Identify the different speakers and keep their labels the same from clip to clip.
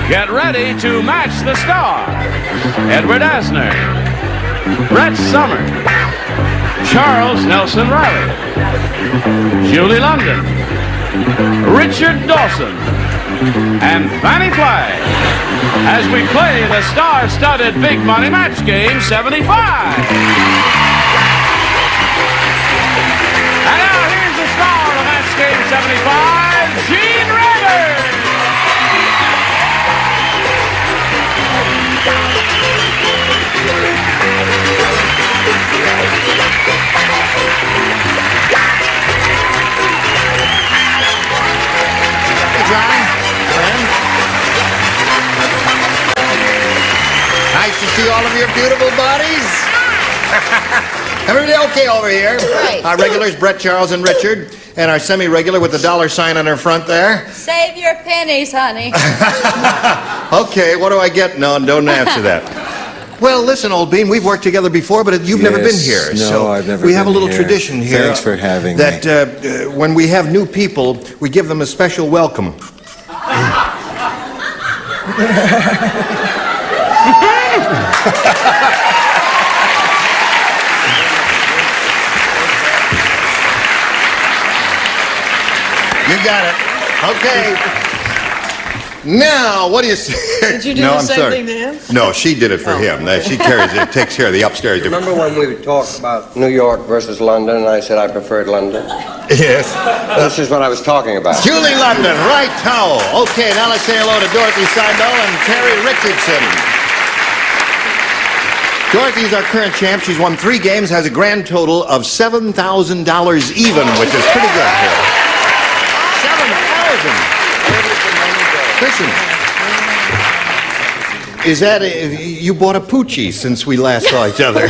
Speaker 1: Get ready to match the star. Edward Asner, Brett Somers, Charles Nelson Riley, Julie London, Richard Dawson, and Fanny Flagg as we play the star-studded Big Money Match Game 75. And now here's the star of Match Game 75, Gene Rader.
Speaker 2: Hey, John, friend. Nice to see all of your beautiful bodies. Everybody okay over here?
Speaker 3: Right.
Speaker 2: Our regulars, Brett, Charles, and Richard, and our semi-regular with the dollar sign on her front there.
Speaker 3: Save your pennies, honey.
Speaker 2: Okay, what do I get? No, don't answer that. Well, listen, old bean, we've worked together before, but you've never been here.
Speaker 4: No,
Speaker 2: so
Speaker 4: I've never
Speaker 2: we
Speaker 4: been
Speaker 2: have a little
Speaker 4: here.
Speaker 2: tradition here.
Speaker 4: Thanks for having me.
Speaker 2: That when we have new people, we give them a special welcome. You got it. Okay. Now, what do you say?
Speaker 5: Did you do
Speaker 2: no,
Speaker 5: the
Speaker 2: I'm
Speaker 5: same
Speaker 2: sorry.
Speaker 5: thing to him?
Speaker 2: No, she did it for him. She carries it, takes care of the upstairs.
Speaker 6: Remember when we talked about New York versus London, and I said I preferred London?
Speaker 2: Yes.
Speaker 6: This is what I was talking about.
Speaker 2: Julie London, right towel. Okay, now let's say hello to Dorothy Seidel and Terry Richardson. Dorothy's our current champ. She's won 3 games, has a grand total of $7,000 even, which is pretty good here. 7,000. Listen, is that you bought a Poochie since we last saw each other?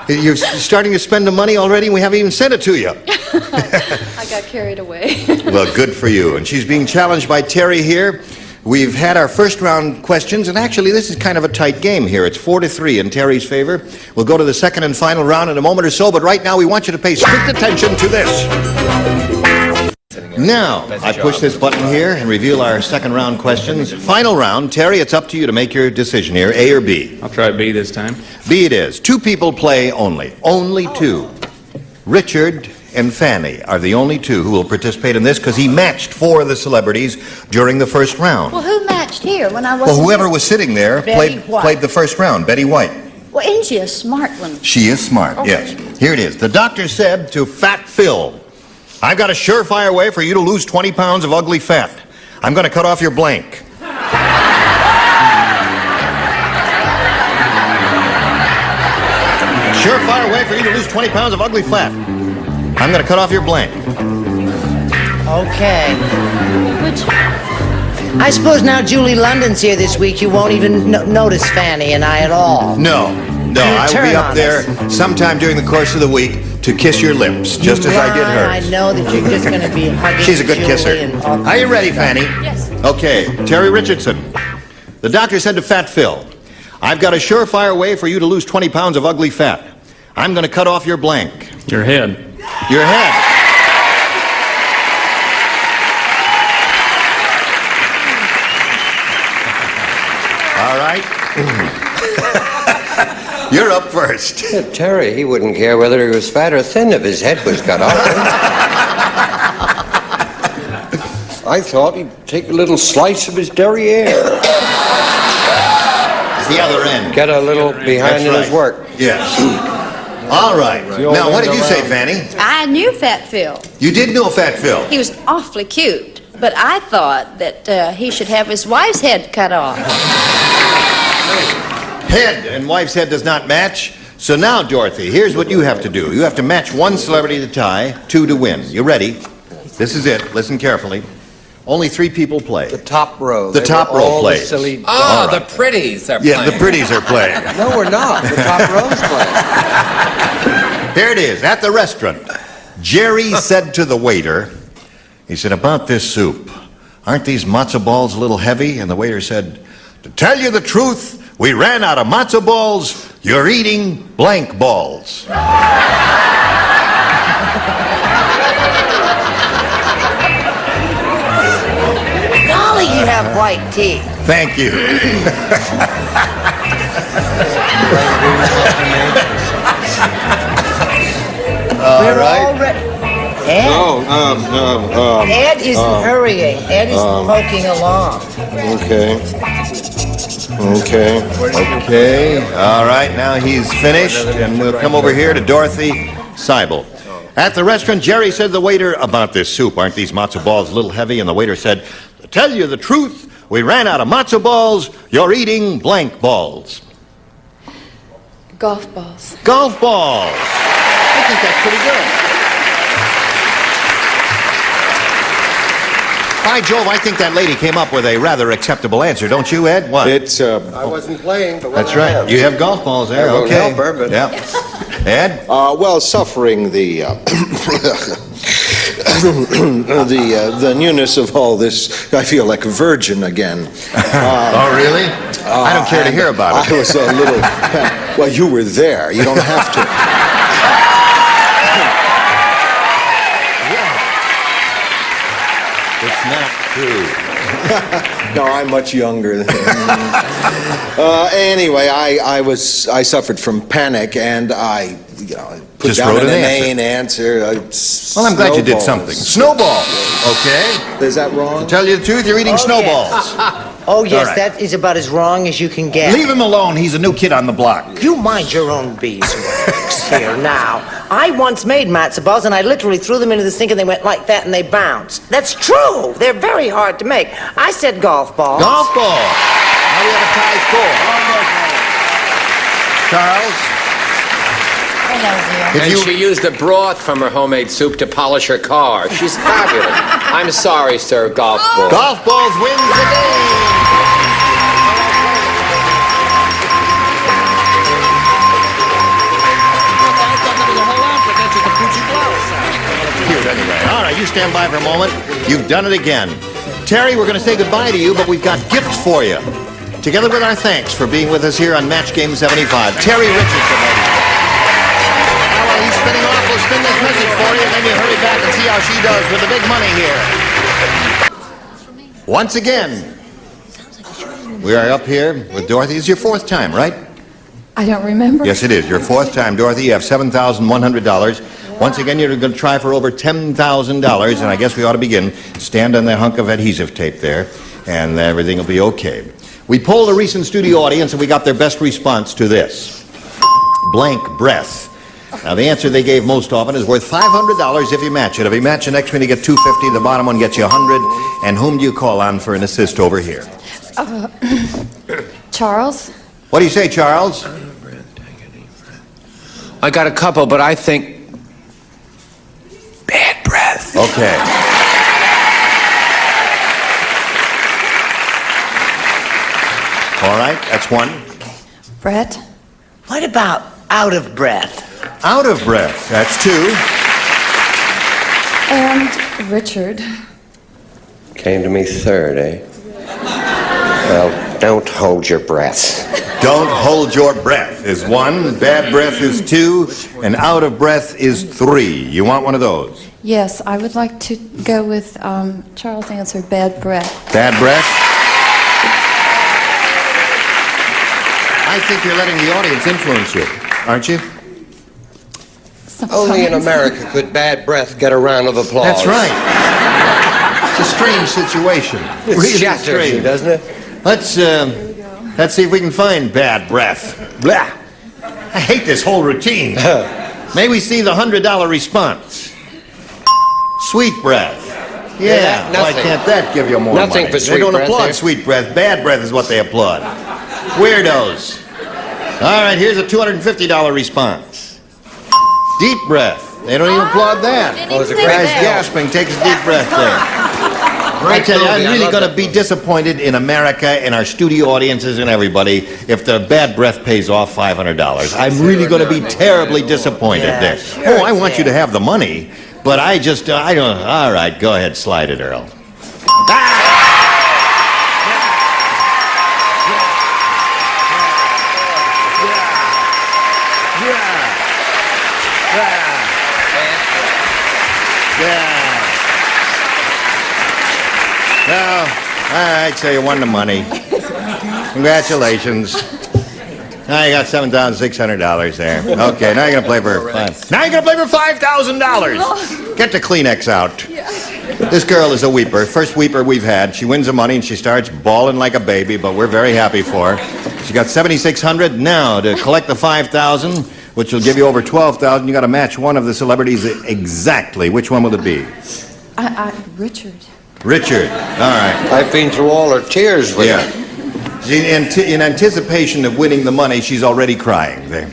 Speaker 2: You're starting to spend the money already, and we haven't even sent it to you.
Speaker 3: I got carried away.
Speaker 2: Well, good for you. And she's being challenged by Terry here. We've had our first round questions, and actually this is kind of a tight game here. It's 4-3 in Terry's favor. We'll go to the second and final round in a moment or so, but right now we want you to pay strict attention to this. Now, I push this button here and reveal our second round questions. Final round. Terry, it's up to you to make your decision here, A or B.
Speaker 1: I'll try B this time.
Speaker 2: B it is. 2 people play only. Only 2. Richard and Fanny are the only 2 who will participate in this because he matched 4 of the celebrities during the first round.
Speaker 3: Well, who matched here when I wasn't
Speaker 2: Well, whoever
Speaker 3: here?
Speaker 2: was sitting there
Speaker 3: Betty White.
Speaker 2: played the first round. Betty White.
Speaker 3: Well, isn't she a smart one?
Speaker 2: She is smart,
Speaker 3: Okay.
Speaker 2: yes. Here it is. The doctor said to Fat Phil, I've got a surefire way for you to lose 20 pounds of ugly fat. I'm going to cut off your blank. Surefire way for you to lose 20 pounds of ugly fat. I'm going to cut off your blank.
Speaker 5: Okay.
Speaker 3: Which?
Speaker 5: I suppose now Julie London's here this week, you won't even notice Fanny and I at all.
Speaker 2: No, I will
Speaker 5: turn
Speaker 2: be up
Speaker 5: on
Speaker 2: there
Speaker 5: us.
Speaker 2: sometime during the course of the week to kiss your lips, just as I did
Speaker 5: Right,
Speaker 2: hers.
Speaker 5: I know that you're just going to be hugging
Speaker 2: She's a good
Speaker 5: Julie
Speaker 2: kisser.
Speaker 5: and all
Speaker 2: Are you ready,
Speaker 5: kinds of
Speaker 2: Fanny?
Speaker 3: Yes.
Speaker 2: Okay, Terry Richardson. The doctor said to Fat Phil, I've got a surefire way for you to lose 20 pounds of ugly fat. I'm going to cut off your blank.
Speaker 1: Your head.
Speaker 2: Your head. All right. You're up first.
Speaker 6: Terry, he wouldn't care whether he was fat or thin if his head was cut off. I thought he'd take a little slice of his derriere.
Speaker 2: It's the other end.
Speaker 6: Get a little behind in his work.
Speaker 2: Yes. All right. Now, what did you say, Fanny?
Speaker 3: I knew Fat Phil.
Speaker 2: You did know Fat Phil.
Speaker 3: He was awfully cute, but I thought that he should have his wife's head cut off.
Speaker 2: Head and wife's head does not match. So now, Dorothy, here's what you have to do. You have to match 1 celebrity to tie, 2 to win. You ready? This is it. Listen carefully. Only 3 people play.
Speaker 6: The top row.
Speaker 2: The
Speaker 6: They
Speaker 2: top
Speaker 6: were
Speaker 2: row
Speaker 6: all
Speaker 2: plays.
Speaker 6: The silly...
Speaker 7: Oh, the pretties are
Speaker 2: Yeah,
Speaker 7: playing.
Speaker 2: the pretties are playing.
Speaker 6: No, we're not. The top row's playing.
Speaker 2: Here it is, at the restaurant. Jerry said to the waiter, he said, about this soup, aren't these matzo balls a little heavy? And the waiter said, to tell you the truth, we ran out of matzo balls. You're eating blank balls.
Speaker 5: Golly, you have white teeth.
Speaker 2: Thank you. All right.
Speaker 5: Ed? Ed isn't
Speaker 2: Oh.
Speaker 5: hurrying. Ed is poking along.
Speaker 2: Okay. All right, now he's finished, and we'll come over here to Dorothy Seibel. At the restaurant, Jerry said to the waiter about this soup, aren't these matzo balls a little heavy? And the waiter said, to tell you the truth, we ran out of matzo balls. You're eating blank balls.
Speaker 4: Golf balls.
Speaker 2: Golf balls. I think that's pretty good. By Jove, I think that lady came up with a rather acceptable answer, don't you, Ed? What?
Speaker 6: I wasn't playing, but
Speaker 2: That's right. You have golf balls there.
Speaker 6: I won't
Speaker 2: Okay.
Speaker 6: help her, but-
Speaker 2: Yeah. Ed?
Speaker 8: Well, suffering the the newness of all this, I feel like a virgin again.
Speaker 2: Oh, really? I don't care to hear about it.
Speaker 8: I was a little. Well, you were there. You don't have to.
Speaker 2: It's not true.
Speaker 8: No, I'm much younger than. Anyway, I suffered from panic, and I put
Speaker 2: Just
Speaker 8: down
Speaker 2: wrote
Speaker 8: an
Speaker 2: an
Speaker 8: inane answer.
Speaker 2: Well, I'm glad you did something. Snowballs. Okay.
Speaker 8: Is that wrong?
Speaker 2: To tell you the truth, you're eating snowballs.
Speaker 5: Oh, yes,
Speaker 2: All right.
Speaker 5: that is about as wrong as you can get.
Speaker 2: Leave him alone. He's a new kid on the block.
Speaker 5: You mind your own beeswax here now. I once made matzo balls, and I literally threw them into the sink, and they went like that, and they bounced. That's true. They're very hard to make. I said golf balls.
Speaker 2: Golf ball. Now we have a tie score. Charles?
Speaker 3: Hello, dear.
Speaker 2: If
Speaker 7: And
Speaker 2: you...
Speaker 7: she used the broth from her homemade soup to polish her car. She's fabulous. I'm sorry, sir, golf ball.
Speaker 2: Golf balls wins the game. Cute anyway. All right, you stand by for a moment. You've done it again. Terry, we're going to say goodbye to you, but we've got gifts for you. Together with our thanks for being with us here on Match Game 75. Terry Richardson, ladies and gentlemen. Now, while he's spinning off, we'll spin this message for you, and then you hurry back and see how she does with the big money here. Once again, we are up here with Dorothy. It's your fourth time, right?
Speaker 4: I don't remember.
Speaker 2: Yes, it is. Your fourth time, Dorothy. You have $7,100. Once again, you're going to try for over $10,000, and I guess we ought to begin. Stand on that hunk of adhesive tape there, and everything will be okay. We polled a recent studio audience, and we got their best response to this. Blank breath. Now, the answer they gave most often is worth $500 if you match it. If you match the next one, you get $250. The bottom one gets you $100. And whom do you call on for an assist over here?
Speaker 4: Charles?
Speaker 2: What do you say, Charles?
Speaker 7: I got a couple, but I think bad breath.
Speaker 2: Okay. All right, that's one.
Speaker 4: Brett?
Speaker 5: What about out of breath?
Speaker 2: Out of breath, that's two.
Speaker 4: And Richard.
Speaker 6: Came to me third, eh? Well, don't hold your breath.
Speaker 2: Don't hold your breath is one, bad breath is two, and out of breath is three. You want one of those?
Speaker 4: Yes, I would like to go with Charles' answer, bad breath.
Speaker 2: Bad breath? I think you're letting the audience influence you, aren't you?
Speaker 6: Only in
Speaker 4: Sometimes.
Speaker 6: America could bad breath get a round of applause.
Speaker 2: That's right. It's a strange situation.
Speaker 6: It
Speaker 2: Really
Speaker 6: shatters you,
Speaker 2: strange.
Speaker 6: doesn't it?
Speaker 2: Let's see if we can find bad breath. Blah. I hate this whole routine. May we see the $100 response? Sweet breath. Yeah, why
Speaker 6: nothing.
Speaker 2: can't that give you more
Speaker 6: Nothing
Speaker 2: money?
Speaker 6: for
Speaker 2: They
Speaker 6: sweet
Speaker 2: don't
Speaker 6: breath
Speaker 2: applaud
Speaker 6: here.
Speaker 2: sweet breath. Bad breath is what they applaud. Weirdos. All right, here's a $250 response. Deep breath. They don't even applaud that.
Speaker 3: didn't
Speaker 6: Oh, there's a
Speaker 3: even
Speaker 6: great
Speaker 2: Guy's
Speaker 3: think that.
Speaker 2: gasping, takes a deep breath there. I tell you, I'm
Speaker 6: movie. I
Speaker 2: really
Speaker 6: love
Speaker 2: going to
Speaker 6: that
Speaker 2: be
Speaker 6: movie.
Speaker 2: disappointed in America and our studio audiences and everybody if the bad breath pays off $500. I'm really going to be terribly disappointed
Speaker 5: Yeah,
Speaker 2: there.
Speaker 5: sure
Speaker 2: Oh, I want you
Speaker 5: it's
Speaker 2: to have the money, but I just, I don't, all right, go ahead, slide it, Earl. right, so you won the money. Congratulations. Now you got $7,600 there. Okay, now you're gonna play for Now you're gonna play for $5,000. Get the Kleenex out. This girl is a weeper. First weeper we've had. She wins the money and she starts bawling like a baby, but we're very happy for her. She got $7,600. Now to collect the $5,000, which will give you over $12,000, you got to match one of the celebrities exactly. Which one will it be?
Speaker 4: Richard.
Speaker 2: Richard. All right.
Speaker 6: I've been through all her tears with her.
Speaker 2: In anticipation of winning the money, she's already crying. There.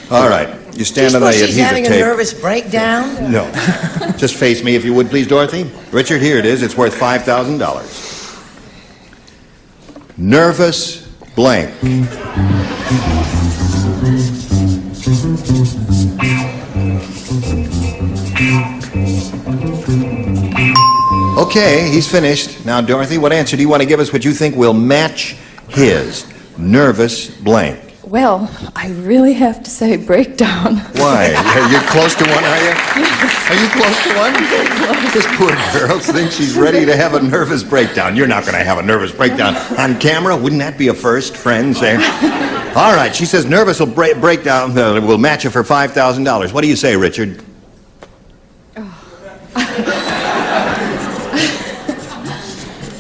Speaker 2: All right. You stand on the adhesive
Speaker 5: She's having
Speaker 2: tape.
Speaker 5: a nervous breakdown?
Speaker 2: No. Just face me if you would, please, Dorothy. Richard, here it is. It's worth $5,000. Nervous blank. Okay, he's finished. Now, Dorothy, what answer do you want to give us what you think will match his nervous blank?
Speaker 4: Well, I really have to say breakdown.
Speaker 2: Why? Are you close to one, are you?
Speaker 4: Yes.
Speaker 2: Are you close to one?
Speaker 4: Very close.
Speaker 2: This poor girl thinks she's ready to have a nervous breakdown. You're not going to have a nervous breakdown on camera. Wouldn't that be a first, friends? All right, she says nervous will break down, will match her for $5,000. What do you say, Richard?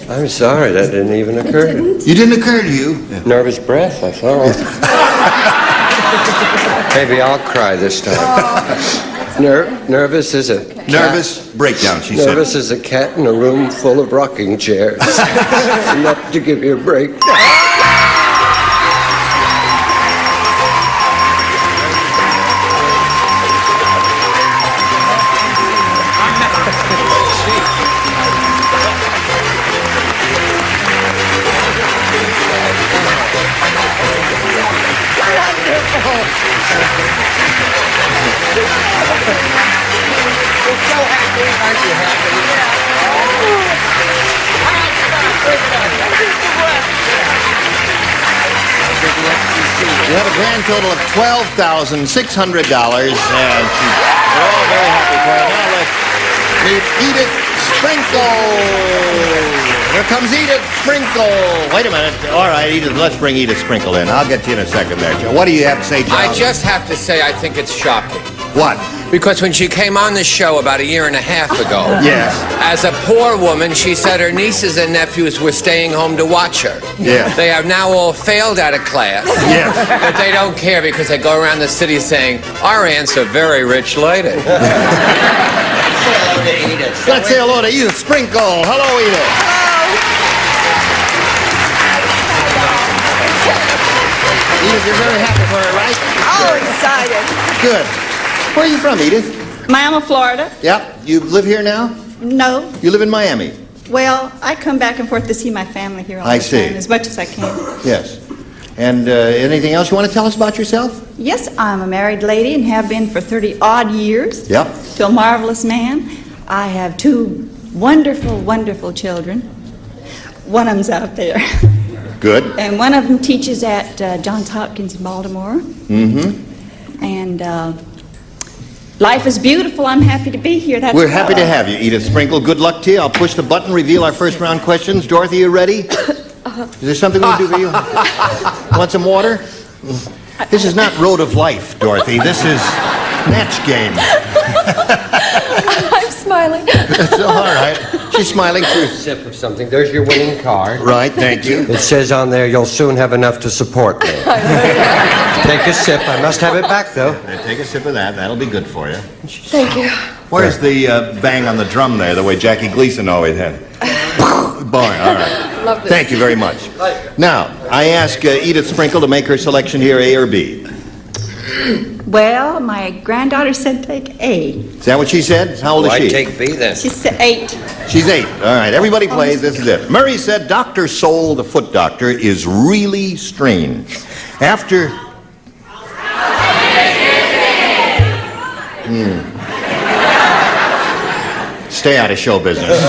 Speaker 6: I'm sorry, that didn't even occur to me.
Speaker 2: You didn't occur to you?
Speaker 6: Nervous breath, I thought. Maybe I'll cry this time. Nervous is a cat.
Speaker 2: Nervous breakdown, she said.
Speaker 6: Nervous as a cat in a room full of rocking chairs. Enough to give you a break.
Speaker 2: You have a grand total of $12,600, and we're all very happy for you. Now let's meet Edith Sprinkle. Here comes Edith Sprinkle. Wait a minute. All right, Edith, let's bring Edith Sprinkle in. I'll get to you in a second there, Joe. What do you have to say, Joe?
Speaker 7: I just have to say I think it's shocking.
Speaker 2: What?
Speaker 7: Because when she came on the show about a year and a half ago,
Speaker 2: Yes.
Speaker 7: as a poor woman, she said her nieces and nephews were staying home to watch her.
Speaker 2: Yeah.
Speaker 7: They have now all failed out of class.
Speaker 2: Yes.
Speaker 7: But they don't care because they go around the city saying, our aunt's a very rich lady.
Speaker 2: Let's say hello to Edith Sprinkle. Hello, Edith. Edith, you're very happy for her, right?
Speaker 9: Oh, excited.
Speaker 2: Good. Where are you from, Edith?
Speaker 9: Miami, Florida?
Speaker 2: Yep. You live here now?
Speaker 9: No.
Speaker 2: You live in Miami?
Speaker 9: Well, I come back and forth to see my family here all
Speaker 2: I
Speaker 9: the
Speaker 2: see.
Speaker 9: time, as much as I can.
Speaker 2: Yes. And anything else you want to tell us about yourself?
Speaker 9: Yes, I'm a married lady and have been for 30-odd years.
Speaker 2: Yep.
Speaker 9: To a marvelous man. I have 2 wonderful, wonderful children. One of them's out there.
Speaker 2: Good.
Speaker 9: And one of them teaches at Johns Hopkins in Baltimore.
Speaker 2: Mm-hmm.
Speaker 9: And life is beautiful. I'm happy to be here. That's
Speaker 2: We're happy to have you, Edith Sprinkle. Good luck to you. I'll push the button, reveal our first round questions. Dorothy, you ready? Is there something we can do for you? Want some water? This is not Road of Life, Dorothy. This is Match Game.
Speaker 4: I'm smiling.
Speaker 2: That's all right. She's smiling through.
Speaker 6: Sip of something. There's your winning card.
Speaker 2: Right, thank you.
Speaker 6: It says on there, you'll soon have enough to support me. Take a sip. I must have it back, though.
Speaker 2: Take a sip of that. That'll be good for you.
Speaker 4: Thank you.
Speaker 2: Where's the bang on the drum there, the way Jackie Gleason always had? Boy, all right.
Speaker 4: Love this.
Speaker 2: Thank you very much. Now, I ask Edith Sprinkle to make her selection here, A or B.
Speaker 9: Well, my granddaughter said take A.
Speaker 2: Is that what she said? How old is
Speaker 6: Why
Speaker 2: she?
Speaker 6: take B then?
Speaker 9: She said 8.
Speaker 2: She's 8. All right, everybody plays. This is it. Murray said Dr. Soul, the foot doctor, is really strange. After... Stay out of show business.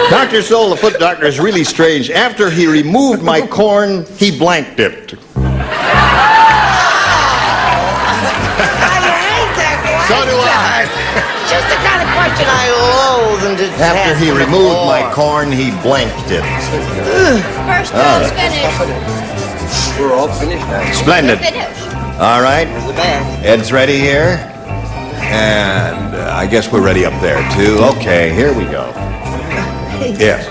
Speaker 2: Dr. Soul, the foot doctor, is really strange. After he removed my corn, he blanked it.
Speaker 5: I hate that.
Speaker 2: So do I.
Speaker 5: Just a question I loathe and detest.
Speaker 2: After he removed my corn, he blanked it.
Speaker 3: First round's finished.
Speaker 6: We're all finished now.
Speaker 2: Splendid.
Speaker 3: Finished.
Speaker 2: All right.
Speaker 5: The band.
Speaker 2: Ed's ready here. And I guess we're ready up there, too. Okay, here we go. Yes.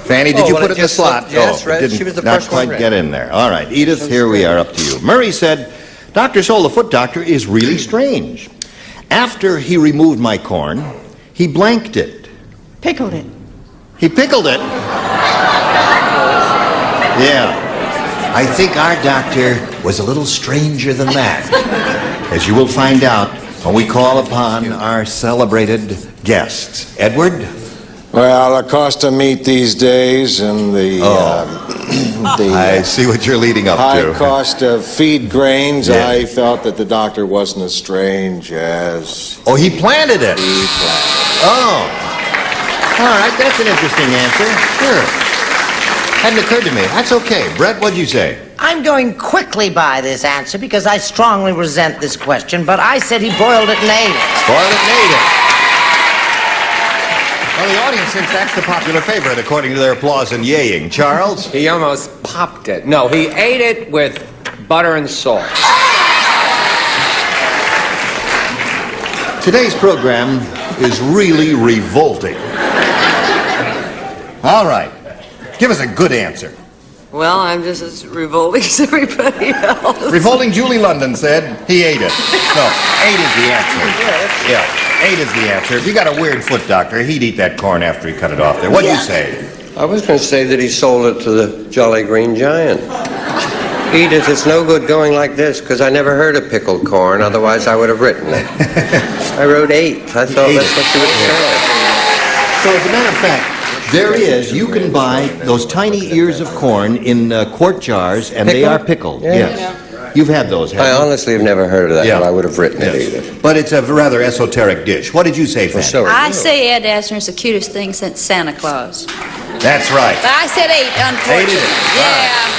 Speaker 2: Fanny, did you
Speaker 6: well,
Speaker 2: put
Speaker 6: it
Speaker 2: it in the
Speaker 6: just
Speaker 2: slot?
Speaker 6: looked- yes,
Speaker 2: it
Speaker 6: ready.
Speaker 2: didn't
Speaker 6: She was the
Speaker 2: not
Speaker 6: first one
Speaker 2: quite
Speaker 6: ready.
Speaker 2: get in there. All right, Edith, here we are, up to you. Murray said, Dr. Soul, the foot doctor, is really strange. After he removed my corn, he blanked it.
Speaker 9: Pickled it.
Speaker 2: He pickled it. Yeah. I think our doctor was a little stranger than that, as you will find out when we call upon our celebrated guests. Edward?
Speaker 8: Well, the cost of meat these days and the
Speaker 2: I see what you're leading up
Speaker 8: high
Speaker 2: to.
Speaker 8: cost of feed grains,
Speaker 2: Yeah.
Speaker 8: I felt that the doctor wasn't as strange as
Speaker 2: Oh, he planted it.
Speaker 8: he planned.
Speaker 2: Oh. All right, that's an interesting answer. Sure. Hadn't occurred to me. That's okay. Brett, what'd you say?
Speaker 5: I'm going quickly by this answer because I strongly resent this question, but I said he boiled it and ate it.
Speaker 2: Boiled it and ate it. Well, the audience thinks that's the popular favorite, according to their applause and yaying. Charles?
Speaker 7: He almost popped it. No, he ate it with butter and salt.
Speaker 2: Today's program is really revolting. All right. Give us a good answer.
Speaker 10: Well, I'm just as revolting as everybody else.
Speaker 2: Revolting Julie London said he ate it. No, ate is the answer. Yeah, ate is the answer. If you got a weird foot doctor, he'd eat that corn after he cut it off there. What'd you say?
Speaker 6: I was going to say that he sold it to the Jolly Green Giant. Edith, it's no good going like this, because I never heard of pickled corn, otherwise I would have written it. I wrote 8. I thought that's what you would say.
Speaker 2: So as a matter of fact, there is, you can buy those tiny ears of corn in quart jars, and they are pickled. Yes. You've had those,
Speaker 6: I
Speaker 2: haven't you?
Speaker 6: honestly have never heard of that,
Speaker 2: Yeah.
Speaker 6: but I would have written it
Speaker 2: Yes.
Speaker 6: either.
Speaker 2: But it's a rather esoteric dish. What did you say, Fanny?
Speaker 6: So
Speaker 4: I say Ed Asner's the cutest thing since Santa Claus.
Speaker 2: That's right.
Speaker 3: But I said 8, unfortunately.
Speaker 2: 8 it is.
Speaker 3: Yeah.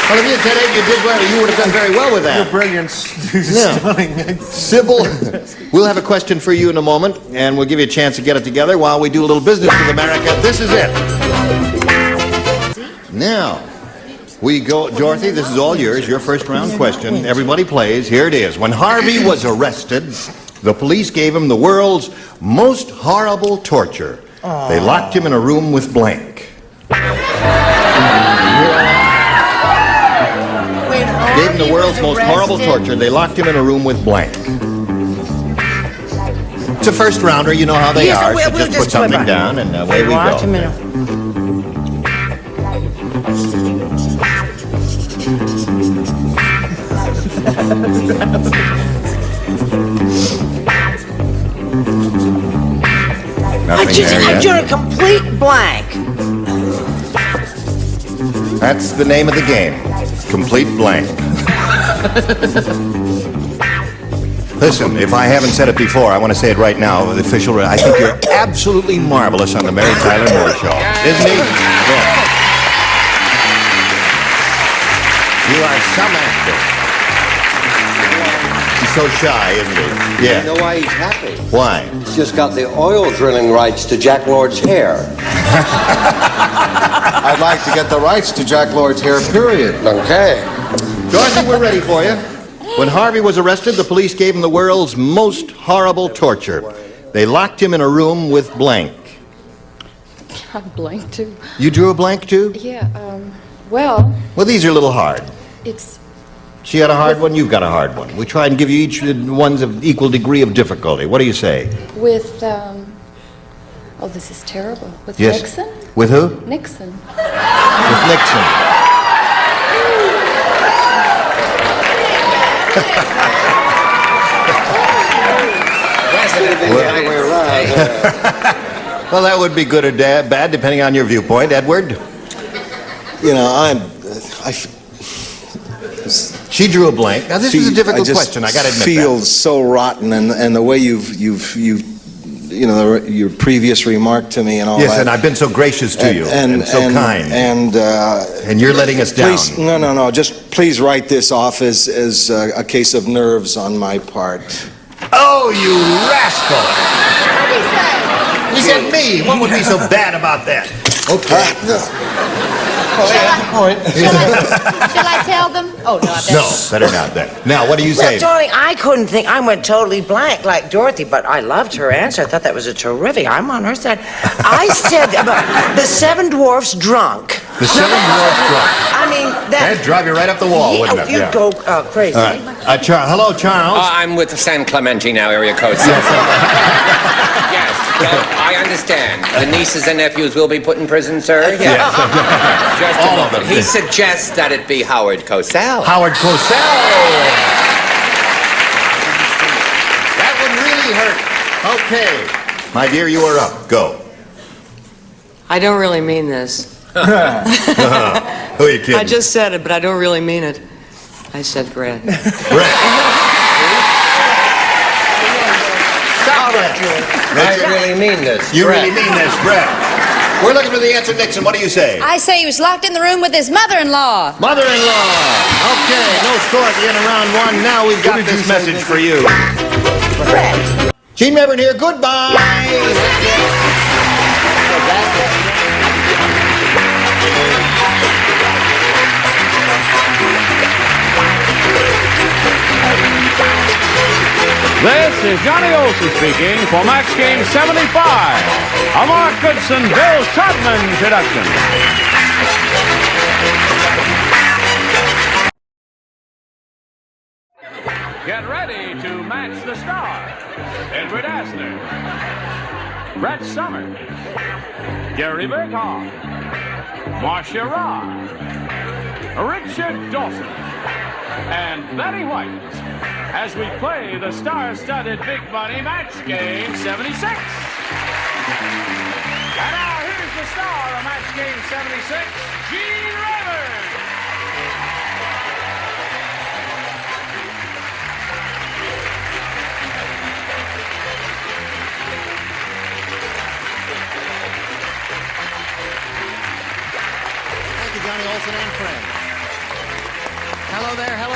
Speaker 2: Well, if you had said 8, you did well. You would have done very well with that.
Speaker 8: Brilliant.
Speaker 2: Stunning. Sybil, we'll have a question for you in a moment, and we'll give you a chance to get it together while we do a little business with America. This is it. Now, we go, Dorothy, this is all yours, your first round question. Everybody plays. Here it is. When Harvey was arrested, the police gave him the world's most horrible torture. They locked him in a room with blank. Gave him the world's most horrible torture. They locked him in a room with blank. It's a first rounder. You know how they
Speaker 5: Yes,
Speaker 2: are.
Speaker 5: we'll
Speaker 2: So just
Speaker 5: just
Speaker 2: put something
Speaker 5: flip it.
Speaker 2: down, and away we
Speaker 5: Watch a
Speaker 2: go.
Speaker 5: minute.
Speaker 2: Nothing there
Speaker 5: I
Speaker 2: yet.
Speaker 5: drew a complete blank.
Speaker 2: That's the name of the game. Complete blank. Listen, if I haven't said it before, I want to say it right now. The official, I think you're absolutely marvelous on the Mary Tyler Moore Show. Isn't he? Yeah. You are some actor. He's so shy, isn't he?
Speaker 6: You
Speaker 2: Yeah.
Speaker 6: know why he's happy?
Speaker 2: Why?
Speaker 6: He's just got the oil drilling rights to Jack Lord's hair.
Speaker 8: I'd like to get the rights to Jack Lord's hair, period.
Speaker 6: Okay.
Speaker 2: Dorothy, we're ready for you. When Harvey was arrested, the police gave him the world's most horrible torture. They locked him in a room with blank.
Speaker 4: I blanked too.
Speaker 2: You drew a blank too?
Speaker 4: Yeah, well,
Speaker 2: Well, these are a little hard.
Speaker 4: it's
Speaker 2: She had a hard one, you've got a hard one. We try and give you each ones of equal degree of difficulty. What do you say?
Speaker 4: with, oh, this is terrible. With
Speaker 2: Yes.
Speaker 4: Nixon?
Speaker 2: With who?
Speaker 4: Nixon.
Speaker 2: With Nixon. Well, that would be good or bad, depending on your viewpoint. Edward?
Speaker 8: You know,
Speaker 2: She drew a blank. Now, this is a difficult question, I gotta admit
Speaker 8: feels so rotten, and the way you've you know, your previous remark to me and all
Speaker 2: that. Yes,
Speaker 8: that.
Speaker 2: and I've been so gracious to you, and so kind.
Speaker 8: And
Speaker 2: you're letting us down.
Speaker 8: please, no. Just please write this off as a case of nerves on my part.
Speaker 2: Oh, you rascal!
Speaker 3: What did he say?
Speaker 2: He said me. What would be so bad about that? Okay.
Speaker 3: Shall I tell them? Oh, no, I better.
Speaker 2: No, better not then. Now, what do you say?
Speaker 5: Well, darling, I couldn't think. I went totally blank like Dorothy, but I loved her answer. I thought that was a terrific. I'm on her side. I said about the seven dwarfs drunk.
Speaker 2: The seven dwarfs drunk.
Speaker 5: I mean,
Speaker 2: That'd drive you right up the wall, wouldn't it?
Speaker 5: You'd go crazy.
Speaker 2: All right. Hello, Charles.
Speaker 7: I'm with San Clemente now, area code 7. Yes, well, I understand. The nieces and nephews will be put in prison, sir? Yes. Just
Speaker 2: All
Speaker 7: a
Speaker 2: of
Speaker 7: moment.
Speaker 2: them.
Speaker 7: He suggests that it be Howard Cosell.
Speaker 2: Howard Cosell. That would really hurt. Okay. My dear, you are up. Go.
Speaker 10: I don't really mean this.
Speaker 2: Who are you kidding?
Speaker 10: I just said it, but I don't really mean it. I said Brad.
Speaker 2: Brett. Stop it.
Speaker 6: I really mean this.
Speaker 2: You really mean this, Brett. We're looking for the answer, Nixon. What do you say?
Speaker 3: I say he was locked in the room with his mother-in-law.
Speaker 2: Mother-in-law. Okay, no score at the end of round 1. Now we've got this message for you. Gene Reverend here. Goodbye.
Speaker 1: This is Johnny Olson speaking for Max Game 75, a Mark Goodson, Bill Todman production. Get ready to match the stars. Edward Asner, Brett Summers, Gary Berghoff, Marcia Robb, Richard Dawson, and Betty White, as we play the star-studded Big Money Match Game 76. And now here's the star of Match Game 76, Gene Rivers.
Speaker 2: Thank you, Johnny Olson and friends. Hello there. Hello.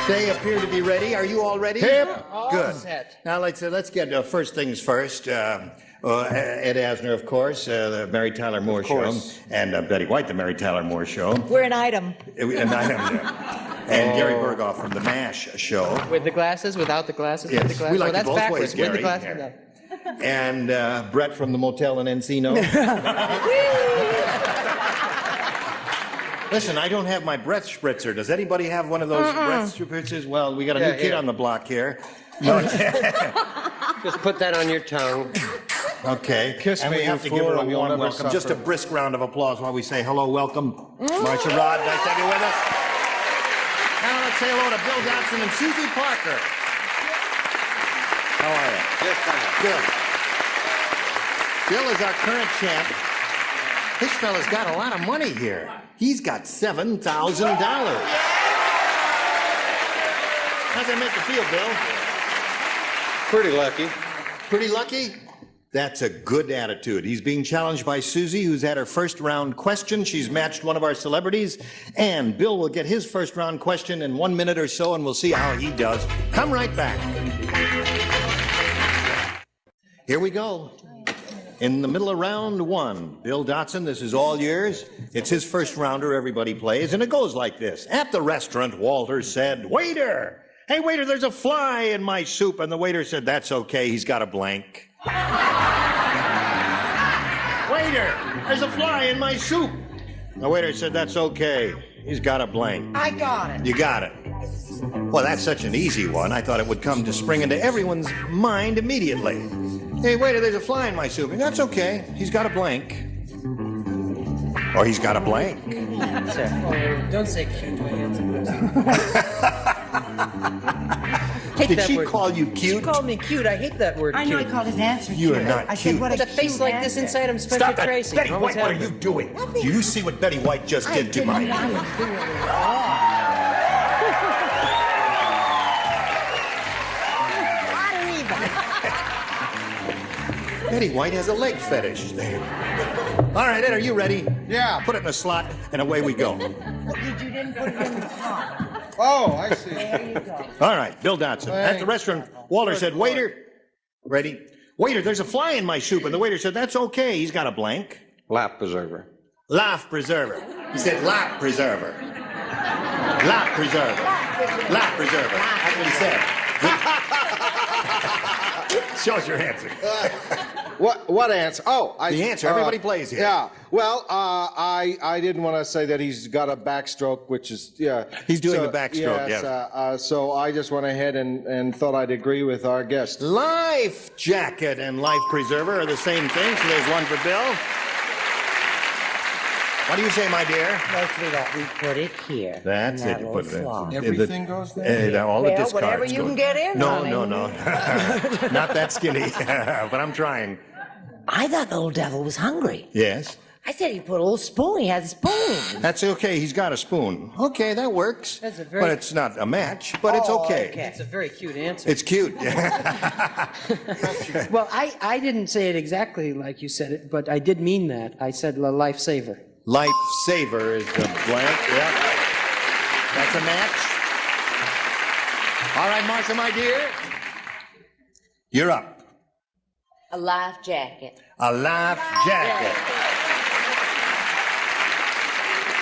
Speaker 2: They appear to be ready. Are you all ready? Hip. Good.
Speaker 5: Set.
Speaker 2: Now let's get first things first. Ed Asner, of course, the Mary Tyler Moore Show, and Betty White, the Mary Tyler Moore Show.
Speaker 9: We're an item.
Speaker 2: And Gary Berghoff from the MASH Show.
Speaker 11: With the glasses, without the glasses,
Speaker 2: Yes,
Speaker 11: with the glasses.
Speaker 2: we like
Speaker 11: that's
Speaker 2: it both
Speaker 11: backwards.
Speaker 2: ways, Gary.
Speaker 11: With the glasses,
Speaker 2: Yeah.
Speaker 11: without.
Speaker 2: And Brett from the Motel in Encino. Listen, I don't have my breath spritzer. Does anybody have one of those breath spritzers? Well, we got a new kid on the block here.
Speaker 6: Just put that on your tongue.
Speaker 2: Okay.
Speaker 8: Kiss
Speaker 2: and
Speaker 8: me,
Speaker 2: we have
Speaker 8: you
Speaker 2: to give her
Speaker 8: fool,
Speaker 2: a
Speaker 8: and you'll
Speaker 2: warm
Speaker 8: never
Speaker 2: welcome. Just a
Speaker 8: suffer.
Speaker 2: brisk round of applause while we say hello, welcome. Marcia Rod, nice to have you with us. Now let's say hello to Bill Dotson and Susie Parker. How are you?
Speaker 6: Just fine.
Speaker 2: Good. Bill is our current champ. This fella's got a lot of money here. He's got $7,000. How's that make you feel, Bill?
Speaker 8: Pretty lucky.
Speaker 2: Pretty lucky? That's a good attitude. He's being challenged by Susie, who's had her first round question. She's matched one of our celebrities. And Bill will get his first round question in 1 minute or so, and we'll see how he does. Come right back. Here we go. In the middle of round 1, Bill Dotson, this is all yours. It's his first rounder everybody plays, and it goes like this. At the restaurant, Walter said, "Waiter! Hey, waiter, there's a fly in my soup." And the waiter said, "That's okay, he's got a blank." "Waiter, there's a fly in my soup." The waiter said, "That's okay, he's got a blank."
Speaker 5: I got it.
Speaker 2: You got it. Well, that's such an easy one. I thought it would come to spring into everyone's mind immediately. "Hey, waiter, there's a fly in my soup." "That's okay. He's got a blank." Or he's got a blank.
Speaker 11: Don't say cute when you answer
Speaker 2: Did she call you cute?
Speaker 11: She called me cute. I hate that word.
Speaker 9: I know he
Speaker 11: cute.
Speaker 9: called his answer
Speaker 2: You are
Speaker 9: cute.
Speaker 2: not
Speaker 9: I
Speaker 2: cute.
Speaker 9: said, what
Speaker 11: With
Speaker 9: a
Speaker 11: a face
Speaker 9: cute
Speaker 11: like this
Speaker 9: answer.
Speaker 11: inside, I'm Spencer
Speaker 2: Stop that.
Speaker 11: Tracy.
Speaker 2: Betty
Speaker 11: What
Speaker 2: White,
Speaker 11: was
Speaker 2: what are
Speaker 11: happening?
Speaker 2: you doing? Do you see what Betty White just did to my... Betty White has a leg fetish there. All right, Ed, are you ready?
Speaker 8: Yeah.
Speaker 2: Put it in a slot, and away we go.
Speaker 9: You didn't put it in the slot.
Speaker 8: Oh, I see.
Speaker 2: All right, Bill Dotson. At the restaurant, Walter said, waiter, ready? Waiter, there's a fly in my soup. And the waiter said, that's okay. He's got a blank.
Speaker 6: Life preserver.
Speaker 2: Life preserver. He said, life preserver. Life preserver. Life preserver. That's what he said. Shows your answer.
Speaker 8: What answer? Oh,
Speaker 2: the answer. Everybody plays here.
Speaker 8: Yeah. Well, I didn't want to say that he's got a backstroke, which is
Speaker 2: He's doing the backstroke.
Speaker 8: Yes.
Speaker 2: Yes.
Speaker 8: So I just went ahead and thought I'd agree with our guest.
Speaker 2: Life jacket and life preserver are the same thing. So there's one for Bill. What do you say, my dear?
Speaker 5: No, sweetheart, we put it here.
Speaker 2: That's
Speaker 5: in
Speaker 2: it.
Speaker 5: that
Speaker 2: You
Speaker 5: little
Speaker 2: put it in.
Speaker 5: slot.
Speaker 8: Everything goes there?
Speaker 2: All the discards.
Speaker 5: Whatever you
Speaker 2: go-
Speaker 5: can get in,
Speaker 2: No,
Speaker 5: honey.
Speaker 2: no. Not that skinny, but I'm trying.
Speaker 5: I thought the little devil was hungry.
Speaker 2: Yes.
Speaker 5: I said he put a little spoon. He has a spoon.
Speaker 2: That's okay. He's got a spoon. Okay, that works.
Speaker 11: That's a very-
Speaker 2: But it's not a match, but it's okay.
Speaker 11: It's a very cute answer.
Speaker 2: It's cute.
Speaker 11: Well, I didn't say it exactly like you said it, but I did mean that. I said a lifesaver.
Speaker 2: Lifesaver is the blank. Yep. That's a match. All right, Marcia, my dear. You're up.
Speaker 3: A life jacket.
Speaker 2: A life jacket.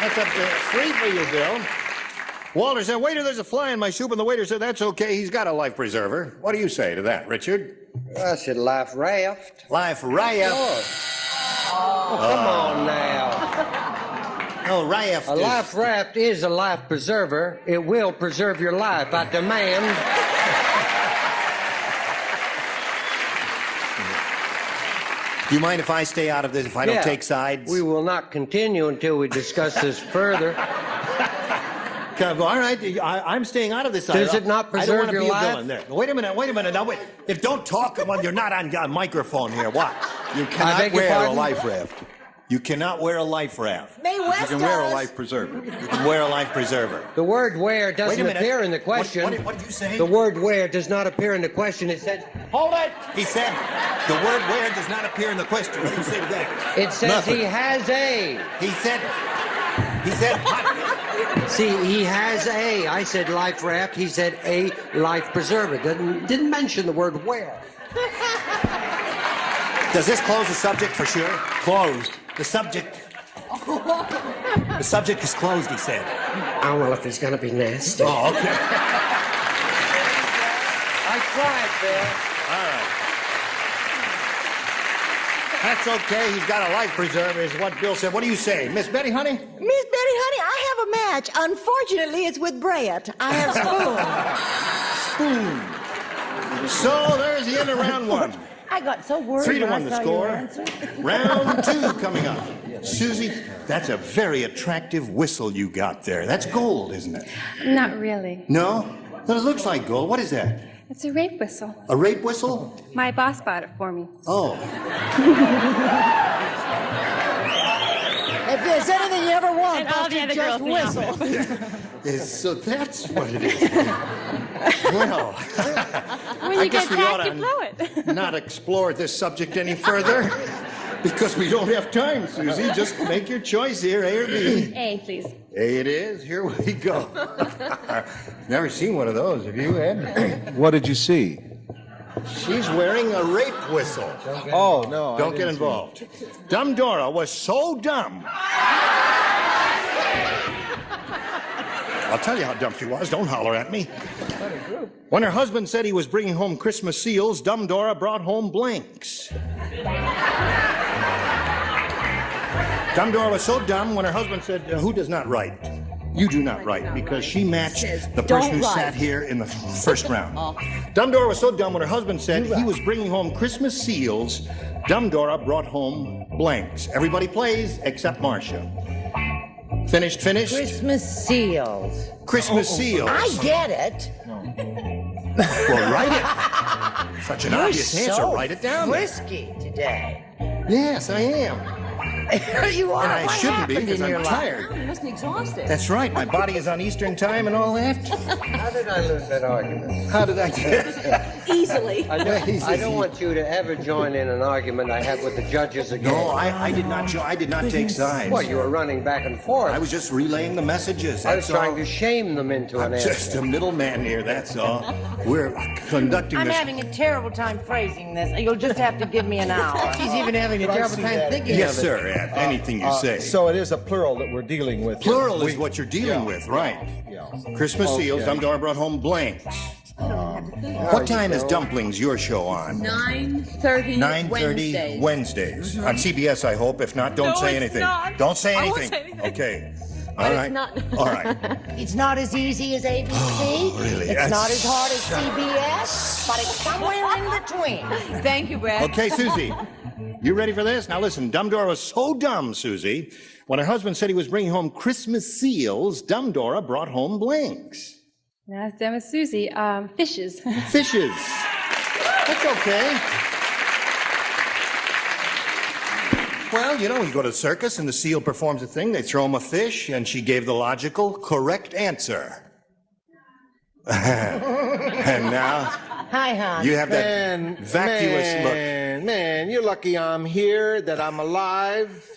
Speaker 2: That's up to 3 for you, Bill. Walter said, waiter, there's a fly in my soup, and the waiter said, that's okay, he's got a life preserver. What do you say to that, Richard?
Speaker 6: I said life raft.
Speaker 2: Life raft.
Speaker 6: Oh, come on now.
Speaker 2: No, raft.
Speaker 6: A life raft is a life preserver. It will preserve your life, I demand.
Speaker 2: Do you mind if I stay out of this, if I don't take sides?
Speaker 6: We will not continue until we discuss this further.
Speaker 2: Can I go, all right, I'm staying out of this.
Speaker 6: Does it not preserve
Speaker 2: I don't want to
Speaker 6: your
Speaker 2: be
Speaker 6: life?
Speaker 2: a villain there. Wait a minute. Now, wait. If don't talk when you're not on a microphone here, what? You
Speaker 6: I
Speaker 2: cannot
Speaker 6: beg your
Speaker 2: wear a
Speaker 6: pardon?
Speaker 2: life raft. You cannot wear a life raft.
Speaker 5: May West
Speaker 8: You can wear a
Speaker 5: does.
Speaker 8: life preserver.
Speaker 2: You can wear a life preserver.
Speaker 6: The word where
Speaker 2: Wait a
Speaker 6: doesn't
Speaker 2: minute.
Speaker 6: appear in the question.
Speaker 2: What did you say?
Speaker 6: The word where does not appear in the question. It said,
Speaker 2: Hold it! He said, the word where does not appear in the question. What did you say to that?
Speaker 6: it says
Speaker 2: Nothing.
Speaker 6: he has a.
Speaker 2: He said, what?
Speaker 6: See, he has a. I said life raft. He said a life preserver. Didn't mention the word where.
Speaker 2: Does this close the subject for sure? Closed. The subject is closed, he said.
Speaker 6: Oh, well, if he's going to be nasty.
Speaker 2: Oh, okay.
Speaker 6: I tried, Bill.
Speaker 2: All right. That's okay. He's got a life preserver, is what Bill said. What do you say? Miss Betty, honey?
Speaker 12: Miss Betty, honey, I have a match. Unfortunately, it's with Brett. I have spoon.
Speaker 2: So there's the end of round 1.
Speaker 12: I got so worried.
Speaker 2: 3-1
Speaker 12: when I
Speaker 2: the
Speaker 12: saw
Speaker 2: score.
Speaker 12: your answer.
Speaker 2: Round 2 coming up. Susie, that's a very attractive whistle you got there. That's gold, isn't it?
Speaker 4: Not really.
Speaker 2: No? Well, it looks like gold. What is that?
Speaker 4: It's a rape whistle.
Speaker 2: A rape whistle?
Speaker 4: My boss bought it for me.
Speaker 2: Oh.
Speaker 12: If there's anything you ever want,
Speaker 4: And all the
Speaker 12: Buster,
Speaker 4: other
Speaker 12: just
Speaker 4: girls now.
Speaker 12: whistle.
Speaker 2: So that's what it is. Well,
Speaker 4: When
Speaker 2: I
Speaker 4: you
Speaker 2: guess
Speaker 4: get
Speaker 2: we ought
Speaker 4: tagged, you blow it.
Speaker 2: to not explore this subject any further because we don't have time, Susie. Just make your choice here, A or B.
Speaker 4: A, please.
Speaker 2: A it is. Here we go. Never seen one of those. Have you, Ed?
Speaker 8: What did you see?
Speaker 2: She's wearing a rape whistle.
Speaker 8: Oh, no.
Speaker 2: Don't get involved. Dumb Dora was so dumb. I'll tell you how dumb she was. Don't holler at me. When her husband said he was bringing home Christmas seals, Dumb Dora brought home blanks. Dumb Dora was so dumb when her husband said, who does not write? You do not write, because she matched the person who sat here in the first round. Dumb Dora was so dumb when her husband said he was bringing home Christmas seals, Dumb Dora brought home blanks. Everybody plays except Marcia. Finished?
Speaker 5: Christmas seals.
Speaker 2: Christmas seals.
Speaker 5: I get it.
Speaker 2: Well, write it. Such an
Speaker 5: You're
Speaker 2: obvious answer.
Speaker 5: so
Speaker 2: Write it down there.
Speaker 5: frisky today.
Speaker 2: Yes, I am.
Speaker 5: You are.
Speaker 2: And I
Speaker 5: What
Speaker 2: shouldn't be
Speaker 5: happened
Speaker 2: because
Speaker 5: in
Speaker 2: I'm
Speaker 5: your life?
Speaker 2: tired.
Speaker 10: You must be exhausted.
Speaker 2: That's right. My body is on Eastern time and all that.
Speaker 6: How did I lose that argument?
Speaker 2: How did I?
Speaker 10: Easily.
Speaker 6: I don't want you to ever join in an argument I had with the judges again.
Speaker 2: No, I did not. I did not take sides.
Speaker 6: Well, you were running back and forth.
Speaker 2: I was just relaying the messages.
Speaker 6: I was
Speaker 2: That's
Speaker 6: trying
Speaker 2: all.
Speaker 6: to shame them into
Speaker 2: I'm
Speaker 6: an
Speaker 2: just
Speaker 6: answer.
Speaker 2: a middleman here. That's all. We're conducting
Speaker 5: I'm
Speaker 2: this.
Speaker 5: having a terrible time phrasing this. You'll just have to give me an hour.
Speaker 13: She's even having a terrible time thinking
Speaker 2: Yes,
Speaker 13: of it.
Speaker 2: sir. Ed. Anything you say.
Speaker 8: So it is a plural that we're dealing with.
Speaker 2: Plural is what you're dealing with, right?
Speaker 8: Yeah.
Speaker 2: Christmas seals. Dumdora brought home blanks. What time is Dumplings your show on?
Speaker 10: 9:30
Speaker 2: 9:30 Wednesdays. On CBS, I hope. If not, don't
Speaker 10: No,
Speaker 2: say
Speaker 10: it's
Speaker 2: anything.
Speaker 10: not.
Speaker 2: Don't say
Speaker 10: I won't
Speaker 2: anything.
Speaker 10: say anything.
Speaker 2: Okay.
Speaker 10: But
Speaker 2: All
Speaker 10: it's
Speaker 2: right.
Speaker 10: not.
Speaker 2: All right.
Speaker 5: It's not as easy as ABC.
Speaker 2: Oh, really?
Speaker 5: It's not as hard as CBS, but it's somewhere in between.
Speaker 10: Thank you, Brad.
Speaker 2: Okay, Susie. You ready for this? Now listen, Dumdora was so dumb, Susie. When her husband said he was bringing home Christmas seals, Dumdora brought home blanks.
Speaker 4: Now, as dumb as Susie, fishes.
Speaker 2: Fishes. That's okay. Well, you know, you go to the circus and the seal performs a thing, they throw him a fish, and she gave the logical, correct answer. And now
Speaker 5: Hi, hon.
Speaker 2: you have that vacuous look.
Speaker 8: Man, you're lucky I'm here, that I'm alive.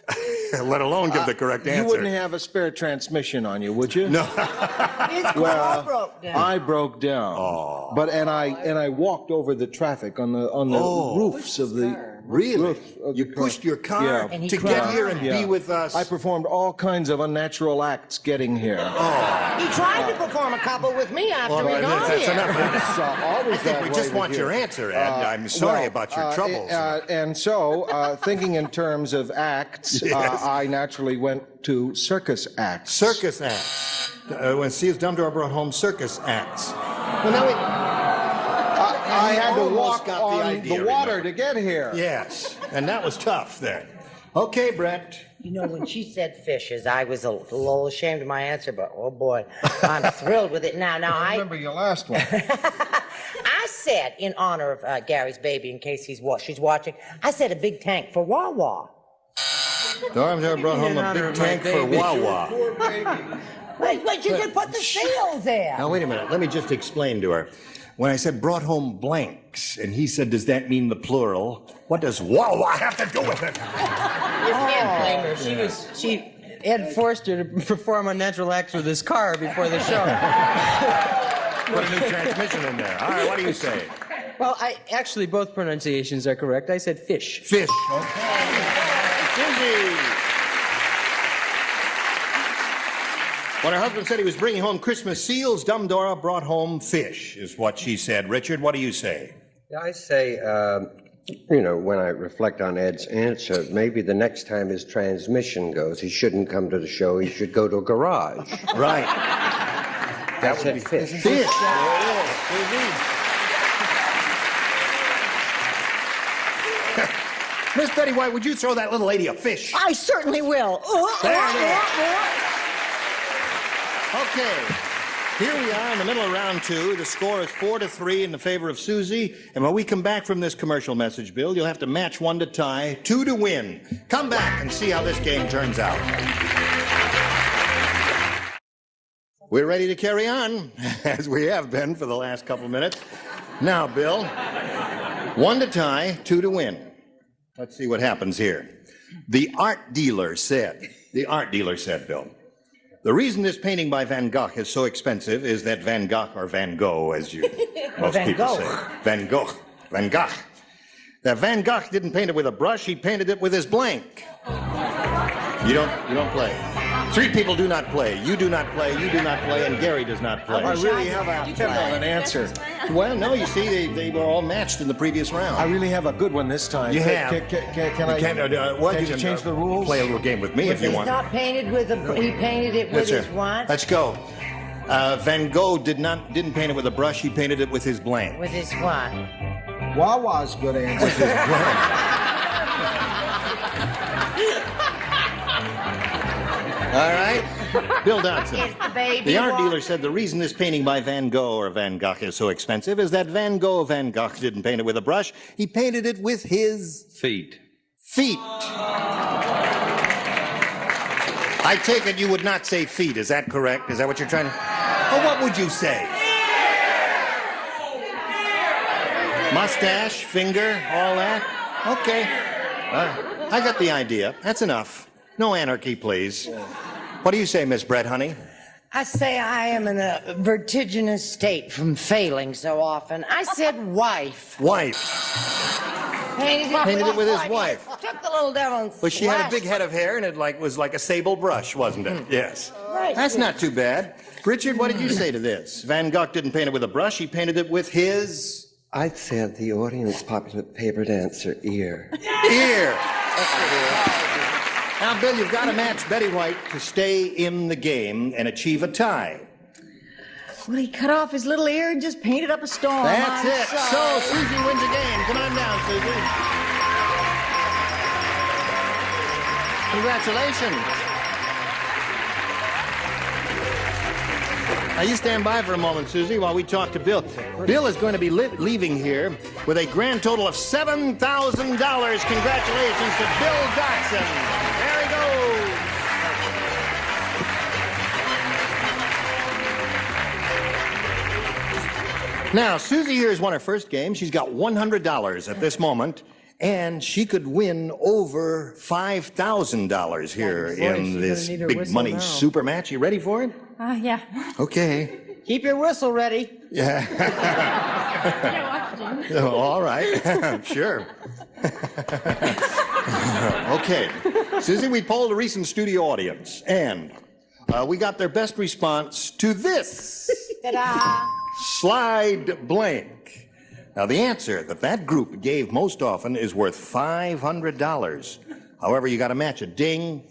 Speaker 2: Let alone give the correct answer.
Speaker 8: You wouldn't have a spare transmission on you, would you?
Speaker 2: No.
Speaker 5: His car broke down.
Speaker 8: I broke down.
Speaker 2: Oh.
Speaker 8: But I walked over the traffic on the roofs of the
Speaker 2: Really? You pushed your car
Speaker 8: Yeah.
Speaker 5: And he
Speaker 2: to
Speaker 5: cried.
Speaker 2: get here and be with us.
Speaker 8: I performed all kinds of unnatural acts getting here.
Speaker 5: He tried to perform a couple with me after
Speaker 2: Well,
Speaker 5: we got
Speaker 2: that's
Speaker 5: here.
Speaker 2: enough.
Speaker 8: It's always
Speaker 2: I think
Speaker 8: that
Speaker 2: we
Speaker 8: way
Speaker 2: just
Speaker 8: with
Speaker 2: want
Speaker 8: you.
Speaker 2: your answer, Ed. I'm sorry about your troubles.
Speaker 8: And so, thinking in terms of acts,
Speaker 2: Yes.
Speaker 8: I naturally went to circus acts.
Speaker 2: Circus acts. When Seals Dumdora brought home circus acts. Well, now
Speaker 8: I had to
Speaker 2: almost
Speaker 8: walk
Speaker 2: got the
Speaker 8: on
Speaker 2: idea,
Speaker 8: the water
Speaker 2: remember?
Speaker 8: to get here.
Speaker 2: Yes, and that was tough then. Okay, Brett.
Speaker 5: You know, when she said fishes, I was a little ashamed of my answer, but oh boy, I'm thrilled with it now. Now,
Speaker 8: I remember your last one.
Speaker 5: I said, in honor of Gary's baby, in case she's watching, I said a big tank for Wawa.
Speaker 2: Dumdora brought home a big tank for Wawa.
Speaker 5: Wait, you could put the seals there.
Speaker 2: Now, wait a minute. Let me just explain to her. When I said brought home blanks, and he said, does that mean the plural? What does Wawa have to do with it?
Speaker 13: You can't blame her. Ed forced her to perform unnatural acts with his car before the show.
Speaker 2: Put a new transmission in there. All right, what do you say?
Speaker 13: Well, actually both pronunciations are correct. I said fish.
Speaker 2: Fish. Okay. Susie. When her husband said he was bringing home Christmas seals, Dumdora brought home fish, is what she said. Richard, what do you say?
Speaker 6: I say, you know, when I reflect on Ed's answer, maybe the next time his transmission goes, he shouldn't come to the show, he should go to a garage.
Speaker 2: Right.
Speaker 6: That would be fish.
Speaker 2: Fish. Miss Betty White, would you throw that little lady a fish?
Speaker 12: I certainly will.
Speaker 2: Okay. Here we are in the middle of round two. The score is 4-3 in the favor of Susie. And when we come back from this commercial message, Bill, you'll have to match 1 to tie, 2 to win. Come back and see how this game turns out. We're ready to carry on, as we have been for the last couple minutes. Now, Bill, 1 to tie, 2 to win. Let's see what happens here. The art dealer said, Bill, the reason this painting by Van Gogh is so expensive is that Van Gogh, or Van Gogh, as you most
Speaker 5: Van
Speaker 2: people
Speaker 5: Gogh.
Speaker 2: say. Van Gogh. That Van Gogh didn't paint it with a brush, he painted it with his blank. You don't play. 3 people do not play. You do not play, you do not play, and Gary does not play.
Speaker 8: I really have a tip of an answer.
Speaker 2: Well, no, you see, they were all matched in the previous round.
Speaker 8: I really have a good one this time.
Speaker 2: You have.
Speaker 8: Can I
Speaker 2: Can
Speaker 8: you change the rules?
Speaker 2: Play a little game with me if you
Speaker 5: It's
Speaker 2: want.
Speaker 5: not painted with he painted it with
Speaker 2: That's
Speaker 5: his
Speaker 2: it.
Speaker 5: what?
Speaker 2: Let's go. Van Gogh didn't paint it with a brush. He painted it with his blank.
Speaker 5: With his what?
Speaker 8: Wawa's good answer.
Speaker 2: All right. Bill Dodson.
Speaker 5: Is the baby
Speaker 2: The art
Speaker 5: walk-
Speaker 2: dealer said the reason this painting by Van Gogh or Van Gogh is so expensive is that Van Gogh didn't paint it with a brush. He painted it with his
Speaker 14: feet.
Speaker 2: Feet. I take it you would not say feet. Is that correct? Is that what you're trying to... Well, what would you say? Mustache, finger, all that? Okay. I got the idea. That's enough. No anarchy, please. What do you say, Miss Brett, honey?
Speaker 5: I say I am in a vertiginous state from failing so often. I said wife.
Speaker 2: Wife.
Speaker 5: Painted
Speaker 2: it with his wife.
Speaker 5: Took the little devil and
Speaker 2: But she had a
Speaker 5: slashed
Speaker 2: big head of hair, and it was like a sable brush, wasn't it? Yes.
Speaker 5: Right.
Speaker 2: That's not too bad. Richard, what did you say to this? Van Gogh didn't paint it with a brush. He painted it with his...
Speaker 6: I said the audience popular favorite answer, ear.
Speaker 2: Ear. Now, Bill, you've got to match Betty White to stay in the game and achieve a tie.
Speaker 12: Well, he cut off his little ear and just painted up a storm.
Speaker 2: That's
Speaker 12: I'm
Speaker 2: it.
Speaker 12: sorry.
Speaker 2: So, Susie wins the game. Come on down, Susie. Congratulations. Now, you stand by for a moment, Susie, while we talk to Bill. Bill is going to be leaving here with a grand total of $7,000. Congratulations to Bill Dotson. There he goes. Now, Susie here has won her first game. She's got $100 at this moment, and she could win over $5,000 here in this big money super match. You ready for it?
Speaker 4: Yeah.
Speaker 2: Okay.
Speaker 11: Keep your whistle ready.
Speaker 2: Yeah. Oh, all right. Sure. Okay. Susie, we polled a recent studio audience, and we got their best response to this.
Speaker 5: Ta-da!
Speaker 2: Slide blank. Now, the answer that group gave most often is worth $500. However, you got to match a ding.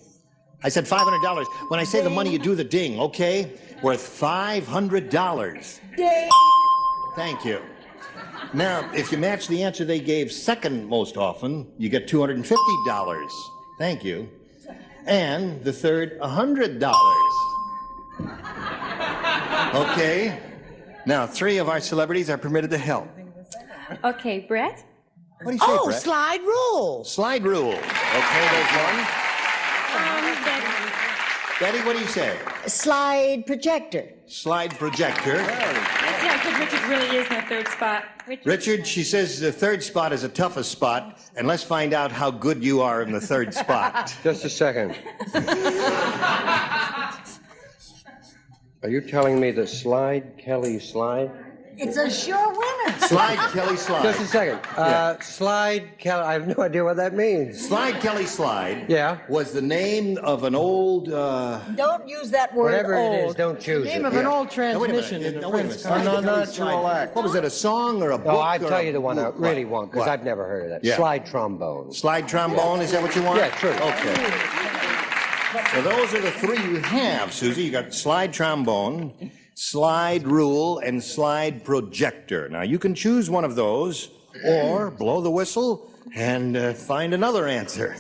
Speaker 2: I said $500. When I say the money, you do the ding, okay? Worth $500.
Speaker 12: Ding.
Speaker 2: Thank you. Now, if you match the answer they gave second most often, you get $250. Thank you. And the third, $100. Okay. Now, 3 of our celebrities are permitted to help.
Speaker 4: Okay, Brett?
Speaker 2: What do you say, Brett?
Speaker 5: Slide rule.
Speaker 2: Slide rule. Okay, there's one. Betty, what do you say?
Speaker 12: Slide projector.
Speaker 2: Slide projector.
Speaker 4: Let's see how good Richard really is in the third spot.
Speaker 2: Richard, she says the third spot is the toughest spot, and let's find out how good you are in the third spot.
Speaker 6: Just a second. Are you telling me the Slide Kelly Slide?
Speaker 12: It's a sure winner.
Speaker 2: Slide Kelly Slide.
Speaker 6: Just a second. Slide Kelly, I have no idea what that means.
Speaker 2: Slide Kelly Slide was the name of an old...
Speaker 12: Don't use that word
Speaker 6: Whatever
Speaker 12: old.
Speaker 6: it is, don't choose
Speaker 11: Name
Speaker 6: it.
Speaker 11: of an old transmission in a French car.
Speaker 2: What was it, a song or a book?
Speaker 6: No, I'll tell you the one I really want, because I've never heard of that.
Speaker 2: Yeah.
Speaker 6: Slide trombone.
Speaker 2: Slide trombone, is that what you want?
Speaker 6: Yeah, sure.
Speaker 2: Okay. So those are the 3 you have, Susie. You got slide trombone, slide rule, and slide projector. Now, you can choose one of those, or blow the whistle and find another answer.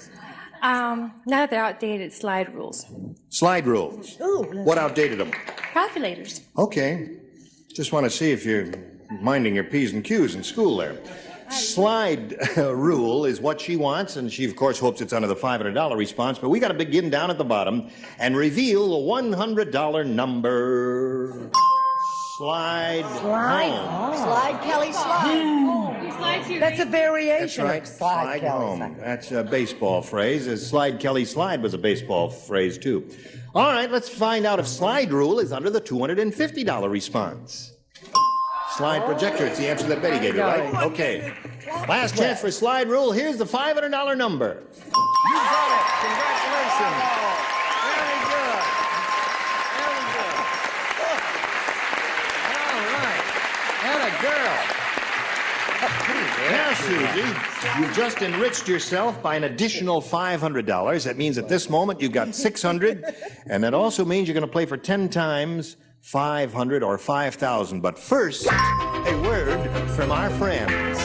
Speaker 4: Now that they're outdated, slide rules.
Speaker 2: Slide rules. What outdated them?
Speaker 4: Calculators.
Speaker 2: Okay. Just want to see if you're minding your P's and Q's in school there. Slide rule is what she wants, and she, of course, hopes it's under the $500 response, but we got to begin down at the bottom and reveal the $100 number. Slide home.
Speaker 12: Slide Kelly slide.
Speaker 5: That's a variation.
Speaker 2: That's right. Slide home. That's a baseball phrase. Slide Kelly slide was a baseball phrase, too. All right, let's find out if slide rule is under the $250 response. Slide projector. It's the answer that Betty gave you, right? Okay. Last chance for slide rule. Here's the $500 number. You got it. Congratulations. Very good. Very good. All right. And a girl. Now, Susie, you've just enriched yourself by an additional $500. That means at this moment you've got $600, and that also means you're going to play for 10 times 500 or 5,000. But first, a word from our friends.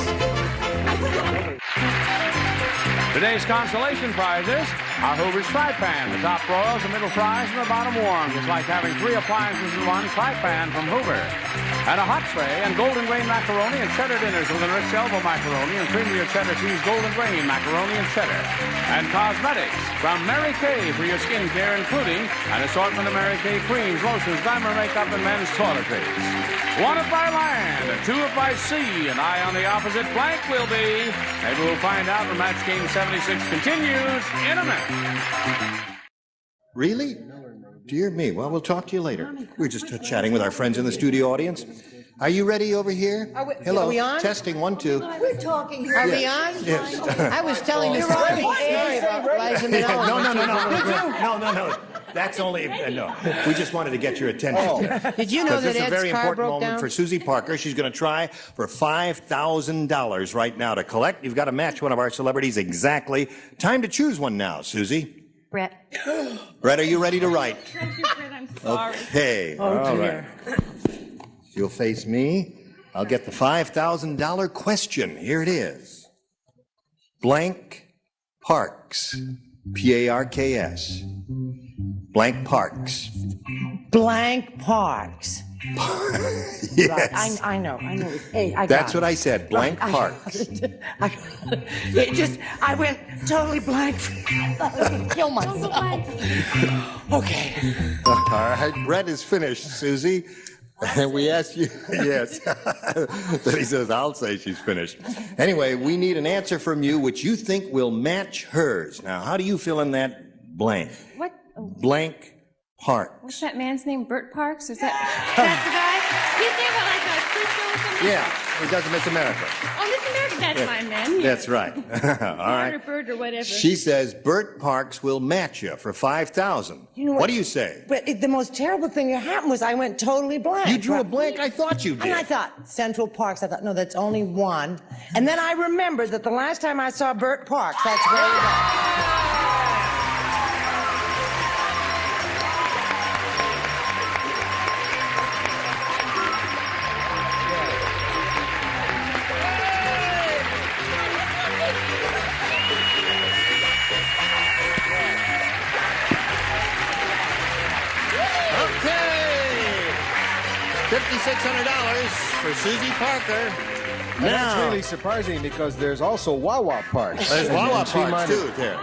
Speaker 1: Today's consolation prizes are Hoover's fry pan. The top broils, the middle fries, and the bottom warms. It's like having 3 appliances in one. Fry pan from Hoover. and a hot tray, and golden grain macaroni and cheddar dinners with enriched elbow macaroni and premier cheddar cheese golden grain macaroni and cheddar. And cosmetics from Mary Kay for your skincare, including an assortment of Mary Kay creams, lotions, glamour makeup, and men's toiletries. One if by land, two if by sea, and I on the opposite flank will be. Maybe we'll find out when Match Game 76 continues in a minute.
Speaker 2: Really? Dear me. Well, we'll talk to you later. We're just chatting with our friends in the studio audience. Are you ready over here? Hello.
Speaker 5: Are we on?
Speaker 2: Testing, 1, 2.
Speaker 12: We're talking.
Speaker 5: Are we on?
Speaker 2: Yes.
Speaker 5: I was telling Mr. Sorry about Liza Minnelli.
Speaker 2: No. That's only, no. We just wanted to get your attention.
Speaker 5: Did you know that
Speaker 2: This is a very
Speaker 5: Ed's car
Speaker 2: important
Speaker 5: broke
Speaker 2: moment
Speaker 5: down?
Speaker 2: for Susie Parker. She's going to try for $5,000 right now to collect. You've got to match one of our celebrities exactly. Time to choose one now, Susie.
Speaker 4: Brett.
Speaker 2: Brett, are you ready to write?
Speaker 4: I'm sorry.
Speaker 2: Okay.
Speaker 5: Oh, dear.
Speaker 2: You'll face me. I'll get the $5,000 question. Here it is. Blank Parks. P-A-R-K-S. Blank Parks.
Speaker 5: Blank Parks.
Speaker 2: Yes.
Speaker 5: Right, I know. Hey, I got
Speaker 2: That's
Speaker 5: it.
Speaker 2: what I said. Blank Parks.
Speaker 5: I went totally blank. I was going to kill myself. Okay.
Speaker 2: All right. Brett is finished, Susie. And we asked you, yes. Then he says, I'll say she's finished. Anyway, we need an answer from you which you think will match hers. Now, how do you fill in that blank?
Speaker 4: What?
Speaker 2: Blank Parks.
Speaker 4: What's that man's name? Bert Parks? Is that the guy? He's name like a fruit show or something?
Speaker 2: Yeah, he does Miss America.
Speaker 4: Oh, Miss America, that's my man.
Speaker 2: That's right. All right.
Speaker 4: Or Bert or whatever.
Speaker 2: She says Bert Parks will match you for $5,000.
Speaker 5: You know
Speaker 2: what do you say?
Speaker 5: But the most terrible thing that happened was I went totally blank.
Speaker 2: You drew a blank? I thought you did.
Speaker 5: And I thought, Central Parks. I thought, no, that's only one. And then I remembered that the last time I saw Bert Parks, that's where he was.
Speaker 2: $5,600 for Susie Parker.
Speaker 14: And that's really surprising because there's also Wawa Parks.
Speaker 2: There's Wawa
Speaker 14: And
Speaker 2: Parks, too, there.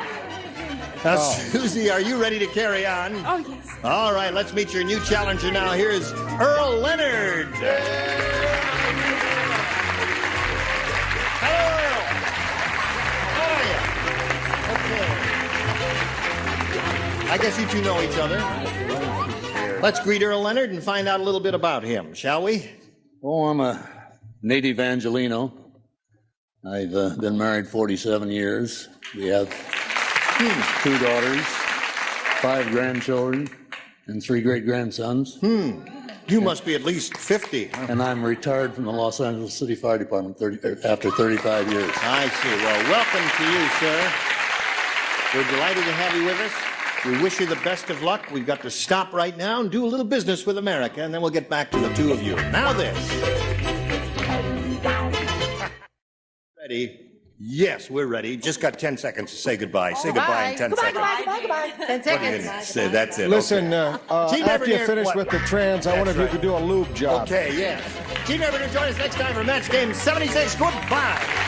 Speaker 2: Now, Susie, are you ready to carry on?
Speaker 4: Oh, yes.
Speaker 2: All right, let's meet your new challenger now. Here's Earl Leonard. Hello, Earl. How are you? Okay. I guess you two know each other. Let's greet Earl Leonard and find out a little bit about him, shall we?
Speaker 15: Oh, I'm a native Angelino. I've been married 47 years. We have 2 daughters, 5 grandchildren, and 3 great-grandsons.
Speaker 2: You must be at least 50.
Speaker 15: And I'm retired from the Los Angeles City Fire Department after 35 years.
Speaker 2: I see. Well, welcome to you, sir. We're delighted to have you with us. We wish you the best of luck. We've got to stop right now and do a little business with America, and then we'll get back to the two of you. Now this. Ready? Yes, we're ready. Just got 10 seconds to say goodbye. Say goodbye in 10 seconds.
Speaker 5: Goodbye. 10 seconds.
Speaker 2: Say that's it.
Speaker 14: Listen,
Speaker 2: okay.
Speaker 14: after you finish with the trans, I wonder if you could do a lube job.
Speaker 2: Okay, yeah. Gene Everett, join us next time for Match Game 76. Goodbye.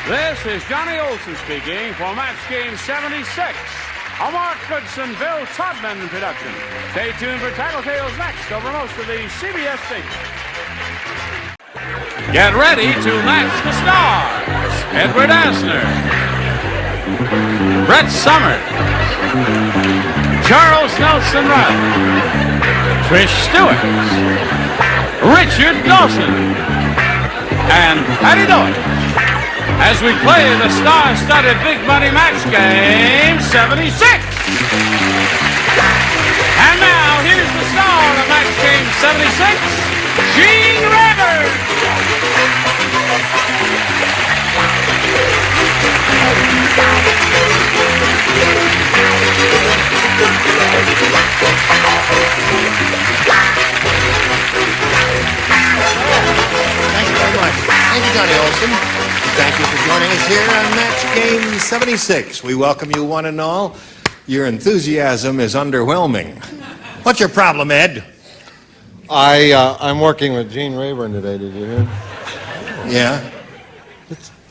Speaker 1: This is Johnny Olson speaking for Match Game 76, a Mark Goodson, Bill Todman production. Stay tuned for Tattletales next over most of the CBS stations. Get ready to match the stars. Edward Asner, Brett Summers, Charles Nelson Riley, Trish Stewart, Richard Dawson, and Patty Doyle, as we play the star-studded Big Money Match Game 76. And now, here's the star of Match Game 76, Gene Everett.
Speaker 2: Thank you very much. Thank you, Johnny Olson. finalists here on Match Game 76. We welcome you one and all. Your enthusiasm is underwhelming. What's your problem, Ed?
Speaker 14: I'm working with Gene Rayburn today, did you hear?
Speaker 2: Yeah?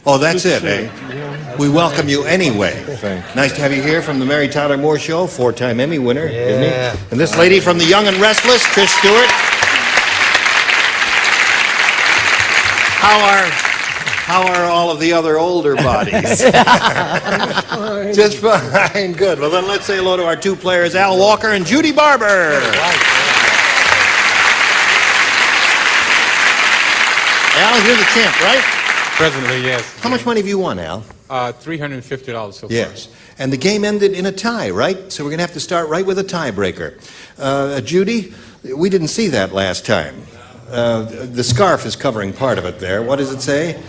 Speaker 2: Oh, that's it, eh? We welcome you anyway.
Speaker 14: Thanks.
Speaker 2: Nice to have you here from the Mary Tyler Moore Show, 4-time Emmy winner, isn't he?
Speaker 14: Yeah.
Speaker 2: And this lady from The Young and Restless, Trish Stewart. How are all of the other older bodies? Just fine, good. Well, then let's say hello to our two players, Al Walker and Judy Barber. Al, you're the champ, right?
Speaker 16: Presently, yes.
Speaker 2: How much money have you won, Al?
Speaker 16: $350 so far.
Speaker 2: Yes. And the game ended in a tie, right? So we're going to have to start right with a tiebreaker. Judy, we didn't see that last time. The scarf is covering part of it there. What does it say?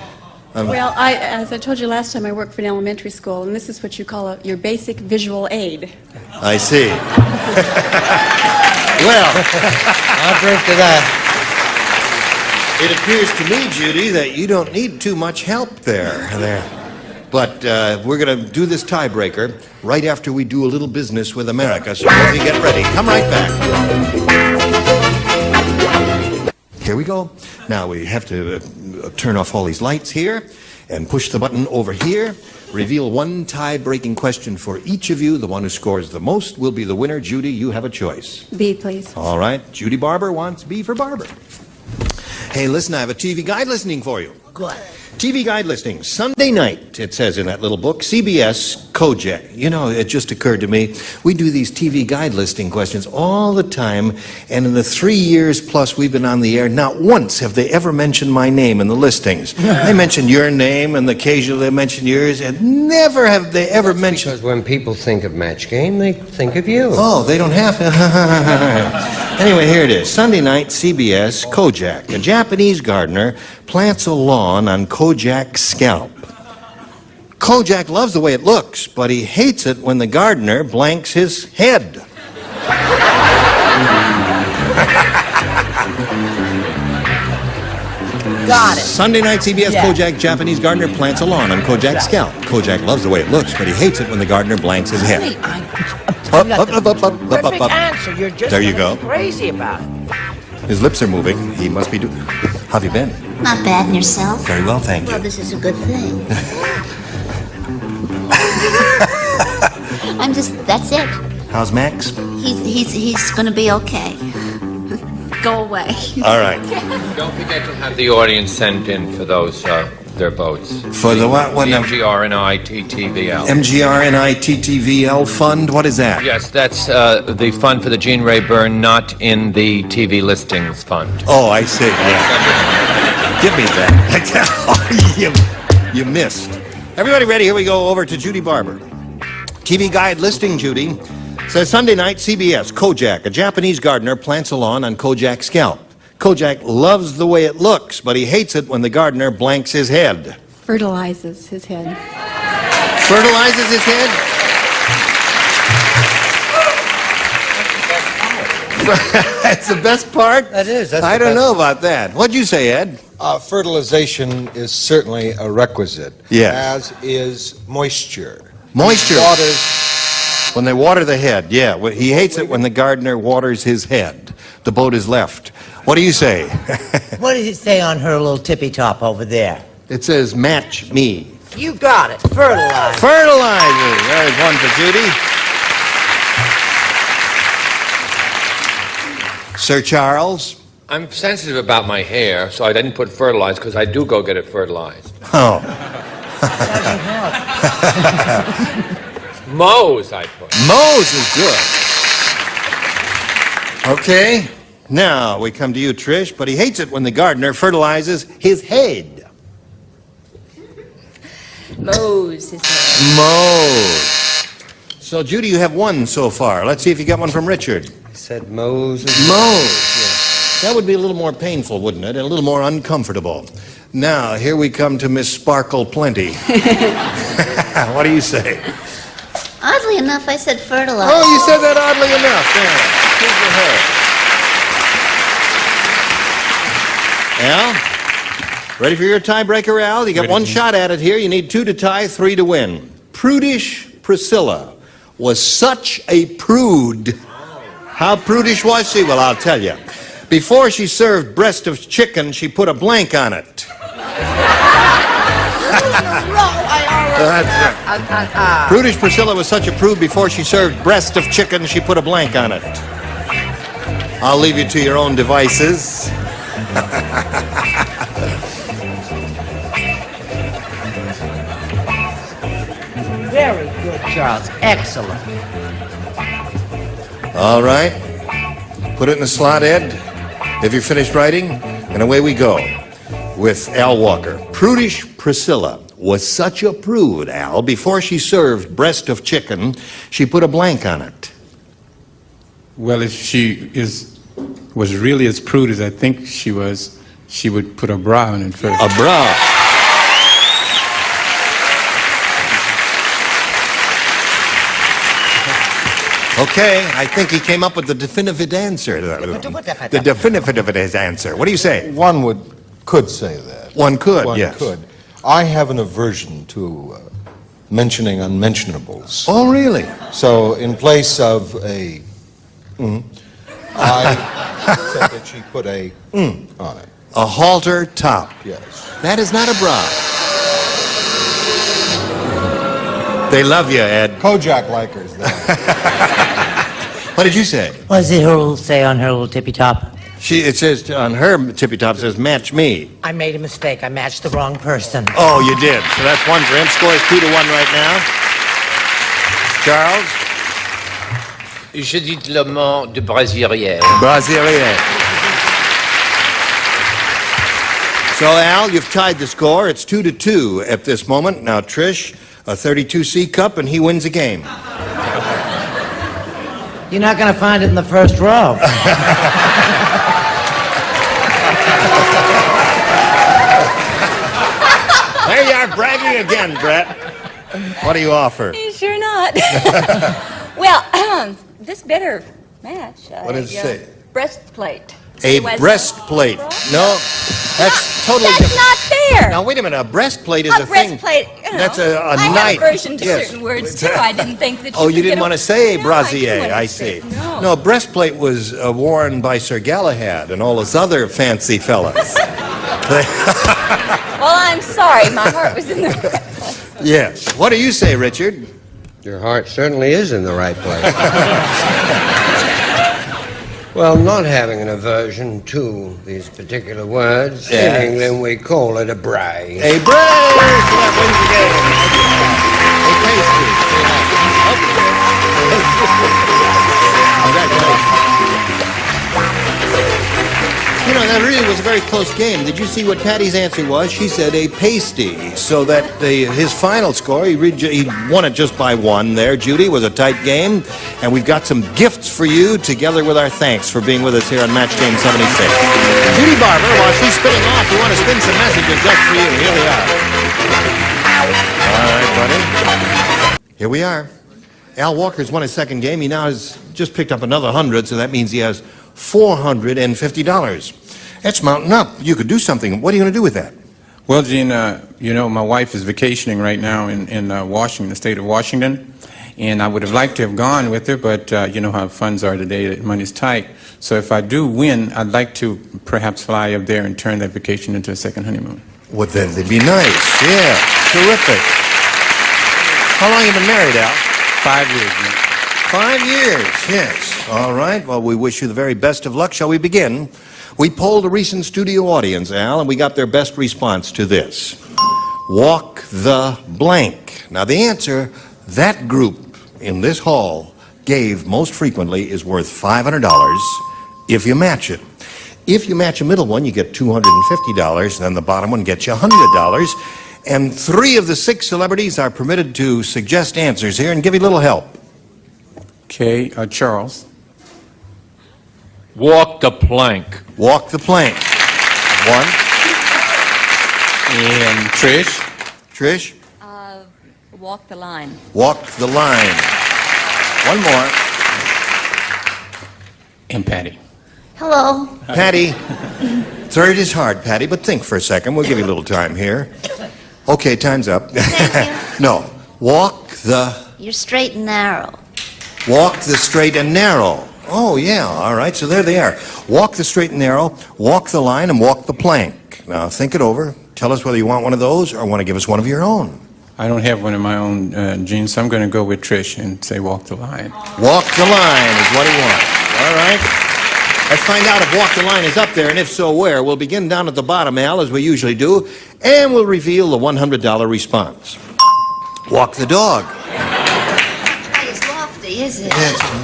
Speaker 17: Well, as I told you last time, I work for an elementary school, and this is what you call your basic visual aid.
Speaker 2: I see. Well,
Speaker 6: I'll drink to that.
Speaker 2: It appears to me, Judy, that you don't need too much help there. But we're going to do this tiebreaker right after we do a little business with America. So both of you get ready. Come right back. Here we go. Now we have to turn off all these lights here and push the button over here. Reveal one tie-breaking question for each of you. The one who scores the most will be the winner. Judy, you have a choice.
Speaker 17: B, please.
Speaker 2: All right. Judy Barber wants B for Barber. Hey, listen, I have a TV guide listening for you.
Speaker 5: Good.
Speaker 2: TV guide listing. Sunday night, it says in that little book, CBS Kojak. You know, it just occurred to me, we do these TV guide listing questions all the time, and in the 3 years plus we've been on the air, not once have they ever mentioned my name in the listings. They mention your name, and occasionally they mention yours, and never have they ever mentioned...
Speaker 6: Because when people think of Match Game, they think of you.
Speaker 2: Oh, they don't have to. Anyway, here it is. Sunday night, CBS, Kojak. A Japanese gardener plants a lawn on Kojak's scalp. Kojak loves the way it looks, but he hates it when the gardener blanks his head.
Speaker 5: Got it.
Speaker 2: Sunday night, CBS,
Speaker 5: Yeah.
Speaker 2: Kojak, Japanese gardener plants a lawn on Kojak's scalp. Kojak loves the way it looks, but he hates it when the gardener blanks his head.
Speaker 5: Perfect answer. You're just
Speaker 2: There you go.
Speaker 5: crazy about it.
Speaker 2: His lips are moving. He must be doing... How have you been?
Speaker 18: Not bad, and yourself?
Speaker 2: Very well, thank you.
Speaker 18: Well, this is a good thing. That's it.
Speaker 2: How's Max?
Speaker 18: He's gonna be okay. Go away.
Speaker 2: All right.
Speaker 7: Don't forget to have the audience send in for those, their votes.
Speaker 2: For the what?
Speaker 7: The MGRNITTVL.
Speaker 2: MGRNITTVL fund? What is that?
Speaker 7: Yes, that's the fund for the Gene Rayburn, not in the TV listings fund.
Speaker 2: Oh, I see. Yeah. Give me that. You missed. Everybody ready? Here we go over to Judy Barber. TV guide listing, Judy. Says Sunday night, CBS, Kojak. A Japanese gardener plants a lawn on Kojak's scalp. Kojak loves the way it looks, but he hates it when the gardener blanks his head.
Speaker 17: Fertilizes his head.
Speaker 2: Fertilizes his head? That's the best part?
Speaker 6: That is. That's
Speaker 2: I don't know about that. What'd you say, Ed?
Speaker 14: Fertilization is certainly a requisite.
Speaker 2: Yes.
Speaker 14: As is moisture.
Speaker 2: Moisture.
Speaker 14: Waters.
Speaker 2: When they water the head, yeah. He hates it when the gardener waters his head. The boat is left. What do you say?
Speaker 5: What does it say on her little tippy top over there?
Speaker 2: It says, match me.
Speaker 5: You got it. Fertilize.
Speaker 2: Fertilizer. There's one for Judy. Sir Charles?
Speaker 7: I'm sensitive about my hair, so I didn't put fertilized because I do go get it fertilized.
Speaker 2: Oh.
Speaker 7: Mows, I put.
Speaker 2: Mows is good. Okay. Now we come to you, Trish, but he hates it when the gardener fertilizes his head.
Speaker 17: Mows his head.
Speaker 2: Mows. So, Judy, you have one so far. Let's see if you got one from Richard.
Speaker 6: I said Moe's.
Speaker 2: Mows. Yeah. That would be a little more painful, wouldn't it? And a little more uncomfortable. Now, here we come to Miss Sparkle Plenty. What do you say?
Speaker 18: Oddly enough, I said fertilizer.
Speaker 2: Oh, you said that oddly enough. There. Good for her. Al? Ready for your tiebreaker, Al? You got one shot at it here. You need 2 to tie, 3 to win. Prudish Priscilla was such a prude. How prudish was she? Well, I'll tell you. Before she served breast of chicken, she put a blank on it. That's right. Prudish Priscilla was such a prude, before she served breast of chicken, she put a blank on it. I'll leave you to your own devices.
Speaker 5: Very good, Charles. Excellent.
Speaker 2: All right. Put it in the slot, Ed. Have you finished writing? And away we go with Al Walker. Prudish Priscilla was such a prude, Al. Before she served breast of chicken, she put a blank on it.
Speaker 16: Well, if she was really as prude as I think she was, she would put a bra on it first.
Speaker 2: A bra. Okay, I think he came up with the definitive answer. The definitive answer. What do you say?
Speaker 14: One could say that.
Speaker 2: One could, yes.
Speaker 14: One could. I have an aversion to mentioning unmentionables.
Speaker 2: Oh, really?
Speaker 14: So in place of a I said that she put a on it.
Speaker 2: A halter top.
Speaker 14: Yes.
Speaker 2: That is not a bra. They love you, Ed.
Speaker 14: Kojak likers there.
Speaker 2: What did you say?
Speaker 5: What does it say on her little tippy top?
Speaker 2: It says on her tippy top, it says match me.
Speaker 5: I made a mistake. I matched the wrong person.
Speaker 2: Oh, you did. So that's 1 for him. Score is 2 to 1 right now. Charles?
Speaker 7: Je dis le mot de brasilière.
Speaker 2: Brasilière. So, Al, you've tied the score. It's 2 to 2 at this moment. Now, Trish, a 32C cup, and he wins a game.
Speaker 5: You're not going to find it in the first row.
Speaker 2: There you are, bragging again, Brett. What do you offer?
Speaker 17: Sure not. Well, this better match.
Speaker 2: What does it say?
Speaker 17: Breastplate.
Speaker 2: A breastplate. No, that's totally
Speaker 17: That's
Speaker 2: different.
Speaker 17: not fair.
Speaker 2: Now, wait a minute. A breastplate is
Speaker 17: A
Speaker 2: a thing.
Speaker 17: breastplate, you know,
Speaker 2: That's a
Speaker 17: I
Speaker 2: knight.
Speaker 17: have aversion to
Speaker 2: Yes.
Speaker 17: certain words, too. I didn't think that you
Speaker 2: Oh, you
Speaker 17: could
Speaker 2: didn't
Speaker 17: get
Speaker 2: want to say
Speaker 17: No, I
Speaker 2: brasier,
Speaker 17: didn't want
Speaker 2: I
Speaker 17: to say
Speaker 2: see.
Speaker 17: it. No.
Speaker 2: No, breastplate was worn by Sir Galahad and all those other fancy fellas.
Speaker 17: Well, I'm sorry. My heart was in the right place.
Speaker 2: Yes. What do you say, Richard?
Speaker 6: Your heart certainly is in the right place. Well, not having an aversion to these particular words,
Speaker 2: Yes.
Speaker 6: in England we call it a bray.
Speaker 2: A bray! So that wins the game. A You know, that really was a very close game. Did you see what Patty's answer was? She said a pasty. So that his final score, he won it just by 1 there. Judy, was a tight game. And we've got some gifts for you, together with our thanks for being with us here on Match Game 76. Judy Barber, while she's spinning off, we want to spin some messages just for you. Here they are. All right, buddy. Here we are. Al Walker's won his second game. He now has just picked up another 100, so that means he has $450. That's mounting up. You could do something. What are you going to do with that?
Speaker 16: Well, Gene, you know, my wife is vacationing right now in Washington, the state of Washington, and I would have liked to have gone with her, but you know how funds are today, that money's tight. So if I do win, I'd like to perhaps fly up there and turn that vacation into a second honeymoon.
Speaker 2: Well, that'd be nice. Yeah, terrific. How long have you been married, Al?
Speaker 16: 5 years, man.
Speaker 2: 5 years, yes. All right, well, we wish you the very best of luck. Shall we begin? We polled a recent studio audience, Al, and we got their best response to this. Walk the blank. Now, the answer that group in this hall gave most frequently is worth $500 if you match it. If you match a middle one, you get $250, then the bottom one gets you $100. And 3 of the 6 celebrities are permitted to suggest answers here and give you a little help.
Speaker 16: Okay, Charles.
Speaker 19: Walk the plank.
Speaker 2: Walk the plank. 1.
Speaker 16: And Trish.
Speaker 2: Trish?
Speaker 17: Walk the line.
Speaker 2: Walk the line. 1 more.
Speaker 16: And Patty.
Speaker 18: Hello.
Speaker 2: Patty. Third is hard, Patty, but think for a second. We'll give you a little time here. Okay, time's up. No. Walk the...
Speaker 18: You're straight and narrow.
Speaker 2: Walk the straight and narrow. Oh, yeah, all right, so there they are. Walk the straight and narrow, walk the line, and walk the plank. Now, think it over. Tell us whether you want one of those or want to give us one of your own.
Speaker 16: I don't have one of my own, Gene, so I'm going to go with Trish and say walk the line.
Speaker 2: Walk the line is what he wants. All right. Let's find out if Walk the Line is up there, and if so, where. We'll begin down at the bottom, Al, as we usually do, and we'll reveal the $100 response. Walk the dog.
Speaker 18: Not quite as lofty, is it?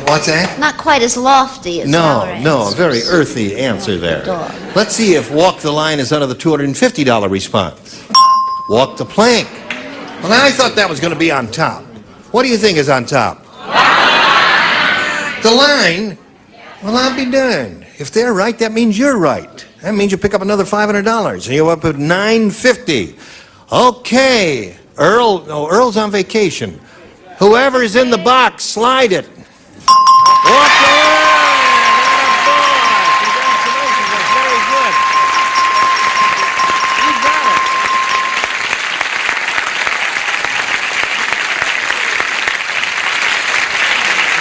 Speaker 2: What's that?
Speaker 18: Not quite as lofty as our
Speaker 2: No,
Speaker 18: answers.
Speaker 2: very earthy answer there.
Speaker 18: Dog.
Speaker 2: Let's see if Walk the Line is under the $250 response. Walk the plank. Well, I thought that was going to be on top. What do you think is on top? The line? Well, I'll be darned. If they're right, that means you're right. That means you pick up another $500, and you're up at $950. Okay. Earl's on vacation. Whoever's in the box, slide it. Walk the line! Congratulations, that's very good. You got it.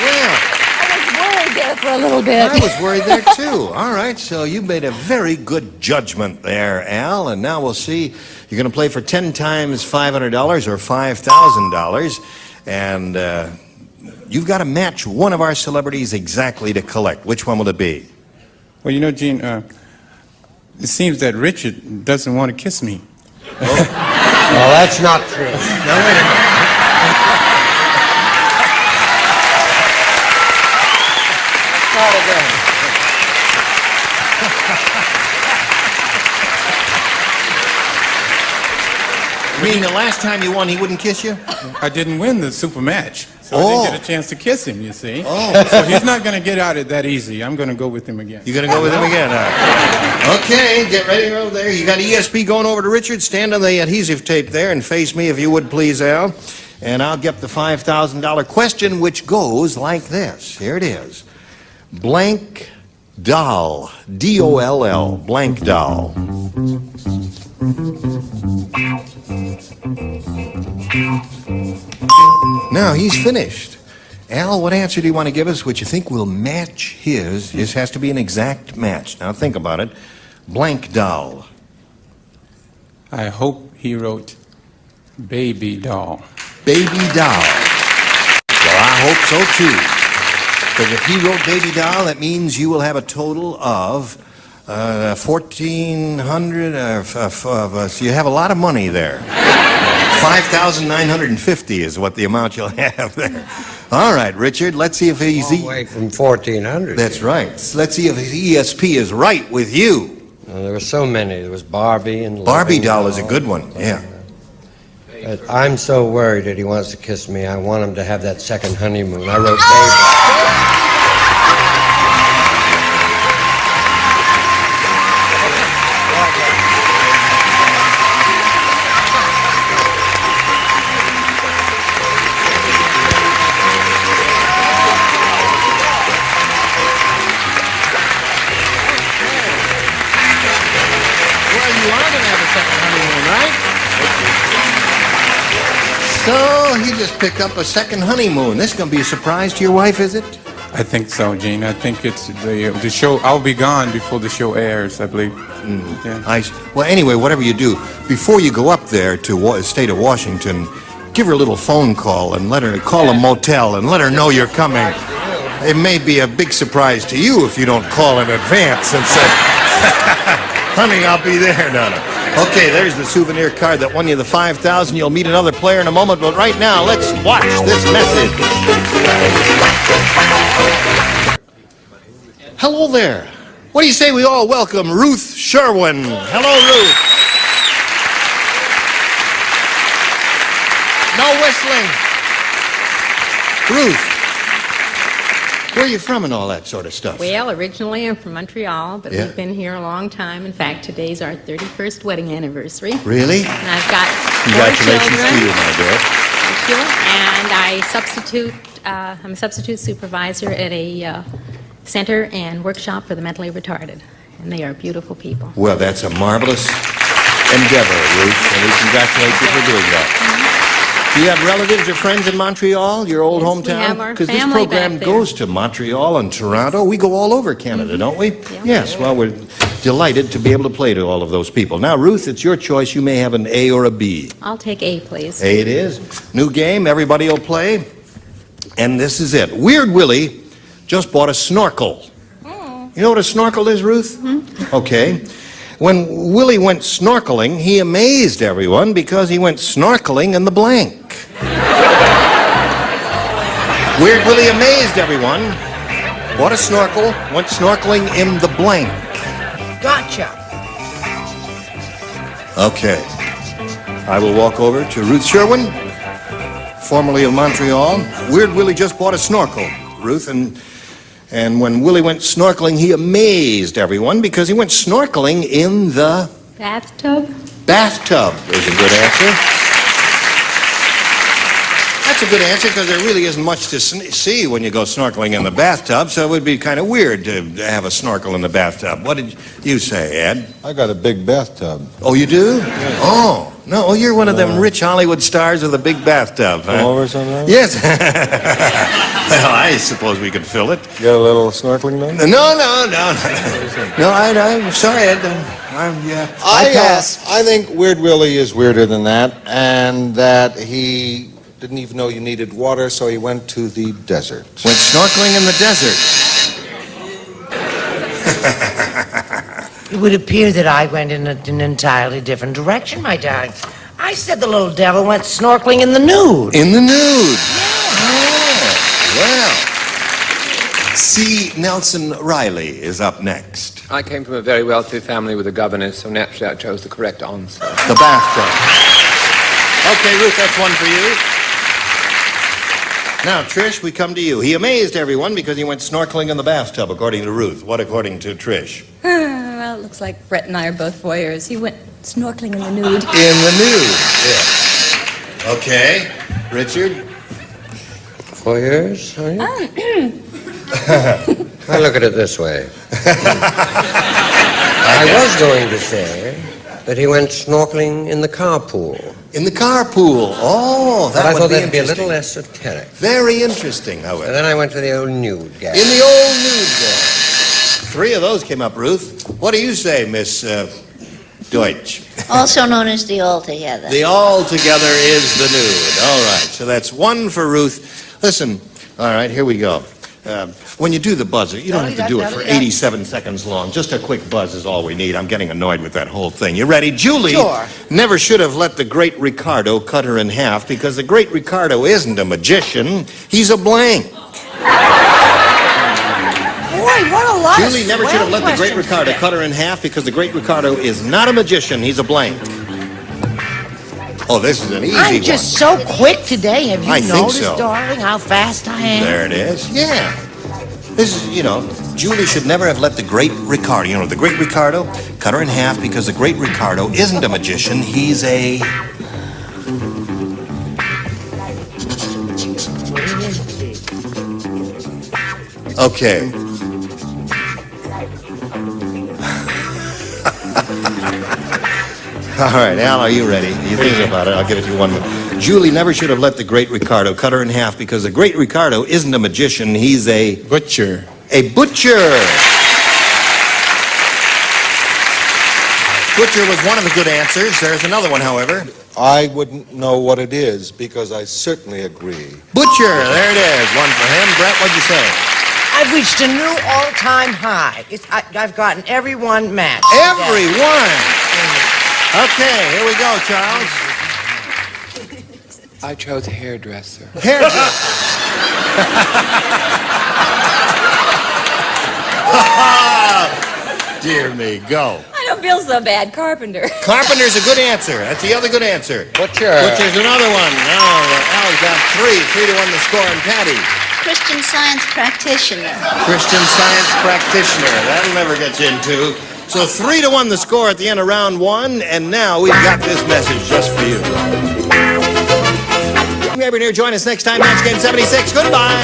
Speaker 2: Well,
Speaker 3: There for a little bit.
Speaker 2: I was worried there too. All right, so you made a very good judgment there, Al, and now we'll see. You're going to play for 10 times $500 or $5,000, and you've got to match one of our celebrities exactly to collect. Which one will it be?
Speaker 16: Well, you know, Gene, it seems that Richard doesn't want to kiss me.
Speaker 6: Well, that's not true.
Speaker 2: No, wait a minute. You mean the last time you won, he wouldn't kiss you?
Speaker 16: I didn't win the super match, so I didn't get a chance to kiss him, you see.
Speaker 2: Oh.
Speaker 16: So he's not going to get out of it that easy. I'm going to go with him again.
Speaker 2: You're going to go with him again, all right. Okay, get ready over there. You got ESP going over to Richard. Stand on the adhesive tape there and face me if you would, please, Al. And I'll get the $5,000 question, which goes like this. Here it is. Blank doll. D-O-L-L. Blank doll. Now, he's finished. Al, what answer do you want to give us which you think will match his? His has to be an exact match. Now, think about it. Blank doll.
Speaker 16: I hope he wrote baby doll.
Speaker 2: Baby doll. Well, I hope so, too. Because if he wrote baby doll, that means you will have a total of 1,400. So you have a lot of money there. 5,950 is what the amount you'll have there. All right, Richard, let's see if he's...
Speaker 6: All the way from 1,400.
Speaker 2: That's right. Let's see if his ESP is right with you.
Speaker 6: Well, there were so many. There was Barbie and...
Speaker 2: Barbie doll is a good one, yeah.
Speaker 6: But I'm so worried that he wants to kiss me. I want him to have that second honeymoon. I wrote baby.
Speaker 2: So he just picked up a second honeymoon. This is going to be a surprise to your wife, is it?
Speaker 16: I think so, Gene. I think it's the show. I'll be gone before the show airs, I believe. Yeah.
Speaker 2: Well, anyway, whatever you do, before you go up there to the state of Washington, give her a little phone call and let her call a motel and let her know you're coming. It may be a big surprise to you if you don't call in advance and say, honey, I'll be there, Donna. Okay, there's the souvenir card that won you the $5,000. You'll meet another player in a moment, but right now, let's watch this message. Hello there. What do you say we all welcome Ruth Sherwin? Hello, Ruth. No whistling. Ruth, where are you from and all that sort of stuff?
Speaker 19: Well, originally I'm from Montreal, but
Speaker 2: Yeah.
Speaker 19: we've been here a long time. In fact, today's our 31st wedding anniversary.
Speaker 2: Really?
Speaker 19: And I've got 4
Speaker 2: Congratulations
Speaker 19: children.
Speaker 2: to you, my dear.
Speaker 19: Thank you. And I'm a substitute supervisor at a center and workshop for the mentally retarded. and they are beautiful people.
Speaker 2: Well, that's a marvelous endeavor, Ruth, and we congratulate you for doing that. Do you have relatives or friends in Montreal, your old hometown?
Speaker 19: We have our
Speaker 2: Because this
Speaker 19: family
Speaker 2: program
Speaker 19: back there.
Speaker 2: goes to Montreal and Toronto. We go all over Canada, don't we? Yes, well, we're delighted to be able to play to all of those people. Now, Ruth, it's your choice. You may have an A or a B.
Speaker 19: I'll take A, please.
Speaker 2: A it is. New game, everybody will play. And this is it. Weird Willie just bought a snorkel. You know what a snorkel is, Ruth? Okay. When Willie went snorkeling, he amazed everyone because he went snorkeling in the blank. Weird Willie amazed everyone, bought a snorkel, went snorkeling in the blank.
Speaker 5: Gotcha.
Speaker 2: Okay. I will walk over to Ruth Sherwin, formerly of Montreal. Weird Willie just bought a snorkel, Ruth, and when Willie went snorkeling, he amazed everyone because he went snorkeling in the
Speaker 19: Bathtub?
Speaker 2: bathtub is a good answer. That's a good answer because there really isn't much to see when you go snorkeling in the bathtub, so it would be kind of weird to have a snorkel in the bathtub. What did you say, Ed?
Speaker 14: I got a big bathtub.
Speaker 2: Oh, you do? Oh, no, you're one of them rich Hollywood stars with a big bathtub, huh?
Speaker 14: Come over sometime?
Speaker 2: Yes. Well, I suppose we could fill it.
Speaker 14: Get a little snorkeling done?
Speaker 2: No. No, I'm sorry, Ed. I pass.
Speaker 14: I think Weird Willie is weirder than that, and that he didn't even know you needed water, so he went to the desert.
Speaker 2: Went snorkeling in the desert.
Speaker 5: It would appear that I went in an entirely different direction, my darling. I said the little devil went snorkeling in the nude.
Speaker 2: In the nude? Yeah. Well. C. Nelson Riley is up next.
Speaker 7: I came from a very wealthy family with a governess, so naturally I chose the correct answer.
Speaker 2: The bathtub. Okay, Ruth, that's one for you. Now, Trish, we come to you. He amazed everyone because he went snorkeling in the bathtub, according to Ruth. What according to Trish?
Speaker 20: Well, it looks like Brett and I are both voyeurs. He went snorkeling in the nude.
Speaker 2: In the nude, yeah. Okay. Richard?
Speaker 6: Voyeurs, are you? I look at it this way. I was going to say that he went snorkeling in the carpool.
Speaker 2: In the carpool. Oh, that
Speaker 6: but I
Speaker 2: would
Speaker 6: thought
Speaker 2: be
Speaker 6: that'd be a
Speaker 2: interesting.
Speaker 6: little esoteric.
Speaker 2: Very interesting, however.
Speaker 6: And then I went to the old nude guy.
Speaker 2: In the old nude guy. 3 of those came up, Ruth. What do you say, Miss Deutsch?
Speaker 18: Also known as the altogether.
Speaker 2: The altogether is the nude. All right, so that's 1 for Ruth. Listen, all right, here we go. When you do the buzzer, you don't have to do it for 87 seconds long. Just a quick buzz is all we need. I'm getting annoyed with that whole thing. You ready? Julie never should have let the great Ricardo cut her in half because the great Ricardo isn't a magician. He's a blank.
Speaker 5: Boy, what a lot
Speaker 2: Julie
Speaker 5: of
Speaker 2: never should have let the great
Speaker 5: questions
Speaker 2: Ricardo
Speaker 5: today.
Speaker 2: cut her in half because the great Ricardo is not a magician. He's a blank. Oh, this is an easy one.
Speaker 5: I'm just so quick today. Have you
Speaker 2: I think
Speaker 5: noticed,
Speaker 2: so.
Speaker 5: darling, how fast I am?
Speaker 2: There it is. Yeah. This is, Julie should never have let the great Ricardo, the great Ricardo, cut her in half because the great Ricardo isn't a magician. He's a... Okay. All right, Al, are you ready? You think about it. I'll give it to you 1 minute. Julie never should have let the great Ricardo cut her in half because the great Ricardo isn't a magician. He's a...
Speaker 16: Butcher.
Speaker 2: A butcher. Butcher was one of the good answers. There's another one, however.
Speaker 14: I wouldn't know what it is because I certainly agree.
Speaker 2: Butcher. There it is. 1 for him. Brett, what'd you say?
Speaker 5: I've reached a new all-time high. I've gotten every one match.
Speaker 2: Every one. Okay, here we go, Charles.
Speaker 7: I chose hairdresser.
Speaker 2: Hairdresser. Dear me, go.
Speaker 20: I don't feel so bad, carpenter.
Speaker 2: Carpenter's a good answer. That's the other good answer.
Speaker 6: Butcher.
Speaker 2: Butcher's another one. Oh, Al's got 3. 3 to 1 the score, and Patty.
Speaker 18: Christian Science practitioner.
Speaker 2: Christian Science practitioner. That'll never get you into. So 3 to 1 the score at the end of round 1, and now we've got this message just for you. Maybe here, join us next time, Match Game 76. Goodbye.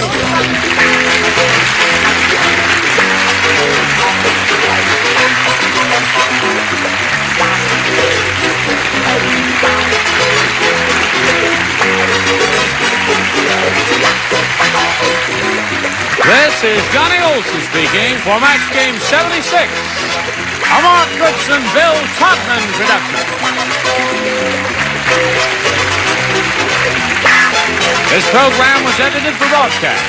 Speaker 1: This is Johnny Olson speaking for Match Game 76, a Mark Goodson, Bill Todman production. This program was edited for broadcast.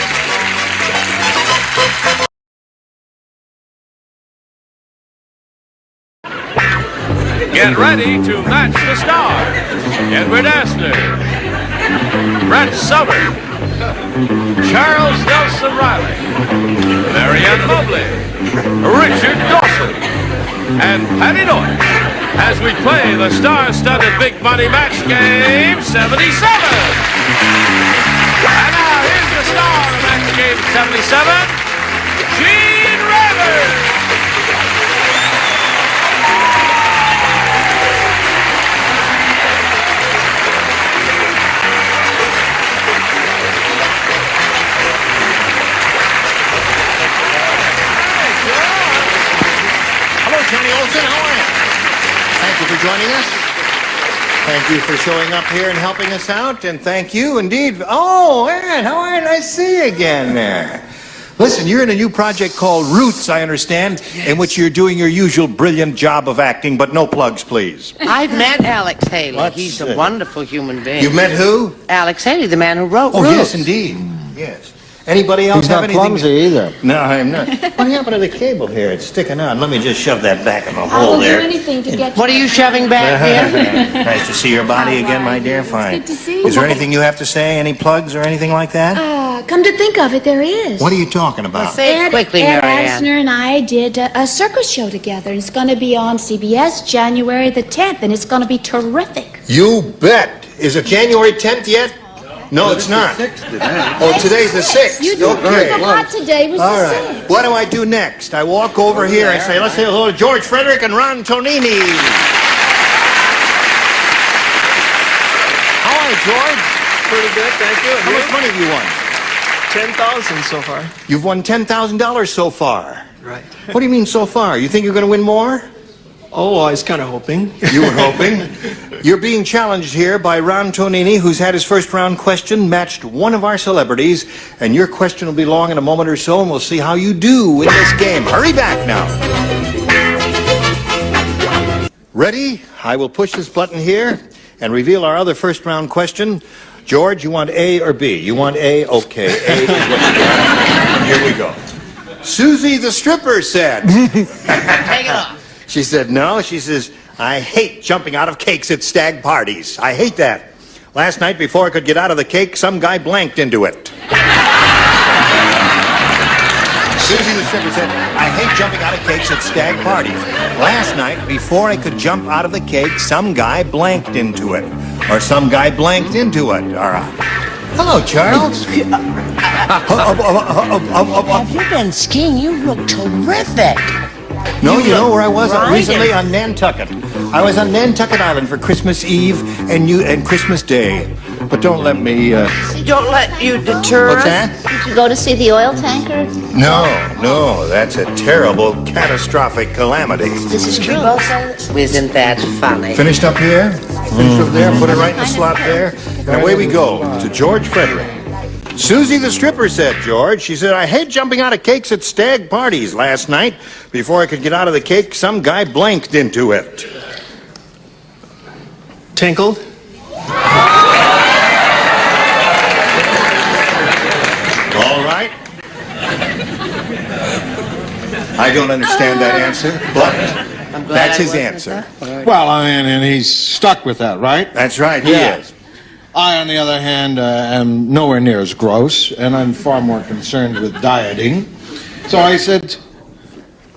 Speaker 1: Get ready to match the stars. Edward Asner, Brett Summer, Charles Nelson Riley, Marianne Mobley, Richard Dawson, and Patty Norton as we play the star-studded Big Money Match Game 77. And now here's the star of Match Game 77, Gene Rivers.
Speaker 2: Johnny Olson, how are you? Thank you for joining us. Thank you for showing up here and helping us out, and thank you indeed. Oh, Ed, how are you? Nice to see you again there. Listen, you're in a new project called Roots, I understand, in which you're doing your usual brilliant job of acting, but no plugs, please.
Speaker 5: I've met Alex Haley. He's a wonderful human being.
Speaker 2: You've met who?
Speaker 5: Alex Haley, the man who wrote
Speaker 2: Oh,
Speaker 5: Roots.
Speaker 2: yes, indeed. Yes. Anybody else
Speaker 14: He's
Speaker 2: have
Speaker 14: not
Speaker 2: anything?
Speaker 14: clumsy either.
Speaker 2: No, I'm not. What happened to the cable here? It's sticking on. Let me just shove that back in the
Speaker 3: I
Speaker 2: hole
Speaker 3: will
Speaker 2: there.
Speaker 3: do anything to get
Speaker 5: What are you shoving back here?
Speaker 2: Nice to see your body again, my dear. Fine.
Speaker 3: good to see you.
Speaker 2: Is there anything you have to say? Any plugs or anything like that?
Speaker 3: Come to think of it, there is.
Speaker 2: What are you talking about?
Speaker 5: Say it quickly,
Speaker 3: Ed
Speaker 5: Marianne.
Speaker 3: Asner and I did a circus show together, and it's going to be on CBS January the 10th, and it's going to be terrific.
Speaker 2: You bet. Is it January 10th yet? No, it's not. Oh, today's the 6th.
Speaker 3: You
Speaker 2: Okay.
Speaker 3: forgot today was
Speaker 2: All
Speaker 3: the
Speaker 2: right.
Speaker 3: 6th.
Speaker 2: What do I do next? I walk over here and say, let's say hello to George Frederick and Ron Tonini. How are you, George?
Speaker 13: Pretty good, thank you.
Speaker 2: How much money have you won?
Speaker 13: 10,000 so far.
Speaker 2: You've won $10,000 so far.
Speaker 13: Right.
Speaker 2: What do you mean so far? You think you're going to win more?
Speaker 13: Oh, I was kind of hoping.
Speaker 2: You were hoping? You're being challenged here by Ron Tonini, who's had his first round question, matched one of our celebrities, and your question will be long in a moment or so, and we'll see how you do in this game. Hurry back now. Ready? I will push this button here and reveal our other first round question. George, you want A or B? You want A? Okay, A is what you got. Here we go. Susie the stripper said.
Speaker 5: Take it off.
Speaker 2: She said, no. She says, I hate jumping out of cakes at stag parties. I hate that. Last night, before I could get out of the cake, some guy blanked into it. Susie the stripper said, I hate jumping out of cakes at stag parties. Last night, before I could jump out of the cake, some guy blanked into it. Or some guy blanked into it. All right. Hello, Charles.
Speaker 5: Have you been skiing? You look terrific.
Speaker 2: No, you know where I was recently? On Nantucket. I was on Nantucket Island for Christmas Eve and Christmas Day. But don't let me,
Speaker 5: Don't let you deter
Speaker 2: What's
Speaker 5: us.
Speaker 2: that?
Speaker 3: Did you go to see the oil tanker?
Speaker 2: No, that's a terrible, catastrophic calamity.
Speaker 3: This is true.
Speaker 5: Isn't that funny?
Speaker 2: Finished up here, finished up there, put it right in the slot there, and away we go to George Frederick. Susie the stripper said, George, she said, I hate jumping out of cakes at stag parties. Last night, before I could get out of the cake, some guy blanked into it.
Speaker 13: Tinkled?
Speaker 2: All right. I don't understand that answer, but that's his answer.
Speaker 14: Well, I mean, and he's stuck with that, right?
Speaker 2: That's right, he
Speaker 14: Yeah.
Speaker 2: is.
Speaker 14: I, on the other hand, am nowhere near as gross, and I'm far more concerned with dieting. So I said,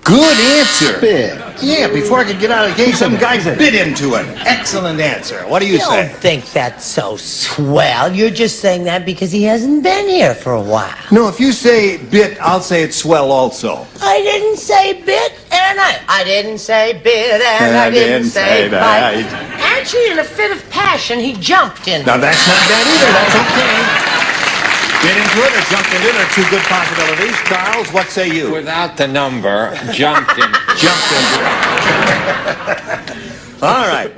Speaker 2: Good answer.
Speaker 14: Bit.
Speaker 2: Yeah, before I could get out of the cake, some guy bit into it. Excellent answer. What do you say?
Speaker 5: don't think that's so swell. You're just saying that because he hasn't been here for a while.
Speaker 2: No, if you say bit, I'll say it's swell also.
Speaker 5: I didn't say bit, and I didn't say bit, and I didn't say bite. Actually, in a fit of passion, he jumped in.
Speaker 2: Now, that's not bad either. That's okay. Bit into it or jumped into it are two good possibilities. Charles, what say you?
Speaker 7: Without the number, jumped in.
Speaker 2: Jumped into it. All right.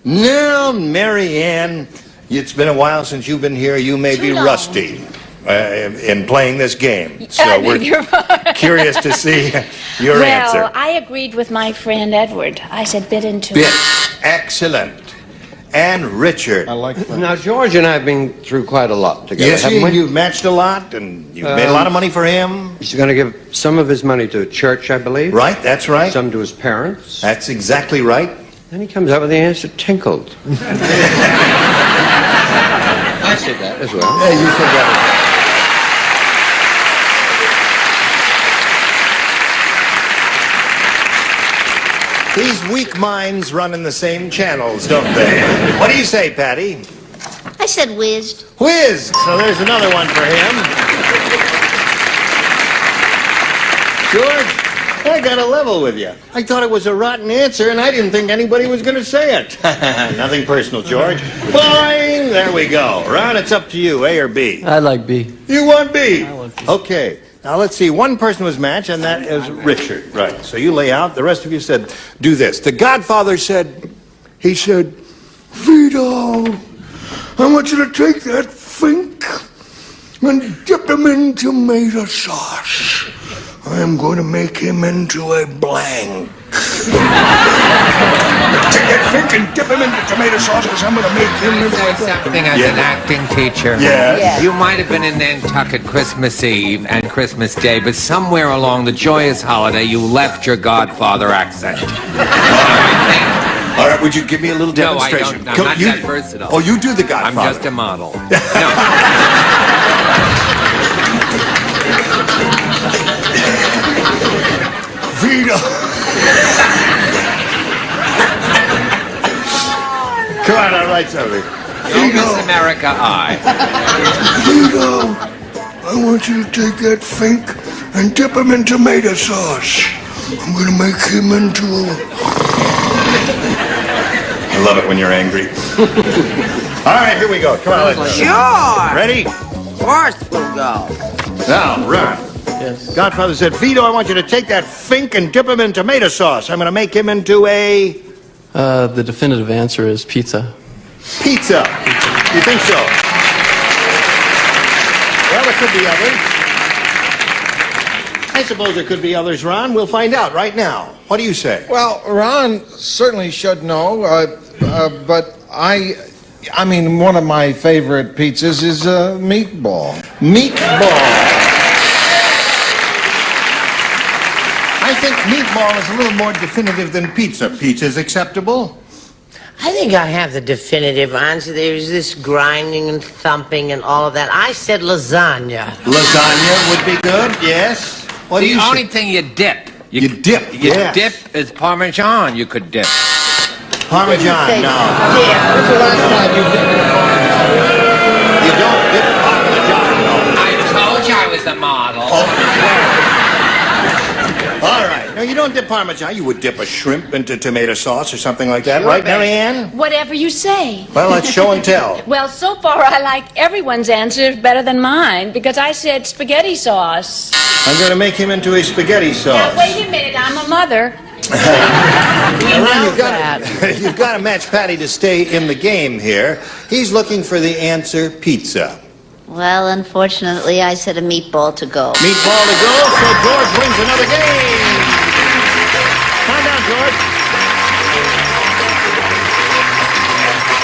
Speaker 2: Now, Mary Ann, it's been a while since you've been here. You may be rusty. in playing this game. So
Speaker 3: I
Speaker 2: we're
Speaker 3: beg your pardon.
Speaker 2: curious to see your
Speaker 3: Well,
Speaker 2: answer.
Speaker 3: I agreed with my friend Edward. I said bit into
Speaker 2: Bit.
Speaker 3: it.
Speaker 2: Excellent. And Richard.
Speaker 14: I like that.
Speaker 6: Now, George and I have been through quite a lot together,
Speaker 2: Yes,
Speaker 6: haven't we?
Speaker 2: you've matched a lot, and you've made a lot of money for him.
Speaker 6: He's going to give some of his money to a church, I believe.
Speaker 2: Right, that's right.
Speaker 6: Some to his parents.
Speaker 2: That's exactly right.
Speaker 6: Then he comes out with the answer tinkled. I said that as well.
Speaker 2: Yeah, you said that. These weak minds run in the same channels, don't they? What do you say, Patty?
Speaker 18: I said whizzed.
Speaker 2: Whiz! So there's another one for him. George, I got a level with you. I thought it was a rotten answer, and I didn't think anybody was going to say it. Nothing personal, George. Boing! There we go. Ron, it's up to you, A or B.
Speaker 13: I like B.
Speaker 2: You want B?
Speaker 13: I want B.
Speaker 2: Okay. Now, let's see. One person was matched, and that is Richard. Right. So you lay out. The rest of you said, do this. The Godfather said,
Speaker 21: Vito, I want you to take that fink and dip him in tomato sauce. I am going to make him into a blank. Take that fink and dip him into tomato sauce, because I'm going to make him into a blank.
Speaker 7: Something as an acting teacher.
Speaker 2: Yes.
Speaker 7: You might have been in Nantucket Christmas Eve and Christmas Day, but somewhere along the joyous holiday, you left your Godfather accent.
Speaker 2: All right, would you give me a little demonstration?
Speaker 7: No, I don't. I'm not that versatile.
Speaker 2: Oh, you do the Godfather.
Speaker 7: I'm just a model.
Speaker 21: Vito.
Speaker 2: Come on, I'll write something.
Speaker 7: No Miss America, I.
Speaker 21: Vito, I want you to take that fink and dip him in tomato sauce. I'm going to make him into a...
Speaker 2: I love it when you're angry. All right, here we go. Come on, let's go.
Speaker 5: Sure.
Speaker 2: Ready?
Speaker 5: Of course we'll go.
Speaker 2: Now, Ron.
Speaker 13: Yes.
Speaker 2: Godfather said, Vito, I want you to take that fink and dip him in tomato sauce. I'm going to make him into a...
Speaker 13: The definitive answer is pizza.
Speaker 2: Pizza. You think so? Well, there could be others. I suppose there could be others, Ron. We'll find out right now. What do you say?
Speaker 14: Well, Ron certainly should know, but I mean, one of my favorite pizzas is meatball.
Speaker 2: Meatball. I think meatball is a little more definitive than pizza. Pizza's acceptable.
Speaker 5: I think I have the definitive answer. There's this grinding and thumping and all of that. I said lasagna.
Speaker 2: Lasagna would be good, yes. What do you
Speaker 7: The
Speaker 2: say?
Speaker 7: only thing you dip.
Speaker 2: You dip,
Speaker 7: You
Speaker 2: yes.
Speaker 7: dip is Parmesan you could dip.
Speaker 2: Parmesan, no.
Speaker 14: When's the last time you did
Speaker 2: You don't dip Parmesan, no.
Speaker 7: I told you I was a model.
Speaker 2: All right. No, you don't dip Parmesan. You would dip a shrimp into tomato sauce or something like that, right,
Speaker 3: Betty.
Speaker 2: Marianne?
Speaker 3: Whatever you say.
Speaker 2: Well, let's show and tell.
Speaker 3: Well, so far I like everyone's answer better than mine because I said spaghetti sauce.
Speaker 2: I'm going to make him into a spaghetti sauce.
Speaker 3: Now, wait a minute. I'm a mother.
Speaker 2: Ron, you've got to match Patty to stay in the game here. He's looking for the answer pizza.
Speaker 18: Well, unfortunately, I said a meatball to go.
Speaker 2: Meatball to go, so George wins another game. Calm down, George.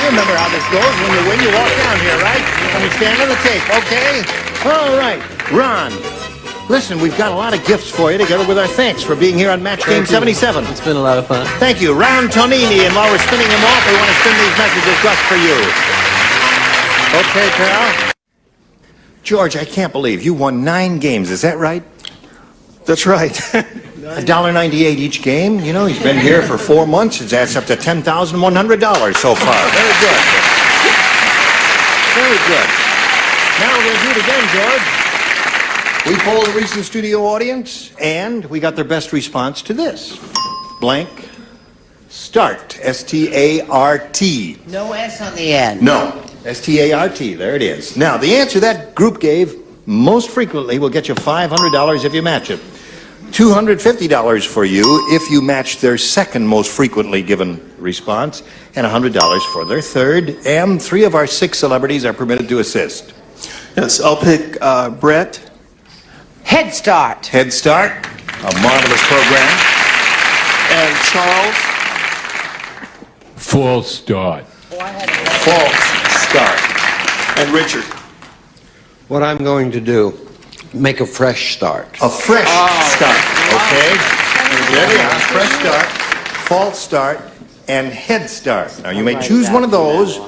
Speaker 2: You remember how this goes. When you win, you walk down here, right? And we stand on the tape, okay? All right. Ron, listen, we've got a lot of gifts for you together with our thanks for being here on Match Game 77.
Speaker 13: It's been a lot of fun.
Speaker 2: Thank you. Ron Tonini, and while we're spinning them off, we want to spin these messages just for you. Okay, pal. George, I can't believe you won 9 games. Is that right?
Speaker 21: That's right.
Speaker 2: $1.98 each game. You know, he's been here for 4 months. It adds up to $10,100 so far. Very good. Very good. Now we're going to do it again, George. We polled the recent studio audience, and we got their best response to this. Blank. Start. S-T-A-R-T.
Speaker 5: No S on the end.
Speaker 2: No. S-T-A-R-T. There it is. Now, the answer that group gave most frequently will get you $500 if you match it. $250 for you if you match their second most frequently given response, and $100 for their third, and 3 of our 6 celebrities are permitted to assist.
Speaker 9: Yes, I'll pick Brett.
Speaker 5: Head Start.
Speaker 2: Head Start, a marvelous program.
Speaker 9: And Charles.
Speaker 1: False start.
Speaker 2: False Start.
Speaker 9: And Richard.
Speaker 6: What I'm going to do, make a fresh start.
Speaker 2: A fresh start, okay? There we are, fresh start, false start, and head start. Now, you may choose one of those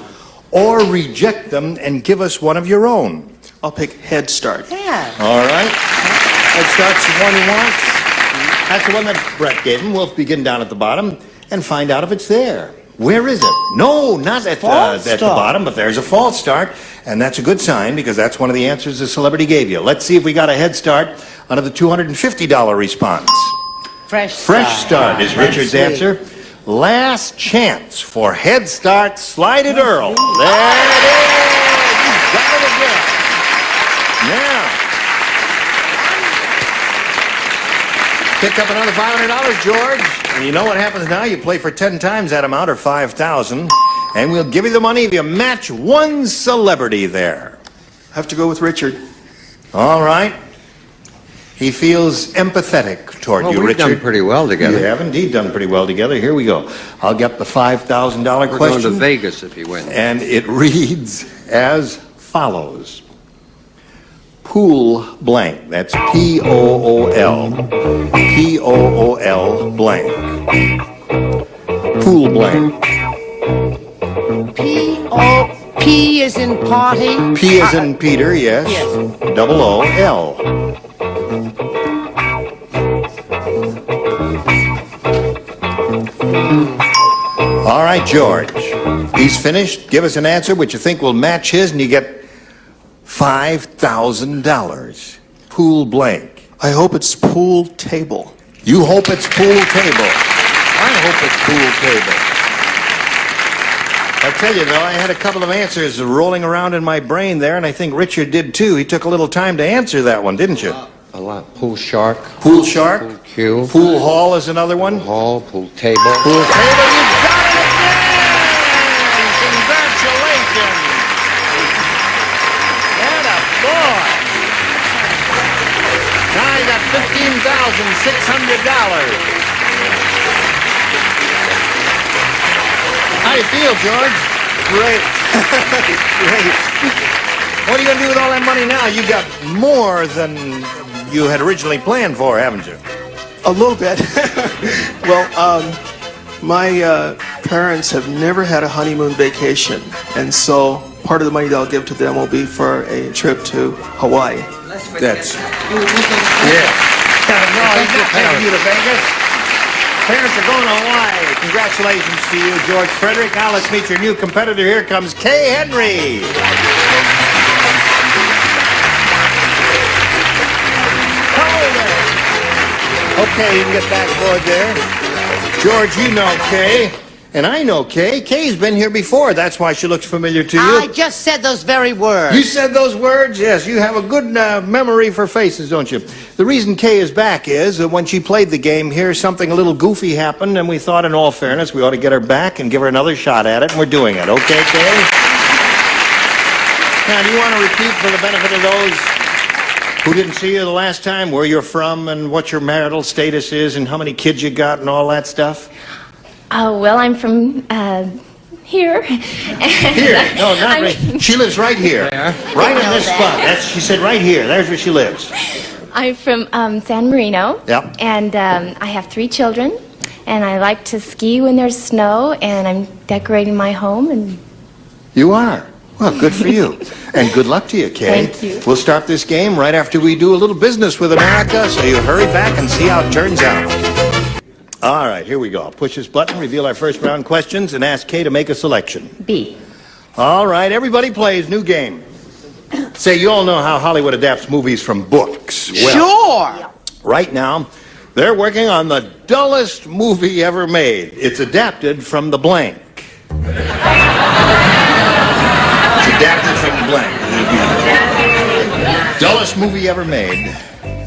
Speaker 2: or reject them and give us one of your own.
Speaker 9: I'll pick Head Start.
Speaker 5: Yeah.
Speaker 2: All right. Head Start's the one he wants. That's the one that Brett gave him. We'll begin down at the bottom and find out if it's there. Where is it? No, not at the bottom, but there's a false start, and that's a good sign because that's one of the answers the celebrity gave you. Let's see if we got a head start under the $250 response.
Speaker 5: Fresh
Speaker 2: Start is Richard's answer. Last chance for Head Start, Slide It Earl. There it is. You got it again. Now, pick up another $500, George. And you know what happens now? You play for 10 times that amount, or 5,000, and we'll give you the money if you match one celebrity there.
Speaker 9: Have to go with Richard.
Speaker 2: All right. He feels empathetic toward you,
Speaker 6: We've
Speaker 2: Richard.
Speaker 6: done pretty well together.
Speaker 2: You have indeed done pretty well together. Here we go. I'll get the $5,000
Speaker 6: We're
Speaker 2: question.
Speaker 6: going to Vegas if he wins.
Speaker 2: And it reads as follows. Pool blank. That's P-O-O-L. P-O-O-L blank. Pool blank.
Speaker 5: P is in party.
Speaker 2: P is in Peter, yes. Double O-L. All right, George. He's finished. Give us an answer which you think will match his, and you get $5,000. Pool blank.
Speaker 9: I hope it's pool table.
Speaker 2: You hope it's pool table. I hope it's pool table. I tell you, though, I had a couple of answers rolling around in my brain there, and I think Richard did, too. He took a little time to answer that one, didn't you?
Speaker 6: A lot. Pool shark.
Speaker 2: Pool shark.
Speaker 6: Pool cue.
Speaker 2: Pool hall is another one.
Speaker 6: Pool hall. Pool table.
Speaker 2: Pool table, you got it again! Congratulations! Atta boy! Now you got $15,600. How do you feel, George?
Speaker 9: Great. Great.
Speaker 2: What are you going to do with all that money now? You got more than you had originally planned for, haven't you?
Speaker 9: A little bit. Well, my parents have never had a honeymoon vacation, and so part of the money that I'll give to them will be for a trip to Hawaii.
Speaker 2: That's... Yeah. No, he's not taking you to Vegas. Parents are going to Hawaii. Congratulations to you, George Frederick. Now let's meet your new competitor. Here comes Kay Henry. Okay, you can get back forward there. George, you know Kay, and I know Kay. Kay's been here before. That's why she looks familiar to you.
Speaker 5: I just said those very words.
Speaker 2: You said those words? Yes, you have a good memory for faces, don't you? The reason Kay is back is that when she played the game here, something a little goofy happened, and we thought in all fairness we ought to get her back and give her another shot at it, and we're doing it. Okay, Kay? Now, do you want to repeat for the benefit of those who didn't see you the last time, where you're from and what your marital status is and how many kids you got and all that stuff?
Speaker 22: Well, I'm from here.
Speaker 2: Here? No, not right. She lives right here. Right in this spot. She said right here. There's where she lives.
Speaker 22: I'm from San Marino.
Speaker 2: Yep.
Speaker 22: And I have 3 children. And I like to ski when there's snow. And I'm decorating my home. And
Speaker 2: You are? Well, good for you. And good luck to you, Kay.
Speaker 22: Thank you.
Speaker 2: We'll start this game right after we do a little business with America, so you hurry back and see how it turns out. All right, here we go. I'll push this button, reveal our first round questions, and ask Kay to make a selection.
Speaker 22: B.
Speaker 2: All right, everybody plays. New game. Say, you all know how Hollywood adapts movies from books. Well,
Speaker 5: Sure.
Speaker 2: right now, they're working on the dullest movie ever made. It's adapted from the blank. Adapted from the blank. Dullest movie ever made.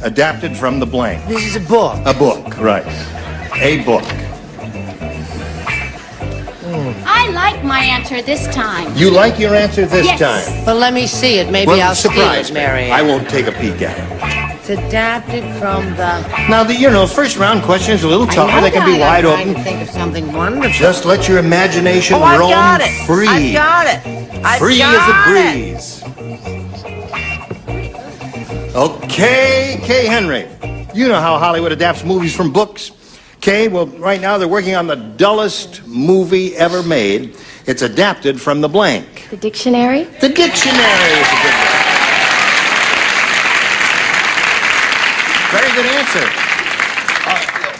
Speaker 2: Adapted from the blank.
Speaker 5: This is a book.
Speaker 2: A book, right. A book.
Speaker 3: I like my answer this time.
Speaker 2: You like your answer this
Speaker 3: Yes.
Speaker 2: time?
Speaker 5: Well, let me see it. Maybe
Speaker 2: Well,
Speaker 5: I'll steal
Speaker 2: surprise
Speaker 5: it,
Speaker 2: me.
Speaker 5: Mary.
Speaker 2: I won't take a peek at it.
Speaker 5: It's adapted from the...
Speaker 2: Now, first round questions are a little tougher. They can be wide
Speaker 5: I'm trying
Speaker 2: open.
Speaker 5: to think of something wonderful.
Speaker 2: Just let your imagination
Speaker 5: Oh, I've
Speaker 2: roam
Speaker 5: got it.
Speaker 2: free.
Speaker 5: I've got it. I've
Speaker 2: Free
Speaker 5: got
Speaker 2: as a
Speaker 5: it.
Speaker 2: breeze. Okay, Kay Henry. You know how Hollywood adapts movies from books. Kay, well, right now they're working on the dullest movie ever made. It's adapted from the blank.
Speaker 22: The dictionary?
Speaker 2: The dictionary is a good one. Very good answer.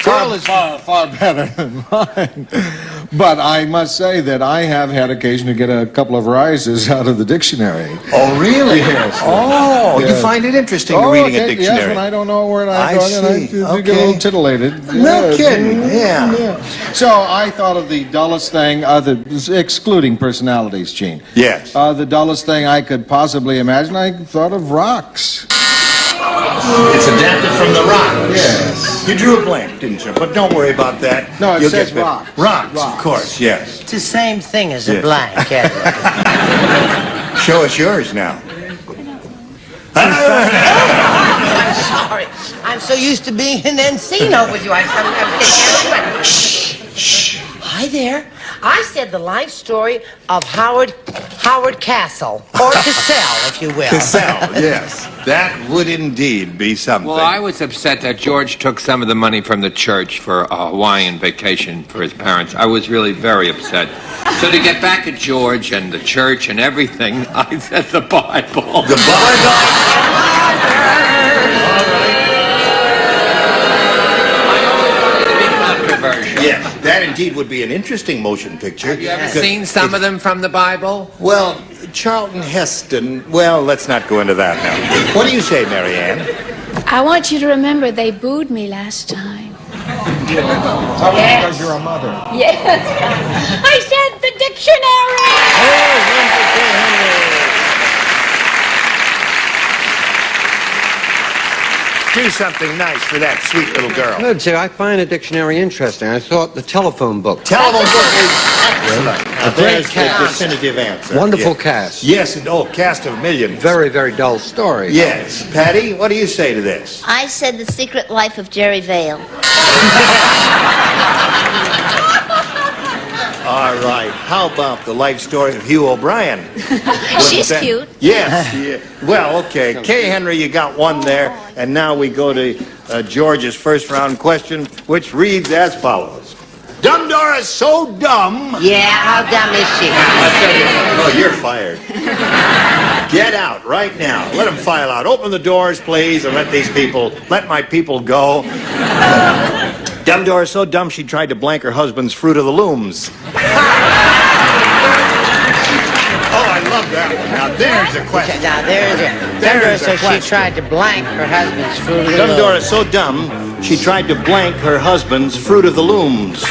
Speaker 14: Far better than mine. But I must say that I have had occasion to get a couple of rises out of the dictionary.
Speaker 2: Oh, really?
Speaker 14: Yes.
Speaker 2: Oh,
Speaker 14: Yes.
Speaker 2: you find it interesting reading a dictionary.
Speaker 14: Yes, when I don't know a word
Speaker 2: I
Speaker 14: I thought, and I
Speaker 2: see.
Speaker 14: do get a
Speaker 2: Okay.
Speaker 14: little titillated.
Speaker 2: No
Speaker 14: Yes.
Speaker 2: kidding, yeah.
Speaker 14: So I thought of the dullest thing, excluding personalities, Gene.
Speaker 2: Yes.
Speaker 14: The dullest thing I could possibly imagine, I thought of rocks.
Speaker 2: It's adapted from the rock.
Speaker 14: Yes.
Speaker 2: You drew a blank, didn't you? But don't worry about that.
Speaker 14: No, it
Speaker 2: You'll
Speaker 14: says
Speaker 2: get better.
Speaker 14: rocks.
Speaker 2: Rocks, of
Speaker 14: Rocks.
Speaker 2: course, yes.
Speaker 5: It's the same thing as a
Speaker 2: Yes.
Speaker 5: blank, Edward.
Speaker 2: Show us yours now.
Speaker 5: I'm sorry. I'm so used to being in Encino with you. I can't. Shh. Hi there. I said the life story of Howard Castle, or Cassell, if you will.
Speaker 2: Cassell, yes. That would indeed be something.
Speaker 7: Well, I was upset that George took some of the money from the church for a Hawaiian vacation for his parents. I was really very upset. So to get back at George and the church and everything, I said the Bible.
Speaker 2: The Yes, that indeed would be an interesting motion picture.
Speaker 7: Have you ever seen some of them from the Bible?
Speaker 2: Well, Charlton Heston, well, let's not go into that now. What do you say, Mary Ann?
Speaker 3: I want you to remember they booed me last time.
Speaker 14: Because you're a mother.
Speaker 3: Yes. I said the dictionary!
Speaker 2: Do something nice for that sweet little girl.
Speaker 6: Good, sir. I find a dictionary interesting. I thought the telephone book.
Speaker 2: Telephone book is excellent. Now, there's the
Speaker 6: cast.
Speaker 2: definitive answer.
Speaker 6: Wonderful
Speaker 2: Yes.
Speaker 6: cast.
Speaker 2: Yes, and cast of millions.
Speaker 6: Very, very dull story.
Speaker 2: Yes. Patty, what do you say to this?
Speaker 18: I said The Secret Life of Jerry Vale.
Speaker 2: All right. How about the life story of Hugh O'Brien?
Speaker 18: She's cute.
Speaker 2: Yes. Yeah. Well, okay. Kay Henry, you got one there. And now we go to George's first round question, which reads as follows. Dumb Dora's so dumb.
Speaker 5: Yeah, how dumb is she?
Speaker 2: Oh, you're fired. Get out right now. Let them file out. Open the doors, please, and let my people go. Dumb Dora's so dumb she tried to blank her husband's Fruit of the Looms. Oh, I love that one. Now there's a question.
Speaker 5: Now there's a...
Speaker 2: There's a
Speaker 5: so she
Speaker 2: question.
Speaker 5: tried to blank her husband's Fruit of the
Speaker 2: Dumb
Speaker 5: Loom.
Speaker 2: Dora's so dumb she tried to blank her husband's Fruit of the Looms.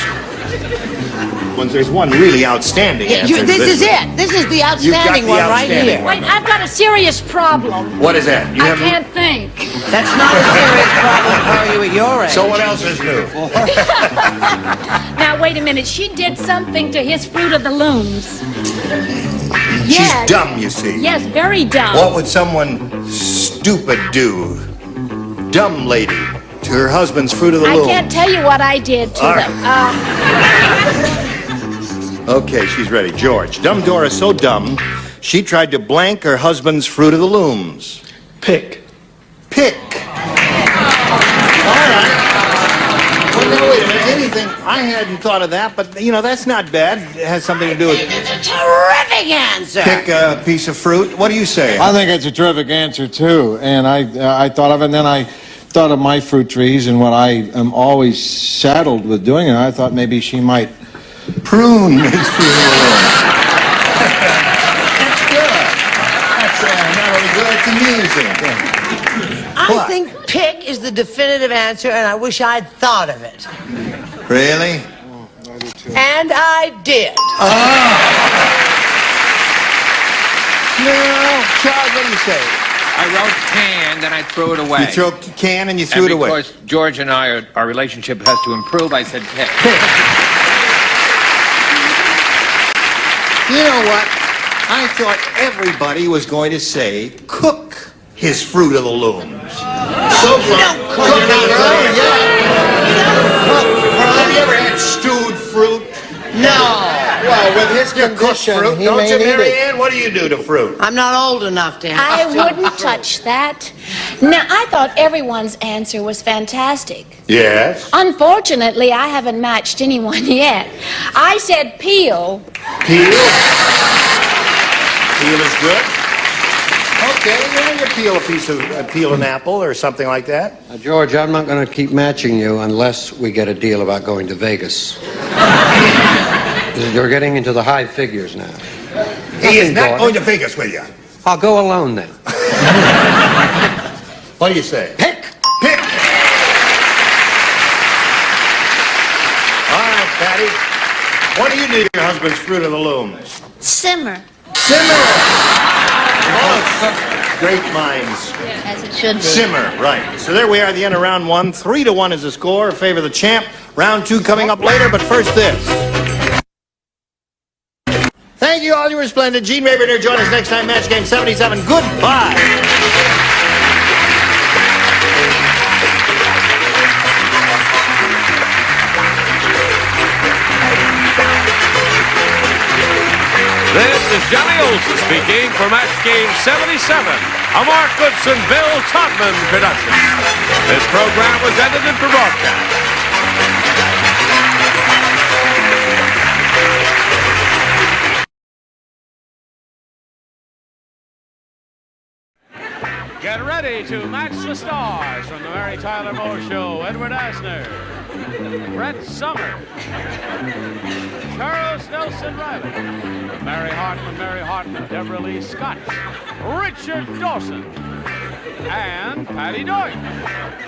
Speaker 2: There's one really outstanding answer.
Speaker 5: This is it. This is the outstanding one right here.
Speaker 3: Wait, I've got a serious problem.
Speaker 2: What is that?
Speaker 3: I can't think.
Speaker 5: That's not a serious problem for you at your age.
Speaker 2: So what else is new?
Speaker 3: Now, wait a minute. She did something to his Fruit of the Looms.
Speaker 2: She's
Speaker 3: Yes.
Speaker 2: dumb, you see.
Speaker 3: Yes, very dumb.
Speaker 2: What would someone stupid do? Dumb lady to her husband's Fruit of the
Speaker 3: I
Speaker 2: Loom.
Speaker 3: can't tell you what I did to
Speaker 2: All
Speaker 3: them.
Speaker 2: Okay, she's ready. George. Dumb Dora's so dumb, she tried to blank her husband's Fruit of the Looms.
Speaker 9: Pick.
Speaker 2: Pick. All right. Well, now, wait a minute. Anything, I hadn't thought of that, but, that's not bad. It has something to do with...
Speaker 5: It's a terrific answer.
Speaker 2: Pick a piece of fruit. What do you say?
Speaker 14: I think it's a terrific answer, too. And I thought of it, and then I thought of my fruit trees and what I am always saddled with doing, and I thought maybe she might
Speaker 2: prune his Fruit of the Loom. That's good. That's not only good, it's amusing.
Speaker 5: I think pick is the definitive answer, and I wish I'd thought of it.
Speaker 2: Really?
Speaker 5: And I did.
Speaker 2: No, Charles, what do you say?
Speaker 7: I wrote can, then I threw it away.
Speaker 2: You threw a can and you threw it away.
Speaker 7: Because George and I, our relationship has to improve, I said pick.
Speaker 2: You know what? I thought everybody was going to say cook his Fruit of the Looms. So far, have you ever had stewed fruit?
Speaker 5: No.
Speaker 14: Well, with his condition,
Speaker 2: fruit,
Speaker 14: he
Speaker 2: don't
Speaker 14: may
Speaker 2: you,
Speaker 14: need
Speaker 2: Mary
Speaker 14: it.
Speaker 2: Ann? What do you do to fruit?
Speaker 5: I'm not old enough to
Speaker 3: I
Speaker 5: have
Speaker 3: wouldn't touch that. Now, I thought everyone's answer was fantastic.
Speaker 2: Yes.
Speaker 3: Unfortunately, I haven't matched anyone yet. I said peel.
Speaker 2: Peel? Peel is good. Okay, yeah, you peel an apple or something like that.
Speaker 6: George, I'm not going to keep matching you unless we get a deal about going to Vegas. You're getting into the high figures now.
Speaker 2: He is not going to Vegas with you.
Speaker 6: I'll go alone then.
Speaker 2: What do you say?
Speaker 6: Pick!
Speaker 2: Pick! All right, Patty. What do you do to your husband's Fruit of the Looms?
Speaker 18: Simmer.
Speaker 2: Simmer! Oh, great minds.
Speaker 18: As it should be.
Speaker 2: Simmer, right. So there we are at the end of round one. 3-1 is the score. Favor of the champ. Round two coming up later, but first this. Thank you all. You were splendid. Gene Rayburn here. Join us next time. Match Game 77. Goodbye.
Speaker 1: This is Johnny Olson speaking for Match Game 77, a Mark Goodson, Bill Todman production. This program was edited for broadcast. Get ready to match the stars from the Mary Tyler Moore Show. Edward Asner, Brett Summer, Charles Nelson Riley, Mary Hartman, Deborah Lee Scott, Richard Dawson, and Patty Doyle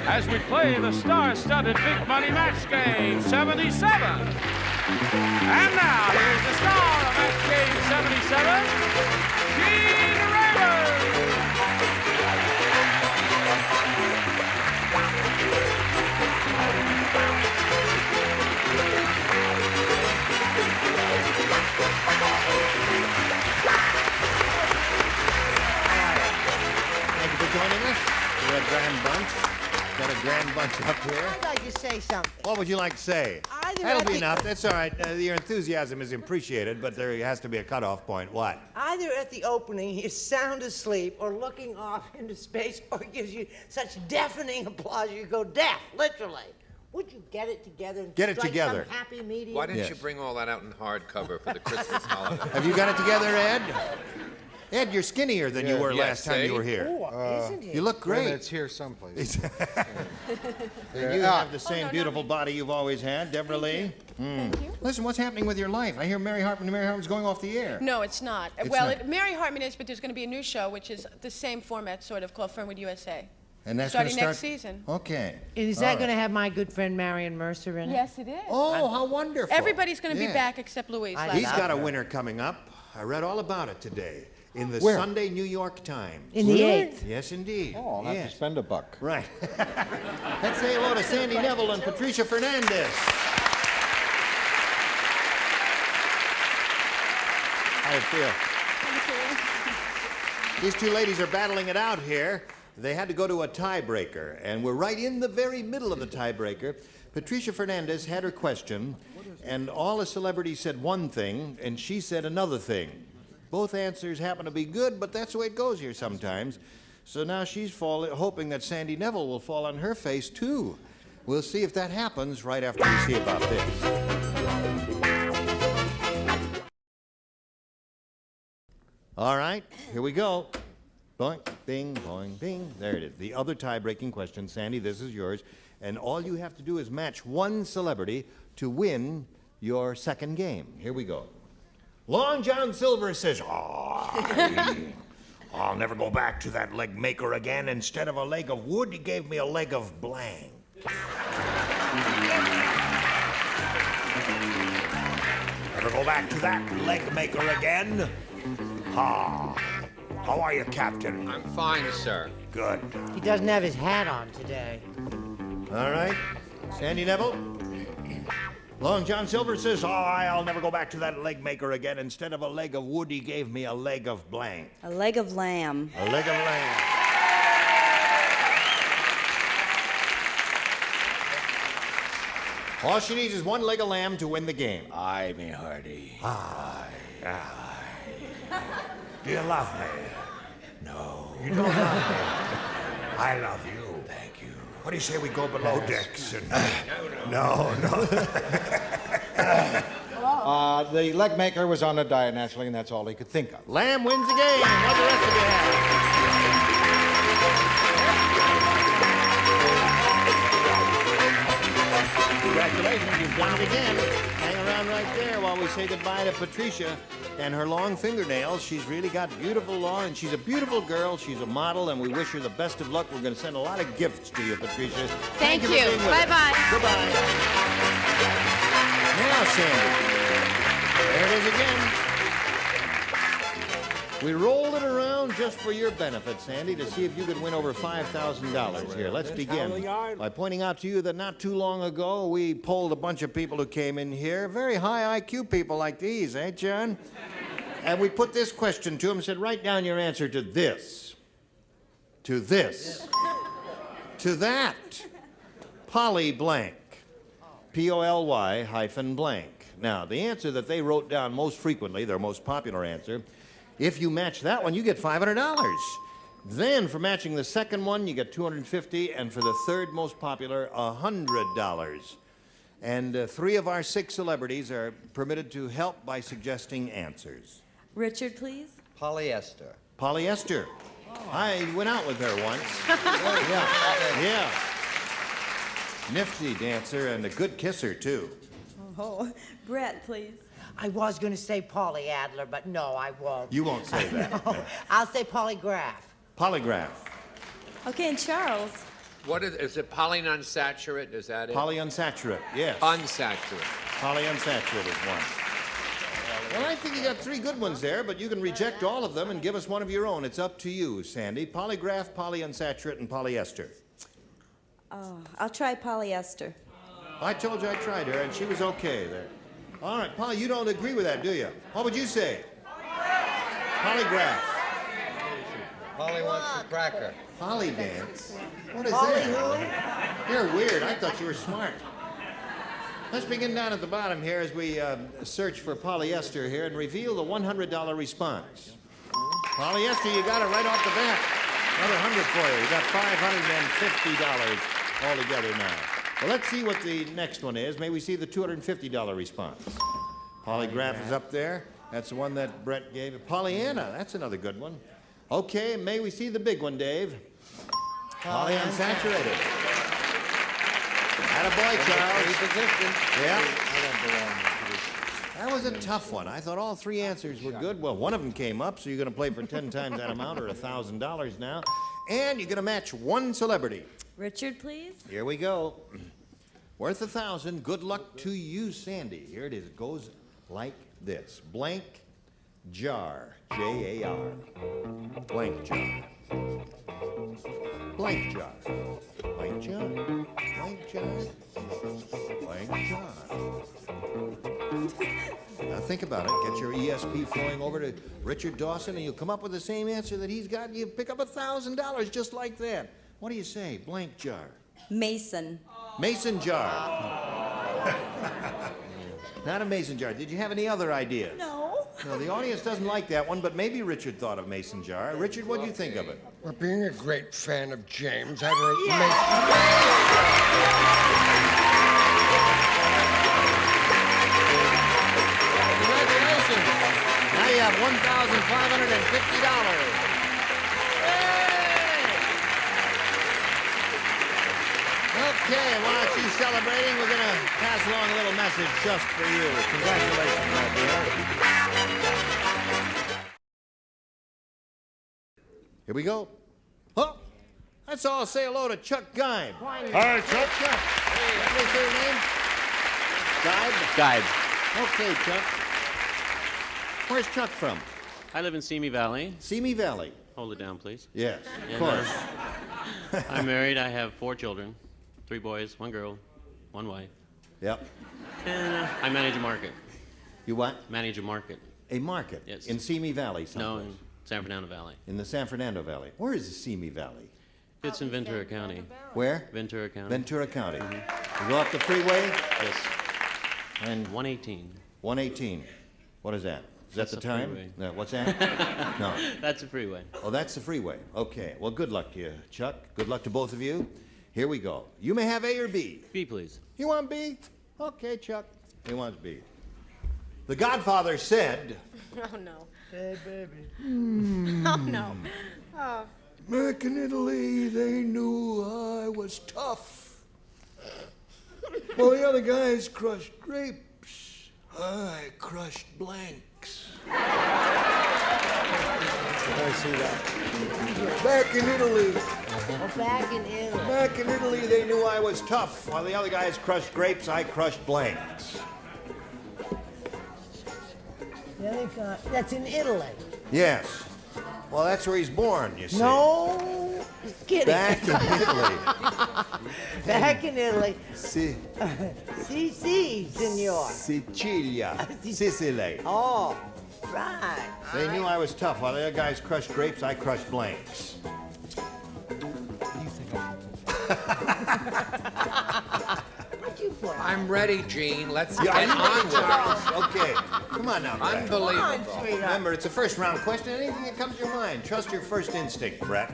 Speaker 1: as we play the star-studded Big Money Match Game 77. And now, here's the star of Match Game 77, Gene Rayburn.
Speaker 2: Thank you for joining us. We're a grand bunch. Got a grand bunch up here.
Speaker 5: I'd like to say something.
Speaker 2: What would you like to say?
Speaker 5: Either
Speaker 2: That'll
Speaker 5: at
Speaker 2: be
Speaker 5: the-
Speaker 2: enough. That's all right. Your enthusiasm is appreciated, but there has to be a cutoff point. What?
Speaker 5: Either at the opening you're sound asleep or looking off into space or it gives you such deafening applause you go deaf, literally. Would you get it together and
Speaker 2: Get it
Speaker 5: strike
Speaker 2: together.
Speaker 5: some happy medium?
Speaker 7: Why didn't
Speaker 2: Yes.
Speaker 7: you bring all that out in hardcover for the Christmas holiday?
Speaker 2: Have you got it together, Ed? Ed, you're skinnier than you were
Speaker 7: Yeah,
Speaker 2: last time you
Speaker 7: see?
Speaker 2: were here.
Speaker 5: Isn't it?
Speaker 2: You look great.
Speaker 14: It's here someplace.
Speaker 2: And you have the same beautiful body you've always had, Deborah Lee.
Speaker 17: Thank you.
Speaker 2: Listen, what's happening with your life? I hear Mary Hartman's going off the air.
Speaker 17: No, it's not.
Speaker 2: It's
Speaker 17: well,
Speaker 2: not.
Speaker 17: Mary Hartman is, but there's going to be a new show, which is the same format, sort of, called Fernwood USA.
Speaker 2: And that's going to
Speaker 17: Starting
Speaker 2: start
Speaker 17: next season.
Speaker 2: Okay.
Speaker 5: Is that going to have my good friend Marion Mercer in it?
Speaker 17: Yes, it is.
Speaker 2: Oh, how wonderful.
Speaker 17: Everybody's going to
Speaker 2: Yeah.
Speaker 17: be back except Louise.
Speaker 5: I
Speaker 17: last
Speaker 2: He's
Speaker 5: love
Speaker 2: got a
Speaker 5: her.
Speaker 2: winner coming up. I read all about it today in the
Speaker 14: Where?
Speaker 2: Sunday New York Times.
Speaker 5: In the 8th.
Speaker 2: Yes, indeed.
Speaker 14: Oh, I'll have
Speaker 2: Yes.
Speaker 14: to spend $1.
Speaker 2: Right. Let's say hello to Sandy Neville and Patricia Fernandez. How do you feel? These two ladies are battling it out here. They had to go to a tiebreaker, and we're right in the very middle of the tiebreaker. Patricia Fernandez had her question, and all the celebrities said one thing, and she said another thing. Both answers happen to be good, but that's the way it goes here sometimes. So now she's hoping that Sandy Neville will fall on her face, too. We'll see if that happens right after we see about this. All right, here we go. Boing, bing, boing, bing. There it is. The other tie-breaking question. Sandy, this is yours. And all you have to do is match one celebrity to win your second game. Here we go. Long John Silver says, I'll never go back to that leg maker again. Instead of a leg of wood, he gave me a leg of blank. Never go back to that leg maker again. Ha. How are you, Captain?
Speaker 7: I'm fine, sir.
Speaker 2: Good.
Speaker 5: He doesn't have his hat on today.
Speaker 2: All right. Sandy Neville? Long John Silver says, I'll never go back to that leg maker again. Instead of a leg of wood, he gave me a leg of blank.
Speaker 8: A leg of lamb.
Speaker 2: A leg of lamb. All she needs is one leg of lamb to win the game.
Speaker 21: Aye, me hearty.
Speaker 2: Aye.
Speaker 21: Do you love me? No. You don't love me? I love you. Thank you.
Speaker 2: What do you say we go below decks? And...
Speaker 21: No.
Speaker 14: The leg maker was on a diet naturally, and that's all he could think of.
Speaker 2: Lamb wins the game. What the rest of you have? Congratulations, you've done it again. Hang around right there while we say goodbye to Patricia and her long fingernails. She's really got beautiful long, and she's a beautiful girl. She's a model, and we wish her the best of luck. We're going to send a lot of gifts to you, Patricia.
Speaker 22: Thank
Speaker 2: you.
Speaker 22: you.
Speaker 2: For being with us.
Speaker 22: Bye-bye.
Speaker 2: Goodbye. Now, Sandy. There it is again. We rolled it around just for your benefit, Sandy, to see if you could win over $5,000 here. Let's begin by pointing out to you that not too long ago, we polled a bunch of people who came in here, very high IQ people like these, eh, John? And we put this question to them and said, write down your answer to this, to this, to that, Polly blank, P-O-L-Y hyphen blank. Now, the answer that they wrote down most frequently, their most popular answer, if you match that one, you get $500. Then, for matching the second one, you get $250, and for the third most popular, $100. And 3 of our 6 celebrities are permitted to help by suggesting answers.
Speaker 8: Richard, please.
Speaker 6: Polyester.
Speaker 2: Polyester. I went out with her once. Yeah. Nifty dancer and a good kisser, too.
Speaker 8: Oh, Brett, please.
Speaker 5: I was going to say Polly Adler, but no, I won't.
Speaker 2: You won't say that.
Speaker 5: No, I'll say polygraph.
Speaker 2: Polygraph.
Speaker 8: Okay, and Charles.
Speaker 7: What is it? Polyunsaturated? Is that it?
Speaker 2: Polyunsaturated, yes.
Speaker 7: Unsaturated.
Speaker 2: Polyunsaturated is one. Well, I think you got 3 good ones there, but you can reject all of them and give us one of your own. It's up to you, Sandy. Polygraph, polyunsaturated, and polyester.
Speaker 8: Oh, I'll try polyester.
Speaker 2: I told you I tried her, and she was okay there. All right, Polly, you don't agree with that, do you? What would you say? Polygraph.
Speaker 6: Polly wants a cracker.
Speaker 2: Polly dance? What is that? You're weird. I thought you were smart. Let's begin down at the bottom here as we search for polyester here and reveal the $100 response. Polyester, you got it right off the bat. Another 100 for you. You got $550 altogether now. Well, let's see what the next one is. May we see the $250 response. Polygraph is up there. That's the one that Brett gave. Pollyanna, that's another good one. Okay, may we see the big one, Dave? Polyunsaturated. Attaboy, Charles. Yeah. That was a tough one. I thought all 3 answers were good. Well, one of them came up, so you're going to play for 10 times that amount, or $1,000 now. And you're going to match 1 celebrity.
Speaker 8: Richard, please.
Speaker 2: Here we go. Worth $1,000. Good luck to you, Sandy. Here it is. It goes like this. Blank jar. J-A-R. Blank jar. Blank jar. Blank jar. Blank jar. Blank jar. Now think about it. Get your ESP flowing over to Richard Dawson, and you'll come up with the same answer that he's got, and you pick up $1,000 just like that. What do you say? Blank jar.
Speaker 8: Mason.
Speaker 2: Mason jar. Not a mason jar. Did you have any other ideas?
Speaker 8: No.
Speaker 2: No, the audience doesn't like that one, but maybe Richard thought of mason jar. Richard, what do you think of it?
Speaker 21: Well, being a great fan of James, I wrote
Speaker 2: Congratulations. Now you have $1,550. Okay, while she's celebrating, we're going to pass along a little message just for you. Congratulations, my dear. Here we go. Oh, let's all say hello to Chuck Geib.
Speaker 21: Hi, Chuck.
Speaker 2: Chuck. What's your name? Geib? Okay, Chuck. Where's Chuck from?
Speaker 10: I live in Simi Valley.
Speaker 2: Simi Valley.
Speaker 10: Hold it down, please.
Speaker 2: Yes,
Speaker 10: And,
Speaker 2: of course.
Speaker 10: I'm married. I have 4 children. 3 boys, 1 girl, 1 wife.
Speaker 2: Yep.
Speaker 10: And I manage a market.
Speaker 2: You what?
Speaker 10: Manage a market.
Speaker 2: A market?
Speaker 10: Yes.
Speaker 2: In Simi Valley,
Speaker 10: No,
Speaker 2: someplace?
Speaker 10: in San Fernando Valley.
Speaker 2: In the San Fernando Valley. Where is the Simi Valley?
Speaker 10: It's in Ventura County.
Speaker 2: Where?
Speaker 10: Ventura County.
Speaker 2: Ventura County. You go up the freeway?
Speaker 10: Yes.
Speaker 2: And
Speaker 10: 118.
Speaker 2: 118. What is that? Is that
Speaker 10: That's
Speaker 2: the
Speaker 10: the
Speaker 2: time?
Speaker 10: freeway.
Speaker 2: No, what's that? No.
Speaker 10: That's a freeway.
Speaker 2: Oh, that's the freeway. Okay. Well, good luck to you, Chuck. Good luck to both of you. Here we go. You may have A or B.
Speaker 10: B, please.
Speaker 2: You want B? Okay, Chuck. He wants B. The Godfather said...
Speaker 11: Oh, no.
Speaker 21: Hey, baby.
Speaker 11: Oh, no. Oh.
Speaker 21: Back in Italy, they knew I was tough. While the other guys crushed grapes, I crushed blanks. I see that. Back in Italy.
Speaker 5: Oh, back in Italy.
Speaker 2: Back in Italy, they knew I was tough. While the other guys crushed grapes, I crushed blanks.
Speaker 5: That's in Italy.
Speaker 2: Yes. Well, that's where he's born, you see.
Speaker 5: No, he's kidding.
Speaker 2: Back in Italy.
Speaker 5: Back in Italy.
Speaker 2: Si.
Speaker 5: Si, senor.
Speaker 2: Sicilia. Sicily.
Speaker 5: Oh, right.
Speaker 2: They knew I was tough. While the other guys crushed grapes, I crushed blanks.
Speaker 5: What'd you play?
Speaker 7: I'm ready, Gene. Let's
Speaker 2: Yeah,
Speaker 7: get on with it.
Speaker 2: Charles. Okay. Come on now, Brett.
Speaker 7: Unbelievable.
Speaker 5: Come on, sweetheart.
Speaker 2: Remember, it's a first round question. Anything that comes to your mind. Trust your first instinct, Brett.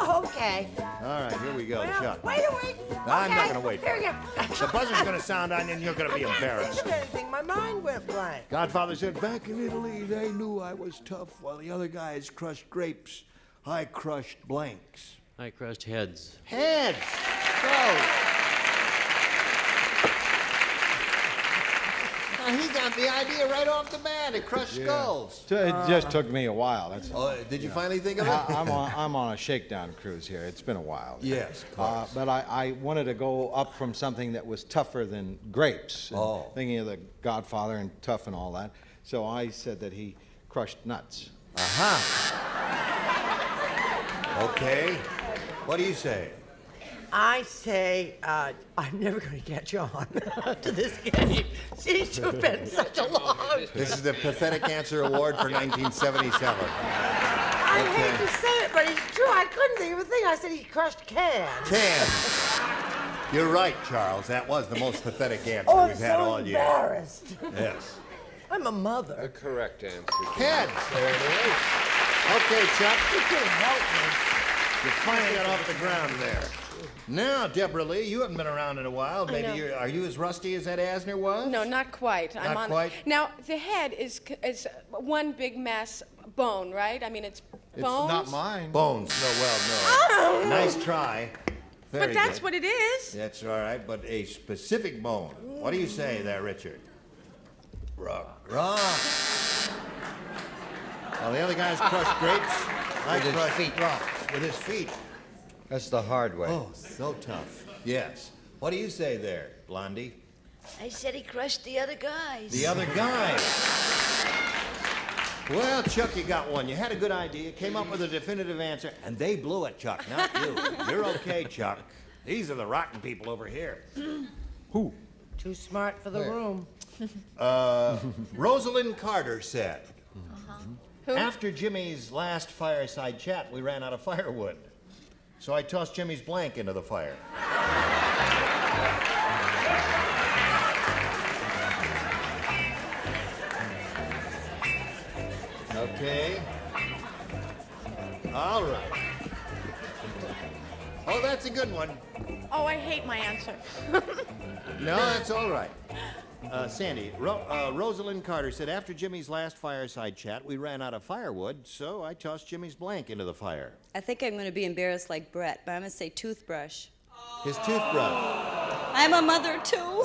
Speaker 5: Okay.
Speaker 2: All right, here we go, Chuck.
Speaker 5: Wait.
Speaker 2: I'm not
Speaker 5: Okay.
Speaker 2: going to wait.
Speaker 5: Here you go.
Speaker 2: The buzzer's going to sound on you, and you're going to be
Speaker 5: I can't
Speaker 2: embarrassed.
Speaker 5: think of anything. My mind went blank.
Speaker 21: Godfather said, back in Italy, they knew I was tough. While the other guys crushed grapes, I crushed blanks.
Speaker 10: I crushed heads.
Speaker 2: Heads. Go. Now, he got the idea right off the bat. It crushed skulls.
Speaker 12: It just took me a while. That's all.
Speaker 2: Oh, did you finally think of it?
Speaker 12: I'm on a shakedown cruise here. It's been a while.
Speaker 2: Yes, of course.
Speaker 12: But I wanted to go up from something that was tougher than grapes. And thinking of the Godfather and tough and all that. So I said that he crushed nuts.
Speaker 2: Aha. Okay. What do you say?
Speaker 5: I say I'm never going to catch on to this game. Seems to have been such a long.
Speaker 2: This is the Pathetic Answer Award for 1977.
Speaker 5: I hate to say it, but it's true. I couldn't think of a thing. I said he crushed cans.
Speaker 2: Cans. You're right, Charles. That was the most pathetic answer
Speaker 5: Oh, I'm
Speaker 2: we've had
Speaker 5: so
Speaker 2: all year.
Speaker 5: embarrassed.
Speaker 2: Yes.
Speaker 5: I'm a mother.
Speaker 7: The correct answer.
Speaker 2: Heads. There it is. Okay, Chuck.
Speaker 5: You could have helped me.
Speaker 2: You finally got off the ground there. Now, Deborah Lee, you haven't been around in a while. Maybe are you as rusty as that Asner was?
Speaker 11: No, not quite.
Speaker 2: Not quite?
Speaker 11: Now, the head is one big mass bone, right? I mean, it's bones.
Speaker 12: It's not mine.
Speaker 2: Bones. No, well, no.
Speaker 11: Oh.
Speaker 2: Nice try. Very
Speaker 11: But that's
Speaker 2: good.
Speaker 11: what it is.
Speaker 2: That's all right, but a specific bone. What do you say there, Richard? Rock. Well, the other guys crushed grapes. I
Speaker 6: With his
Speaker 2: crushed
Speaker 6: feet.
Speaker 2: rocks with his feet.
Speaker 6: That's the hard way.
Speaker 2: Oh, so tough. Yes. What do you say there, Blondie?
Speaker 18: I said he crushed the other guys.
Speaker 2: The other guys. Well, Chuck, you got one. You had a good idea, came up with a definitive answer, and they blew it, Chuck, not you. You're okay, Chuck. These are the rotten people over here. Who?
Speaker 5: Too smart for the room.
Speaker 2: Rosalind Carter said,
Speaker 11: Who?
Speaker 2: after Jimmy's last fireside chat, we ran out of firewood. So I tossed Jimmy's blank into the fire. Okay. All right. Oh, that's a good one.
Speaker 11: Oh, I hate my answer.
Speaker 2: No, that's all right. Sandy, Rosalind Carter said, after Jimmy's last fireside chat, we ran out of firewood, so I tossed Jimmy's blank into the fire.
Speaker 20: I think I'm going to be embarrassed like Brett, but I'm going to say toothbrush.
Speaker 2: His toothbrush.
Speaker 20: I'm a mother, too.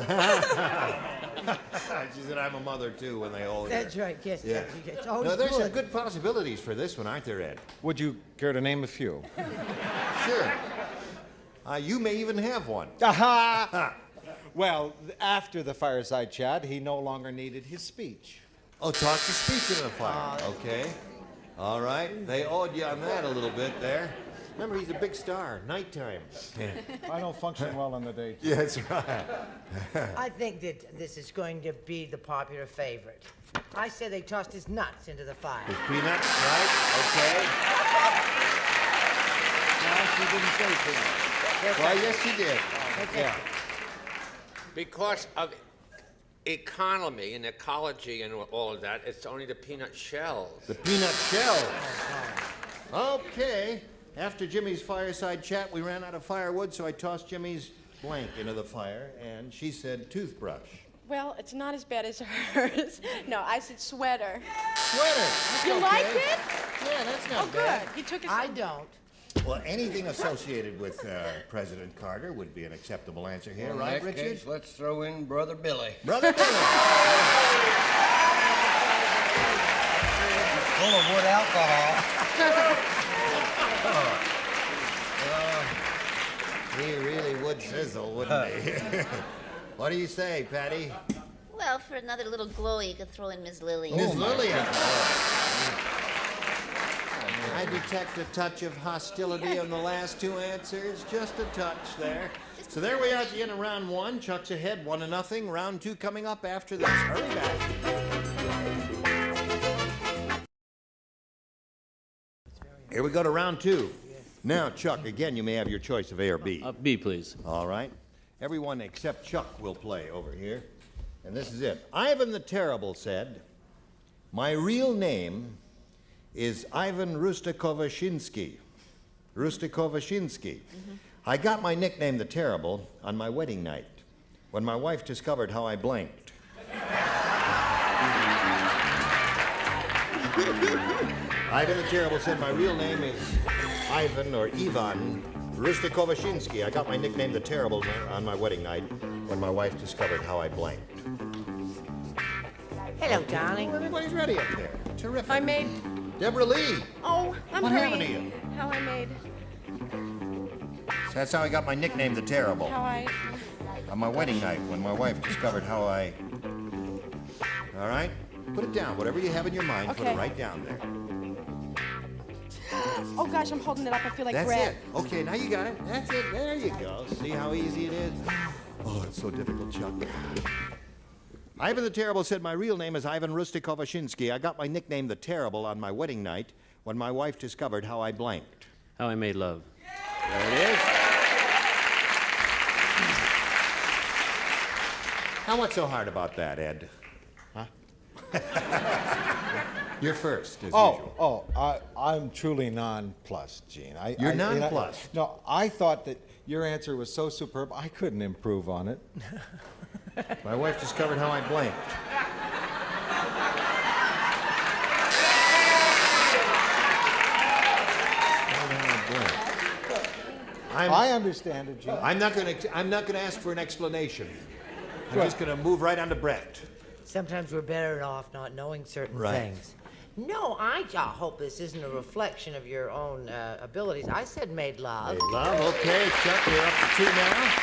Speaker 2: She said, I'm a mother, too, when they all
Speaker 5: That's right. Yes.
Speaker 2: Yeah.
Speaker 5: Yes. Oh,
Speaker 2: No, there's
Speaker 5: good.
Speaker 2: some good possibilities for this one, aren't there, Ed?
Speaker 12: Would you care to name a few?
Speaker 2: Sure. You may even have one.
Speaker 12: Aha! Well, after the fireside chat, he no longer needed his speech.
Speaker 2: Oh, toss the speech into the fire. Okay. All right. They owed you on that a little bit there. Remember, he's a big star. Nighttime.
Speaker 12: I don't function well in the daytime.
Speaker 2: Yeah, that's right.
Speaker 5: I think that this is going to be the popular favorite. I say they tossed his nuts into the fire.
Speaker 2: His peanuts, right? Okay. No, she didn't say peanuts. Why, yes, she did. Yeah.
Speaker 7: Because of economy and ecology and all of that, it's only the peanut shells.
Speaker 2: The peanut shells. Okay. After Jimmy's fireside chat, we ran out of firewood, so I tossed Jimmy's blank into the fire, and she said toothbrush.
Speaker 11: Well, it's not as bad as hers. No, I said sweater.
Speaker 2: Sweater. That's
Speaker 11: You
Speaker 2: okay.
Speaker 11: liked it?
Speaker 2: Yeah, that's not
Speaker 11: Oh,
Speaker 2: bad.
Speaker 11: good. He took his...
Speaker 5: I don't.
Speaker 2: Well, anything associated with President Carter would be an acceptable answer here, right,
Speaker 6: In that
Speaker 2: Richard?
Speaker 6: case, let's throw in Brother Billy.
Speaker 2: Brother Billy.
Speaker 6: Full of wood alcohol.
Speaker 2: He really would sizzle, wouldn't he? What do you say, Patty?
Speaker 18: Well, for another little glow, you could throw in Miss Lillian.
Speaker 2: Miss Lillian. I detect a touch of hostility on the last two answers. Just a touch there. So there we are at the end of round one. Chuck's ahead, 1-0. Round two coming up after this. Hurry back. Here we go to round two. Now, Chuck, again, you may have your choice of A or B.
Speaker 10: B, please.
Speaker 2: All right. Everyone except Chuck will play over here. And this is it. Ivan the Terrible said, "My real name is Ivan Rustikovashinsky. Rustikovashinsky. I got my nickname the Terrible on my wedding night when my wife discovered how I blanked." Ivan the Terrible said, "My real name is Ivan or Ivan Rustikovashinsky. I got my nickname the Terrible on my wedding night when my wife discovered how I blanked."
Speaker 5: Hello, darling.
Speaker 2: Well, everybody's ready up there. Terrific.
Speaker 11: I made...
Speaker 2: Deborah Lee.
Speaker 11: Oh, I'm
Speaker 2: What happened to
Speaker 11: hurrying.
Speaker 2: you?
Speaker 11: How I made...
Speaker 2: So that's how I got my nickname the Terrible.
Speaker 11: How I...
Speaker 2: On my wedding night when my wife discovered how I... All right? Put it down. Whatever you have in your mind, put
Speaker 11: Okay.
Speaker 2: it right down there.
Speaker 11: Oh, gosh, I'm holding it up. I feel like
Speaker 2: That's
Speaker 11: Brad.
Speaker 2: it. Okay, now you got it. That's it. There you go. See how easy it is? Oh, it's so difficult, Chuck. Ivan the Terrible said, "My real name is Ivan Rustikovashinsky. I got my nickname the Terrible on my wedding night when my wife discovered how I blanked."
Speaker 10: How I Made Love.
Speaker 2: There it is. Now, what's so hard about that, Ed? Huh? You're first, as usual.
Speaker 12: I'm truly nonplussed, Gene.
Speaker 2: You're nonplussed?
Speaker 12: No, I thought that your answer was so superb, I couldn't improve on it.
Speaker 2: My wife discovered how I blanked.
Speaker 12: I understand it, Gene.
Speaker 2: I'm not going to ask for an explanation. I'm just going to move right on to Brett.
Speaker 5: Sometimes we're better off not knowing certain
Speaker 2: Right.
Speaker 5: things. No, I hope this isn't a reflection of your own abilities. I said made love.
Speaker 2: Made love. Okay, Chuck, you're up to 2 now.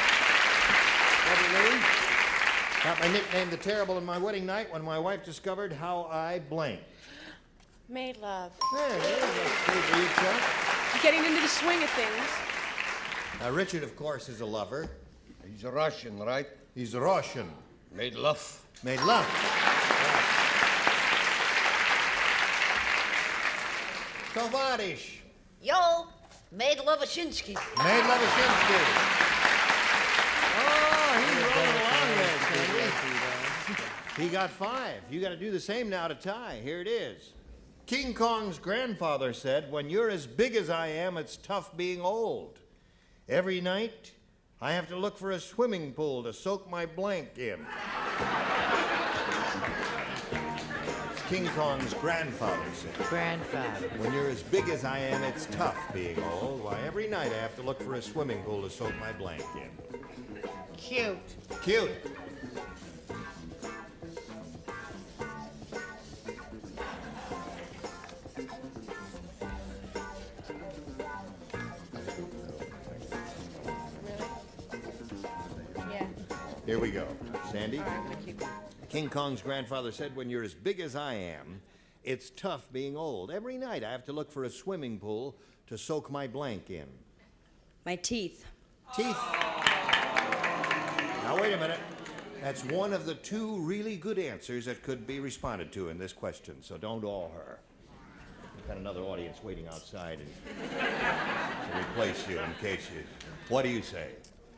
Speaker 2: Debbie Lee. Got my nickname the Terrible on my wedding night when my wife discovered how I blanked.
Speaker 11: Made love.
Speaker 2: There it is. That's good for you, Chuck.
Speaker 11: Getting into the swing of things.
Speaker 2: Now, Richard, of course, is a lover.
Speaker 6: He's a Russian, right?
Speaker 2: He's Russian.
Speaker 6: Made love.
Speaker 2: Made love. Tovarish.
Speaker 18: Yo, made Lovashinsky.
Speaker 2: Made Lovashinsky. Oh, he's rolling along there, Sandy. He got 5. You got to do the same now to tie. Here it is. King Kong's grandfather said, "When you're as big as I am, it's tough being old. Every night, I have to look for a swimming pool to soak my blank in." King Kong's grandfather said.
Speaker 5: Grandfather.
Speaker 2: "When you're as big as I am, it's tough being old. Why, every night I have to look for a swimming pool to soak my blank in."
Speaker 5: Cute.
Speaker 2: Cute.
Speaker 11: Yeah.
Speaker 2: Here we go. Sandy?
Speaker 11: All right, I'm gonna keep going.
Speaker 2: King Kong's grandfather said, "When you're as big as I am, it's tough being old. Every night I have to look for a swimming pool to soak my blank in?
Speaker 8: My teeth.
Speaker 2: Teeth. Now, wait a minute. That's one of the two really good answers that could be responded to in this question, so don't awe her. We've got another audience waiting outside to replace you in case you... What do you say?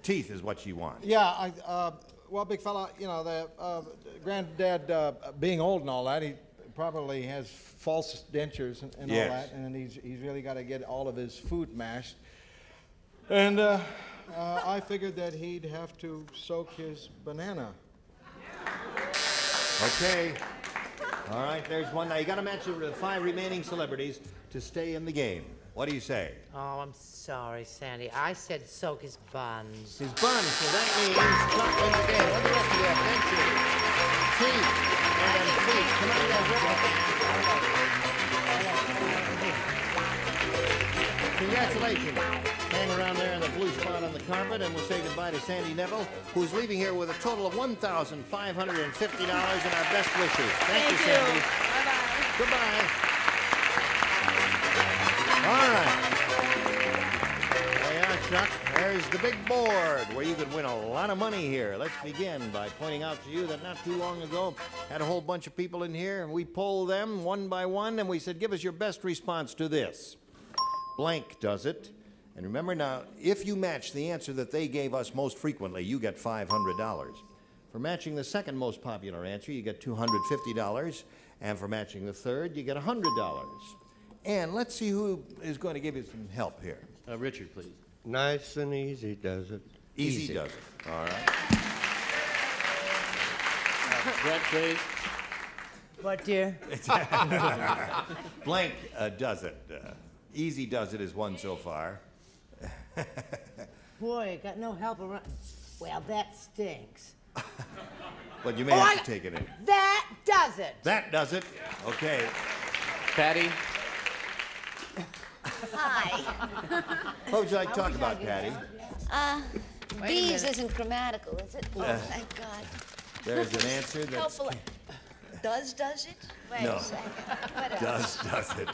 Speaker 2: Teeth is what she wants.
Speaker 12: Yeah, well, big fella, you know, the granddad being old and all that, he probably has false dentures and
Speaker 2: Yes.
Speaker 12: all that, and he's really got to get all of his food mashed. And I figured that he'd have to soak his banana.
Speaker 2: Okay. All right, there's one. Now, you got to match the 5 remaining celebrities to stay in the game. What do you say?
Speaker 5: Oh, I'm sorry, Sandy. I said soak his buns.
Speaker 2: His buns, so that means Chuck wins the game. What do the rest of you have? Dentures, teeth, and then feet. Come on, congratulations. Hang around there in the blue spot on the carpet, and we'll say goodbye to Sandy Neville, who's leaving here with a total of $1,550 and our best wishes. Thank you, Sandy.
Speaker 8: Bye-bye.
Speaker 2: Goodbye. All right. There you are, Chuck. There's the big board where you could win a lot of money here. Let's begin by pointing out to you that not too long ago, had a whole bunch of people in here, and we polled them one by one, and we said, give us your best response to this. Blank does it. And remember now, if you match the answer that they gave us most frequently, you get $500. For matching the second most popular answer, you get $250. And for matching the third, you get $100. And let's see who is going to give you some help here.
Speaker 10: Richard, please.
Speaker 6: Nice and easy does it.
Speaker 2: Easy does it. All right.
Speaker 10: Brett, please.
Speaker 5: What, dear?
Speaker 2: Blank does it. Easy does it is one so far.
Speaker 5: Boy, got no help around. Well, that stinks.
Speaker 2: But you may have to take it in.
Speaker 5: That does it.
Speaker 2: That does it. Okay.
Speaker 10: Patty.
Speaker 18: Hi.
Speaker 2: What would you like to talk about, Patty?
Speaker 18: Bees isn't grammatical, is it? Oh, thank God.
Speaker 2: There's an answer that's...
Speaker 18: Hopefully. Does it? Wait
Speaker 2: No.
Speaker 18: a second. What else?
Speaker 2: Does it.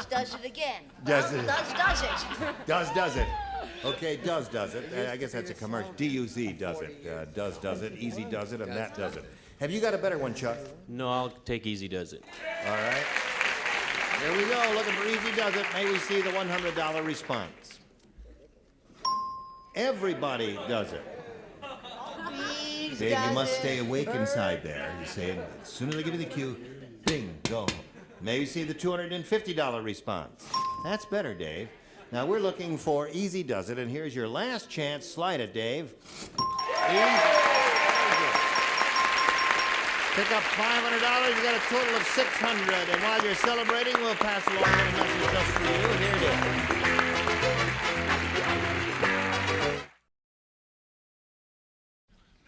Speaker 18: Does it again.
Speaker 2: Does it.
Speaker 18: Does it.
Speaker 2: Does it. Okay, does it. I guess that's a commercial. D-U-Z does it. Does it. Easy does it, and that does it. Have you got a better one, Chuck?
Speaker 10: No, I'll take Easy Does It.
Speaker 2: All right. Here we go. Looking for Easy Does It. May we see the $100 response? Everybody does it. Dave, you must stay awake inside there. You say, as soon as I give you the cue, bing, go. May we see the $250 response? That's better, Dave. Now, we're looking for Easy Does It, and here's your last chance. Slide it, Dave. Easy. Pick up $500. You got a total of $600. And while you're celebrating, we'll pass along a little message just for you. Here it is.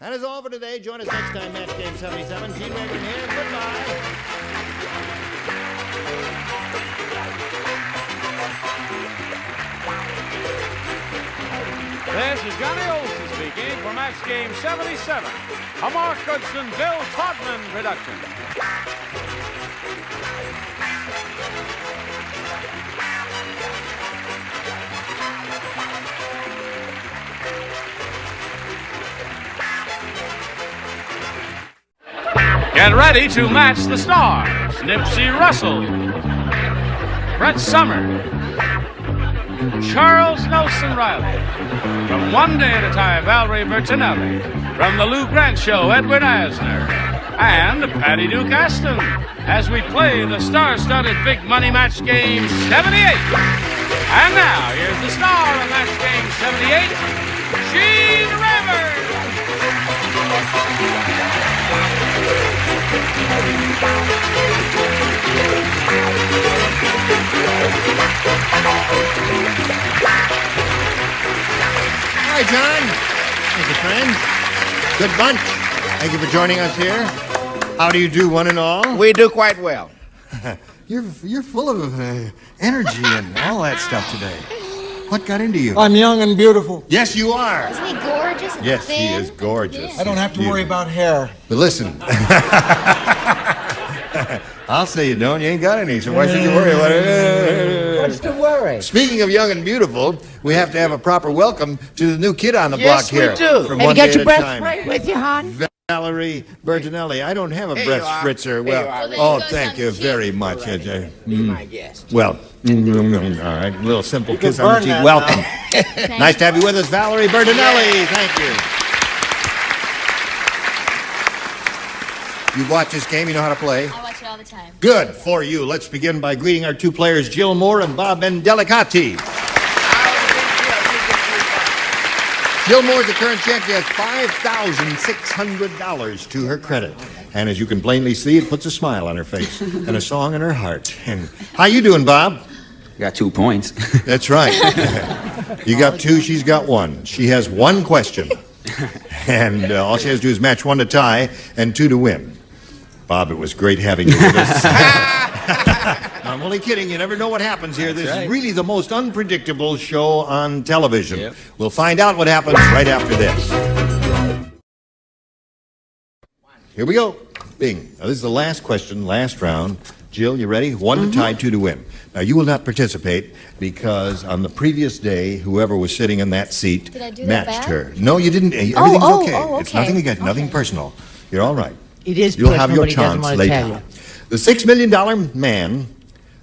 Speaker 2: That is all for today. Join us next time, Match Game 77. Gene Reagan here. Goodbye.
Speaker 1: This is Johnny Olson speaking for Match Game 77, a Mark Goodson, Bill Todman production. Get ready to match the stars. Nipsey Russell, Brett Summer, Charles Nelson Riley. From One Day at a Time, Valerie Bertinelli. From The Lou Grant Show, Edwin Asner. And Patty Duke Aston, as we play the star-studded Big Money Match Game 78. And now, here's the star of Match Game 78, Gene Rivers.
Speaker 2: Hi, John. Thank you, friend. Good bunch. Thank you for joining us here. How do you do, one and all?
Speaker 4: We do quite well.
Speaker 2: You're full of energy and all that stuff today. What got into you?
Speaker 12: I'm young and beautiful.
Speaker 2: Yes, you are.
Speaker 18: Isn't he gorgeous and
Speaker 2: Yes,
Speaker 18: thin?
Speaker 2: he is gorgeous.
Speaker 12: I don't have to worry about hair.
Speaker 2: But listen. I'll say you don't. You ain't got any, so why should you worry about it?
Speaker 5: What's the worry?
Speaker 2: Speaking of young and beautiful, we have to have a proper welcome to the new kid on the block here.
Speaker 5: Yes, we do.
Speaker 2: From
Speaker 5: Have you
Speaker 2: One
Speaker 5: got
Speaker 2: Day
Speaker 5: your
Speaker 2: at a
Speaker 5: breath
Speaker 2: Time.
Speaker 5: spray with you, hon?
Speaker 2: Valerie Bertinelli. I don't have a
Speaker 5: Here
Speaker 2: breath
Speaker 5: you are.
Speaker 2: spritzer.
Speaker 5: Here
Speaker 2: Well,
Speaker 5: you are.
Speaker 2: oh, thank you very much.
Speaker 5: Be my guest.
Speaker 2: Well, all right, a little simple kiss
Speaker 5: can
Speaker 2: on the
Speaker 5: burn
Speaker 2: cheek.
Speaker 5: that
Speaker 2: Welcome.
Speaker 5: now.
Speaker 2: Nice to have you with us, Valerie Bertinelli. Thank you. You've watched this game. You know how to play.
Speaker 18: I watch it all the time.
Speaker 2: Good for you. Let's begin by greeting our two players, Jill Moore and Bob Bendelicati. Jill Moore's the current champ. She has $5,600 to her credit. And as you can plainly see, it puts a smile on her face and a song in her heart. And how you doing, Bob?
Speaker 4: Got 2 points.
Speaker 2: That's right. You got 2, she's got 1. She has 1 question. And all she has to do is match 1 to tie and 2 to win. Bob, it was great having you with us. I'm only kidding. You never know what happens here. This is really the most unpredictable show on television.
Speaker 4: Yep.
Speaker 2: We'll find out what happens right after this. Here we go. Bing. Now, this is the last question, last round. Jill, you ready? 1 to tie, 2 to win. Now, you will not participate because on the previous day, whoever was sitting in that seat
Speaker 3: Did I do that
Speaker 2: matched
Speaker 3: bad?
Speaker 2: her. No, you didn't. Everything's okay. It's nothing against, nothing personal. You're all right.
Speaker 5: It is
Speaker 2: You'll have your
Speaker 5: personal,
Speaker 2: chance
Speaker 5: but he doesn't
Speaker 2: later.
Speaker 5: want to tell you.
Speaker 2: The $6 million man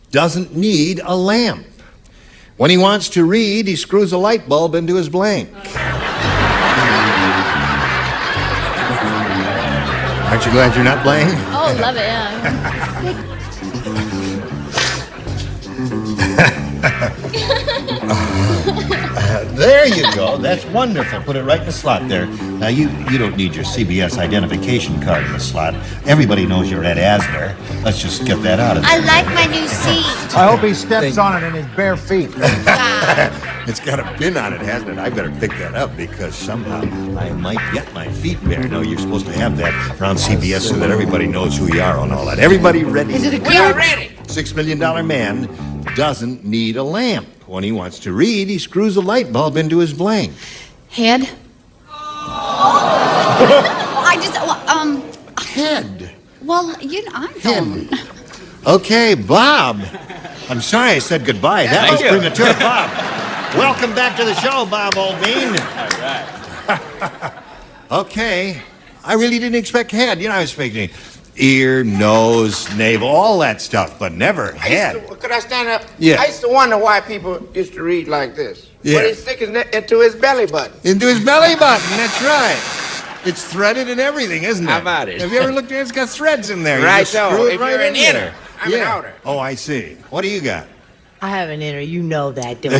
Speaker 2: doesn't need a lamp. When he wants to read, he screws a light bulb into his blank. Aren't you glad you're not playing?
Speaker 18: Oh, love it, yeah.
Speaker 2: There you go. That's wonderful. Put it right in the slot there. Now, you don't need your CBS identification card in the slot. Everybody knows you're Ed Asner. Let's just get that out of there.
Speaker 18: I like my new seat.
Speaker 12: I hope he steps on it in his bare feet.
Speaker 2: It's got a pin on it, hasn't it? I better pick that up because somehow I might get my feet bare. No, you're supposed to have that around CBS so that everybody knows who you are and all that. Everybody ready?
Speaker 5: Is it a
Speaker 2: We are
Speaker 5: ready.
Speaker 2: $6 million man doesn't need a lamp. When he wants to read, he screws a light bulb into his blank.
Speaker 3: Head? I just,
Speaker 2: Head.
Speaker 3: well, you know, I don't.
Speaker 2: Okay, Bob. I'm sorry I said goodbye. That was premature, Bob. Welcome back to the show, Bob Oldbean.
Speaker 4: All right.
Speaker 2: Okay. I really didn't expect head. You know, I was expecting ear, nose, navel, all that stuff, but never head.
Speaker 15: Could I stand up?
Speaker 2: Yeah.
Speaker 15: I used to wonder why people used to read like this.
Speaker 2: Yeah.
Speaker 15: But he stick his neck into his belly button.
Speaker 2: Into his belly button, that's right. It's threaded and everything, isn't it?
Speaker 15: How about it?
Speaker 2: Have you ever looked at it? It's got threads in there. You
Speaker 15: Right,
Speaker 2: just screw
Speaker 15: so
Speaker 2: it
Speaker 15: if
Speaker 2: right
Speaker 15: you're
Speaker 2: in
Speaker 15: an
Speaker 2: there.
Speaker 15: inner, I'm an outer.
Speaker 2: Oh, I see. What do you got?
Speaker 5: I have an inner. You know that, don't you?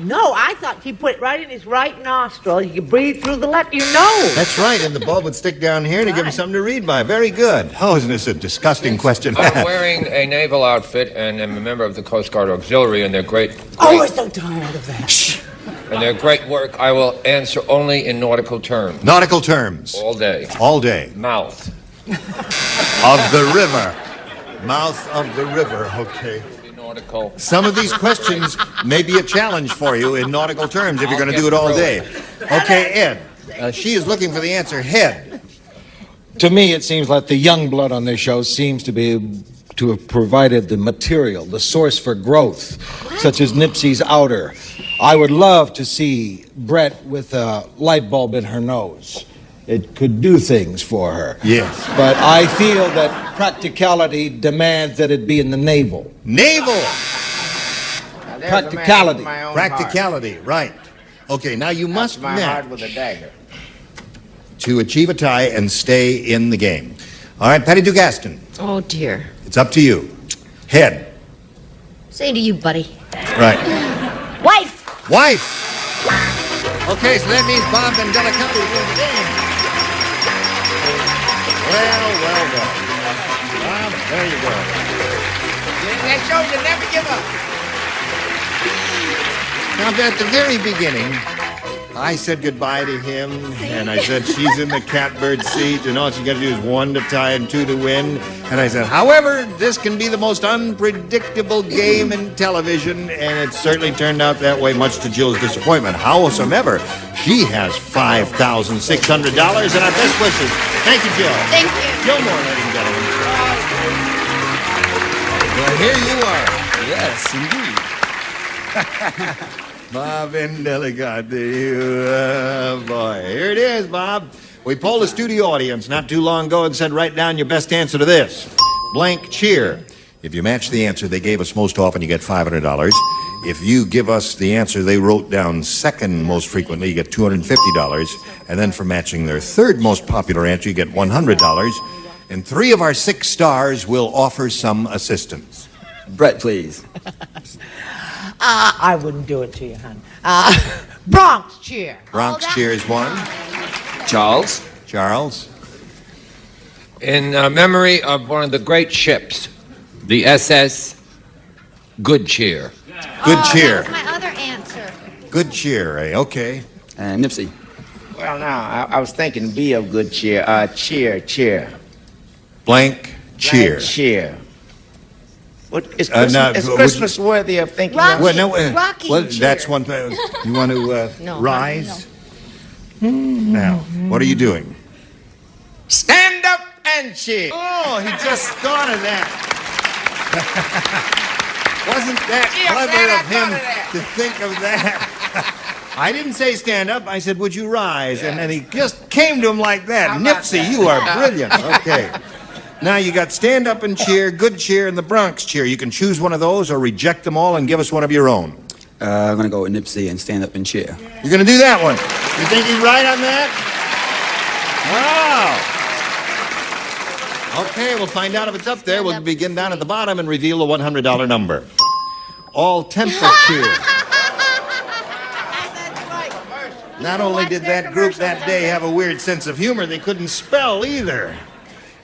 Speaker 5: No, I thought he put it right in his right nostril. He could breathe through the left. You know.
Speaker 2: That's right, and the bulb would stick down here to give him something to read by. Very good. Oh, isn't this a disgusting question?
Speaker 7: I'm wearing a naval outfit and am a member of the Coast Guard Auxiliary, and they're great.
Speaker 5: Oh, we're so tired of that.
Speaker 7: And their great work, I will answer only in nautical terms.
Speaker 2: Nautical terms.
Speaker 7: All day.
Speaker 2: All day.
Speaker 7: Mouth.
Speaker 2: Of the river. Mouth of the river, okay.
Speaker 7: Nautical.
Speaker 2: Some of these questions may be a challenge for you in nautical terms if you're going to do it all day. Okay, Ed. She is looking for the answer head.
Speaker 14: To me, it seems like the young blood on this show seems to have provided the material, the source for growth, such as Nipsey's outer. I would love to see Brett with a light bulb in her nose. It could do things for her.
Speaker 2: Yes.
Speaker 14: But I feel that practicality demands that it be in the navel.
Speaker 2: Navel!
Speaker 14: Practicality.
Speaker 2: Practicality, right. Okay, now you must
Speaker 15: My
Speaker 2: match
Speaker 15: heart with a dagger.
Speaker 2: to achieve a tie and stay in the game. All right, Patty Dugaston,
Speaker 20: Oh, dear.
Speaker 2: it's up to you. Head.
Speaker 20: Say to you, buddy.
Speaker 2: Right.
Speaker 20: Wife!
Speaker 2: Wife! Okay, so that means Bob and Delicati win the game. Well. Bob, there you go.
Speaker 15: That shows you never give up.
Speaker 2: Now, at the very beginning, I said goodbye to him, and I said she's in the catbird seat, and all she got to do is 1 to tie and 2 to win. And I said, however, this can be the most unpredictable game in television, and it certainly turned out that way, much to Jill's disappointment. Howsoever, she has $5,600 and our best wishes. Thank you, Jill.
Speaker 3: Thank you.
Speaker 2: Jill Moore, ladies and gentlemen. Well, here you are.
Speaker 4: Yes, indeed.
Speaker 2: Bob Indelicate, you boy. Here it is, Bob. We polled a studio audience not too long ago and said, write down your best answer to this. Blank cheer. If you match the answer they gave us most often, you get $500. If you give us the answer they wrote down second most frequently, you get $250. And then for matching their third most popular answer, you get $100. And 3 of our 6 stars will offer some assistance.
Speaker 4: Brett, please.
Speaker 5: I wouldn't do it to you, hon. Bronx cheer.
Speaker 2: Bronx cheer is one.
Speaker 4: Charles.
Speaker 2: Charles.
Speaker 7: In memory of one of the great ships, the SS Good Cheer.
Speaker 2: Good cheer.
Speaker 18: That was my other answer.
Speaker 2: Good cheer, eh? Okay.
Speaker 4: And Nipsey.
Speaker 15: Well, now, I was thinking be of good cheer. Cheer.
Speaker 2: Blank cheer.
Speaker 15: Blank cheer. What, is Christmas, is Christmas worthy of thinking
Speaker 18: Rocky.
Speaker 2: Well, no,
Speaker 18: Rocky
Speaker 2: well,
Speaker 18: cheer.
Speaker 2: that's one thing. You want to
Speaker 18: No,
Speaker 2: rise? Now, what are you doing?
Speaker 15: Stand up and cheer.
Speaker 2: Oh, he just thought of that. Wasn't that clever of him to think of that? I didn't say stand up. I said, would you rise? And then he just came to him like that. Nipsey, you are brilliant. Okay. Now you got stand up and cheer, good cheer, and the Bronx cheer. You can choose one of those or reject them all and give us one of your own.
Speaker 4: I'm going to go with Nipsey and stand up and cheer.
Speaker 2: You're going to do that one. You think he's right on that? Wow. Okay, we'll find out if it's up there. We'll begin down at the bottom and reveal the $100 number. All temper cheer. Not only did that group that day have a weird sense of humor, they couldn't spell either.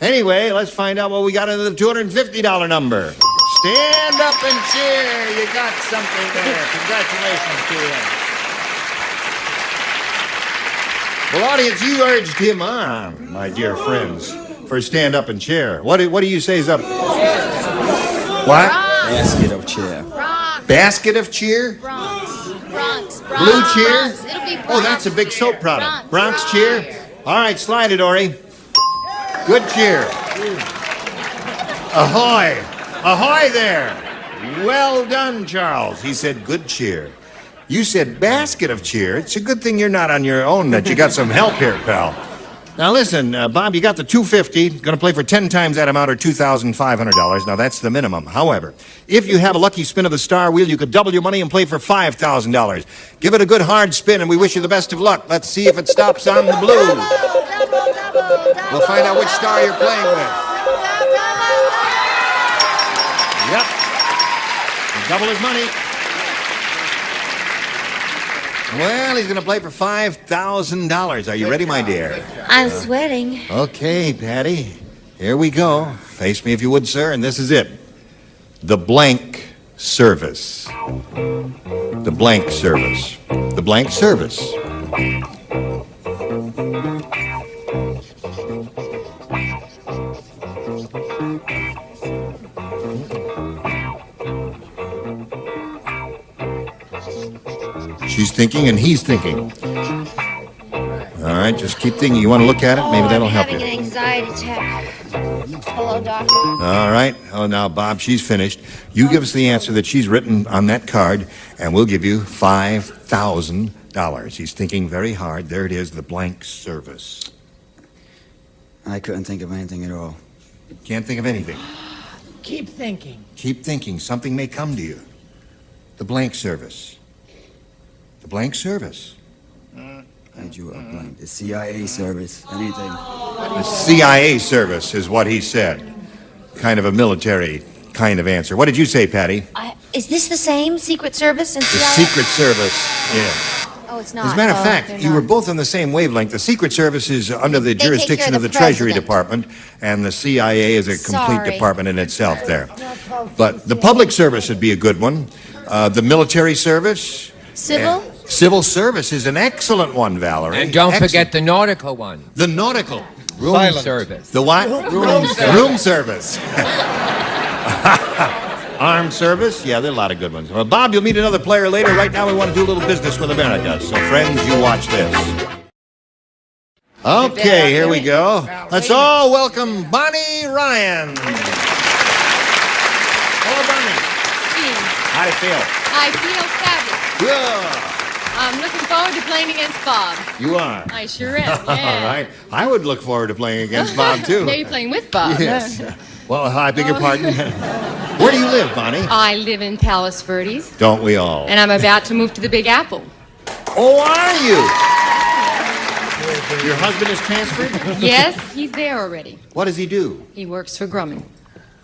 Speaker 2: Anyway, let's find out what we got into the $250 number. Stand up and cheer. You got something there. Congratulations to you. Well, audience, you urged him on, my dear friends, for stand up and cheer. What do you say is up? What?
Speaker 4: Basket of cheer.
Speaker 2: Basket of cheer?
Speaker 18: Bronx.
Speaker 2: Blue cheer?
Speaker 18: It'll be Bronx.
Speaker 2: Oh, that's a big soap product.
Speaker 18: Bronx.
Speaker 2: Bronx cheer? All right, slide it, Ori. Good cheer. Ahoy. Ahoy there. Well done, Charles. He said good cheer. You said basket of cheer. It's a good thing you're not on your own, that you got some help here, pal. Now listen, Bob, you got the $250. Going to play for 10 times that amount or $2,500. Now that's the minimum. However, if you have a lucky spin of the star wheel, you could double your money and play for $5,000. Give it a good hard spin and we wish you the best of luck. Let's see if it stops on the blue. We'll find out which star you're playing with. Yep. Double his money. Well, he's going to play for $5,000. Are you ready, my dear?
Speaker 22: I'm sweating.
Speaker 2: Okay, Patty. Here we go. Face me if you would, sir, and this is it. The blank service. The blank service. The blank service. She's thinking and he's thinking. All right, just keep thinking. You want to look at it? Maybe that'll help you.
Speaker 22: I'm having an anxiety attack. Hello, doctor.
Speaker 2: All right. Oh, now, Bob, she's finished. You give us the answer that she's written on that card, and we'll give you $5,000. He's thinking very hard. There it is, the blank service.
Speaker 4: I couldn't think of anything at all.
Speaker 2: Can't think of anything.
Speaker 5: Keep thinking.
Speaker 2: Keep thinking. Something may come to you. The blank service. The blank service.
Speaker 4: I drew a blank. The CIA service. Anything.
Speaker 2: The CIA service is what he said. Kind of a military kind of answer. What did you say, Patty?
Speaker 22: Is this the same Secret Service and
Speaker 2: The
Speaker 22: CIA?
Speaker 2: Secret Service. Yeah.
Speaker 22: Oh, it's not.
Speaker 2: As a matter of
Speaker 22: Oh,
Speaker 2: fact,
Speaker 22: they're
Speaker 2: you
Speaker 22: not.
Speaker 2: were both on the same wavelength. The Secret Service is under the
Speaker 22: They take care
Speaker 2: jurisdiction
Speaker 22: of
Speaker 2: of the
Speaker 22: the
Speaker 2: Treasury
Speaker 22: president.
Speaker 2: Department, and the CIA is a complete
Speaker 22: Sorry.
Speaker 2: department in itself there. But the public service would be a good one. The military service.
Speaker 22: Civil?
Speaker 2: Civil service is an excellent one, Valerie.
Speaker 7: And don't
Speaker 2: Excellent.
Speaker 7: forget the nautical one.
Speaker 2: The nautical.
Speaker 7: Room service.
Speaker 2: The what? Room service. Armed service. Yeah, there are a lot of good ones. Well, Bob, you'll meet another player later. Right now, we want to do a little business with America. So, friends, you watch this. Okay, here we go. Let's all welcome Bonnie Ryan. How do you feel?
Speaker 16: I feel fabulous.
Speaker 2: Good.
Speaker 16: I'm looking forward to playing against Bob.
Speaker 2: You are?
Speaker 16: I sure am, yeah.
Speaker 2: All right. I would look forward to playing against Bob, too.
Speaker 16: Now you're playing with Bob.
Speaker 2: Yes. Well, I beg your pardon. Where do you live, Bonnie?
Speaker 16: I live in Palos Verdes,
Speaker 2: Don't we all?
Speaker 16: and I'm about to move to the Big Apple.
Speaker 2: Oh, are you? Your husband is transferred?
Speaker 16: Yes, he's there already.
Speaker 2: What does he do?
Speaker 16: He works for Grumman.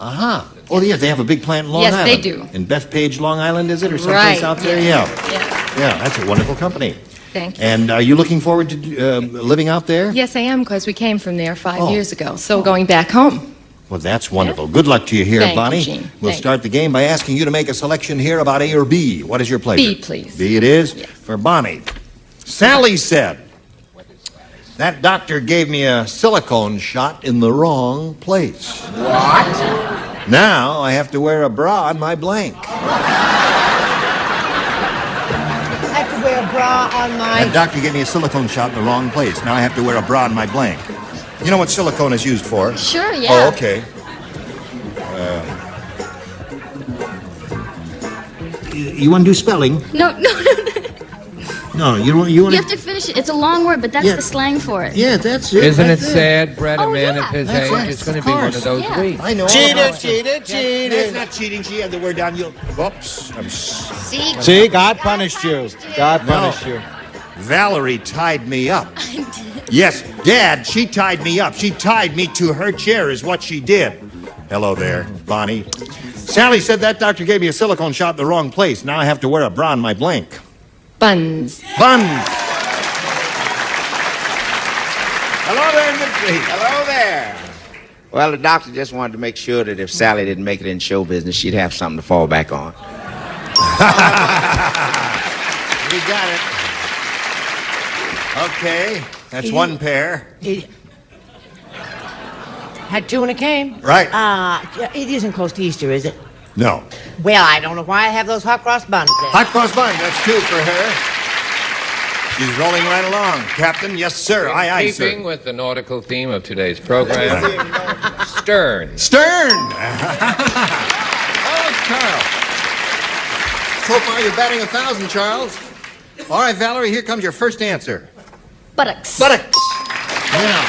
Speaker 2: Uh-huh. Oh, yes, they have a big plant in Long
Speaker 16: Yes,
Speaker 2: Island.
Speaker 16: they do.
Speaker 2: In Bethpage, Long Island, is it? Or someplace
Speaker 16: Right,
Speaker 2: out there?
Speaker 16: yeah.
Speaker 2: Yeah. Yeah, that's a wonderful company.
Speaker 16: Thank you.
Speaker 2: And are you looking forward to living out there?
Speaker 16: Yes, I am, because we came from there 5
Speaker 2: Oh.
Speaker 16: years ago. So going back home.
Speaker 2: Well, that's wonderful. Good luck to you here,
Speaker 16: Thank you,
Speaker 2: Bonnie.
Speaker 16: Gene.
Speaker 2: We'll
Speaker 16: Thank
Speaker 2: start the game by asking you to make a selection here about A or B. What is your pleasure?
Speaker 16: B, please.
Speaker 2: B it is? Yes. For Bonnie. Sally said, that doctor gave me a silicone shot in the wrong place.
Speaker 5: What?
Speaker 2: Now I have to wear a bra on my blank.
Speaker 5: I have to wear a bra on my...
Speaker 2: That doctor gave me a silicone shot in the wrong place. Now I have to wear a bra on my blank. You know what silicone is used for?
Speaker 22: Sure, yeah.
Speaker 2: Oh, okay. You want to do spelling?
Speaker 22: No.
Speaker 2: No, you want
Speaker 22: You have to finish it. It's a long word, but that's the slang for it.
Speaker 2: Yeah, that's it.
Speaker 7: Isn't it
Speaker 2: That's
Speaker 7: sad, Brett, a
Speaker 22: Oh,
Speaker 7: man
Speaker 22: yeah.
Speaker 7: of his
Speaker 22: That's
Speaker 7: age
Speaker 22: right.
Speaker 7: is going to
Speaker 22: Of
Speaker 7: be one
Speaker 22: course.
Speaker 7: of those
Speaker 22: Yeah.
Speaker 7: weeks?
Speaker 2: I know.
Speaker 21: Cheater.
Speaker 2: That's not cheating. She had the word down. Whoops.
Speaker 14: See, God punished you. God punished you.
Speaker 2: Valerie tied me up. Yes, Dad, she tied me up. She tied me to her chair is what she did. Hello there, Bonnie. Sally said that doctor gave me a silicone shot in the wrong place. Now I have to wear a bra on my blank.
Speaker 16: Buns.
Speaker 2: Buns.
Speaker 15: Hello there, Nipsey. Hello there. Well, the doctor just wanted to make sure that if Sally didn't make it in show business, she'd have something to fall back on.
Speaker 2: We got it. Okay, that's one pair.
Speaker 5: Had two when it came.
Speaker 2: Right.
Speaker 5: It isn't close to Easter, is it?
Speaker 2: No.
Speaker 5: Well, I don't know why I have those hot cross buns there.
Speaker 2: Hot cross bun, that's two for her. She's rolling right along. Captain, yes, sir. Aye, aye, sir.
Speaker 7: Keeping with the nautical theme of today's program, Stern.
Speaker 2: Stern! Oh, Charles. So far, you're batting 1,000, Charles. All right, Valerie, here comes your first answer.
Speaker 22: Buttocks.
Speaker 2: Buttocks. Now,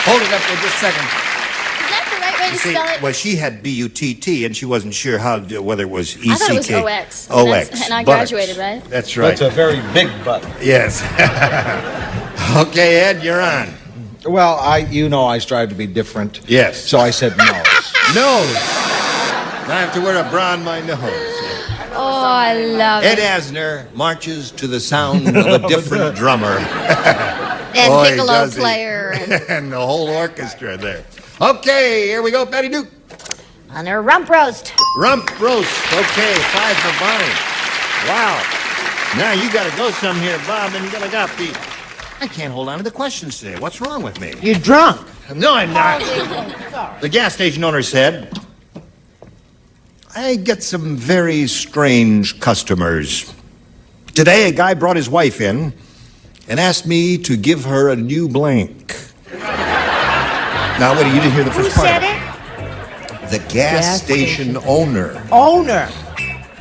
Speaker 2: hold it up for just a second.
Speaker 22: Is that the right way to
Speaker 2: See,
Speaker 22: spell it?
Speaker 2: well, she had B-U-T-T, and she wasn't sure whether it was E-C-K.
Speaker 22: I thought it was O-X.
Speaker 2: O-X.
Speaker 22: And I
Speaker 2: Buttocks.
Speaker 22: graduated, right?
Speaker 2: That's right.
Speaker 14: That's a very big butt.
Speaker 2: Yes. Okay, Ed, you're on.
Speaker 14: Well, I strive to be different.
Speaker 2: Yes.
Speaker 14: So I said no.
Speaker 2: Nose. I have to wear a bra on my nose.
Speaker 22: Oh, I love
Speaker 2: Ed
Speaker 22: it.
Speaker 2: Asner marches to the sound of a different drummer.
Speaker 22: And
Speaker 2: Boy,
Speaker 22: piccolo
Speaker 2: does he.
Speaker 22: player.
Speaker 2: And the whole orchestra there. Okay, here we go, Betty Duke.
Speaker 22: On a rump roast.
Speaker 2: Rump roast. Okay, 5 for Bonnie. Wow. Now you got to go some here, Bob, and you got the... I can't hold on to the questions today. What's wrong with me?
Speaker 5: You're drunk.
Speaker 2: No, I'm not. The gas station owner said, I get some very strange customers. Today, a guy brought his wife in and asked me to give her a new blank. Now, wait, you didn't hear the first part.
Speaker 5: Who said it?
Speaker 2: The gas station owner.
Speaker 5: Owner.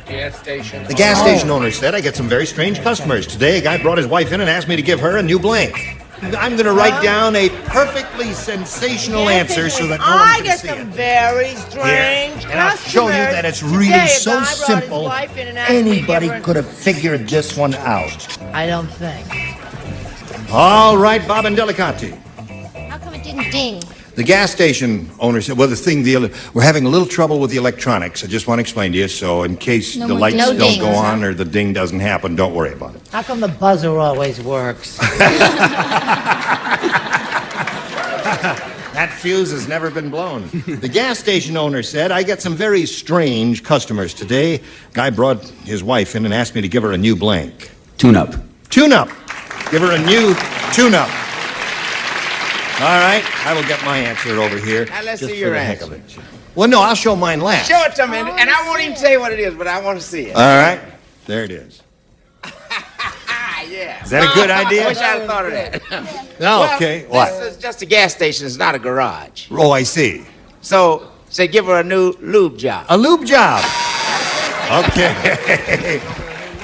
Speaker 7: Gas station.
Speaker 2: The gas station owner said, I get some very strange customers. Today, a guy brought his wife in and asked me to give her a new blank. I'm going to write down a perfectly sensational answer so that no one
Speaker 5: I
Speaker 2: can
Speaker 5: get
Speaker 2: see
Speaker 5: some
Speaker 2: it.
Speaker 5: very strange
Speaker 2: Here, and I'll show you that it's really
Speaker 5: Today, a
Speaker 2: so
Speaker 5: guy brought his
Speaker 2: simple.
Speaker 5: wife in and asked me to
Speaker 2: Anybody
Speaker 5: give her-
Speaker 2: could have figured this one out.
Speaker 5: I don't think.
Speaker 2: All right, Bob and Delicati.
Speaker 22: How come it didn't ding?
Speaker 2: The gas station owner said, well, we're having a little trouble with the electronics. I just want to explain to you, so in case
Speaker 22: No
Speaker 2: the
Speaker 22: more
Speaker 2: lights
Speaker 22: dings.
Speaker 2: don't
Speaker 22: No
Speaker 2: go
Speaker 22: dings,
Speaker 2: on
Speaker 22: huh?
Speaker 2: or the ding doesn't happen, don't worry about it.
Speaker 5: How come the buzzer always works?
Speaker 2: That fuse has never been blown. The gas station owner said, I get some very strange customers today. Guy brought his wife in and asked me to give her a new blank.
Speaker 4: Tune-up.
Speaker 2: Tune-up. Give her a new tune-up. All right, I will get my answer over here.
Speaker 15: Now, let's
Speaker 2: just
Speaker 15: see
Speaker 2: for
Speaker 15: your
Speaker 2: the heck
Speaker 15: answer.
Speaker 2: of it. Well, no, I'll show mine last.
Speaker 15: Show it to me, and I won't even say what it is, but I want to see it.
Speaker 2: All right, there it is.
Speaker 15: Yeah.
Speaker 2: Is that a good idea?
Speaker 15: I wish I'd thought of that.
Speaker 2: No,
Speaker 15: Well,
Speaker 2: okay. What?
Speaker 15: This is just a gas station. It's not a garage.
Speaker 2: Oh, I see.
Speaker 15: So, say give her a new lube job.
Speaker 2: A lube job. Okay.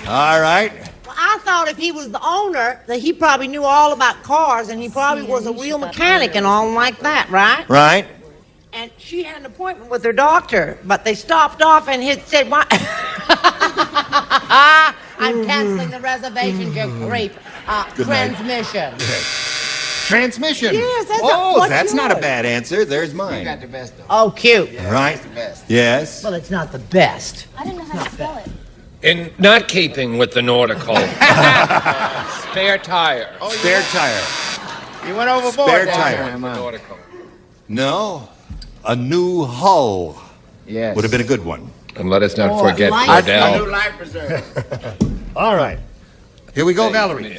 Speaker 2: All right.
Speaker 5: Well, I thought if he was the owner, that he probably knew all about cars, and he probably was a real mechanic and all like that, right?
Speaker 2: Right.
Speaker 5: And she had an appointment with her doctor, but they stopped off and he said, "Why?" I'm canceling the reservation, you creep.
Speaker 2: Good night.
Speaker 5: Transmission.
Speaker 2: Transmission.
Speaker 5: Yes, that's
Speaker 2: that's not a bad answer. There's mine.
Speaker 15: You got the best of
Speaker 5: Oh, cute.
Speaker 2: Right. Yes.
Speaker 5: Well, it's not the best.
Speaker 22: I don't know how to spell it.
Speaker 7: In not keeping with the nautical. Spare tire.
Speaker 2: Spare tire.
Speaker 15: You went overboard.
Speaker 2: Spare
Speaker 15: down
Speaker 2: tire.
Speaker 15: there, man.
Speaker 7: Nautical.
Speaker 2: No. A new hull.
Speaker 15: Yes.
Speaker 2: Would have been a good one.
Speaker 7: And let us not
Speaker 5: Or
Speaker 7: forget
Speaker 5: life-
Speaker 15: A
Speaker 7: Cordell.
Speaker 15: new life preserver.
Speaker 2: All right. Here we go, Valerie.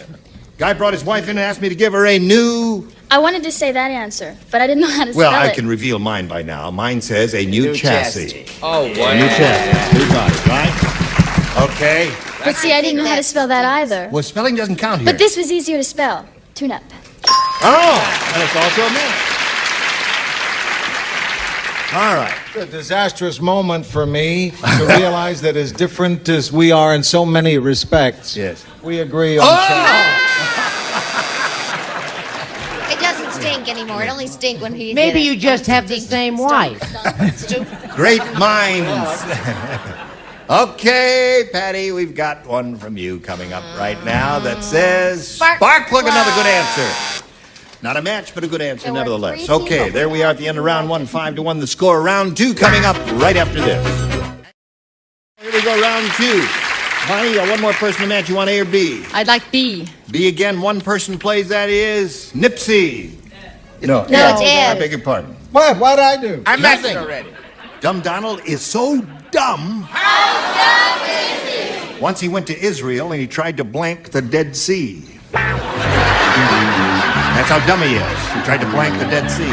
Speaker 2: Guy brought his wife in and asked me to give her a new...
Speaker 22: I wanted to say that answer, but I didn't know how to
Speaker 2: Well,
Speaker 22: spell
Speaker 2: I
Speaker 22: it.
Speaker 2: can reveal mine by now. Mine says a new chassis.
Speaker 7: Oh, wow.
Speaker 2: A new chassis. New body, right? Okay.
Speaker 22: But see, I didn't know how to spell that either.
Speaker 2: Well, spelling doesn't count here.
Speaker 22: But this was easier to spell. Tune up.
Speaker 2: Oh! And it's also a man. All right.
Speaker 14: It's a disastrous moment for me to realize that as different as we are in so many respects,
Speaker 2: Yes.
Speaker 14: we agree on
Speaker 18: It doesn't stink anymore. It only stink when he.
Speaker 5: Maybe
Speaker 18: did
Speaker 5: you
Speaker 18: it.
Speaker 5: just have the same wife.
Speaker 2: Great minds. Okay, Patty, we've got one from you coming up right now that says... Spark plug, another good answer. Not a match, but a good answer nevertheless. Okay, there we are at the end of round one, 5-1. The score, round two, coming up right after this. Here we go, round two. Honey, one more person to match. You want A or B?
Speaker 16: I'd like B.
Speaker 2: B again, one person plays, that is Nipsey. No,
Speaker 18: it's Ed.
Speaker 2: I beg your pardon.
Speaker 14: What? What'd I do?
Speaker 15: I matched it already.
Speaker 2: Dumb Donald is so dumb.
Speaker 18: How dumb is he?
Speaker 2: Once he went to Israel and he tried to blank the Dead Sea. That's how dumb he is. He tried to blank the Dead Sea.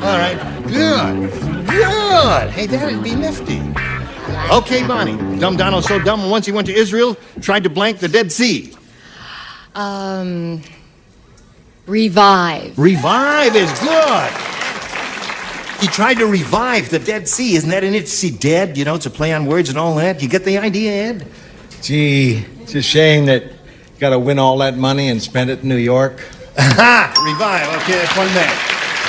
Speaker 2: All right. Good. Good. Hey, that'd be nifty. Okay, Bonnie. Dumb Donald's so dumb, once he went to Israel, tried to blank the Dead Sea.
Speaker 16: Revive.
Speaker 2: Revive is good. He tried to revive the Dead Sea. Isn't that in it? See, dead, you know, it's a play on words and all that. You get the idea, Ed?
Speaker 14: Gee, it's a shame that you got to win all that money and spend it in New York.
Speaker 2: Aha! Revive. Okay, that's one match.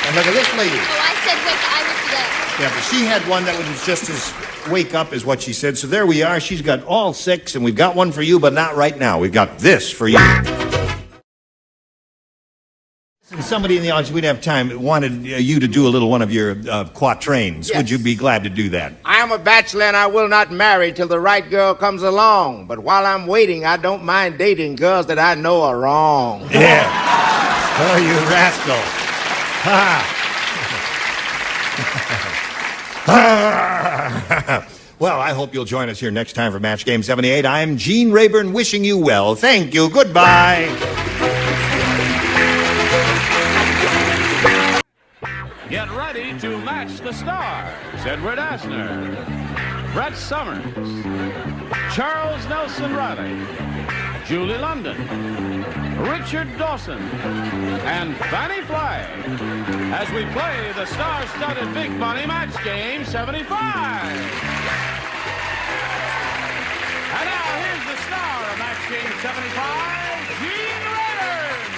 Speaker 2: And look at this lady.
Speaker 18: Oh, I said wake. I looked it up.
Speaker 2: Yeah, but she had one that was just as wake up as what she said. So there we are. She's got all six, and we've got one for you, but not right now. We've got this for you. Somebody in the audience, we'd have time, wanted you to do a little one of your quatrains.
Speaker 15: Yes.
Speaker 2: Would you be glad to do that?
Speaker 15: I am a bachelor and I will not marry till the right girl comes along. But while I'm waiting, I don't mind dating girls that I know are wrong.
Speaker 2: Yeah. Oh, you rascal. Ha. Well, I hope you'll join us here next time for Match Game 78. I'm Gene Rayburn wishing you well. Thank you. Goodbye.
Speaker 1: Get ready to match the stars. Edward Asner, Brett Summers, Charles Nelson Riley, Julie London, Richard Dawson, and Fanny Flagg as we play the star-studded Big Money Match Game 75. And now here's the star of Match Game 75, Gene Rayburn.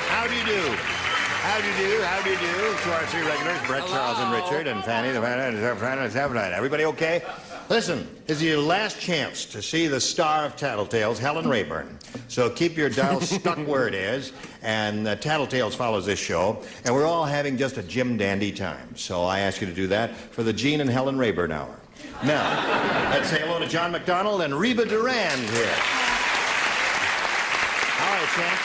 Speaker 2: How do you do? How do you do? How do you do? To our three regulars, Brett, Charles, and Richard, and Fanny. Everybody okay? Listen, this is your last chance to see the star of Tattletales, Helen Rayburn. So keep your dial stuck where it is, and Tattletales follows this show, and we're all having just a Jim Dandy time. So I ask you to do that for the Gene and Helen Rayburn Hour. Now, let's say hello to John McDonald and Reba Durand here. All right, champ.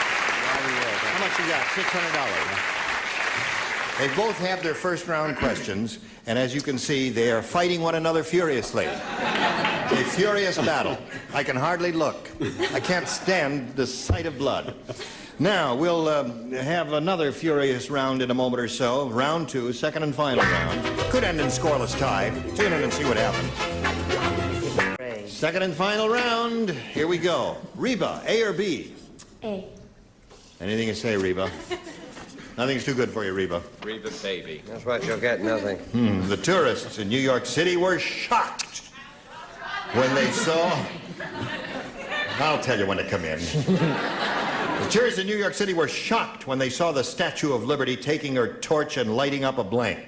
Speaker 2: How much you got? $600. They both have their first round questions, and as you can see, they are fighting one another furiously. A furious battle. I can hardly look. I can't stand the sight of blood. Now, we'll have another furious round in a moment or so. Round two, second and final round. Could end in scoreless tie. Tune in and see what happens. Second and final round. Here we go. Reba, A or B?
Speaker 3: A.
Speaker 2: Anything you say, Reba. Nothing's too good for you, Reba.
Speaker 7: Reba baby.
Speaker 6: That's what you'll get, nothing.
Speaker 2: The tourists in New York City were shocked when they saw... I'll tell you when to come in. The tourists in New York City were shocked when they saw the Statue of Liberty taking her torch and lighting up a blank.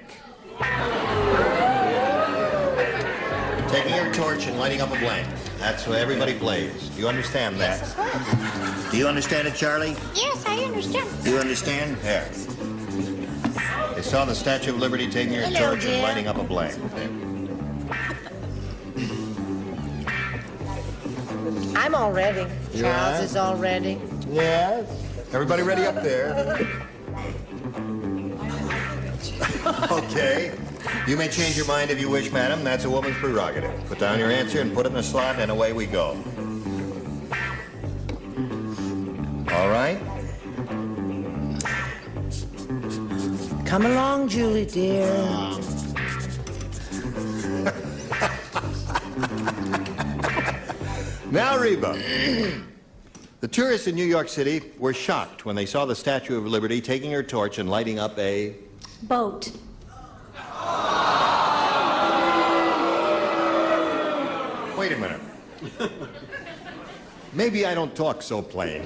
Speaker 2: Taking her torch and lighting up a blank. That's what everybody plays. Do you understand that?
Speaker 18: Yes, of course.
Speaker 2: Do you understand it, Charlie?
Speaker 18: Yes, I understand.
Speaker 2: Do you understand? There. They saw the Statue of Liberty taking her
Speaker 18: Hello,
Speaker 2: torch and
Speaker 18: dear.
Speaker 2: lighting up a blank.
Speaker 5: I'm all ready.
Speaker 2: You
Speaker 5: Charles
Speaker 2: are?
Speaker 5: is all ready.
Speaker 2: Yes. Everybody ready up there? Okay. You may change your mind if you wish, madam. That's a woman's prerogative. Put down your answer and put it in the slot, and away we go. All right?
Speaker 5: Come along, Julie, dear.
Speaker 2: Now, Reba. The tourists in New York City were shocked when they saw the Statue of Liberty taking her torch and lighting up a...
Speaker 3: Boat.
Speaker 2: Wait a minute. Maybe I don't talk so plain.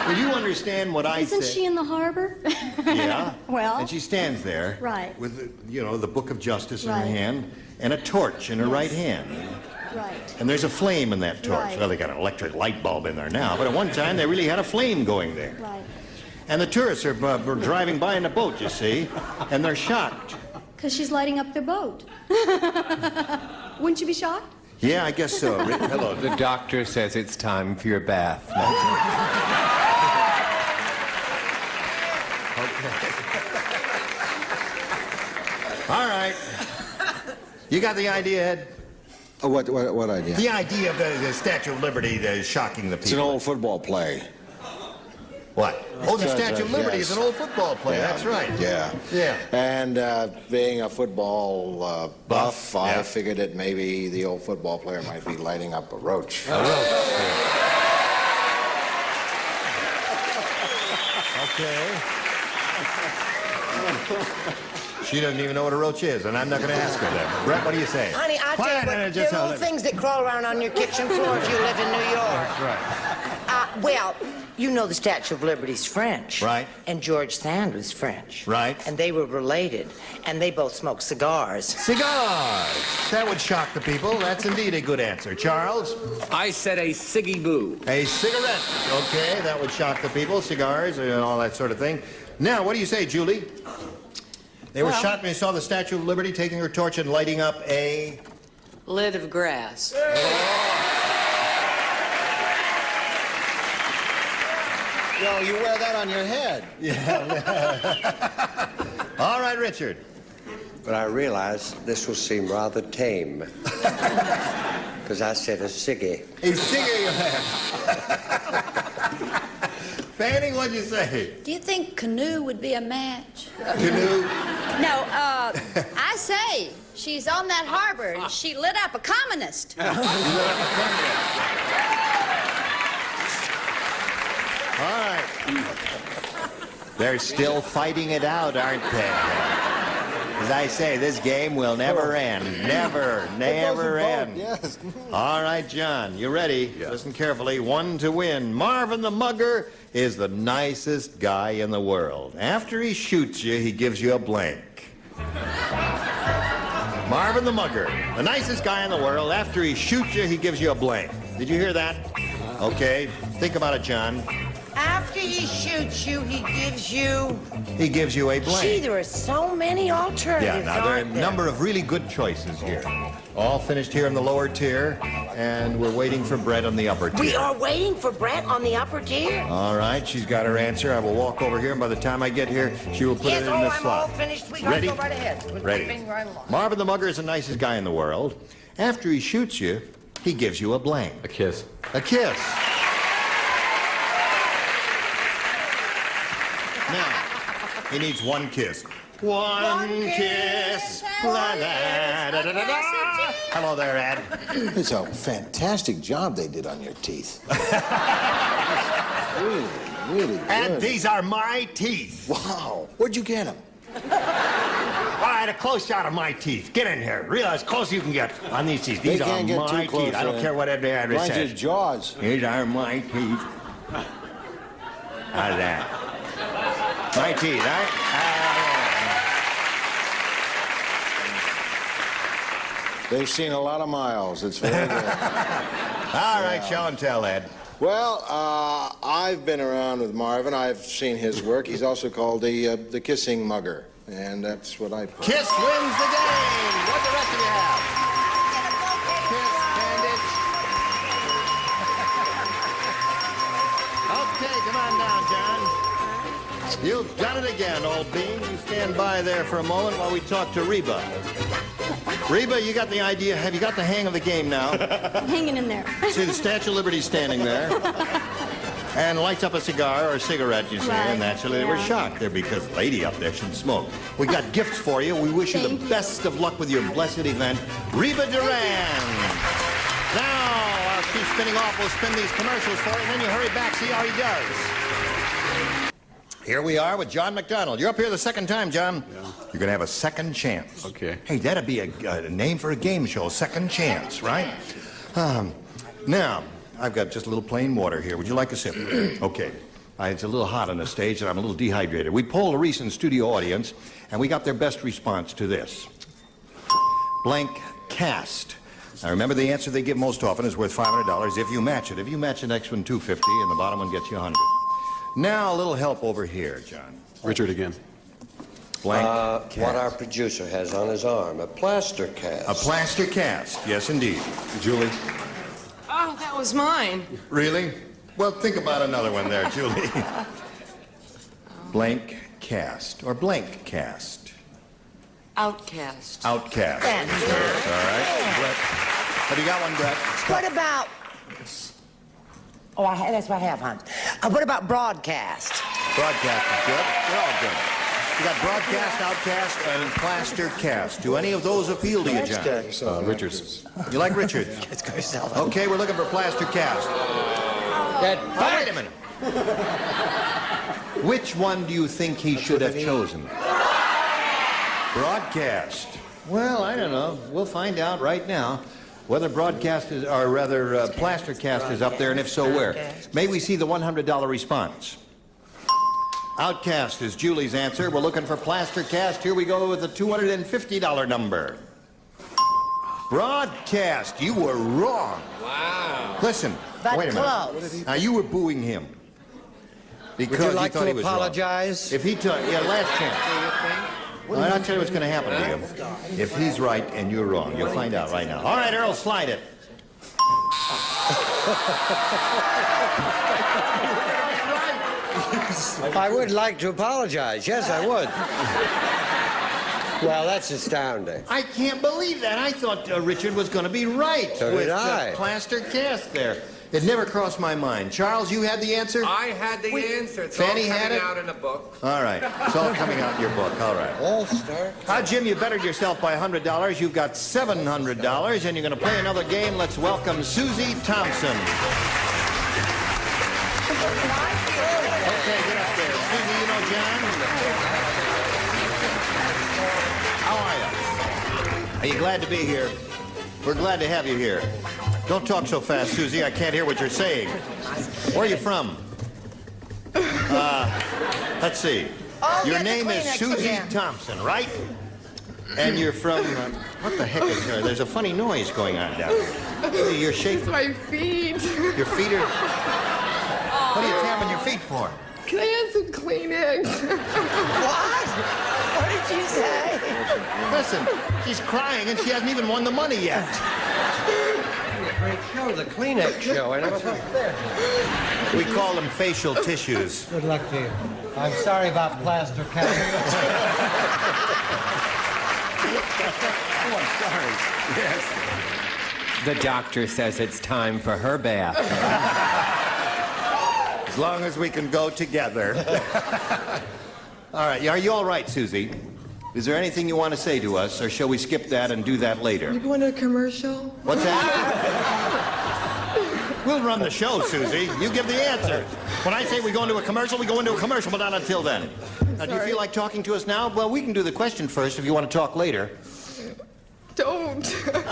Speaker 2: Will you understand what I say?
Speaker 17: Isn't she in the harbor?
Speaker 2: Yeah.
Speaker 17: Well.
Speaker 2: And she stands there.
Speaker 17: Right.
Speaker 2: With, the Book of Justice in her
Speaker 17: Right.
Speaker 2: hand and a torch in her right hand.
Speaker 17: Right.
Speaker 2: And there's a flame in that torch.
Speaker 17: Right.
Speaker 2: Well, they got an electric light bulb in there now, but at one time they really had a flame going there.
Speaker 17: Right.
Speaker 2: And the tourists are driving by in a boat, you see, and they're shocked.
Speaker 17: Because she's lighting up their boat. Wouldn't you be shocked?
Speaker 2: Yeah, I guess so. Hello.
Speaker 7: The doctor says it's time for your bath.
Speaker 2: All right. You got the idea, Ed?
Speaker 14: What idea?
Speaker 2: The idea of the Statue of Liberty shocking the people.
Speaker 14: It's an old football play.
Speaker 2: What? Oh, the
Speaker 14: Yes,
Speaker 2: Statue of Liberty
Speaker 14: yes.
Speaker 2: is an old football play.
Speaker 14: Yeah.
Speaker 2: That's right.
Speaker 14: Yeah.
Speaker 2: Yeah.
Speaker 14: And being a football buff, I
Speaker 2: yeah.
Speaker 14: figured that maybe the old football player might be lighting up a roach.
Speaker 2: Okay. She doesn't even know what a roach is, and I'm not going to ask her that. Brett, what do you say?
Speaker 5: Honey, I'll tell you what,
Speaker 2: just
Speaker 5: there are
Speaker 2: hold
Speaker 5: little
Speaker 2: it.
Speaker 5: things that crawl around on your kitchen floor if you live in New York.
Speaker 2: That's right.
Speaker 5: Well, you know the Statue of Liberty's French.
Speaker 2: Right.
Speaker 5: And George Sand was French.
Speaker 2: Right.
Speaker 5: And they were related. And they both smoked cigars.
Speaker 2: Cigars. That would shock the people. That's indeed a good answer. Charles?
Speaker 7: I said a ciggy boo.
Speaker 2: A cigarette. Okay, that would shock the people. Cigars and all that sort of thing. Now, what do you say, Julie? They were shocked when they saw the Statue of Liberty taking her torch and lighting up a...
Speaker 8: Lid of grass.
Speaker 12: Yo, you wear that on your head.
Speaker 2: Yeah. All right, Richard.
Speaker 6: But I realize this will seem rather tame. Because I said a ciggy.
Speaker 2: A ciggy. Fanning, what'd you say?
Speaker 16: Do you think canoe would be a match?
Speaker 2: Canoe?
Speaker 16: No, I say, she's on that harbor and she lit up a communist.
Speaker 2: All right. They're still fighting it out, aren't they? As I say, this game will never end. Never end.
Speaker 12: Yes.
Speaker 2: All right, John, you ready? Listen carefully. One to win. Marvin the Mugger is the nicest guy in the world. After he shoots you, he gives you a blank. Marvin the Mugger, the nicest guy in the world. After he shoots you, he gives you a blank. Did you hear that? Okay, think about it, John.
Speaker 5: After he shoots you, he gives you...
Speaker 2: He gives you a blank.
Speaker 5: Gee, there are so many alternatives,
Speaker 2: Yeah, now there are a
Speaker 5: aren't there?
Speaker 2: number of really good choices here. All finished here in the lower tier, and we're waiting for Brett on the upper tier.
Speaker 5: We are waiting for Brett on the upper tier?
Speaker 2: All right, she's got her answer. I will walk over here, and by the time I get here, she will put
Speaker 5: Yes,
Speaker 2: it in the
Speaker 5: I'm all
Speaker 2: slot.
Speaker 5: finished. We
Speaker 2: Ready?
Speaker 5: gotta go right ahead. We're
Speaker 2: Ready.
Speaker 5: moving right along.
Speaker 2: Marvin the Mugger is the nicest guy in the world. After he shoots you, he gives you a blank.
Speaker 10: A kiss.
Speaker 2: A kiss. Now, he needs one kiss. One kiss. La, la, da, da, da, da. Hello there, Ed.
Speaker 14: It's a fantastic job they did on your teeth. Really good.
Speaker 2: And these are my teeth.
Speaker 14: Wow. Where'd you get them?
Speaker 2: Well, I had a close shot of my teeth. Get in here. Real as close as you can get on these teeth. These
Speaker 14: They
Speaker 2: are
Speaker 14: can't get
Speaker 2: my
Speaker 14: too close,
Speaker 2: teeth. I don't care what every address
Speaker 14: Mind
Speaker 2: says.
Speaker 14: your jaws.
Speaker 2: These are my teeth. How's that? My teeth, right?
Speaker 14: They've seen a lot of miles. It's very good.
Speaker 2: All right, show and tell, Ed.
Speaker 14: Well, I've been around with Marvin. I've seen his work. He's also called the kissing mugger, and that's what I put.
Speaker 2: Kiss wins the game. What the rest of you have? Kiss, bandage. Okay, come on down, John. You've done it again, old bean. You stand by there for a moment while we talk to Reba. Reba, you got the idea. Have you got the hang of the game now?
Speaker 17: Hanging in there.
Speaker 2: See the Statue of Liberty standing there. And lights up a cigar or a cigarette, you see,
Speaker 17: Right,
Speaker 2: and naturally they were
Speaker 17: yeah.
Speaker 2: shocked there because the lady up there shouldn't smoke. We got gifts for you. We wish you the best of luck with your blessed event. Reba Duran. Now, while she's spinning off, we'll spin these commercials for you, and then you hurry back, see how he does. Here we are with John McDonald. You're up here the second time, John. Yeah. You're going to have a second chance.
Speaker 13: Okay.
Speaker 2: Hey, that'd be a name for a game show, Second Chance, right? Now, I've got just a little plain water here. Would you like a sip? Okay. It's a little hot on the stage, and I'm a little dehydrated. We polled a recent studio audience, and we got their best response to this. Blank cast. Now, remember the answer they give most often is worth $500 if you match it. If you match the next one, $250, and the bottom one gets you $100. Now, a little help over here, John.
Speaker 13: Richard again.
Speaker 2: Blank cast.
Speaker 6: What our producer has on his arm, a plaster cast.
Speaker 2: A plaster cast, yes, indeed. Julie?
Speaker 8: Oh, that was mine.
Speaker 2: Really? Well, think about another one there, Julie. Blank cast, or blank cast.
Speaker 8: Outcast.
Speaker 2: Outcast.
Speaker 5: Fantastic.
Speaker 2: All right. Brett. Have you got one, Brett?
Speaker 5: What about... Oh, that's what I have, hon. What about broadcast?
Speaker 2: Broadcast is good. They're all good. You got broadcast, outcast, and plaster cast. Do any of those appeal to you, John?
Speaker 13: Richards.
Speaker 2: You like Richards?
Speaker 5: Let's go yourself.
Speaker 2: Okay, we're looking for plaster cast. Oh, wait a minute. Which one do you think he should have chosen? Broadcast. Well, I don't know. We'll find out right now whether broadcast is, or rather plaster cast is up there, and if so, where. May we see the $100 response? Outcast is Julie's answer. We're looking for plaster cast. Here we go with the $250 number. Broadcast. You were wrong.
Speaker 13: Wow.
Speaker 2: Listen,
Speaker 5: But
Speaker 2: wait a minute.
Speaker 5: close.
Speaker 2: Now, you were booing him. Because
Speaker 6: Would you like
Speaker 2: thought
Speaker 6: to
Speaker 2: he was wrong.
Speaker 6: apologize?
Speaker 2: If he took, yeah, last chance. Well, I'll tell you what's going to happen to him. If he's right and you're wrong, you'll find out right now. All right, Earl, slide it.
Speaker 6: I would like to apologize. Yes, I would. Well, that's astounding.
Speaker 2: I can't believe that. I thought Richard was going to be right
Speaker 6: So
Speaker 2: with
Speaker 6: did I.
Speaker 2: plaster cast there. It never crossed my mind. Charles, you had the answer?
Speaker 7: I had the answer. It's
Speaker 2: Fanny
Speaker 7: all
Speaker 2: had
Speaker 7: coming
Speaker 2: it?
Speaker 7: out in a book.
Speaker 2: All right. It's all coming out in your book. All right.
Speaker 6: All start.
Speaker 2: Jim, you bettered yourself by $100. You've got $700, and you're going to play another game. Let's welcome Susie Thompson. Okay, get up there. Susie, you know John? How are you? Are you glad to be here? We're glad to have you here. Don't talk so fast, Susie. I can't hear what you're saying. Where are you from? Let's see.
Speaker 5: Oh,
Speaker 2: Your
Speaker 5: get the
Speaker 2: name is
Speaker 5: Kleenex
Speaker 2: Susie
Speaker 5: again.
Speaker 2: Thompson, right? And you're from... what the heck is there? There's a funny noise going on down there. You're shaking.
Speaker 11: My feet.
Speaker 2: Your feet are... What are you tapping your feet for?
Speaker 11: Can I have some Kleenex?
Speaker 5: What? What did you say?
Speaker 2: Listen, she's crying and she hasn't even won the money yet.
Speaker 6: Great show, the Kleenex show. I never thought there.
Speaker 2: We call them facial tissues.
Speaker 19: Good luck to you. I'm sorry about plaster cast.
Speaker 2: Oh, I'm sorry. Yes.
Speaker 7: The doctor says it's time for her bath.
Speaker 2: As long as we can go together. All right. Are you all right, Susie? Is there anything you want to say to us, or shall we skip that and do that later?
Speaker 8: You going to a commercial?
Speaker 2: What's that? We'll run the show, Susie. You give the answer. When I say we go into a commercial, we go into a commercial, but not until then. Now, do you feel like talking to us now? Well, we can do the question first if you want to talk later.
Speaker 8: Don't.
Speaker 2: I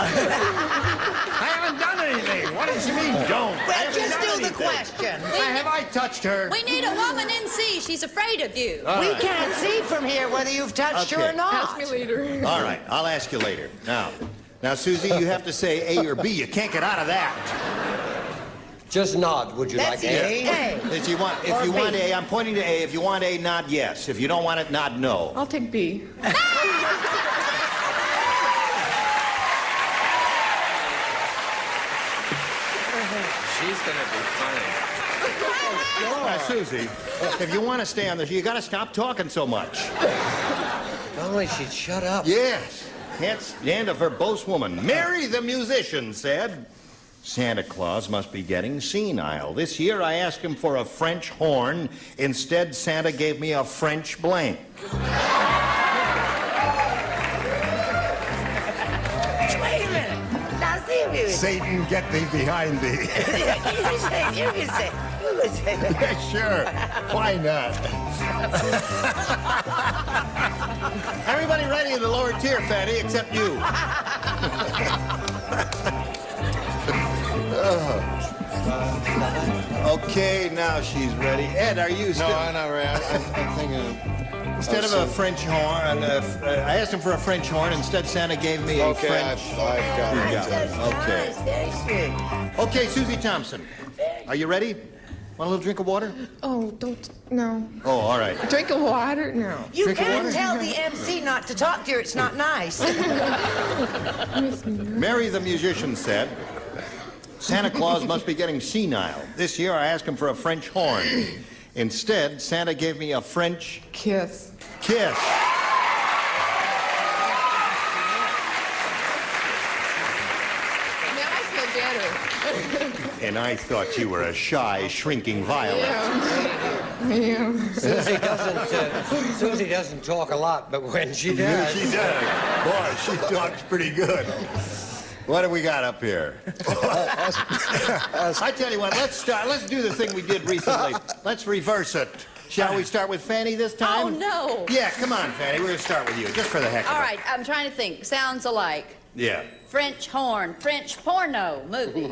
Speaker 2: haven't done anything. What does she mean, don't?
Speaker 5: Well, just do the question.
Speaker 2: Have I touched her?
Speaker 16: We need a woman in C. She's afraid of you.
Speaker 5: We can't see from here whether you've touched her or not.
Speaker 8: Ask me later.
Speaker 2: All right, I'll ask you later. Now, Susie, you have to say A or B. You can't get out of that.
Speaker 6: Just nod, would you like
Speaker 5: That's A.
Speaker 2: If you want
Speaker 5: Or B.
Speaker 2: A, I'm pointing to A. If you want A, nod yes. If you don't want it, nod no.
Speaker 8: I'll take B.
Speaker 7: She's going to be funny.
Speaker 2: Susie, if you want to stay on the show, you got to stop talking so much.
Speaker 6: If only she'd shut up.
Speaker 2: Yes. Can't stand a verbose woman. Mary the musician said, Santa Claus must be getting senile. This year I asked him for a French horn. Instead, Santa gave me a French blank.
Speaker 5: Wait a minute. Now, see if you...
Speaker 2: Satan, get thee behind thee.
Speaker 5: You can say that.
Speaker 2: Sure. Why not? Everybody ready in the lower tier, Fatty, except you. Okay, now she's ready. Ed, are you still...
Speaker 14: No, I'm not ready. I'm thinking...
Speaker 2: Instead of a French horn, I asked him for a French horn. Instead, Santa gave me a French...
Speaker 14: I've got it.
Speaker 2: Okay.
Speaker 5: Nice, very sweet.
Speaker 2: Okay, Susie Thompson. Are you ready? Want a little drink of water?
Speaker 8: Oh, don't. No.
Speaker 2: Oh, all right.
Speaker 8: Drink of water? No.
Speaker 5: You
Speaker 2: Drink of
Speaker 5: can't
Speaker 2: water?
Speaker 5: tell the MC not to talk to her. It's not nice.
Speaker 2: Mary the musician said, Santa Claus must be getting senile. This year I asked him for a French horn. Instead, Santa gave me a French
Speaker 8: Kiss.
Speaker 2: kiss.
Speaker 8: Now I feel better.
Speaker 2: And I thought you were a shy, shrinking violet.
Speaker 8: Yeah.
Speaker 6: Susie doesn't talk a lot, but when she does...
Speaker 2: She does. Boy, she talks pretty good. What do we got up here? I tell you what, let's do the thing we did recently. Let's reverse it. Shall we start with Fanny this time?
Speaker 16: Oh, no.
Speaker 2: Yeah, come on, Fanny. We're going to start with you, just for the heck of it.
Speaker 16: All right, I'm trying to think. Sounds alike.
Speaker 2: Yeah.
Speaker 16: French horn, French porno movie.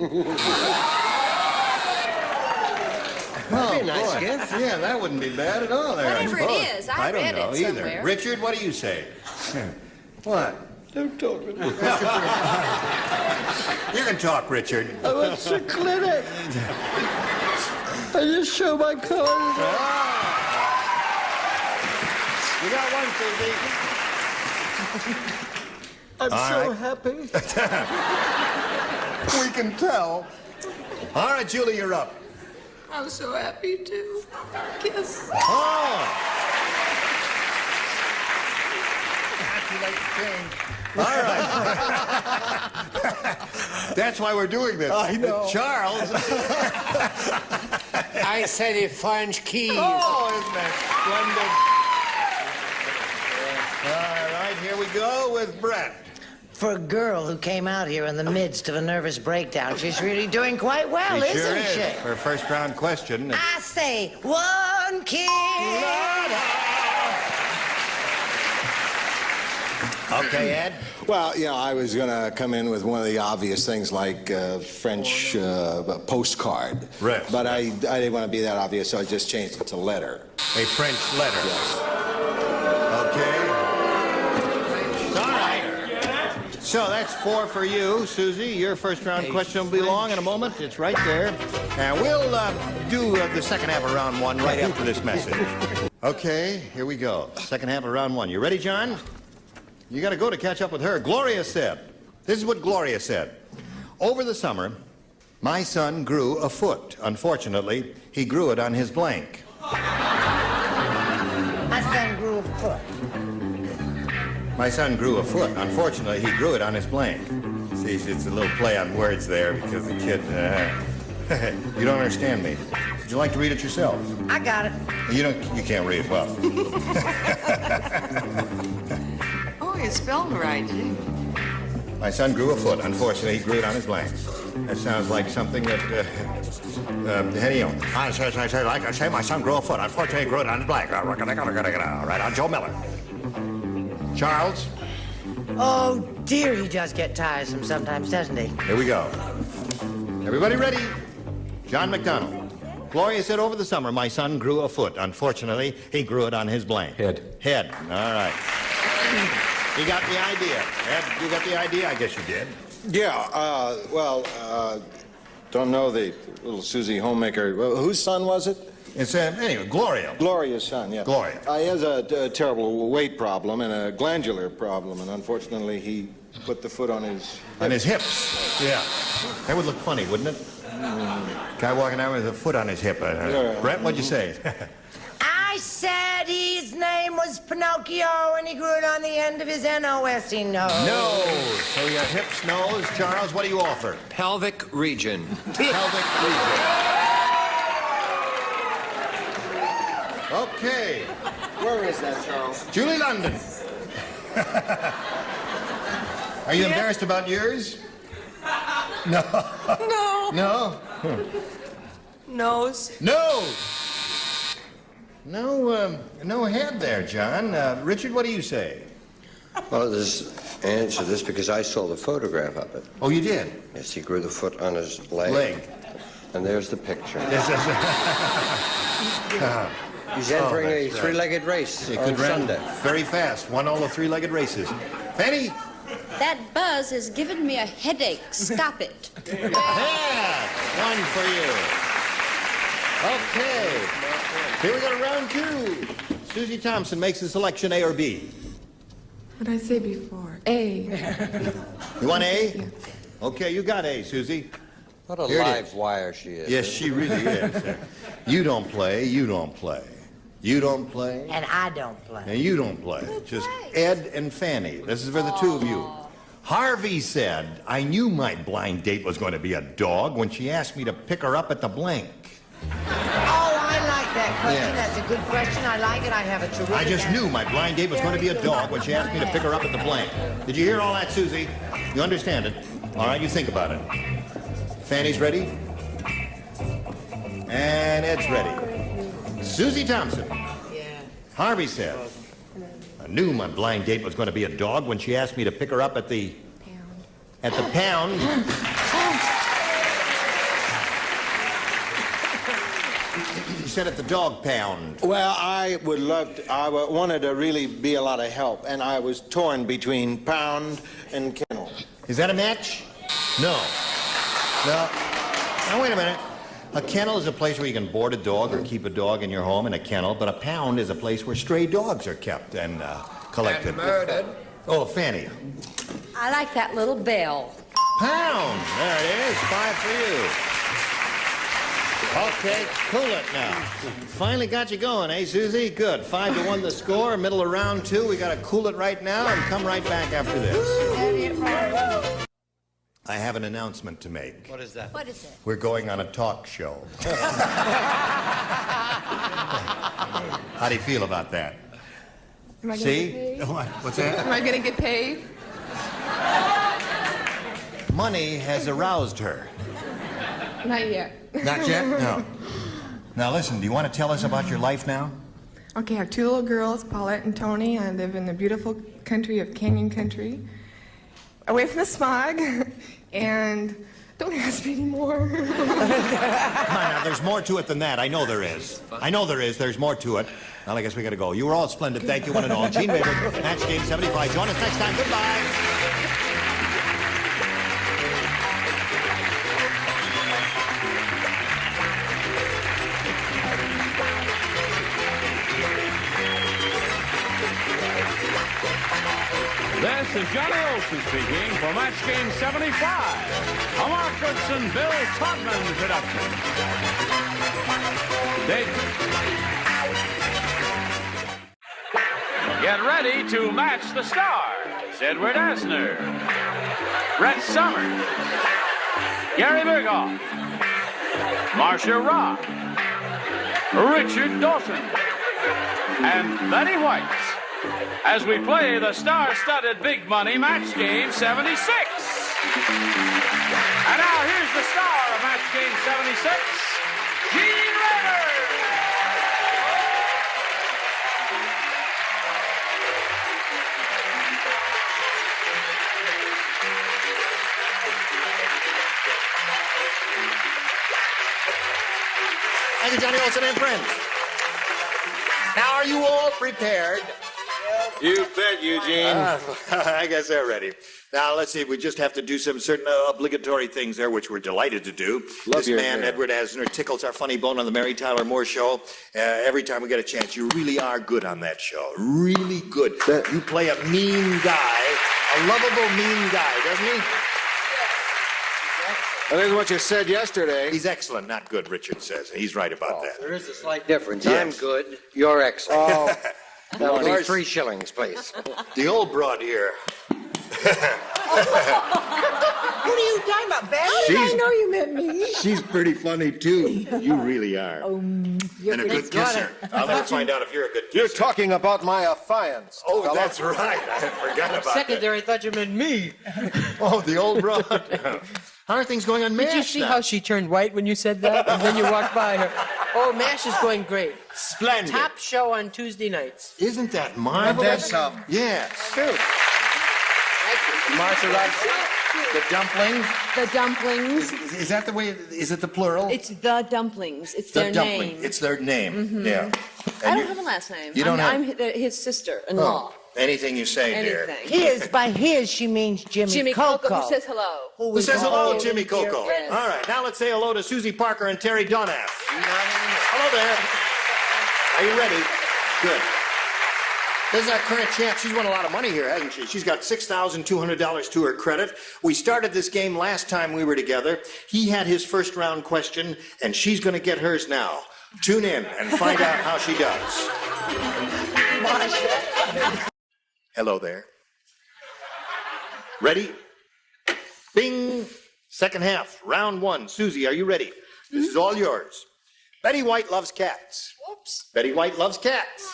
Speaker 2: Oh,
Speaker 6: be a nice
Speaker 2: boy.
Speaker 6: gift.
Speaker 2: Yeah, that wouldn't be bad at all there.
Speaker 16: Whatever it is, I
Speaker 2: don't
Speaker 16: read
Speaker 2: know
Speaker 16: it
Speaker 2: either.
Speaker 16: somewhere.
Speaker 2: Richard, what do you say? What?
Speaker 19: Don't talk to me.
Speaker 2: You can talk, Richard.
Speaker 19: I went to clinic. I just show my card.
Speaker 2: You got one, Susie.
Speaker 19: I'm
Speaker 2: All
Speaker 19: so
Speaker 2: right.
Speaker 19: happy.
Speaker 2: We can tell. All right, Julie, you're up.
Speaker 8: I'm so happy too. Kiss.
Speaker 2: Oh! All right. That's why we're doing this.
Speaker 19: I know.
Speaker 2: Charles.
Speaker 6: I said a French key.
Speaker 2: Oh, isn't that splendid? All right, here we go with Brett.
Speaker 5: For a girl who came out here in the midst of a nervous breakdown, she's really doing quite well,
Speaker 2: She
Speaker 5: isn't
Speaker 2: sure is.
Speaker 5: she?
Speaker 2: For a first round question.
Speaker 5: I say, one kiss.
Speaker 2: Okay, Ed.
Speaker 14: Well, you know, I was going to come in with one of the obvious things like French postcard.
Speaker 2: Right.
Speaker 14: But I didn't want to be that obvious, so I just changed it to letter.
Speaker 2: A French letter.
Speaker 14: Yes.
Speaker 2: Okay. All right. So that's 4 for you, Susie. Your first round question will be long in a moment. It's right there. And we'll do the second half of round 1 right after this message. Okay, here we go. Second half of round 1. You ready, John? You got to go to catch up with her. Gloria said, this is what Gloria said. Over the summer, my son grew a foot. Unfortunately, he grew it on his blank.
Speaker 5: My son grew a foot.
Speaker 2: My son grew a foot. Unfortunately, he grew it on his blank. See, it's a little play on words there because the kid... you don't understand me. Would you like to read it yourself?
Speaker 5: I got it.
Speaker 2: You can't read well.
Speaker 8: can spell right, gee.
Speaker 2: My son grew a foot. Unfortunately, he grew it on his blank. That sounds like something that, Henny owns. Like I say, my son grew a foot. Unfortunately, he grew it on his blank. Right on Joe Miller. Charles?
Speaker 5: Oh, dear, he does get tiresome sometimes, doesn't he?
Speaker 2: Here we go. Everybody ready? John McDonald. Gloria said over the summer, my son grew a foot. Unfortunately, he grew it on his blank. Head. All right. You got the idea. Ed, you got the idea? I guess you did.
Speaker 14: Yeah, don't know the little Susie homemaker. Well, whose son was it?
Speaker 2: It's, anyway, Gloria.
Speaker 14: Gloria's son, yeah.
Speaker 2: Gloria.
Speaker 14: He has a terrible weight problem and a glandular problem, and unfortunately he put the foot on his...
Speaker 2: On his hips. Yeah. That would look funny, wouldn't it? Guy walking out with a foot on his hip. Brett, what'd you say?
Speaker 5: I said his name was Pinocchio and he grew it on the end of his N-O-S-E nose.
Speaker 2: Nose. So your hips, nose. Charles, what do you offer?
Speaker 7: Pelvic region.
Speaker 2: Pelvic region. Okay.
Speaker 14: Where is that, Charles?
Speaker 2: Julie London. Are you embarrassed about yours? No.
Speaker 8: No.
Speaker 2: No?
Speaker 8: Nose.
Speaker 2: Nose. No head there, John. Richard, what do you say?
Speaker 6: Well, there's answer this because I saw the photograph of it.
Speaker 2: Oh, you did?
Speaker 6: Yes, he grew the foot on his leg. And there's the picture. He's entering a three-legged race on Sunday.
Speaker 2: Very fast. Won all the three-legged races. Fanny?
Speaker 16: That buzz is giving me a headache. Stop it.
Speaker 2: Yeah, one for you. Okay. Here we go to round two. Susie Thompson makes a selection, A or B.
Speaker 8: What did I say before? A.
Speaker 2: You want A? Yeah. Okay, you got A, Susie.
Speaker 6: What a live wire she is.
Speaker 2: Yes, she really is. You don't play, you don't play. You don't play.
Speaker 5: And I don't play.
Speaker 2: And you don't play. Just Ed and Fanny. This is for the two of you. Harvey said, I knew my blind date was going to be a dog when she asked me to pick her up at the blank.
Speaker 5: Oh, I like that question.
Speaker 2: Yeah.
Speaker 5: That's a good question. I like it. I have a terrific
Speaker 2: I just
Speaker 5: answer.
Speaker 2: knew my blind date was going to be a dog when she asked me to pick her up at the blank. Did you hear all that, Susie? You understand it? All right, you think about it. Fanny's ready? And Ed's ready. Susie Thompson. Harvey said, I knew my blind date was going to be a dog when she asked me to pick her up at the... At the pound. She said at the dog pound.
Speaker 14: Well, I would love to, I wanted to really be a lot of help, and I was torn between pound and kennel.
Speaker 2: Is that a match? No. No. Now, wait a minute. A kennel is a place where you can board a dog or keep a dog in your home in a kennel, but a pound is a place where stray dogs are kept and collected.
Speaker 7: And murdered.
Speaker 2: Oh, Fanny.
Speaker 16: I like that little bell.
Speaker 2: Pound. There it is. 5 for you. Okay, cool it now. Finally got you going, eh, Susie? Good. 5-1 the score. Middle of round 2. We got to cool it right now and come right back after this. I have an announcement to make.
Speaker 7: What is that?
Speaker 16: What is it?
Speaker 2: We're going on a talk show. How do you feel about that?
Speaker 8: Am I gonna
Speaker 2: See?
Speaker 8: get paid?
Speaker 2: What's that?
Speaker 8: Am I going to get paid?
Speaker 2: Money has aroused her.
Speaker 8: Not yet.
Speaker 2: Not yet? No. Now listen, do you want to tell us about your life now?
Speaker 8: Okay, I have 2 little girls, Paulette and Tony. I live in the beautiful country of Canyon Country, away from the smog, and don't ask me anymore.
Speaker 2: Come on now, there's more to it than that. I know there is. I know there is. There's more to it. Well, I guess we got to go. You were all splendid. Thank you, one and all. Gene Weber, Match Game 75. Join us next time. Goodbye.
Speaker 1: This is Johnny Olson speaking for Match Game 75, a Mark Goodson, Bill Todman production. Get ready to match the stars. Edward Asner, Brett Summers, Gary Berghoff, Marcia Robb, Richard Dawson, and Betty White. as we play the star-studded Big Money Match Game 76. And now here's the star of Match Game 76, Gene Raymer.
Speaker 2: Thank you, Johnny Olson and friends. Now, are you all prepared?
Speaker 14: You bet, Eugene.
Speaker 2: I guess they're ready. Now, let's see. We just have to do some certain obligatory things there, which we're delighted to do. This man, Edward Asner, tickles our funny bone on the Mary Tyler Moore Show. Every time we get a chance, you really are good on that show. Really good. You play a mean guy, a lovable mean guy, doesn't he?
Speaker 14: That is what you said yesterday.
Speaker 2: He's excellent, not good, Richard says. He's right about that.
Speaker 6: There is a slight difference.
Speaker 2: Yes.
Speaker 6: I'm good. You're excellent.
Speaker 2: Oh.
Speaker 6: That'll be
Speaker 2: course.
Speaker 6: 3 shillings, please.
Speaker 2: The old broad here.
Speaker 5: What are you talking about, Betty?
Speaker 19: How did I know you meant me?
Speaker 2: She's pretty funny, too. You really are.
Speaker 19: You're
Speaker 2: And a good kisser. I'll never find out if you're a good kisser.
Speaker 12: You're talking about my affiance.
Speaker 2: Oh,
Speaker 12: fella.
Speaker 2: that's right. I forgot about
Speaker 5: Second
Speaker 2: that.
Speaker 5: there, I thought you meant me.
Speaker 2: Oh, the old broad. How are things going on MASH?
Speaker 5: Did you see
Speaker 2: now?
Speaker 5: how she turned white when you said that? And then you walked by her. Oh, MASH is going great.
Speaker 2: Splendid.
Speaker 5: Top show on Tuesday nights.
Speaker 2: Isn't that marvelous? Yes.
Speaker 5: True.
Speaker 2: Martha loves the dumplings.
Speaker 9: The dumplings.
Speaker 2: Is that the way? Is it the plural?
Speaker 9: It's the dumplings. It's
Speaker 2: the
Speaker 9: their
Speaker 2: dumpling.
Speaker 9: name.
Speaker 2: It's their name.
Speaker 9: Mhm.
Speaker 2: Yeah.
Speaker 9: I
Speaker 2: And
Speaker 9: don't have a last name.
Speaker 2: You don't
Speaker 9: I'm
Speaker 2: have-
Speaker 9: his sister-in-law.
Speaker 2: Anything you say, dear.
Speaker 9: Anything.
Speaker 5: His, by his, she means Jimmy
Speaker 9: Coco, who says hello.
Speaker 2: Who says hello, Jimmy Coco?
Speaker 9: Yes.
Speaker 2: All right, now let's say hello to Susie Parker and Terry Donath. Hello there. Are you ready? Good. This is our current champ. She's won a lot of money here, hasn't she? She's got $6,200 to her credit. We started this game last time we were together. He had his first round question, and she's going to get hers now. Tune in and find out how she does. Hello there. Ready? Bing! Second half, round 1. Susie, are you ready? This is all yours. Betty White loves cats.
Speaker 9: Whoops.
Speaker 2: Betty White loves cats.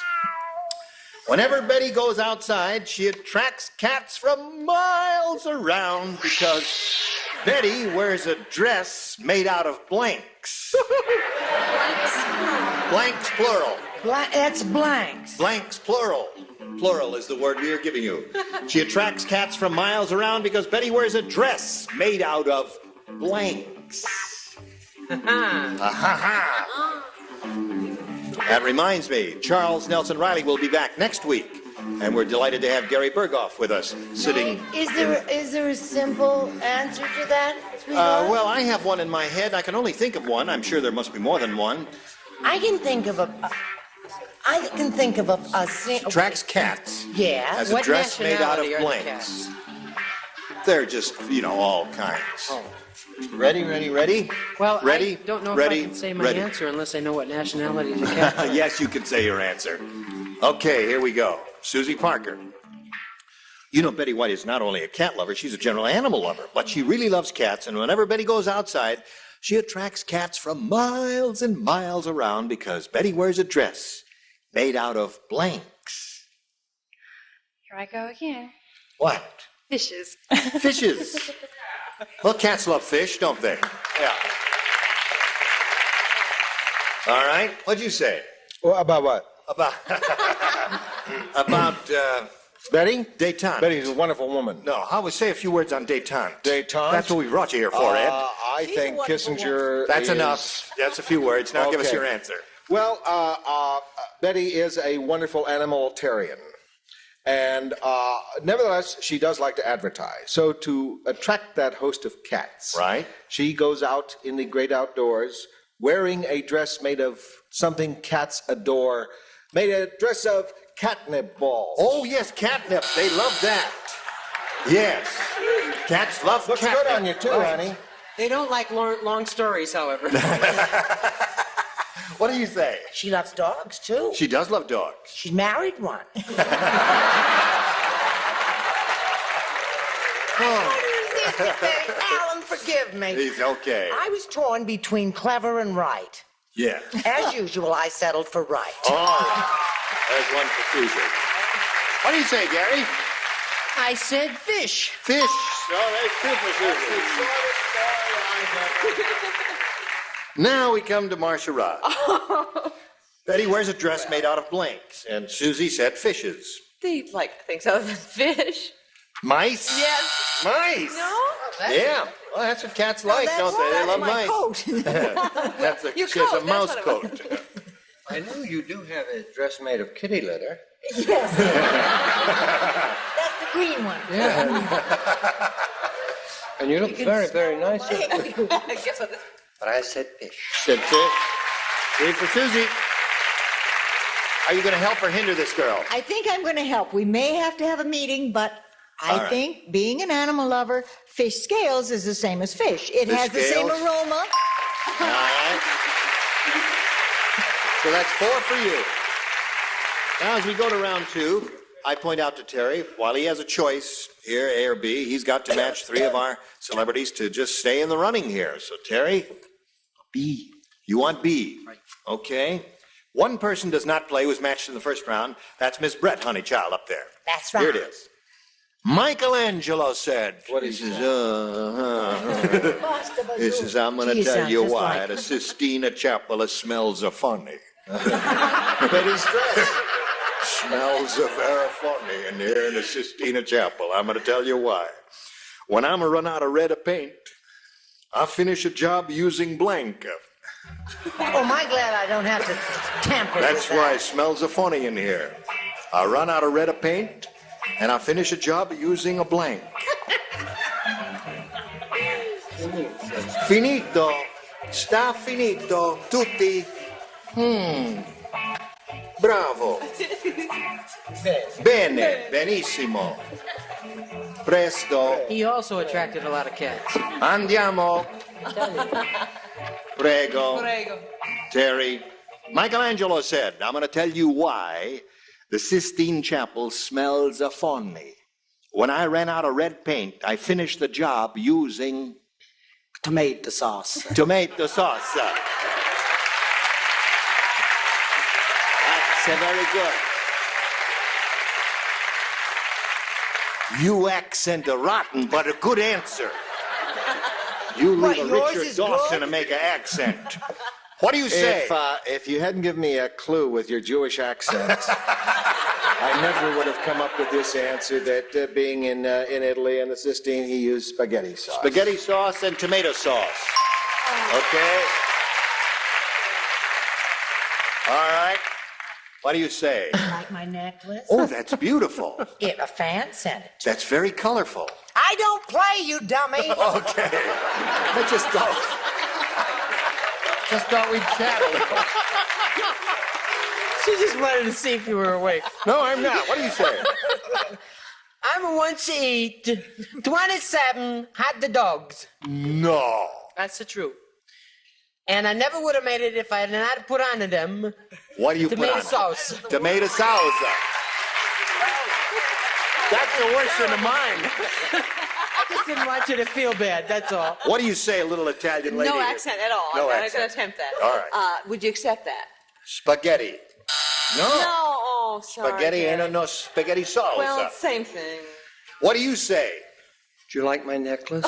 Speaker 2: Whenever Betty goes outside, she attracts cats from miles around because Betty wears a dress made out of blanks. Blanks, plural.
Speaker 5: That's blanks.
Speaker 2: Blanks, plural. Plural is the word we are giving you. She attracts cats from miles around because Betty wears a dress made out of blanks. That reminds me, Charles Nelson Riley will be back next week, and we're delighted to have Gary Berghoff with us, sitting.
Speaker 5: Is there a simple answer to that, sweetheart?
Speaker 2: Well, I have one in my head. I can only think of one. I'm sure there must be more than one.
Speaker 5: I can think of a
Speaker 2: Tracks cats.
Speaker 5: Yeah.
Speaker 2: As a
Speaker 5: What
Speaker 2: dress made out of
Speaker 5: nationality are the
Speaker 2: blanks. They're just, all kinds. Ready?
Speaker 5: Well,
Speaker 2: Ready?
Speaker 5: I don't know
Speaker 2: Ready?
Speaker 5: if I can say my
Speaker 2: Ready.
Speaker 5: answer unless I know what nationality the cat is.
Speaker 2: Yes, you can say your answer. Okay, here we go. Susie Parker. You know, Betty White is not only a cat lover, she's a general animal lover, but she really loves cats, and whenever Betty goes outside, she attracts cats from miles and miles around because Betty wears a dress made out of blanks.
Speaker 22: Here I go again.
Speaker 2: What?
Speaker 22: Fishes.
Speaker 2: Fishes. Well, cats love fish, don't they? Yeah. All right. What'd you say?
Speaker 12: Well, about what?
Speaker 2: About
Speaker 12: Betty?
Speaker 2: Détente.
Speaker 12: Betty's a wonderful woman.
Speaker 2: No, how would say a few words on détente?
Speaker 12: Détente?
Speaker 2: That's what we brought you here for, Ed.
Speaker 12: I think Kissinger
Speaker 2: That's
Speaker 12: is...
Speaker 2: enough. That's a few words. Now give us
Speaker 12: Okay.
Speaker 2: your answer.
Speaker 12: Well, Betty is a wonderful animalitarian. And nevertheless, she does like to advertise. So to attract that host of cats,
Speaker 2: right?
Speaker 12: She goes out in the great outdoors wearing a dress made of something cats adore, made a dress of catnip balls.
Speaker 2: Oh, yes, catnip. They love that. Yes. Cats love
Speaker 12: Looks
Speaker 2: catnip.
Speaker 12: good on you, too, honey.
Speaker 5: They don't like long stories, however.
Speaker 2: What do you say?
Speaker 5: She loves dogs, too.
Speaker 2: She does love dogs.
Speaker 5: She's married one. Alan, forgive me.
Speaker 2: He's okay.
Speaker 5: I was torn between clever and right.
Speaker 2: Yeah.
Speaker 5: As usual, I settled for right.
Speaker 2: Oh, there's one for Susie. What do you say, Gary?
Speaker 5: I said fish.
Speaker 2: Fish. Oh, that's super, Susie. Now we come to Marcia Rod. Betty wears a dress made out of blanks, and Susie said fishes.
Speaker 9: They like things other than fish.
Speaker 2: Mice?
Speaker 9: Yes.
Speaker 2: Mice?
Speaker 9: No?
Speaker 2: Yeah. Well, that's what cats like, don't they? They love mice. She has a mouse coat.
Speaker 6: I know you do have a dress made of kitty litter.
Speaker 16: Yes. That's the green one.
Speaker 6: Yeah. And you look very, very nice.
Speaker 9: Guess what this...
Speaker 6: But I said fish.
Speaker 2: Said fish. 3 for Susie. Are you going to help or hinder this girl?
Speaker 13: I think I'm going to help. We may have to have a meeting, but
Speaker 2: All
Speaker 13: I
Speaker 2: right.
Speaker 13: think, being an animal lover, fish scales is the same as fish. It
Speaker 2: Fish
Speaker 13: has the same
Speaker 2: scales?
Speaker 13: aroma.
Speaker 2: All right. So that's 4 for you. Now, as we go to round 2, I point out to Terry, while he has a choice here, A or B, he's got to match 3 of our celebrities to just stay in the running here. So, Terry, B. You want B? Right. Okay. One person does not play, was matched in the first round. That's Miss Brett Honeychild up there.
Speaker 13: That's right.
Speaker 2: Here it is. Michelangelo said.
Speaker 6: What is that?
Speaker 2: He says, I'm going to
Speaker 13: Geez,
Speaker 2: tell you
Speaker 13: just
Speaker 2: why.
Speaker 13: like-
Speaker 2: The Sistina Chapel smells are funny. Betty's dress smells are very funny in here in the Sistina Chapel. I'm going to tell you why. When I'm run out of red paint, I finish a job using blank.
Speaker 5: Oh, my glad I don't have to tamper
Speaker 2: That's
Speaker 5: with
Speaker 2: why
Speaker 5: that.
Speaker 2: it smells are funny in here. I run out of red paint, and I finish a job using a blank. Finito. Sta finito. Tutti. Bravo. Bene. Benissimo. Presto.
Speaker 5: He also attracted a lot of cats.
Speaker 2: Andiamo. Prego.
Speaker 9: Prego.
Speaker 2: Terry. Michelangelo said, I'm going to tell you why the Sistine Chapel smells a funny. When I ran out of red paint, I finished the job using
Speaker 19: Tomato sauce.
Speaker 2: tomato sauce. That's very good. You accent are rotten, but a good answer. You leave
Speaker 5: What,
Speaker 2: a
Speaker 5: yours
Speaker 2: Richard
Speaker 5: is
Speaker 2: Dawson
Speaker 5: good?
Speaker 2: and make an accent. What do you say?
Speaker 12: If you hadn't given me a clue with your Jewish accent, I never would have come up with this answer that being in Italy and the Sistine, he used spaghetti sauce.
Speaker 2: Spaghetti sauce and tomato sauce. Okay. All right. What do you say?
Speaker 5: Like my necklace?
Speaker 2: Oh, that's beautiful.
Speaker 5: A fan sent it.
Speaker 2: That's very colorful.
Speaker 5: I don't play, you dummy.
Speaker 2: Okay. I just thought we'd chat a little.
Speaker 5: She just wanted to see if you were awake.
Speaker 2: No, I'm not. What do you say?
Speaker 5: I'm once eat 27 hot dogs.
Speaker 2: No.
Speaker 5: That's the truth. And I never would have made it if I had not put on them
Speaker 2: What do you
Speaker 5: tomato
Speaker 2: put on it?
Speaker 5: sauce.
Speaker 2: Tomato sauce.
Speaker 5: That's the worst one of mine. I just didn't want you to feel bad, that's all.
Speaker 2: What do you say, little Italian lady?
Speaker 9: No accent at all.
Speaker 2: No
Speaker 9: I'm not going
Speaker 2: accent.
Speaker 9: to attempt that.
Speaker 2: All right.
Speaker 9: Would you accept that?
Speaker 2: Spaghetti. No.
Speaker 9: No. Oh, sorry.
Speaker 2: Spaghetti
Speaker 9: Gary.
Speaker 2: ain't no spaghetti sauce.
Speaker 9: Well, it's the same thing.
Speaker 2: What do you say?
Speaker 6: Do you like my necklace?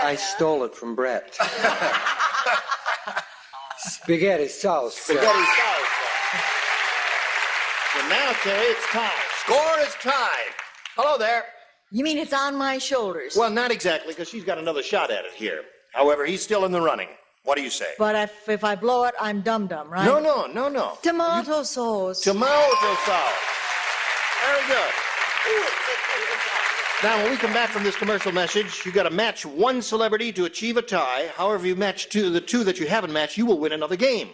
Speaker 6: I stole it from Brett. Spaghetti sauce.
Speaker 2: Spaghetti sauce. So now, Terry, it's time. Score is tied. Hello there.
Speaker 13: You mean it's on my shoulders?
Speaker 2: Well, not exactly, because she's got another shot at it here. However, he's still in the running. What do you say?
Speaker 13: But if I blow it, I'm dum-dum, right?
Speaker 2: No.
Speaker 13: Tomato sauce.
Speaker 2: Tomato sauce. Very good. Now, when we come back from this commercial message, you got to match one celebrity to achieve a tie. However, you match the two that you haven't matched, you will win another game.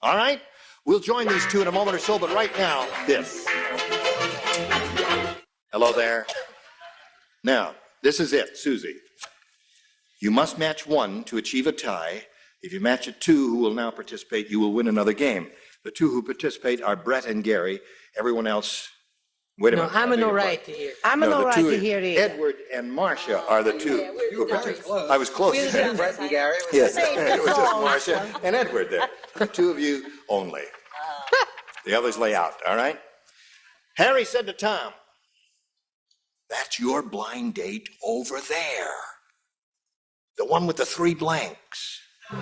Speaker 2: All right? We'll join these two in a moment or so, but right now, this. Hello there. Now, this is it, Susie. You must match one to achieve a tie. If you match it two who will now participate, you will win another game. The two who participate are Brett and Gary. Everyone else Wait a
Speaker 5: No,
Speaker 2: minute.
Speaker 5: I'm in
Speaker 2: I
Speaker 5: no
Speaker 2: beg your
Speaker 5: right to
Speaker 2: pardon.
Speaker 5: hear. I'm in
Speaker 2: No,
Speaker 5: no
Speaker 2: the
Speaker 5: right
Speaker 2: two
Speaker 5: to
Speaker 2: is
Speaker 5: hear either.
Speaker 2: Edward and Marcia are the two.
Speaker 5: You were very
Speaker 2: close. I was close.
Speaker 15: Brett and Gary.
Speaker 2: Yes,
Speaker 5: Same
Speaker 2: it was just
Speaker 5: song.
Speaker 2: Marcia and Edward there. Two of you only. The others lay out, all right? Harry said to Tom, "That's your blind date over there. The one with the 3 blanks."
Speaker 5: Oh,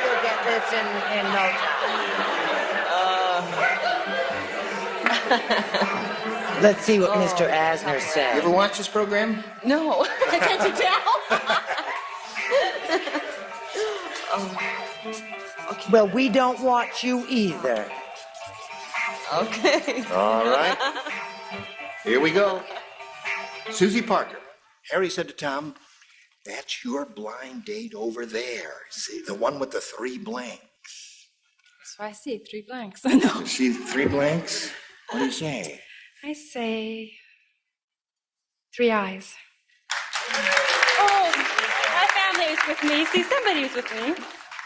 Speaker 5: you'll get this in no time. Let's see what Mr. Asner said.
Speaker 2: You ever watch this program?
Speaker 9: No. Can't you tell?
Speaker 5: Well, we don't watch you either.
Speaker 9: Okay.
Speaker 2: All right. Here we go. Susie Parker. Harry said to Tom, "That's your blind date over there. See, the one with the 3 blanks."
Speaker 20: So I see 3 blanks. No.
Speaker 2: You see 3 blanks? What do you say?
Speaker 20: I say 3 eyes. Oh, my family was with me. See, somebody was with me.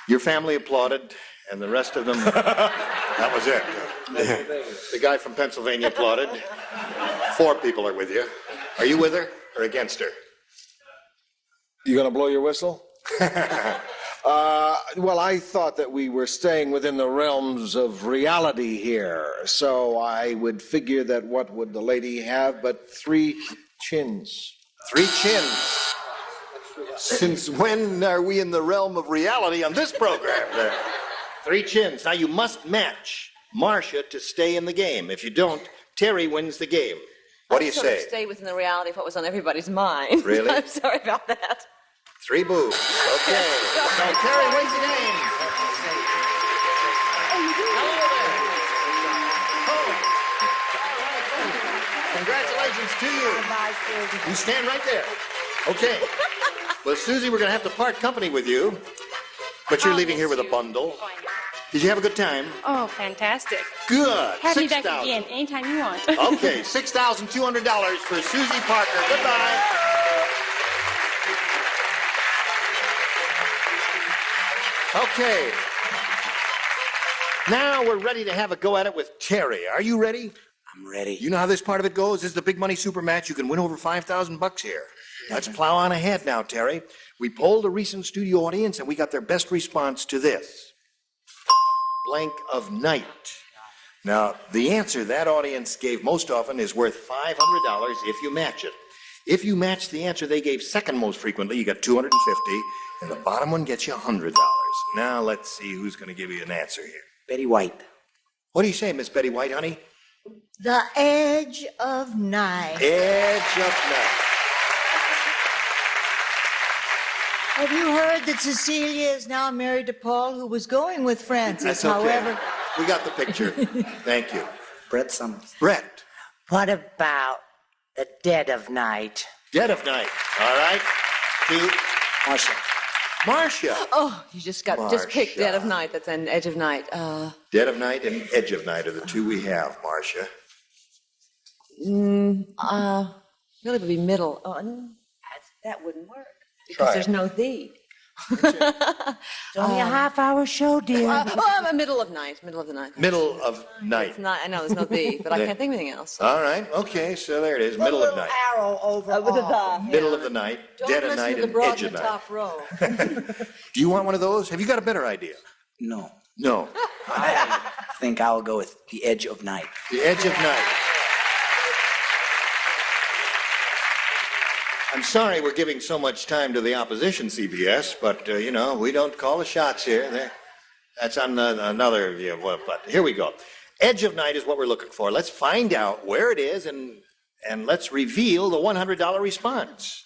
Speaker 2: Your family applauded, and the rest of them, that was it. The guy from Pennsylvania applauded. 4 people are with you. Are you with her or against her?
Speaker 12: You gonna blow your whistle? Well, I thought that we were staying within the realms of reality here, so I would figure that what would the lady have but 3 chins?
Speaker 2: 3 chins. Since when are we in the realm of reality on this program? 3 chins. Now you must match Marcia to stay in the game. If you don't, Terry wins the game. What do you
Speaker 9: sort of
Speaker 2: say?
Speaker 9: stay within the reality of what was on everybody's mind.
Speaker 2: Really?
Speaker 9: I'm sorry about that.
Speaker 2: 3 boobs. Okay. So Terry wins the game. Congratulations to you. You stand right there. Okay. Well, Susie, we're going to have to part company with you, but you're leaving here with a bundle. Did you have a good time?
Speaker 20: Oh, fantastic.
Speaker 2: Good.
Speaker 20: Have me back
Speaker 2: 6,000.
Speaker 20: again anytime you want.
Speaker 2: Okay, $6,200 for Susie Parker. Goodbye. Okay. Now we're ready to have a go at it with Terry. Are you ready?
Speaker 4: I'm ready.
Speaker 2: You know how this part of it goes? This is the big money super match. You can win over $5,000 here. Let's plow on ahead now, Terry. We polled a recent studio audience and we got their best response to this. Blank of night. Now, the answer that audience gave most often is worth $500 if you match it. If you match the answer they gave second most frequently, you got $250, and the bottom one gets you $100. Now, let's see who's going to give you an answer here.
Speaker 4: Betty White.
Speaker 2: What do you say, Miss Betty White, honey?
Speaker 13: The Edge of Night.
Speaker 2: Edge of night.
Speaker 13: Have you heard that Cecilia is now married to Paul, who was going with Francis?
Speaker 2: That's okay.
Speaker 13: However,
Speaker 2: we got the picture. Thank you.
Speaker 4: Brett Summers.
Speaker 2: Brett.
Speaker 5: What about the dead of night?
Speaker 2: Dead of night. All right. To
Speaker 4: Marcia.
Speaker 2: Marcia.
Speaker 9: Oh, you just picked Dead of Night. That's an Edge of Night.
Speaker 2: Dead of night and edge of night are the 2 we have, Marcia.
Speaker 9: Really would be middle. Oh, no, that wouldn't work because
Speaker 2: Try
Speaker 9: there's
Speaker 2: it.
Speaker 9: no the.
Speaker 5: It's only a half-hour show, dear.
Speaker 9: I'm a middle of night. Middle of the night.
Speaker 2: Middle of night.
Speaker 9: It's not. I know there's no the, but I can't think of anything else.
Speaker 2: All right. Okay. So there it is. Middle of night.
Speaker 5: Arrow over
Speaker 9: With a
Speaker 5: all.
Speaker 9: the.
Speaker 2: Middle of the night. Dead of night and edge of night.
Speaker 5: top row.
Speaker 2: Do you want one of those? Have you got a better idea?
Speaker 4: No.
Speaker 2: No.
Speaker 4: I think I'll go with the Edge of Night.
Speaker 2: The edge of night. I'm sorry we're giving so much time to the opposition, CBS, but, you know, we don't call the shots here. That's on another, but here we go. Edge of night is what we're looking for. Let's find out where it is and let's reveal the $100 response.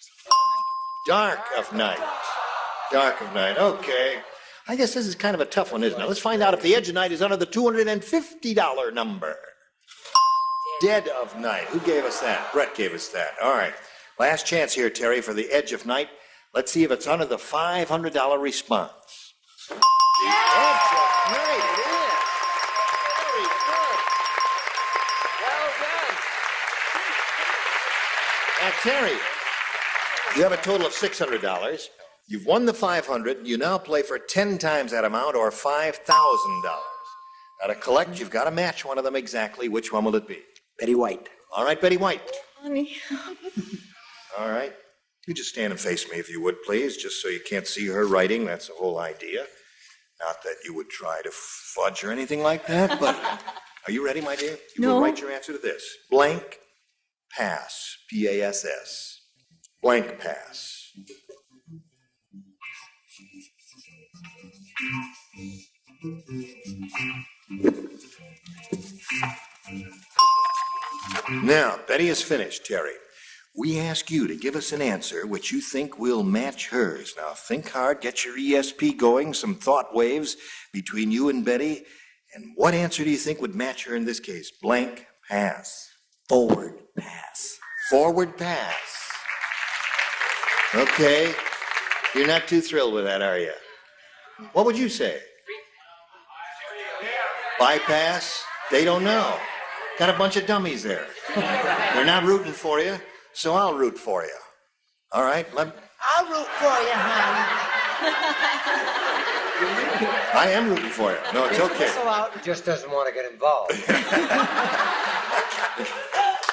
Speaker 2: Dark of night. Dark of night. Okay. I guess this is kind of a tough one, isn't it? Let's find out if the edge of night is under the $250 number. Dead of night. Who gave us that? Brett gave us that. All right. Last chance here, Terry, for the edge of night. Let's see if it's under the $500 response. Edge of night, it is. Very good. Well done. Now, Terry, you have a total of $600. You've won the $500. You now play for 10 times that amount, or $5,000. Got to collect. You've got to match one of them exactly. Which one will it be?
Speaker 4: Betty White.
Speaker 2: All right, Betty White.
Speaker 13: Honey.
Speaker 2: All right. You just stand and face me if you would, please, just so you can't see her writing. That's the whole idea. Not that you would try to fudge or anything like that, but are you ready, my dear? You will write your answer to this. Blank pass. P-A-S-S. Blank pass. Now, Betty is finished, Terry. We ask you to give us an answer which you think will match hers. Now, think hard, get your ESP going, some thought waves between you and Betty. And what answer do you think would match her in this case? Blank pass.
Speaker 4: Forward pass.
Speaker 2: Forward pass. Okay. You're not too thrilled with that, are you? What would you say? Bypass? They don't know. Got a bunch of dummies there. They're not rooting for you, so I'll root for you. All right?
Speaker 5: I'll root for you, hon.
Speaker 2: I am rooting for you. No, it's okay.
Speaker 6: Whistle out and just doesn't want to get involved.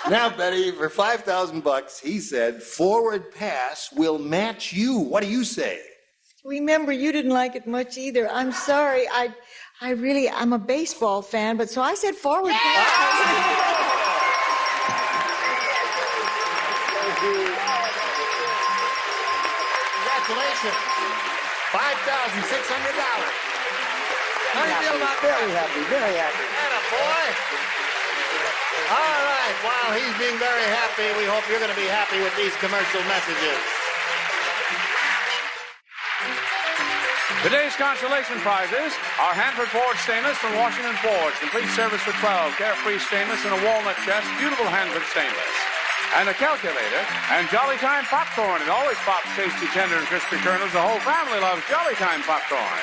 Speaker 2: Now, Betty, for $5,000, he said, forward pass will match you. What do you say?
Speaker 13: Remember, you didn't like it much either. I'm sorry. I'm a baseball fan, but so I said forward pass.
Speaker 2: Congratulations. $5,600.
Speaker 6: How do you feel about
Speaker 4: Very happy, very happy.
Speaker 2: Attaboy. All right, while he's being very happy, we hope you're going to be happy with these commercial messages.
Speaker 1: Today's consolation prizes are Hanford Ford Stainless from Washington Forge. Complete service for 12. Carefree Stainless and a walnut chest. Beautiful Hanford Stainless. And a calculator and Jolly Time popcorn. It always pops tasty, tender, and crispy kernels. The whole family loves Jolly Time popcorn.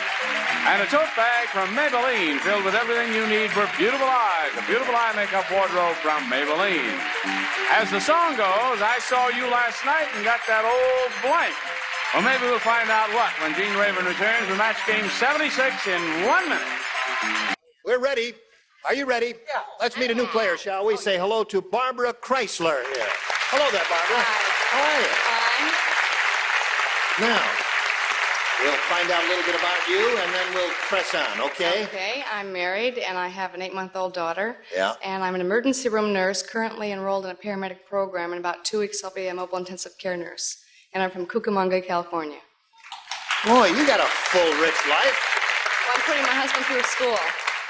Speaker 1: And a tote bag from Maybelline filled with everything you need for beautiful eyes. A beautiful eye makeup wardrobe from Maybelline. As the song goes, I saw you last night and got that old blank. Well, maybe we'll find out what when Gene Raven returns with match game 76 in 1 minute.
Speaker 2: We're ready. Are you ready? Yeah. Let's meet a new player, shall we? Say hello to Barbara Chrysler here. Hello there, Barbara. How are you? Now, we'll find out a little bit about you, and then we'll press on, okay?
Speaker 20: Okay, I'm married, and I have an 8-month-old daughter.
Speaker 2: Yeah.
Speaker 20: And I'm an emergency room nurse, currently enrolled in a paramedic program. In about 2 weeks, I'll be a mobile intensive care nurse. And I'm from Cucamonga, California.
Speaker 2: Boy, you got a full, rich life.
Speaker 20: Well, I'm putting my husband through school.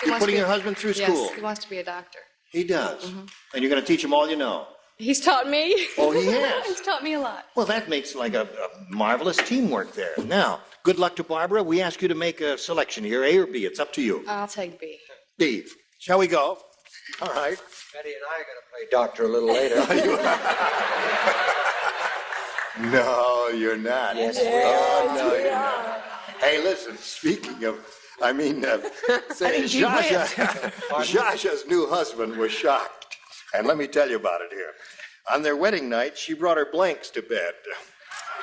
Speaker 2: You're putting your husband through school?
Speaker 20: Yes, he wants to be a doctor.
Speaker 2: He does. And you're going to teach him all you know?
Speaker 20: He's taught me.
Speaker 2: Oh, he has?
Speaker 20: He's taught me a lot.
Speaker 2: Well, that makes like a marvelous teamwork there. Now, good luck to Barbara. We ask you to make a selection here, A or B. It's up to you.
Speaker 20: I'll take B.
Speaker 2: B. Shall we go? All right.
Speaker 6: Betty and I are going to play doctor a little later.
Speaker 2: No, you're not.
Speaker 6: Yes,
Speaker 2: we
Speaker 6: are.
Speaker 2: Oh, no, you're not. Hey, listen, speaking of, say, Zsa's new husband was shocked. And let me tell you about it here. On their wedding night, she brought her blanks to bed.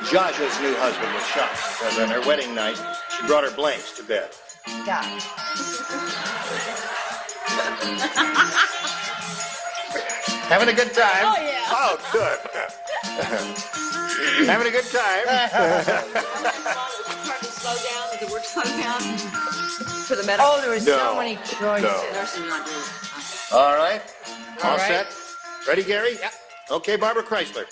Speaker 2: Zsa's new husband was shocked because on her wedding night, she brought her blanks to bed.
Speaker 5: Doc.
Speaker 2: Having a good time?
Speaker 5: Oh, yeah.
Speaker 2: Oh, good. Having a good time?
Speaker 9: Slow down, the work slow down for the medical.
Speaker 5: Oh, there were so many choices.
Speaker 9: Nursing not doing.
Speaker 2: All right. All
Speaker 5: right.
Speaker 2: set? Ready, Gary?
Speaker 5: Yep.
Speaker 2: Okay, Barbara Chrysler.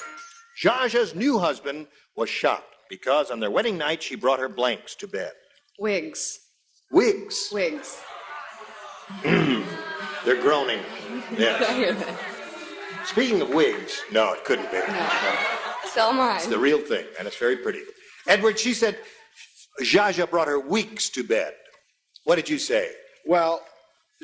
Speaker 2: Zsa's new husband was shocked because on their wedding night, she brought her blanks to bed.
Speaker 20: Wigs.
Speaker 2: Wigs?
Speaker 20: Wigs.
Speaker 2: They're groaning. Yes.
Speaker 20: I hear that.
Speaker 2: Speaking of wigs, no, it couldn't be. No.
Speaker 20: So am I.
Speaker 2: It's the real thing, and it's very pretty. Edward, she said Zsa brought her weeks to bed. What did you say?
Speaker 12: Well,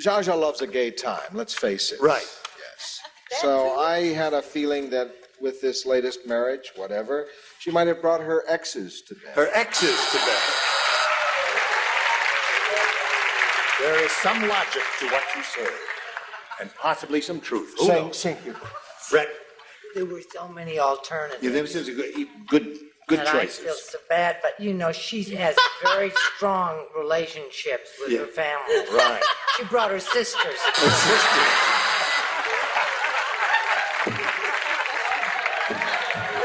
Speaker 12: Zsa loves a gay time, let's face it.
Speaker 2: Right.
Speaker 12: Yes. So I had a feeling that with this latest marriage, whatever, she might have brought her exes to bed.
Speaker 2: Her exes to bed. There is some logic to what you say, and possibly some truth. Who knows?
Speaker 6: Thank you.
Speaker 2: Brett,
Speaker 5: There were so many alternatives.
Speaker 2: yeah, this is a good
Speaker 12: Good
Speaker 5: and
Speaker 12: choices.
Speaker 5: I feel so bad, but you know, she has very strong relationships with her family.
Speaker 12: Right.
Speaker 5: She brought her sisters.
Speaker 12: Her sisters.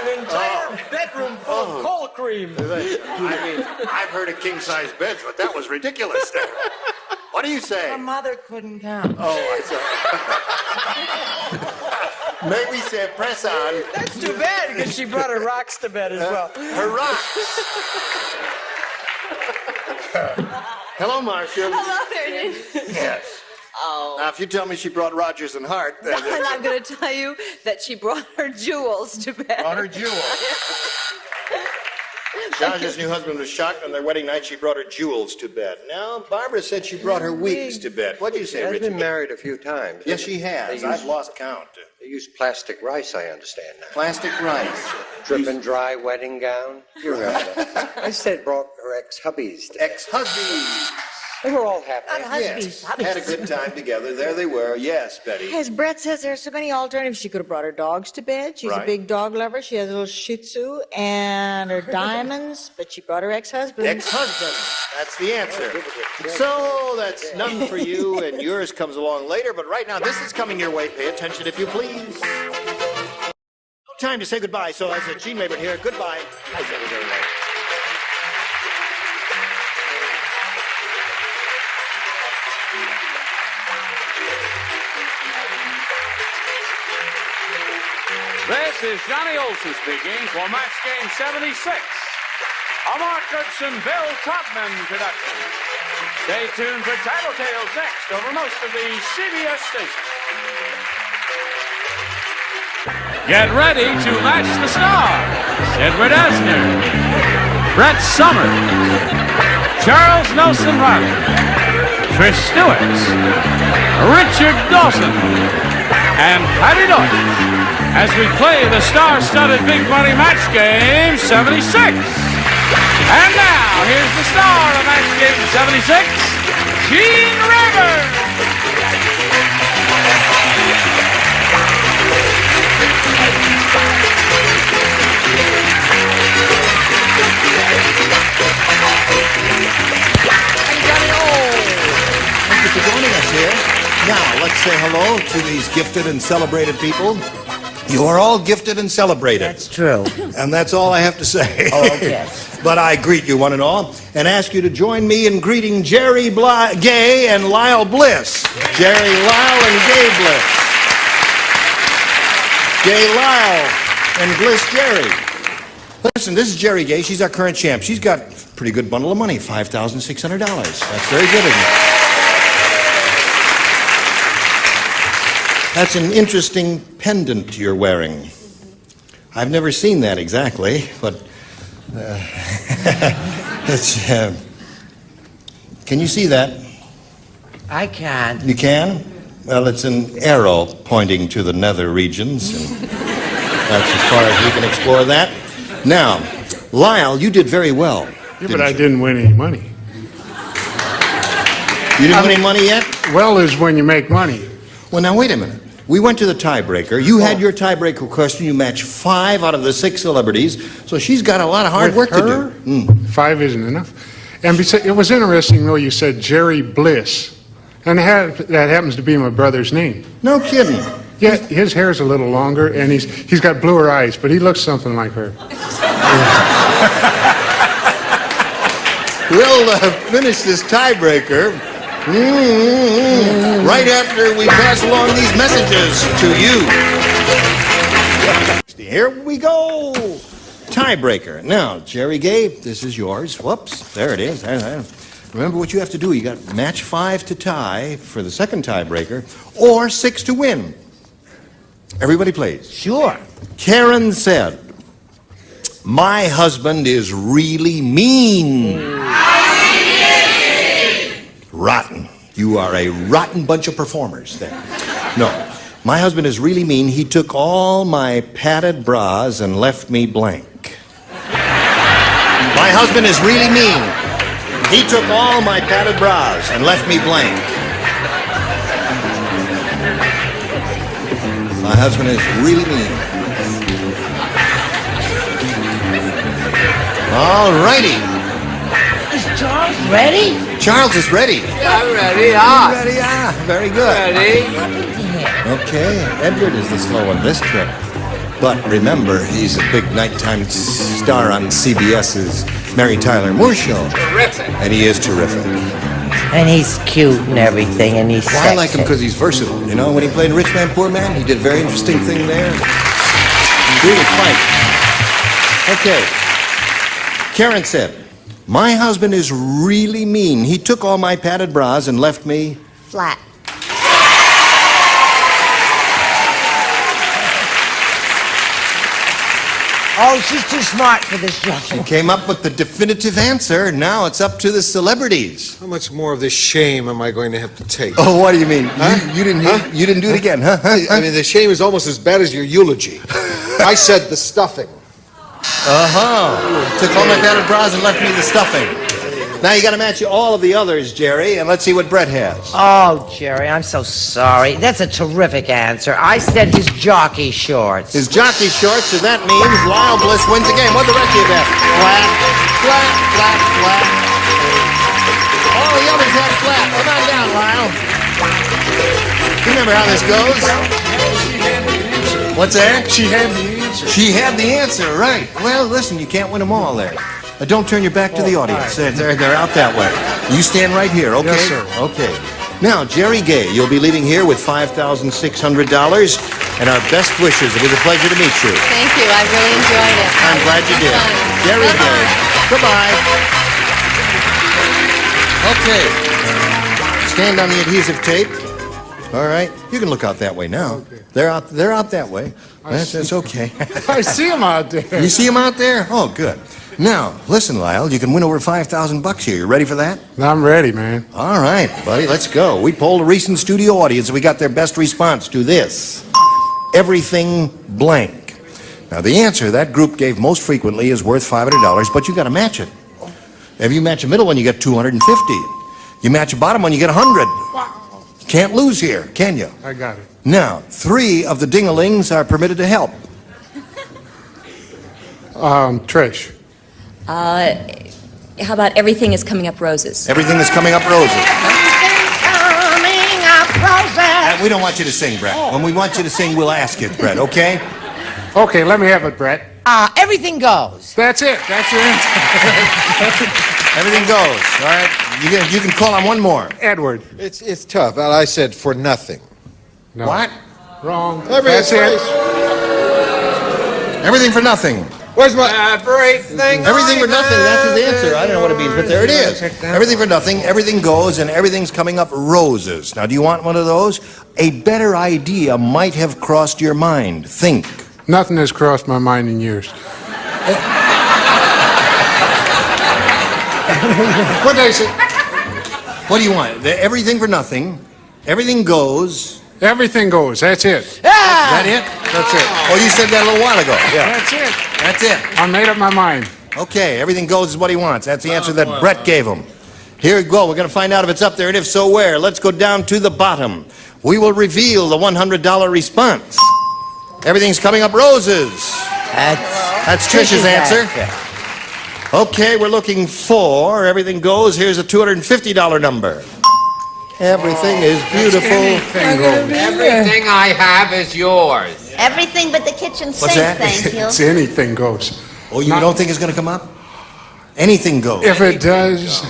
Speaker 19: An entire bedroom full of cold cream.
Speaker 2: I mean, I've heard of king-size beds, but that was ridiculous. What do you say?
Speaker 5: Her mother couldn't come.
Speaker 2: Oh, I saw. Maybe say press on.
Speaker 19: That's too bad because she brought her rocks to bed as well.
Speaker 2: Her rocks. Hello, Marcia.
Speaker 9: Hello there, Nick.
Speaker 2: Yes.
Speaker 9: Oh.
Speaker 2: Now, if you tell me she brought Rogers and Hart, then...
Speaker 9: And I'm going to tell you that she brought her jewels to bed.
Speaker 2: Brought her jewels. Josh's new husband was shocked on their wedding night. She brought her jewels to bed. Now, Barbara said she brought her wigs to bed. What do you say,
Speaker 6: She's
Speaker 2: Richard?
Speaker 6: been married a few times.
Speaker 2: Yes, she has. I've lost count.
Speaker 6: They use plastic rice, I understand now.
Speaker 2: Plastic rice.
Speaker 6: Drip and dry wedding gown. You remember that. I said brought her ex-hubbies.
Speaker 2: Ex-husbands.
Speaker 6: They were all happy.
Speaker 2: Yes. Had a good time together. There they were. Yes, Betty.
Speaker 13: As Brett says, there's so many alternatives. She could have brought her dogs to bed. She's
Speaker 2: Right.
Speaker 13: a big dog lover. She has a little Shih Tzu and her diamonds, but she brought her ex-husband.
Speaker 2: Ex-husband. That's the answer. So that's none for you, and yours comes along later. But right now, this is coming your way. Pay attention, if you please. No time to say goodbye. So as Gene Maybert here, goodbye. I said it earlier.
Speaker 1: This is Johnny Olson speaking for Match Game 76, a Mark Goodson, Bill Topman production. Stay tuned for Tattletales next over most of the CBS stations. Get ready to match the stars. Edward Asner, Brett Summer, Charles Nelson Riley, Trish Stewart, Richard Dawson, and Patty Deutsch as we play the star-studded Big Money Match Game 76. And now, here's the star of Match Game 76, Gene Rivers.
Speaker 2: Thank you for joining us here. Now, let's say hello to these gifted and celebrated people. You are all gifted and celebrated.
Speaker 5: That's true.
Speaker 2: And that's all I have to say.
Speaker 5: Oh, yes.
Speaker 2: But I greet you one and all and ask you to join me in greeting Jerry Gay and Lyle Bliss. Jerry, Lyle, and Gay Bliss. Gay, Lyle, and Bliss Jerry. Listen, this is Jerry Gay. She's our current champ. She's got a pretty good bundle of money, $5,600. That's very good of you. That's an interesting pendant you're wearing. I've never seen that exactly, but it's, can you see that?
Speaker 5: I can.
Speaker 2: You can? Well, it's an arrow pointing to the nether regions, and that's as far as we can explore that. Now, Lyle, you did very well.
Speaker 18: Yeah, but I didn't win any money.
Speaker 2: You didn't win any money yet?
Speaker 18: Well is when you make money.
Speaker 2: Well, now, wait a minute. We went to the tiebreaker. You had your tiebreaker question. You matched 5 out of the 6 celebrities, so she's got a lot of hard work to do.
Speaker 18: 5 isn't enough. And besides, it was interesting, though, you said Jerry Bliss. And that happens to be my brother's name.
Speaker 2: No kidding.
Speaker 18: Yeah, his hair's a little longer, and he's got bluer eyes, but he looks something like her.
Speaker 2: We'll finish this tiebreaker right after we pass along these messages to you. Here we go. Tiebreaker. Now, Jerry Gay, this is yours. Whoops, there it is. Remember what you have to do. You got match 5 to tie for the second tiebreaker, or 6 to win. Everybody plays.
Speaker 5: Sure.
Speaker 2: Karen said, "My husband is really mean." Rotten. You are a rotten bunch of performers then. No. My husband is really mean. He took all my padded bras and left me blank. My husband is really mean. He took all my padded bras and left me blank. My husband is really mean. All righty.
Speaker 5: Is Charles ready?
Speaker 2: Charles is ready.
Speaker 7: Yeah, I'm ready.
Speaker 2: You ready? Very good.
Speaker 7: Ready?
Speaker 2: Okay, Edward is the slow one this trip. But remember, he's a big nighttime star on CBS's Mary Tyler Moore Show.
Speaker 7: Terrific.
Speaker 2: And he is terrific.
Speaker 5: And he's cute and everything, and he's
Speaker 2: Well, I like him because he's versatile. You know, when he played Rich Man, Poor Man, he did a very interesting thing there. Really quite. Okay. Karen said, my husband is really mean. He took all my padded bras and left me
Speaker 16: Flat.
Speaker 5: Oh, she's too smart for this show.
Speaker 2: She came up with the definitive answer. Now it's up to the celebrities.
Speaker 14: How much more of this shame am I going to have to take?
Speaker 2: Oh, what do you mean?
Speaker 14: Huh?
Speaker 2: You didn't do it again, huh?
Speaker 14: I mean, the shame is almost as bad as your eulogy. I said the stuffing.
Speaker 2: Took all my padded bras and left me the stuffing. Now you got to match all of the others, Jerry, and let's see what Brett has.
Speaker 5: Oh, Jerry, I'm so sorry. That's a terrific answer. I said his jockey shorts.
Speaker 2: His jockey shorts, so that means Lyle Bliss wins the game. What'd the rest of you bet? Flat, flat, flat, flat. All the others had flat. Come on down, Lyle. You remember how this goes? What's that?
Speaker 18: She had the answer.
Speaker 2: She had the answer, right. Well, listen, you can't win them all there. Don't turn your back to the audience. They're out that way. You stand right here, okay?
Speaker 18: Yes, sir.
Speaker 2: Okay. Now, Jerry Gay, you'll be leaving here with $5,600 and our best wishes. It was a pleasure to meet you.
Speaker 16: Thank you. I really enjoyed it.
Speaker 2: I'm glad you did. Jerry Gay. Goodbye. Okay. Stand on the adhesive tape. All right. You can look out that way now.
Speaker 18: Okay.
Speaker 2: They're out that way. That's okay.
Speaker 18: I see him out there.
Speaker 2: You see him out there? Oh, good. Now, listen, Lyle, you can win over $5,000 here. You ready for that?
Speaker 18: I'm ready, man.
Speaker 2: All right, buddy, let's go. We polled a recent studio audience and we got their best response to this. Everything blank. Now, the answer that group gave most frequently is worth $500, but you got to match it. If you match a middle one, you get $250. You match a bottom one, you get $100.
Speaker 18: Wow.
Speaker 2: You can't lose here, can you?
Speaker 18: I got it.
Speaker 2: Now, 3 of the ding-a-lings are permitted to help.
Speaker 18: Trish.
Speaker 3: How about everything is coming up roses?
Speaker 2: Everything is coming up roses.
Speaker 5: Coming up roses.
Speaker 2: We don't want you to sing, Brett. When we want you to sing, we'll ask you, Brett, okay?
Speaker 18: Okay, let me have it, Brett.
Speaker 5: Everything goes.
Speaker 18: That's it. That's your answer.
Speaker 2: Everything goes, all right? You can call on one more.
Speaker 18: Edward.
Speaker 14: It's tough. I said for nothing.
Speaker 18: No.
Speaker 2: What?
Speaker 18: Wrong.
Speaker 14: That's it.
Speaker 2: Everything for nothing.
Speaker 14: Where's my...
Speaker 7: Everything.
Speaker 2: Everything for nothing, that's his answer. I don't know what it means, but there it is. Everything for nothing, everything goes, and everything's coming up roses. Now, do you want one of those? A better idea might have crossed your mind. Think.
Speaker 18: Nothing has crossed my mind in years. What did I say?
Speaker 2: What do you want? Everything for nothing, everything goes...
Speaker 18: Everything goes. That's it.
Speaker 2: Is that it? That's it. Oh, you said that a little while ago. Yeah.
Speaker 18: That's it.
Speaker 2: That's it.
Speaker 18: I made up my mind.
Speaker 2: Okay, everything goes is what he wants. That's the answer that Brett gave him. Here we go. We're going to find out if it's up there, and if so, where. Let's go down to the bottom. We will reveal the $100 response. Everything's coming up roses. That's Trish's answer. Okay, we're looking for everything goes. Here's a $250 number. Everything is beautiful.
Speaker 7: Everything I have is yours.
Speaker 16: Everything but the kitchen sink,
Speaker 2: What's that?
Speaker 16: thank you.
Speaker 18: It's anything goes.
Speaker 2: Oh, you don't think it's going to come up? Anything goes.
Speaker 18: If it does,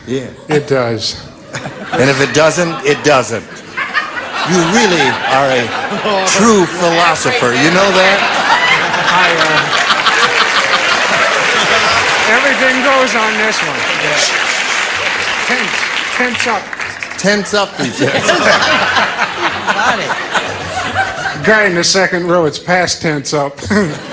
Speaker 2: Yeah.
Speaker 18: it does.
Speaker 2: And if it doesn't, it doesn't. You really are a true philosopher. You know that?
Speaker 18: Everything goes on this one. Tense up.
Speaker 2: Tense up, he says.
Speaker 5: Got it.
Speaker 18: Guy in the second row, it's past tense up.
Speaker 2: Past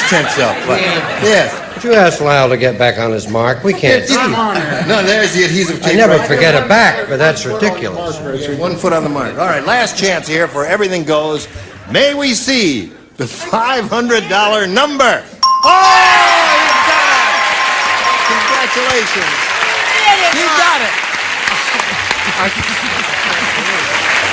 Speaker 2: tense up. But, yes.
Speaker 6: Would you ask Lyle to get back on his mark? We can't see.
Speaker 2: No, there's the adhesive tape.
Speaker 6: I never
Speaker 2: right
Speaker 6: forget it back, but that's ridiculous.
Speaker 2: there. 1 foot on the mark. All right, last chance here for everything goes. May we see the $500 number? Oh, you got it! Congratulations. You got it.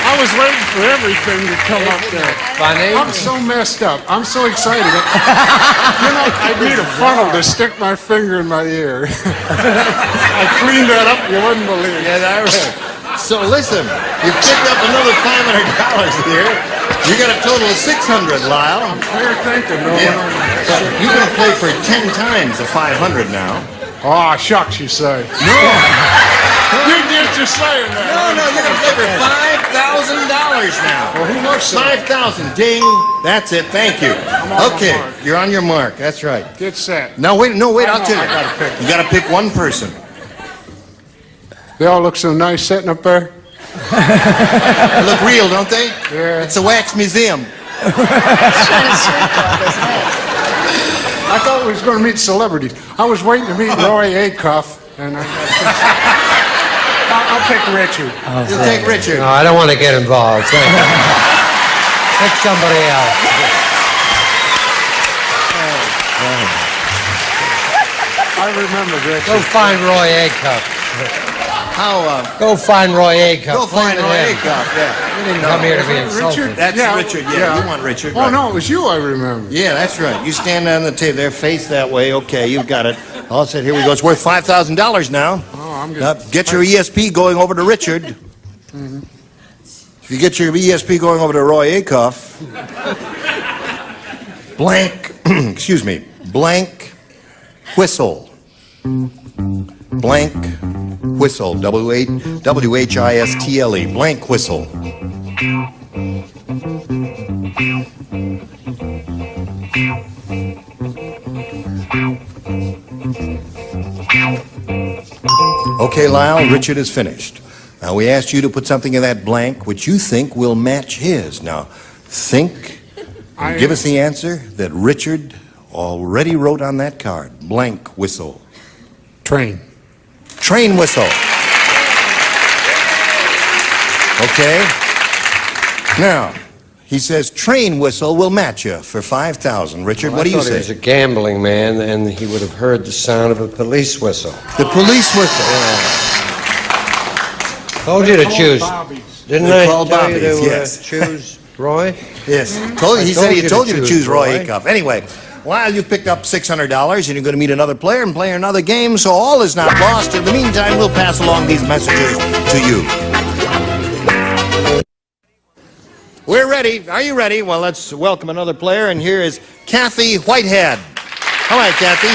Speaker 18: I was waiting for everything to come up there.
Speaker 7: Funny.
Speaker 18: I'm so messed up. I'm so excited. I need a funnel to stick my finger in my ear. I cleaned that up, you wouldn't believe it.
Speaker 2: Yeah, that right. So listen, you've picked up another $500 here. You got a total of $600, Lyle.
Speaker 18: Clear thinking, no.
Speaker 2: Yeah. But you're going to play for 10 times the $500 now.
Speaker 18: Oh, shucks, you say.
Speaker 2: No.
Speaker 18: You get your saying that.
Speaker 2: No, you're going to play for $5,000 now.
Speaker 18: Well, who looks
Speaker 2: 5,000. Ding. That's it. Thank you. Okay, you're on your mark. That's right.
Speaker 18: Get set.
Speaker 2: No, wait. I'll tell you.
Speaker 18: I gotta pick.
Speaker 2: You got to pick one person.
Speaker 18: They all look so nice sitting up there.
Speaker 2: They look real, don't they?
Speaker 18: Yeah.
Speaker 2: It's a wax museum.
Speaker 18: I thought we was going to meet celebrities. I was waiting to meet Roy Acuff, and I'll pick Richard.
Speaker 2: You'll take Richard.
Speaker 6: No, I don't want to get involved. Thank you. Pick somebody else.
Speaker 18: I remember Richard.
Speaker 6: Go find Roy Acuff. Go find Roy Acuff.
Speaker 2: Go find Roy Acuff, yeah.
Speaker 6: You didn't come here to be insulted.
Speaker 18: Richard?
Speaker 2: That's
Speaker 18: Yeah.
Speaker 2: Richard, yeah. You want Richard.
Speaker 18: Oh,
Speaker 2: right.
Speaker 18: no, it was you, I remember.
Speaker 2: Yeah, that's right. You stand on the table there, face that way. Okay, you've got it. All set, here we go. It's worth $5,000 now.
Speaker 18: Oh, I'm good.
Speaker 2: Get your ESP going over to Richard.
Speaker 18: Mm-hmm.
Speaker 2: If you get your ESP going over to Roy Acuff, excuse me, blank whistle. Blank whistle. W-H-I-S-T-L-E. Blank whistle. Okay, Lyle, Richard is finished. Now, we asked you to put something in that blank which you think will match his. Now, think and give us the answer that Richard already wrote on that card. Blank whistle.
Speaker 18: Train.
Speaker 2: Train whistle. Okay. Now, he says train whistle will match you for $5,000. Richard, what do you
Speaker 6: I thought he was
Speaker 2: say?
Speaker 6: a gambling man, and he would have heard the sound of a police whistle.
Speaker 2: The police whistle.
Speaker 6: Told you to choose. Didn't
Speaker 2: They're
Speaker 6: I
Speaker 2: called
Speaker 6: tell you
Speaker 2: Bobbies,
Speaker 6: to
Speaker 2: yes.
Speaker 6: choose Roy?
Speaker 2: Yes. He said he told you to choose Roy Acuff. Anyway, Lyle, you've picked up $600, and you're going to meet another player and play another game, so all is not lost. In the meantime, we'll pass along these messages to you. We're ready. Are you ready? Well, let's welcome another player, and here is Kathy Whitehead. All right, Kathy.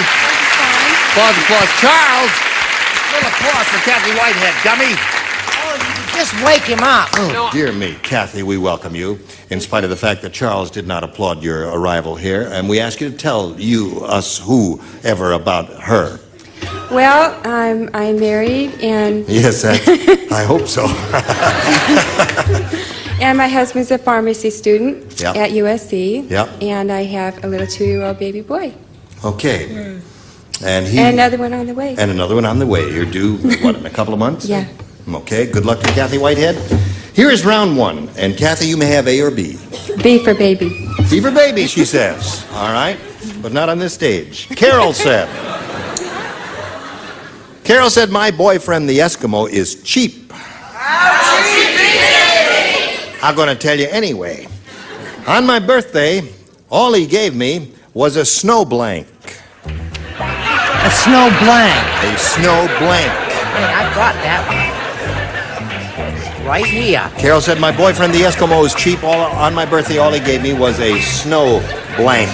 Speaker 2: Applause. Charles! A little applause for Kathy Whitehead, dummy.
Speaker 5: Just wake him up.
Speaker 2: Oh, dear me. Kathy, we welcome you, in spite of the fact that Charles did not applaud your arrival here, and we ask you to tell us, whoever about her.
Speaker 10: Well, I'm married, and
Speaker 2: Yes, I hope so.
Speaker 10: and my husband's a pharmacy student
Speaker 2: Yeah.
Speaker 10: at USC.
Speaker 2: Yeah.
Speaker 10: And I have a little 2-year-old baby boy.
Speaker 2: Okay. And
Speaker 10: another one on the way.
Speaker 2: And another one on the way. You're due, what, in a couple of months?
Speaker 10: Yeah.
Speaker 2: Okay, good luck to Kathy Whitehead. Here is round one, and Kathy, you may have A or B.
Speaker 10: B for baby.
Speaker 2: B for baby, she says. All right, but not on this stage. Carol said, my boyfriend, the Eskimo, is cheap. I'm going to tell you anyway. On my birthday, all he gave me was a snow blank.
Speaker 5: A snow blank.
Speaker 2: A snow blank.
Speaker 5: Hey, I got that one. Right here.
Speaker 2: Carol said, my boyfriend, the Eskimo, is cheap. On my birthday, all he gave me was a snow blank.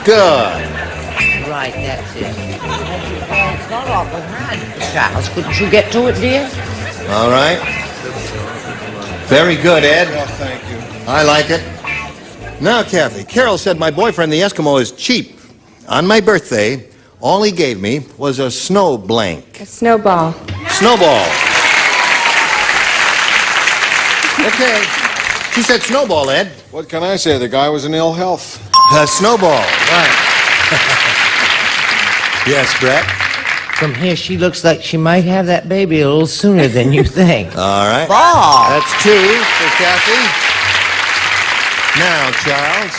Speaker 2: Good.
Speaker 5: Right, that's it. It's not awful hard, Charles. Couldn't you get to it, dear?
Speaker 2: All right. Very good, Ed.
Speaker 18: Well, thank you.
Speaker 2: I like it. Now, Kathy, Carol said my boyfriend, the Eskimo, is cheap. On my birthday, all he gave me was a snow blank.
Speaker 10: A snowball.
Speaker 2: Snowball. Okay. She said snowball, Ed.
Speaker 18: What can I say? The guy was in ill health.
Speaker 2: Snowball. Right. Yes, Brett?
Speaker 5: From here, she looks like she might have that baby a little sooner than you think.
Speaker 2: All right.
Speaker 5: Ball.
Speaker 2: That's 2 for Kathy. Now, Charles.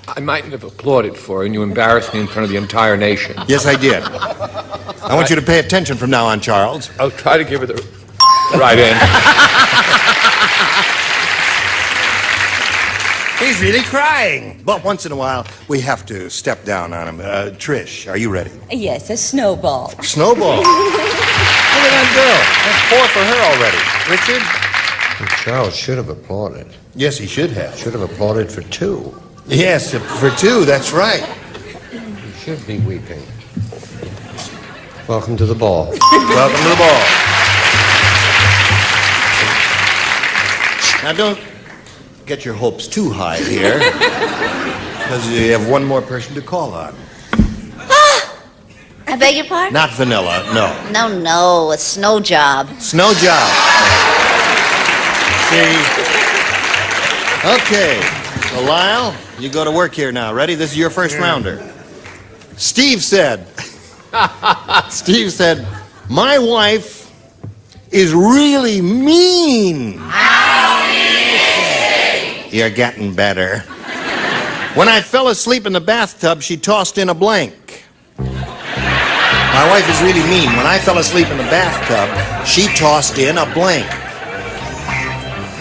Speaker 7: I mightn't have applauded for her, and you embarrassed me in front of the entire nation.
Speaker 2: Yes, I did. I want you to pay attention from now on, Charles.
Speaker 7: I'll try to give her the right in.
Speaker 2: He's really crying. But once in a while, we have to step down on him. Trish, are you ready?
Speaker 3: Yes, a snowball.
Speaker 2: Snowball. Look at that girl. That's 4 for her already. Richard?
Speaker 6: Charles should have applauded.
Speaker 2: Yes, he should have.
Speaker 6: Should have applauded for 2.
Speaker 2: Yes, for 2, that's right.
Speaker 6: You should be weeping. Welcome to the ball.
Speaker 2: Welcome to the ball. Now, don't get your hopes too high here, because you have one more person to call on.
Speaker 16: I beg your pardon?
Speaker 2: Not Vanilla, no.
Speaker 16: No, a snow job.
Speaker 2: Snow job. See? Okay. So, Lyle, you go to work here now. Ready? This is your first rounder. Steve said, my wife is really mean. You're getting better. When I fell asleep in the bathtub, she tossed in a blank. My wife is really mean. When I fell asleep in the bathtub, she tossed in a blank.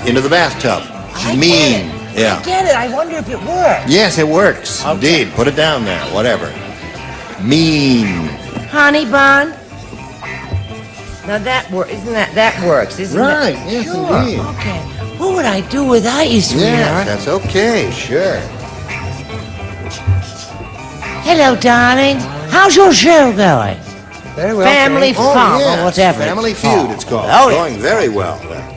Speaker 2: Into the bathtub. She's mean. Yeah.
Speaker 5: I get it. I wonder if it works.
Speaker 2: Yes, it works. Okay. Indeed. Put it down there. Whatever. Mean.
Speaker 5: Honey bun. Now that works. Isn't that works? Isn't
Speaker 2: Right.
Speaker 5: That?
Speaker 2: Yes,
Speaker 5: Sure.
Speaker 2: indeed.
Speaker 5: Okay. What would I do without you, sweetheart?
Speaker 2: Yeah, that's okay. Sure.
Speaker 5: Hello, darling. How's your show going?
Speaker 6: Very well.
Speaker 5: Family
Speaker 6: thanks.
Speaker 5: Fun
Speaker 2: yes.
Speaker 5: or whatever.
Speaker 2: Family Feud, it's called.
Speaker 5: Oh, yeah.
Speaker 2: Going very well there.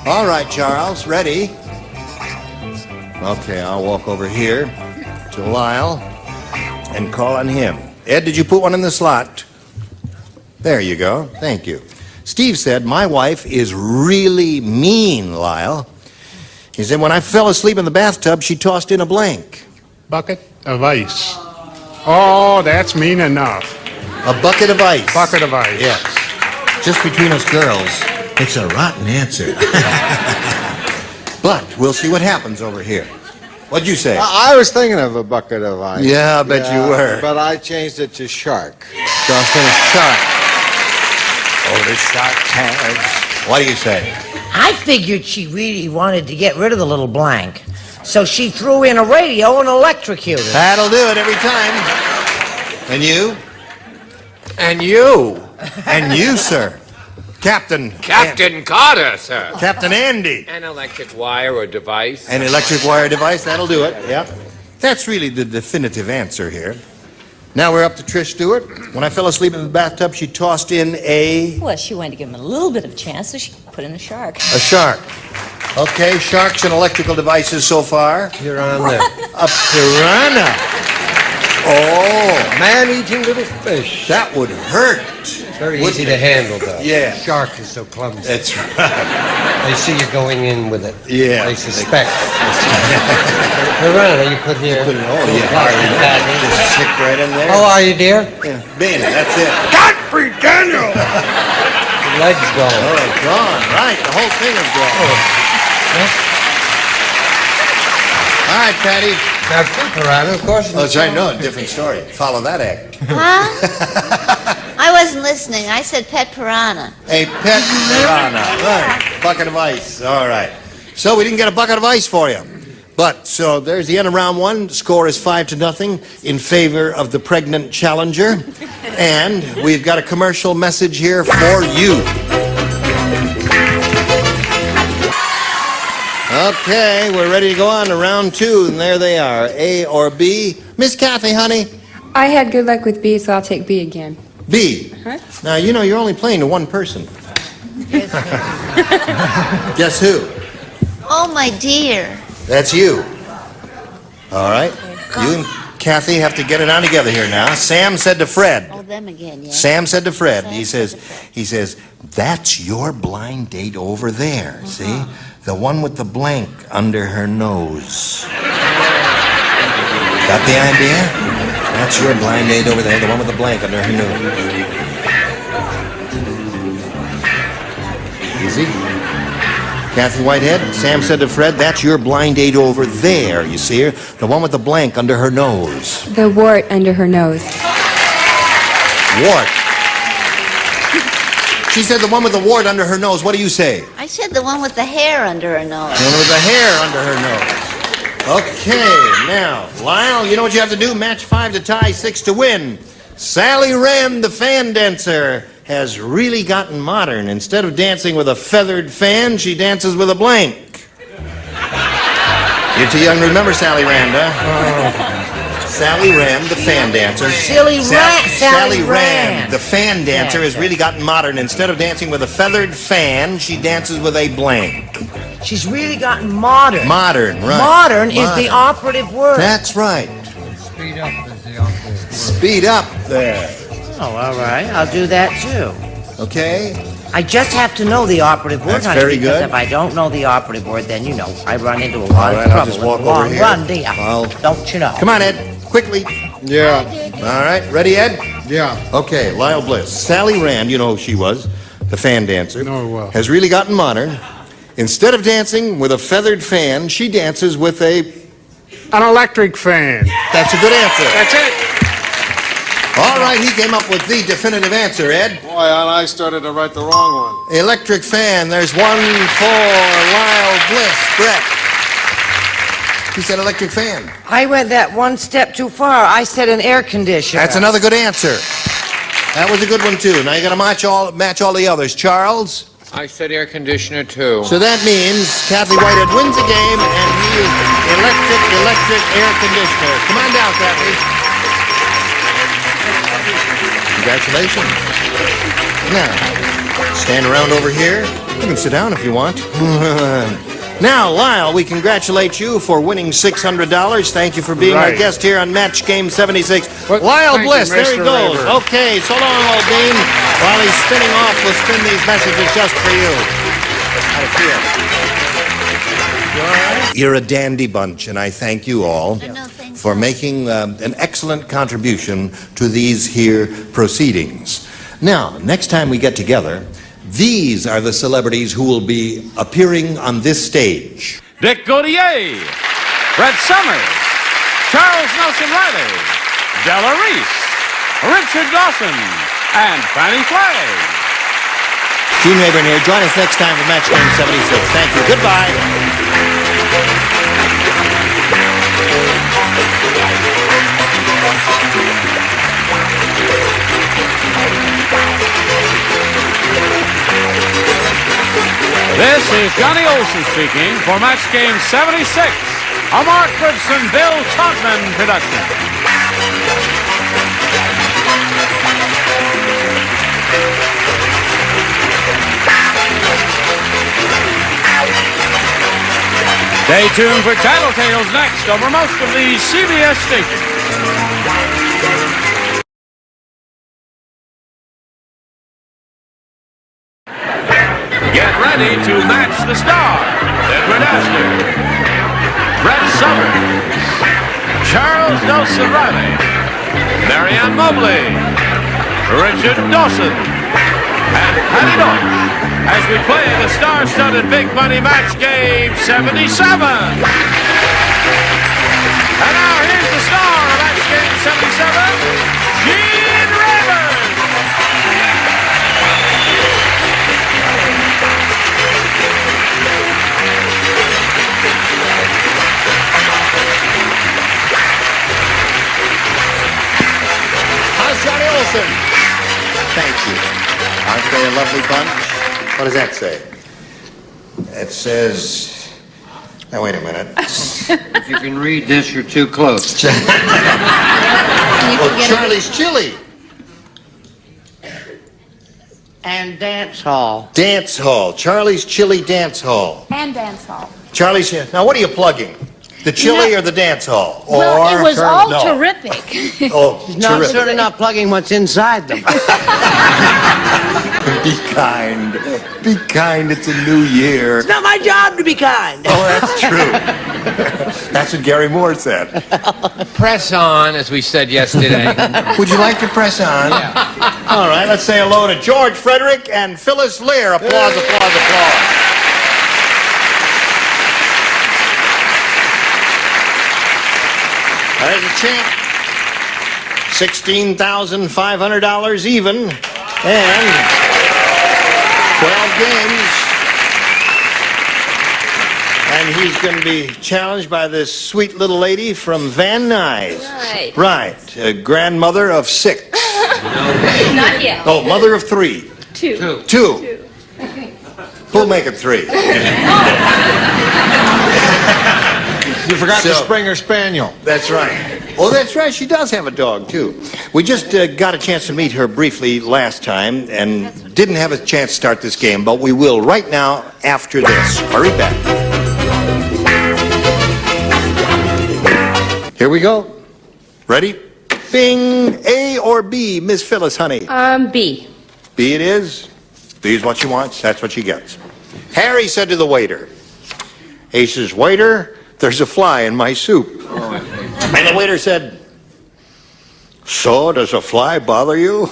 Speaker 2: All right, Charles. Ready? Okay, I'll walk over here to Lyle and call on him. Ed, did you put one in the slot? There you go. Thank you. Steve said, my wife is really mean, Lyle. He said, when I fell asleep in the bathtub, she tossed in a blank.
Speaker 18: Bucket of ice. Oh, that's mean enough.
Speaker 2: A bucket of ice.
Speaker 18: Bucket of ice.
Speaker 2: Yes. Just between us girls, it's a rotten answer. But we'll see what happens over here. What'd you say?
Speaker 14: I was thinking of a bucket of ice.
Speaker 2: Yeah, I bet you were.
Speaker 14: But I changed it to shark.
Speaker 2: Tossed in a shark. Oh, the shark tags. What do you say?
Speaker 5: I figured she really wanted to get rid of the little blank. So she threw in a radio and electrocuted.
Speaker 2: That'll do it every time. And you?
Speaker 7: And you?
Speaker 2: And you, sir. Captain
Speaker 7: Carter, sir.
Speaker 2: Captain Andy.
Speaker 7: An electric wire or device.
Speaker 2: An electric wire device, that'll do it. Yep. That's really the definitive answer here. Now we're up to Trish Stewart. When I fell asleep in the bathtub, she tossed in a...
Speaker 3: Well, she wanted to give him a little bit of chance, so she put in a shark.
Speaker 2: A shark. Okay, sharks and electrical devices so far.
Speaker 6: Piranha.
Speaker 2: A piranha. Oh.
Speaker 6: Man-eating little fish.
Speaker 2: That would hurt.
Speaker 6: Very easy to handle, though.
Speaker 2: Yeah.
Speaker 6: Shark is so clumsy.
Speaker 2: That's right.
Speaker 6: They see you going in with it.
Speaker 2: Yeah.
Speaker 6: They suspect. Piranha, you put here.
Speaker 2: Oh, yeah. Just stick right in there.
Speaker 6: How are you, dear?
Speaker 2: Yeah. Bene, that's it.
Speaker 6: Godfrey Daniel! The leg's gone.
Speaker 2: Oh, gone. Right, the whole thing is gone. All right, Patty.
Speaker 6: Now, piranha, of course.
Speaker 2: Oh, that's right. No, different story. Follow that act.
Speaker 16: Huh? I wasn't listening. I said pet piranha.
Speaker 2: A pet piranha. Right. Bucket of ice. All right. So we didn't get a bucket of ice for you. But, so there's the end of round one. The score is 5-0 in favor of the pregnant challenger. And we've got a commercial message here for you. Okay, we're ready to go on to round two, and there they are, A or B. Miss Kathy, honey.
Speaker 10: I had good luck with B, so I'll take B again.
Speaker 2: B.
Speaker 10: Huh?
Speaker 2: Now, you know, you're only playing to one person. Guess who?
Speaker 16: Oh, my dear.
Speaker 2: That's you. All right. You and Kathy have to get it on together here now. Sam said to Fred.
Speaker 16: Oh, them again, yeah.
Speaker 2: Sam said to Fred, he says, that's your blind date over there, see? The one with the blank under her nose. Got the idea? That's your blind date over there, the one with the blank under her nose. Easy. Kathy Whitehead, Sam said to Fred, that's your blind date over there, you see her? The one with the blank under her nose.
Speaker 10: The wart under her nose.
Speaker 2: Wart. She said the one with the wart under her nose. What do you say?
Speaker 16: I said the one with the hair under her nose.
Speaker 2: The one with the hair under her nose. Okay, now, Lyle, you know what you have to do? Match 5 to tie, 6 to win. Sally Rand, the fan dancer, has really gotten modern. Instead of dancing with a feathered fan, she dances with a blank. You're too young to remember Sally Rand, huh? Sally Rand, the fan dancer.
Speaker 5: Sally
Speaker 2: Rand, the fan dancer, has really gotten modern. Instead of dancing with a feathered fan, she dances with a blank.
Speaker 5: She's really gotten modern.
Speaker 2: Modern, right.
Speaker 5: Modern is the operative word.
Speaker 2: That's right.
Speaker 17: Speed up is the operative word.
Speaker 2: Speed up there.
Speaker 5: Oh, all right. I'll do that too.
Speaker 2: Okay.
Speaker 5: I just have to know the operative word,
Speaker 2: That's
Speaker 5: honey,
Speaker 2: very
Speaker 5: because
Speaker 2: good.
Speaker 5: if I don't know the operative word, then, you know, I run into a lot
Speaker 2: All
Speaker 5: of
Speaker 2: right, I'll
Speaker 5: trouble
Speaker 2: just
Speaker 5: in
Speaker 2: walk
Speaker 5: the long
Speaker 2: over here.
Speaker 5: run, dear.
Speaker 2: Well,
Speaker 5: Don't you know?
Speaker 2: come on, Ed. Quickly.
Speaker 18: Yeah.
Speaker 2: All right. Ready, Ed?
Speaker 18: Yeah.
Speaker 2: Okay, Lyle Bliss. Sally Rand, you know who she was, the fan dancer, has really gotten modern. Instead of dancing with a feathered fan, she dances with
Speaker 18: an electric fan.
Speaker 2: That's a good answer.
Speaker 18: That's it.
Speaker 2: All right, he came up with the definitive answer, Ed.
Speaker 18: Boy, and I started to write the wrong one.
Speaker 2: Electric fan. There's one for Lyle Bliss. Brett. He said electric fan.
Speaker 5: I went that one step too far. I said an air conditioner.
Speaker 2: That's another good answer. That was a good one, too. Now you got to match all the others. Charles?
Speaker 7: I said air conditioner, too.
Speaker 2: So that means Kathy Whitehead wins the game, and he is electric air conditioner. Come on down, Kathy. Congratulations. Now, stand around over here. You can sit down if you want. Now, Lyle, we congratulate you for winning $600. Thank you for being our guest here on Match Game 76. Lyle Bliss, there he goes.
Speaker 18: Weber.
Speaker 2: Okay, so long, old bean. While he's spinning off, we'll spin these messages just for you. How do you feel? You all right? You're a dandy bunch, and I thank you all for making an excellent contribution to these here proceedings. Now, next time we get together, these are the celebrities who will be appearing on this stage.
Speaker 1: Dick Gautier, Brett Summers, Charles Nelson Riley, Della Reese, Richard Dawson, and Fannie Flagg.
Speaker 2: Gene Rayburn here. Join us next time for Match Game 76. Thank you. Goodbye.
Speaker 1: This is Johnny Olson speaking for Match Game 76, a Mark Goodson, Bill Todman production. Stay tuned for Tattletales next over most of these CBS stations. Get ready to match the stars. Edward Asner, Brett Summers, Charles Nelson Riley, Marianne Mobley, Richard Dawson, and Patty Deutsch as we play the star-studded Big Money Match Game 77. And now here's the star of Match Game 77, Gene Rayburn.
Speaker 2: How's Johnny Olson? Thank you. Aren't they a lovely bunch? What does that say? It says... Now, wait a minute.
Speaker 7: If you can read this, you're too close.
Speaker 2: Oh, Charlie's Chili.
Speaker 5: And dance hall.
Speaker 2: Dance Hall. Charlie's Chili Dance Hall.
Speaker 20: And dance hall.
Speaker 2: Charlie's... Now, what are you plugging? The chili or the dance hall?
Speaker 20: Well,
Speaker 2: or
Speaker 20: it was all
Speaker 2: no.
Speaker 20: terrific.
Speaker 2: Oh,
Speaker 5: Not
Speaker 2: terrific.
Speaker 5: certainly not plugging what's inside them.
Speaker 2: Be kind. Be kind. It's a new year.
Speaker 5: It's not my job to be kind.
Speaker 2: Oh, that's true. That's what Gary Moore said.
Speaker 7: Press on, as we said yesterday.
Speaker 2: Would you like to press on?
Speaker 7: Yeah.
Speaker 2: All right, let's say hello to George Frederick and Phyllis Lear. Applause, applause, applause. There's a champ. $16,500 even. And 12 games. And he's going to be challenged by this sweet little lady from Van Nuys.
Speaker 3: Right.
Speaker 2: Right. A grandmother of 6.
Speaker 3: Not yet.
Speaker 2: Oh, mother of 3.
Speaker 3: 2.
Speaker 2: 2. Who'll make it 3?
Speaker 14: You forgot the Springer Spaniel.
Speaker 2: That's right. Oh, that's right. She does have a dog, too. We just got a chance to meet her briefly last time and didn't have a chance to start this game, but we will right now after this. Hurry back. Here we go. Ready? Bing. A or B, Miss Phyllis, honey?
Speaker 3: B.
Speaker 2: B it is. B is what she wants. That's what she gets. Harry said to the waiter. He says, waiter, there's a fly in my soup. And the waiter said, so does a fly bother you?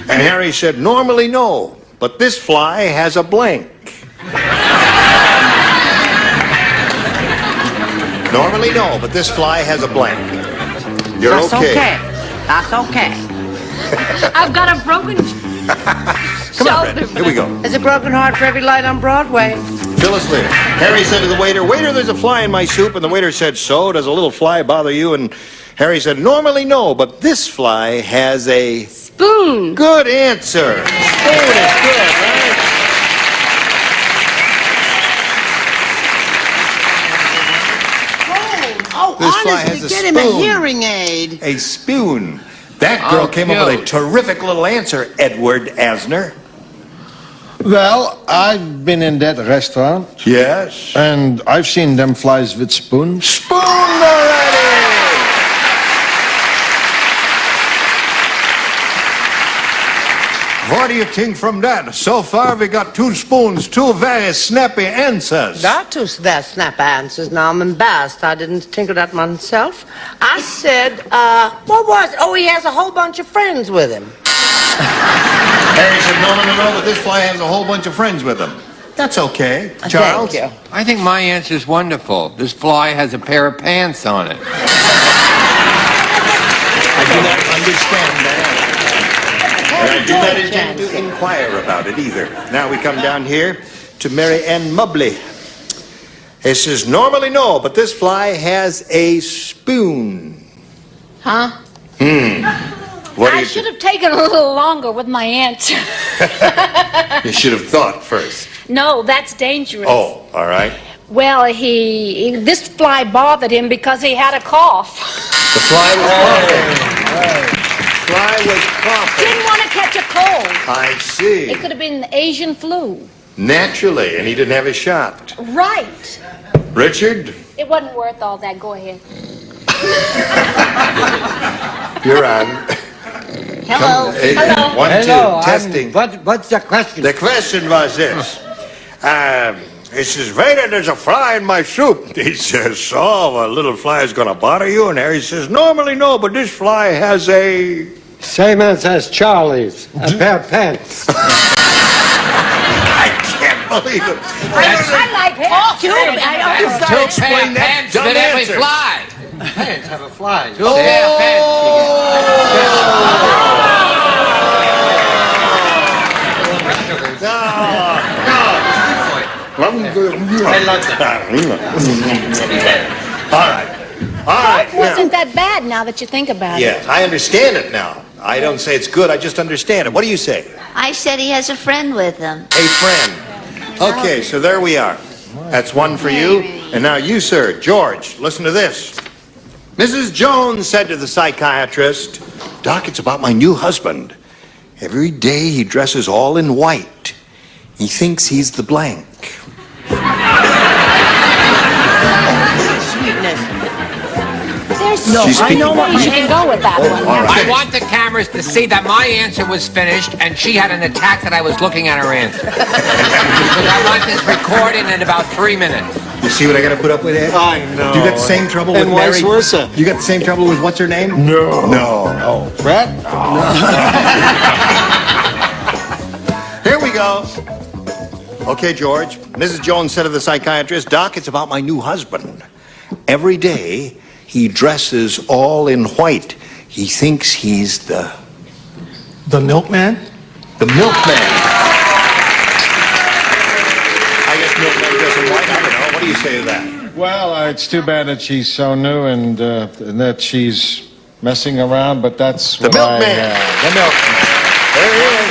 Speaker 2: And Harry said, normally no, but this fly has a blank. Normally no, but this fly has a blank. You're
Speaker 5: That's okay. That's okay.
Speaker 20: I've got a broken
Speaker 2: Come on, Brenda. Here we go.
Speaker 5: There's a broken heart for every light on Broadway.
Speaker 2: Phyllis later. Harry said to the waiter, waiter, there's a fly in my soup. And the waiter said, so does a little fly bother you? And Harry said, normally no, but this fly has a...
Speaker 20: spoon.
Speaker 2: Good answer. Spoon is good, right? This fly has a
Speaker 5: get
Speaker 2: spoon.
Speaker 5: him a hearing aid.
Speaker 2: A spoon. That girl came up with a terrific little answer, Edward Asner.
Speaker 14: Well, I've been in that restaurant.
Speaker 2: Yes.
Speaker 14: And I've seen them flies with spoons.
Speaker 2: Spoon already! What do you think from that? So far, we got 2 spoons, 2 very snappy answers.
Speaker 5: Got 2 very snap answers. Now I'm embarrassed. I didn't think of that myself. I said, what was it? Oh, he has a whole bunch of friends with him.
Speaker 2: Harry said, no, but this fly has a whole bunch of friends with him. That's okay. Charles?
Speaker 5: Thank you.
Speaker 7: I think my answer is wonderful. This fly has a pair of pants on it.
Speaker 2: I do not understand that. And I do not intend to inquire about it either. Now we come down here to Mary Ann Mubley. It says, normally no, but this fly has a spoon.
Speaker 11: Huh?
Speaker 2: What do
Speaker 11: I
Speaker 2: you
Speaker 11: should have taken a little longer with my answer.
Speaker 2: You should have thought first.
Speaker 11: No, that's dangerous.
Speaker 2: Oh, all right.
Speaker 11: Well, this fly bothered him because he had a cough.
Speaker 2: The fly was coughing. Fly was coughing.
Speaker 11: Didn't want to catch a cold.
Speaker 2: I see.
Speaker 11: It could have been the Asian flu.
Speaker 2: Naturally, and he didn't have a shot.
Speaker 11: Right.
Speaker 2: Richard?
Speaker 11: It wasn't worth all that. Go ahead.
Speaker 2: You're on.
Speaker 11: Hello.
Speaker 2: Hello. 1, 2, testing.
Speaker 15: What's the question?
Speaker 2: The question was this. He says, waiter, there's a fly in my soup. He says, so a little fly is going to bother you? And Harry says, normally no, but this fly has a...
Speaker 15: Same answer as Charlie's. A pair of pants.
Speaker 2: I can't believe it.
Speaker 11: I like it.
Speaker 5: Two
Speaker 7: Pair of pants that every fly.
Speaker 14: Pants have a fly.
Speaker 7: Pair of pants.
Speaker 2: I love that. All right.
Speaker 11: Cough wasn't that bad now that you think about it.
Speaker 2: Yes, I understand it now. I don't say it's good, I just understand it. What do you say?
Speaker 11: I said he has a friend with him.
Speaker 2: A friend. Okay, so there we are. That's 1 for you. And now you, sir, George, listen to this. Mrs. Jones said to the psychiatrist, Doc, it's about my new husband. Every day he dresses all in white. He thinks he's the blank.
Speaker 5: Sweetness.
Speaker 11: No, I know what you can go with that one.
Speaker 7: I want the cameras to see that my answer was finished and she had an attack that I was looking at her answer. Because I want this recorded in about 3 minutes.
Speaker 2: You see what I got to put up with, Ed?
Speaker 14: I know.
Speaker 2: You got the same trouble with
Speaker 14: And
Speaker 2: Mary?
Speaker 14: vice versa.
Speaker 2: You got the same trouble with what's her name?
Speaker 14: No.
Speaker 2: No.
Speaker 14: Brett?
Speaker 2: Here we go. Okay, George. Mrs. Jones said to the psychiatrist, Doc, it's about my new husband. Every day, he dresses all in white. He thinks he's the...
Speaker 14: The milkman?
Speaker 2: The milkman. say to that?
Speaker 14: Well, it's too bad that she's so new and that she's messing around, but that's
Speaker 2: The
Speaker 14: what
Speaker 2: milkman. The milkman. There he is.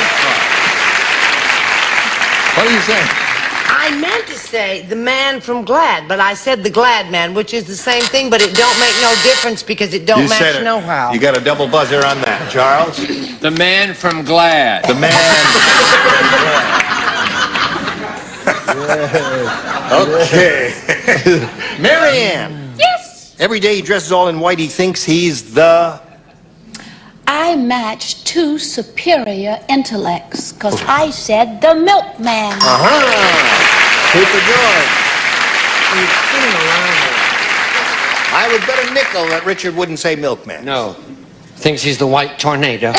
Speaker 2: What do you say?
Speaker 5: I meant to say the man from Glad, but I said the Glad man, which is the same thing, but it don't make no difference because it don't
Speaker 2: You said
Speaker 5: match
Speaker 2: it.
Speaker 5: no how.
Speaker 2: You got a double buzzer on that. Charles?
Speaker 7: The man from Glad.
Speaker 2: The man. Okay. Marianne.
Speaker 11: Yes.
Speaker 2: Every day he dresses all in white, he thinks he's the...
Speaker 11: I matched two superior intellects because I said the milkman.
Speaker 2: Super George. I would bet a nickel that Richard wouldn't say milkman.
Speaker 6: No. Thinks he's the white tornado.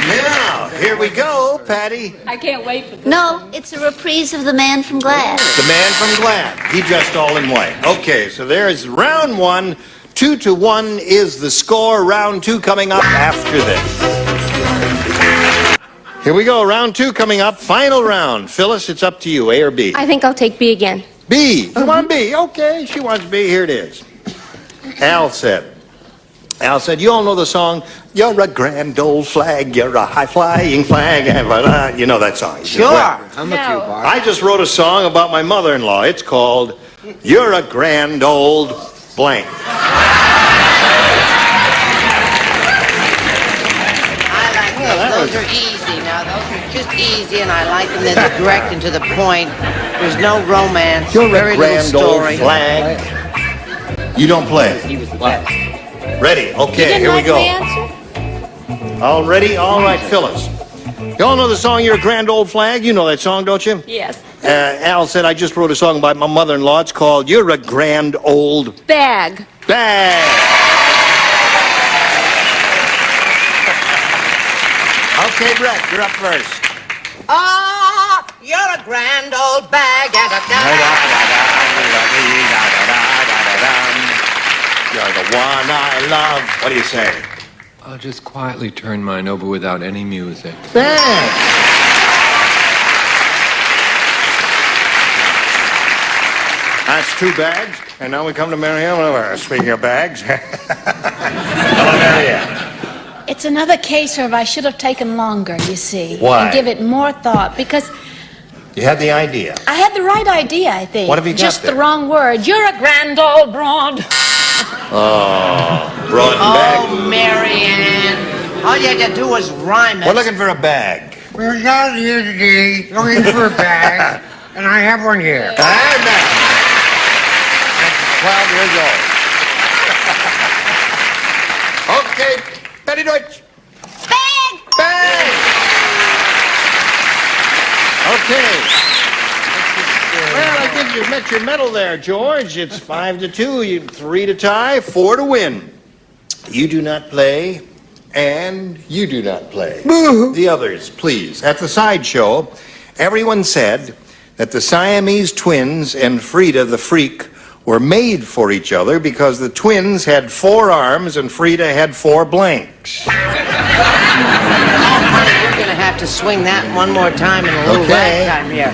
Speaker 2: Now, here we go, Patty.
Speaker 20: I can't wait for this.
Speaker 16: No, it's a reprise of The Man from Glad.
Speaker 2: The man from Glad. He dressed all in white. Okay, so there's round one. 2-1 is the score. Round two coming up after this. Here we go. Round two coming up. Final round. Phyllis, it's up to you. A or B?
Speaker 10: I think I'll take B again.
Speaker 2: B. You want B? Okay, she wants B. Here it is. Al said, you all know the song, "You're a grand old flag, you're a high-flying flag." You know that song.
Speaker 5: Sure.
Speaker 6: I'm with you, Bart.
Speaker 2: I just wrote a song about my mother-in-law. It's called "You're a Grand Old Blank."
Speaker 5: I like those. Those are easy now. Those are just easy, and I like them. They're direct and to the point. There's no romance.
Speaker 2: You're
Speaker 5: very
Speaker 2: a grand
Speaker 5: little
Speaker 2: old
Speaker 5: story.
Speaker 2: flag. You don't play. Ready? Okay, here we go. All ready? All right, Phyllis. You all know the song "You're a Grand Old Flag"? You know that song, don't you?
Speaker 20: Yes.
Speaker 2: Al said, I just wrote a song about my mother-in-law. It's called "You're a Grand Old
Speaker 10: Bag.
Speaker 2: Bag." Okay, Brett, you're up first.
Speaker 5: Ah, you're a grand old bag and a
Speaker 2: You're the one I love. What do you say?
Speaker 7: I'll just quietly turn mine over without any music.
Speaker 2: Bag. That's two bags. And now we come to Marianne. Speaking of bags. Hello, Marianne.
Speaker 11: It's another case of I should have taken longer, you see.
Speaker 2: Why?
Speaker 11: And give it more thought because
Speaker 2: You had the idea.
Speaker 11: I had the right idea, I think.
Speaker 2: What have you got
Speaker 11: Just
Speaker 2: there?
Speaker 11: the wrong word. You're a grand old broad.
Speaker 2: Oh, broad bag.
Speaker 5: Oh, Marianne. All you had to do was rhyme it.
Speaker 2: We're looking for a bag.
Speaker 6: We're down here today looking for a bag, and I have one here.
Speaker 2: Hey, man. 12 years old. Okay, Betty Deutsch.
Speaker 16: Bag!
Speaker 2: Bag! Okay. Well, I think you've met your medal there, George. It's 5-2, 3 to tie, 4 to win. You do not play, and you do not play. The others, please. At the sideshow, everyone said that the Siamese twins and Frida the Freak were made for each other because the twins had 4 arms and Frida had 4 blanks.
Speaker 5: Oh, honey, you're going to have to swing that one more time in a little ragtime here.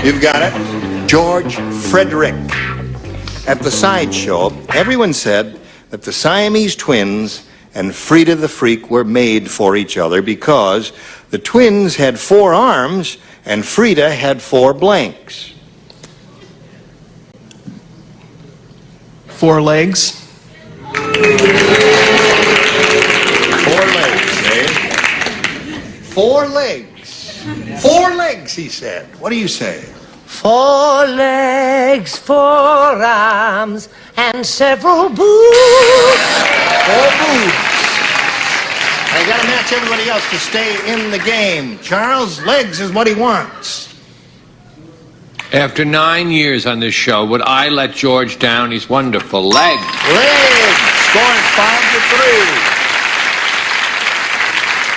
Speaker 2: You've got it. George Frederick. At the sideshow, everyone said that the Siamese twins and Frida the Freak were made for each other because the twins had 4 arms and Frida had 4 blanks.
Speaker 8: 4 legs.
Speaker 2: 4 legs, eh? 4 legs. 4 legs, he said. What do you say?
Speaker 5: 4 legs, 4 arms, and several boobs.
Speaker 2: 4 boobs. I gotta match everybody else to stay in the game. Charles, legs is what he wants.
Speaker 7: After 9 years on this show, would I let George down? He's wonderful. Legs.
Speaker 2: Legs. Scoring 5-3.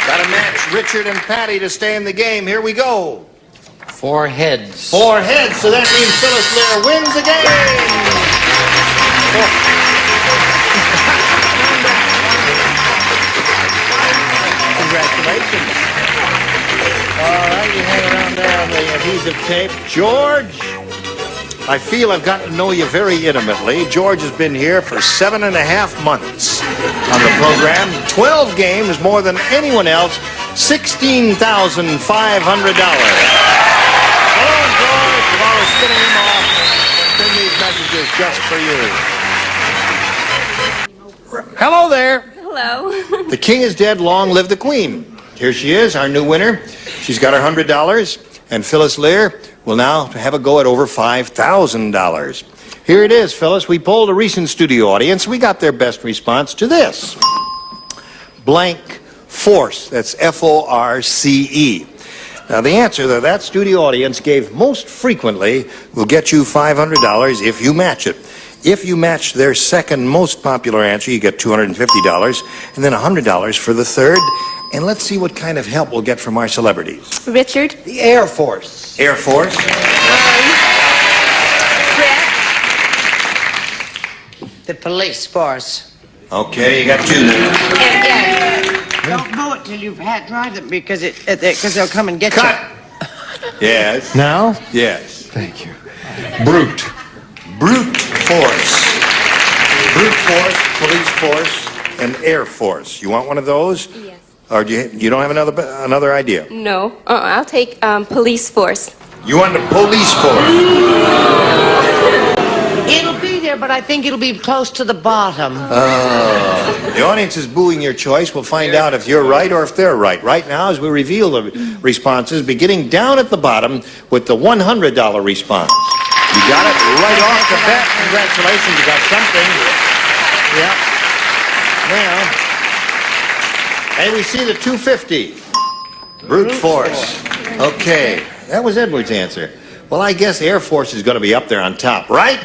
Speaker 2: Gotta match Richard and Patty to stay in the game. Here we go.
Speaker 6: 4 heads.
Speaker 2: 4 heads, so that means Phyllis Lear wins the game. Congratulations. All right, you had piece of tape. George, I feel I've gotten to know you very intimately. George has been here for 7.5 months on the program. 12 games, more than anyone else. $16,500. Hello, George. While we're spinning him off, send these messages just for you. Hello there.
Speaker 10: Hello.
Speaker 2: The king is dead, long live the queen. Here she is, our new winner. She's got her $100, and Phyllis Lear will now have a go at over $5,000. Here it is, Phyllis. We polled a recent studio audience. We got their best response to this. Blank force. That's F-O-R-C-E. Now, the answer that that studio audience gave most frequently will get you $500 if you match it. If you match their second most popular answer, you get $250, and then $100 for the third. And let's see what kind of help we'll get from our celebrities.
Speaker 10: Richard?
Speaker 2: The Air Force. Air Force?
Speaker 5: The police force.
Speaker 2: Okay, you got two then.
Speaker 5: Don't know it till you've had tried it because they'll come and get
Speaker 2: Cut. Yes.
Speaker 14: Now?
Speaker 2: Yes.
Speaker 14: Thank you. Brute.
Speaker 2: Brute force. Brute force, police force, and Air Force. You want one of those?
Speaker 10: Yes.
Speaker 2: Or do you don't have another idea?
Speaker 10: No. I'll take police force.
Speaker 2: You want the police force?
Speaker 5: It'll be there, but I think it'll be close to the bottom.
Speaker 2: The audience is booing your choice. We'll find out if you're right or if they're right. Right now, as we reveal the responses, beginning down at the bottom with the $100 response. You got it right off the bat. Congratulations, you got something. Yeah. Now, and we see the $250. Brute force. Okay, that was Edward's answer. Well, I guess Air Force is going to be up there on top, right?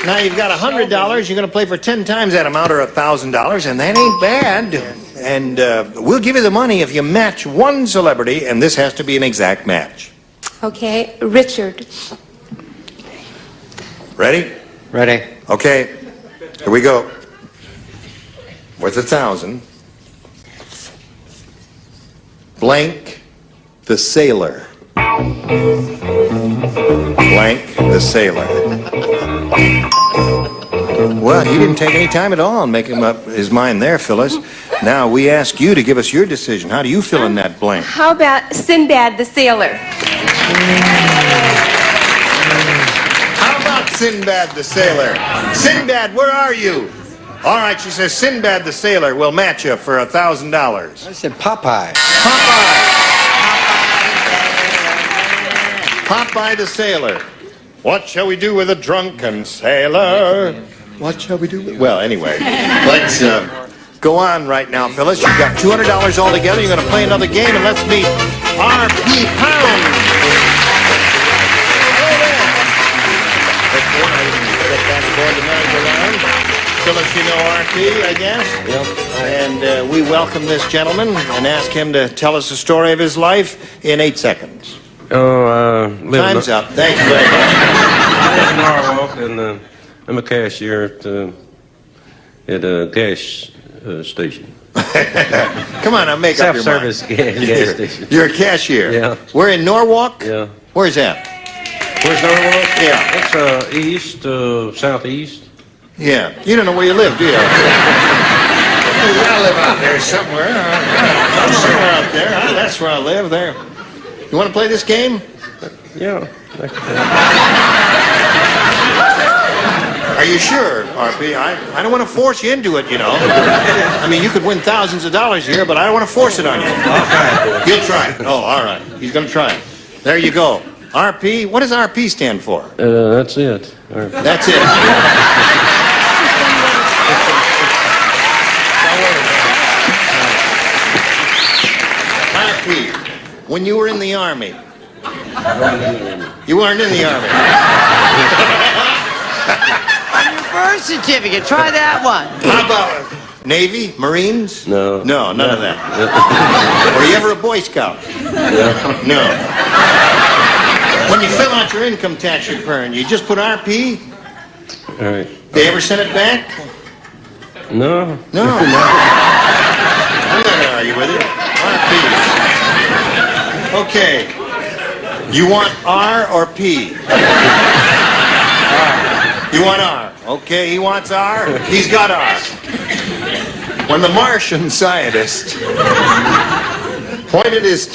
Speaker 2: Now you've got $100. You're going to play for 10 times that amount, or $1,000, and that ain't bad. And we'll give you the money if you match one celebrity, and this has to be an exact match.
Speaker 10: Okay, Richard.
Speaker 2: Ready?
Speaker 6: Ready.
Speaker 2: Okay. Here we go. Worth $1,000. Blank the sailor. Blank the sailor. Well, he didn't take any time at all in making up his mind there, Phyllis. Now, we ask you to give us your decision. How do you fill in that blank?
Speaker 10: How about Sinbad the sailor?
Speaker 2: How about Sinbad the sailor? Sinbad, where are you? All right, she says, Sinbad the sailor will match you for $1,000.
Speaker 6: I said Popeye.
Speaker 2: Popeye the sailor. What shall we do with a drunken sailor? What shall we do with... Well, anyway, let's go on right now, Phyllis. You've got $200 all together. You're going to play another game, and let's meet R.P. Pound. Phyllis, you know R.P., I guess?
Speaker 6: Yep.
Speaker 2: And we welcome this gentleman and ask him to tell us the story of his life in 8 seconds. Time's up. Thank you very much.
Speaker 21: I live in Norwalk, and I'm a cashier at a gas station.
Speaker 2: Come on, I'll make up your mind.
Speaker 21: Self-service gas station.
Speaker 2: You're a cashier?
Speaker 21: Yeah.
Speaker 2: We're in Norwalk?
Speaker 21: Yeah.
Speaker 2: Where's that?
Speaker 21: Where's Norwalk?
Speaker 2: Yeah.
Speaker 21: It's east, southeast.
Speaker 2: Yeah. You don't know where you live, do you? I live out there somewhere. Somewhere out there. That's where I live, there. You want to play this game?
Speaker 21: Yeah.
Speaker 2: Are you sure, RP? I don't want to force you into it, you know. I mean, you could win thousands of dollars here, but I don't want to force it on you.
Speaker 21: I'll try.
Speaker 2: You'll try. Oh, all right. He's going to try it. There you go. RP, what does RP stand for?
Speaker 21: That's it.
Speaker 2: That's it. RP, when you were in the Army. You weren't in the Army.
Speaker 5: On your birth certificate, try that one.
Speaker 2: How about Navy, Marines?
Speaker 21: No.
Speaker 2: No, none of that. Were you ever a Boy Scout? No. When you fill out your income tax return, you just put RP?
Speaker 21: All right.
Speaker 2: They ever send it back?
Speaker 21: No.
Speaker 2: No. I'm not going to argue with you. Okay. You want R or P? You want R. Okay, he wants R. He's got R. When the Martian scientist pointed his...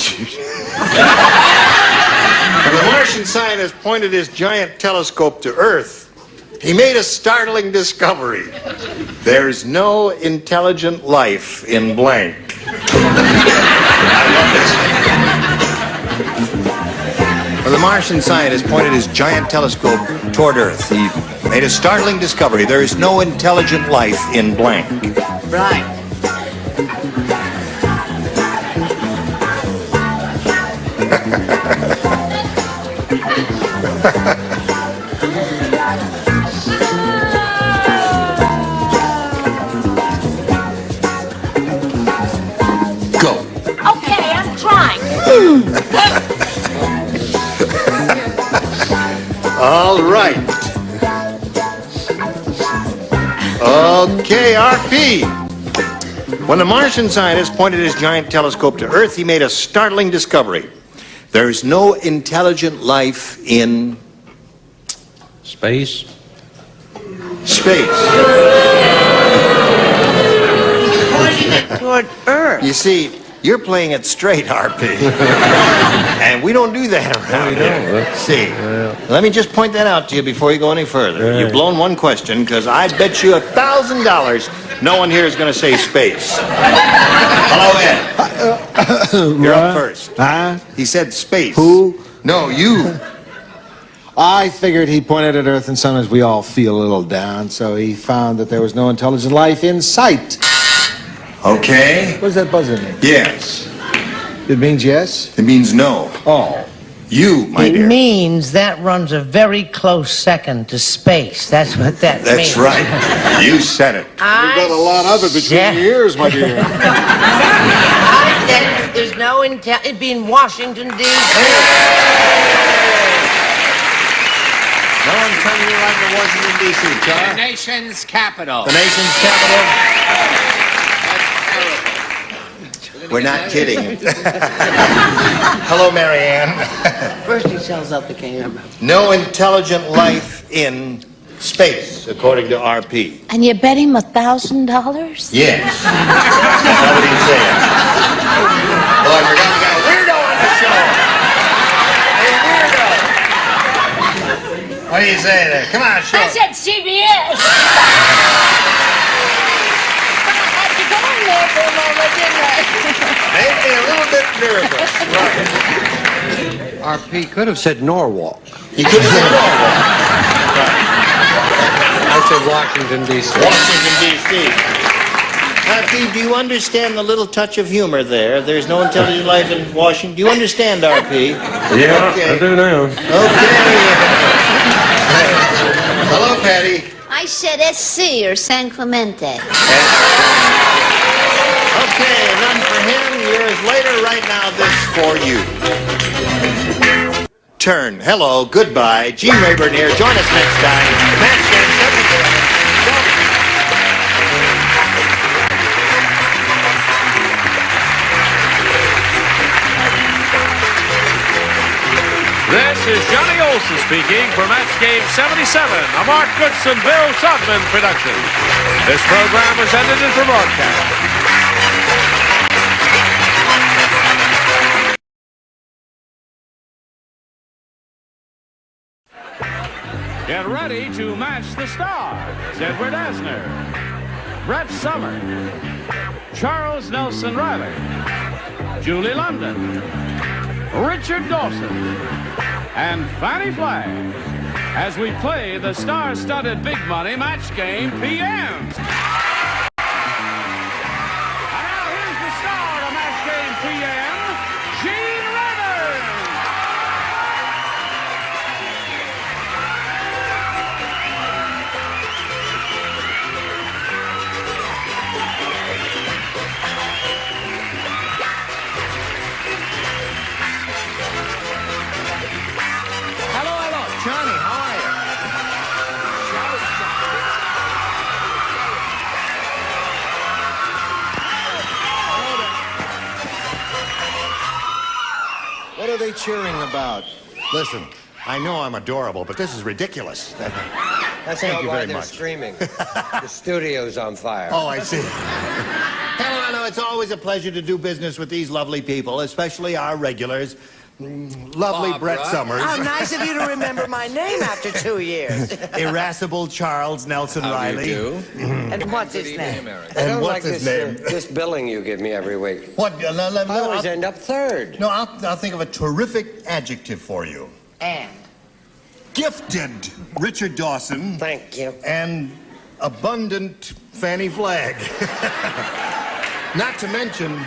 Speaker 2: When the Martian scientist pointed his giant telescope to Earth, he made a startling discovery. There's no intelligent life in blank. I love this. When the Martian scientist pointed his giant telescope toward Earth, he made a startling discovery. There is no intelligent life in blank.
Speaker 5: Right.
Speaker 2: Go.
Speaker 11: Okay, I'm trying.
Speaker 2: All right. Okay, RP. When the Martian scientist pointed his giant telescope to Earth, he made a startling discovery. There's no intelligent life in...
Speaker 21: Space?
Speaker 2: Space.
Speaker 5: Pointing it toward Earth.
Speaker 2: You see, you're playing it straight, RP. And we don't do that around here. See, let me just point that out to you before you go any further. You've blown one question, because I bet you $1,000 no one here is going to say space. Hello, Ed. You're up first.
Speaker 14: Huh?
Speaker 2: He said space.
Speaker 14: Who?
Speaker 2: No, you.
Speaker 14: I figured he pointed at Earth, and sometimes we all feel a little down, so he found that there was no intelligent life in sight.
Speaker 2: Okay.
Speaker 14: What does that buzzer mean?
Speaker 2: Yes.
Speaker 14: It means yes?
Speaker 2: It means no.
Speaker 14: Oh.
Speaker 2: You, my
Speaker 5: It
Speaker 2: dear.
Speaker 5: means that runs a very close second to space. That's what that means.
Speaker 2: That's right. You said it.
Speaker 18: You've got a lot of it between your ears, my dear.
Speaker 5: I said there's no it'd be in Washington, D.C.
Speaker 2: No one telling you like in Washington, D.C., Charles.
Speaker 7: The nation's capital.
Speaker 2: The nation's capital. We're not kidding. Hello, Marianne.
Speaker 5: First he sells out the camera.
Speaker 2: No intelligent life in space, according to RP.
Speaker 11: And you bet him $1,000?
Speaker 2: Yes. How would he say it? Boy, we're going to get a weirdo on the show. A weirdo. What do you say there? Come on, show
Speaker 11: I
Speaker 2: it.
Speaker 11: said CBS. I had to go in there for a moment, didn't I?
Speaker 2: Made me a little bit nervous. Right.
Speaker 6: RP could have said Norwalk.
Speaker 2: He could have said Norwalk.
Speaker 6: I said Washington, D.C.
Speaker 2: Washington, D.C. RP, do you understand the little touch of humor there? There's no intelligent life in Washington. Do you understand, RP?
Speaker 21: Yeah,
Speaker 2: Okay.
Speaker 21: I do now.
Speaker 2: Okay. Hello, Patty.
Speaker 16: I said SC or San Clemente.
Speaker 2: Okay, none for him. Yours later. Right now, this for you. Turn. Hello. Goodbye. Gene Rayburn here. Join us next time. Match Game 77.
Speaker 1: This is Johnny Olson speaking for Match Game 77, a Mark Goodson, Bill Todman production. This program was edited for broadcast. Get ready to match the stars. Edward Asner, Brett Summer, Charles Nelson Riley, Julie London, Richard Dawson, and Fannie Flagg as we play the star-studded big money match game PM. And now here's the star of match game PM, Gene Rayburn.
Speaker 2: Hello. Johnny, how are you?
Speaker 14: What are they cheering about?
Speaker 2: Listen, I know I'm adorable, but this is ridiculous.
Speaker 6: That's
Speaker 2: Thank
Speaker 6: not
Speaker 2: you
Speaker 6: why
Speaker 2: very
Speaker 6: they're
Speaker 2: much.
Speaker 6: screaming. The studio's on fire.
Speaker 2: Oh, I see. Hello, it's always a pleasure to do business with these lovely people, especially our regulars. Lovely
Speaker 7: Barbara.
Speaker 2: Brett Summers.
Speaker 5: How nice of you to remember my name after 2 years.
Speaker 2: Irascible Charles Nelson Riley.
Speaker 5: And what's his name?
Speaker 6: I
Speaker 2: And
Speaker 6: don't
Speaker 2: what's
Speaker 6: like
Speaker 2: his
Speaker 6: this,
Speaker 2: name?
Speaker 6: This billing you give me every week.
Speaker 2: What?
Speaker 6: I always end up third.
Speaker 2: No, I'll think of a terrific adjective for you.
Speaker 5: And?
Speaker 2: Gifted Richard Dawson.
Speaker 6: Thank you.
Speaker 2: And abundant Fanny Flagg. Not to mention,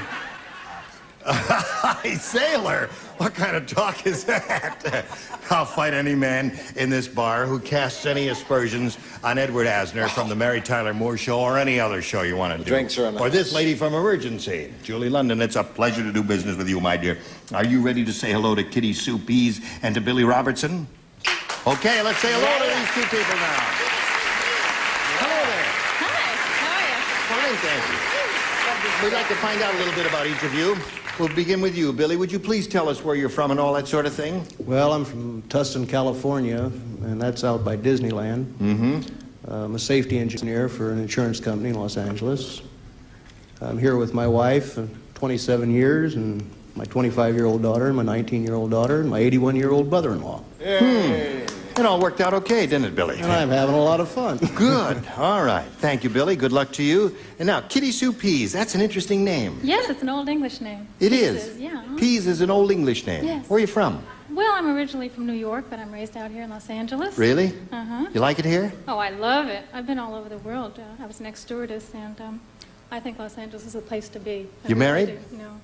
Speaker 2: a sailor. What kind of talk is that? I'll fight any man in this bar who casts any aspersions on Edward Asner from the Mary Tyler Moore Show or any other show you want to do.
Speaker 12: Drinks are enough.
Speaker 2: Or this lady from Emergency. Julie London, it's a pleasure to do business with you, my dear. Are you ready to say hello to Kitty Sue Pease and to Billy Robertson? Okay, let's say hello to these two people now. Hello there.
Speaker 20: Hi, how are you?
Speaker 2: Fine, thank you. We'd like to find out a little bit about each of you. We'll begin with you, Billy. Would you please tell us where you're from and all that sort of thing?
Speaker 4: Well, I'm from Tustin, California, and that's out by Disneyland.
Speaker 2: Mm-hmm.
Speaker 4: I'm a safety engineer for an insurance company in Los Angeles. I'm here with my wife of 27 years, and my 25-year-old daughter, and my 19-year-old daughter, and my 81-year-old brother-in-law.
Speaker 2: It all worked out okay, didn't it, Billy?
Speaker 4: And I'm having a lot of fun.
Speaker 2: Good. All right. Thank you, Billy. Good luck to you. And now, Kitty Sue Pease. That's an interesting name.
Speaker 20: Yes, it's an old English name.
Speaker 2: It
Speaker 20: Pieces,
Speaker 2: is?
Speaker 20: Yeah.
Speaker 2: Pease is an old English name.
Speaker 20: Yes.
Speaker 2: Where are you from?
Speaker 20: Well, I'm originally from New York, but I'm raised out here in Los Angeles.
Speaker 2: Really?
Speaker 20: Uh-huh.
Speaker 2: You like it here?
Speaker 20: Oh, I love it. I've been all over the world. I was an ex-stewardess, and I think Los Angeles is a place to be.
Speaker 2: You married?
Speaker 20: No.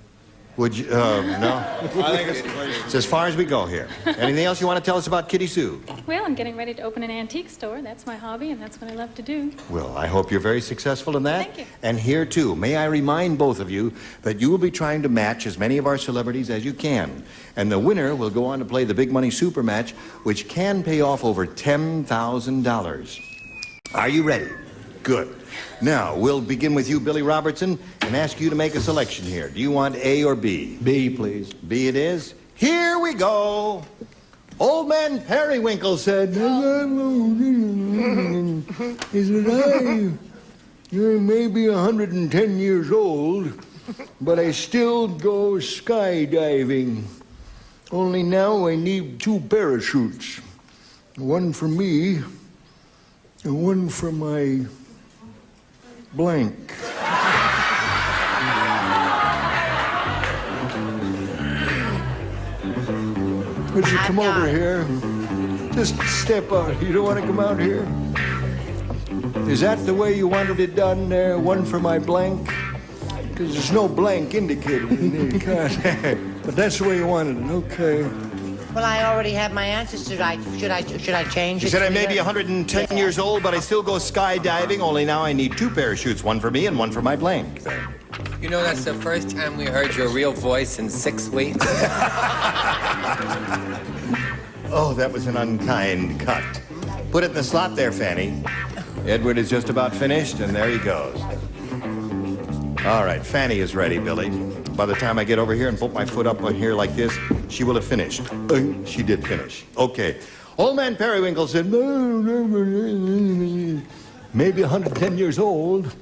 Speaker 2: Would you? No.
Speaker 12: I think it's a pleasure.
Speaker 2: It's as far as we go here. Anything else you want to tell us about Kitty Sue?
Speaker 20: Well, I'm getting ready to open an antique store. That's my hobby, and that's what I love to do.
Speaker 2: Well, I hope you're very successful in that.
Speaker 20: Thank you.
Speaker 2: And here, too, may I remind both of you that you will be trying to match as many of our celebrities as you can. And the winner will go on to play the Big Money Super Match, which can pay off over $10,000. Are you ready? Good. Now, we'll begin with you, Billy Robertson, and ask you to make a selection here. Do you want A or B?
Speaker 4: B, please.
Speaker 2: B it is. Here we go. Old man Periwinkle said, he said, I may be 110 years old, but I still go skydiving. Only now I need 2 parachutes. One for me and one for my blank. Would you come over here? Just step out. You don't want to come out here? Is that the way you wanted it done there? One for my blank? Because there's no blank indicated in the card. But that's the way you wanted it. Okay.
Speaker 5: Well, I already have my answer. Should I change it?
Speaker 2: You said I may be 110 years old, but I still go skydiving, only now I need 2 parachutes, one for me and one for my blank.
Speaker 7: You know, that's the first time we heard your real voice in 6 weeks.
Speaker 2: Oh, that was an unkind cut. Put it in the slot there, Fanny. Edward is just about finished, and there he goes. All right, Fanny is ready, Billy. By the time I get over here and put my foot up on here like this, she will have finished. She did finish. Okay. Old man Periwinkle said, maybe 110 years old,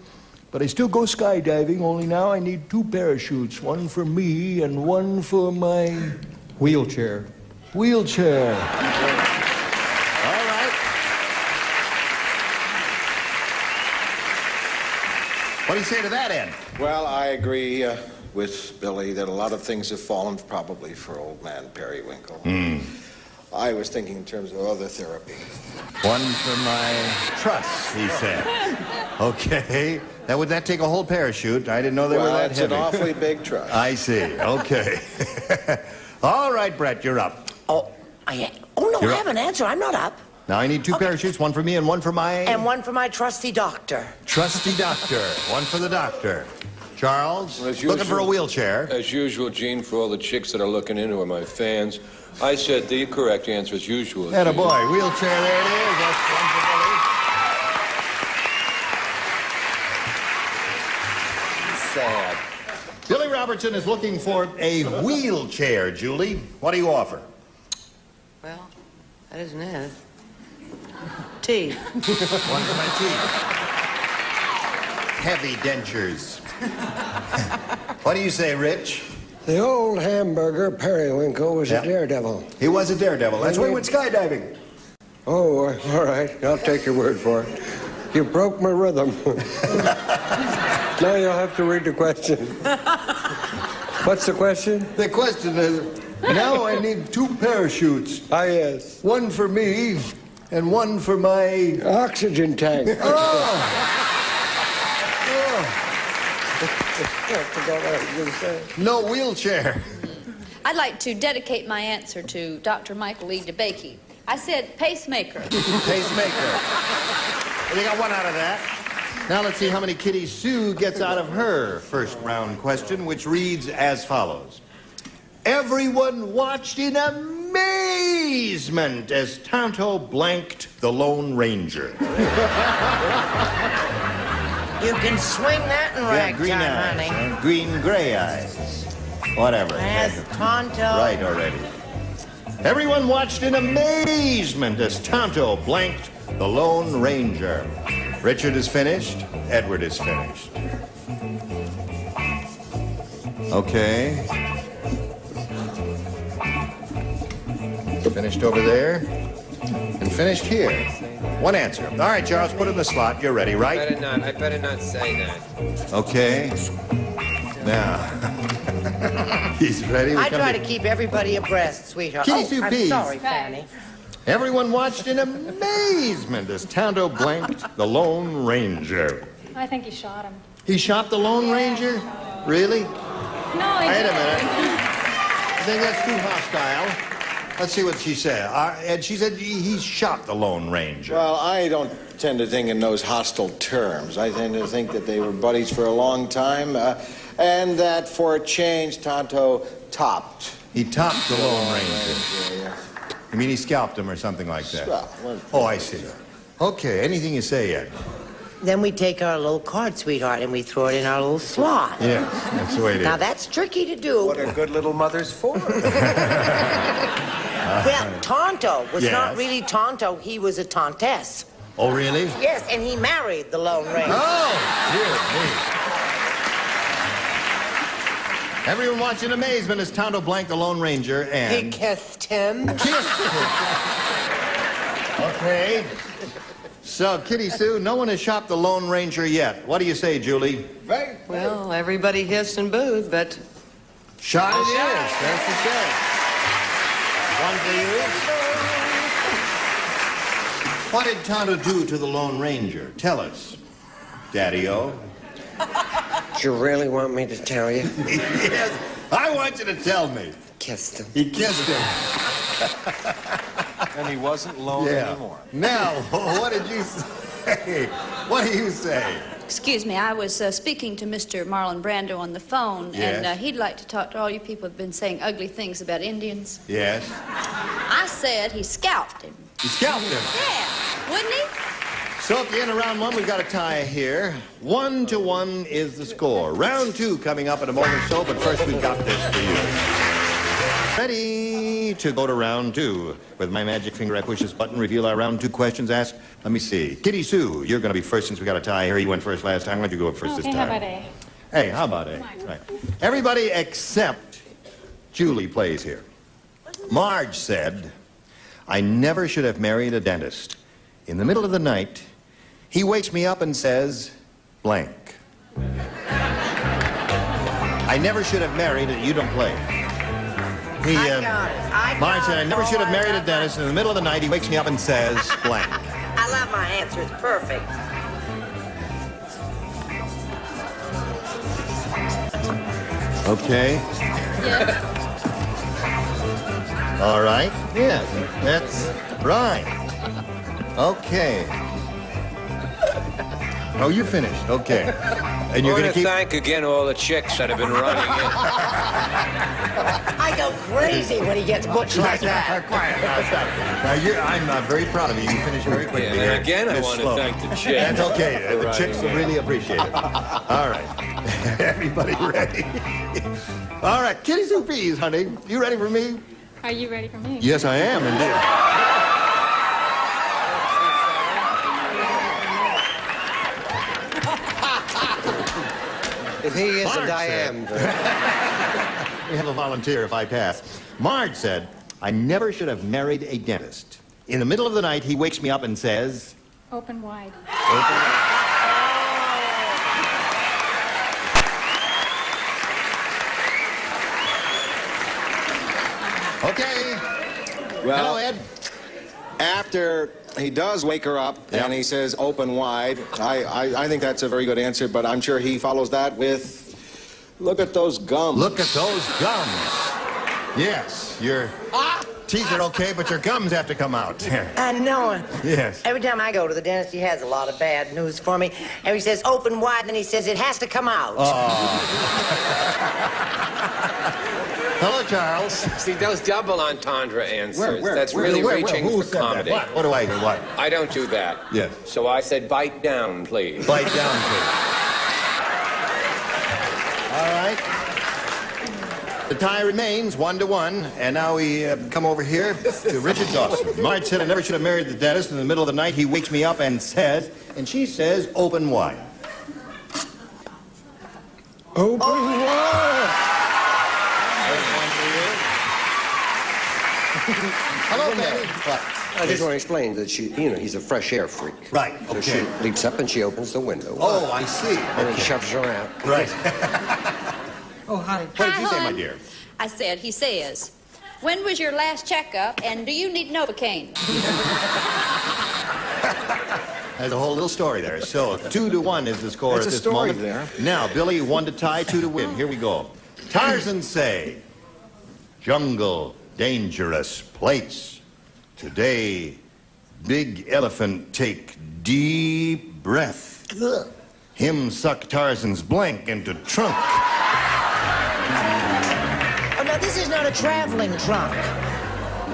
Speaker 2: but I still go skydiving, only now I need 2 parachutes, one for me and one for my
Speaker 4: Wheelchair.
Speaker 2: wheelchair. All right. What do you say to that, Ed?
Speaker 12: Well, I agree with Billy that a lot of things have fallen probably for old man Periwinkle. I was thinking in terms of other therapy.
Speaker 2: One for my truss, he said. Okay. Now, would that take a whole parachute? I didn't know they were that
Speaker 12: it's
Speaker 2: heavy.
Speaker 12: an awfully big truss.
Speaker 2: I see. Okay. All right, Brett, you're up.
Speaker 5: Oh, no,
Speaker 2: You're
Speaker 5: I
Speaker 2: up.
Speaker 5: have an answer. I'm not up.
Speaker 2: Now, I need 2 parachutes, one for me and one for my...
Speaker 5: And one for my trusty doctor.
Speaker 2: Trusty doctor. One for the doctor. Charles, looking for a wheelchair.
Speaker 21: As usual, Gene, for all the chicks that are looking into are my fans. I said the correct answer as usual.
Speaker 2: Atta boy, wheelchair, there it is. That's one for Billy.
Speaker 7: Sad.
Speaker 2: Billy Robertson is looking for a wheelchair, Julie. What do you offer?
Speaker 5: Well, that isn't it. Teeth.
Speaker 2: One for my teeth. Heavy dentures. What do you say, Rich?
Speaker 19: The old hamburger Periwinkle was
Speaker 2: Yeah.
Speaker 19: a daredevil.
Speaker 2: He was a daredevil. That's why he went skydiving.
Speaker 19: Oh, all right. I'll take your word for it. You broke my rhythm. Now you'll have to read the question. What's the question?
Speaker 2: The question is, now I need 2 parachutes.
Speaker 19: Ah, yes.
Speaker 2: One for me and one for my...
Speaker 19: Oxygen tank.
Speaker 2: I forgot what I was going to say. No wheelchair.
Speaker 16: I'd like to dedicate my answer to Dr. Michael E. DeBakey. I said pacemaker.
Speaker 2: Pacemaker. Well, you got 1 out of that. Now let's see how many Kitty Sue gets out of her first round question, which reads as follows. Everyone watched in amazement as Tonto blanked the Lone Ranger.
Speaker 5: You can swing that in ragtime,
Speaker 2: green eyes,
Speaker 5: honey.
Speaker 2: green-gray eyes. Whatever.
Speaker 5: As Tonto.
Speaker 2: Right already. Everyone watched in amazement as Tonto blanked the Lone Ranger. Richard is finished. Edward is finished. Okay. Finished over there. And finished here. 1 answer. All right, Charles, put it in the slot. You're ready, right?
Speaker 7: I better not say that.
Speaker 2: Okay. Now, he's ready.
Speaker 5: I try to keep everybody abreast, sweetheart.
Speaker 2: Kitty Sue
Speaker 5: I'm
Speaker 2: Peas.
Speaker 5: sorry, Fanny.
Speaker 2: Everyone watched in amazement as Tonto blanked the Lone Ranger.
Speaker 20: I think he shot him.
Speaker 2: He shot the Lone Ranger? Really?
Speaker 20: No, he
Speaker 2: Wait a
Speaker 20: didn't.
Speaker 2: minute. I think that's too hostile. Let's see what she said. And she said he shot the Lone Ranger.
Speaker 12: Well, I don't tend to think in those hostile terms. I tend to think that they were buddies for a long time, and that for a change, Tonto topped.
Speaker 2: He topped the Lone Ranger.
Speaker 12: Yeah.
Speaker 2: You mean he scalped him or something like that?
Speaker 12: Well,
Speaker 2: Oh, I see. Okay, anything you say, Ed.
Speaker 5: Then we take our little card, sweetheart, and we throw it in our little slot.
Speaker 2: Yes, that's the way it is.
Speaker 5: Now, that's tricky to do.
Speaker 12: What are good little mothers for?
Speaker 5: Well, Tonto was
Speaker 2: Yes.
Speaker 5: not really Tonto. He was a Tontess.
Speaker 2: Oh, really?
Speaker 5: Yes, and he married the Lone Ranger.
Speaker 2: Oh, dear me. Everyone watched in amazement as Tonto blanked the Lone Ranger
Speaker 5: He
Speaker 2: and...
Speaker 5: kissed him.
Speaker 2: Okay. So, Kitty Sue, no one has shot the Lone Ranger yet. What do you say, Julie?
Speaker 9: Well, everybody hissed and booed, but
Speaker 2: Shot it is. That's the say. One for you. What did Tonto do to the Lone Ranger? Tell us, Daddy-O.
Speaker 6: Do you really want me to tell you?
Speaker 2: Yes, I want you to tell me.
Speaker 6: Kissed him.
Speaker 2: He kissed him.
Speaker 12: And he wasn't lone anymore.
Speaker 2: Now, what did you say? What do you say?
Speaker 16: Excuse me, I was speaking to Mr. Marlon Brando on the phone,
Speaker 2: Yes.
Speaker 16: and he'd like to talk to all you people who've been saying ugly things about Indians.
Speaker 2: Yes.
Speaker 16: I said he scalped him.
Speaker 2: You scalped him.
Speaker 16: Yeah, wouldn't he?
Speaker 2: So at the end of round 1, we've got a tie here. 1-1 is the score. Round 2 coming up in a moment or so, but first we've got this for you. Ready to go to round 2. With my magic finger, I push this button, reveal our round 2 questions asked. Let me see. Kitty Sue, you're going to be first since we got a tie here. You went first last time. Why don't you go first this
Speaker 20: Okay,
Speaker 2: time?
Speaker 20: how about A?
Speaker 2: Hey, how about A? Right. Everybody except Julie plays here. Marge said, I never should have married a dentist. In the middle of the night, he wakes me up and says, blank. I never should have married a... You don't play. He, Marge said, I never should have married a dentist. In the middle of the night, he wakes me up and says, blank.
Speaker 5: I love my answer. It's perfect.
Speaker 2: Okay.
Speaker 16: Yes.
Speaker 2: All right. Yes, that's right. Okay. Oh, you finished. Okay. And you're
Speaker 7: I
Speaker 2: going
Speaker 7: want
Speaker 2: to
Speaker 7: to
Speaker 2: keep...
Speaker 7: thank again all the chicks that have been running in.
Speaker 5: I go crazy when he gets butch like that.
Speaker 2: Quiet now, stop. Now, I'm very proud of you. You finished very quickly.
Speaker 7: Yeah, and again, I want to thank the chicks.
Speaker 2: That's okay. The
Speaker 7: Right.
Speaker 2: chicks will really appreciate it. All right. Everybody ready? All right. Kitty Sue Peas, honey. You ready for me?
Speaker 20: Are you ready for me?
Speaker 2: Yes, I am, indeed.
Speaker 6: If he is,
Speaker 2: Marge
Speaker 6: and I
Speaker 2: said-
Speaker 6: am.
Speaker 2: We have a volunteer if I pass. Marge said, I never should have married a dentist. In the middle of the night, he wakes me up and says...
Speaker 20: Open wide.
Speaker 2: Okay.
Speaker 12: Well,
Speaker 2: Hello, Ed.
Speaker 12: after he does wake her up and he says open wide, I think that's a very good answer, but I'm sure he follows that with, look at those gums.
Speaker 2: Look at those gums. Yes, your teeth are okay, but your gums have to come out.
Speaker 5: I know.
Speaker 2: Yes.
Speaker 5: Every time I go to the dentist, he has a lot of bad news for me. And he says, open wide, and he says, it has to come out.
Speaker 2: Hello, Charles.
Speaker 7: See, those double entendre answers,
Speaker 2: Where?
Speaker 7: that's
Speaker 2: Where?
Speaker 7: really
Speaker 2: Where?
Speaker 7: reaching
Speaker 2: Who
Speaker 7: for
Speaker 2: said that?
Speaker 7: comedy.
Speaker 2: What do I do? What?
Speaker 7: I don't do that.
Speaker 2: Yes.
Speaker 7: So I said, bite down, please.
Speaker 2: Bite down, please. All right. The tie remains 1-1, and now we come over here to Richard Dawson. Marge said I never should have married the dentist. In the middle of the night, he wakes me up and says, and she says, open wide.
Speaker 19: Open wide.
Speaker 2: Hello, baby. What?
Speaker 6: I just want to explain that he's a fresh air freak.
Speaker 2: Right,
Speaker 6: So
Speaker 2: okay.
Speaker 6: she leaps up and she opens the window.
Speaker 2: Oh, I see.
Speaker 6: And he
Speaker 2: Okay.
Speaker 6: shoves her out.
Speaker 2: Right.
Speaker 16: Oh, hi.
Speaker 2: What did you say, my dear?
Speaker 16: I said, he says, when was your last checkup and do you need Novocaine?
Speaker 2: There's a whole little story there. So 2-1 is the score
Speaker 12: There's
Speaker 2: at
Speaker 12: a
Speaker 2: this
Speaker 12: story
Speaker 2: moment.
Speaker 12: there.
Speaker 2: Now, Billy, 1 to tie, 2 to win. Here we go. Tarzan say, jungle, dangerous place. Today, big elephant take deep breath. Him suck Tarzan's blank into trunk.
Speaker 5: Oh, now, this is not a traveling trunk.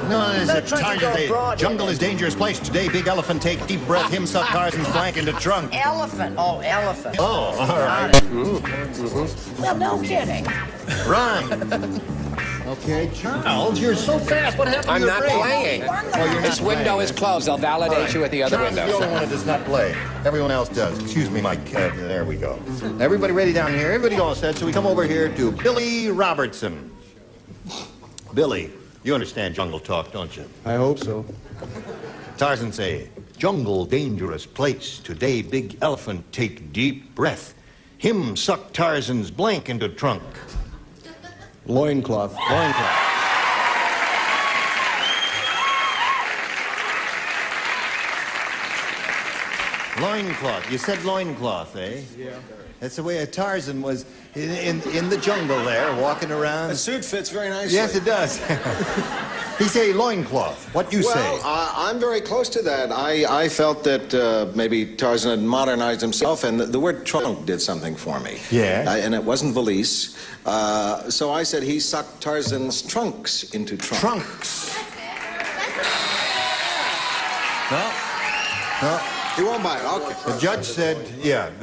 Speaker 2: No, it's
Speaker 5: No,
Speaker 2: a
Speaker 5: trunk can
Speaker 2: Tarzan
Speaker 5: go
Speaker 2: say,
Speaker 5: broad.
Speaker 2: jungle is dangerous place. Today, big elephant take deep breath. Him suck Tarzan's blank into trunk.
Speaker 5: Elephant. Oh, elephant.
Speaker 2: Oh, all right.
Speaker 5: Well, no kidding.
Speaker 2: Run. Okay, Charles, you're so fast. What happened
Speaker 7: I'm
Speaker 2: to your
Speaker 7: not
Speaker 2: brain?
Speaker 7: playing.
Speaker 2: Oh, you're
Speaker 7: This
Speaker 2: not
Speaker 7: window
Speaker 2: playing.
Speaker 7: is closed. I'll validate you at the other
Speaker 2: Charles
Speaker 7: window.
Speaker 2: is the only one that does not play. Everyone else does. Excuse me, Mike. There we go. Everybody ready down here? Everybody all set. So we come over here to Billy Robertson. Billy, you understand jungle talk, don't you?
Speaker 4: I hope so.
Speaker 2: Tarzan say, jungle dangerous place. Today big elephant take deep breath. Him suck Tarzan's blank into trunk.
Speaker 4: Loincloth.
Speaker 2: Loincloth. Loincloth. You said loincloth, eh?
Speaker 4: Yeah.
Speaker 2: That's the way a Tarzan was in the jungle there, walking around.
Speaker 12: The suit fits very nicely.
Speaker 2: Yes, it does. He say loincloth. What you say?
Speaker 12: Well, I'm very close to that. I felt that maybe Tarzan had modernized himself, and the word trunk did something for me.
Speaker 2: Yeah.
Speaker 12: And it wasn't valise. So I said he sucked Tarzan's trunks into trunk.
Speaker 2: Trunks. No. No.
Speaker 12: He won't buy it. Okay.
Speaker 2: The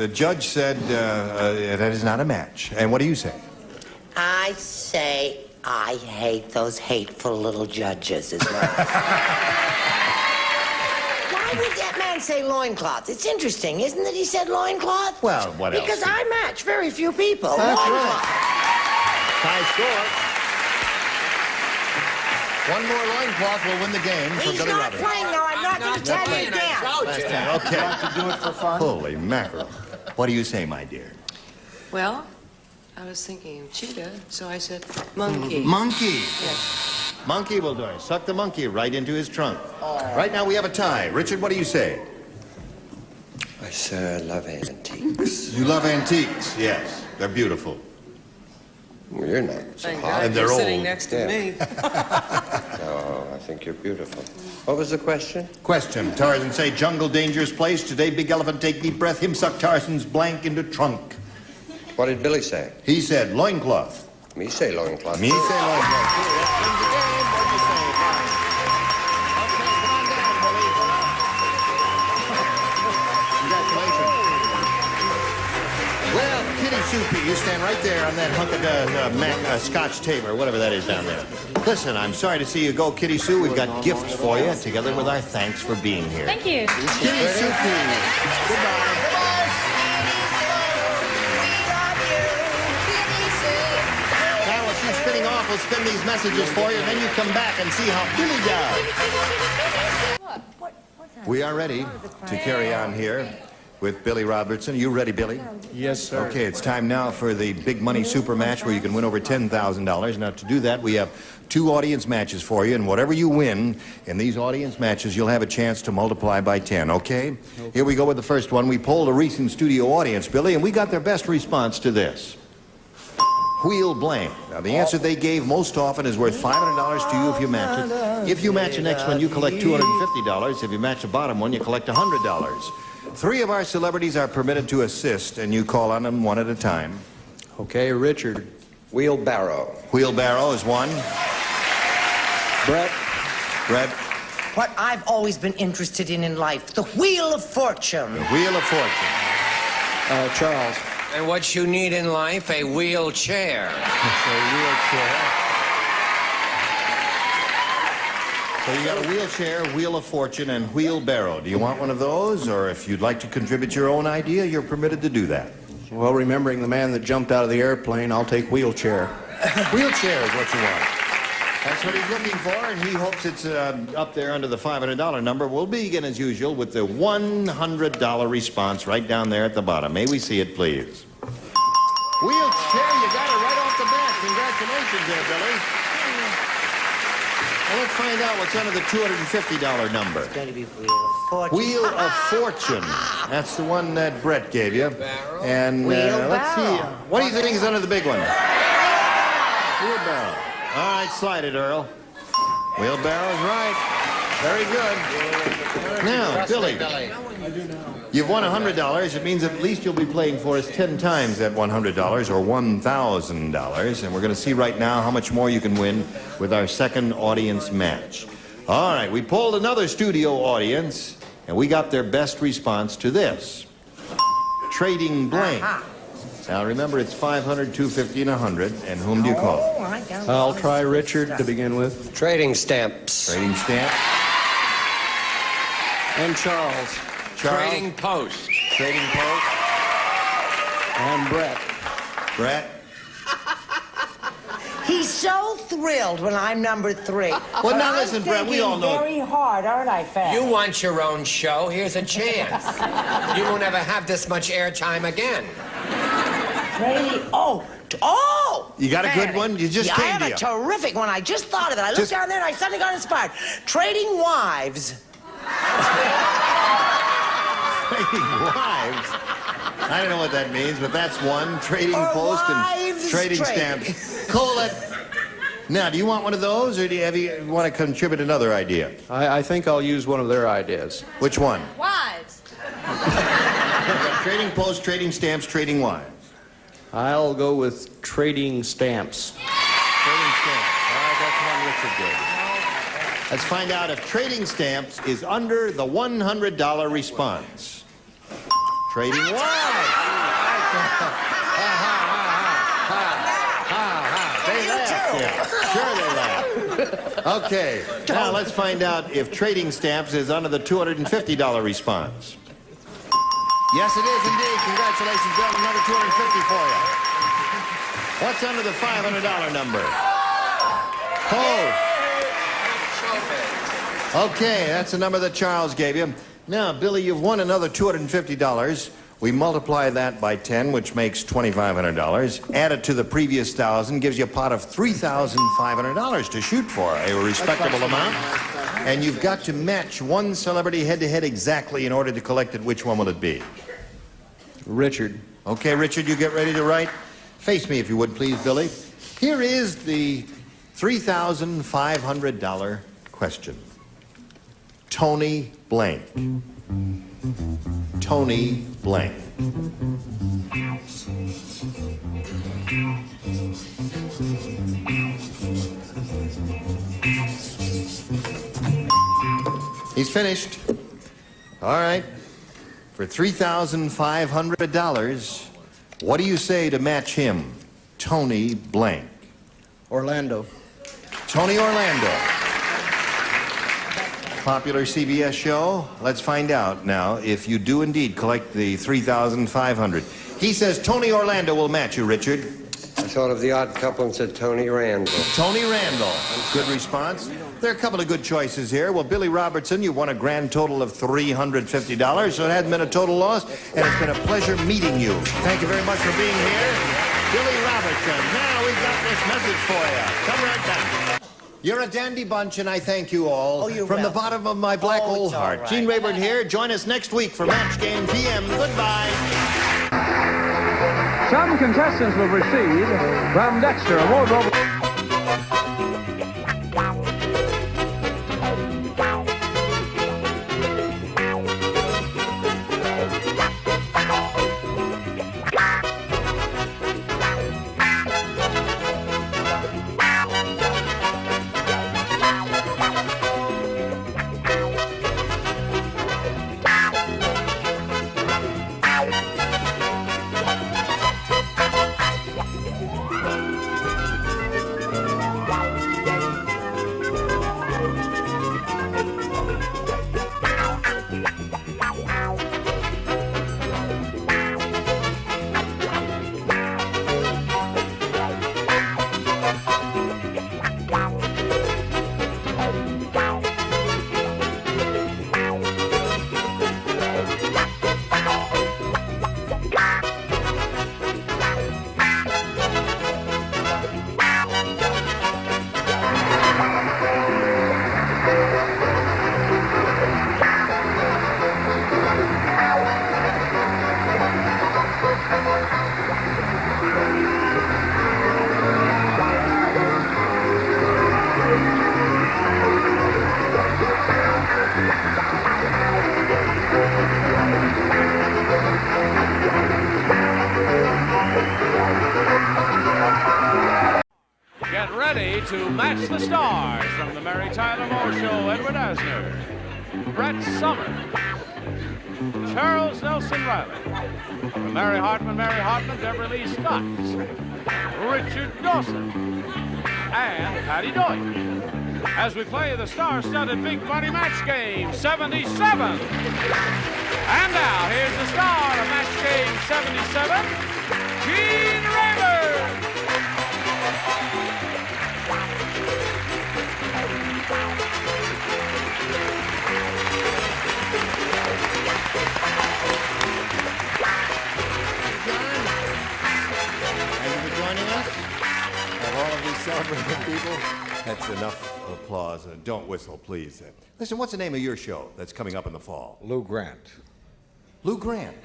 Speaker 2: judge said, that is not a match. And what do you say?
Speaker 5: I say I hate those hateful little judges as well. Why would that man say loincloth? It's interesting, isn't it? He said loincloth.
Speaker 2: Well, what else?
Speaker 5: Because I match very few people.
Speaker 2: That's
Speaker 5: Loincloth.
Speaker 2: Tie score. One more loincloth will win the game for
Speaker 5: He's
Speaker 2: Billy
Speaker 5: not
Speaker 2: Robertson.
Speaker 5: playing now. I'm not going to tell you again.
Speaker 2: Okay.
Speaker 12: Like to do it for fun?
Speaker 2: Holy mackerel. What do you say, my dear?
Speaker 9: Well, I was thinking of cheetah, so I said monkey.
Speaker 2: Monkey.
Speaker 9: Yes.
Speaker 2: Monkey will do it. Suck the monkey right into his trunk. Right now we have a tie. Richard, what do you say?
Speaker 6: I say I love antiques.
Speaker 2: You love antiques. Yes. They're beautiful.
Speaker 6: Well, you're not.
Speaker 9: Thank
Speaker 6: hot.
Speaker 9: God
Speaker 2: And
Speaker 9: you're
Speaker 2: they're
Speaker 9: sitting
Speaker 2: old.
Speaker 9: next to
Speaker 6: Yeah.
Speaker 9: me.
Speaker 6: Oh, I think you're beautiful. What was the question?
Speaker 2: Question. Tarzan say jungle dangerous place. Today big elephant take deep breath. Him suck Tarzan's blank into trunk.
Speaker 6: What did Billy say?
Speaker 2: He said loincloth.
Speaker 6: Me say loincloth.
Speaker 2: Me say loincloth. You stand right there on that hunk of Scotch tape or whatever that is down there. Listen, I'm sorry to see you go, Kitty Sue. We've got gifts for you, together with our thanks for being here.
Speaker 20: Thank you.
Speaker 2: Kitty Sue. Goodbye. Now, while she's spinning off, we'll spin these messages for you, and then you come back and see how Billy does. We are ready to carry on here with Billy Robertson. Are you ready, Billy?
Speaker 4: Yes, sir.
Speaker 2: Okay, it's time now for the big money super match where you can win over $10,000. Now, to do that, we have 2 audience matches for you, and whatever you win in these audience matches, you'll have a chance to multiply by 10, okay? Here we go with the first one. We polled a recent studio audience, Billy, and we got their best response to this. Wheel blank. Now, the answer they gave most often is worth $500 to you if you match it. If you match the next one, you collect $250. If you match the bottom one, you collect $100. 3 of our celebrities are permitted to assist, and you call on them one at a time.
Speaker 4: Okay, Richard.
Speaker 6: Wheelbarrow.
Speaker 2: Wheelbarrow is one.
Speaker 4: Brett.
Speaker 2: Brett.
Speaker 5: What I've always been interested in life, the Wheel of Fortune.
Speaker 2: The Wheel of Fortune.
Speaker 4: Charles.
Speaker 6: And what you need in life, a wheelchair.
Speaker 2: A wheelchair. So you got a wheelchair, Wheel of Fortune, and wheelbarrow. Do you want one of those? Or if you'd like to contribute your own idea, you're permitted to do that.
Speaker 4: Well, remembering the man that jumped out of the airplane, I'll take wheelchair.
Speaker 2: Wheelchair is what you want. That's what he's looking for, and he hopes it's up there under the $500 number. We'll begin, as usual, with the $100 response right down there at the bottom. May we see it, please? Wheelchair, you got it right off the bat. Congratulations there, Billy. Well, let's find out what's under the $250 number.
Speaker 5: It's going to be Wheel of Fortune.
Speaker 2: Wheel of Fortune. That's the one that Brett gave you. And let's see. What do you think is under the big one? Wheelbarrow. All right, slide it, Earl. Wheelbarrow is right. Very good. Now, Billy, you've won $100. It means at least you'll be playing for us 10 times that $100 or $1,000. And we're going to see right now how much more you can win with our second audience match. All right, we polled another studio audience, and we got their best response to this. Trading blank. Now, remember, it's $500, $250, and $100. And whom do you call?
Speaker 4: I'll try Richard to begin with.
Speaker 6: Trading stamps.
Speaker 2: Trading stamp.
Speaker 4: And Charles.
Speaker 7: Trading post.
Speaker 2: Trading post.
Speaker 4: And Brett.
Speaker 2: Brett.
Speaker 5: He's so thrilled when I'm number 3.
Speaker 2: Well, now listen, Brett, we all know.
Speaker 5: Very hard, aren't I, Fat?
Speaker 6: You want your own show? Here's a chance. You won't ever have this much airtime again.
Speaker 5: Trading. Oh!
Speaker 2: You got a good one? You just
Speaker 5: I
Speaker 2: came
Speaker 5: have
Speaker 2: to
Speaker 5: a
Speaker 2: you.
Speaker 5: terrific one. I just thought of it. I looked down there and I suddenly got inspired. Trading wives.
Speaker 2: Trading wives? I don't know what that means, but that's one. Trading post and trading stamps. Colette. Now, do you want one of those, or do you want to contribute another idea?
Speaker 4: I think I'll use one of their ideas.
Speaker 2: Which one?
Speaker 16: Wives.
Speaker 2: Trading post, trading stamps, trading wives.
Speaker 4: I'll go with trading stamps.
Speaker 2: Trading stamps. All right, that's one Richard did. Let's find out if trading stamps is under the $100 response. Trading wives. They laughed. Yeah. Sure they laughed. Okay, now let's find out if trading stamps is under the $250 response. Yes, it is indeed. Congratulations, Bill. Another $250 for you. What's under the $500 number? Post. Okay, that's the number that Charles gave you. Now, Billy, you've won another $250. We multiply that by 10, which makes $2,500. Add it to the previous 1,000, gives you a pot of $3,500 to shoot for, a respectable amount. And you've got to match one celebrity head-to-head exactly in order to collect it. Which one will it be?
Speaker 4: Richard.
Speaker 2: Okay, Richard, you get ready to write. Face me, if you would, please, Billy. Here is the $3,500 question. Tony blank. Tony blank. He's finished. All right. For $3,500, what do you say to match him? Tony blank.
Speaker 4: Orlando.
Speaker 2: Tony Orlando. Popular CBS show. Let's find out now if you do indeed collect the $3,500. He says Tony Orlando will match you, Richard.
Speaker 6: I thought of the Odd Couple and said Tony Randall.
Speaker 2: Tony Randall. Good response. There are a couple of good choices here. Well, Billy Robertson, you won a grand total of $350, so it hasn't been a total loss, and it's been a pleasure meeting you. Thank you very much for being here. Billy Robertson. Now we've got this message for you. Come right back. You're a dandy bunch, and I thank you all.
Speaker 5: Oh, you're
Speaker 2: from the
Speaker 5: welcome.
Speaker 2: bottom of my black old heart.
Speaker 5: right.
Speaker 2: Gene Rayburn here. Join us next week for Match Game PM. Goodbye.
Speaker 13: Some contestants will receive from Dexter a wardrobe.
Speaker 1: Get ready to match the stars from the Mary Tyler Moore Show. Edward Asner, Brett Summer, Charles Nelson Riley, from Mary Hartman, Deborah Lee Scott, Richard Dawson, and Patty Doyle, as we play the star-studded Big Money Match Game 77. And now, here's the star of Match Game 77, Gene Rayburn.
Speaker 2: Thank you for joining us. Of all of these celebrating people, that's enough applause. Don't whistle, please. Listen, what's the name of your show that's coming up in the fall?
Speaker 14: Lou Grant.
Speaker 2: Lou Grant.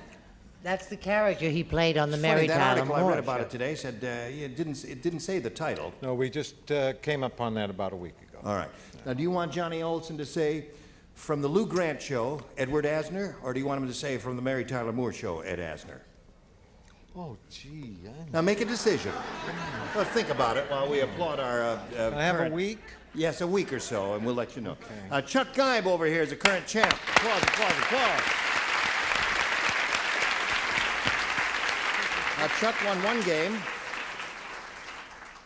Speaker 5: That's the character he played on the
Speaker 2: It's
Speaker 5: Mary
Speaker 2: funny, that
Speaker 5: Tyler
Speaker 2: article I
Speaker 5: Moore
Speaker 2: read about
Speaker 5: Show.
Speaker 2: it today said it didn't say the title.
Speaker 14: No, we just came upon that about a week ago.
Speaker 2: All right. Now, do you want Johnny Olson to say from the Lou Grant Show, Edward Asner, or do you want him to say from the Mary Tyler Moore Show, Ed Asner?
Speaker 14: Oh, gee.
Speaker 2: Now, make a decision. Well, think about it while we applaud our
Speaker 14: Can I have
Speaker 2: current-
Speaker 14: a week?
Speaker 2: Yes, a week or so, and we'll let you know. Chuck Geib over here is a current champ. Applause, applause, applause. Chuck won one game,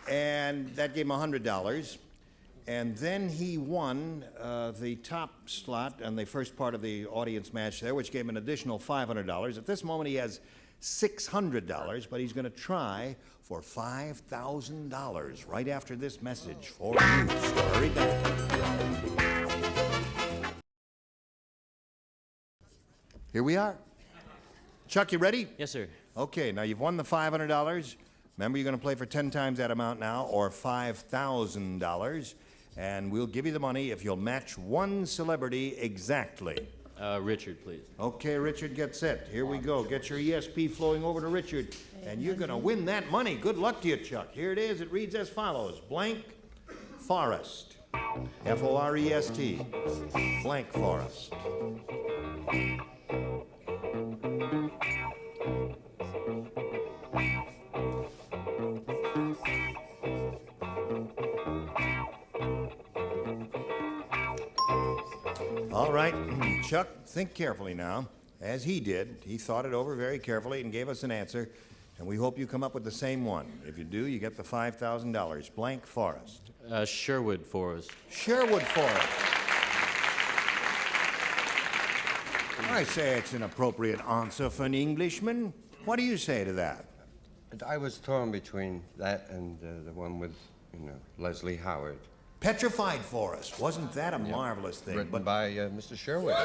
Speaker 2: and that gave him $100. And then he won the top slot on the first part of the audience match there, which gave him an additional $500. At this moment, he has $600, but he's going to try for $5,000 right after this message for you. So hurry back. Here we are. Chuck, you ready?
Speaker 22: Yes, sir.
Speaker 2: Okay, now you've won the $500. Remember, you're going to play for 10 times that amount now, or $5,000. And we'll give you the money if you'll match one celebrity exactly.
Speaker 22: Richard, please.
Speaker 2: Okay, Richard, get set. Here we go. Get your ESP flowing over to Richard, and you're going to win that money. Good luck to you, Chuck. Here it is. It reads as follows. Blank Forest. Forest. Blank Forest. All right, Chuck, think carefully now. As he did, he thought it over very carefully and gave us an answer, and we hope you come up with the same one. If you do, you get the $5,000. Blank Forest.
Speaker 17: Sherwood Forest.
Speaker 2: Sherwood Forest. I say it's an appropriate answer for an Englishman. What do you say to that?
Speaker 6: I was torn between that and the one with, Leslie Howard.
Speaker 2: Petrified Forest. Wasn't that a marvelous thing?
Speaker 6: Written by Mr. Sherwood.
Speaker 2: Now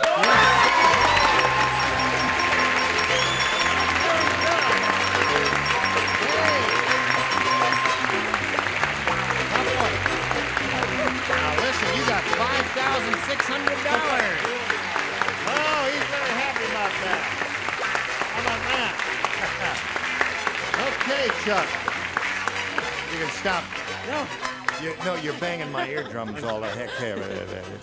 Speaker 2: listen, you got $5,600. Oh, he's very happy about that. How about that? Okay, Chuck. You can stop. No, you're banging my eardrums all the heck here.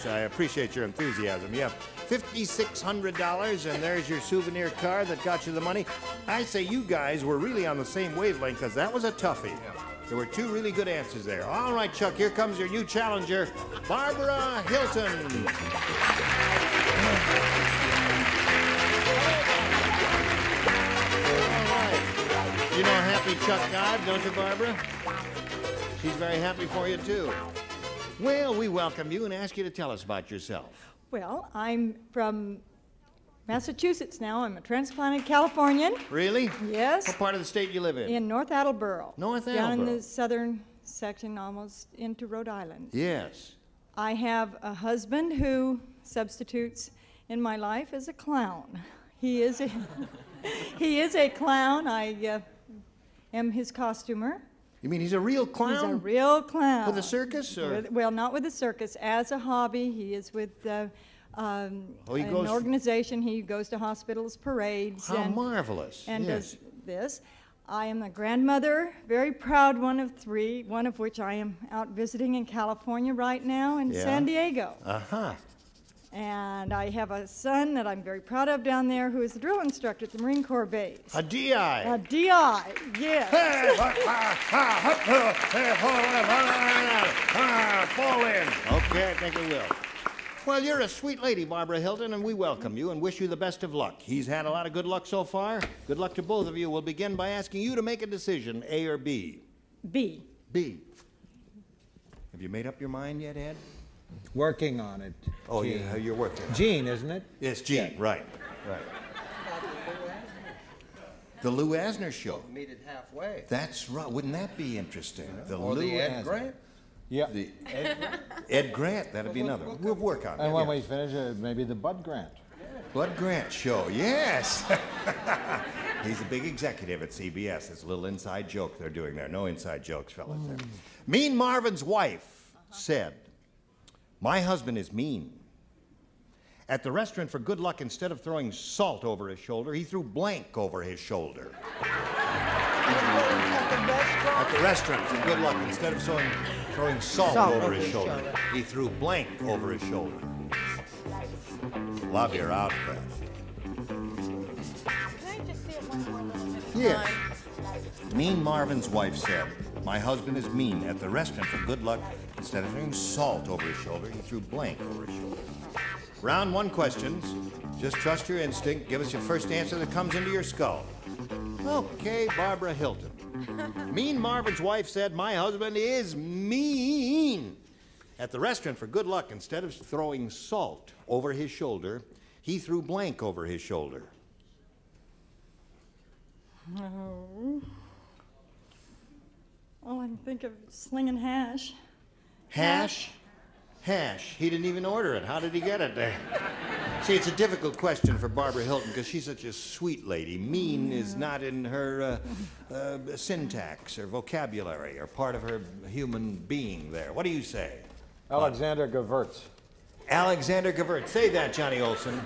Speaker 2: I appreciate your enthusiasm. You have $5,600, and there's your souvenir card that got you the money. I say you guys were really on the same wavelength, because that was a toughie. There were two really good answers there. All right, Chuck, here comes your new challenger, Barbara Hilton. You know Happy Chuck Dive, don't you, Barbara? She's very happy for you, too. Well, we welcome you and ask you to tell us about yourself.
Speaker 22: Well, I'm from Massachusetts now. I'm a transplanted Californian.
Speaker 2: Really?
Speaker 22: Yes.
Speaker 2: What part of the state you live in?
Speaker 22: In North Attleboro.
Speaker 2: North
Speaker 22: Down in
Speaker 2: Attleboro.
Speaker 22: the southern section, almost into Rhode Island.
Speaker 2: Yes.
Speaker 22: I have a husband who substitutes in my life as a clown. He is a, he is a clown. I am his costumer.
Speaker 2: You mean he's a real clown?
Speaker 22: He's a real clown.
Speaker 2: With a circus? Or?
Speaker 22: Well, not with a circus. As a hobby, he is with an organization. He goes to hospitals, parades.
Speaker 2: How marvelous.
Speaker 22: And
Speaker 2: yes.
Speaker 22: does this. I am a grandmother, very proud one of three, one of which I am out visiting in California right now in San Diego.
Speaker 2: Uh-huh.
Speaker 22: And I have a son that I'm very proud of down there who is a drill instructor at the Marine Corps base.
Speaker 2: A DI.
Speaker 22: A DI, yes.
Speaker 2: Fall in. Okay, I think we will. Well, you're a sweet lady, Barbara Hilton, and we welcome you and wish you the best of luck. He's had a lot of good luck so far. Good luck to both of you. We'll begin by asking you to make a decision, A or B.
Speaker 22: B.
Speaker 2: B. Have you made up your mind yet, Ed?
Speaker 14: Working on it.
Speaker 2: Oh,
Speaker 14: Gene.
Speaker 2: yeah, you're working.
Speaker 14: Gene, isn't it?
Speaker 2: Yes, Gene, right. The Lou Asner Show.
Speaker 6: Meet it halfway.
Speaker 2: That's right. Wouldn't that be interesting?
Speaker 6: Or
Speaker 2: Lou
Speaker 6: the Ed
Speaker 2: Asner.
Speaker 6: Grant.
Speaker 14: Yeah.
Speaker 2: The Ed Grant, that'd be another. We'll work on it.
Speaker 14: And when we finish, maybe the Bud Grant.
Speaker 2: Bud Grant Show, yes. He's a big executive at CBS. It's a little inside joke they're doing there. No inside jokes, fellas. Mean Marvin's wife said, "My husband is mean. At the restaurant for good luck, instead of throwing salt over his shoulder, he threw blank over his shoulder." At the restaurant for good luck, instead of throwing salt over his shoulder, he threw blank over his shoulder. Love your outfit. Yes. Mean Marvin's wife said, "My husband is mean. At the restaurant for good luck, instead of throwing salt over his shoulder, he threw blank over his shoulder." Round one questions. Just trust your instinct. Give us your first answer that comes into your skull. Okay, Barbara Hilton. Mean Marvin's wife said, "My husband is mean." At the restaurant for good luck, instead of throwing salt over his shoulder, he threw blank over his shoulder.
Speaker 22: Oh. All I can think of is slinging hash.
Speaker 2: Hash? Hash. He didn't even order it. How did he get it there? See, it's a difficult question for Barbara Hilton because she's such a sweet lady. Mean is not in her syntax or vocabulary or part of her human being there. What do you say?
Speaker 14: Alexander Gewurz.
Speaker 2: Alexander Gewurz. Say that, Johnny Olson.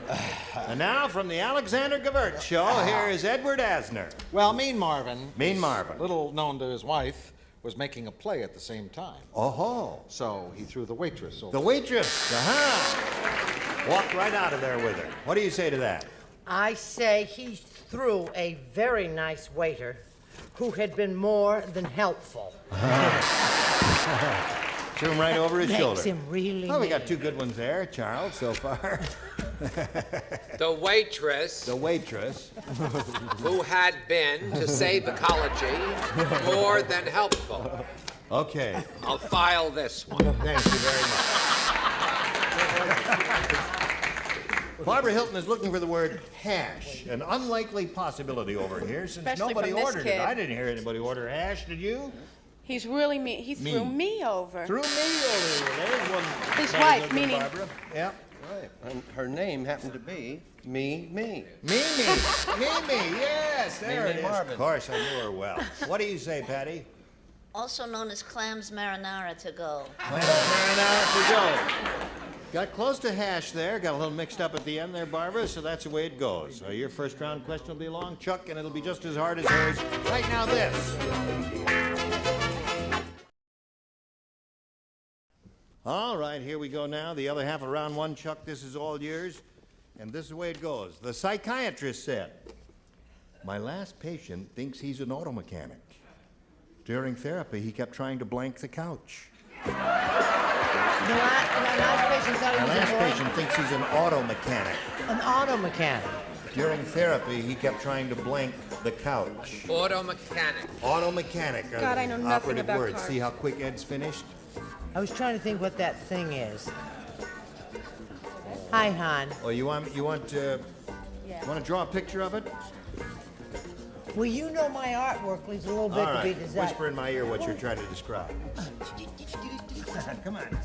Speaker 2: And now from the Alexander Gewurz Show, here is Edward Asner.
Speaker 14: Well, Mean Marvin.
Speaker 2: Mean Marvin.
Speaker 14: Little known to his wife, was making a play at the same time.
Speaker 2: Oh-ho.
Speaker 14: So he threw the waitress over.
Speaker 2: The waitress. Walked right out of there with her. What do you say to that?
Speaker 5: I say he threw a very nice waiter who had been more than helpful.
Speaker 2: Threw him right over his shoulder.
Speaker 5: Makes him really
Speaker 2: Oh, we got
Speaker 5: mean.
Speaker 2: 2 good ones there, Charles, so far.
Speaker 7: The waitress
Speaker 2: The waitress.
Speaker 7: who had been, to save ecology, more than helpful.
Speaker 2: Okay.
Speaker 7: I'll file this one.
Speaker 2: Thank you very much. Barbara Hilton is looking for the word hash, an unlikely possibility over here since
Speaker 3: Especially
Speaker 2: nobody
Speaker 3: from this
Speaker 2: ordered
Speaker 3: kid.
Speaker 2: it. I didn't hear anybody order hash, did you?
Speaker 3: He's really mean. He threw
Speaker 2: Mean.
Speaker 3: me over.
Speaker 2: Threw me over here. There's one.
Speaker 3: His
Speaker 2: very
Speaker 3: wife,
Speaker 2: good one,
Speaker 3: meaning-
Speaker 2: Barbara. Yep.
Speaker 6: Right. And her name happened to be Me.
Speaker 2: Mimi. Mimi, yes, there
Speaker 6: Mimi
Speaker 2: it is.
Speaker 6: Marvin.
Speaker 2: Of course, I knew her well. What do you say, Patty?
Speaker 16: Also known as clams marinara to go.
Speaker 2: Marinara to go. Got close to hash there. Got a little mixed up at the end there, Barbara, so that's the way it goes. So your first round question will be long, Chuck, and it'll be just as hard as hers. Right now, this. All right, here we go now. The other half of round 1, Chuck, this is all yours. And this is the way it goes. The psychiatrist said, "My last patient thinks he's an auto mechanic. During therapy, he kept trying to blank the couch.
Speaker 5: My last patient thought he
Speaker 2: My
Speaker 5: was
Speaker 2: last
Speaker 5: a
Speaker 2: patient thinks he's an auto mechanic.
Speaker 5: An auto mechanic.
Speaker 2: During therapy, he kept trying to blank the couch.
Speaker 7: Auto mechanic.
Speaker 2: Auto mechanic. are
Speaker 3: God,
Speaker 2: the
Speaker 3: I know nothing
Speaker 2: operative
Speaker 3: about
Speaker 2: words.
Speaker 3: cars.
Speaker 2: See how quick Ed's finished?
Speaker 5: I was trying to think what that thing is. Hi, hon.
Speaker 2: Oh, you want to draw a picture of it?
Speaker 5: Well, you know my artwork leaves a little bit
Speaker 2: All
Speaker 5: to
Speaker 2: right.
Speaker 5: be desired.
Speaker 2: Whisper in my ear what you're trying to describe. Come on.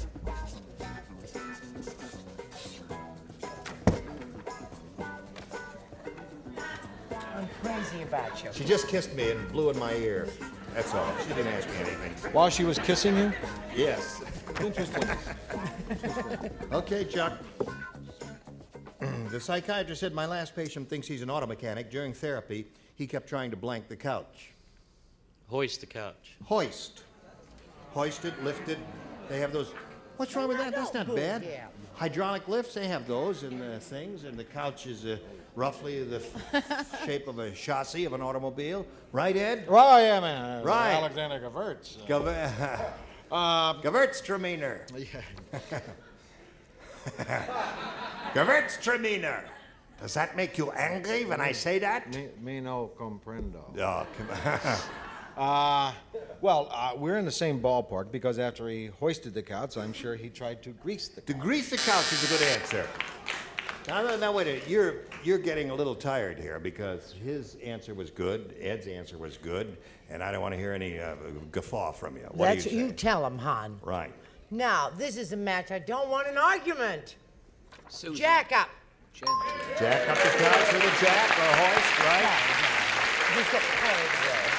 Speaker 5: I'm crazy about you.
Speaker 2: She just kissed me and blew in my ear. That's all. She didn't ask me anything.
Speaker 14: While she was kissing you?
Speaker 2: Yes.
Speaker 14: Interesting.
Speaker 2: Okay, Chuck. The psychiatrist said my last patient thinks he's an auto mechanic. During therapy, he kept trying to blank the couch.
Speaker 17: Hoist the couch.
Speaker 2: Hoist. Hoisted, lifted. They have those. What's wrong with that? That's not bad.
Speaker 5: Yeah.
Speaker 2: Hydraulic lifts, they have those and things, and the couch is roughly the shape of a chassis of an automobile. Right, Ed?
Speaker 14: Right, yeah, man.
Speaker 2: Right.
Speaker 14: Alexander Gewurz.
Speaker 2: Gewürztraminer. Gewürztraminer. Does that make you angry when I say that?
Speaker 14: Me no comprendo.
Speaker 2: Oh, come on.
Speaker 14: We're in the same ballpark because after he hoisted the couch, I'm sure he tried to grease the couch.
Speaker 2: To grease the couch is a good answer. Now wait a minute. You're getting a little tired here because his answer was good, Ed's answer was good, and I don't want to hear any guffaw from you. What
Speaker 5: That's
Speaker 2: do you say?
Speaker 5: you tell him, hon.
Speaker 2: Right.
Speaker 5: Now, this is a match. I don't want an argument.
Speaker 7: Susan.
Speaker 5: Jack up.
Speaker 2: Jack up the couch with a jack or a hoist, right?
Speaker 5: Just get cold there.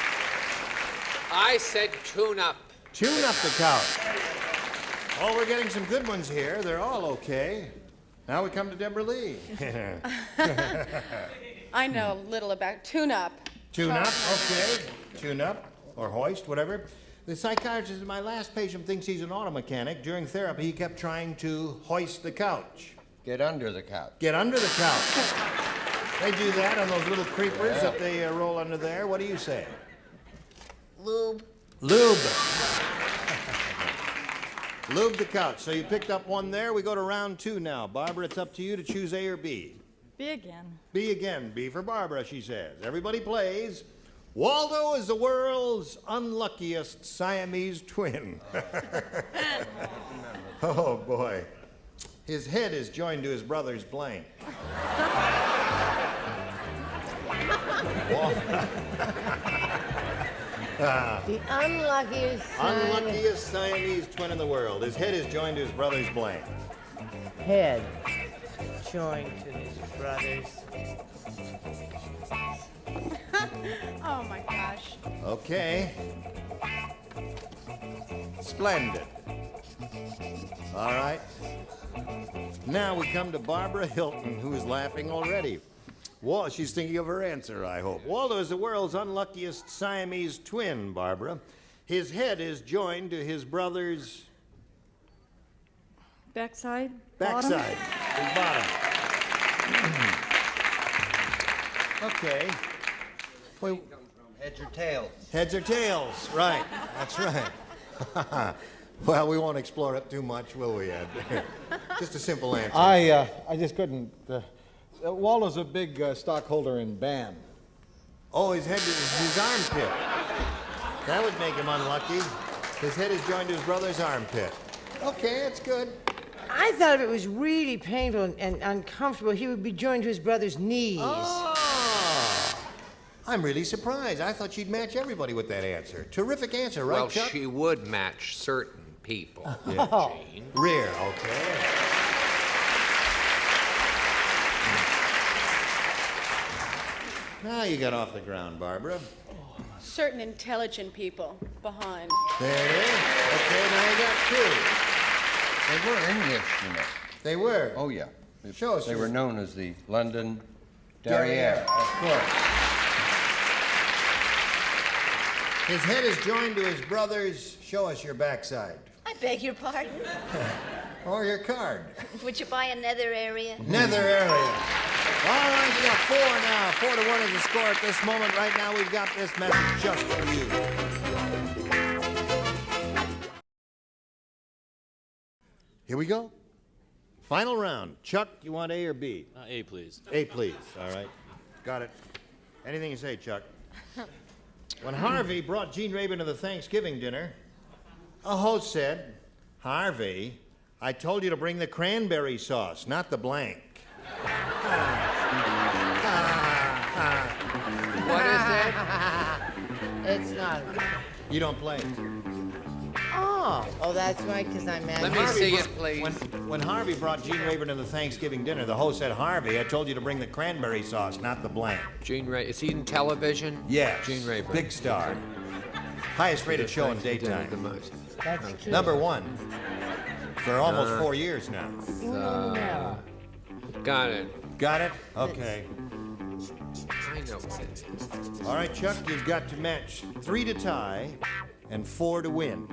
Speaker 7: I said tune up.
Speaker 2: Tune up the couch. Oh, we're getting some good ones here. They're all okay. Now we come to Deborah Lee.
Speaker 3: I know little about tune-up.
Speaker 2: Tune up, okay. Tune up or hoist, whatever. The psychiatrist, my last patient, thinks he's an auto mechanic. During therapy, he kept trying to hoist the couch.
Speaker 6: Get under the couch.
Speaker 2: Get under the couch. They do that on those little creepers that they roll under there. What do you say?
Speaker 16: Lube.
Speaker 2: Lube. Lube the couch. So you picked up one there. We go to round 2 now. Barbara, it's up to you to choose A or B.
Speaker 22: B again.
Speaker 2: B again. B for Barbara, she says. Everybody plays. Waldo is the world's unluckiest Siamese twin. Oh, boy. His head is joined to his brother's blank.
Speaker 5: The
Speaker 2: Unluckiest Siamese twin in the world. His head is joined to his brother's blank.
Speaker 5: head joined to his brother's.
Speaker 3: Oh my gosh.
Speaker 2: Okay. Splendid. All right. Now we come to Barbara Hilton, who is laughing already. She's thinking of her answer, I hope. Waldo is the world's unluckiest Siamese twin, Barbara. His head is joined to his brother's...
Speaker 22: Backside?
Speaker 2: Backside. His bottom. Okay.
Speaker 6: Heads or tails?
Speaker 2: Heads or tails, right. That's right. Well, we won't explore it too much, will we, Ed? Just a simple answer.
Speaker 14: I just couldn't. Waldo's a big stockholder in BAM.
Speaker 2: Oh, his head is his armpit. That would make him unlucky. His head is joined to his brother's armpit. Okay, that's good.
Speaker 5: I thought if it was really painful and uncomfortable, he would be joined to his brother's knees.
Speaker 2: Oh, I'm really surprised. I thought she'd match everybody with that answer. Terrific answer, right,
Speaker 7: Well,
Speaker 2: Chuck?
Speaker 7: she would match certain people.
Speaker 2: Yeah.
Speaker 7: Gene.
Speaker 2: Rear, okay. Now you got off the ground, Barbara.
Speaker 3: Certain intelligent people behind.
Speaker 2: There it is. Okay, now you got two.
Speaker 6: They were English, you know.
Speaker 2: They were?
Speaker 6: Oh, yeah.
Speaker 2: Show us.
Speaker 6: They were known as the London
Speaker 2: Derriere.
Speaker 6: Derriere.
Speaker 2: Of course. His head is joined to his brother's. Show us your backside.
Speaker 16: I beg your pardon.
Speaker 2: Or your card.
Speaker 16: Would you buy a nether area?
Speaker 2: Nether area. All right, we got 4 now. 4-1 is the score at this moment. Right now, we've got this message just for you. Here we go. Final round. Chuck, you want A or B?
Speaker 17: A, please.
Speaker 2: A, please. All right. Got it. Anything you say, Chuck. When Harvey brought Gene Rayburn to the Thanksgiving dinner, a host said, "Harvey, I told you to bring the cranberry sauce, not the blank."
Speaker 5: What is that? It's not.
Speaker 2: You don't play.
Speaker 5: Oh, that's right, because I'm mad.
Speaker 7: Let me see it, please.
Speaker 2: When Harvey brought Gene Rayburn to the Thanksgiving dinner, the host said, "Harvey, I told you to bring the cranberry sauce, not the blank."
Speaker 7: Gene Ray, is he in television?
Speaker 2: Yes.
Speaker 7: Gene Rayburn.
Speaker 2: Big star. Highest rated show in daytime.
Speaker 5: That's true.
Speaker 2: Number 1 for almost 4 years now.
Speaker 7: Got it.
Speaker 2: Got it? Okay.
Speaker 7: I know what it is.
Speaker 2: All right, Chuck, you've got to match 3 to tie and 4 to win.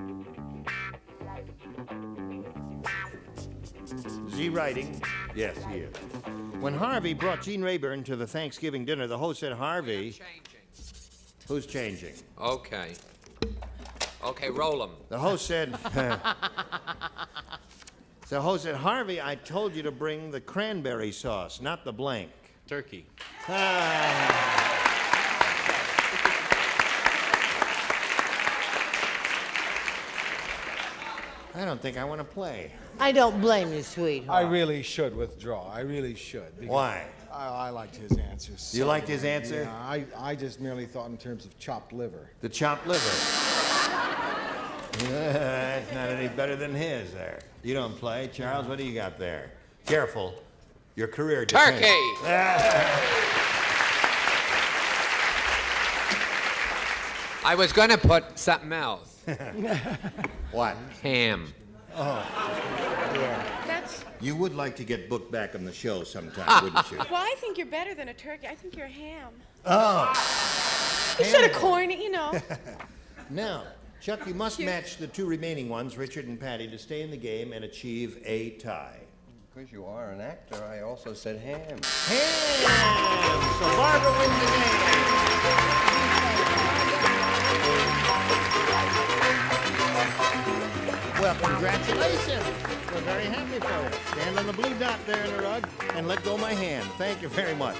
Speaker 2: Z writing? Yes, he is. When Harvey brought Gene Rayburn to the Thanksgiving dinner, the host said, "Harvey..." Who's changing?
Speaker 7: Okay. Okay, roll them.
Speaker 2: The host said... The host said, "Harvey, I told you to bring the cranberry sauce, not the blank."
Speaker 17: Turkey.
Speaker 2: I don't think I want to play.
Speaker 5: I don't blame you, sweetheart.
Speaker 14: I really should withdraw. I really should.
Speaker 2: Why?
Speaker 14: I liked his answers.
Speaker 2: You liked his answer?
Speaker 14: Yeah, I just merely thought in terms of chopped liver.
Speaker 2: The chopped liver. It's not any better than his there. You don't play. Charles, what do you got there? Careful. Your career depends.
Speaker 7: Turkey! I was going to put something else.
Speaker 2: What?
Speaker 7: Ham.
Speaker 2: Oh.
Speaker 3: That's.
Speaker 2: You would like to get booked back on the show sometime, wouldn't you?
Speaker 3: Well, I think you're better than a turkey. I think you're a ham.
Speaker 2: Oh.
Speaker 3: Instead of corn, you know.
Speaker 2: Now, Chuck, you must match the 2 remaining ones, Richard and Patty, to stay in the game and achieve a tie.
Speaker 6: Because you are an actor, I also said ham.
Speaker 2: Ham! So Barbara wins the game. Well, congratulations. We're very happy for you. Stand on the blue dot there in the rug and let go my hand. Thank you very much.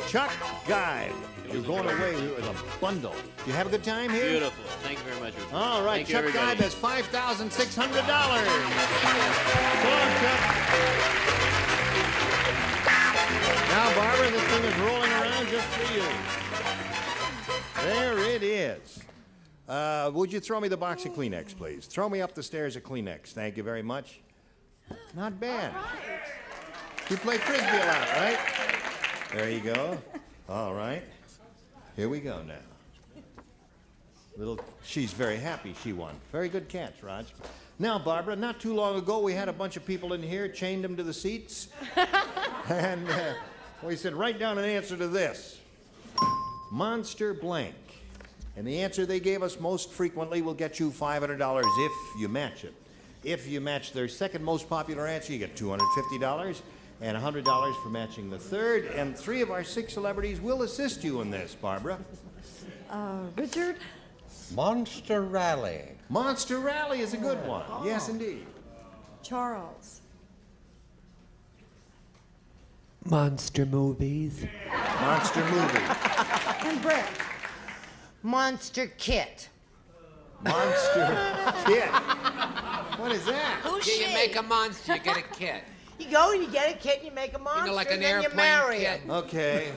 Speaker 2: Chuck Guy, you're going away with a bundle. You have a good time here?
Speaker 17: Beautiful. Thank you very much, Richard.
Speaker 2: All right,
Speaker 17: Thank you,
Speaker 2: Chuck Guy,
Speaker 17: everybody.
Speaker 2: that's $5,600. Come on, Chuck. Now, Barbara, this thing is rolling around just for you. There it is. Would you throw me the box of Kleenex, please? Throw me up the stairs of Kleenex. Thank you very much. Not bad. You play Frisbee a lot, right? There you go. All right. Here we go now. She's very happy she won. Very good catch, Raj. Now, Barbara, not too long ago, we had a bunch of people in here, chained them to the seats. And we said, write down an answer to this. Monster blank. And the answer they gave us most frequently will get you $500 if you match it. If you match their second most popular answer, you get $250 and $100 for matching the third. And 3 of our 6 celebrities will assist you in this, Barbara.
Speaker 22: Richard,
Speaker 6: Monster Rally.
Speaker 2: Monster Rally is a good one. Yes, indeed.
Speaker 22: Charles.
Speaker 5: Monster movies.
Speaker 2: Monster movie.
Speaker 22: And Brett.
Speaker 5: Monster Kit.
Speaker 2: Monster Kit. What is that?
Speaker 5: Who's
Speaker 7: You make a monster, you get a kid.
Speaker 5: You go, you get a kit, and you make a monster,
Speaker 7: like an
Speaker 5: and then you
Speaker 7: airplane
Speaker 5: marry
Speaker 7: kit.
Speaker 5: it.
Speaker 2: Okay.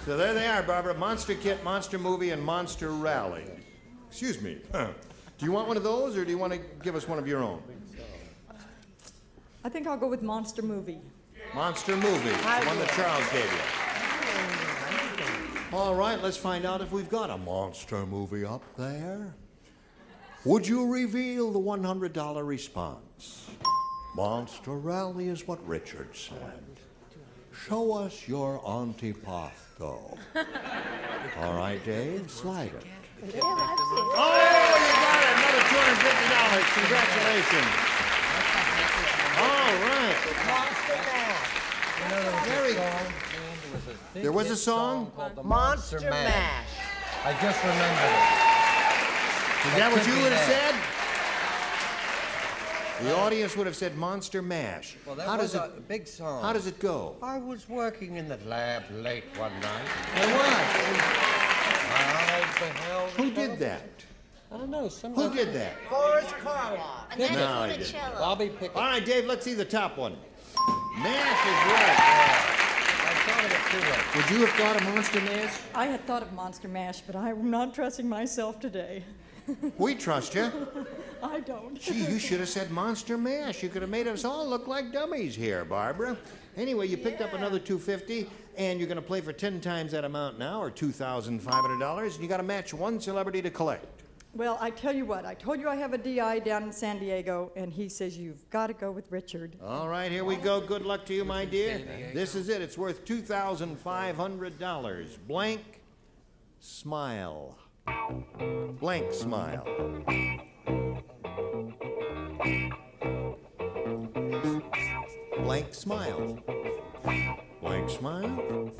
Speaker 2: So there they are, Barbara. Monster Kit, Monster Movie, and Monster Rally. Excuse me. Do you want one of those, or do you want to give us one of your own?
Speaker 22: I think I'll go with Monster Movie.
Speaker 2: Monster Movie, the one that Charles gave you. All right, let's find out if we've got a monster movie up there. Would you reveal the $100 response? Monster Rally is what Richard said. Show us your antipasto. All right, Dave, slide it. Oh, you got it! Another $250. Congratulations. All right. Very good. There was a song?
Speaker 6: Called the
Speaker 5: Monster Mash.
Speaker 6: I just remembered it.
Speaker 2: Is that what you would have said? The audience would have said Monster Mash.
Speaker 6: Well, that
Speaker 2: How
Speaker 6: was
Speaker 2: does
Speaker 6: a big song.
Speaker 2: How does it go?
Speaker 6: I was working in the lab late one night.
Speaker 2: Who did that?
Speaker 6: I don't know.
Speaker 2: Who did that?
Speaker 5: Boris Karloff.
Speaker 2: No, he didn't.
Speaker 6: Bobby Pickett.
Speaker 2: All right, Dave, let's see the top one. Mash is right.
Speaker 6: I thought of it too late.
Speaker 2: Would you have thought of Monster Mash?
Speaker 22: I had thought of Monster Mash, but I'm not trusting myself today.
Speaker 2: We trust you.
Speaker 22: I don't.
Speaker 2: Gee, you should have said Monster Mash. You could have made us all look like dummies here, Barbara. Anyway, you picked up another $250, and you're going to play for 10 times that amount now, or $2,500, and you got to match one celebrity to collect.
Speaker 22: Well, I tell you what, I told you I have a DI down in San Diego, and he says you've got to go with Richard.
Speaker 2: All right, here we go. Good luck to you, my dear. This is it. It's worth $2,500. Blank smile. Blank smile. Blank smile. Blank smile.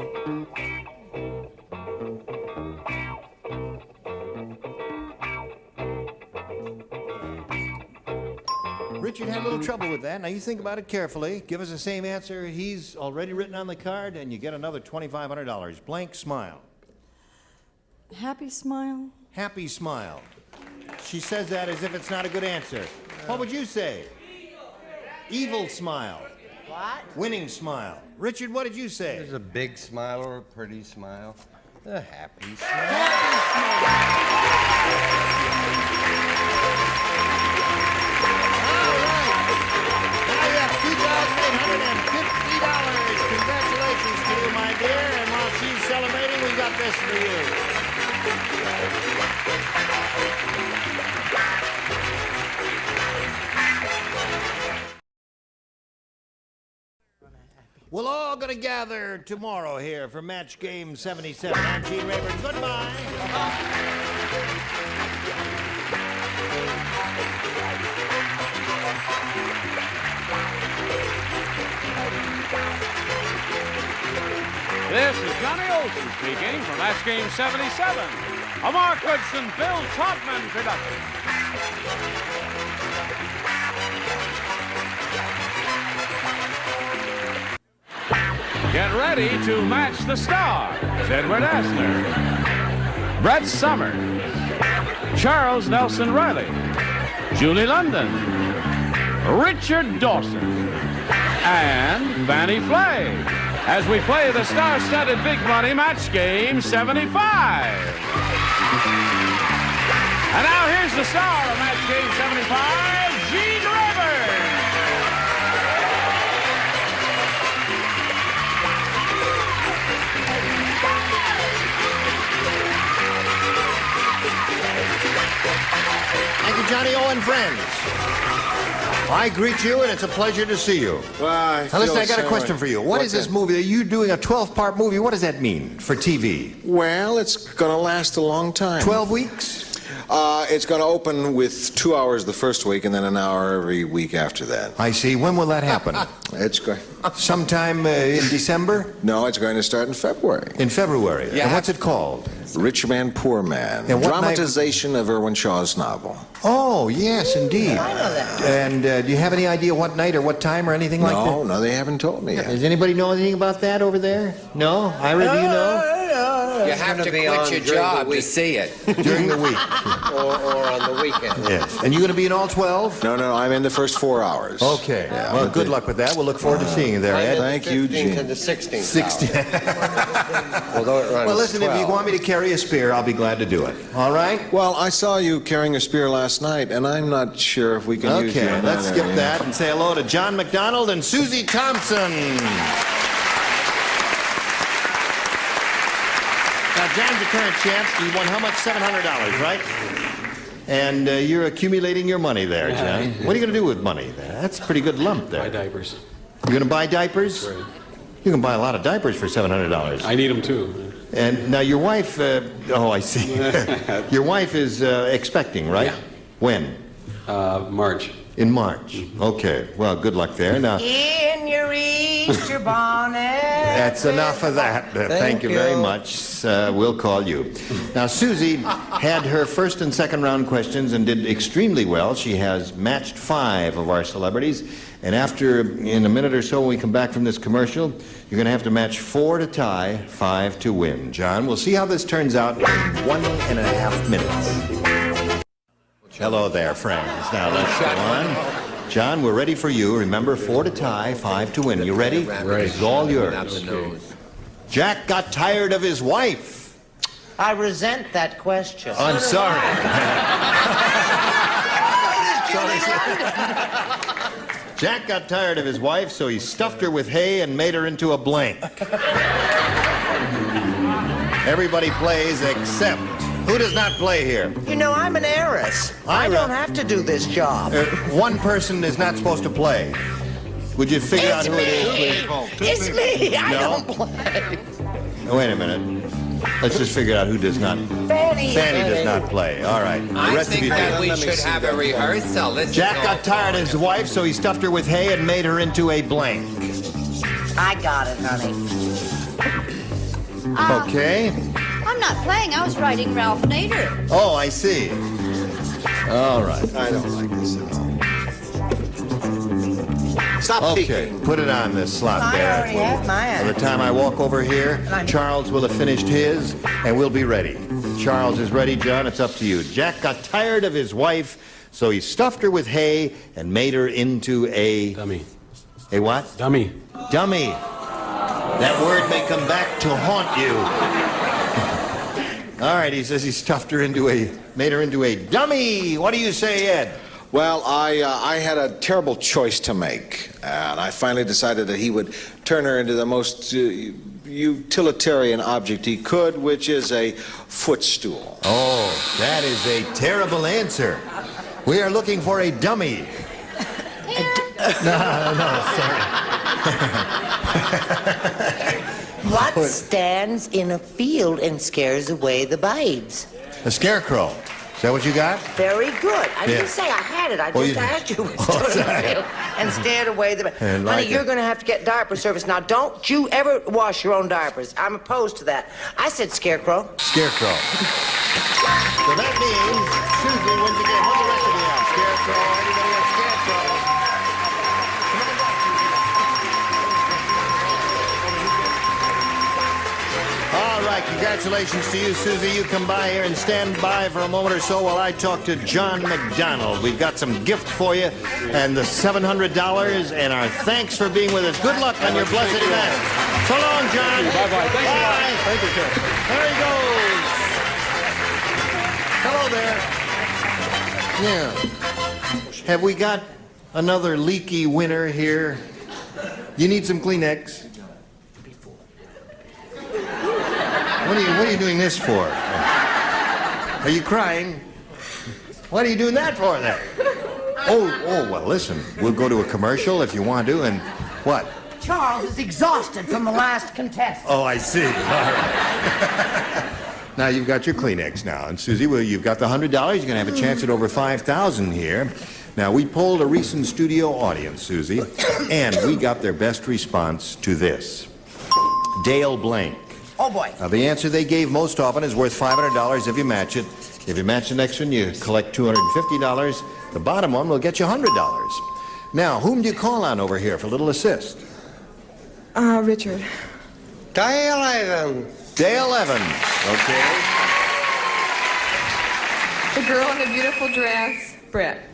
Speaker 2: Richard had a little trouble with that. Now you think about it carefully. Give us the same answer he's already written on the card, and you get another $2,500. Blank smile.
Speaker 22: Happy smile?
Speaker 2: Happy smile. She says that as if it's not a good answer. What would you say? Evil smile.
Speaker 5: What?
Speaker 2: Winning smile. Richard, what did you say?
Speaker 6: There's a big smile or a pretty smile. A happy smile.
Speaker 2: Happy smile. All right. Now you have $2,850. Congratulations to you, my dear. And while she's celebrating, we got this for you. We're all going to gather tomorrow here for match game 77. I'm Gene Rayburn. Goodbye.
Speaker 1: This is Johnny Olson speaking for Match Game 77, a Mark Goodson, Bill Taubman production. Get ready to match the stars. Edward Asner, Brett Summers, Charles Nelson Riley, Julie London, Richard Dawson, and Fannie Flay, as we play the star-studded big money match game 75. And now here's the star of match game 75, Gene Rayburn.
Speaker 2: Thank you, Johnny O and friends. I greet you, and it's a pleasure to see you.
Speaker 12: Well,
Speaker 2: Now, listen, I got a question for you. What is this movie? Are you doing a 12-part movie? What does that mean for TV?
Speaker 12: Well, it's going to last a long time.
Speaker 2: 12 weeks?
Speaker 12: It's going to open with 2 hours the first week and then an hour every week after that.
Speaker 2: I see. When will that happen?
Speaker 12: It's going.
Speaker 2: Sometime in December?
Speaker 12: No, it's going to start in February.
Speaker 2: In February.
Speaker 12: Yeah.
Speaker 2: And what's it called?
Speaker 12: Rich Man, Poor Man.
Speaker 2: And what
Speaker 12: dramatization of Irwin Shaw's novel.
Speaker 2: Oh, yes, indeed.
Speaker 5: I know that.
Speaker 2: And do you have any idea what night or what time or anything like that?
Speaker 12: No, they haven't told me yet.
Speaker 2: Does anybody know anything about that over there? No? Ira, do you know?
Speaker 7: You have to quit your job to see it.
Speaker 2: During the week.
Speaker 6: or on the weekend.
Speaker 2: Yes. And you going to be in all 12?
Speaker 12: No, I'm in the first 4 hours.
Speaker 2: Okay.
Speaker 12: Yeah,
Speaker 2: Well,
Speaker 12: but
Speaker 2: good luck with that. We'll look forward to seeing you there, Ed.
Speaker 12: Thank you, Gene.
Speaker 6: To the 16th.
Speaker 2: 60.
Speaker 6: Although it runs
Speaker 2: Well, listen,
Speaker 6: 12.
Speaker 2: if you want me to carry a spear, I'll be glad to do it. All right?
Speaker 12: Well, I saw you carrying a spear last night, and I'm not sure if we can use you
Speaker 2: Okay,
Speaker 12: in
Speaker 2: let's
Speaker 12: that
Speaker 2: skip
Speaker 12: area.
Speaker 2: that and say hello to John McDonald and Susie Thompson. Now, John's the current champ. He won how much? $700, right? And you're accumulating your money there, John. What are you going to do with money? That's a pretty good lump there.
Speaker 17: Buy diapers.
Speaker 2: You're going to buy diapers?
Speaker 17: Right.
Speaker 2: You can buy a lot of diapers for $700.
Speaker 17: I need them too.
Speaker 2: And now your wife, oh, I see. Your wife is expecting, right?
Speaker 17: Yeah.
Speaker 2: When?
Speaker 17: March.
Speaker 2: In March. Okay. Well, good luck there. Now,
Speaker 5: In your Easter bonnet.
Speaker 2: that's enough of that. Thank you very much. We'll call you. Now, Susie had her first and second round questions and did extremely well. She has matched 5 of our celebrities. And after, in a minute or so, when we come back from this commercial, you're going to have to match 4 to tie, 5 to win. John, we'll see how this turns out in 1.5 minutes. Hello there, friends. Now, let's go on. John, we're ready for you. Remember, 4 to tie, 5 to win. You ready?
Speaker 6: Right.
Speaker 2: It's all yours. Jack got tired of his wife.
Speaker 5: I resent that question.
Speaker 2: I'm sorry. Jack got tired of his wife, so he stuffed her with hay and made her into a blank. Everybody plays except... Who does not play here?
Speaker 5: You know, I'm an heiress. I don't have to do this job.
Speaker 2: One person is not supposed to play. Would you figure out who it is, please?
Speaker 5: It's me. I
Speaker 2: No?
Speaker 5: don't play.
Speaker 2: Wait a minute. Let's just figure out who does not.
Speaker 5: Fanny.
Speaker 2: Fanny does not play. All right. The
Speaker 7: I
Speaker 2: rest of
Speaker 7: think
Speaker 2: you
Speaker 7: that
Speaker 2: do.
Speaker 7: we should have a rehearsal. This is
Speaker 2: Jack
Speaker 7: all
Speaker 2: got tired of his wife, so he stuffed her with hay and made her into a blank.
Speaker 5: I got it, honey.
Speaker 2: Okay.
Speaker 16: I'm not playing. I was writing Ralph Nader.
Speaker 2: Oh, I see. All right.
Speaker 12: I don't like this at all. Stop
Speaker 2: Okay,
Speaker 12: peeking.
Speaker 2: put it on this slot
Speaker 5: I
Speaker 2: there.
Speaker 5: already have
Speaker 2: By the
Speaker 5: mine.
Speaker 2: time I walk over here, Charles will have finished his, and we'll be ready. Charles is ready, John. It's up to you. Jack got tired of his wife, so he stuffed her with hay and made her into a...
Speaker 17: Dummy.
Speaker 2: A what?
Speaker 17: Dummy.
Speaker 2: Dummy. That word may come back to haunt you. All right, he says he stuffed her made her into a dummy. What do you say, Ed?
Speaker 12: Well, I had a terrible choice to make, and I finally decided that he would turn her into the most utilitarian object he could, which is a footstool.
Speaker 2: Oh, that is a terrible answer. We are looking for a dummy. No, sorry.
Speaker 5: What stands in a field and scares away the babes?
Speaker 2: A scarecrow. Is that what you got?
Speaker 5: Very good. I
Speaker 2: Yeah.
Speaker 5: didn't say I had it. I
Speaker 2: Oh,
Speaker 5: just
Speaker 2: you-
Speaker 5: asked you what
Speaker 2: Oh,
Speaker 5: stood in the
Speaker 2: sorry.
Speaker 5: field and scared away the babes.
Speaker 2: I like
Speaker 5: Honey,
Speaker 2: it.
Speaker 5: you're going to have to get diaper service. Now, don't you ever wash your own diapers. I'm opposed to that. I said scarecrow.
Speaker 2: Scarecrow. So that means Susie wins again. What the rest of you have? Scarecrow. Anybody else? Scarecrow. Come on back, Susie. All right, congratulations to you, Susie. You come by here and stand by for a moment or so while I talk to John McDonald. We've got some gifts for you and the $700 and our thanks for being with us. Good luck on your blessed event. So long, John.
Speaker 17: Bye-bye. Thanks a lot.
Speaker 2: Bye.
Speaker 17: Thank you, sir.
Speaker 2: There he goes. Hello there. Yeah. Have we got another leaky winner here? You need some Kleenex? What are you doing this for? Are you crying? What are you doing that for then? Oh, well, listen. We'll go to a commercial if you want to, and what?
Speaker 5: Charles is exhausted from the last contest.
Speaker 2: Oh, I see. All right. Now you've got your Kleenex now. And Susie, well, you've got the $100. You're going to have a chance at over $5,000 here. Now, we polled a recent studio audience, Susie, and we got their best response to this. Dale blank.
Speaker 5: Oh, boy.
Speaker 2: Now, the answer they gave most often is worth $500 if you match it. If you match the next one, you collect $250. The bottom one will get you $100. Now, whom do you call on over here for a little assist?
Speaker 9: Richard.
Speaker 6: Dale Evans.
Speaker 2: Dale Evans. Okay.
Speaker 9: The girl in the beautiful dress. Brett.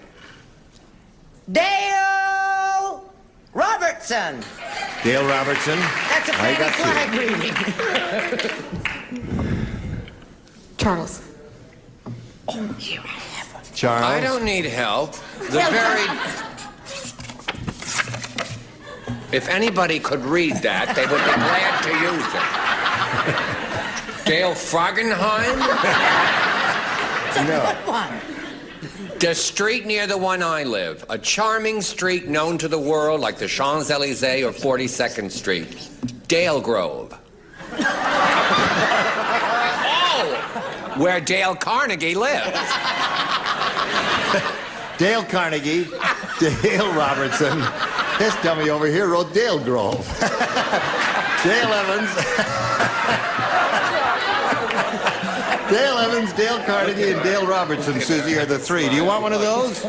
Speaker 5: Dale Robertson.
Speaker 2: Dale Robertson.
Speaker 5: That's a
Speaker 2: I got
Speaker 5: fanny flag reading.
Speaker 9: Charles.
Speaker 5: Oh, here I have one.
Speaker 2: Charles.
Speaker 7: I don't need help. The very... If anybody could read that, they would be glad to use it. Dale Froggenheim?
Speaker 5: It's a
Speaker 2: No.
Speaker 5: good one.
Speaker 7: The street near the one I live. A charming street known to the world like the Champs-Élysées or 42nd Street. Dale Grove. Oh! Where Dale Carnegie lives.
Speaker 2: Dale Carnegie, Dale Robertson. This dummy over here wrote Dale Grove. Dale Evans. Dale Evans, Dale Carnegie, and Dale Robertson, Susie, are the three. Do you want one of those?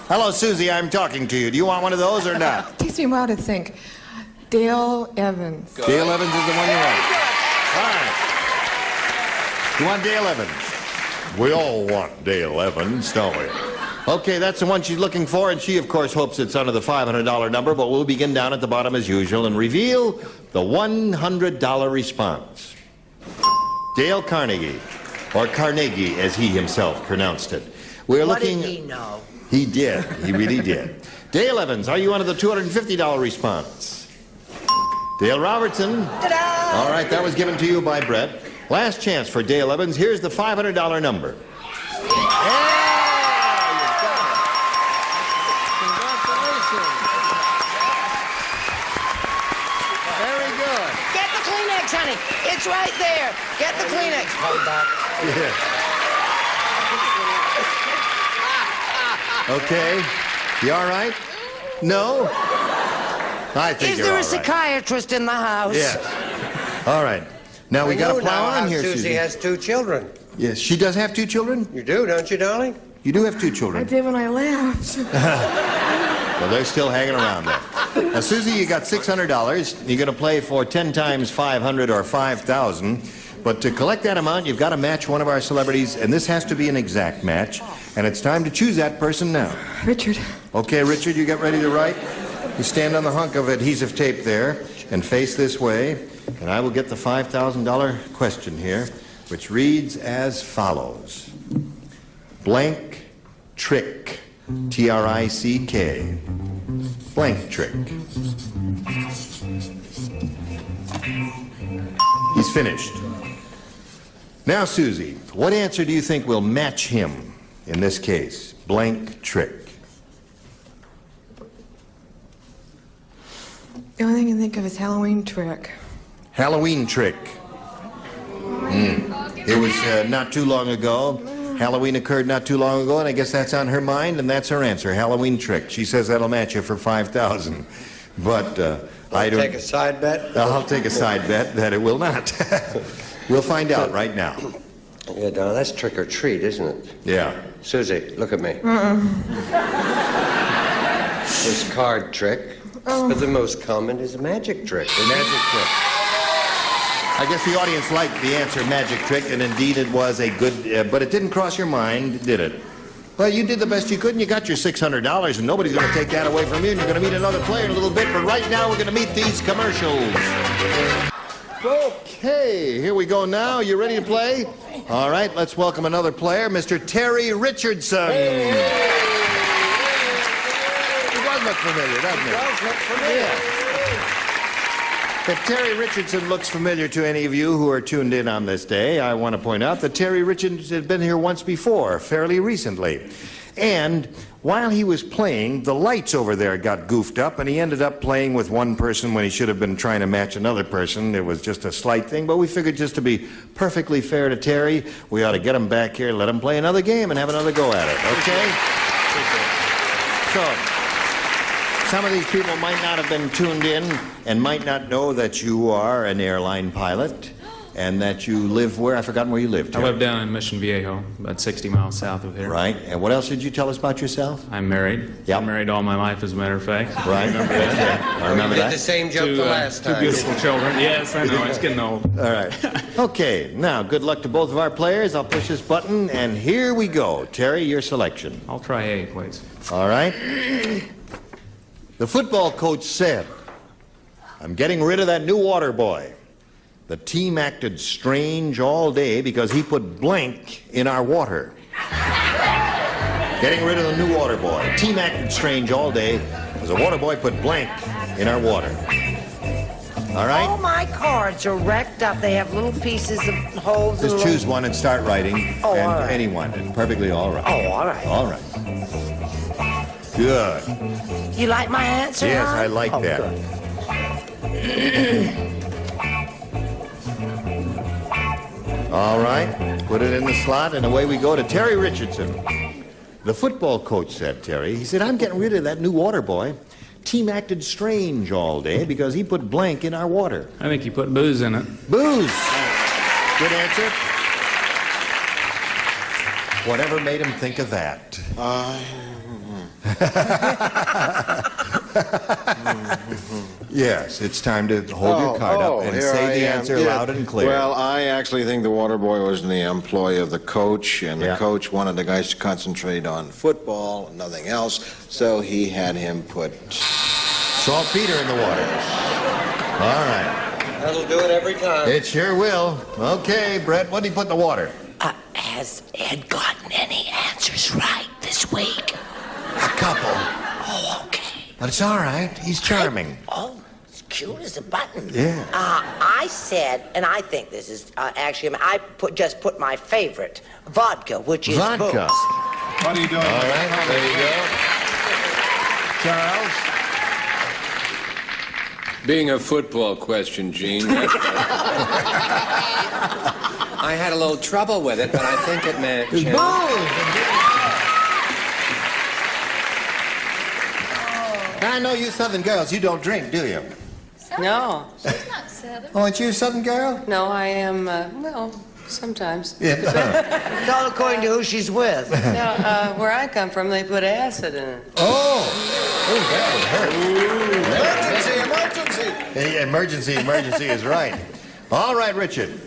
Speaker 2: Hello, Susie, I'm talking to you. Do you want one of those or not?
Speaker 9: It takes me a while to think. Dale Evans.
Speaker 7: Good.
Speaker 2: Dale Evans is the one you want. All right. You want Dale Evans? We all want Dale Evans, don't we? Okay, that's the one she's looking for, and she, of course, hopes it's under the $500 number, but we'll begin down at the bottom as usual and reveal the $100 response. Dale Carnegie, or Carnegie, as he himself pronounced it. We're
Speaker 5: What
Speaker 2: looking...
Speaker 5: did he know?
Speaker 2: He did. He really did. Dale Evans, are you under the $250 response? Dale Robertson.
Speaker 5: Ta-da!
Speaker 2: All right, that was given to you by Brett. Last chance for Dale Evans. Here's the $500 number. Very good.
Speaker 5: Get the Kleenex, honey. It's right there. Get the Kleenex. Hold back.
Speaker 2: Yeah. Okay. You all right? No? I think
Speaker 5: Is
Speaker 2: you're
Speaker 5: there
Speaker 2: all
Speaker 5: a
Speaker 2: right.
Speaker 5: psychiatrist in the house?
Speaker 2: Yes. All right. Now we got to plow on here,
Speaker 6: Susie
Speaker 2: Susie.
Speaker 6: has 2 children.
Speaker 2: Yes, she does have 2 children?
Speaker 6: You do, don't you, darling?
Speaker 2: You do have 2
Speaker 9: I
Speaker 2: children.
Speaker 9: did when I left.
Speaker 2: Well, they're still hanging around there. Now, Susie, you got $600. You're going to play for 10 times 500 or 5,000. But to collect that amount, you've got to match one of our celebrities, and this has to be an exact match. And it's time to choose that person now.
Speaker 9: Richard.
Speaker 2: Okay, Richard, you get ready to write? You stand on the hunk of adhesive tape there and face this way, and I will get the $5,000 question here, which reads as follows. Blank trick, T-R-I-C-K. Blank trick. He's finished. Now, Susie, what answer do you think will match him in this case? Blank trick.
Speaker 9: The only thing I can think of is Halloween trick.
Speaker 2: Halloween trick. It was not too long ago. Halloween occurred not too long ago, and I guess that's on her mind, and that's her answer, Halloween trick. She says that'll match you for $5,000. But I don't...
Speaker 6: Take a side bet?
Speaker 2: I'll take a side bet that it will not. We'll find out right now.
Speaker 6: Yeah, darling, that's trick or treat, isn't it?
Speaker 2: Yeah.
Speaker 6: Susie, look at me. There's card trick, but the most common is a magic trick.
Speaker 2: The magic trick. I guess the audience liked the answer, magic trick, and indeed it was a good, but it didn't cross your mind, did it? Well, you did the best you could, and you got your $600, and nobody's going to take that away from you, and you're going to meet another player in a little bit, but right now we're going to meet these commercials. Okay, here we go now. You ready to play? All right, let's welcome another player, Mr. Terry Richardson. He does look familiar, doesn't he? He does look familiar. Yeah. If Terry Richardson looks familiar to any of you who are tuned in on this day, I want to point out that Terry Richardson had been here once before, fairly recently. And while he was playing, the lights over there got goofed up, and he ended up playing with one person when he should have been trying to match another person. It was just a slight thing, but we figured just to be perfectly fair to Terry, we ought to get him back here, let him play another game, and have another go at it, okay? So, some of these people might not have been tuned in and might not know that you are an airline pilot and that you live where? I've forgotten where you live, Terry.
Speaker 8: I live down in Mission Viejo, about 60 miles south of here.
Speaker 2: Right. And what else did you tell us about yourself?
Speaker 8: I'm married.
Speaker 2: Yep.
Speaker 8: I'm married all my life, as a matter of fact.
Speaker 2: Right.
Speaker 8: Remember that?
Speaker 2: I remember
Speaker 6: You
Speaker 2: that.
Speaker 6: did the same joke the last
Speaker 8: Two
Speaker 6: time.
Speaker 8: beautiful children. Yes, I know. It's getting old.
Speaker 2: All right. Okay. Now, good luck to both of our players. I'll push this button, and here we go. Terry, your selection.
Speaker 8: I'll try A, please.
Speaker 2: All right. The football coach said, "I'm getting rid of that new water boy. The team acted strange all day because he put blank in our water." Getting rid of the new water boy. Team acted strange all day because the water boy put blank in our water. All right?
Speaker 5: All my cards are wrecked up. They have little pieces of holes.
Speaker 2: Just
Speaker 5: and
Speaker 2: choose
Speaker 5: little...
Speaker 2: one and start writing.
Speaker 5: Oh,
Speaker 2: and
Speaker 5: all right.
Speaker 2: anyone. It's perfectly all right.
Speaker 5: Oh, all right.
Speaker 2: All right. Good.
Speaker 5: You like my answer,
Speaker 2: Yes,
Speaker 5: hon?
Speaker 2: I like that. All right. Put it in the slot, and away we go to Terry Richardson. The football coach said, Terry, he said, "I'm getting rid of that new water boy. Team acted strange all day because he put blank in our water."
Speaker 8: I think you put booze in it.
Speaker 2: Booze. Good answer. Whatever made him think of that? Yes, it's time to hold your card up and say the answer loud and clear.
Speaker 12: Well, I actually think the water boy was in the employ of the coach, and the coach wanted the guys to concentrate on football and nothing else, so he had him put
Speaker 2: saltpeter in the water. All right.
Speaker 6: That'll do it every time.
Speaker 2: It sure will. Okay, Brett, what did he put in the water?
Speaker 5: Has Ed gotten any answers right this week?
Speaker 2: A couple.
Speaker 5: Oh, okay.
Speaker 2: But it's all right. He's charming.
Speaker 5: Oh, it's cute as a button.
Speaker 2: Yeah.
Speaker 5: I said, and I think this is actually, I just put my favorite, vodka, which is
Speaker 2: Vodka.
Speaker 5: booze.
Speaker 12: What are you doing?
Speaker 2: All right, there you go. Charles?
Speaker 7: Being a football question, Gene. I had a little trouble with it, but I think it meant...
Speaker 2: I know you Southern girls, you don't drink, do you?
Speaker 9: No.
Speaker 16: She's not Southern.
Speaker 2: Oh, aren't you a Southern girl?
Speaker 9: No, I am, well, sometimes.
Speaker 2: Yeah.
Speaker 5: It's all according to who she's with.
Speaker 9: Now, where I come from, they put acid in it.
Speaker 2: Oh, that would hurt.
Speaker 12: Emergency!
Speaker 2: Emergency is right. All right, Richard.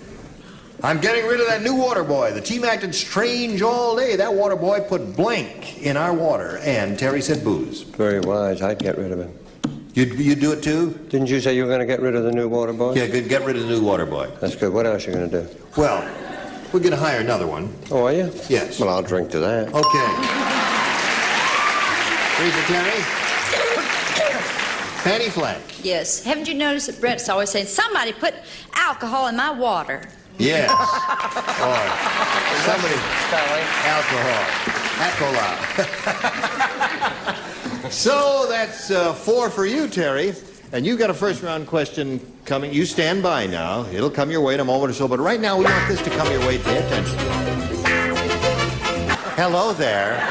Speaker 2: I'm getting rid of that new water boy. The team acted strange all day. That water boy put blank in our water. And Terry said booze.
Speaker 6: Very wise. I'd get rid of him.
Speaker 2: You'd do it too?
Speaker 6: Didn't you say you were going to get rid of the new water boy?
Speaker 2: Yeah, good. Get rid of the new water boy.
Speaker 6: That's good. What else are you going to do?
Speaker 2: Well, we're going to hire another one.
Speaker 6: Oh, are you?
Speaker 2: Yes.
Speaker 6: Well, I'll drink to that.
Speaker 2: Okay. Three for Terry. Fanny Flagg.
Speaker 16: Yes. Haven't you noticed that Brent's always saying, somebody put alcohol in my water?
Speaker 2: Yes. Or somebody. Alcohol. So that's 4 for you, Terry. And you got a first round question coming. You stand by now. It'll come your way in a moment or so. But right now, we want this to come your way. Pay attention. Hello there.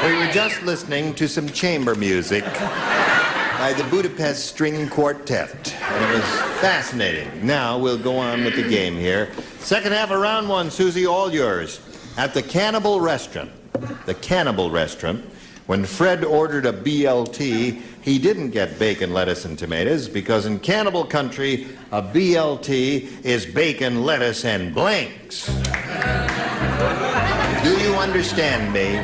Speaker 2: We were just listening to some chamber music by the Budapest String Quartet. And it was fascinating. Now we'll go on with the game here. Second half of round 1, Susie, all yours. At the Cannibal Restaurant, when Fred ordered a BLT, he didn't get bacon, lettuce, and tomatoes, because in cannibal country, a BLT is bacon, lettuce, and blanks. Do you understand me?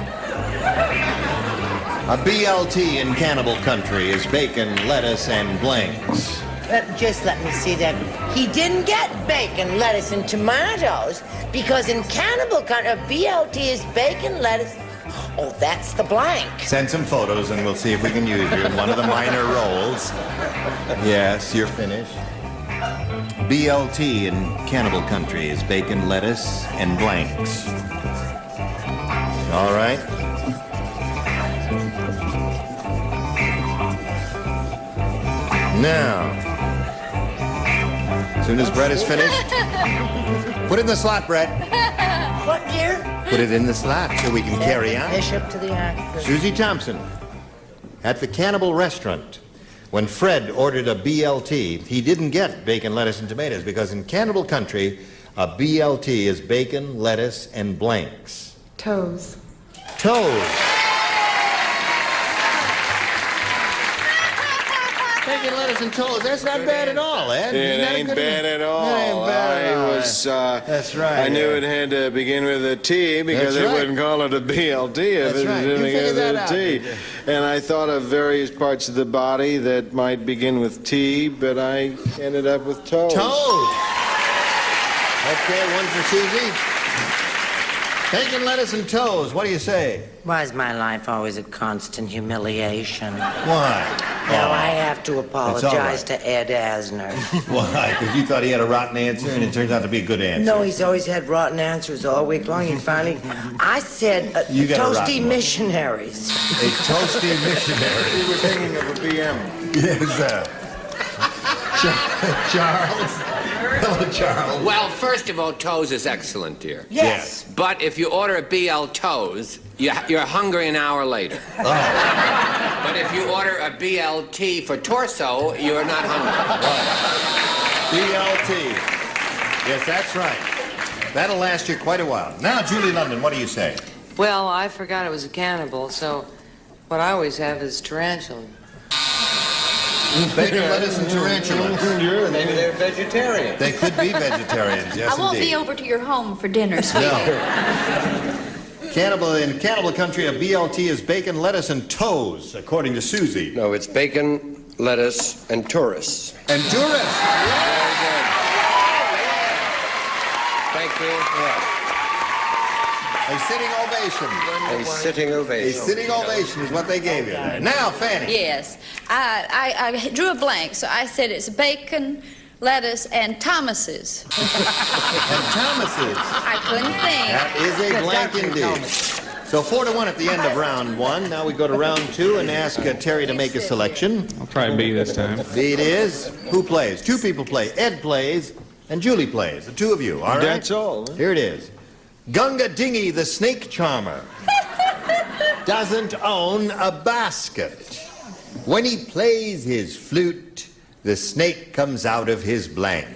Speaker 2: A BLT in cannibal country is bacon, lettuce, and blanks.
Speaker 5: Just let me see that. He didn't get bacon, lettuce, and tomatoes because in cannibal country, a BLT is bacon, lettuce. Oh, that's the blank.
Speaker 2: Send some photos and we'll see if we can use you in one of the minor roles. Yes, you're finished. BLT in cannibal country is bacon, lettuce, and blanks. All right. Now, as soon as Brett is finished, put it in the slot, Brett.
Speaker 5: What, dear?
Speaker 2: Put it in the slot so we can carry on.
Speaker 5: Bishop to the actor.
Speaker 2: Susie Thompson, at the Cannibal Restaurant, when Fred ordered a BLT, he didn't get bacon, lettuce, and tomatoes because in Cannibal Country, a BLT is bacon, lettuce, and blanks.
Speaker 3: Toes.
Speaker 2: Toes. Bacon, lettuce, and toes. That's not bad at all, Ed.
Speaker 12: It
Speaker 2: Isn't that a
Speaker 12: ain't
Speaker 2: good
Speaker 12: bad
Speaker 2: one?
Speaker 12: at all.
Speaker 2: It ain't bad at all.
Speaker 12: That's
Speaker 2: right.
Speaker 12: I knew
Speaker 2: yeah.
Speaker 12: it had to begin with a T because
Speaker 2: That's
Speaker 12: they
Speaker 2: right.
Speaker 12: wouldn't call it a BLT if
Speaker 2: That's
Speaker 12: it
Speaker 2: right. You
Speaker 12: didn't
Speaker 2: figured
Speaker 12: begin
Speaker 2: that
Speaker 12: with
Speaker 2: out,
Speaker 12: a
Speaker 2: did
Speaker 12: T.
Speaker 2: you?
Speaker 12: And I thought of various parts of the body that might begin with T, but I ended up with toes.
Speaker 2: Toes. Okay, one for Susie. Bacon, lettuce, and toes. What do you say?
Speaker 5: Why is my life always a constant humiliation?
Speaker 2: Why?
Speaker 5: Now I have to
Speaker 2: all
Speaker 5: apologize
Speaker 2: right.
Speaker 5: to Ed Asner.
Speaker 2: Why? Because you thought he had a rotten answer, and it turns out to be a good answer.
Speaker 5: No, he's always had rotten answers all week long. He finally, I said,
Speaker 2: You got a rotten
Speaker 5: toasty
Speaker 2: one.
Speaker 5: missionaries.
Speaker 2: A toasty missionary.
Speaker 12: He was thinking of a BM.
Speaker 2: Yes, Charles. Hello, Charles.
Speaker 7: Well, first of all, toes is excellent, dear.
Speaker 5: Yes.
Speaker 7: But if you order a BL toes, you're hungry an hour later.
Speaker 2: Oh.
Speaker 7: But if you order a BLT for torso, you're not hungry.
Speaker 2: BLT. Yes, that's right. That'll last you quite a while. Now, Julie London, what do you say?
Speaker 9: Well, I forgot it was a cannibal, so what I always have is tarantula.
Speaker 2: Bacon, lettuce, and tarantulas.
Speaker 6: Maybe they're vegetarian.
Speaker 2: They could be vegetarians, yes,
Speaker 16: I won't
Speaker 2: indeed.
Speaker 16: be over to your home for dinner, sweetie.
Speaker 2: No. In Cannibal Country, a BLT is bacon, lettuce, and toes, according to Susie.
Speaker 6: No, it's bacon, lettuce, and tourists.
Speaker 2: And tourists.
Speaker 6: Thank you.
Speaker 2: A sitting ovation.
Speaker 6: A sitting
Speaker 2: A
Speaker 6: ovation.
Speaker 2: sitting ovation is what they gave you. Now, Fanny.
Speaker 16: Yes. I drew a blank, so I said it's bacon, lettuce, and Thomas's.
Speaker 2: And Thomas's.
Speaker 16: I couldn't think.
Speaker 2: That is a blank indeed. So 4-1 at the end of round one. Now we go to round two and ask Terry to make a selection.
Speaker 8: I'll try B this time.
Speaker 2: B it is. Who plays? Two people play. Ed plays and Julie plays. The two of you, all right?
Speaker 12: That's all.
Speaker 2: Here it is. Gunga Dingy, the snake charmer, doesn't own a basket. When he plays his flute, the snake comes out of his blank.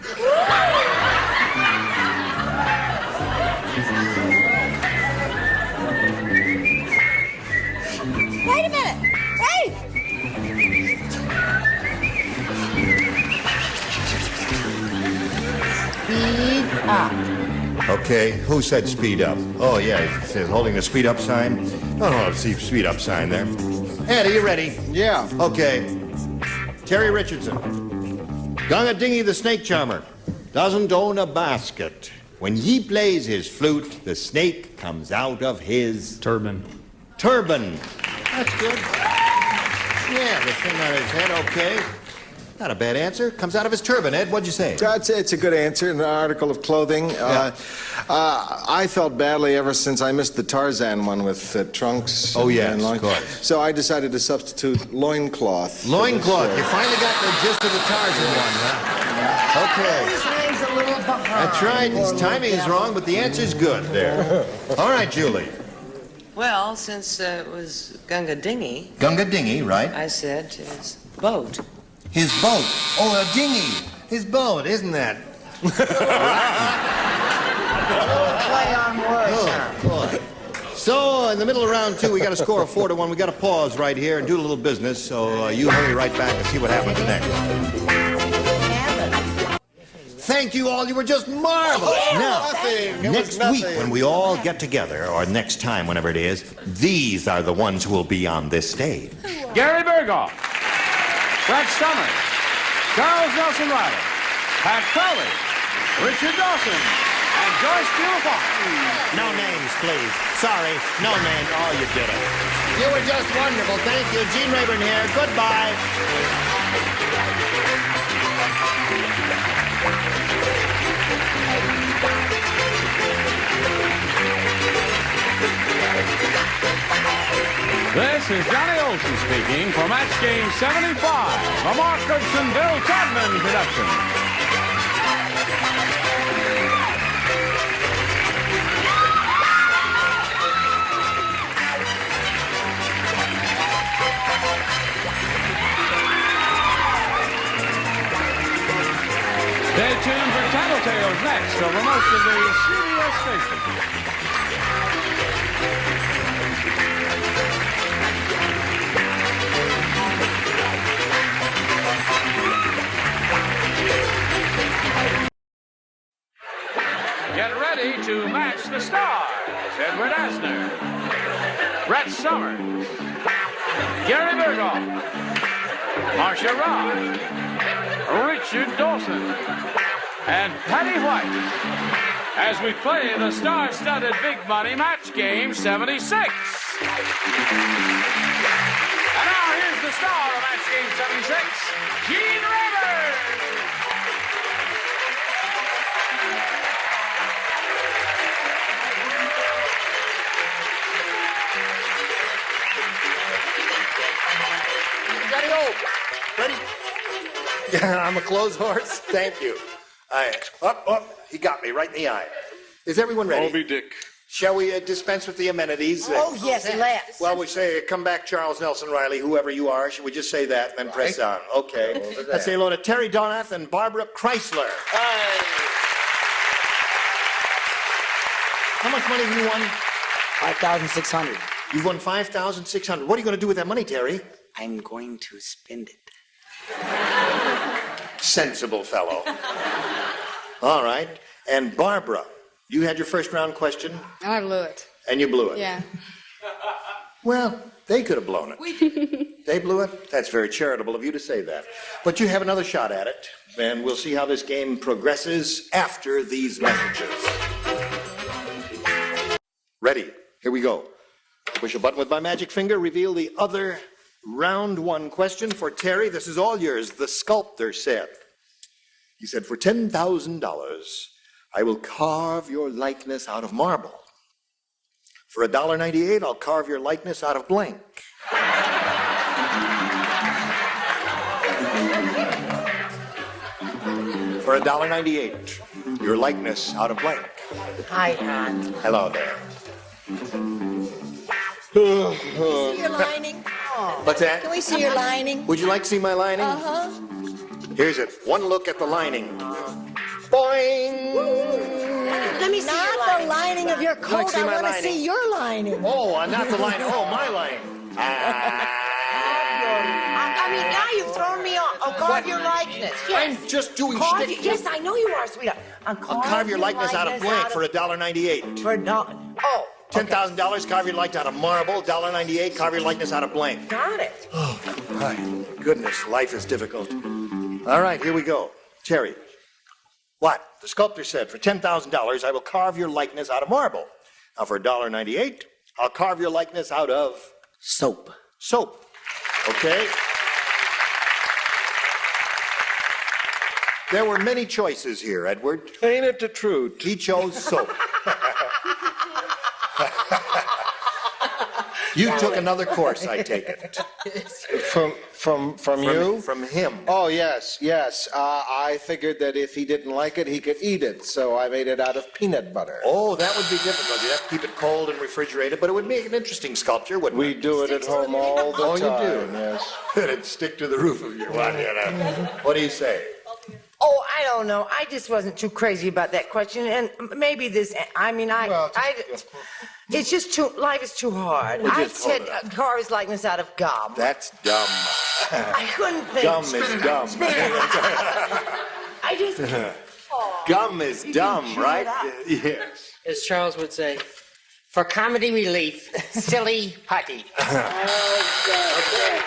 Speaker 16: Wait a minute. Wait. Speed up.
Speaker 2: Okay, who said speed up? Oh, yeah, it says holding the speed up sign. Oh, see speed up sign there. Ed, are you ready?
Speaker 12: Yeah.
Speaker 2: Okay. Terry Richardson. Gunga Dingy the snake charmer doesn't own a basket. When he plays his flute, the snake comes out of his
Speaker 8: Turban.
Speaker 2: turban. That's good. Yeah, the thing on his head, okay. Not a bad answer. Comes out of his turban. Ed, what'd you say?
Speaker 12: It's a good answer, an article of clothing. I felt badly ever since I missed the Tarzan one with trunks.
Speaker 2: Oh, yes,
Speaker 12: and
Speaker 2: of course.
Speaker 12: So I decided to substitute loincloth.
Speaker 2: Loincloth. You finally got the gist of the Tarzan one, huh? Okay.
Speaker 5: His name's a little behind.
Speaker 2: That's right. His timing is wrong, but the answer's good there. All right, Julie.
Speaker 9: Well, since it was Gunga Dingy,
Speaker 2: Gunga Dingy, right?
Speaker 9: I said his boat.
Speaker 2: His boat. Oh, a dinghy. His boat, isn't that?
Speaker 5: Play on words, huh?
Speaker 2: Boy. So, in the middle of round two, we got a score of 4-1. We got to pause right here and do a little business. So you hurry right back and see what happens next. Thank you all. You were just marvelous. Now, next week when we all get together, or next time, whenever it is, these are the ones who will be on this stage.
Speaker 1: Gary Berghoff, Brett Summers, Charles Nelson Riley, Pat Crowley, Richard Dawson, and Joyce Beaufort.
Speaker 2: No names, please. Sorry, no names. Oh, you did it. You were just wonderful. Thank you. Gene Rayburn here. Goodbye.
Speaker 1: This is Johnny Olson speaking for Match Game 75, a Mark Goodson, Bill Todman production. Stay tuned for Tattletales next over most of the CBS stations. Get ready to match the stars. Edward Asner, Brett Summers, Gary Berghoff, Marcia Ross, Richard Dawson, and Patty White as we play the star-studded Big Money Match Game 76. And now here's the star of Match Game 76, Gene Rivers.
Speaker 2: Ready? Yeah, I'm a clothes horse. Thank you. He got me right in the eye. Is everyone ready?
Speaker 18: Moby Dick.
Speaker 2: Shall we dispense with the amenities?
Speaker 5: Oh, yes, let's.
Speaker 2: Well, we say, come back, Charles Nelson Riley, whoever you are. Should we just say that and then press on? Okay. Let's say hello to Terry Donath and Barbara Chrysler. How much money have you won?
Speaker 10: 5,600.
Speaker 2: You've won 5,600. What are you going to do with that money, Terry?
Speaker 10: I'm going to spend it.
Speaker 2: Sensible fellow. All right. And Barbara, you had your first round question,
Speaker 3: I blew it.
Speaker 2: and you blew it.
Speaker 3: Yeah.
Speaker 2: Well, they could have blown it. They blew it? That's very charitable of you to say that. But you have another shot at it, and we'll see how this game progresses after these messages. Ready? Here we go. Push a button with my magic finger, reveal the other round one question for Terry. This is all yours. The sculptor said. He said, for $10,000, I will carve your likeness out of marble. For $1.98, I'll carve your likeness out of blank. For $1.98, your likeness out of blank.
Speaker 5: Hi, Aunt.
Speaker 2: Hello there.
Speaker 9: See your lining?
Speaker 2: What's that?
Speaker 9: Can we see your lining?
Speaker 2: Would you like to see my lining?
Speaker 9: Uh-huh.
Speaker 2: Here's it. One look at the lining. Boing!
Speaker 9: Let me see not the lining of your
Speaker 2: Would you like
Speaker 9: coat.
Speaker 2: to see
Speaker 9: I
Speaker 2: my
Speaker 9: want to
Speaker 2: lining?
Speaker 9: see your lining.
Speaker 2: Oh, not the lining. Oh, my lining.
Speaker 5: I mean, now you've thrown me off. I'll carve your likeness. Yes.
Speaker 2: I'm just doing
Speaker 5: Carve
Speaker 2: shtick.
Speaker 5: Yes, I know you are, sweetheart.
Speaker 2: I'll carve your likeness out of blank for $1.98.
Speaker 5: For $1. Oh.
Speaker 2: $10,000, carve your likeness out of marble. $1.98, carve your likeness out of blank.
Speaker 5: Got it.
Speaker 2: Oh, my goodness, life is difficult. All right, here we go. Terry, what? The sculptor said, for $10,000, I will carve your likeness out of marble. Now, for $1.98, I'll carve your likeness out of...
Speaker 10: Soap.
Speaker 2: Soap. Okay. There were many choices here, Edward.
Speaker 12: Ain't it the truth?
Speaker 2: He chose soap. You took another course, I take it.
Speaker 12: From you?
Speaker 2: From him.
Speaker 12: Oh, yes. I figured that if he didn't like it, he could eat it, so I made it out of peanut butter.
Speaker 2: Oh, that would be difficult. You'd have to keep it cold and refrigerated, but it would make an interesting sculpture, wouldn't it?
Speaker 12: We do it at home all the time.
Speaker 2: Oh, you do?
Speaker 12: Yes.
Speaker 2: It'd stick to the roof of your one. What do you say?
Speaker 5: Oh, I don't know. I just wasn't too crazy about that question, and maybe this. I mean, it's just too. Life is too hard.
Speaker 2: Well,
Speaker 5: I
Speaker 2: just
Speaker 5: said
Speaker 2: hold it.
Speaker 5: carve his likeness out of gum.
Speaker 2: That's dumb.
Speaker 5: I couldn't think.
Speaker 2: Gum is dumb.
Speaker 5: I just.
Speaker 2: Gum is dumb, right? Yes.
Speaker 10: As Charles would say, for comedy relief, silly putty.
Speaker 2: Okay.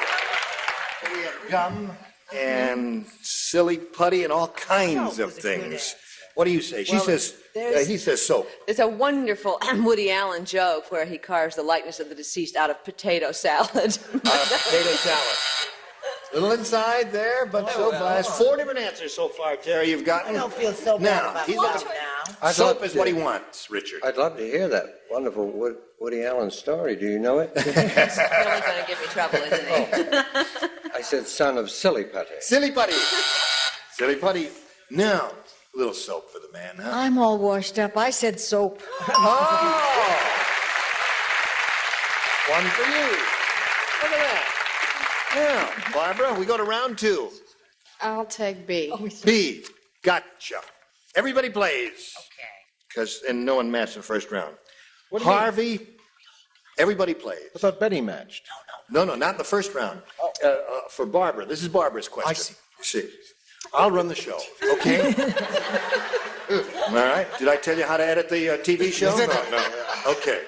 Speaker 2: We have gum and silly putty and all kinds of things. What do you say? She says, he says soap.
Speaker 15: There's a wonderful Woody Allen joke where he carves the likeness of the deceased out of potato salad.
Speaker 2: Potato salad. Little inside there, but so far. There's 4 different answers so far, Terry. You've gotten.
Speaker 5: I don't feel so bad
Speaker 2: now,
Speaker 5: about
Speaker 2: he's
Speaker 5: gum
Speaker 2: looking,
Speaker 5: now.
Speaker 2: Soap is what he wants, Richard.
Speaker 6: I'd love to hear that wonderful Woody Allen story. Do you know it?
Speaker 15: He's really going to give me trouble, isn't he?
Speaker 6: I said son of Silly Putty.
Speaker 2: Silly Putty. Silly Putty. Now, a little soap for the man, huh?
Speaker 9: I'm all washed up. I said soap.
Speaker 2: Oh! One for you. Look at that. Now, Barbara, we go to round 2.
Speaker 3: I'll take B.
Speaker 2: B. Gotcha. Everybody plays. Okay. And no one matched the first round.
Speaker 12: What do you mean?
Speaker 2: Harvey, everybody plays.
Speaker 12: I thought Betty matched.
Speaker 2: No, not in the first round. For Barbara. This is Barbara's question.
Speaker 12: I see.
Speaker 2: See. I'll run the show, okay? All right. Did I tell you how to edit the TV show? No. Okay.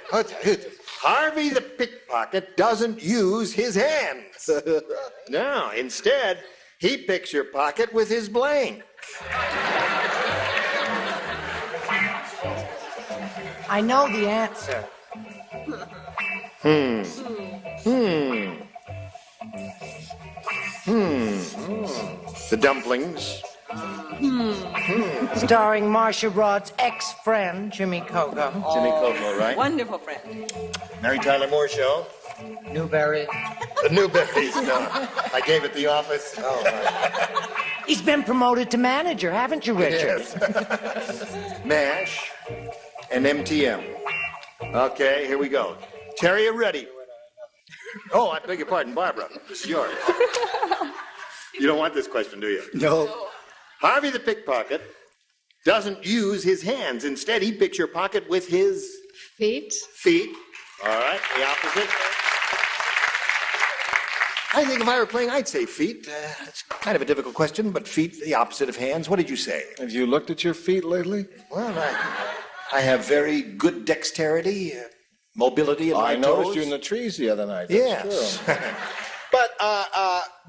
Speaker 2: Harvey the pickpocket doesn't use his hands. No, instead, he picks your pocket with his blank.
Speaker 5: I know the answer.
Speaker 2: The dumplings.
Speaker 5: Starring Marcia Rod's ex-friend, Jimmy Cogo.
Speaker 2: Jimmy Cogo, right?
Speaker 15: Wonderful friend.
Speaker 2: Mary Tyler Moore Show.
Speaker 5: Newberry.
Speaker 2: The Newberries, no. I gave it the office. Oh, right.
Speaker 5: He's been promoted to manager, haven't you, Richard?
Speaker 2: Yes. MASH and MTM. Okay, here we go. Terry, you ready? Oh, I beg your pardon, Barbara. This is yours. You don't want this question, do you?
Speaker 12: No.
Speaker 2: Harvey the pickpocket doesn't use his hands. Instead, he picks your pocket with his
Speaker 3: Feet.
Speaker 2: feet. All right, the opposite. I think if I were playing, I'd say feet. It's kind of a difficult question, but feet, the opposite of hands. What did you say?
Speaker 12: Have you looked at your feet lately?
Speaker 2: Well, I have very good dexterity, mobility in my
Speaker 12: I noticed
Speaker 2: toes.
Speaker 12: you in the trees the other night. That's
Speaker 2: Yes.
Speaker 12: true. But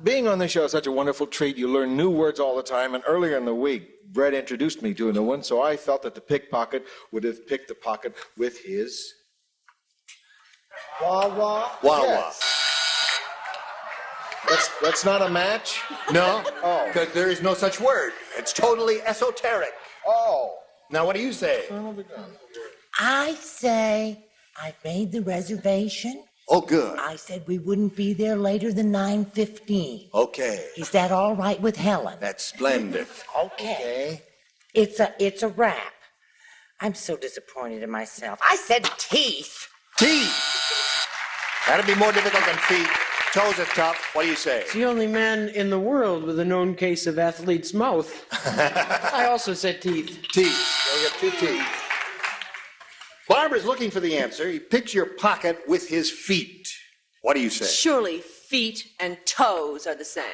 Speaker 12: being on this show is such a wonderful treat. You learn new words all the time. And earlier in the week, Brett introduced me to a new one, so I felt that the pickpocket would have picked the pocket with his
Speaker 2: Wawa.
Speaker 12: Yes. That's not a match?
Speaker 2: No,
Speaker 12: Oh.
Speaker 2: because there is no such word. It's totally esoteric.
Speaker 12: Oh.
Speaker 2: Now, what do you say?
Speaker 5: I say I made the reservation.
Speaker 2: Oh, good.
Speaker 5: I said we wouldn't be there later than 9:15.
Speaker 2: Okay.
Speaker 5: Is that all right with Helen?
Speaker 2: That's splendid.
Speaker 5: Okay. It's a wrap. I'm so disappointed in myself. I said teeth.
Speaker 2: Teeth. That'd be more difficult than feet. Toes are tough. What do you say?
Speaker 10: It's the only man in the world with a known case of athlete's mouth. I also said teeth.
Speaker 2: Teeth. So you have 2 teeth. Barbara's looking for the answer. He picks your pocket with his feet. What do you say?
Speaker 15: Surely feet and toes are the same.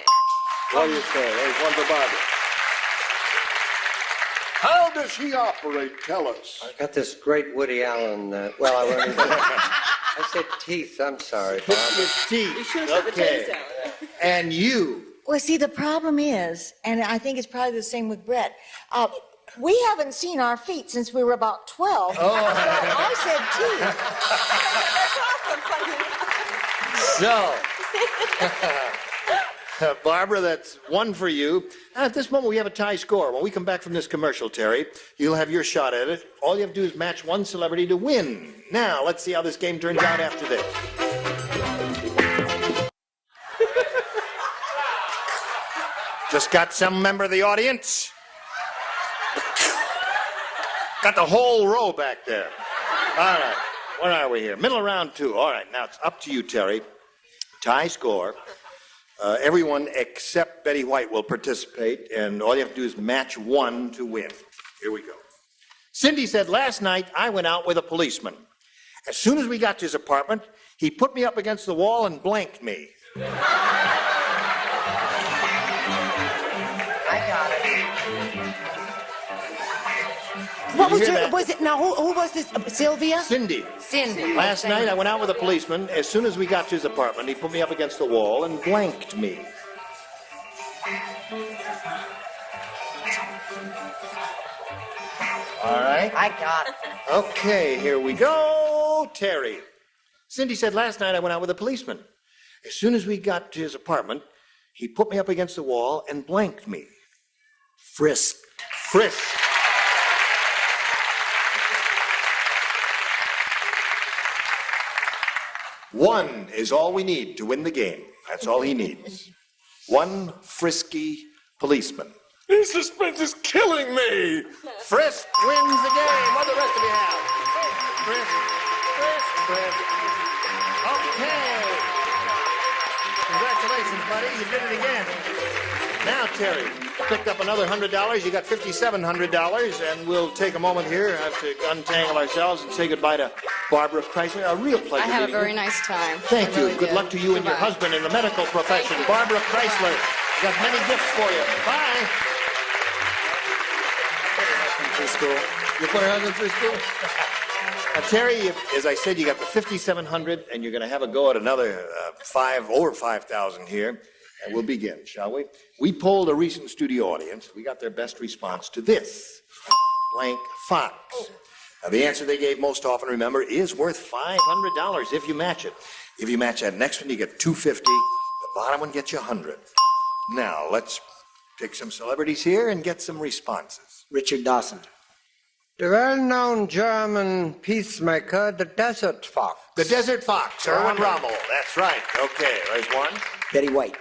Speaker 2: What do you say? There's one for Barbara. How does he operate? Tell us.
Speaker 6: I got this great Woody Allen. I said teeth. I'm sorry,
Speaker 2: Pick
Speaker 6: Bob.
Speaker 2: your teeth.
Speaker 15: You should have said
Speaker 2: Okay.
Speaker 15: potato salad.
Speaker 2: And you.
Speaker 9: Well, see, the problem is, and I think it's probably the same with Brett, we haven't seen our feet since we were about 12.
Speaker 2: Oh.
Speaker 9: So I
Speaker 2: So, Barbara, that's 1 for you. At this moment, we have a tie score. When we come back from this commercial, Terry, you'll have your shot at it. All you have to do is match one celebrity to win. Now, let's see how this game turns out after this. Just got some member of the audience? Got the whole row back there. All right. Where are we here? Middle of round 2. All right. Now it's up to you, Terry. Tie score. Everyone except Betty White will participate, and all you have to do is match 1 to win. Here we go. Cindy said, last night I went out with a policeman. As soon as we got to his apartment, he put me up against the wall and blanked me.
Speaker 5: I got it. What was
Speaker 2: hear
Speaker 5: your,
Speaker 2: that?
Speaker 5: was it, now who was this, Sylvia?
Speaker 2: Cindy.
Speaker 5: Cindy.
Speaker 2: Last night I went out with a policeman. As soon as we got to his apartment, he put me up against the wall and blanked me. All right.
Speaker 5: I got it.
Speaker 2: Okay, here we go. Terry. Cindy said, last night I went out with a policeman. As soon as we got to his apartment, he put me up against the wall and blanked me. Frisked. Frisked. One is all we need to win the game. That's all he needs. One frisky policeman.
Speaker 18: This suspense is killing me.
Speaker 2: Frisk wins the game. What do the rest of you have? Frisk, Frisk, Frisk. Okay. Congratulations, buddy. You did it again. Now, Terry, picked up another $100. You got $5,700, and we'll take a moment here. I have to untangle ourselves and say goodbye to Barbara Chrysler. A real pleasure.
Speaker 3: I had a
Speaker 2: meeting
Speaker 3: very
Speaker 2: you.
Speaker 3: nice time.
Speaker 2: Thank
Speaker 3: I
Speaker 2: you.
Speaker 3: really
Speaker 2: Good
Speaker 3: did.
Speaker 2: luck to you and your
Speaker 3: Goodbye.
Speaker 2: husband in the medical profession. Barbara Chrysler. We got many gifts for you. Bye. Through school. You put her husband through school? Terry, as I said, you got the $5,700, and you're going to have a go at another over 5,000 here. And we'll begin, shall we? We polled a recent studio audience. We got their best response to this blank fox. Now, the answer they gave most often, remember, is worth $500 if you match it. If you match that next one, you get $250. The bottom one gets you $100. Now, let's pick some celebrities here and get some responses.
Speaker 6: Richard Dawson. The well-known German peacemaker, the Desert Fox.
Speaker 2: The Desert Fox, Erwin Rommel. That's right. Okay, there's one.
Speaker 6: Betty White.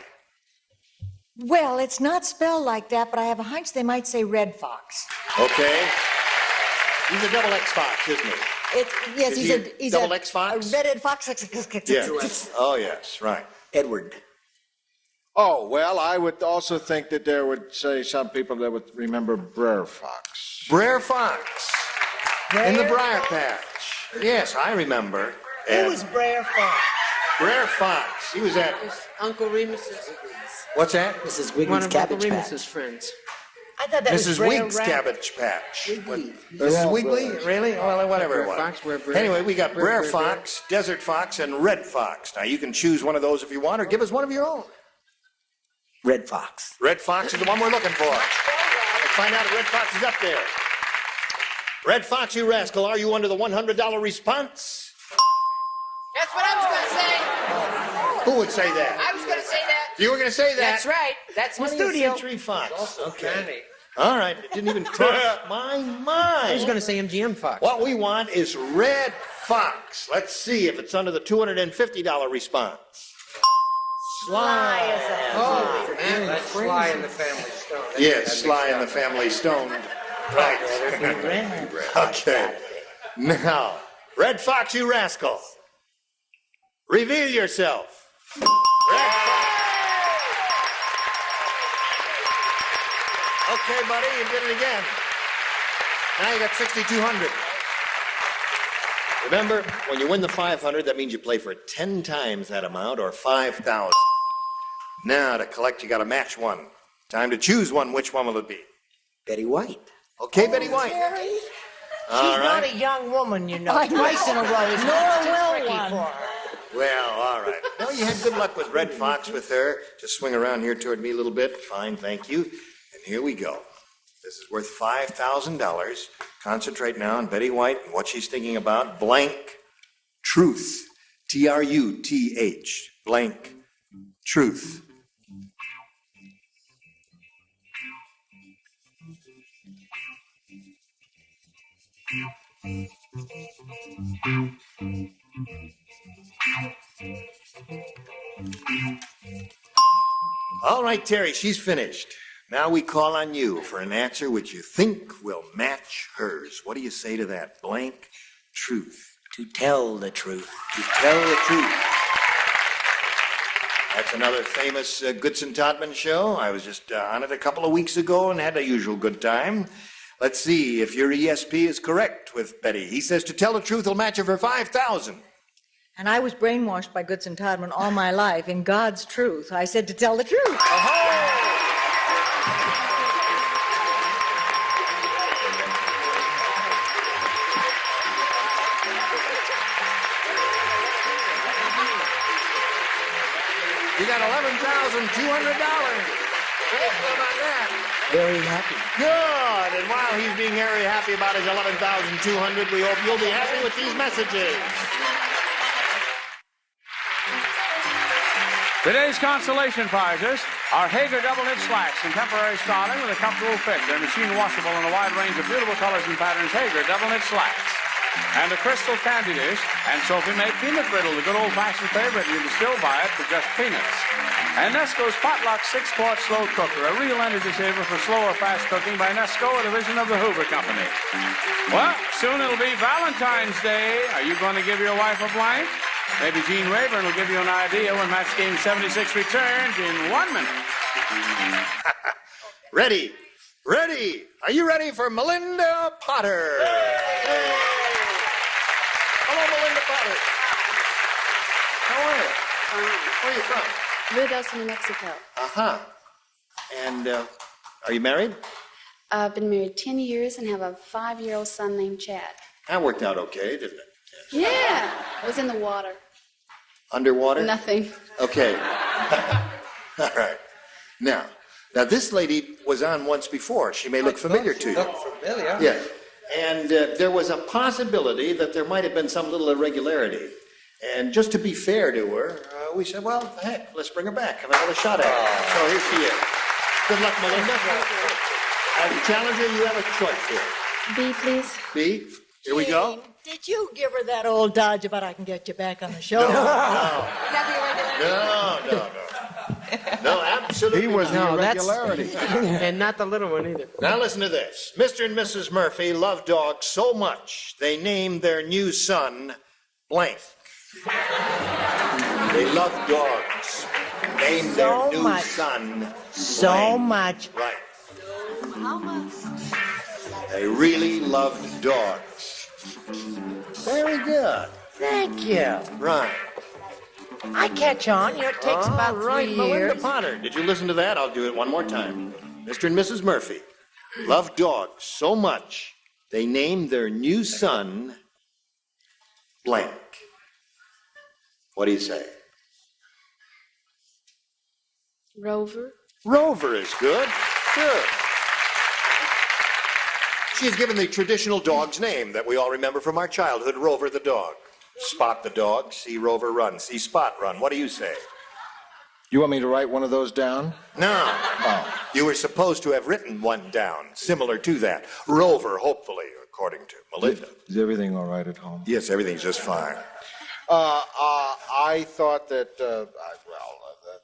Speaker 9: Well, it's not spelled like that, but I have a hunch they might say red fox.
Speaker 2: Okay. He's a double X Fox, isn't he?
Speaker 9: Yes,
Speaker 2: Is
Speaker 9: he's
Speaker 2: he
Speaker 9: a he's
Speaker 2: double
Speaker 9: a,
Speaker 2: X Fox?
Speaker 9: a redhead fox.
Speaker 2: Yes. Oh, yes, right.
Speaker 6: Edward.
Speaker 12: Oh, well, I would also think that there would say some people that would remember Brer Fox.
Speaker 2: Brer Fox. In the Briar Patch. Yes, I remember.
Speaker 5: Who was Brer Fox?
Speaker 2: Brer Fox. He was at...
Speaker 10: Uncle Remus's.
Speaker 2: What's that?
Speaker 5: Mrs.
Speaker 10: One
Speaker 5: Wiggins'
Speaker 10: of Uncle
Speaker 5: Cabbage Patch.
Speaker 10: Remus's friends.
Speaker 5: I thought that was
Speaker 2: Mrs.
Speaker 5: Brer
Speaker 2: Wigg's
Speaker 5: Rabbit.
Speaker 2: Cabbage Patch. Mrs. Wiggly? Really? Well, whatever it
Speaker 10: Brer
Speaker 2: was.
Speaker 10: Fox, Brer.
Speaker 2: Anyway, we got Brer
Speaker 10: Brer.
Speaker 2: Fox, Desert Fox, and Red Fox. Now, you can choose one of those if you want, or give us one of your own.
Speaker 5: Red Fox.
Speaker 2: Red Fox is the one we're looking for. Let's find out if Red Fox is up there. Red Fox, you rascal, are you under the $100 response?
Speaker 5: That's what I was going to say.
Speaker 2: Who would say that?
Speaker 5: I was going to say that.
Speaker 2: You were going to say that?
Speaker 5: That's right. That's my
Speaker 2: 20th
Speaker 5: studio.
Speaker 2: Century Fox.
Speaker 10: Okay.
Speaker 2: Okay. All right. It didn't even cross my mind.
Speaker 10: I was going to say MGM Fox.
Speaker 2: What we want is Red Fox. Let's see if it's under the $250 response.
Speaker 5: Sly as a
Speaker 10: Oh,
Speaker 6: Man, that's Sly in the Family Stone.
Speaker 2: Yes, Sly and the Family Stone. Right. Okay. Now, Red Fox, you rascal. Reveal yourself. Red Fox. Okay, buddy, you did it again. Now you got 6,200. Remember, when you win the 500, that means you play for 10 times that amount, or 5,000. Now, to collect, you got to match one. Time to choose one. Which one will it be?
Speaker 5: Betty White.
Speaker 2: Okay, Betty White.
Speaker 5: She's
Speaker 2: All
Speaker 5: not
Speaker 2: right.
Speaker 5: a young woman, you know.
Speaker 9: I know.
Speaker 5: Twice in a row is
Speaker 9: Nor
Speaker 5: too
Speaker 9: will
Speaker 5: tricky
Speaker 9: one.
Speaker 5: for her.
Speaker 2: Well, all right. No, you had good luck with Red Fox with her. Just swing around here toward me a little bit. Fine, thank you. And here we go. This is worth $5,000. Concentrate now on Betty White and what she's thinking about. Blank truth. Truth. Blank truth. All right, Terry, she's finished. Now we call on you for an answer which you think will match hers. What do you say to that? Blank truth.
Speaker 5: To tell the truth.
Speaker 2: To tell the truth. That's another famous Goodson-Todman show. I was just on it a couple of weeks ago and had the usual good time. Let's see if your ESP is correct with Betty. He says to tell the truth will match her for $5,000.
Speaker 9: And I was brainwashed by Goodson-Todman all my life. In God's truth, I said to tell the truth.
Speaker 2: You got $11,200. How about that?
Speaker 5: Very happy.
Speaker 2: Good. And while he's being very happy about his $11,200, we hope you'll be happy with these messages.
Speaker 1: Today's consolation prizes are Hager double-knit slacks in temporary styling with a comfortable fit. They're machine washable in a wide range of beautiful colors and patterns. Hager double-knit slacks. and a crystal candy dish, and Sophie-made peanut brittle, the good old-fashioned favorite. You can still buy it for just peanuts. And Nesco's Potluck 6-quart slow cooker, a real energy saver for slow or fast cooking by Nesco, a division of the Hoover Company. Well, soon it'll be Valentine's Day. Are you going to give your wife a blank? Maybe Gene Rayburn will give you an idea when match game 76 returns in 1 minute.
Speaker 2: Ready. Ready. Are you ready for Melinda Potter? Hey. Hello, Melinda Potter. How are you? Where are you from?
Speaker 3: Ruidoso, New Mexico.
Speaker 2: Uh-huh. And are you married?
Speaker 3: I've been married 10 years and have a 5-year-old son named Chad.
Speaker 2: That worked out okay, didn't it?
Speaker 3: Yeah. I was in the water.
Speaker 2: Underwater?
Speaker 3: Nothing.
Speaker 2: Okay. All right. Now, this lady was on once before. She may look familiar to you.
Speaker 5: Familiar?
Speaker 2: Yes. And there was a possibility that there might have been some little irregularity. And just to be fair to her, we said, well, heck, let's bring her back. Have another shot at it. So here she is. Good luck, Melinda. As a challenger, you have a choice here.
Speaker 3: B, please.
Speaker 2: B, here we go.
Speaker 9: Did you give her that old dodge about I can get you back on the show?
Speaker 2: No, absolutely.
Speaker 12: He was
Speaker 2: not.
Speaker 12: the irregularity.
Speaker 10: And not the little one either.
Speaker 2: Now listen to this. Mr. and Mrs. Murphy love dogs so much, they named their new son blank. They love dogs. Named their new son blank.
Speaker 5: So much.
Speaker 2: Right.
Speaker 9: How much?
Speaker 2: They really loved dogs. Very good.
Speaker 5: Thank you.
Speaker 2: Right.
Speaker 5: I catch on. You know, it takes about 3 years.
Speaker 2: Melinda Potter. Did you listen to that? I'll do it one more time. Mr. and Mrs. Murphy love dogs so much, they named their new son blank. What do you say?
Speaker 3: Rover.
Speaker 2: Rover is good. Good. She is given the traditional dog's name that we all remember from our childhood, Rover the dog. Spot the dog, see Rover run, see Spot run. What do you say?
Speaker 12: You want me to write one of those down?
Speaker 2: No. Oh. You were supposed to have written one down, similar to that. Rover, hopefully, according to Melinda.
Speaker 12: Is everything all right at home?
Speaker 2: Yes, everything's just fine.
Speaker 12: I thought that, that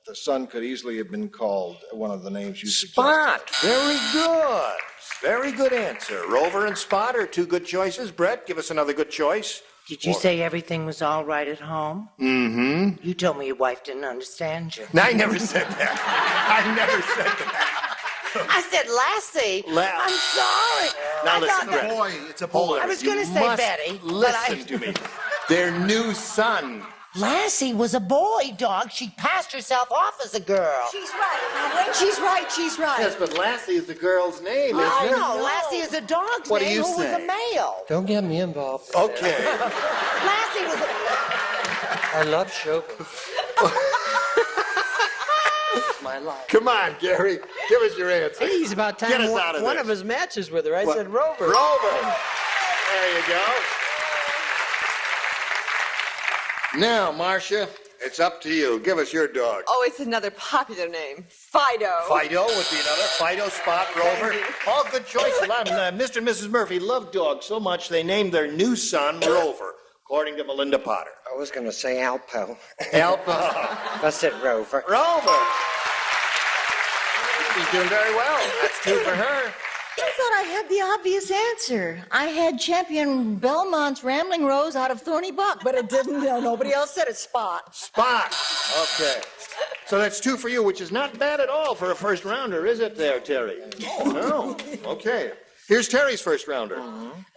Speaker 12: the son could easily have been called one of the names you suggested.
Speaker 2: Spot. Very good. Very good answer. Rover and Spot are two good choices. Brett, give us another good choice.
Speaker 5: Did you say everything was all right at home?
Speaker 2: Mm-hmm.
Speaker 5: You told me your wife didn't understand you.
Speaker 2: No, I never said that. I never said that.
Speaker 5: I said Lassie. I'm sorry.
Speaker 2: Now
Speaker 5: I
Speaker 2: listen,
Speaker 5: thought
Speaker 2: Brett.
Speaker 12: Boy, it's a boy.
Speaker 5: I was going to say Betty.
Speaker 2: Listen to me. Their new son.
Speaker 5: Lassie was a boy dog. She passed herself off as a girl.
Speaker 9: She's right. Now, when she's right, she's right.
Speaker 2: Yes, but Lassie is the girl's name, isn't
Speaker 5: I
Speaker 2: it?
Speaker 5: know. Lassie is a dog's
Speaker 2: What do
Speaker 5: name
Speaker 2: you
Speaker 5: who
Speaker 2: say?
Speaker 5: was a male.
Speaker 6: Don't get me involved.
Speaker 2: Okay.
Speaker 5: Lassie was a...
Speaker 6: I love show. My life.
Speaker 2: Come on, Gary. Give us your answer.
Speaker 10: He's about time
Speaker 2: Get us out of
Speaker 10: one
Speaker 2: this.
Speaker 10: of his matches with her. I
Speaker 2: What?
Speaker 10: said Rover.
Speaker 2: Rover. There you go. Now, Marcia, it's up to you. Give us your dog.
Speaker 15: Oh, it's another popular name. Fido.
Speaker 2: Fido would be another. Fido, Spot, Rover. All good choices. Mr. and Mrs. Murphy love dogs so much they named their new son Rover, according to Melinda Potter.
Speaker 6: I was going to say Alpo.
Speaker 2: Alpo.
Speaker 6: I said Rover.
Speaker 2: Rover. She's doing very well. That's two for her.
Speaker 9: I thought I had the obvious answer. I had champion Belmont's Rambling Rose out of Thorny Buck, but it didn't. Nobody else said it. Spot.
Speaker 2: Spot. Okay. So that's two for you, which is not bad at all for a first rounder, is it there, Terry? Oh, no. Okay. Here's Terry's first rounder.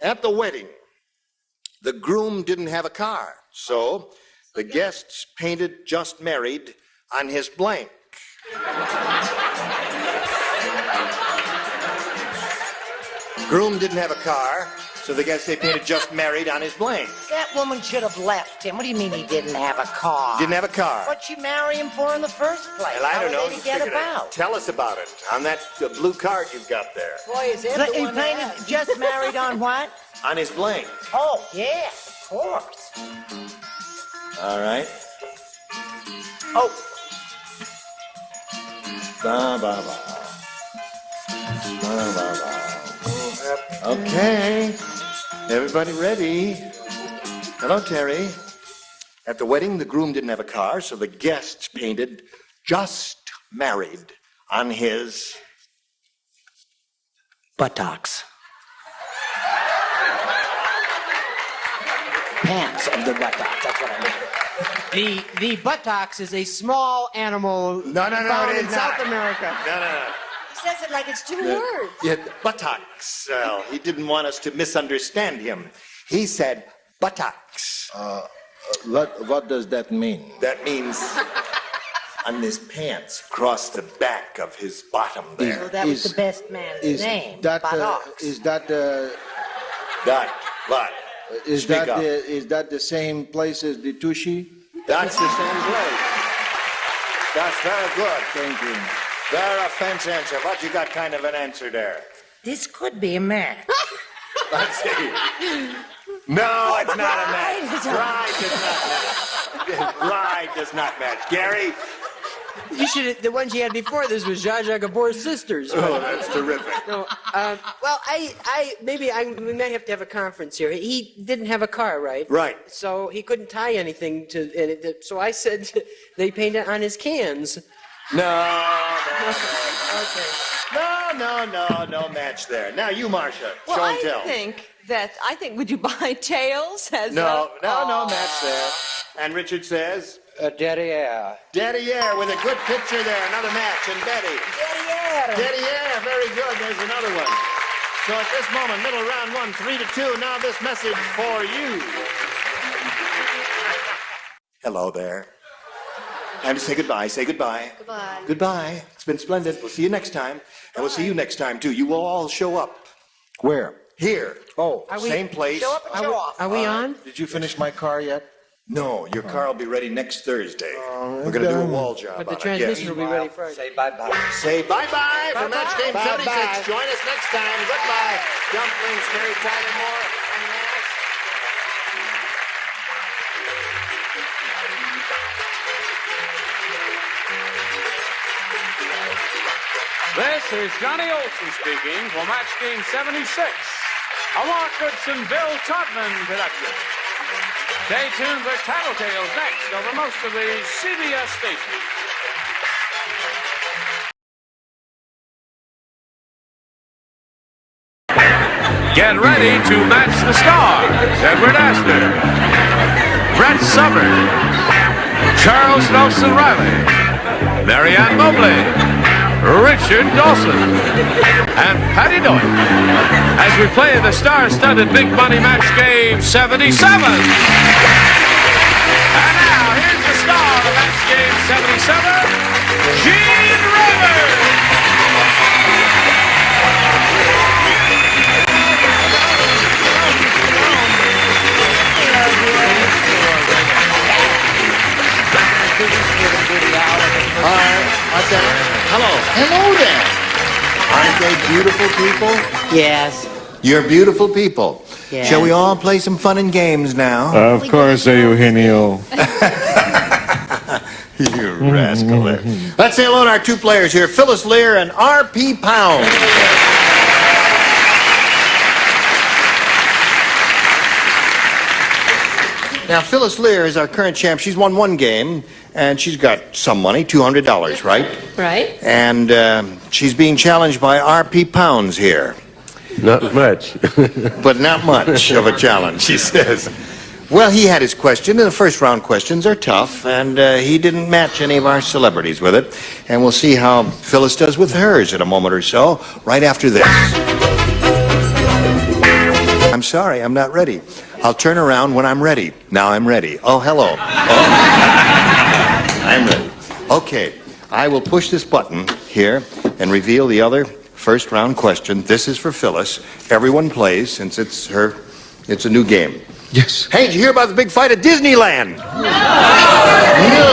Speaker 2: At the wedding, the groom didn't have a car, so the guests painted "Just Married" on his blank. Groom didn't have a car, so the guests, they painted "Just Married" on his blank.
Speaker 5: That woman should have left him. What do you mean he didn't have a car?
Speaker 2: Didn't have a car.
Speaker 5: What'd she marry him for in the first place?
Speaker 2: Well, I
Speaker 5: How
Speaker 2: don't
Speaker 5: were
Speaker 2: know.
Speaker 5: they
Speaker 2: You
Speaker 5: to get
Speaker 2: figured it.
Speaker 5: about?
Speaker 2: Tell us about it on that blue card you've got there.
Speaker 9: Boy, is it
Speaker 5: He painted "Just Married" on what?
Speaker 2: On his blank.
Speaker 5: Oh, yeah, of course.
Speaker 2: All right.
Speaker 5: Oh.
Speaker 2: Ba, ba, ba. Ba, ba, ba. Okay. Everybody ready? Hello, Terry. At the wedding, the groom didn't have a car, so the guests painted "Just Married" on his
Speaker 5: buttocks. Pants of the buttocks, that's what I mean.
Speaker 10: The buttocks is a small animal found in South America.
Speaker 2: No.
Speaker 9: He says it like it's two words.
Speaker 2: Yeah, buttocks. Well, he didn't want us to misunderstand him. He said buttocks.
Speaker 12: What does that mean?
Speaker 2: That means on his pants, across the back of his bottom there.
Speaker 5: Well, that was the best man's name. Buttocks.
Speaker 12: Is that
Speaker 2: what?
Speaker 12: Is that the same place as the Tushy?
Speaker 2: That's the same place. That's very good.
Speaker 12: Thank you.
Speaker 2: Very offense answer. But you got kind of an answer there.
Speaker 5: This could be a match.
Speaker 2: Let's see. No, it's not a match. Rye does not match. Rye does not match. Gary?
Speaker 10: You should. The one she had before this was Zsa Zsa Gabor's sisters.
Speaker 2: Oh, that's terrific.
Speaker 10: No, well, we may have to have a conference here. He didn't have a car, right?
Speaker 2: Right.
Speaker 10: So he couldn't tie anything to it. So I said they painted on his cans.
Speaker 2: No.
Speaker 10: Okay.
Speaker 2: No match there. Now you, Marcia.
Speaker 15: Well,
Speaker 2: Show and tell.
Speaker 15: I think, would you buy tails?
Speaker 2: No match there. And Richard says?
Speaker 19: Derriere.
Speaker 2: Derriere with a good picture there. Another match. And Betty? Derriere. Very good. There's another one. So at this moment, middle round 1, 3-2. Now this message for you. Hello there. Time to say goodbye. Say goodbye.
Speaker 3: Goodbye.
Speaker 2: Goodbye. It's been splendid. We'll see you next time. And we'll see you next time, too. You will all show up.
Speaker 12: Where?
Speaker 2: Here.
Speaker 12: Oh.
Speaker 2: Same place.
Speaker 5: Show up and show off.
Speaker 10: Are we on?
Speaker 12: Did you finish my car yet?
Speaker 2: No, your car will be ready next Thursday. We're going to do a wall job
Speaker 10: But the
Speaker 2: on it,
Speaker 10: transmission
Speaker 2: yes.
Speaker 10: will be ready Friday.
Speaker 19: Say bye-bye.
Speaker 2: Say bye-bye for match game 76.
Speaker 19: Bye-bye.
Speaker 2: Join us next time. Goodbye. Dumplings, Mary Tyler Moore, and Nash.
Speaker 1: This is Johnny Olson speaking for Match Game 76, a Mark Goodson, Bill Todman production. Stay tuned for Tattletales next over most of the CBS stations. Get ready to match the stars. Edward Asner, Brett Summers, Charles Nelson Riley, Marianne Mobley, Richard Dawson, and Patty Doyle as we play the star-studded Big Money Match Game 77. And now, here's the star of Match Game 77, Gene Rivers.
Speaker 2: What's that? Hello there. Aren't they beautiful people?
Speaker 5: Yes.
Speaker 2: You're beautiful people.
Speaker 5: Yes.
Speaker 2: Shall we all play some fun and games now?
Speaker 18: Of course, Eugenio.
Speaker 2: You rascal there. Let's say hello to our two players here, Phyllis Lear and R.P. Pound. Now, Phyllis Lear is our current champ. She's won one game, and she's got some money, $200, right?
Speaker 15: Right.
Speaker 2: And she's being challenged by R.P. Pounds here.
Speaker 17: Not much.
Speaker 2: But not much of a challenge, she says. Well, he had his question, and the first round questions are tough, and he didn't match any of our celebrities with it. And we'll see how Phyllis does with hers in a moment or so, right after this. I'm sorry, I'm not ready. I'll turn around when I'm ready. Now I'm ready. Oh, hello. Oh. I'm ready. Okay, I will push this button here and reveal the other first round question. This is for Phyllis. Everyone plays since it's a new game.
Speaker 18: Yes.
Speaker 2: Hey, did you hear about the big fight at Disneyland? No,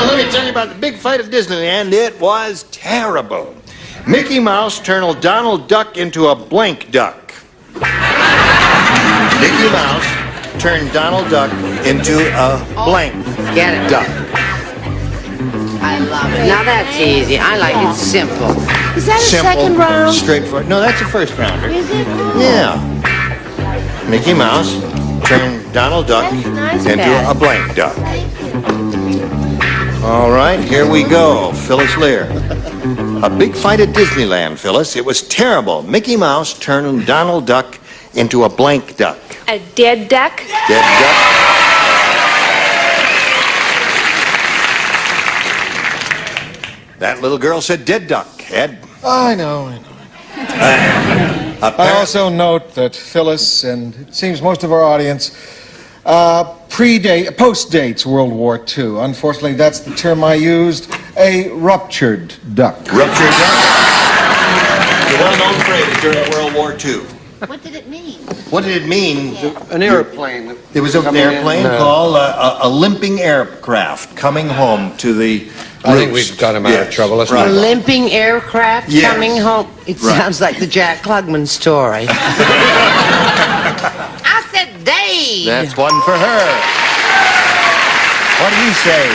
Speaker 2: let me tell you about the big fight at Disneyland. It was terrible. Mickey Mouse turned Donald Duck into a blank duck. Mickey Mouse turned Donald Duck into a blank duck.
Speaker 5: I love it. Now that's easy. I like it simple. Is that a
Speaker 2: Simple,
Speaker 5: second round?
Speaker 2: straightforward. No, that's a first rounder.
Speaker 5: Is it?
Speaker 2: Yeah. Mickey Mouse turned Donald Duck into
Speaker 5: Dad.
Speaker 2: a blank duck. All right, here we go. Phyllis Lear. A big fight at Disneyland, Phyllis. It was terrible. Mickey Mouse turned Donald Duck into a blank duck.
Speaker 20: A dead duck?
Speaker 2: Dead duck. That little girl said dead duck, Ed.
Speaker 14: I know. I also note that Phyllis, and it seems most of our audience, post-dates World War II. Unfortunately, that's the term I used, a ruptured duck.
Speaker 2: Ruptured duck? The well-known phrase during World War II.
Speaker 9: What did it mean?
Speaker 2: What did it mean?
Speaker 19: An airplane.
Speaker 2: There was an airplane called a limping aircraft coming home to the
Speaker 6: I think we've got him out of trouble. Let's
Speaker 5: A limping aircraft coming home. It sounds like the Jack Klugman story. I said Dave.
Speaker 2: That's one for her. What do you say?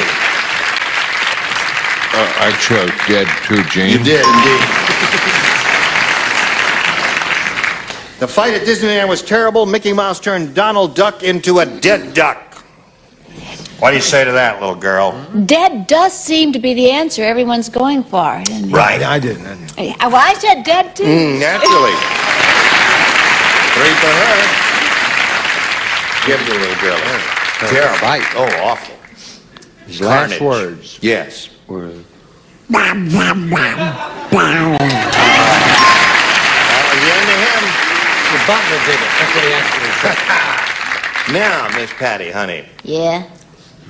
Speaker 11: I chose dead too, Gene.
Speaker 2: You did, indeed. The fight at Disneyland was terrible. Mickey Mouse turned Donald Duck into a dead duck. What do you say to that, little girl?
Speaker 21: Dead does seem to be the answer everyone's going for.
Speaker 2: Right. I didn't.
Speaker 21: Well, I said dead too.
Speaker 2: Naturally. 3 for her. Give the little girl. Terrible.
Speaker 6: Right.
Speaker 2: Oh, awful.
Speaker 6: His last words.
Speaker 2: Yes.
Speaker 6: Were...
Speaker 2: Again to him.
Speaker 6: The butler did it. That's what he actually said.
Speaker 2: Now, Miss Patty, honey,
Speaker 21: Yeah,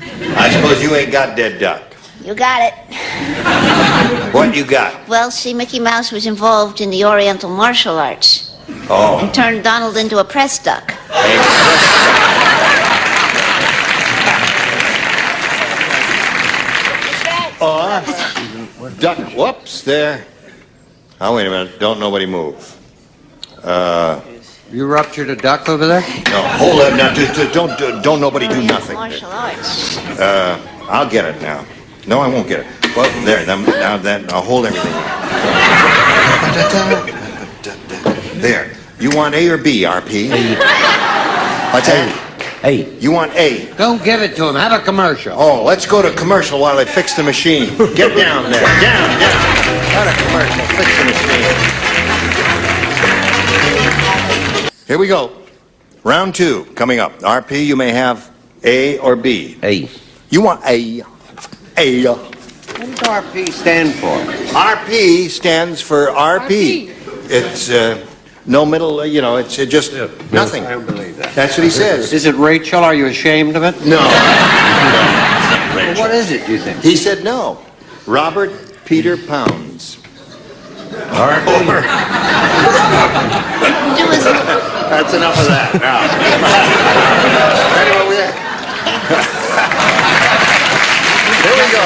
Speaker 2: I suppose you ain't got dead duck.
Speaker 21: you got it.
Speaker 2: What you got?
Speaker 21: Well, see, Mickey Mouse was involved in the Oriental martial arts
Speaker 2: Oh.
Speaker 21: and turned Donald into a press duck.
Speaker 2: Duck. Whoops, there. Oh, wait a minute. Don't nobody move.
Speaker 6: You ruptured a duck over there?
Speaker 2: No, hold it. Now, don't nobody do nothing.
Speaker 21: Martial arts.
Speaker 2: I'll get it now. No, I won't get it. Well, there. I'll hold everything. There. You want A or B, RP? What's that?
Speaker 6: A.
Speaker 2: You want A?
Speaker 6: Don't give it to him. Have a commercial.
Speaker 2: Oh, let's go to commercial while they fix the machine. Get down there. Down. Not a commercial. Fix the machine. Here we go. Round 2 coming up. RP, you may have A or B.
Speaker 6: A.
Speaker 2: You want A. A.
Speaker 6: What does RP stand for?
Speaker 2: RP stands for RP. It's no middle, it's just nothing.
Speaker 6: I don't believe that.
Speaker 2: That's what he says.
Speaker 6: Is it Rachel? Are you ashamed of it?
Speaker 2: No.
Speaker 6: Well, what is it, do you think?
Speaker 2: He said no. Robert Peter Pounds. That's enough of that. Now. Anyway, here we go.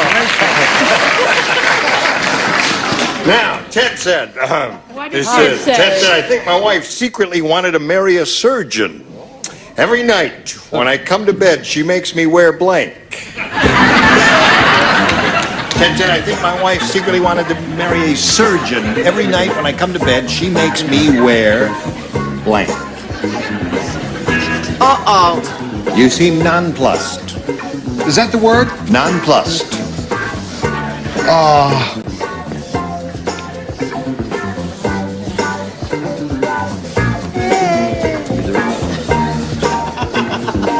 Speaker 2: Now, Ted said, Ted said, I think my wife secretly wanted to marry a surgeon. Every night when I come to bed, she makes me wear blank. Ted said, I think my wife secretly wanted to marry a surgeon. Every night when I come to bed, she makes me wear blank.
Speaker 5: Uh-oh.
Speaker 2: You seem nonplussed.
Speaker 14: Is that the word?
Speaker 2: Nonplussed.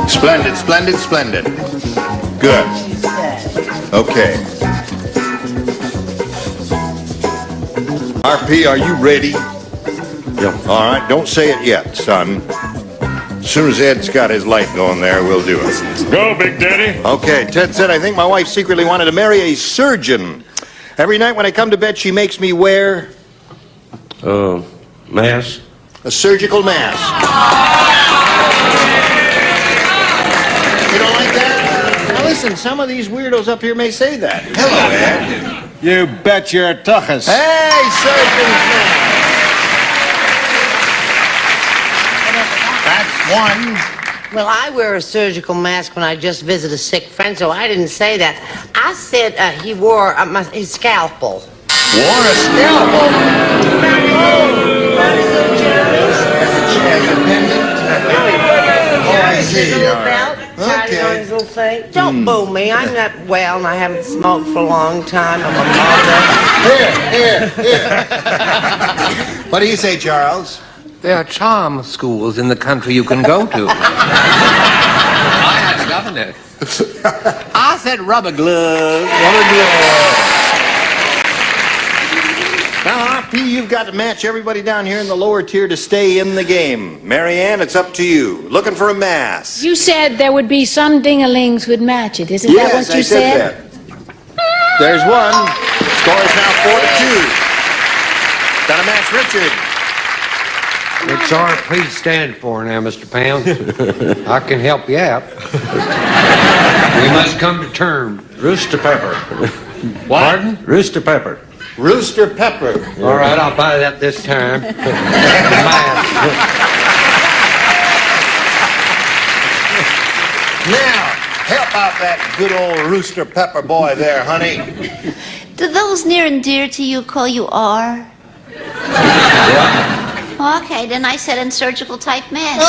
Speaker 2: Splendid, splendid, splendid. Good. Okay. RP, are you ready?
Speaker 6: Yeah.
Speaker 2: All right, don't say it yet, son. As soon as Ed's got his light going there, we'll do it.
Speaker 1: Go, Big Daddy.
Speaker 2: Okay, Ted said, I think my wife secretly wanted to marry a surgeon. Every night when I come to bed, she makes me wear...
Speaker 6: Mask?
Speaker 2: A surgical mask. You don't like that? Now listen, some of these weirdos up here may say that. Hello, Ed.
Speaker 14: You bet your tuchus.
Speaker 2: Hey, surgeon's mask. That's one.
Speaker 5: Well, I wear a surgical mask when I just visit a sick friend, so I didn't say that. I said he wore his scalpel.
Speaker 2: Wore a scalpel?
Speaker 5: As a pendant? his little
Speaker 2: all
Speaker 5: belt,
Speaker 2: right.
Speaker 5: tied it on
Speaker 2: Okay.
Speaker 5: his little thing. Don't boo me. I'm not well, and I haven't smoked for a long time. I'm a mother.
Speaker 2: Here. What do you say, Charles?
Speaker 6: There are charm schools in the country you can go to. I had a governor. I said rubber glove.
Speaker 2: Rubber glove. Now, RP, you've got to match everybody down here in the lower tier to stay in the game. Marianne, it's up to you. Looking for a mass.
Speaker 4: You said there would be some ding-a-lings who'd match it. Isn't
Speaker 2: Yes,
Speaker 4: that what you
Speaker 2: I said that. There's one. Score is now 4-2. Gotta match Richard.
Speaker 6: What's RP stand for now, Mr. Pound? I can help you out. We must come to terms.
Speaker 19: Rooster pepper.
Speaker 2: What?
Speaker 19: Pardon? Rooster pepper.
Speaker 2: Rooster pepper.
Speaker 6: All right, I'll buy that this time.
Speaker 2: Now, help out that good old Rooster Pepper boy there, honey.
Speaker 21: Do those near and dear to you call you R? Okay, then I said in surgical type mask.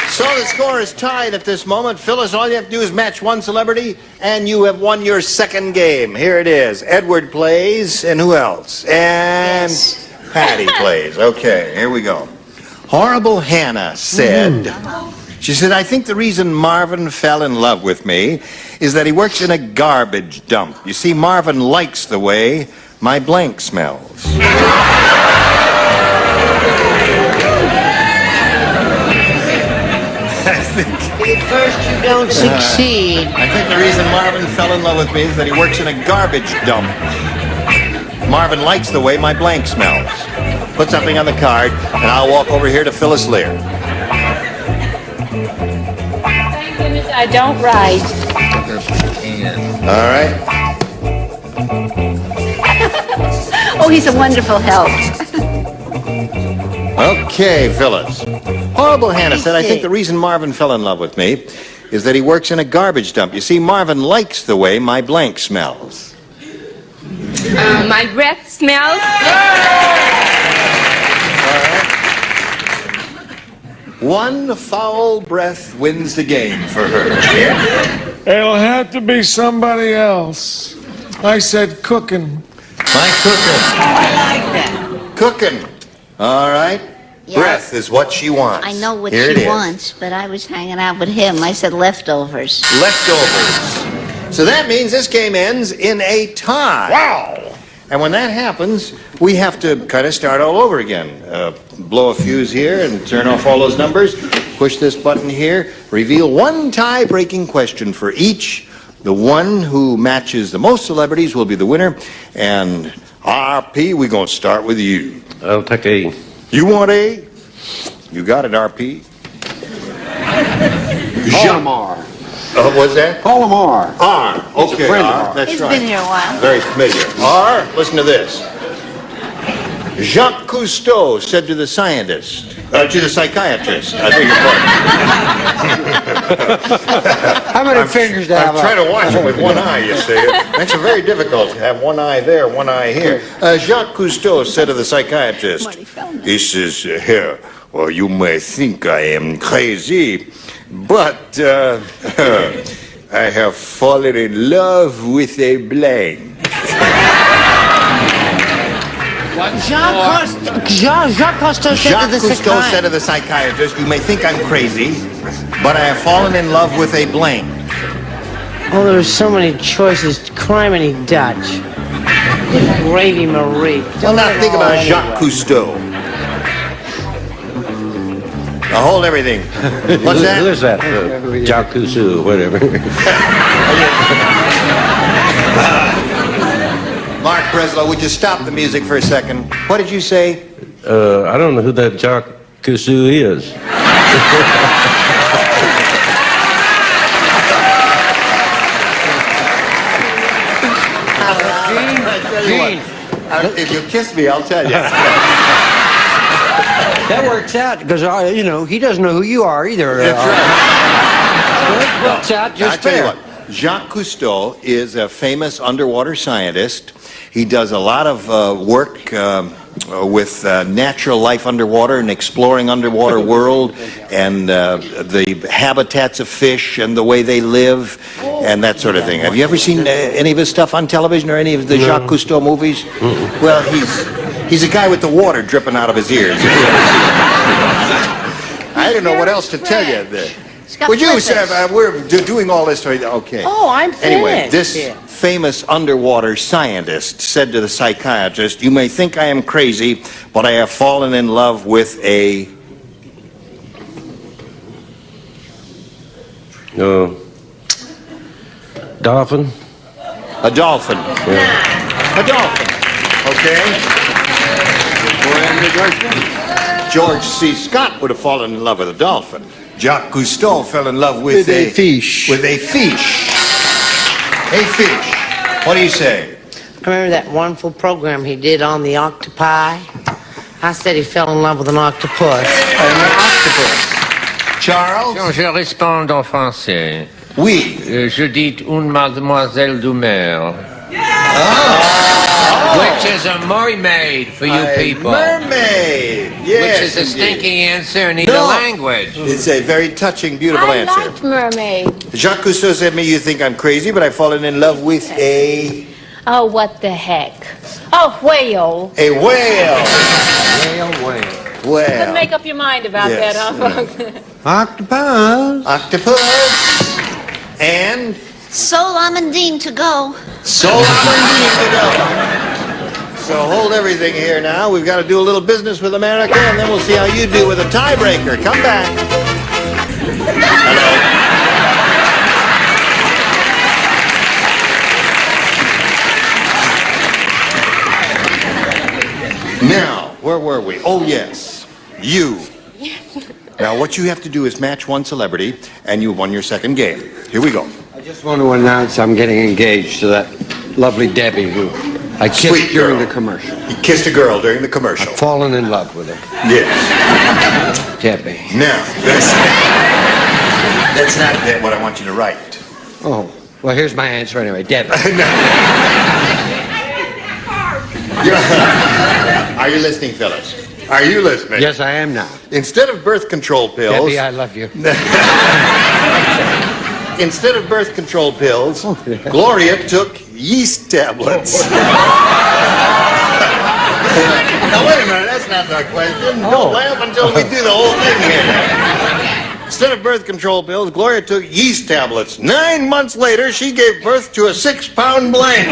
Speaker 2: So the score is tied at this moment. Phyllis, all you have to do is match one celebrity, and you have won your second game. Here it is. Edward plays, and who else? And Patty plays. Okay, here we go. Horrible Hannah said, she said, I think the reason Marvin fell in love with me is that he works in a garbage dump. You see, Marvin likes the way my blank smells.
Speaker 5: At first you don't succeed.
Speaker 2: I think the reason Marvin fell in love with me is that he works in a garbage dump. Marvin likes the way my blank smells. Put something on the card, and I'll walk over here to Phyllis Lear.
Speaker 4: Thank goodness I don't write.
Speaker 2: All right.
Speaker 21: Oh, he's a wonderful help.
Speaker 2: Okay, Phyllis. Horrible Hannah said, I think the reason Marvin fell in love with me is that he works in a garbage dump. You see, Marvin likes the way my blank smells.
Speaker 20: My breath smells.
Speaker 2: One foul breath wins the game for her. Yeah?
Speaker 18: It'll have to be somebody else. I said cooking.
Speaker 2: My cooking.
Speaker 5: I like that.
Speaker 2: Cooking. All right.
Speaker 21: Yeah.
Speaker 2: Breath is what she wants.
Speaker 21: I know what
Speaker 2: Here it
Speaker 21: she
Speaker 2: is.
Speaker 21: wants, but I was hanging out with him. I said leftovers.
Speaker 2: Leftovers. So that means this game ends in a tie. Wow. And when that happens, we have to kind of start all over again. Blow a fuse here and turn off all those numbers. Push this button here. Reveal one tie-breaking question for each. The one who matches the most celebrities will be the winner. And RP, we're going to start with you.
Speaker 19: I'll take A.
Speaker 2: You want A? You got it, RP.
Speaker 19: Palomar.
Speaker 2: What's that?
Speaker 19: Palomar.
Speaker 2: R. Okay,
Speaker 19: friend of
Speaker 2: R.
Speaker 19: ours.
Speaker 2: That's
Speaker 21: He's
Speaker 2: right.
Speaker 21: been here a while.
Speaker 2: Very familiar. R. Listen to this. Jacques Cousteau said to the scientist, to the psychiatrist. I beg your pardon.
Speaker 6: How many fingers do I have?
Speaker 2: I'm trying to watch it with one eye, you see. It makes it very difficult to have one eye there, one eye here. Jacques Cousteau said to the psychiatrist, he says, here, well, you may think I am crazy, but I have fallen in love with a blank.
Speaker 5: Jacques Cousteau
Speaker 2: Jacques Cousteau said to the psychiatrist, you may think I'm crazy, but I have fallen in love with a blank.
Speaker 5: Oh, there's so many choices. Criminy Dutch. Good gravy, Marie.
Speaker 2: Well, now think about Jacques Cousteau. Now hold everything. What's that?
Speaker 19: Who's that? Jacques Cousteau, whatever.
Speaker 2: Mark Breslow, would you stop the music for a second? What did you say?
Speaker 19: I don't know who that Jacques Cousteau is.
Speaker 2: Gene, if you kiss me, I'll tell you.
Speaker 6: That works out because he doesn't know who you are either.
Speaker 2: That's right.
Speaker 6: It works out just
Speaker 2: I'll tell you
Speaker 6: fair.
Speaker 2: what. Jacques Cousteau is a famous underwater scientist. He does a lot of work with natural life underwater and exploring underwater world and the habitats of fish and the way they live and that sort of thing. Have you ever seen any of his stuff on television or any of the Jacques Cousteau movies? Well, he's a guy with the water dripping out of his ears. I don't know what else to tell you. Would you, Sam? We're doing all this. Okay.
Speaker 5: Oh, I'm finished.
Speaker 2: Anyway, this famous underwater scientist said to the psychiatrist, "You may think I am crazy, but I have fallen in love with a..."
Speaker 19: Dolphin?
Speaker 2: A dolphin.
Speaker 19: Yeah.
Speaker 2: A dolphin. Okay. George C. Scott would have fallen in love with a dolphin. Jacques Cousteau fell in love with
Speaker 14: a fish.
Speaker 2: With a fish. A fish. What do you say?
Speaker 5: I remember that wonderful program he did on the octopi. I said he fell in love with an octopus.
Speaker 2: An octopus. Charles?
Speaker 7: Je réponds en français.
Speaker 2: Oui.
Speaker 7: Je dis une mademoiselle Dumer.
Speaker 2: Oh.
Speaker 7: Which is a mermaid for you people.
Speaker 2: Mermaid. Yes.
Speaker 7: Which is a stinky answer and need a
Speaker 2: No.
Speaker 7: language.
Speaker 2: It's a very touching, beautiful
Speaker 4: I
Speaker 2: answer.
Speaker 4: like mermaid.
Speaker 2: Jacques Cousteau said to me, "You think I'm crazy, but I've fallen in love with a..."
Speaker 4: Oh, what the heck? Oh, whale.
Speaker 2: A whale.
Speaker 19: Whale.
Speaker 2: Well.
Speaker 4: Make up your mind about
Speaker 2: Yes.
Speaker 4: that, huh, folks?
Speaker 19: Octopus.
Speaker 2: Octopus. And
Speaker 21: Sol Amandine to go.
Speaker 2: Sol Amandine to go. So hold everything here now. We've got to do a little business with America, and then we'll see how you do with a tiebreaker. Come back. Hello. Now, where were we? Oh, yes. You. Now, what you have to do is match one celebrity, and you've won your second game. Here we go.
Speaker 19: I just want to announce I'm getting engaged to that lovely Debbie who I kissed
Speaker 2: Sweet
Speaker 19: during
Speaker 2: girl.
Speaker 19: the commercial.
Speaker 2: You kissed a girl during the commercial.
Speaker 19: I've fallen in love with her.
Speaker 2: Yes.
Speaker 19: Debbie.
Speaker 2: Now, that's not what I want you to write.
Speaker 19: Oh, well, here's my answer anyway. Debbie.
Speaker 2: Are you listening, Phyllis? Are you listening?
Speaker 19: Yes, I am now.
Speaker 2: Instead of birth control pills...
Speaker 19: Debbie, I love you.
Speaker 2: Instead of birth control pills, Gloria took yeast tablets. Now, wait a minute, that's not the question. Don't laugh until we do the whole thing here. Instead of birth control pills, Gloria took yeast tablets. 9 months later, she gave birth to a 6-pound blank.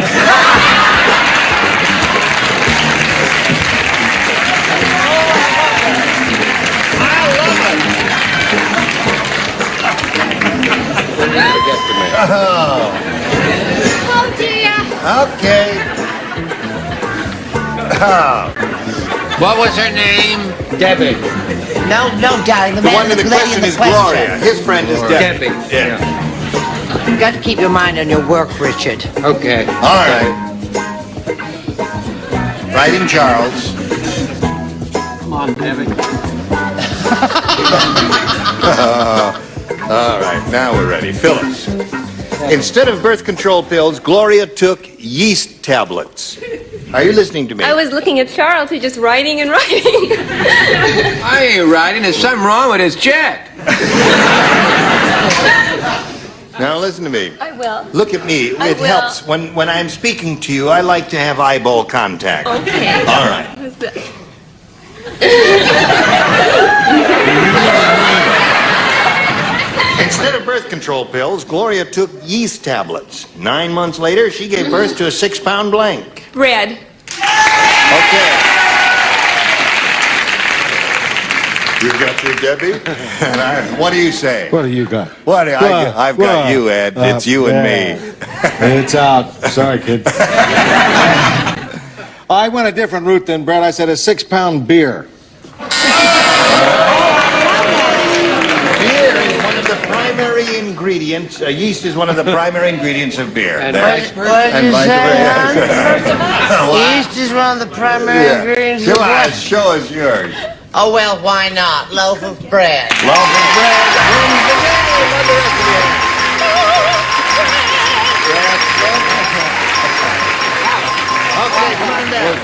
Speaker 4: Oh, dear.
Speaker 2: Okay.
Speaker 7: What was her name?
Speaker 19: Debbie.
Speaker 5: No, darling.
Speaker 2: The one in the question is Gloria. His friend is Debbie.
Speaker 19: Debbie.
Speaker 2: Yeah.
Speaker 5: You've got to keep your mind on your work, Richard.
Speaker 19: Okay.
Speaker 2: All right. Writing Charles.
Speaker 19: Come on, Debbie.
Speaker 2: All right, now we're ready. Phyllis. Instead of birth control pills, Gloria took yeast tablets. Are you listening to me?
Speaker 20: I was looking at Charles, who's just writing and writing.
Speaker 7: I ain't writing. There's something wrong with his jet.
Speaker 2: Now listen to me.
Speaker 20: I will.
Speaker 2: Look at me.
Speaker 20: I
Speaker 2: It
Speaker 20: will.
Speaker 2: helps. When I'm speaking to you, I like to have eyeball contact.
Speaker 20: Okay.
Speaker 2: All right.
Speaker 20: Who's this?
Speaker 2: Instead of birth control pills, Gloria took yeast tablets. 9 months later, she gave birth to a 6-pound blank.
Speaker 20: Red.
Speaker 2: Okay. You got your Debbie? And what do you say?
Speaker 14: What do you got?
Speaker 2: What? I've got you, Ed. It's you and me.
Speaker 14: It's out. Sorry, kid. I went a different route than Brett. I said a 6-pound beer.
Speaker 2: Beer is one of the primary ingredients. Yeast is one of the primary ingredients of beer.
Speaker 19: And
Speaker 2: There.
Speaker 19: vice versa.
Speaker 5: What did you
Speaker 2: vice
Speaker 5: say,
Speaker 2: versa.
Speaker 5: hon? Yeast is one of the primary ingredients of
Speaker 2: Come on,
Speaker 5: what?
Speaker 2: show us yours.
Speaker 5: Oh, well, why not? Loaf of bread.
Speaker 2: Loaf of bread wins the game. What the rest of you? Okay, come on down.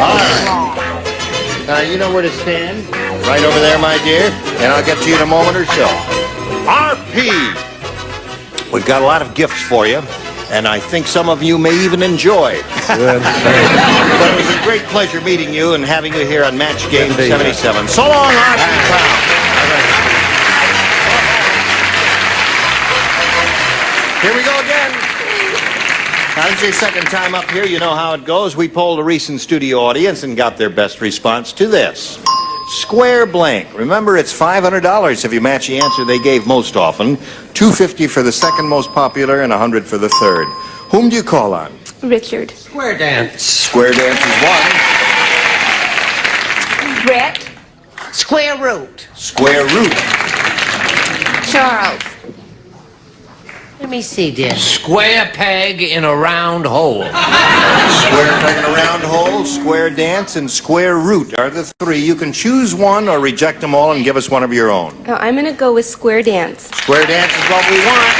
Speaker 2: All right. Now, you know where to stand. Right over there, my dear. And I'll get to you in a moment or so. RP! We've got a lot of gifts for you, and I think some of you may even enjoy. But it was a great pleasure meeting you and having you here on Match Game 77. So long, RP Clown. Here we go again. Now, this is your second time up here. You know how it goes. We polled a recent studio audience and got their best response to this. Square blank. Remember, it's $500 if you match the answer they gave most often, $250 for the second most popular, and $100 for the third. Whom do you call on?
Speaker 20: Richard.
Speaker 5: Square dance.
Speaker 2: Square dance is one.
Speaker 20: Brett.
Speaker 5: Square root.
Speaker 2: Square root.
Speaker 20: Charles.
Speaker 5: Let me see, dear. Square peg in a round hole.
Speaker 2: Square peg in a round hole, square dance, and square root are the three. You can choose one or reject them all and give us one of your own.
Speaker 20: Oh, I'm going to go with square dance.
Speaker 2: Square dance is what we want.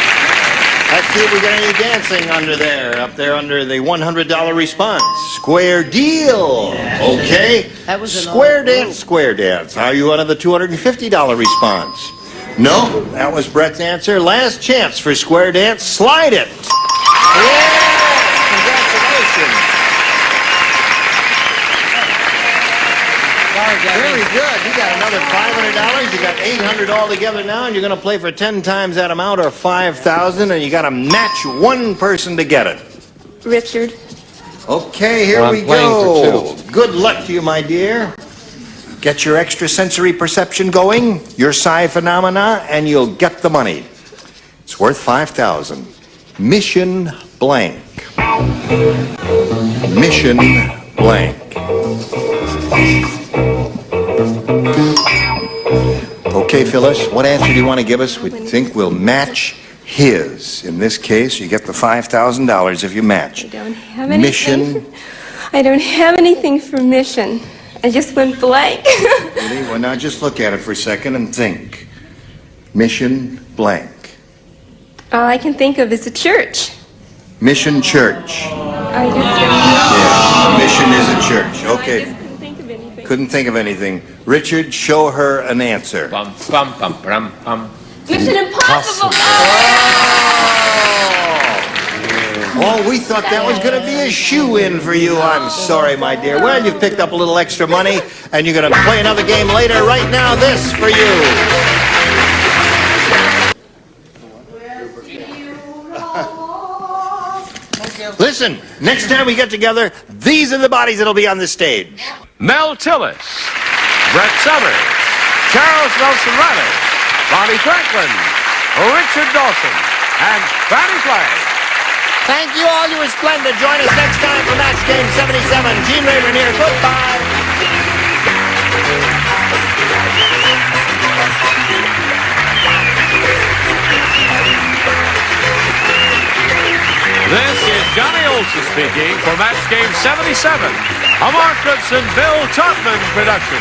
Speaker 2: Let's see if we get any dancing under there, up there under the $100 response. Square deal. Okay.
Speaker 5: That was an
Speaker 2: Square dance, square dance. Are you under the $250 response? No, that was Brett's answer. Last chance for square dance. Slide it. Yeah! Congratulations. Very good. You got another $500. You got $800 altogether now, and you're going to play for 10 times that amount, or $5,000, and you got to match one person to get it.
Speaker 20: Richard.
Speaker 2: Okay, here we go. Good luck to you, my dear. Get your extrasensory perception going, your psi phenomena, and you'll get the money. It's worth $5,000. Mission blank. Mission blank. Okay, Phyllis, what answer do you want to give us? We think we'll match his. In this case, you get the $5,000 if you match.
Speaker 20: I don't have anything.
Speaker 2: Mission.
Speaker 20: I don't have anything for mission. I just went blank.
Speaker 2: Really? Well, now just look at it for a second and think. Mission blank.
Speaker 20: All I can think of is a church.
Speaker 2: Mission church.
Speaker 20: I just
Speaker 2: Mission is a church. Okay.
Speaker 20: I just couldn't think of anything.
Speaker 2: Couldn't think of anything. Richard, show her an answer.
Speaker 7: Bum, bum, bum, bum, bum.
Speaker 20: Mission Impossible.
Speaker 2: Oh, we thought that was going to be a shoe-in for you. I'm sorry, my dear. Well, you've picked up a little extra money, and you're going to play another game later. Right now, this for you. Listen, next time we get together, these are the bodies that'll be on the stage.
Speaker 1: Mel Tillis, Brett Summers, Charles Nelson Riley, Bonnie Franklin, Richard Dawson, and Fannie Flagg.
Speaker 2: Thank you all. You were splendid. Join us next time for Match Game 77. Gene Rayburn here. Goodbye.
Speaker 1: This is Johnny Olson speaking for Match Game 77, a Mark Goodson, Bill Todman production.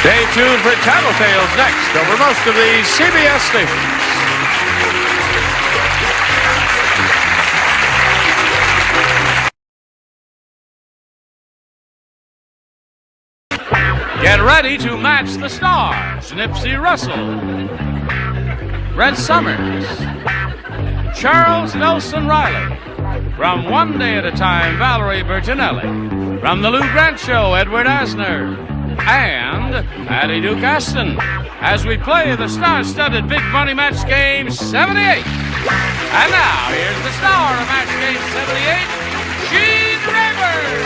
Speaker 1: Stay tuned for Tattletales next over most of the CBS stations. Get ready to match the stars. Nipsey Russell, Red Summers, Charles Nelson Riley. From One Day at a Time, Valerie Bertinelli. From The Lou Grant Show, Edward Asner. And Patty Duke Aston, as we play the star-studded Big Money Match Game 78. And now, here's the star of Match Game 78, Gene Rayburn.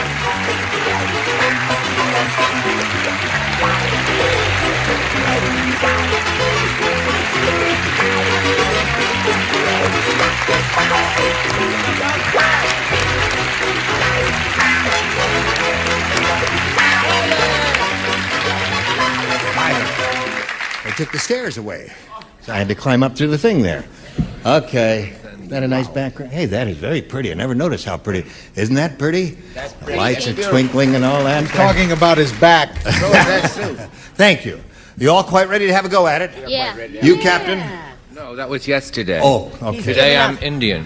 Speaker 2: They took the stairs away, so I had to climb up through the thing there. Okay. Isn't that a nice background? Hey, that is very pretty. I never noticed how pretty. Isn't that pretty?
Speaker 6: That's
Speaker 2: The
Speaker 6: pretty.
Speaker 2: lights are twinkling and all that.
Speaker 14: I'm talking about his back.
Speaker 6: So is that suit.
Speaker 2: Thank you. You all quite ready to have a go at it?
Speaker 21: Yeah.
Speaker 2: You, Captain?
Speaker 7: No, that was yesterday.
Speaker 2: Oh, okay.
Speaker 7: Today I'm Indian.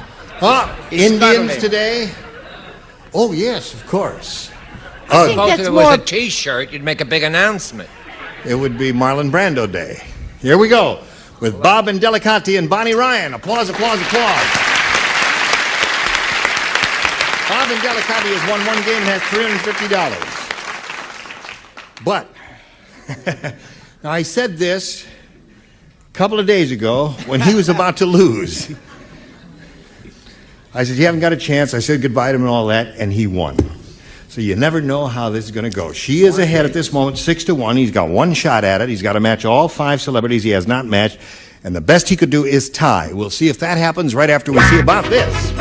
Speaker 2: Indians today? Oh, yes, of course.
Speaker 7: Suppose if it was a T-shirt, you'd make a big announcement.
Speaker 2: It would be Marlon Brando Day. Here we go with Bob and Delicati and Bonnie Ryan. Applause, applause, applause. Bob and Delicati has won one game and has $350. But now I said this a couple of days ago when he was about to lose. I said, you haven't got a chance. I said goodbye to him and all that, and he won. So you never know how this is going to go. She is ahead at this moment, 6-1. He's got one shot at it. He's got to match all 5 celebrities he has not matched, and the best he could do is tie. We'll see if that happens right after we see about this.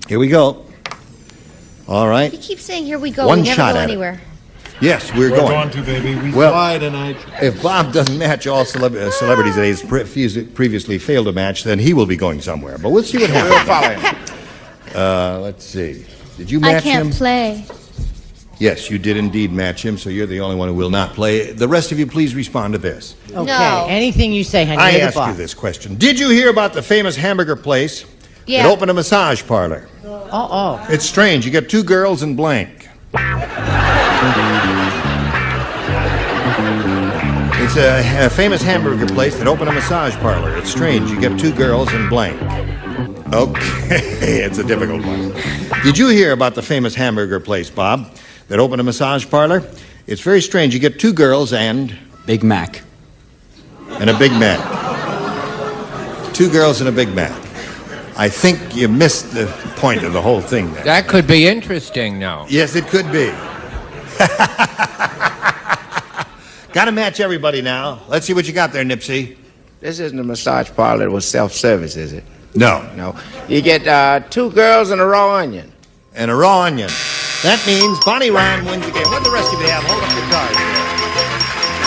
Speaker 2: Here we go. All right.
Speaker 21: You keep saying, here we go.
Speaker 2: One
Speaker 21: we never
Speaker 2: shot
Speaker 21: go
Speaker 2: at it.
Speaker 21: anywhere.
Speaker 2: Yes, we're going.
Speaker 14: going to, baby. We
Speaker 2: Well,
Speaker 14: fly tonight.
Speaker 2: If Bob doesn't match all celebrities that he's previously failed to match, then he will be going somewhere. But we'll see what happens.
Speaker 6: We'll follow him.
Speaker 2: Let's see. Did you match him?
Speaker 21: I can't play.
Speaker 2: Yes, you did indeed match him, so you're the only one who will not play. The rest of you, please respond to this.
Speaker 5: Okay.
Speaker 21: No.
Speaker 5: Anything you say, honey.
Speaker 2: I
Speaker 5: you're the
Speaker 2: asked you
Speaker 5: boss.
Speaker 2: this question. Did you hear about the famous hamburger place
Speaker 21: Yeah.
Speaker 2: that opened a massage parlor?
Speaker 5: Oh.
Speaker 2: It's strange. You get 2 girls and blank. It's a famous hamburger place that opened a massage parlor. It's strange. You get 2 girls and blank. Okay, it's a difficult one. Did you hear about the famous hamburger place, Bob, that opened a massage parlor? It's very strange. You get 2 girls and...
Speaker 13: Big Mac.
Speaker 2: And a Big Mac. 2 girls and a Big Mac. I think you missed the point of the whole thing there.
Speaker 7: That could be interesting now.
Speaker 2: Yes, it could be. Got to match everybody now. Let's see what you got there, Nipsey.
Speaker 6: This isn't a massage parlor with self-service, is it?
Speaker 2: No.
Speaker 6: No. You get 2 girls and a raw onion.
Speaker 2: And a raw onion. That means Bonnie Ryan wins the game. What do the rest of you have? Hold up your cards there.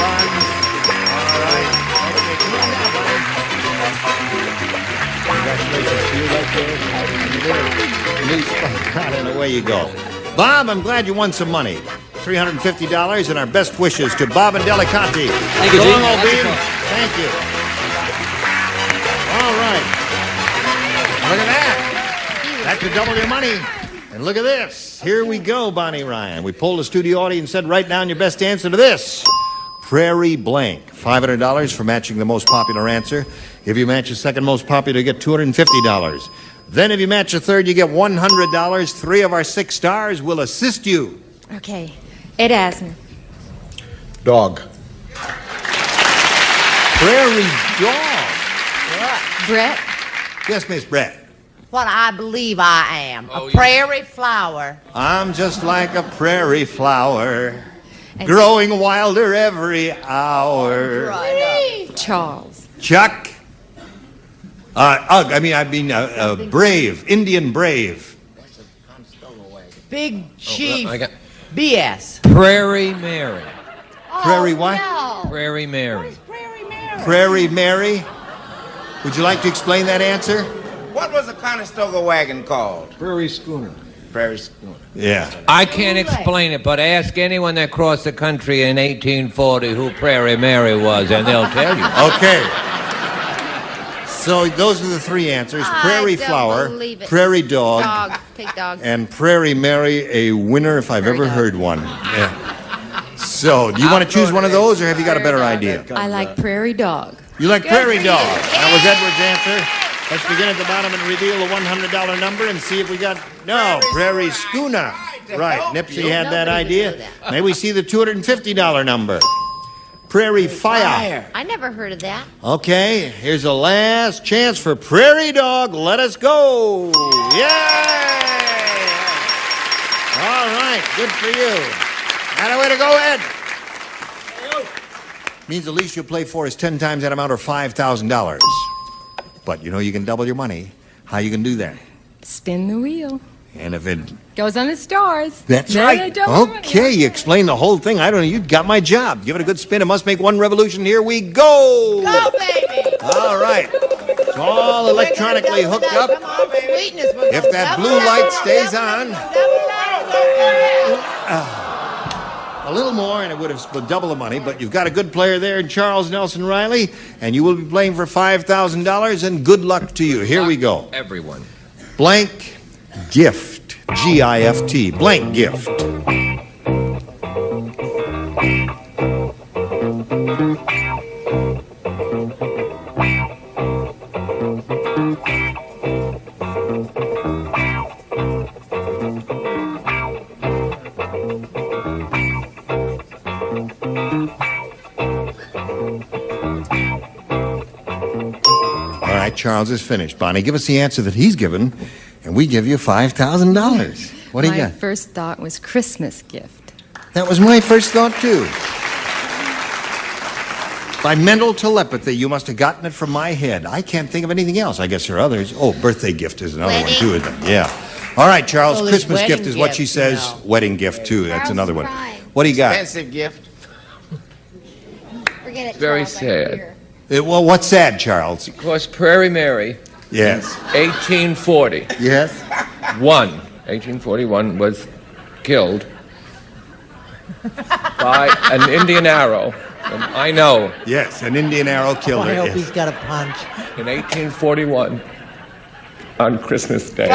Speaker 2: Buns. All right. Okay, come on now, Bonnie. Congratulations to you right there. New spot, and away you go. Bob, I'm glad you won some money. $350 and our best wishes to Bob and Delicati.
Speaker 13: Thank you,
Speaker 2: So long,
Speaker 13: Gene.
Speaker 2: old bean. Thank you. All right. Look at that. That could double your money. And look at this. Here we go, Bonnie Ryan. We polled the studio audience and said, write down your best answer to this. Prairie blank. $500 for matching the most popular answer. If you match the second most popular, you get $250. Then if you match the third, you get $100. 3 of our 6 stars will assist you.
Speaker 20: Okay. Ed Asner.
Speaker 14: Dog.
Speaker 2: Prairie dog.
Speaker 20: Brett.
Speaker 2: Yes, Miss Brett.
Speaker 5: What I believe I am. A prairie flower.
Speaker 2: I'm just like a prairie flower, growing wilder every hour.
Speaker 20: Charles.
Speaker 2: Chuck. Brave, Indian brave.
Speaker 5: Big Chief
Speaker 7: I got
Speaker 5: BS.
Speaker 7: Prairie Mary.
Speaker 2: Prairie what?
Speaker 7: Prairie Mary.
Speaker 2: Prairie Mary. Would you like to explain that answer?
Speaker 6: What was the Conestoga wagon called?
Speaker 14: Prairie Schooner.
Speaker 6: Prairie Schooner.
Speaker 2: Yeah.
Speaker 7: I can't explain it, but ask anyone that crossed the country in 1840 who Prairie Mary was, and they'll tell you.
Speaker 2: Okay. So those are the 3 answers. Prairie flower,
Speaker 21: believe it.
Speaker 2: prairie dog,
Speaker 21: Dog. Take dog.
Speaker 2: and Prairie Mary, a winner if I've ever heard one. Yeah. So, do you want to choose one of those, or have you got a better idea?
Speaker 20: I like Prairie Dog.
Speaker 2: You like prairie dog. That was Edward's answer. Let's begin at the bottom and reveal the $100 number and see if we got... No, prairie schooner. Right, Nipsey had that idea. May we see the $250 number? Prairie fire.
Speaker 21: I never heard of that.
Speaker 2: Okay, here's a last chance for prairie dog. Let us go. Yay! All right, good for you. And a way to go, Ed. Means the least you'll play for is 10 times that amount or $5,000. But you know you can double your money. How you can do that?
Speaker 20: Spin the wheel.
Speaker 2: And if it...
Speaker 20: Goes on the stars.
Speaker 2: That's
Speaker 20: Then I
Speaker 2: right.
Speaker 20: double money.
Speaker 2: Okay, you explained the whole thing. I don't know. You got my job. Give it a good spin. It must make one revolution. Here we go.
Speaker 5: Go, baby.
Speaker 2: All right. It's all electronically hooked up. If that blue light stays on, a little more and it would have split double the money, but you've got a good player there in Charles Nelson Riley, and you will be playing for $5,000, and good luck to you. Here we go.
Speaker 7: Everyone.
Speaker 2: Blank gift. G-I-F-T. Blank gift. All right, Charles is finished. Bonnie, give us the answer that he's given, and we give you $5,000. What do you got?
Speaker 13: My first thought was Christmas gift.
Speaker 2: That was my first thought, too. By mental telepathy, you must have gotten it from my head. I can't think of anything else. I guess there are others. Oh, birthday gift is another one, too, isn't it? Yeah. All right, Charles,
Speaker 5: Well,
Speaker 2: Christmas
Speaker 5: wedding
Speaker 2: gift is what
Speaker 5: gift,
Speaker 2: she says.
Speaker 5: you know.
Speaker 2: Wedding gift, too. That's another one. What do you got?
Speaker 5: Expensive gift.
Speaker 21: Forget it,
Speaker 7: Very
Speaker 21: Charles, I can
Speaker 7: sad.
Speaker 21: hear.
Speaker 2: Well, what's sad, Charles?
Speaker 7: Because Prairie Mary,
Speaker 2: Yes.
Speaker 7: 1840,
Speaker 2: Yes?
Speaker 7: 1841, was killed by an Indian arrow. And I know.
Speaker 2: Yes, an Indian arrow killed her.
Speaker 5: I hope
Speaker 2: Yes.
Speaker 5: he's got a punch.
Speaker 7: In 1841, on Christmas Day.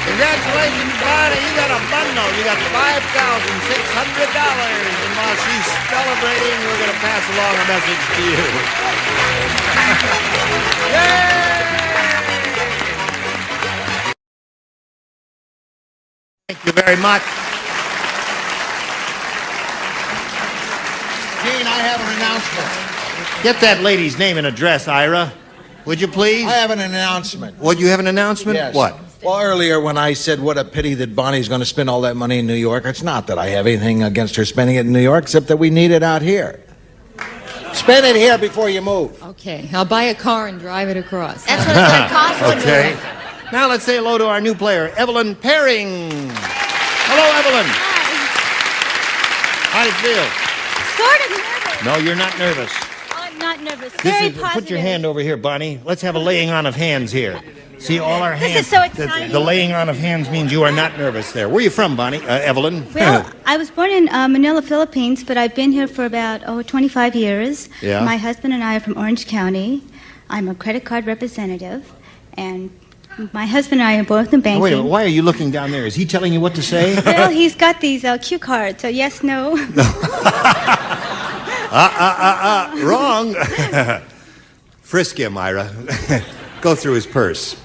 Speaker 2: Congratulations, Bonnie. You got a bundle. You got $5,600. And while she's celebrating, we're going to pass along a message to you. Thank you very much.
Speaker 14: Gene, I have an announcement.
Speaker 2: Get that lady's name and address, Ira. Would you please?
Speaker 14: I have an announcement.
Speaker 2: Would you have an announcement?
Speaker 14: Yes.
Speaker 2: What?
Speaker 14: Well, earlier when I said what a pity that Bonnie's going to spend all that money in New York, it's not that I have anything against her spending it in New York, except that we need it out here. Spend it here before you move.
Speaker 13: Okay, I'll buy a car and drive it across.
Speaker 21: That's what it's going to cost to
Speaker 2: Okay.
Speaker 21: move.
Speaker 2: Now let's say hello to our new player, Evelyn Perring. Hello, Evelyn. How do you feel?
Speaker 22: Sort of nervous.
Speaker 2: No, you're not nervous.
Speaker 22: I'm not nervous.
Speaker 2: This
Speaker 22: Very
Speaker 2: is,
Speaker 22: positive.
Speaker 2: put your hand over here, Bonnie. Let's have a laying on of hands here. See, all our hands.
Speaker 22: This is so exciting.
Speaker 2: The laying on of hands means you are not nervous there. Where are you from, Bonnie? Evelyn?
Speaker 22: Well, I was born in Manila, Philippines, but I've been here for about 25 years.
Speaker 2: Yeah.
Speaker 22: My husband and I are from Orange County. I'm a credit card representative, and my husband and I are both in banking.
Speaker 2: Wait a minute, why are you looking down there? Is he telling you what to say?
Speaker 22: Well, he's got these cue cards, so yes, no.
Speaker 2: Wrong. Frisk him, Ira. Go through his purse.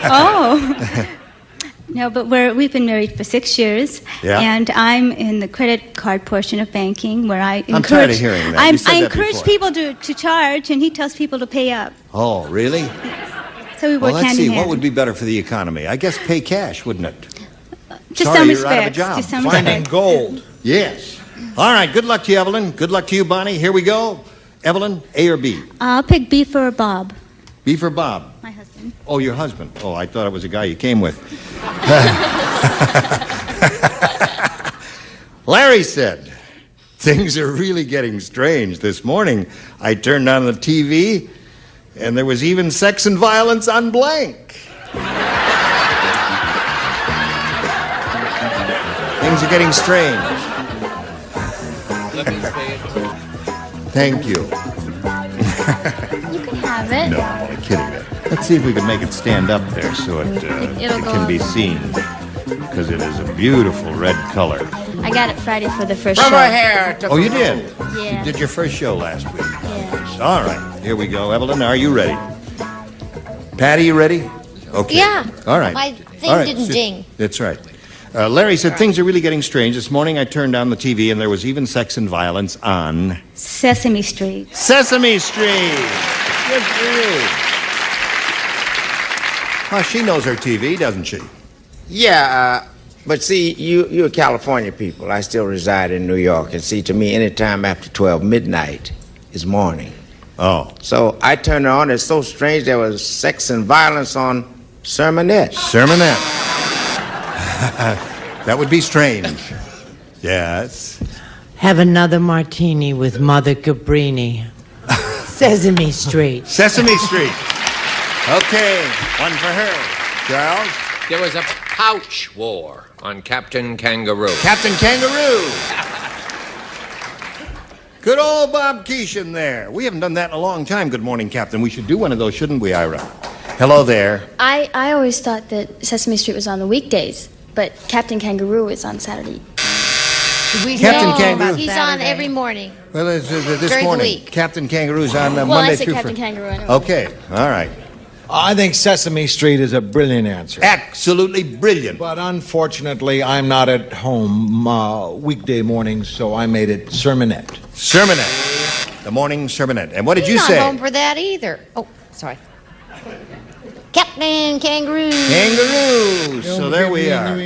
Speaker 22: Oh. No, but we've been married for 6 years,
Speaker 2: Yeah.
Speaker 22: and I'm in the credit card portion of banking where I encourage.
Speaker 2: I'm tired of hearing that. You said
Speaker 22: I
Speaker 2: that
Speaker 22: encourage
Speaker 2: before.
Speaker 22: people to charge, and he tells people to pay up.
Speaker 2: Oh, really?
Speaker 22: So we
Speaker 2: Well,
Speaker 22: work
Speaker 2: let's
Speaker 22: hand
Speaker 2: see.
Speaker 22: in
Speaker 2: What
Speaker 22: hand.
Speaker 2: would be better for the economy? I guess pay cash, wouldn't it?
Speaker 22: To
Speaker 2: Sorry,
Speaker 22: some
Speaker 2: you're out of a
Speaker 22: respects.
Speaker 2: job.
Speaker 22: To some
Speaker 2: Finding
Speaker 22: respects.
Speaker 2: gold. Yes. All right. Good luck to you, Evelyn. Good luck to you, Bonnie. Here we go. Evelyn, A or B?
Speaker 22: I'll pick B for Bob,
Speaker 2: B for Bob.
Speaker 22: my husband.
Speaker 2: Oh, your husband. Oh, I thought it was a guy you came with. Larry said, things are really getting strange. This morning, I turned on the TV, and there was even sex and violence on blank. Things are getting strange.
Speaker 7: Let me say it.
Speaker 2: Thank you.
Speaker 22: You can have it.
Speaker 2: No, I'm kidding. Let's see if we can make it stand up there so it
Speaker 22: It'll go
Speaker 2: can
Speaker 22: up.
Speaker 2: be seen. Because it is a beautiful red color.
Speaker 22: I got it Friday for the first
Speaker 5: From
Speaker 22: show.
Speaker 5: her hair to
Speaker 2: Oh, you did?
Speaker 22: Yeah.
Speaker 2: You did your first show last week. Yes. All right. Here we go. Evelyn, are you ready? Patty, you ready? Okay.
Speaker 21: Yeah.
Speaker 2: All right.
Speaker 21: My thing
Speaker 2: All right.
Speaker 21: didn't ding.
Speaker 2: That's right. Larry said things are really getting strange. This morning I turned on the TV and there was even sex and violence on
Speaker 22: Sesame Street.
Speaker 2: Sesame Street. Good for you. Well, she knows her TV, doesn't she?
Speaker 5: Yeah, but see, you're California people. I still reside in New York. And see, to me, any time after 12 midnight is morning.
Speaker 2: Oh.
Speaker 5: So I turned it on. It's so strange there was sex and violence on Sermonette.
Speaker 2: Sermonette. That would be strange. Yes.
Speaker 5: Have another martini with Mother Cabrini. Sesame Street.
Speaker 2: Sesame Street. Okay, one for her. Charles?
Speaker 7: There was a pouch war on Captain Kangaroo.
Speaker 2: Captain Kangaroo. Good old Bob Keeshan there. We haven't done that in a long time. Good morning, Captain. We should do one of those, shouldn't we, Ira? Hello there.
Speaker 3: I always thought that Sesame Street was on the weekdays, but Captain Kangaroo is on Saturday.
Speaker 2: Captain Kangaroo.
Speaker 21: He's on every morning.
Speaker 2: Well, this
Speaker 21: During
Speaker 2: morning.
Speaker 21: the week.
Speaker 2: Captain Kangaroo's on
Speaker 3: Well,
Speaker 2: Monday
Speaker 3: I said
Speaker 2: through
Speaker 3: Captain
Speaker 2: Friday.
Speaker 3: Kangaroo anyway.
Speaker 2: Okay, all right.
Speaker 14: I think Sesame Street is a brilliant answer.
Speaker 2: Absolutely brilliant.
Speaker 14: But unfortunately, I'm not at home weekday mornings, so I made it sermonette.
Speaker 2: Sermonette. The morning sermonette. And what did you
Speaker 21: He's
Speaker 2: say?
Speaker 21: not home for that either. Oh, sorry. Captain Kangaroo.
Speaker 2: Kangaroo. So there we are.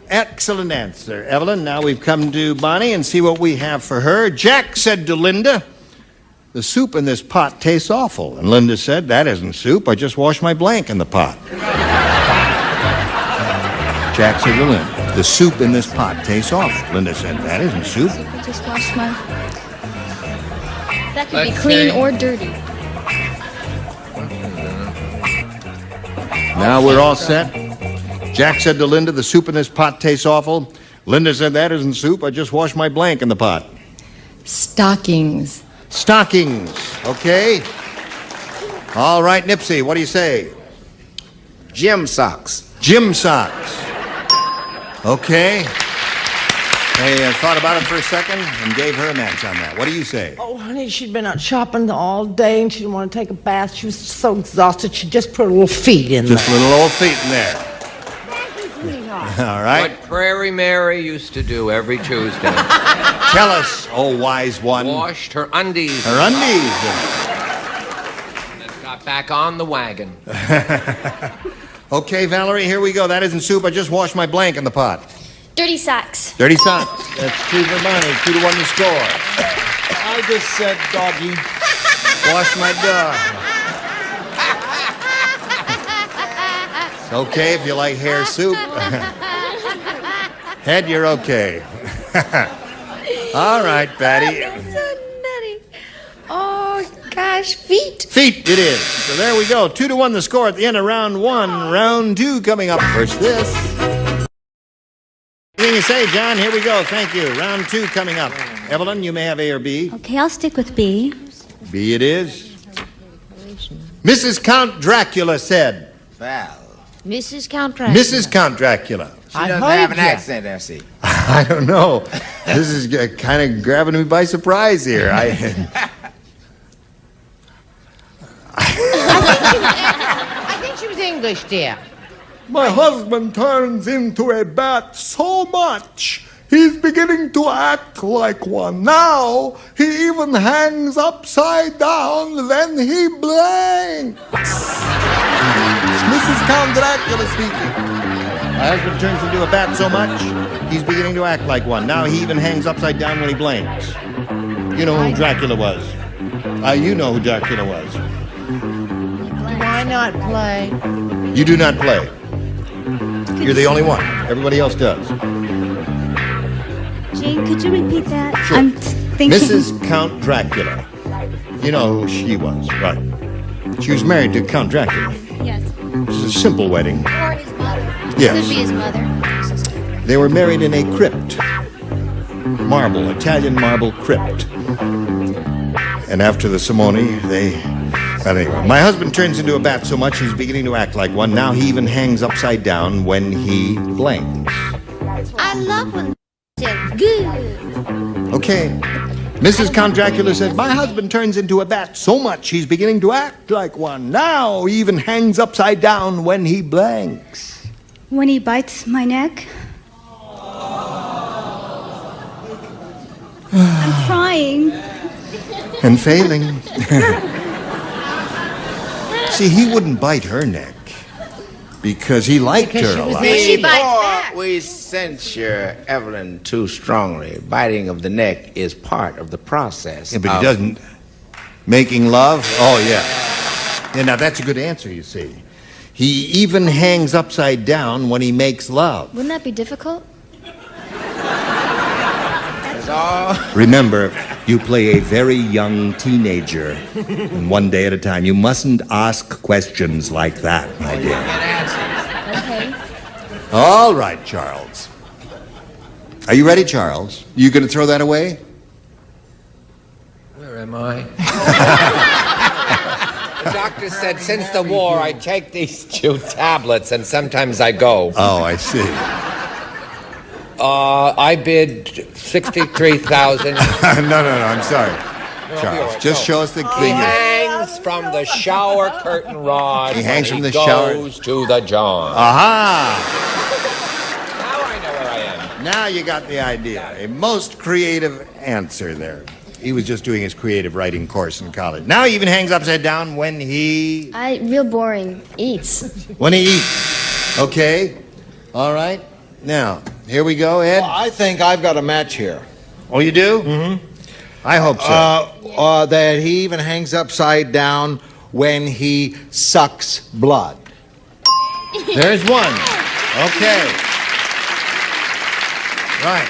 Speaker 2: Excellent answer, Evelyn. Now we've come to Bonnie and see what we have for her. Jack said to Linda, "The soup in this pot tastes awful." And Linda said, "That isn't soup. I just washed my blank in the pot." Jack said to Linda, "The soup in this pot tastes awful." Linda said, "That isn't soup."
Speaker 3: I just washed my... That could be
Speaker 7: Let's
Speaker 3: clean
Speaker 7: see.
Speaker 3: or dirty.
Speaker 2: Now we're all set. Jack said to Linda, "The soup in this pot tastes awful." Linda said, "That isn't soup. I just washed my blank in the pot."
Speaker 13: Stockings.
Speaker 2: Stockings. Okay. All right, Nipsey, what do you say?
Speaker 8: Gym socks.
Speaker 2: Gym socks. Okay. They thought about it for a second and gave her a match on that. What do you say?
Speaker 5: Oh, honey, she'd been out shopping all day and she didn't want to take a bath. She was so exhausted, she just put her little feet in
Speaker 2: Just
Speaker 5: there.
Speaker 2: little old feet in there. All right.
Speaker 7: What Prairie Mary used to do every Tuesday.
Speaker 2: Tell us, oh wise one.
Speaker 7: Washed her undies.
Speaker 2: Her undies.
Speaker 7: And then got back on the wagon.
Speaker 2: Okay, Valerie, here we go. That isn't soup. I just washed my blank in the pot.
Speaker 3: Dirty socks.
Speaker 2: Dirty socks. That's 2 for Bonnie. 2-1 to score.
Speaker 14: I just said doggy.
Speaker 2: Wash my dog. It's okay if you like hair soup. Head, you're okay. All right, Patty.
Speaker 21: That's so nutty. Oh, gosh, feet.
Speaker 2: Feet it is. So there we go. 2-1 the score at the end of round 1. Round 2 coming up. First this. Anything you say, John? Here we go. Thank you. Round 2 coming up. Evelyn, you may have A or B.
Speaker 22: Okay, I'll stick with B.
Speaker 2: B it is. Mrs. Count Dracula said.
Speaker 8: Val.
Speaker 21: Mrs. Count Dracula.
Speaker 2: Mrs. Count Dracula.
Speaker 8: She doesn't have an accent, does she?
Speaker 2: I don't know. This is kind of grabbing me by surprise here.
Speaker 21: I think she was English, dear.
Speaker 16: My husband turns into a bat so much, he's beginning to act like one. Now, he even hangs upside down, then he blinks. It's Mrs. Count Dracula speaking.
Speaker 2: My husband turns into a bat so much, he's beginning to act like one. Now he even hangs upside down when he blinks. You know who Dracula was. You know who Dracula was.
Speaker 5: Why not play?
Speaker 2: You do not play. You're the only one. Everybody else does.
Speaker 22: Jane, could you repeat that?
Speaker 2: Sure.
Speaker 22: I'm thinking...
Speaker 2: Mrs. Count Dracula. You know who she was, right? She was married to Count Dracula.
Speaker 22: Yes.
Speaker 2: It was a simple wedding.
Speaker 3: Or his mother.
Speaker 2: Yes.
Speaker 3: Could be his mother.
Speaker 2: They were married in a crypt. Marble, Italian marble crypt. And after the ceremony, But anyway, my husband turns into a bat so much he's beginning to act like one. Now he even hangs upside down when he blinks.
Speaker 21: I love when they're good.
Speaker 2: Okay. Mrs. Count Dracula said, my husband turns into a bat so much he's beginning to act like one. Now he even hangs upside down when he blinks.
Speaker 22: When he bites my neck? I'm trying.
Speaker 2: And failing. See, he wouldn't bite her neck because he liked her a lot.
Speaker 8: Before we censure Evelyn too strongly, biting of the neck is part of the process.
Speaker 2: Yeah, but he doesn't. Making love? Oh, yeah. Yeah, now that's a good answer, you see. He even hangs upside down when he makes love.
Speaker 3: Wouldn't that be difficult?
Speaker 8: all.
Speaker 2: Remember, you play a very young teenager, and one day at a time. You mustn't ask questions like that, my dear.
Speaker 3: Okay.
Speaker 2: All right, Charles. Are you ready, Charles? You going to throw that away?
Speaker 6: Where am I? The doctor said since the war I take these 2 tablets and sometimes I go.
Speaker 2: Oh, I see.
Speaker 6: I bid 63,000.
Speaker 2: No, I'm sorry. Charles, just show us the
Speaker 6: He
Speaker 2: figure.
Speaker 6: hangs from the shower curtain rod.
Speaker 2: He hangs
Speaker 6: when
Speaker 2: from the shower.
Speaker 6: goes to the John.
Speaker 2: Aha!
Speaker 6: Now I know where I am.
Speaker 2: Now you got the idea. A most creative answer there. He was just doing his creative writing course in college. Now he even hangs upside down when he...
Speaker 3: Real boring. Eats.
Speaker 2: When he eats. Okay. All right. Now, here we go, Ed.
Speaker 14: Well, I think I've got a match here.
Speaker 2: Oh, you do? Mm-hmm. I hope so.
Speaker 14: That he even hangs upside down when he sucks blood.
Speaker 2: There's one. Okay. Right.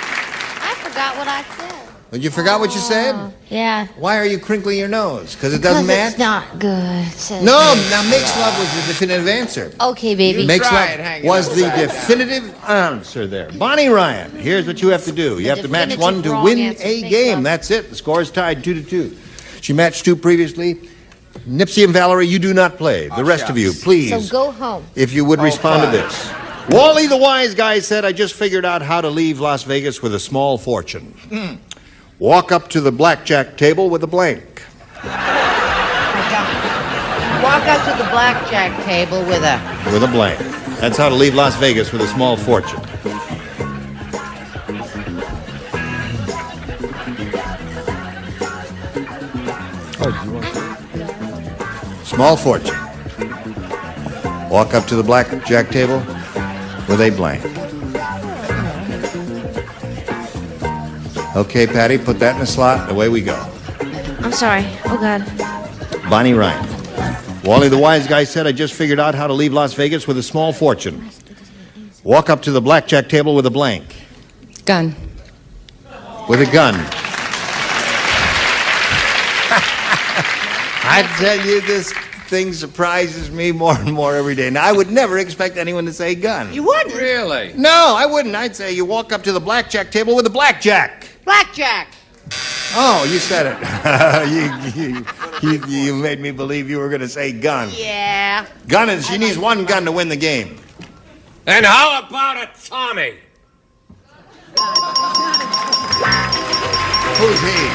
Speaker 21: I forgot what I said.
Speaker 2: Well, you forgot what you said?
Speaker 21: Yeah.
Speaker 2: Why are you crinkling your nose? Because it doesn't match?
Speaker 21: It's not good.
Speaker 2: No, now Makes Love was the definitive answer.
Speaker 21: Okay, baby.
Speaker 2: Makes Love was the definitive answer there. Bonnie Ryan, here's what you have to do. You have to match one to win a game. That's it. The score is tied 2-2. She matched 2 previously. Nipsey and Valerie, you do not play. The rest of you, please.
Speaker 21: So go home.
Speaker 2: If you would respond to this. Wally the Wise Guy said, I just figured out how to leave Las Vegas with a small fortune. Walk up to the blackjack table with a blank.
Speaker 5: Walk up to the blackjack table with a...
Speaker 2: With a blank. That's how to leave Las Vegas with a small fortune. Small fortune. Walk up to the blackjack table with a blank. Okay, Patty, put that in a slot, and away we go.
Speaker 21: I'm sorry. Oh, God.
Speaker 2: Bonnie Ryan. Wally the Wise Guy said, I just figured out how to leave Las Vegas with a small fortune. Walk up to the blackjack table with a blank.
Speaker 13: Gun.
Speaker 2: With a gun. I tell you, this thing surprises me more and more every day. Now, I would never expect anyone to say gun.
Speaker 5: You wouldn't?
Speaker 7: Really?
Speaker 2: No, I wouldn't. I'd say you walk up to the blackjack table with a blackjack.
Speaker 5: Blackjack.
Speaker 2: Oh, you said it. you made me believe you were going to say gun.
Speaker 5: Yeah.
Speaker 2: Gun is, she needs one gun to win the game.
Speaker 6: And how about a Tommy?
Speaker 2: Who's he?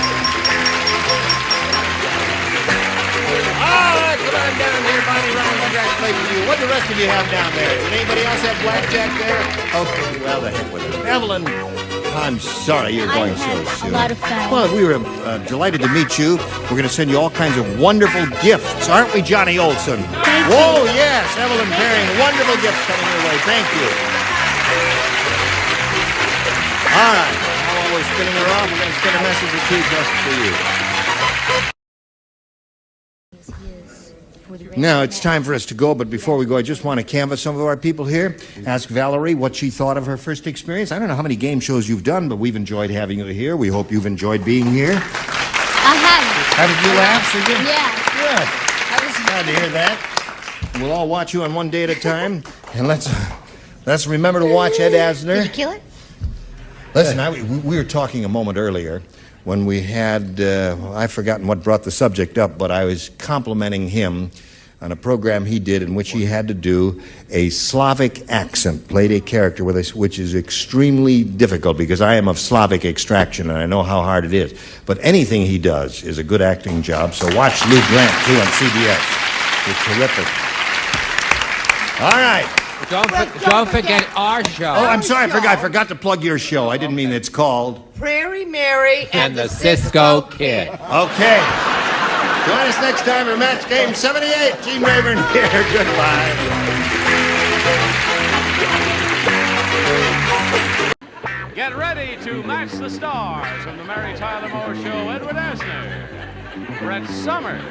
Speaker 2: All right, come on down here, Bonnie Ryan. Congratulations to you. What do the rest of you have down there? Did anybody else have blackjack there? Okay, well, the heck with it. Evelyn, I'm sorry you're going so soon.
Speaker 3: A lot of fun.
Speaker 2: Well, we were delighted to meet you. We're going to send you all kinds of wonderful gifts, aren't we, Johnny Olson?
Speaker 3: Thank you.
Speaker 2: Whoa, yes, Evelyn Perry, wonderful gifts coming your way. Thank you. All right, now while we're spinning her off, we're going to spin a message or two just for you. Now, it's time for us to go, but before we go, I just want to canvass some of our people here. Ask Valerie what she thought of her first experience. I don't know how many game shows you've done, but we've enjoyed having you here. We hope you've enjoyed being here.
Speaker 3: I have.
Speaker 2: How did you laugh, Susan?
Speaker 3: Yeah.
Speaker 2: Good.
Speaker 3: I was
Speaker 2: Glad to hear that. We'll all watch you on one day at a time. And let's remember to watch Ed Asner.
Speaker 21: Did you kill it?
Speaker 2: Listen, we were talking a moment earlier when we had, I've forgotten what brought the subject up, but I was complimenting him on a program he did in which he had to do a Slavic accent, played a character with us, which is extremely difficult because I am of Slavic extraction and I know how hard it is. But anything he does is a good acting job, so watch Lou Grant, too, on CBS. It's terrific. All right.
Speaker 7: Don't forget our show.
Speaker 2: Oh, I'm sorry, I forgot to plug your show. I didn't mean it's called
Speaker 5: Prairie Mary
Speaker 7: and the Cisco Kid.
Speaker 2: Okay. Join us next time for Match Game 78. Gene Rayburn here. Goodbye.
Speaker 1: Get ready to match the stars on the Mary Tyler Moore Show. Edward Asner, Brett Summers,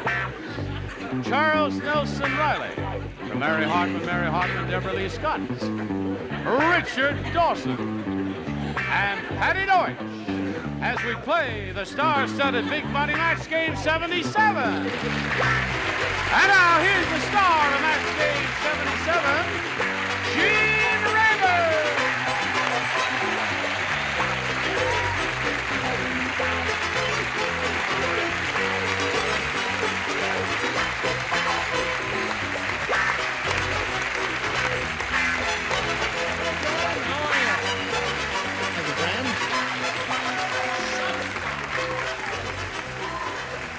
Speaker 1: Charles Nelson Riley, from Mary Hartman, Deborah Lee Scott, Richard Dawson, and Patty Deutsch. as we play the star-studded Big Money Match Game 77. And now here's the star of Match Game 77, Gene Raymond.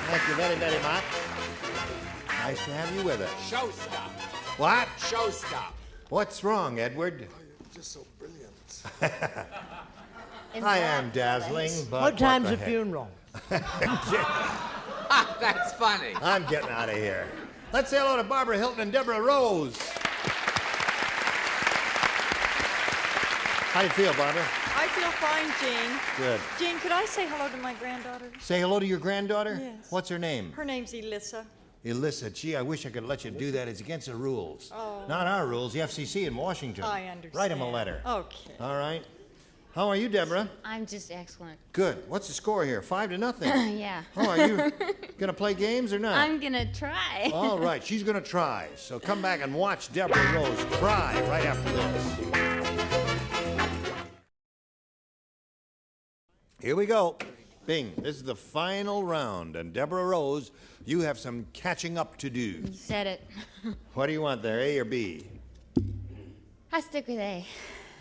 Speaker 2: Thank you very, very much. Nice to have you with us.
Speaker 10: Showstop.
Speaker 2: What?
Speaker 10: Showstop.
Speaker 2: What's wrong, Edward?
Speaker 18: You're just so brilliant.
Speaker 2: I am dazzling, but
Speaker 5: What time's the
Speaker 2: heck?
Speaker 5: funeral?
Speaker 10: That's funny.
Speaker 2: I'm getting out of here. Let's say hello to Barbara Hilton and Deborah Rose. How do you feel, Barbara?
Speaker 12: I feel fine, Gene.
Speaker 2: Good.
Speaker 12: Gene, could I say hello to my granddaughter?
Speaker 2: Say hello to your granddaughter?
Speaker 12: Yes.
Speaker 2: What's her name?
Speaker 12: Her name's Elissa.
Speaker 2: Elissa. Gee, I wish I could let you do that. It's against the rules.
Speaker 12: Oh.
Speaker 2: Not our rules, the FCC in Washington.
Speaker 12: I understand.
Speaker 2: Write him a letter.
Speaker 12: Okay.
Speaker 2: All right. How are you, Deborah?
Speaker 4: I'm just excellent.
Speaker 2: Good. What's the score here? 5-0.
Speaker 4: Yeah.
Speaker 2: Oh, are you going to play games or not?
Speaker 4: I'm gonna try.
Speaker 2: All right, she's going to try. So come back and watch Deborah Rose try right after this. Here we go. Bing, this is the final round. And Deborah Rose, you have some catching up to do.
Speaker 4: You said it.
Speaker 2: What do you want there, A or B?
Speaker 4: I stick with A.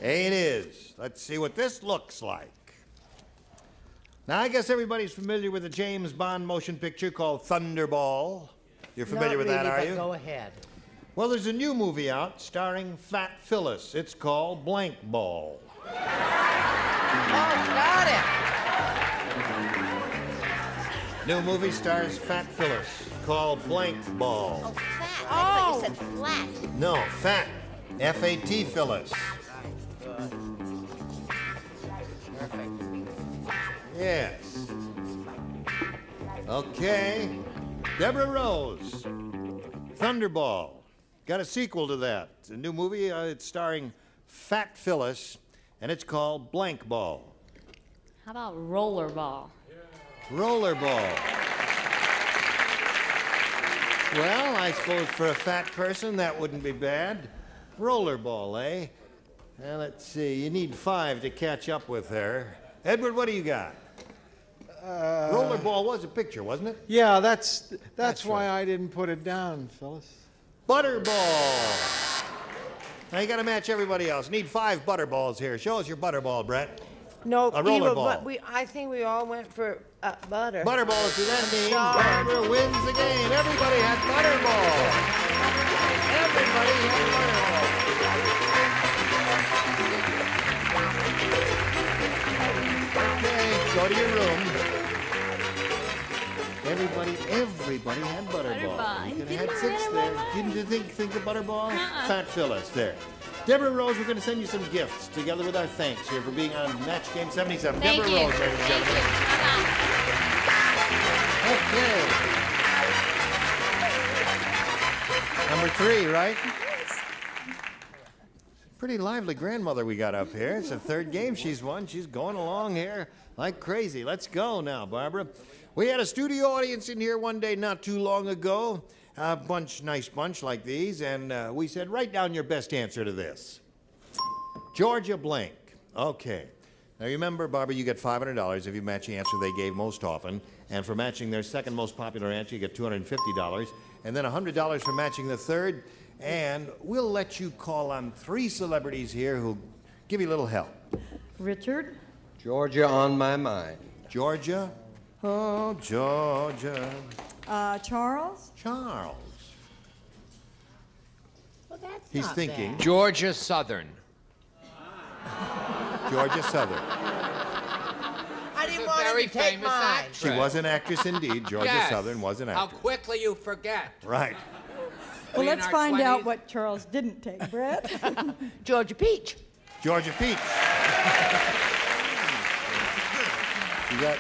Speaker 2: A it is. Let's see what this looks like. Now, I guess everybody's familiar with the James Bond motion picture called Thunderball. You're familiar with that, are you?
Speaker 5: Go ahead.
Speaker 2: Well, there's a new movie out starring Fat Phyllis. It's called Blank Ball.
Speaker 5: Oh, got it.
Speaker 2: New movie stars Fat Phyllis called Blank Ball.
Speaker 21: Oh, fat. I thought you said flat.
Speaker 2: No, Fat. F-A-T Phyllis.
Speaker 5: Perfect.
Speaker 2: Yes. Okay. Deborah Rose. Thunderball. Got a sequel to that. It's a new movie. It's starring Fat Phyllis, and it's called Blank Ball.
Speaker 4: How about rollerball?
Speaker 2: Rollerball. Well, I suppose for a fat person that wouldn't be bad. Rollerball, eh? Well, let's see. You need 5 to catch up with her. Edward, what do you got? Rollerball was a picture, wasn't it?
Speaker 14: Yeah, that's why
Speaker 2: right.
Speaker 14: I didn't put it down, Phyllis.
Speaker 2: Butterball. Now you got to match everybody else. Need 5 butterballs here. Show us your butterball, Brett.
Speaker 5: No,
Speaker 2: A rollerball.
Speaker 5: but I think we all went for butter.
Speaker 2: Butterball, so that means
Speaker 5: sorry.
Speaker 2: Barbara wins the game. Everybody had butterball. Everybody had butterball. Okay, go to your room. Everybody had butterball.
Speaker 4: Butterball.
Speaker 2: You could
Speaker 4: Didn't
Speaker 2: have had 6
Speaker 4: I
Speaker 2: there.
Speaker 4: have
Speaker 2: Didn't you think of butterball?
Speaker 4: Uh-uh.
Speaker 2: Fat Phyllis there. Deborah Rose, we're going to send you some gifts together with our thanks here for being on Match Game 77.
Speaker 4: Thank
Speaker 2: Deborah
Speaker 4: you.
Speaker 2: Rose, ladies and
Speaker 4: Thank
Speaker 2: gentlemen.
Speaker 4: you.
Speaker 2: Okay. Number 3, right? Pretty lively grandmother we got up here. It's the 3rd game she's won. She's going along here like crazy. Let's go now, Barbara. We had a studio audience in here one day not too long ago. A nice bunch like these, and we said, write down your best answer to this. Georgia blank. Okay. Now remember, Barbara, you get $500 if you match the answer they gave most often, and for matching their second most popular answer, you get $250, and then $100 for matching the third, and we'll let you call on 3 celebrities here who'll give you a little help.
Speaker 12: Richard?
Speaker 6: Georgia on my mind.
Speaker 2: Georgia? Oh, Georgia.
Speaker 12: Charles?
Speaker 2: Charles.
Speaker 5: Well, that's
Speaker 2: He's
Speaker 5: not
Speaker 2: thinking.
Speaker 5: bad.
Speaker 10: Georgia Southern.
Speaker 2: Georgia Southern.
Speaker 5: I didn't
Speaker 10: a
Speaker 5: want
Speaker 10: very
Speaker 5: him to take
Speaker 10: famous
Speaker 5: mine.
Speaker 10: actress.
Speaker 2: She was an actress indeed. Georgia
Speaker 10: Yes.
Speaker 2: Southern was an
Speaker 10: How
Speaker 2: actress.
Speaker 10: quickly you forget.
Speaker 2: Right.
Speaker 12: Well,
Speaker 10: We in
Speaker 12: let's
Speaker 10: our
Speaker 12: find out
Speaker 10: 20s?
Speaker 12: what Charles didn't take, Brett.
Speaker 5: Georgia Peach.
Speaker 2: Georgia Peach. You got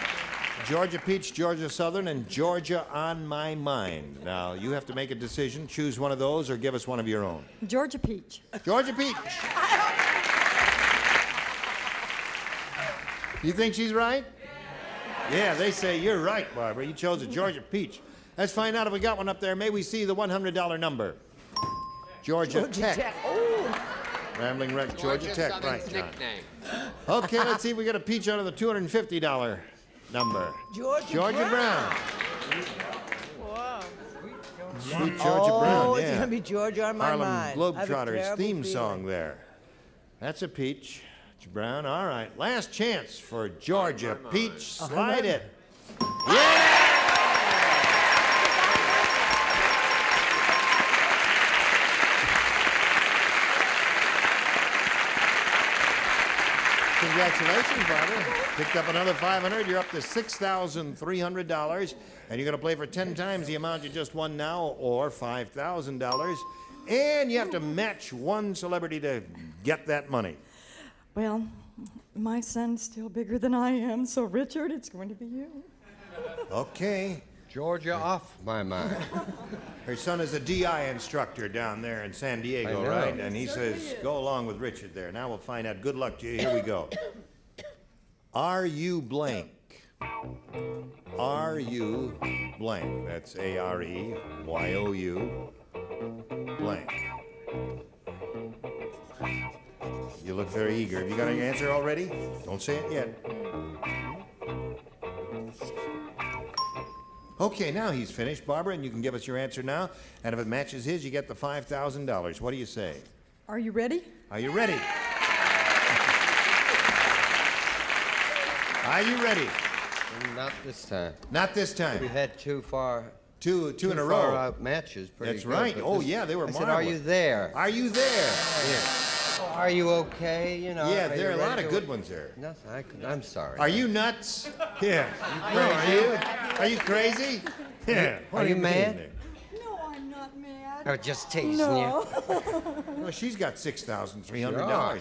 Speaker 2: Georgia Peach, Georgia Southern, and Georgia on my mind. Now, you have to make a decision. Choose one of those or give us one of your own.
Speaker 12: Georgia Peach.
Speaker 2: Georgia Peach. You think she's right? Yeah, they say you're right, Barbara. You chose a Georgia peach. Let's find out if we got one up there. May we see the $100 number? Georgia Tech.
Speaker 5: Oh.
Speaker 2: Rambling Wreck, Georgia Tech, right,
Speaker 10: Southern's
Speaker 2: John.
Speaker 10: nickname.
Speaker 2: Okay, let's see if we get a peach out of the $250 number.
Speaker 5: Georgia Brown.
Speaker 9: Whoa.
Speaker 2: Sweet Georgia Brown,
Speaker 5: Oh,
Speaker 2: yeah.
Speaker 5: it's going to be Georgia on my
Speaker 2: Harlem
Speaker 5: mind. I have a
Speaker 2: Globetrotters
Speaker 5: terrible
Speaker 2: theme
Speaker 5: feeling.
Speaker 2: song there. That's a peach. Brown, all right. Last chance for Georgia Peach. Slide it. Congratulations, Barbara. Picked up another $500. You're up to $6,300. And you're going to play for 10 times the amount you just won now, or $5,000. And you have to match one celebrity to get that money.
Speaker 12: Well, my son's still bigger than I am, so Richard, it's going to be you.
Speaker 2: Okay.
Speaker 6: Georgia off my mind.
Speaker 2: Her son is a DI instructor down there in San Diego,
Speaker 6: I know.
Speaker 2: right? And he says, go along with Richard there. Now we'll find out. Good luck to you. Here we go. Are you blank? Are you blank? That's A-R-E-Y-O-U blank. You look very eager. Have you got an answer already? Don't say it yet. Okay, now he's finished, Barbara, and you can give us your answer now. And if it matches his, you get the $5,000. What do you say?
Speaker 12: Are you ready?
Speaker 2: Are you ready? Are you ready?
Speaker 6: Not this time.
Speaker 2: Not this time.
Speaker 6: We had two
Speaker 2: Two in a row.
Speaker 6: far out matches. Pretty
Speaker 2: That's
Speaker 6: good,
Speaker 2: right.
Speaker 6: but
Speaker 2: Oh,
Speaker 6: this-
Speaker 2: yeah, they were
Speaker 6: I
Speaker 2: marvelous.
Speaker 6: said, are you there?
Speaker 2: Are you there? Yes.
Speaker 6: Are you okay? You know.
Speaker 2: Yeah,
Speaker 6: are
Speaker 2: there are
Speaker 6: you
Speaker 2: a lot
Speaker 6: ready
Speaker 2: of
Speaker 6: to-
Speaker 2: good ones there.
Speaker 6: Nothing. I'm sorry.
Speaker 2: Are you nuts? Yeah. Are you crazy? Yeah. What
Speaker 6: Are
Speaker 2: do
Speaker 6: you
Speaker 2: mean
Speaker 6: mad?
Speaker 2: there?
Speaker 12: No, I'm not mad.
Speaker 6: I was just teasing
Speaker 12: No.
Speaker 2: Well, she's got $6,300.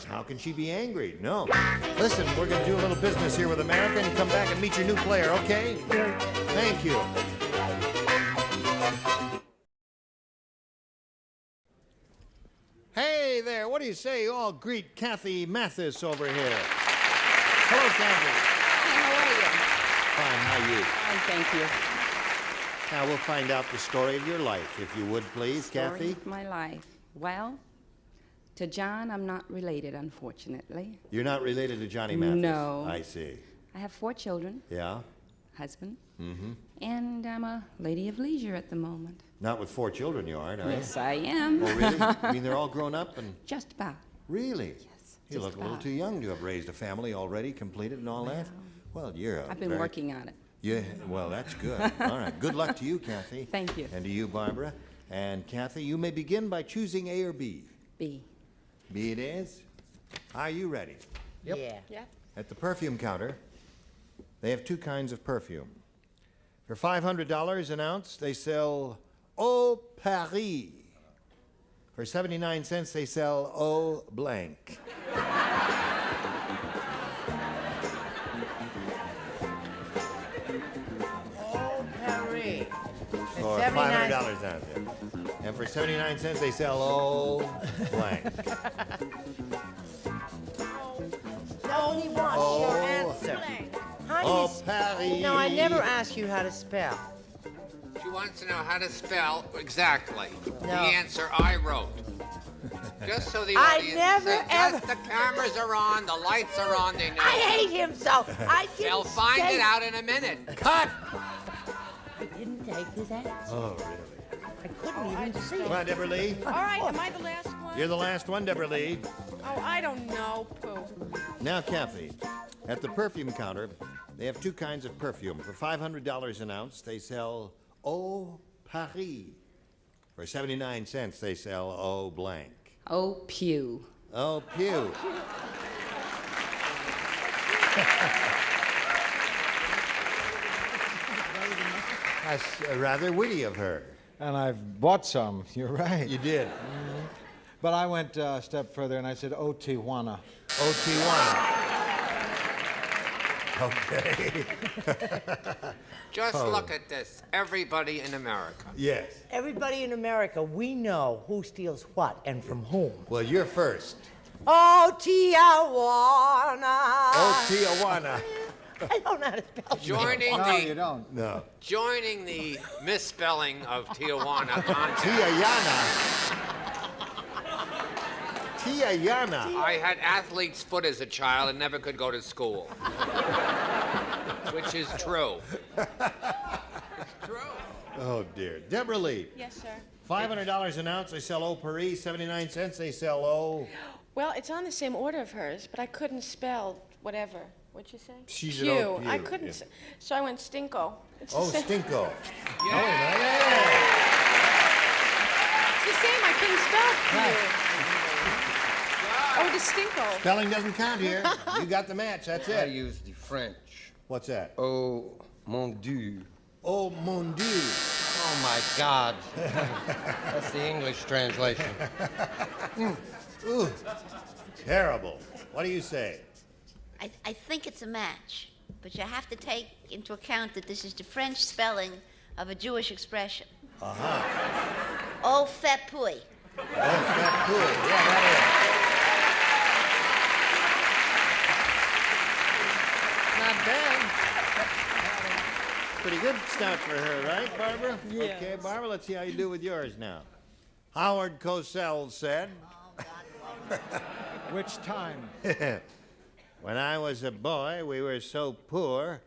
Speaker 6: Sure.
Speaker 2: How can she be angry? No. Listen, we're going to do a little business here with America and come back and meet your new player, okay? Thank you. Hey there, what do you say? You all greet Kathy Mathis over here. Hello, Kathy. Fine, how are you?
Speaker 15: Fine, thank you.
Speaker 2: Now we'll find out the story of your life, if you would, please,
Speaker 15: Story
Speaker 2: Kathy.
Speaker 15: of my life. Well, to John, I'm not related, unfortunately.
Speaker 2: You're not related to Johnny Mathis?
Speaker 15: No.
Speaker 2: I see.
Speaker 15: I have 4 children,
Speaker 2: Yeah?
Speaker 15: husband,
Speaker 2: Mm-hmm.
Speaker 15: and I'm a lady of leisure at the moment.
Speaker 2: Not with 4 children, you aren't, are you?
Speaker 15: Yes, I am.
Speaker 2: Oh, really? I mean, they're all grown up and...
Speaker 15: Just about.
Speaker 2: Really?
Speaker 15: Yes.
Speaker 2: You
Speaker 15: just
Speaker 2: look a little
Speaker 15: about.
Speaker 2: too young to have raised a family already, completed and all that. Well, you're a
Speaker 15: I've been
Speaker 2: very-
Speaker 15: working on it.
Speaker 2: Yeah, well, that's good. All right. Good luck to you, Kathy.
Speaker 15: Thank you.
Speaker 2: And to you, Barbara. And Kathy, you may begin by choosing A or B.
Speaker 15: B.
Speaker 2: B it is. Are you ready?
Speaker 6: Yep.
Speaker 5: Yeah.
Speaker 15: Yep.
Speaker 2: At the perfume counter, they have 2 kinds of perfume. For $500 an ounce, they sell Eau Paris. For 79 cents, they sell Eau Blanc.
Speaker 5: Oh, Paris.
Speaker 2: For $500 an ounce. Yeah. And for 79 cents, they sell Eau Blanc.
Speaker 5: No, he wants your answer. How do you
Speaker 2: Eau
Speaker 5: s-
Speaker 2: Paris.
Speaker 5: No, I never asked you how to spell.
Speaker 10: She wants to know how to spell exactly the
Speaker 5: No.
Speaker 10: answer I wrote. Just so the
Speaker 5: I
Speaker 10: audience
Speaker 5: never,
Speaker 10: says,
Speaker 5: ever-
Speaker 10: yes, the cameras are on, the lights are on, they know.
Speaker 5: I hate him so. I didn't
Speaker 10: They'll find
Speaker 5: say-
Speaker 10: it out in a minute.
Speaker 2: Cut!
Speaker 5: I didn't take his answer.
Speaker 2: Oh, really?
Speaker 5: I couldn't even see
Speaker 2: Come on,
Speaker 5: it.
Speaker 2: Deborah Lee.
Speaker 20: All right, am I the last one?
Speaker 2: You're the last one, Deborah Lee.
Speaker 20: Oh, I don't know, Pooh.
Speaker 2: Now, Kathy, at the perfume counter, they have 2 kinds of perfume. For $500 an ounce, they sell Eau Paris. For 79 cents, they sell Eau Blanc.
Speaker 15: Oh, Pew.
Speaker 2: Oh, Pew. That's rather witty of her.
Speaker 14: And I've bought some, you're right.
Speaker 2: You did.
Speaker 14: But I went a step further and I said, oh, Tijuana.
Speaker 2: Oh, Tijuana. Okay.
Speaker 10: Just
Speaker 2: Oh.
Speaker 10: look at this. Everybody in America.
Speaker 2: Yes.
Speaker 5: Everybody in America, we know who steals what and from whom.
Speaker 2: Well, you're first.
Speaker 5: Oh, Tijuana.
Speaker 2: Oh, Tijuana.
Speaker 5: I don't know how to spell.
Speaker 10: Joining
Speaker 14: No,
Speaker 10: the
Speaker 14: you don't.
Speaker 2: No.
Speaker 10: joining the misspelling of Tijuana contest.
Speaker 2: Tijuana.
Speaker 10: I had athlete's foot as a child and never could go to school. Which is true. It's true.
Speaker 2: Oh, dear. Deborah Lee.
Speaker 11: Yes, sir.
Speaker 2: $500 an ounce. They sell Eau Paris. 79 cents. They sell Eau.
Speaker 11: Well, it's on the same order of hers, but I couldn't spell whatever. What'd you say?
Speaker 2: She's an
Speaker 11: Q.
Speaker 2: Eau
Speaker 11: I
Speaker 2: Q,
Speaker 11: couldn't.
Speaker 2: yeah.
Speaker 11: So I went Stinko. It's the
Speaker 2: Oh,
Speaker 11: same.
Speaker 2: Stinko.
Speaker 10: Yeah.
Speaker 11: It's the same. I couldn't spell Q. Oh, the Stinko.
Speaker 2: Spelling doesn't count here. You got the match. That's
Speaker 6: I
Speaker 2: it.
Speaker 6: use the French.
Speaker 2: What's that?
Speaker 6: Oh, mon Dieu.
Speaker 2: Oh, mon Dieu.
Speaker 6: Oh, my God. That's the English translation.
Speaker 2: Ooh, terrible. What do you say?
Speaker 21: I think it's a match, but you have to take into account that this is the French spelling of a Jewish expression.
Speaker 2: Uh-huh.
Speaker 21: Oh, fait pouille.
Speaker 2: Oh, fat poo. Yeah, that is. Not bad. Pretty good start for her, right, Barbara?
Speaker 11: Yes.
Speaker 2: Okay, Barbara, let's see how you do with yours now. Howard Cosell said...
Speaker 14: Which time?
Speaker 2: When I was a boy, we were so poor,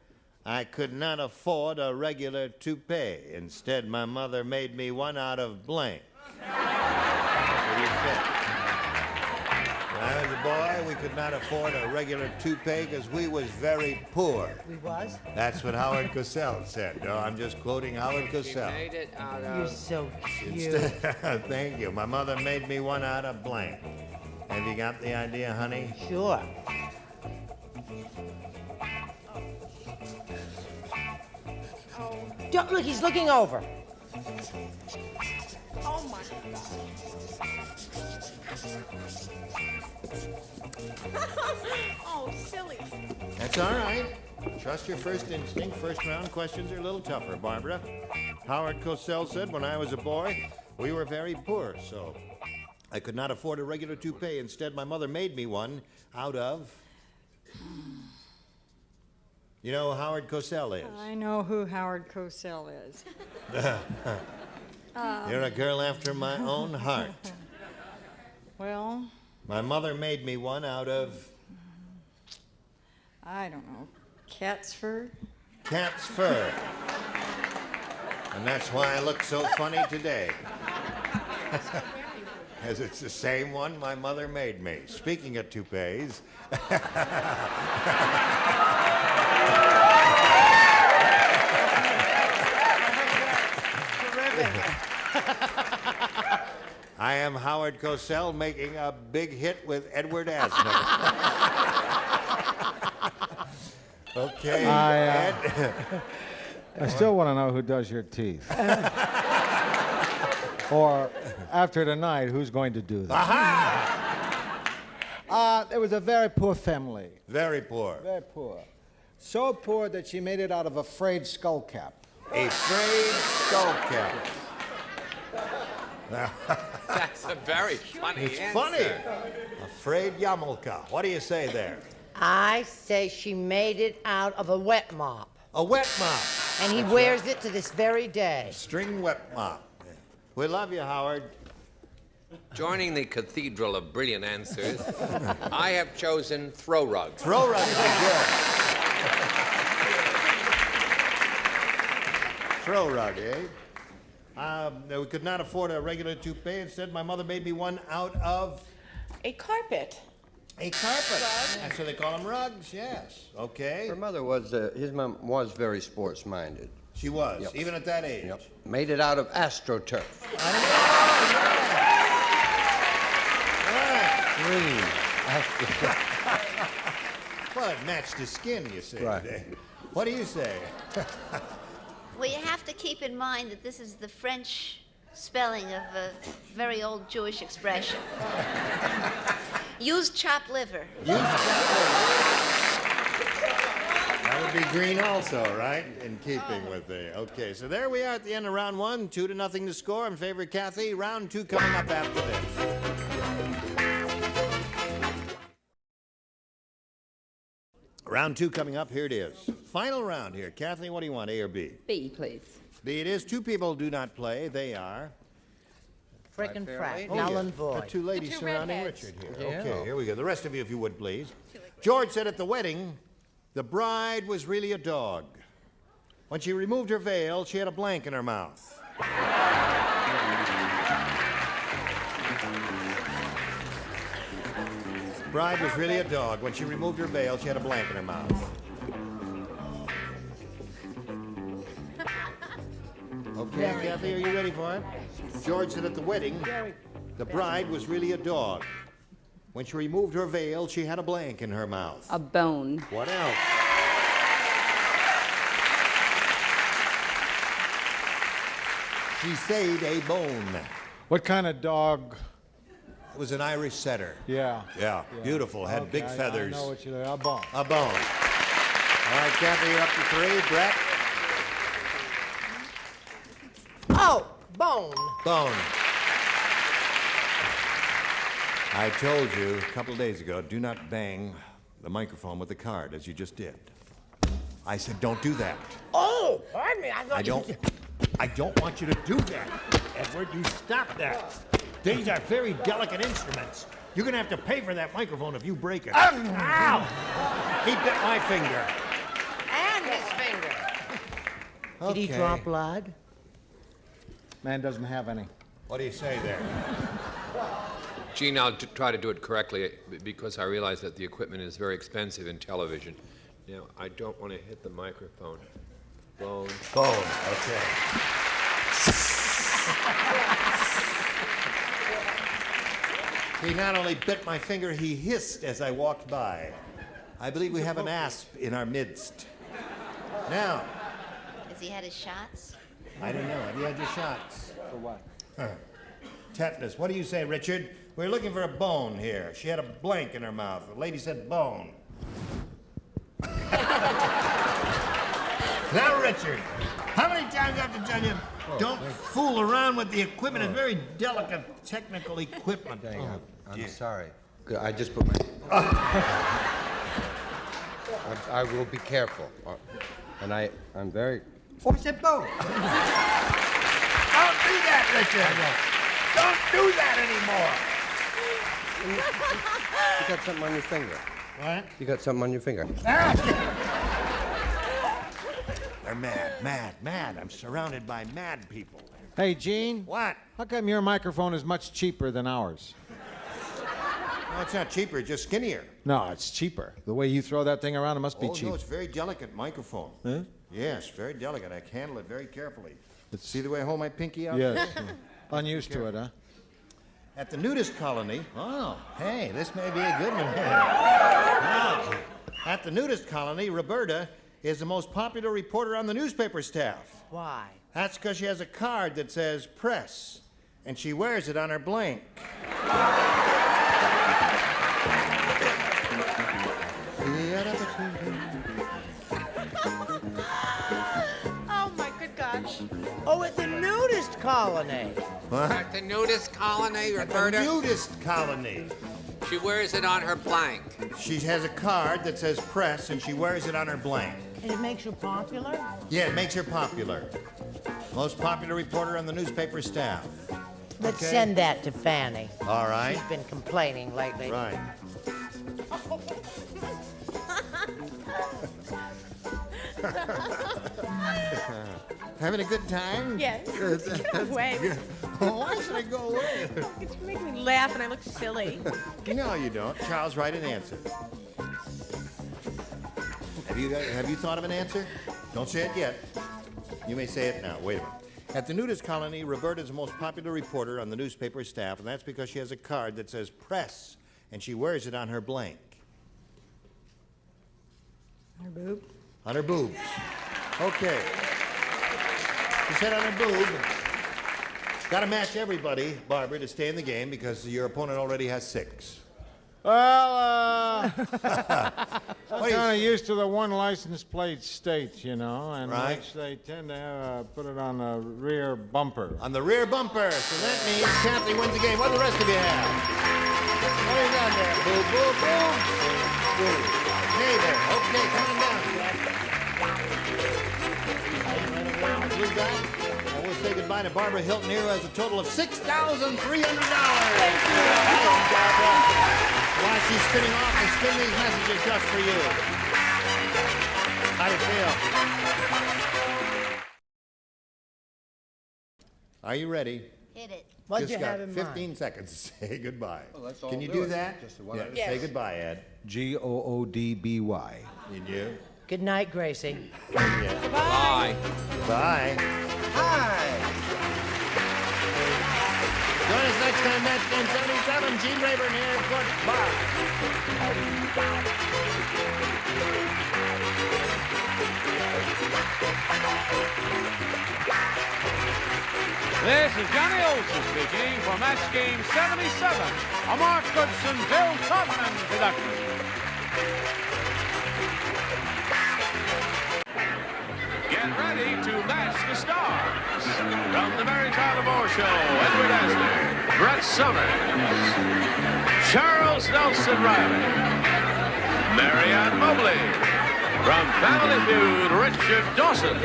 Speaker 2: I could not afford a regular toupee. Instead, my mother made me one out of blank. That's what he said. When I was a boy, we could not afford a regular toupee because we was very poor.
Speaker 5: We was?
Speaker 2: That's what Howard Cosell said. No, I'm just quoting Howard
Speaker 10: She
Speaker 2: Cosell.
Speaker 10: made it out
Speaker 5: You're
Speaker 10: of...
Speaker 5: so cute.
Speaker 2: Thank you. My mother made me one out of blank. Have you got the idea, honey?
Speaker 5: Sure. Don't look, he's looking over.
Speaker 11: Oh my God. Oh, silly.
Speaker 2: That's all right. Trust your first instinct. First round questions are a little tougher, Barbara. Howard Cosell said, when I was a boy, we were very poor, so I could not afford a regular toupee. Instead, my mother made me one out of... You know who Howard Cosell is?
Speaker 12: I know who Howard Cosell is.
Speaker 2: You're a girl after my own heart.
Speaker 12: Well,
Speaker 2: My mother made me one out of
Speaker 12: I don't know. Cat's fur?
Speaker 2: cat's fur. And that's why I look so funny today. As it's the same one my mother made me. Speaking of toupees. I am Howard Cosell making a big hit with Edward Asner. Okay, Ed.
Speaker 14: I still want to know who does your teeth. Or, after tonight, who's going to do that?
Speaker 2: Aha!
Speaker 14: It was a very poor family.
Speaker 2: Very poor.
Speaker 14: Very poor. So poor that she made it out of a frayed skull cap.
Speaker 2: A frayed skull cap.
Speaker 10: That's a very funny
Speaker 2: It's
Speaker 10: answer.
Speaker 2: funny. A frayed yarmulke. What do you say there?
Speaker 5: I say she made it out of a wet mop.
Speaker 2: A wet mop.
Speaker 5: And he wears it to this very day.
Speaker 2: String wet mop. We love you, Howard.
Speaker 10: Joining the cathedral of brilliant answers, I have chosen throw rug.
Speaker 2: Throw rug is good. Throw rug, eh? We could not afford a regular toupee. Instead, my mother made me one out of
Speaker 11: A carpet.
Speaker 2: a carpet. That's what they call them, rugs. Yes. Okay.
Speaker 6: Her mother was, his mom was very sports-minded.
Speaker 2: She was,
Speaker 6: Yep.
Speaker 2: even at that age.
Speaker 6: Yep. Made it out of AstroTurf. Green.
Speaker 2: Well, it matched his skin, you see.
Speaker 6: Right.
Speaker 2: What do you say?
Speaker 21: Well, you have to keep in mind that this is the French spelling of a very old Jewish expression. Use chopped liver.
Speaker 2: That would be green also, right? In keeping with the... Okay, so there we are at the end of round one. 2-0 to score in favor of Kathy. Round two coming up after this. Round 2 coming up. Here it is. Final round here. Kathleen, what do you want, A or B?
Speaker 15: B, please.
Speaker 2: B it is. 2 people do not play. They are...
Speaker 5: Frickin' frack.
Speaker 2: Oh,
Speaker 5: Null
Speaker 2: yeah.
Speaker 5: and void.
Speaker 2: The 2 ladies
Speaker 11: The 2
Speaker 2: surrounding
Speaker 11: redheads.
Speaker 2: Richard here.
Speaker 5: Yeah.
Speaker 2: Okay, here we go. The rest of you, if you would, please. George said at the wedding, the bride was really a dog. When she removed her veil, she had a blank in her mouth. Bride was really a dog. When she removed her veil, she had a blank in her mouth. Okay, Kathy, are you ready for it? George said at the wedding, the bride was really a dog. When she removed her veil, she had a blank in her mouth.
Speaker 15: A bone.
Speaker 2: What else? She said a bone.
Speaker 14: What kind of dog?
Speaker 2: It was an Irish setter.
Speaker 14: Yeah.
Speaker 2: Yeah, beautiful. Had big feathers.
Speaker 14: I know what you're a bone.
Speaker 2: A bone. All right, Kathy, you're up to 3. Brett?
Speaker 5: Oh, bone.
Speaker 2: Bone. I told you a couple of days ago, do not bang the microphone with the card, as you just did. I said, don't do that.
Speaker 5: Oh, pardon me. I thought
Speaker 2: I don't want you to do that. Edward, you stop that. These are very delicate instruments. You're going to have to pay for that microphone if you break it. Ow! He bit my finger.
Speaker 5: And his finger. Did he
Speaker 2: Okay.
Speaker 5: draw blood?
Speaker 14: Man doesn't have any.
Speaker 2: What do you say there?
Speaker 10: Gene, I'll try to do it correctly because I realize that the equipment is very expensive in television. Now, I don't want to hit the microphone. Bone.
Speaker 2: Bone, okay. He not only bit my finger, he hissed as I walked by. I believe we have an asp in our midst. Now,
Speaker 21: Has he had his shots?
Speaker 2: I don't know. Have you had your shots?
Speaker 14: For what?
Speaker 2: Tetanus. What do you say, Richard? We're looking for a bone here. She had a blank in her mouth. The lady said bone. Now, Richard, how many times do I have to tell you, don't fool around with the equipment? It's very delicate technical equipment.
Speaker 6: I'm sorry. I just put my... I will be careful. And I'm very...
Speaker 5: What's it bone?
Speaker 2: Don't do that, Richard. Don't do that anymore.
Speaker 6: You got something on your finger.
Speaker 2: What?
Speaker 6: You got something on your finger.
Speaker 2: They're mad. I'm surrounded by mad people.
Speaker 14: Hey, Gene.
Speaker 2: What?
Speaker 14: How come your microphone is much cheaper than ours?
Speaker 2: No, it's not cheaper, it's just skinnier.
Speaker 14: No, it's cheaper. The way you throw that thing around, it must be
Speaker 2: Oh,
Speaker 14: cheap.
Speaker 2: no, it's a very delicate microphone.
Speaker 14: Huh?
Speaker 2: Yes, very delicate. I handle it very carefully. See the way I hold my pinky out?
Speaker 14: Yes. Unused to it, huh?
Speaker 2: At the nudist colony. Oh, hey, this may be a good one here. Now, at the nudist colony, Roberta is the most popular reporter on the newspaper staff.
Speaker 5: Why?
Speaker 2: That's because she has a card that says press, and she wears it on her blank.
Speaker 11: Oh, my good gosh.
Speaker 5: Oh, at the nudist colony.
Speaker 2: What?
Speaker 10: At the nudist colony, Roberta?
Speaker 2: The nudist colony.
Speaker 10: She wears it on her blank.
Speaker 2: She has a card that says press, and she wears it on her blank.
Speaker 5: And it makes you popular?
Speaker 2: Yeah, it makes her popular. Most popular reporter on the newspaper staff.
Speaker 5: Let's
Speaker 2: Okay.
Speaker 5: send that to Fanny.
Speaker 2: All right.
Speaker 5: She's been complaining lately.
Speaker 2: Right. Having a good time?
Speaker 11: Yes. Get away.
Speaker 2: Good. Why should I go away?
Speaker 11: It's making me laugh and I look silly.
Speaker 2: No, you don't. Charles, write an answer. Have you thought of an answer? Don't say it yet. You may say it now. Wait a minute. At the nudist colony, Roberta is the most popular reporter on the newspaper staff, and that's because she has a card that says press, and she wears it on her blank.
Speaker 12: Her boob.
Speaker 2: On her boobs. Okay. She said on her boob. Got to match everybody, Barbara, to stay in the game because your opponent already has 6.
Speaker 14: Well, I'm
Speaker 2: What do you
Speaker 14: kind of used to the one license plate states, you know, and
Speaker 2: Right.
Speaker 14: which they tend to have, put it on the rear bumper.
Speaker 2: On the rear bumper. So that means Kathy wins the game. What do the rest of you have? What do you got there? Boob, boob, boob. Boob. there. Okay, come on down, Jack. Blue guy. And we'll say goodbye to Barbara Hilton here, who has a total of $6,300. Thank you. Barbara. While she's spinning off and spin these messages just for you. How do you feel? Are you ready?
Speaker 21: Hit it.
Speaker 5: What'd
Speaker 2: Just
Speaker 5: you
Speaker 2: got
Speaker 5: have in
Speaker 2: 15
Speaker 5: mind?
Speaker 2: seconds to say goodbye.
Speaker 14: Well, let's all
Speaker 2: Can you
Speaker 14: do
Speaker 2: do
Speaker 14: it.
Speaker 2: that?
Speaker 14: Just the one
Speaker 2: Yeah,
Speaker 14: at a
Speaker 2: say
Speaker 5: Yes.
Speaker 2: goodbye, Ed.
Speaker 14: Goodby.
Speaker 2: You do?
Speaker 5: Good night, Gracie.
Speaker 2: Yeah.
Speaker 10: Bye.
Speaker 2: Bye.
Speaker 5: Hi.
Speaker 2: Join us next time, Match Game 77. Gene Rayburn here. Goodbye.
Speaker 1: This is Johnny Olson speaking for Match Game 77, a Mark Goodson, Bill Todman production. Get ready to match the stars. From the Mary Tyler Moore Show, Edward Asner, Brett Summers, Charles Nelson Riley, Marianne Mobley, from Family Feud, Richard Dawson,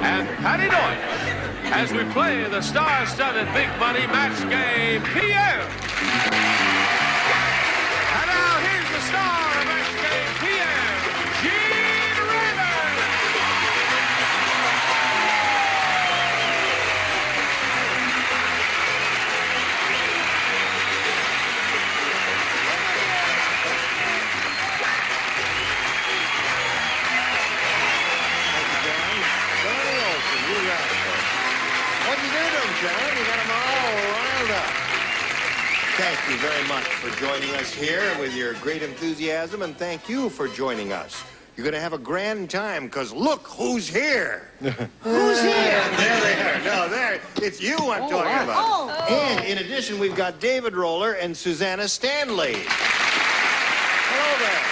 Speaker 1: and Patty Deutsch, as we play the star-studded Big Money Match Game PM. And now here's the star of Match Game PM, Gene Rayburn.
Speaker 2: Johnny Olson, you rascal. What'd you do to him, John? You got him all riled up. Thank you very much for joining us here with your great enthusiasm, and thank you for joining us. You're going to have a grand time, because look who's here. Who's here? There they are. No, there. It's you I'm talking about.
Speaker 9: Oh.
Speaker 2: And in addition, we've got David Roller and Susanna Stanley. Hello there.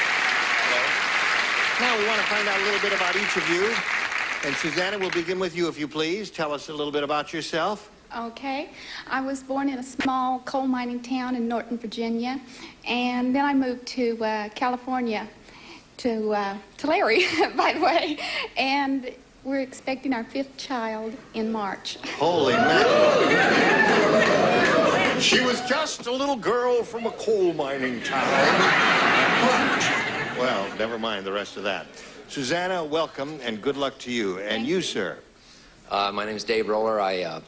Speaker 2: Hello. Now we want to find out a little bit about each of you. And Susanna, we'll begin with you, if you please. Tell us a little bit about yourself.
Speaker 17: Okay. I was born in a small coal mining town in Norton, Virginia, and then I moved to California, to Larry, by the way, and we're expecting our 5th child in March.
Speaker 2: Holy mackerel. She was just a little girl from a coal mining town. Well, never mind the rest of that. Susanna, welcome, and good luck to you. And you, sir?
Speaker 19: My name's Dave Roller.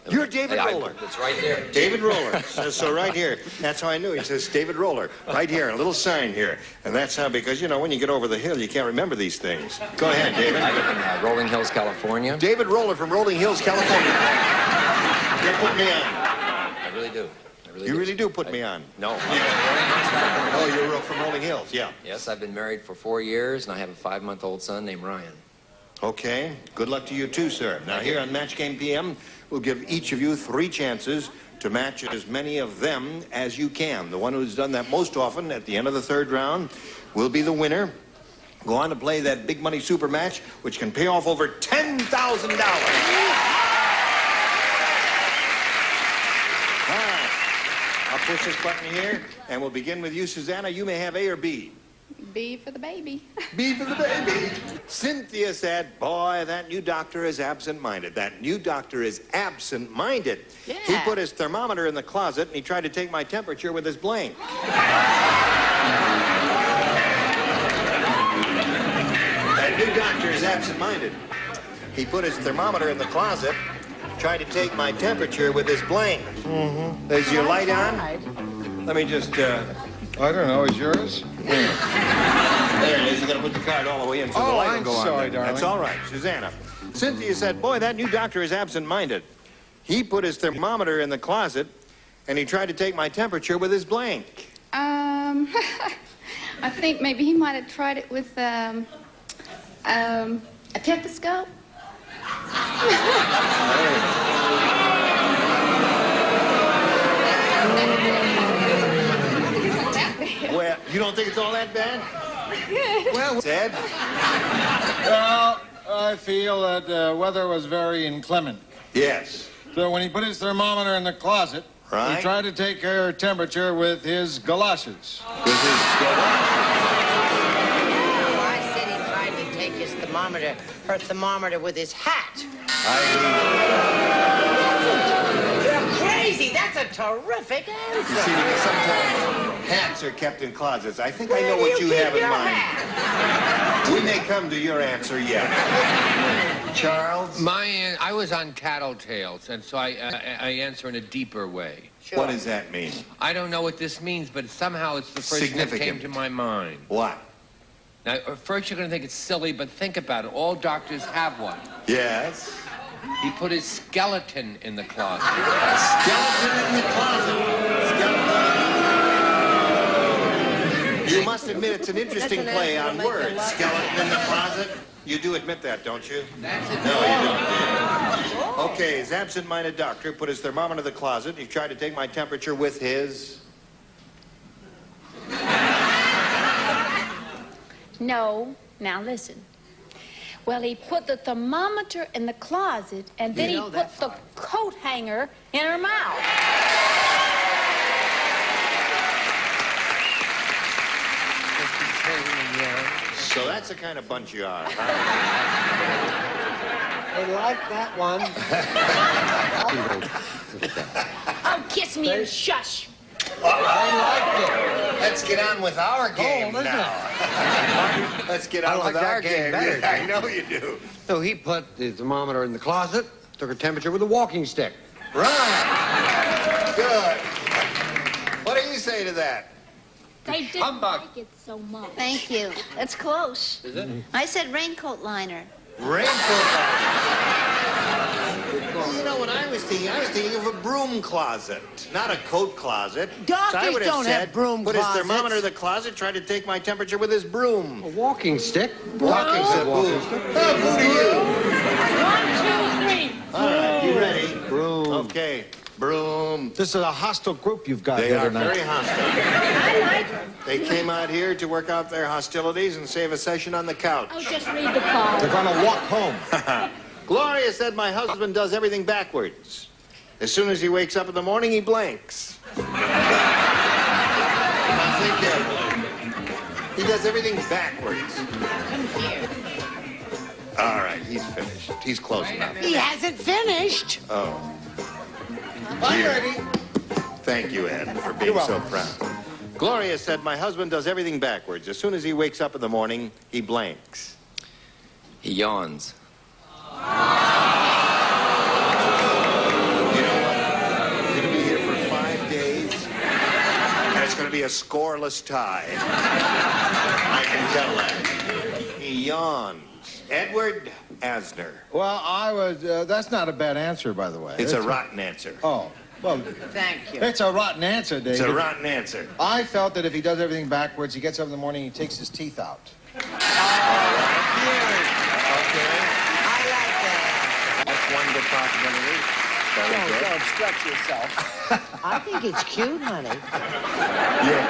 Speaker 2: You're David Roller.
Speaker 19: It's right there.
Speaker 2: David Roller. So right here. That's how I knew. He says David Roller. Right here, a little sign here. And that's how, because, you know, when you get over the hill, you can't remember these things. Go ahead, David.
Speaker 19: I live in Rolling Hills, California.
Speaker 2: David Roller from Rolling Hills, California. You put me on.
Speaker 19: I really do.
Speaker 2: You really do put me on.
Speaker 19: No.
Speaker 2: Oh, you're from Rolling Hills, yeah.
Speaker 19: Yes, I've been married for 4 years, and I have a 5-month-old son named Ryan.
Speaker 2: Okay. Good luck to you, too, sir. Now, here on Match Game PM, we'll give each of you 3 chances to match as many of them as you can. The one who's done that most often at the end of the 3rd round will be the winner. Go on to play that big money super match, which can pay off over $10,000. I'll push this button here, and we'll begin with you, Susanna. You may have A or B.
Speaker 17: B for the baby.
Speaker 2: B for the baby. Cynthia said, boy, that new doctor is absent-minded. That new doctor is absent-minded.
Speaker 17: Yeah.
Speaker 2: He put his thermometer in the closet, and he tried to take my temperature with his blank. That new doctor is absent-minded. He put his thermometer in the closet, tried to take my temperature with his blank. Mm-hmm. Is your light on? Let me just,
Speaker 14: I don't know. Is yours?
Speaker 2: There it is. You're going to put the card all the way in so the light will go on.
Speaker 14: I'm sorry,
Speaker 2: there.
Speaker 14: darling.
Speaker 2: That's all right. Susanna. Cynthia said, boy, that new doctor is absent-minded. He put his thermometer in the closet, and he tried to take my temperature with his blank.
Speaker 17: I think maybe he might have tried it with a stethoscope.
Speaker 2: Well, you don't think it's all that bad? Well, Ted?
Speaker 14: Well, I feel that the weather was very inclement.
Speaker 2: Yes.
Speaker 14: So when he put his thermometer in the closet,
Speaker 2: Right.
Speaker 14: he tried to take her temperature with his galoshes.
Speaker 2: With his
Speaker 5: her thermometer with his hat. You're crazy. That's a terrific answer.
Speaker 2: You see, because sometimes hats are kept in closets. I think I know what you have in mind. We may come to your answer yet. Charles?
Speaker 7: I was on Tattletales, and so I answer in a deeper way.
Speaker 2: Sure. What does that mean?
Speaker 7: I don't know what this means, but somehow it's the first thing that came to my mind.
Speaker 2: What?
Speaker 7: Now, at first you're going to think it's silly, but think about it. All doctors have one.
Speaker 2: Yes.
Speaker 7: He put his skeleton in the closet.
Speaker 2: Skeleton in the closet. Skeleton. You must admit it's an interesting play on words. Skeleton in the closet. You do admit that, don't you?
Speaker 7: That's it.
Speaker 2: No, you don't. Okay, his absent-minded doctor put his thermometer in the closet. He tried to take my temperature with his...
Speaker 4: No. Now listen. Well, he put the thermometer in the closet, and then he put the coat hanger in her mouth.
Speaker 2: So that's the kind of bunch you are, huh?
Speaker 6: I like that one.
Speaker 4: Oh, kiss me and shush.
Speaker 2: I like it. Let's get on with our game now. Let's get on with our game.
Speaker 6: Better.
Speaker 2: Yeah, I know you do.
Speaker 6: So he put the thermometer in the closet, took her temperature with a walking stick.
Speaker 2: Right. Good. What do you say to that?
Speaker 21: They didn't like it so much. Thank you. That's close.
Speaker 2: Is it?
Speaker 21: I said raincoat liner.
Speaker 2: Raincoat liner. You know what I was thinking? I was thinking of a broom closet, not a coat closet.
Speaker 5: Doctors
Speaker 2: so I would have
Speaker 5: don't
Speaker 2: said,
Speaker 5: have broom
Speaker 2: put
Speaker 5: closets.
Speaker 2: his thermometer in the closet, tried to take my temperature with his broom.
Speaker 6: A walking stick.
Speaker 2: Walking stick.
Speaker 6: Walking stick.
Speaker 2: Oh, boo to you.
Speaker 4: 1, 2, 3.
Speaker 2: All right, you ready?
Speaker 14: Broom.
Speaker 2: Okay. Broom.
Speaker 14: This is a hostile group you've got
Speaker 2: They
Speaker 14: here
Speaker 2: are
Speaker 14: tonight.
Speaker 2: very hostile. They came out here to work out their hostilities and save a session on the couch.
Speaker 4: Oh, just read the call.
Speaker 14: They're going to walk home.
Speaker 2: Gloria said my husband does everything backwards. As soon as he wakes up in the morning, he blanks. Now think carefully. He does everything backwards.
Speaker 5: Come here.
Speaker 2: All right, he's finished. He's close enough.
Speaker 5: He hasn't finished.
Speaker 2: Oh.
Speaker 14: I'm ready.
Speaker 2: Thank you, Ed, for being so proud. Gloria said my husband does everything backwards. As soon as he wakes up in the morning, he blanks.
Speaker 19: He yawns.
Speaker 2: You know what? We're going to be here for 5 days, and it's going to be a scoreless tie. I can tell that. He yawns. Edward Asner.
Speaker 14: Well, that's not a bad answer, by the way.
Speaker 2: It's a rotten answer.
Speaker 14: Oh, well,
Speaker 5: Thank you.
Speaker 14: it's a rotten answer, David.
Speaker 2: It's a rotten answer.
Speaker 14: I felt that if he does everything backwards, he gets up in the morning, he takes his teeth out.
Speaker 2: Okay.
Speaker 5: I like that.
Speaker 2: That's one good possibility. Very good.
Speaker 5: Don't stretch yourself. I think it's cute, honey.
Speaker 2: Yeah.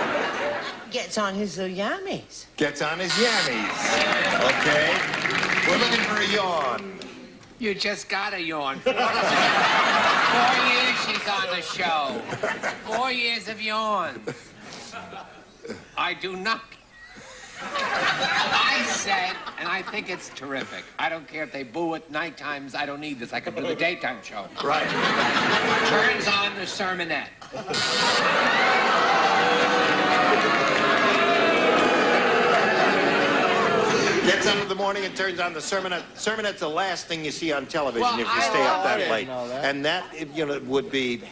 Speaker 5: Gets on his yummies.
Speaker 2: Gets on his yammies. Okay. We're looking for a yawn.
Speaker 7: You just got a yawn. 4 years she's on the show. 4 years of yawns. I do not. I said, and I think it's terrific. I don't care if they boo at night times. I don't need this. I can do the daytime show.
Speaker 2: Right.
Speaker 7: Turns on the sermonette.
Speaker 2: Gets up in the morning and turns on the sermonette. Sermonette's the last thing you see on television
Speaker 7: Well,
Speaker 2: if you stay up that
Speaker 14: didn't
Speaker 2: late.
Speaker 14: know that.
Speaker 2: And that, would be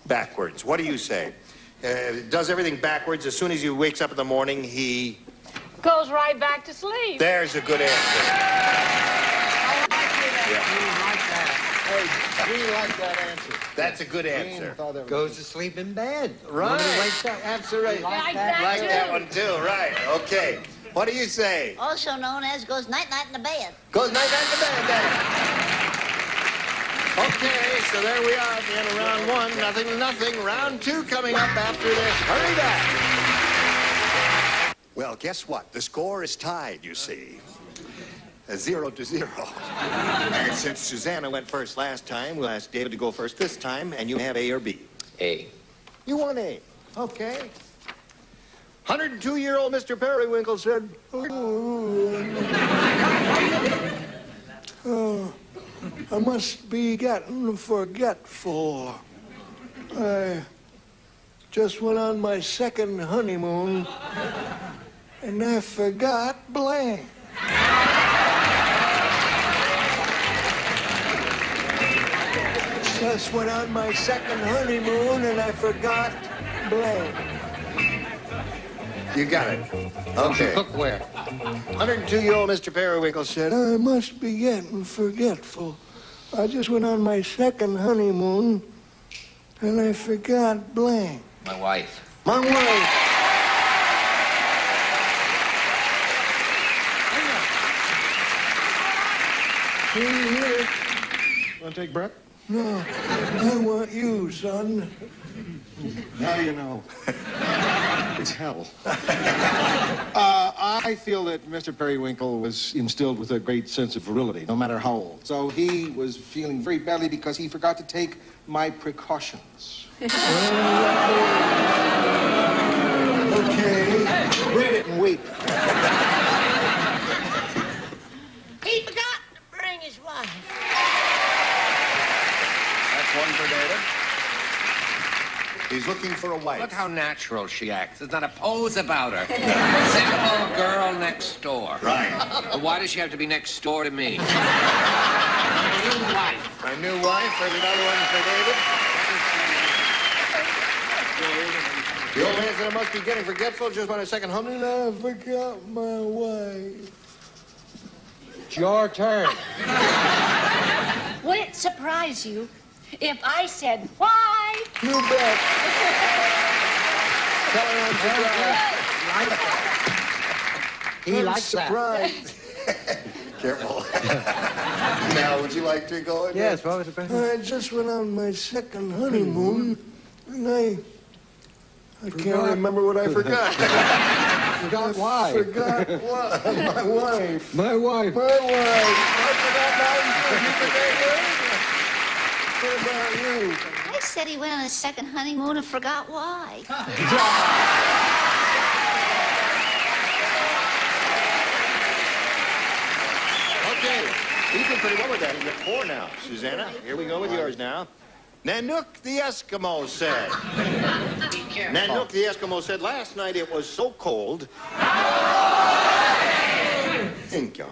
Speaker 2: backwards. What do you say? Does everything backwards. As soon as he wakes up in the morning, he...
Speaker 4: Goes right back to sleep.
Speaker 2: There's a good answer.
Speaker 14: We like that answer.
Speaker 2: That's a good answer.
Speaker 6: Goes to sleep in bed.
Speaker 2: Right.
Speaker 6: Wakes up.
Speaker 2: Absolutely.
Speaker 4: Like that
Speaker 2: Like
Speaker 4: too.
Speaker 2: that one, too. Right. Okay. What do you say?
Speaker 21: Also known as goes night-night in the bed.
Speaker 2: Goes night-night to bed, then. Okay, so there we are at the end of round 1. Nothing to nothing. Round 2 coming up after this. Hurry back. Well, guess what? The score is tied, you see. 0-0. And since Susanna went first last time, we'll ask David to go first this time, and you have A or B.
Speaker 19: A.
Speaker 2: You want A. Okay. 102-year-old Mr. Periwinkle said, "Ooh."
Speaker 16: Oh, I must be getting forgetful. I just went on my second honeymoon, and I forgot blank. Just went on my second honeymoon, and I forgot blank.
Speaker 2: You got it. Okay.
Speaker 14: Look where?
Speaker 2: 102-year-old Mr. Periwinkle said,
Speaker 16: I must be getting forgetful. I just went on my second honeymoon, and I forgot blank.
Speaker 7: My wife.
Speaker 16: My wife. Can you hear it?
Speaker 14: Want to take Brett?
Speaker 16: No, I want you, son.
Speaker 14: Now you know. It's hell. I feel that Mr. Periwinkle was instilled with a great sense of virility, no matter how old. So he was feeling very badly because he forgot to take my precautions.
Speaker 16: Okay.
Speaker 14: Read it and weep.
Speaker 5: He forgot to bring his wife.
Speaker 2: That's one for David. He's looking for a wife.
Speaker 7: Look how natural she acts. There's not a pose about her. Simple girl next door.
Speaker 2: Right.
Speaker 7: But why does she have to be next door to me? My new wife.
Speaker 2: My new wife. There's another one for David. The old man said I must be getting forgetful. Just went a second honeymoon.
Speaker 16: I forgot my wife.
Speaker 14: It's your turn.
Speaker 4: Would it surprise you if I said, why?
Speaker 16: You bet.
Speaker 2: Tell her I'm surprised.
Speaker 14: He likes
Speaker 16: surprised.
Speaker 2: Careful. Now, would you like to go?
Speaker 14: Yes, what was the question?
Speaker 16: I just went on my second honeymoon, and I can't remember what I forgot.
Speaker 14: Forgot why?
Speaker 16: Forgot what? My wife.
Speaker 14: My wife.
Speaker 16: My wife. I forgot my wife. What about you?
Speaker 21: I said he went on his second honeymoon and forgot why.
Speaker 2: Okay. You did pretty well with that. You got 4 now. Susanna, here we go with yours now. Nanook the Eskimo said.
Speaker 5: Be careful.
Speaker 2: Nanook the Eskimo said, last night it was so cold. Thank you.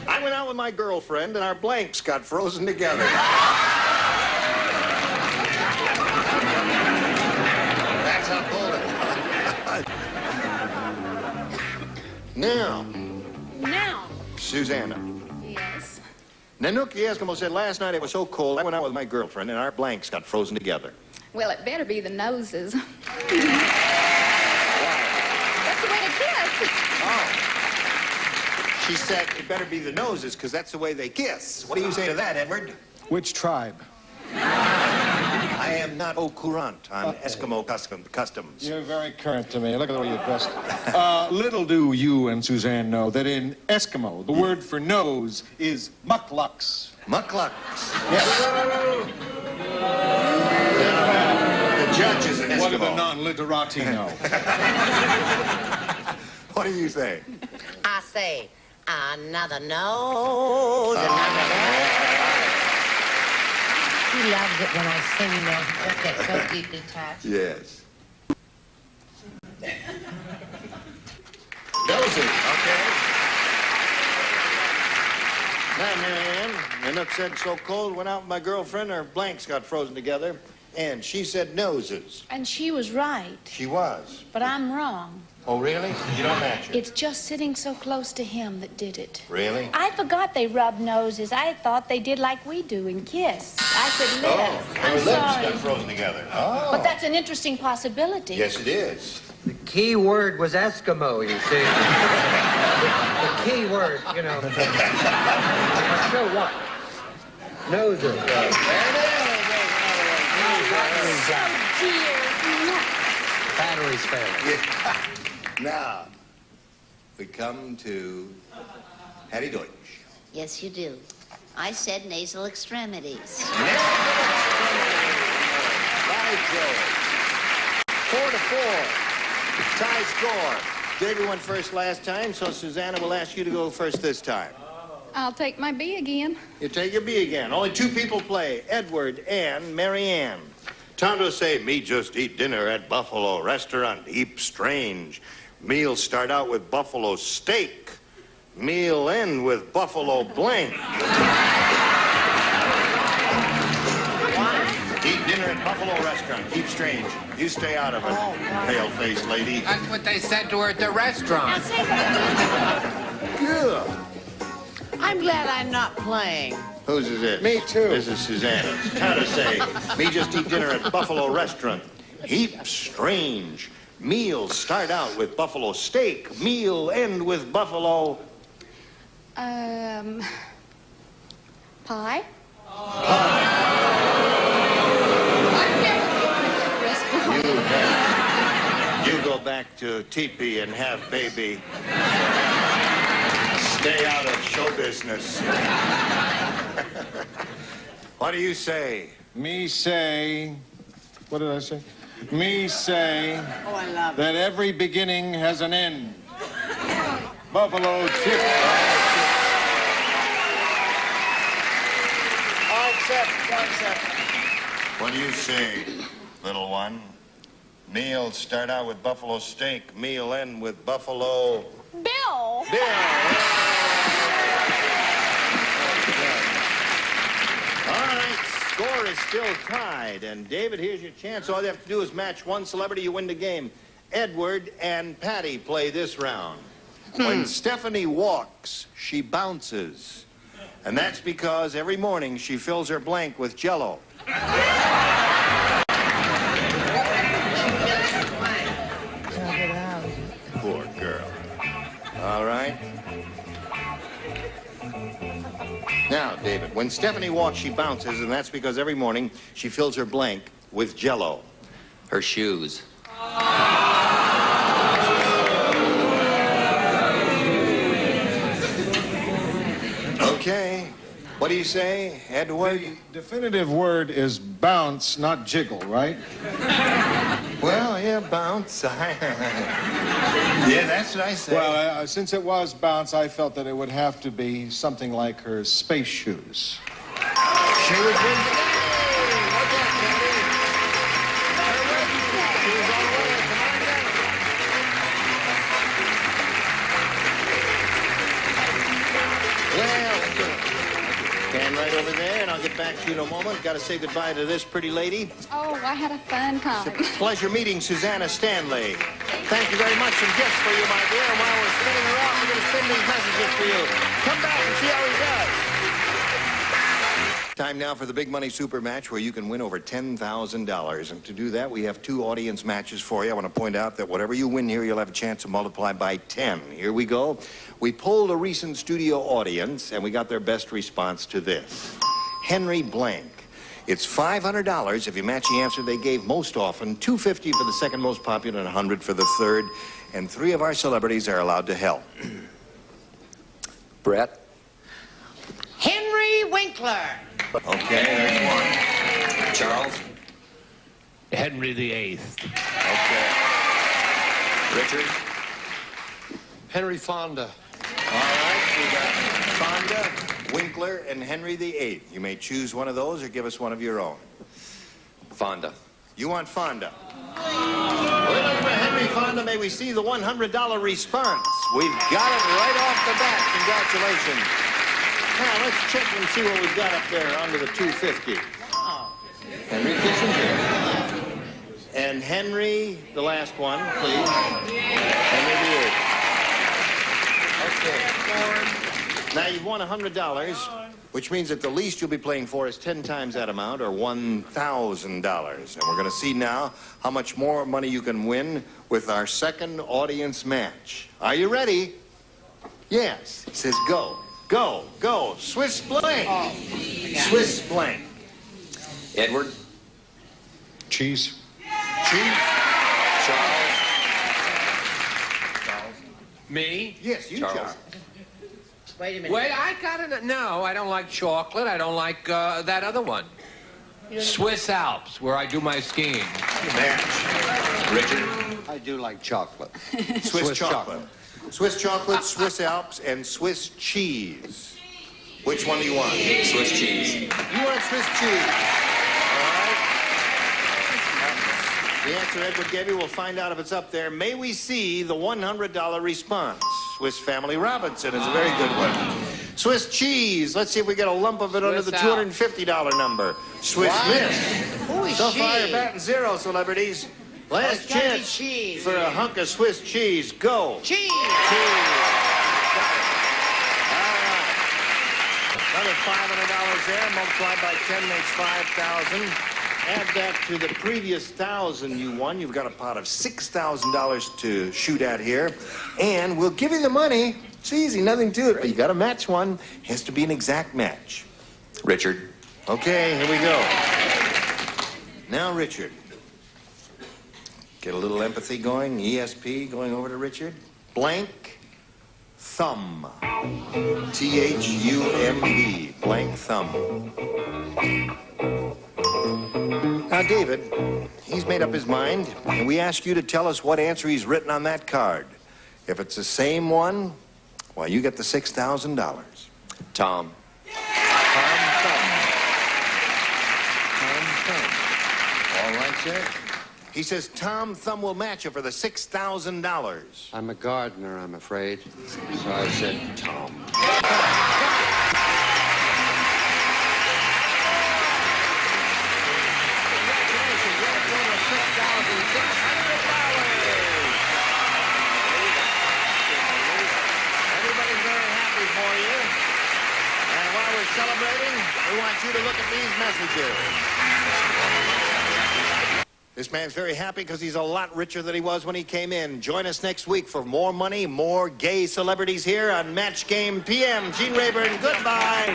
Speaker 2: I went out with my girlfriend and our blanks got frozen together. That's how cold it was. Now, Susanna.
Speaker 21: Yes.
Speaker 2: Nanook the Eskimo said, last night it was so cold, I went out with my girlfriend and our blanks got frozen together.
Speaker 17: Well, it better be the noses.
Speaker 2: Why?
Speaker 17: That's the way to kiss.
Speaker 2: Oh. She said it better be the noses, because that's the way they kiss. What do you say to that, Edward?
Speaker 14: Which tribe?
Speaker 2: I am not au courant on Eskimo customs.
Speaker 14: You're very current to me. Look at the way you're dressed. Little do you and Suzanne know that in Eskimo, the word for nose is mucklucks.
Speaker 2: Mucklucks. Yes. The judge is an Eskimo.
Speaker 14: What do the non-literati know?
Speaker 2: What do you say?
Speaker 5: I say, another nose, another nose. He loves it when I sing that. Just get so deeply touched.
Speaker 2: Yes. Noses, okay. Now, Marianne, Nanook said so cold, went out with my girlfriend, her blanks got frozen together, and she said noses.
Speaker 4: And she was right,
Speaker 2: She was.
Speaker 4: but I'm wrong.
Speaker 2: Oh, really? You don't match her.
Speaker 4: It's just sitting so close to him that did it.
Speaker 2: Really?
Speaker 4: I forgot they rub noses. I thought they did like we do and kiss. I said lips.
Speaker 2: Oh, her
Speaker 4: I'm
Speaker 2: lips
Speaker 4: sorry.
Speaker 2: got frozen together. Oh.
Speaker 4: But that's an interesting possibility.
Speaker 2: Yes, it is.
Speaker 6: The key word was Eskimo, you see. The key word, you know. So what? Noses.
Speaker 4: So dear.
Speaker 6: Battery's failing.
Speaker 2: Yeah. Now, we come to Hattie Deutsch.
Speaker 21: Yes, you do. I said nasal extremities.
Speaker 2: By Joe. 4-4. Tie score. David went first last time, so Susanna will ask you to go first this time.
Speaker 17: I'll take my B again.
Speaker 2: You take your B again. Only two people play, Edward and Mary Ann. Tonto say, me just eat dinner at Buffalo restaurant. Heap strange. Meal start out with buffalo steak. Meal end with buffalo blank. Eat dinner at Buffalo restaurant. Keep strange. You stay out of it, pale-faced lady.
Speaker 7: That's what they said to her at the restaurant.
Speaker 2: Good.
Speaker 5: I'm glad I'm not playing.
Speaker 2: Whose is it?
Speaker 14: Me too.
Speaker 2: This is Susanna's. Tonto say, me just eat dinner at Buffalo restaurant. Heap strange. Meal start out with buffalo steak. Meal end with buffalo...
Speaker 17: Pie?
Speaker 2: You go back to teepee and have baby. Stay out of show business. What do you say?
Speaker 14: Me say... What did I say? Me say...
Speaker 5: Oh, I love
Speaker 14: that every beginning has an end. Buffalo chip.
Speaker 5: All accept.
Speaker 2: What do you say, little one? Meal start out with buffalo steak. Meal end with buffalo...
Speaker 17: Bill!
Speaker 2: All right, score is still tied. And David, here's your chance. All you have to do is match one celebrity, you win the game. Edward and Patty play this round. When Stephanie walks, she bounces. And that's because every morning she fills her blank with Jell-O. Poor girl. All right. Now, David, when Stephanie walks, she bounces, and that's because every morning she fills her blank with Jell-O.
Speaker 19: Her shoes.
Speaker 2: Okay. What do you say, Edward?
Speaker 14: The definitive word is bounce, not jiggle, right?
Speaker 2: Well, yeah, bounce. Yeah, that's what I said.
Speaker 14: Well, since it was bounce, I felt that it would have to be something like her space shoes.
Speaker 2: She was in the game. Look at Patty. She was on the way. Come on down. Well, stand right over there, and I'll get back to you in a moment. Got to say goodbye to this pretty lady.
Speaker 17: Oh, I had a fun time.
Speaker 2: It's a pleasure meeting Susanna Stanley. Thank you very much. Some gifts for you, my dear. And while we're spinning her off, we're going to spin these messages for you. Come back and see how he does. Time now for the Big Money Super Match, where you can win over $10,000. And to do that, we have two audience matches for you. I want to point out that whatever you win here, you'll have a chance to multiply by 10. Here we go. We polled a recent studio audience, and we got their best response to this. Henry Blank. It's $500 if you match the answer they gave most often, $250 for the second most popular, and $100 for the third. And three of our celebrities are allowed to help.
Speaker 19: Brett.
Speaker 5: Henry Winkler.
Speaker 2: Okay, there's one.
Speaker 19: Charles.
Speaker 1: Henry VIII.
Speaker 2: Okay. Richard.
Speaker 18: Henry Fonda.
Speaker 2: All right, we got Fonda, Winkler, and Henry VIII. You may choose one of those or give us one of your own.
Speaker 19: Fonda.
Speaker 2: You want Fonda? We're looking for Henry Fonda. May we see the $100 response? We've got it right off the bat. Congratulations. Now, let's check and see what we've got up there under the $250. Henry Kissinger. And Henry, the last one, please. Henry VIII. Okay. Now, you've won $100, which means that the least you'll be playing for is 10 times that amount, or $1,000. And we're going to see now how much more money you can win with our second audience match. Are you ready? Yes. It says go. Go, go. Swiss blank.
Speaker 5: Oh,
Speaker 2: Swiss blank.
Speaker 19: Edward.
Speaker 14: Cheese.
Speaker 2: Cheese.
Speaker 19: Charles.
Speaker 10: Me?
Speaker 2: Yes, you, Charles.
Speaker 5: Wait a minute.
Speaker 10: Wait, I got it. No, I don't like chocolate. I don't like that other one. Swiss Alps, where I do my skiing.
Speaker 2: Match.
Speaker 19: Richard.
Speaker 6: I do like chocolate.
Speaker 2: Swiss chocolate. Swiss chocolate, Swiss Alps, and Swiss cheese. Which one do you want?
Speaker 19: Swiss cheese.
Speaker 2: You want Swiss cheese. All right. The answer Edward gave you, we'll find out if it's up there. May we see the $100 response? Swiss Family Robinson is a very good one. Swiss cheese. Let's see if we get a lump of it under the $250 number. Swiss Miss.
Speaker 5: Holy
Speaker 2: So far, you're
Speaker 5: shit.
Speaker 2: batting zero, celebrities. Last
Speaker 5: It's gotta be
Speaker 2: chance
Speaker 5: cheese.
Speaker 2: for a hunk of Swiss cheese. Go.
Speaker 5: Cheese.
Speaker 2: Another $500 there, multiplied by 10 makes 5,000. Add that to the previous 1,000 you won. You've got a pot of $6,000 to shoot at here. And we'll give you the money. It's easy, nothing to it. But you got to match one. Has to be an exact match.
Speaker 19: Richard.
Speaker 2: Okay, here we go. Now, Richard. Get a little empathy going. ESP going over to Richard. Blank thumb. Thumb. Blank thumb. Now, David, he's made up his mind, and we ask you to tell us what answer he's written on that card. If it's the same one, well, you get the $6,000.
Speaker 19: Tom.
Speaker 2: Tom Thumb. All right, sir. He says Tom Thumb will match you for the $6,000.
Speaker 6: I'm a gardener, I'm afraid. So I said Tom.
Speaker 2: Everybody's very happy for you. And while we're celebrating, we want you to look at these messages. This man's very happy because he's a lot richer than he was when he came in. Join us next week for more money, more gay celebrities here on Match Game PM. Gene Rayburn, goodbye.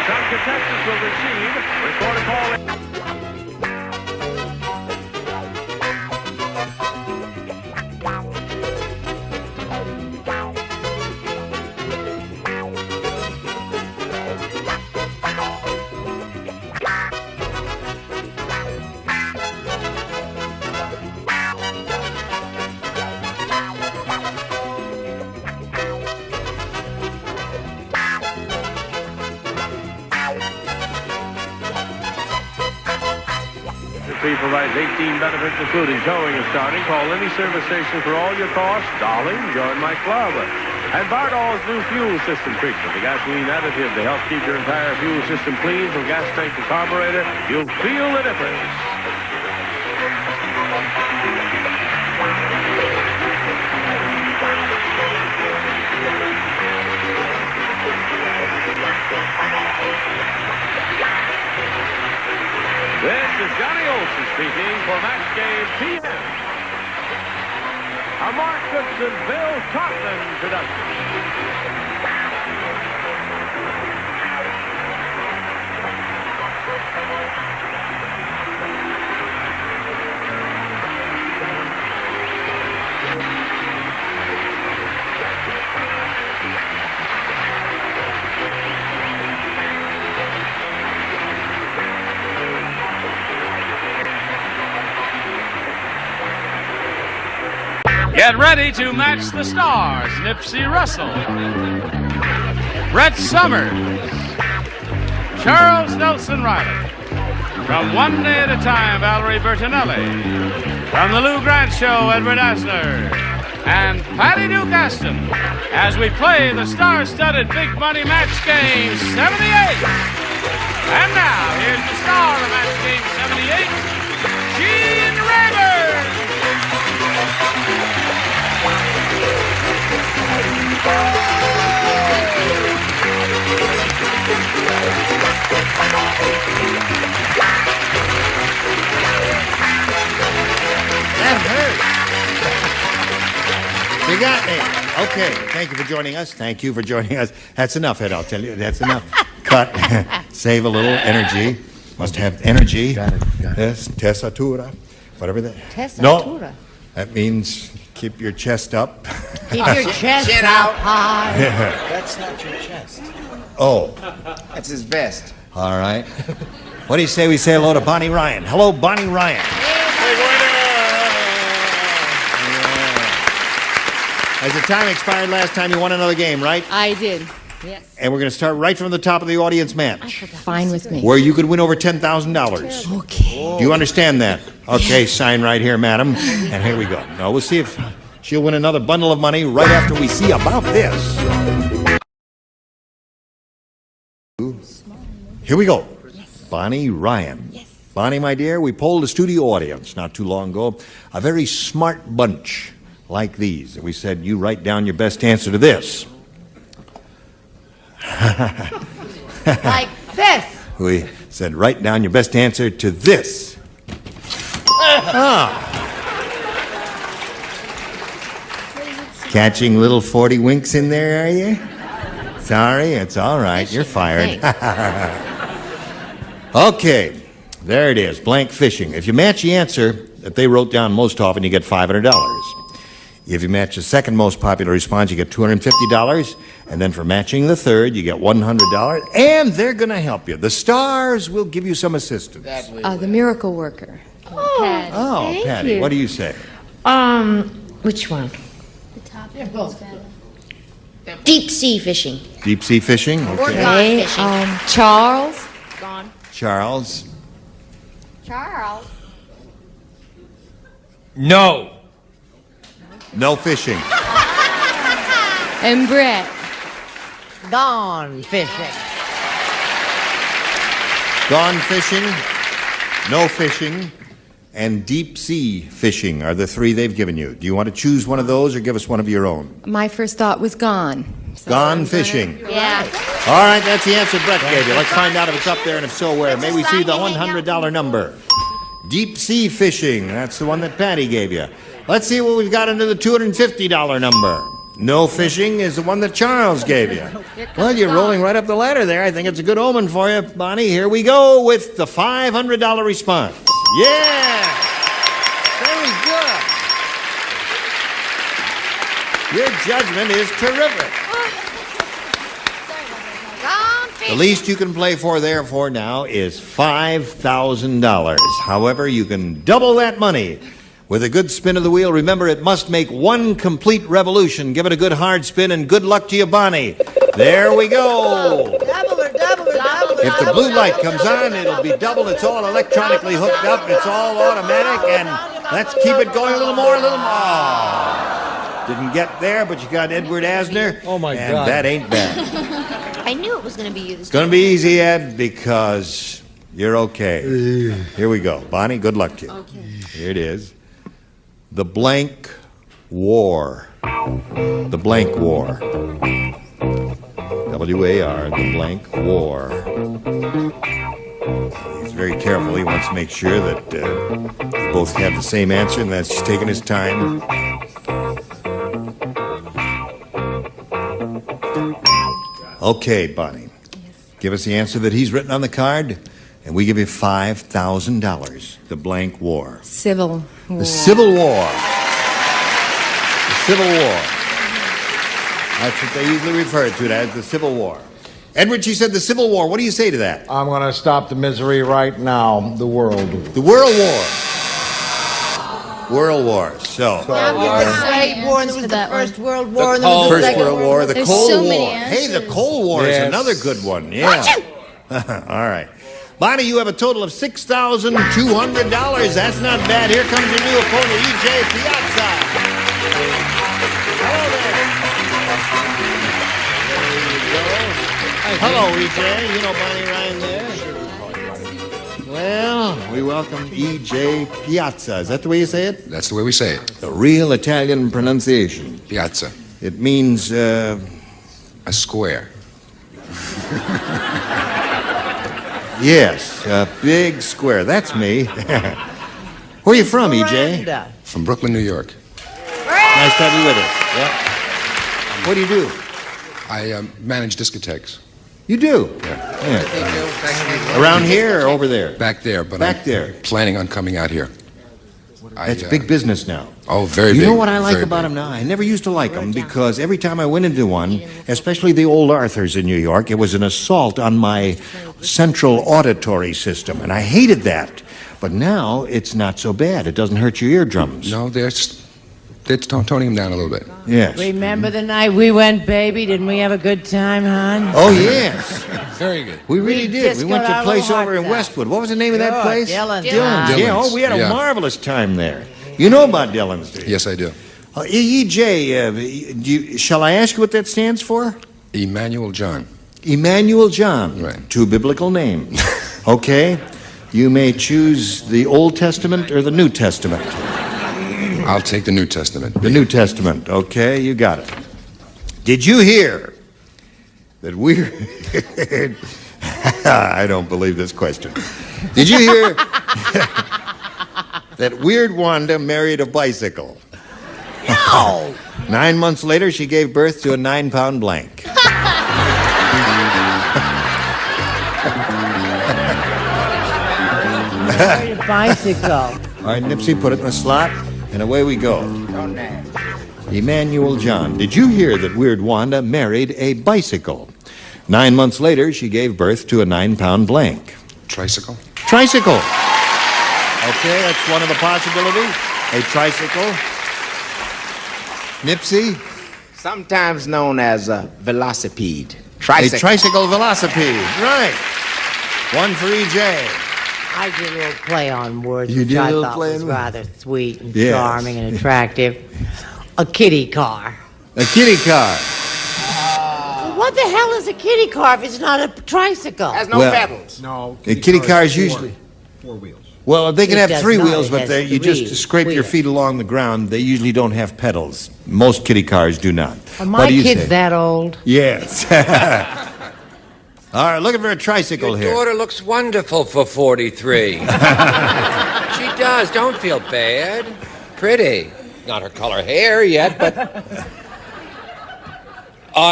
Speaker 1: Some contestants will receive record a call. Fee provides 18 benefits, including towing and starting. Call any service station for all your costs. Darling, join my club. And Bardol's new fuel system treatment, the gasoline additive to help keep your entire fuel system clean from gas tank to carburetor. You'll feel the difference. This is Johnny Olson speaking for Match Game PM. A Mark Goodson, Bill Totman production. Get ready to match the stars. Nipsey Russell, Brett Summers, Charles Nelson Riley. From One Day at a Time, Valerie Bertinelli. From The Lou Grant Show, Edward Asner. And Patty Duke Aston as we play the star-studded Big Money Match Game 78. And now, here's the star of Match Game 78, Gene Rayburn.
Speaker 2: That hurt. You got me. Okay, thank you for joining us. Thank you for joining us. That's enough, Ed, I'll tell you. That's enough. Cut. Save a little energy. Must have energy. Got it. Yes, tessatura. Whatever that.
Speaker 5: Tessatura?
Speaker 2: No, that means keep your chest up.
Speaker 5: Keep your chest out high.
Speaker 14: That's not your chest.
Speaker 2: Oh.
Speaker 14: That's his vest.
Speaker 2: All right. What do you say we say hello to Bonnie Ryan? Hello, Bonnie Ryan. As the time expired last time, you won another game, right?
Speaker 15: I did. Yes.
Speaker 2: And we're going to start right from the top of the audience match,
Speaker 15: Fine with me.
Speaker 2: where you could win over $10,000.
Speaker 15: Okay.
Speaker 2: Do you understand that? Okay, sign right here, madam. And here we go. Now, we'll see if she'll win another bundle of money right after we see about this. Here we go. Bonnie Ryan. Bonnie, my dear, we polled a studio audience not too long ago, a very smart bunch like these. And we said, you write down your best answer to this.
Speaker 5: Like this.
Speaker 2: We said, write down your best answer to this. Catching little 40 winks in there, are you? Sorry, it's all right. You're fired. Okay, there it is, blank fishing. If you match the answer that they wrote down most often, you get $500. If you match the second most popular response, you get $250. And then for matching the third, you get $100. And they're going to help you. The stars will give you some assistance.
Speaker 13: The miracle worker.
Speaker 21: Patty.
Speaker 2: Oh, Patty, what do you say?
Speaker 8: Which one?
Speaker 21: The top is better.
Speaker 8: Deep sea fishing.
Speaker 2: Deep sea fishing?
Speaker 8: Or
Speaker 2: Okay.
Speaker 8: gone fishing.
Speaker 13: Charles.
Speaker 8: Gone.
Speaker 2: Charles?
Speaker 21: Charles.
Speaker 7: No.
Speaker 2: No fishing.
Speaker 13: And Brett.
Speaker 5: Gone fishing.
Speaker 2: Gone fishing, no fishing, and deep sea fishing are the three they've given you. Do you want to choose one of those or give us one of your own?
Speaker 13: My first thought was gone. So
Speaker 2: Gone fishing.
Speaker 21: Yeah.
Speaker 2: All right, that's the answer Brett gave you. Let's find out if it's up there, and if so, where. May we see the $100 number? Deep sea fishing. That's the one that Patty gave you. Let's see what we've got under the $250 number. No fishing is the one that Charles gave you. Well, you're rolling right up the ladder there. I think it's a good omen for you, Bonnie. Here we go with the $500 response. Yeah! Very good. Your judgment is terrific. The least you can play for, therefore, now is $5,000. However, you can double that money with a good spin of the wheel. Remember, it must make one complete revolution. Give it a good hard spin, and good luck to you, Bonnie. There we go. If the blue light comes on, it'll be double. It's all electronically hooked up. It's all automatic. And let's keep it going a little more, a little more. Didn't get there, but you got Edward Asner.
Speaker 14: Oh, my
Speaker 2: and
Speaker 14: God.
Speaker 2: that ain't bad.
Speaker 21: I knew it was going to be you this
Speaker 2: It's going to be easy, Ed, because you're okay. Here we go. Bonnie, good luck to you.
Speaker 21: Okay.
Speaker 2: Here it is. The blank war. The blank war. W-A-R, the blank war. He's very careful. He wants to make sure that they both have the same answer, and that's just taking his time. Okay, Bonnie. Give us the answer that he's written on the card, and we give you $5,000. The blank war.
Speaker 13: Civil War.
Speaker 2: The Civil War. The Civil War. That's what they usually refer to it as, the Civil War. Edward, she said the Civil War. What do you say to that?
Speaker 14: I'm going to stop the misery right now. The world.
Speaker 2: The World War. World War. So.
Speaker 9: Now you the Great War, and there was the First World War, and there was the
Speaker 2: First
Speaker 9: Second
Speaker 2: World War, the
Speaker 9: There's
Speaker 2: Cold
Speaker 9: so
Speaker 2: War.
Speaker 9: many
Speaker 2: Hey, the Cold War
Speaker 14: Yes.
Speaker 2: is another good one. Yeah. All right. Bonnie, you have a total of $6,200. That's not bad. Here comes your new opponent, E.J. Piazza. Hello, E.J. You know Bonnie Ryan there? Well, we welcome E.J. Piazza. Is that the way you say it?
Speaker 22: That's the way we say it.
Speaker 2: The real Italian pronunciation.
Speaker 22: Piazza.
Speaker 2: It means,
Speaker 22: A square.
Speaker 2: yes, a big square. That's me. Where are you from, E.J.?
Speaker 22: From Brooklyn, New York.
Speaker 2: Nice to have you with us. Yeah. What do you do?
Speaker 22: I manage discotheques.
Speaker 2: You do?
Speaker 22: Yeah.
Speaker 2: Around here or over there?
Speaker 22: Back there, but
Speaker 2: Back
Speaker 22: I'm
Speaker 2: there.
Speaker 22: planning on coming out here.
Speaker 2: That's big business now.
Speaker 22: Oh, very
Speaker 2: You
Speaker 22: big.
Speaker 2: know what I like
Speaker 22: very
Speaker 2: about
Speaker 22: big.
Speaker 2: them now? I never used to like them because every time I went into one, especially the old Arthur's in New York, it was an assault on my central auditory system, and I hated that. But now it's not so bad. It doesn't hurt your eardrums.
Speaker 22: No, they're It's toning him down a little bit.
Speaker 2: Yes.
Speaker 5: Remember the night we went, baby? Didn't we have a good time, hon?
Speaker 2: Oh, yes.
Speaker 22: Very good.
Speaker 2: We really did.
Speaker 5: just
Speaker 2: We went
Speaker 5: got
Speaker 2: to a
Speaker 5: our
Speaker 2: place
Speaker 5: little
Speaker 2: over in
Speaker 5: hearts out.
Speaker 2: Westwood. What was the name of that
Speaker 5: Good,
Speaker 2: place?
Speaker 5: Dylan's.
Speaker 2: Dylan's. Yeah. Oh, we had a
Speaker 22: Yeah.
Speaker 2: marvelous time there. You know about Dylan's, do you?
Speaker 22: Yes, I do.
Speaker 2: EJ, shall I ask you what that stands for?
Speaker 22: Emmanuel John.
Speaker 2: Emmanuel John.
Speaker 22: Right.
Speaker 2: Two biblical names. Okay. You may choose the Old Testament or the New Testament.
Speaker 22: I'll take the New Testament.
Speaker 2: The New Testament. Okay, you got it. Did you hear that we're... I don't believe this question. Did you hear that Weird Wanda married a bicycle?
Speaker 5: No!
Speaker 2: 9 months later, she gave birth to a 9-pound blank.
Speaker 5: Bicycle.
Speaker 2: All right, Nipsey, put it in the slot, and away we go. Emmanuel John, did you hear that Weird Wanda married a bicycle? 9 months later, she gave birth to a 9-pound blank.
Speaker 22: Tricycle?
Speaker 2: Tricycle. Okay, that's one of the possibilities. A tricycle. Nipsey?
Speaker 3: Sometimes known as a velocipede.
Speaker 2: A tricycle velocipede. Right. One for EJ.
Speaker 5: I did a little play on words,
Speaker 2: You
Speaker 5: which
Speaker 2: did a
Speaker 5: I
Speaker 2: little
Speaker 5: thought
Speaker 2: play
Speaker 5: was
Speaker 2: on-
Speaker 5: rather sweet and
Speaker 2: Yes.
Speaker 5: charming and attractive. A kitty car.
Speaker 2: A kitty car.
Speaker 5: What the hell is a kitty car if it's not a tricycle?
Speaker 3: Has no
Speaker 2: Well-
Speaker 3: pedals.
Speaker 18: No.
Speaker 2: A kitty car is usually...
Speaker 18: 4 wheels.
Speaker 2: Well, they can
Speaker 5: It
Speaker 2: have
Speaker 5: does
Speaker 2: 3
Speaker 5: not.
Speaker 2: wheels,
Speaker 5: It
Speaker 2: but
Speaker 5: has
Speaker 2: you
Speaker 5: 3
Speaker 2: just scrape your
Speaker 5: wheels.
Speaker 2: feet along the ground. They usually don't have pedals. Most kitty cars do not.
Speaker 5: Are
Speaker 2: What
Speaker 5: my
Speaker 2: do you
Speaker 5: kids
Speaker 2: say?
Speaker 5: that old?
Speaker 2: Yes. All right, looking for a tricycle
Speaker 7: Your
Speaker 2: here.
Speaker 7: daughter looks wonderful for 43. She does. Don't feel bad. Pretty. Not her color hair yet, but...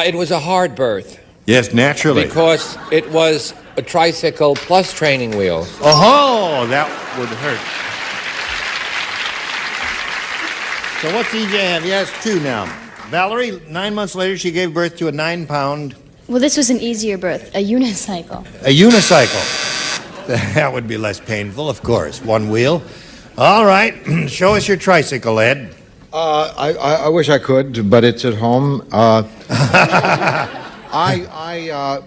Speaker 7: it was a hard birth.
Speaker 2: Yes, naturally.
Speaker 7: Because it was a tricycle plus training wheels.
Speaker 2: Oh, that would hurt. So what's EJ have? He has 2 now. Valerie, 9 months later, she gave birth to a 9-pound...
Speaker 20: Well, this was an easier birth, a unicycle.
Speaker 2: A unicycle. That would be less painful, of course. 1 wheel. All right, show us your tricycle, Ed.
Speaker 14: I wish I could, but it's at home. I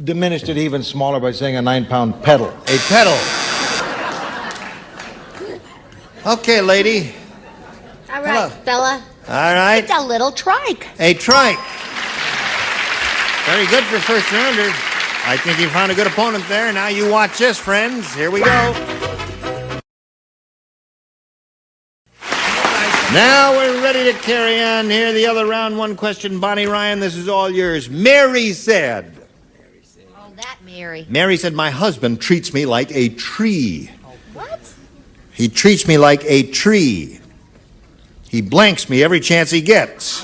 Speaker 14: diminished it even smaller by saying a 9-pound pedal.
Speaker 2: A pedal. Okay, lady.
Speaker 8: All right, fella.
Speaker 2: All right.
Speaker 8: It's a little trike.
Speaker 2: A trike. Very good for first rounder. I think you found a good opponent there. Now you watch this, friends. Here we go. Now we're ready to carry on here. The other round 1 question. Bonnie Ryan, this is all yours. Mary said.
Speaker 8: Oh, that Mary.
Speaker 2: Mary said, my husband treats me like a tree.
Speaker 8: What?
Speaker 2: He treats me like a tree. He blanks me every chance he gets.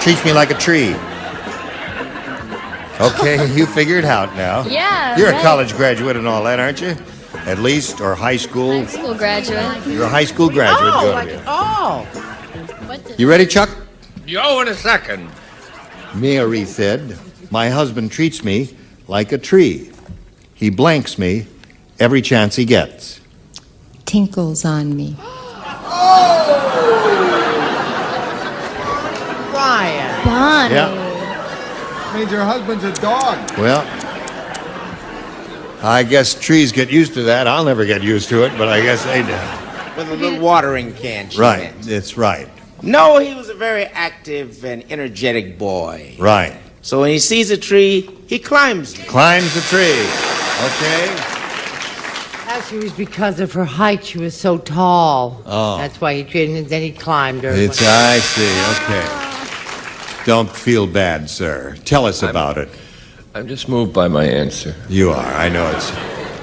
Speaker 2: Treats me like a tree. Okay, you figured it out now.
Speaker 20: Yeah,
Speaker 2: You're a
Speaker 20: right.
Speaker 2: college graduate and all that, aren't you? At least, or high school.
Speaker 20: High school graduate.
Speaker 2: You're a high school graduate.
Speaker 5: Oh,
Speaker 2: Good
Speaker 5: like,
Speaker 2: of you.
Speaker 5: oh.
Speaker 2: You ready, Chuck?
Speaker 7: Yo, in a second.
Speaker 2: Mary said, my husband treats me like a tree. He blanks me every chance he gets.
Speaker 13: Tinkles on me.
Speaker 5: Ryan.
Speaker 20: Bonnie.
Speaker 2: Yeah.
Speaker 14: Means your husband's a dog.
Speaker 2: Well, I guess trees get used to that. I'll never get used to it, but I guess they do.
Speaker 3: With a little watering can. she
Speaker 2: Right,
Speaker 3: meant.
Speaker 2: it's right.
Speaker 3: No, he was a very active and energetic boy.
Speaker 2: Right.
Speaker 3: So when he sees a tree, he climbs it.
Speaker 2: Climbs the tree. Okay.
Speaker 5: Actually, it was because of her height. She was so tall.
Speaker 2: Oh.
Speaker 5: That's why he treated, and then he climbed her.
Speaker 2: I see. Okay. Don't feel bad, sir. Tell us about it.
Speaker 7: I'm just moved by my answer.
Speaker 2: You are. I know it's.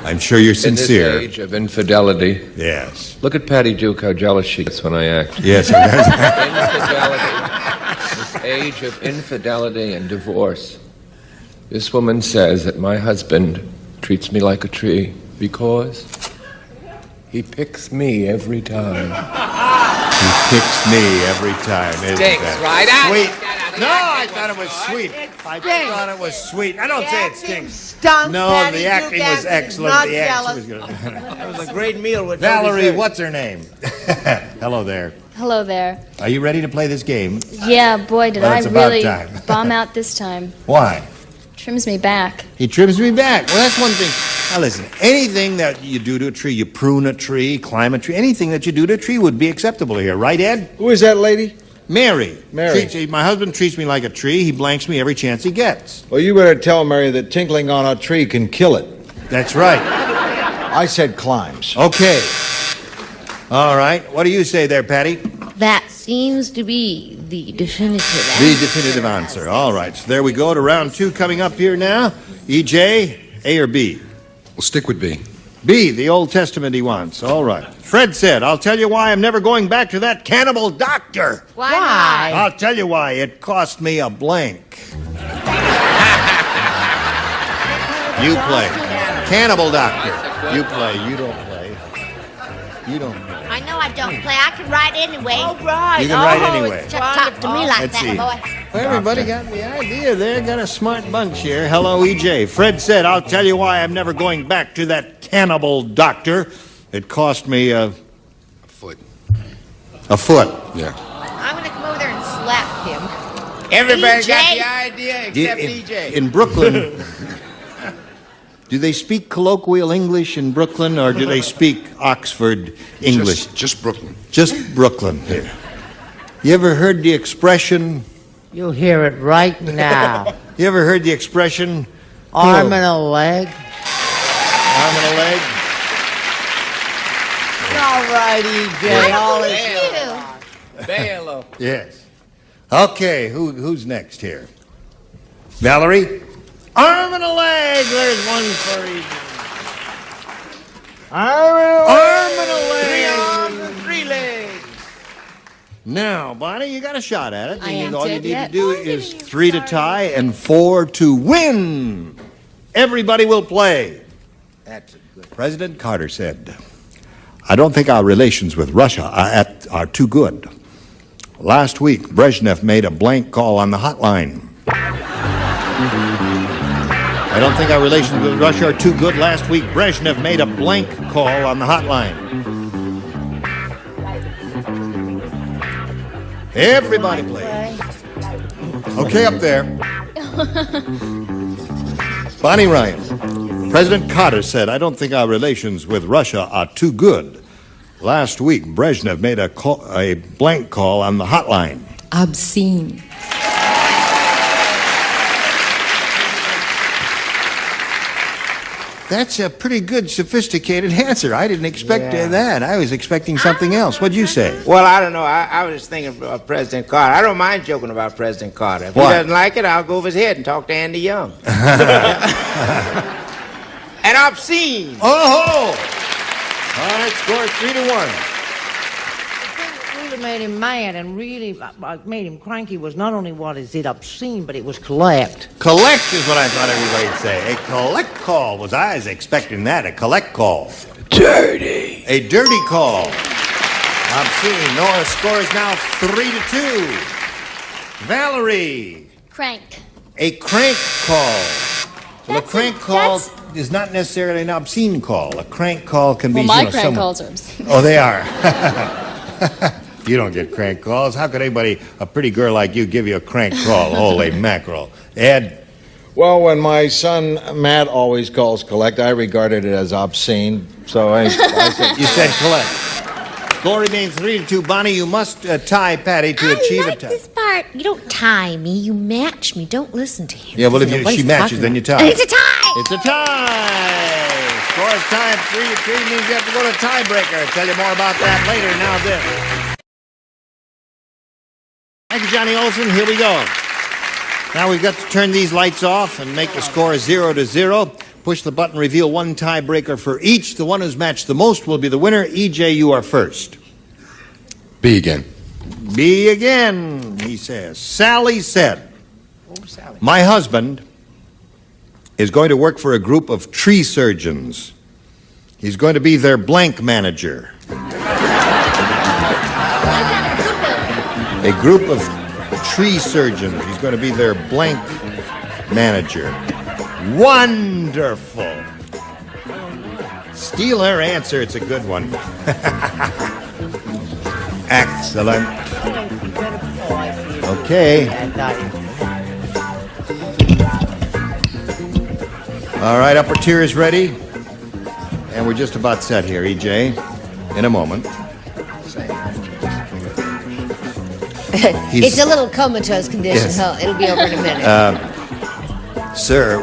Speaker 2: I'm sure you're sincere.
Speaker 7: In this age of infidelity.
Speaker 2: Yes.
Speaker 7: Look at Patty Duke, how jealous she gets when I act.
Speaker 2: Yes.
Speaker 7: Infidelity. This age of infidelity and divorce. This woman says that my husband treats me like a tree because he picks me every time.
Speaker 2: He picks me every time. Isn't
Speaker 7: Stinks,
Speaker 2: that
Speaker 7: right?
Speaker 2: Sweet. No, I thought it was sweet. I thought it was sweet. I don't say it stinks.
Speaker 5: Stunk,
Speaker 2: No,
Speaker 5: Patty
Speaker 2: the acting
Speaker 5: Duke
Speaker 2: was
Speaker 5: acting,
Speaker 2: excellent.
Speaker 5: not
Speaker 2: The action
Speaker 5: jealous.
Speaker 2: was good.
Speaker 3: That was a great meal with no
Speaker 2: Valerie,
Speaker 3: dessert.
Speaker 2: what's her name? Hello there.
Speaker 20: Hello there.
Speaker 2: Are you ready to play this game?
Speaker 20: Yeah, boy, did
Speaker 2: Well,
Speaker 20: I
Speaker 2: it's about
Speaker 20: really
Speaker 2: time.
Speaker 20: bomb out this time.
Speaker 2: Why?
Speaker 20: Trims me back.
Speaker 2: He trims me back. Well, that's one thing. Now, listen, anything that you do to a tree, you prune a tree, climb a tree, anything that you do to a tree would be acceptable here, right, Ed?
Speaker 14: Who is that lady?
Speaker 2: Mary.
Speaker 14: Mary.
Speaker 2: My husband treats me like a tree. He blanks me every chance he gets.
Speaker 14: Well, you better tell Mary that tinkling on a tree can kill it.
Speaker 2: That's right.
Speaker 14: I said climbs.
Speaker 2: Okay. All right. What do you say there, Patty?
Speaker 8: That seems to be the definitive answer.
Speaker 2: The definitive answer. All right. So there we go to round 2 coming up here now. EJ, A or B?
Speaker 22: We'll stick with B.
Speaker 2: B, the Old Testament he wants. All right. Fred said, I'll tell you why I'm never going back to that cannibal doctor.
Speaker 8: Why?
Speaker 2: I'll tell you why. It cost me a blank. You play. Cannibal doctor. You play. You don't play. You don't play.
Speaker 21: I know I don't play. I can write anyway.
Speaker 5: All right.
Speaker 2: You can write anyway.
Speaker 21: Talk to me like
Speaker 2: Let's
Speaker 21: that,
Speaker 2: see.
Speaker 21: boy.
Speaker 2: Well, everybody got the idea there. Got a smart bunch here. Hello, EJ. Fred said, I'll tell you why I'm never going back to that cannibal doctor. It cost me a
Speaker 22: foot.
Speaker 2: A foot.
Speaker 22: Yeah.
Speaker 8: I'm going to come over there and slap him.
Speaker 3: Everybody got
Speaker 21: EJ?
Speaker 3: the idea except EJ.
Speaker 2: In Brooklyn, do they speak colloquial English in Brooklyn, or do they speak Oxford English?
Speaker 22: Just Brooklyn.
Speaker 2: Just Brooklyn here. You ever heard the expression?
Speaker 5: You'll hear it right now.
Speaker 2: You ever heard the expression?
Speaker 5: Arm and a leg.
Speaker 2: Arm and a leg.
Speaker 5: All right, EJ. All is
Speaker 3: Balo.
Speaker 2: Yes. Okay, who's next here? Valerie? Arm and a leg. There's one for each. Arm and a leg.
Speaker 3: 3 arms and 3 legs.
Speaker 2: Now, Bonnie, you got a shot at it.
Speaker 20: I ain't
Speaker 2: All you
Speaker 20: dead
Speaker 2: need
Speaker 20: yet.
Speaker 2: to do is 3 to tie and 4 to win. Everybody will play.
Speaker 3: That's good.
Speaker 2: President Carter said, I don't think our relations with Russia are too good. Last week, Brezhnev made a blank call on the hotline. I don't think our relations with Russia are too good. Last week, Brezhnev made a blank call on the hotline. Everybody play. Okay, up there. Bonnie Ryan. President Carter said, I don't think our relations with Russia are too good. Last week, Brezhnev made a blank call on the hotline.
Speaker 13: Obscene.
Speaker 2: That's a pretty good, sophisticated answer. I didn't expect that. I was expecting something else. What'd you say?
Speaker 3: Well, I don't know. I was just thinking of President Carter. I don't mind joking about President Carter. If
Speaker 2: Why?
Speaker 3: he doesn't like it, I'll go over his head and talk to Andy Young. And obscene.
Speaker 2: Oh! All right, score 3-1.
Speaker 5: What really made him mad and really made him cranky was not only what is it obscene, but it was collect.
Speaker 2: Collect is what I thought everybody'd say. A collect call. I was expecting that. A collect call.
Speaker 3: Dirty.
Speaker 2: A dirty call. Obscene. Noah's score is now 3-2. Valerie.
Speaker 20: Crank.
Speaker 2: A crank call. Well, a crank call is not necessarily an obscene call. A crank call can be.
Speaker 20: Well, my crank calls are obscene.
Speaker 2: Oh, they are. You don't get crank calls. How could anybody, a pretty girl like you, give you a crank call? Holy mackerel. Ed?
Speaker 14: Well, when my son Matt always calls collect, I regarded it as obscene. So I said,
Speaker 2: You said collect. Score remains 3-2. Bonnie, you must tie Patty to achieve a tie.
Speaker 8: This part, you don't tie me, you match me. Don't listen to him.
Speaker 2: Yeah, well, if
Speaker 8: Doesn't know what
Speaker 2: she
Speaker 8: he's
Speaker 2: matches,
Speaker 8: talking
Speaker 2: then you
Speaker 8: about.
Speaker 2: tie.
Speaker 8: It's a tie!
Speaker 2: It's a tie. Score is tied 3-3 means you have to go to tiebreaker. I'll tell you more about that later. Now this. Thank you, Johnny Olson. Here we go. Now we've got to turn these lights off and make the score 0-0. Push the button, reveal one tiebreaker for each. The one who's matched the most will be the winner. EJ, you are first.
Speaker 22: B again.
Speaker 2: B again, he says. Sally said, my husband is going to work for a group of tree surgeons. He's going to be their blank manager. A group of tree surgeons. He's going to be their blank manager. Wonderful. Steal her answer. It's a good one. Excellent. Okay. All right, upper tier is ready. And we're just about set here, EJ. In a moment.
Speaker 8: It's a little comatose condition.
Speaker 2: Yes.
Speaker 8: Huh? It'll be over in a minute.
Speaker 2: Sir,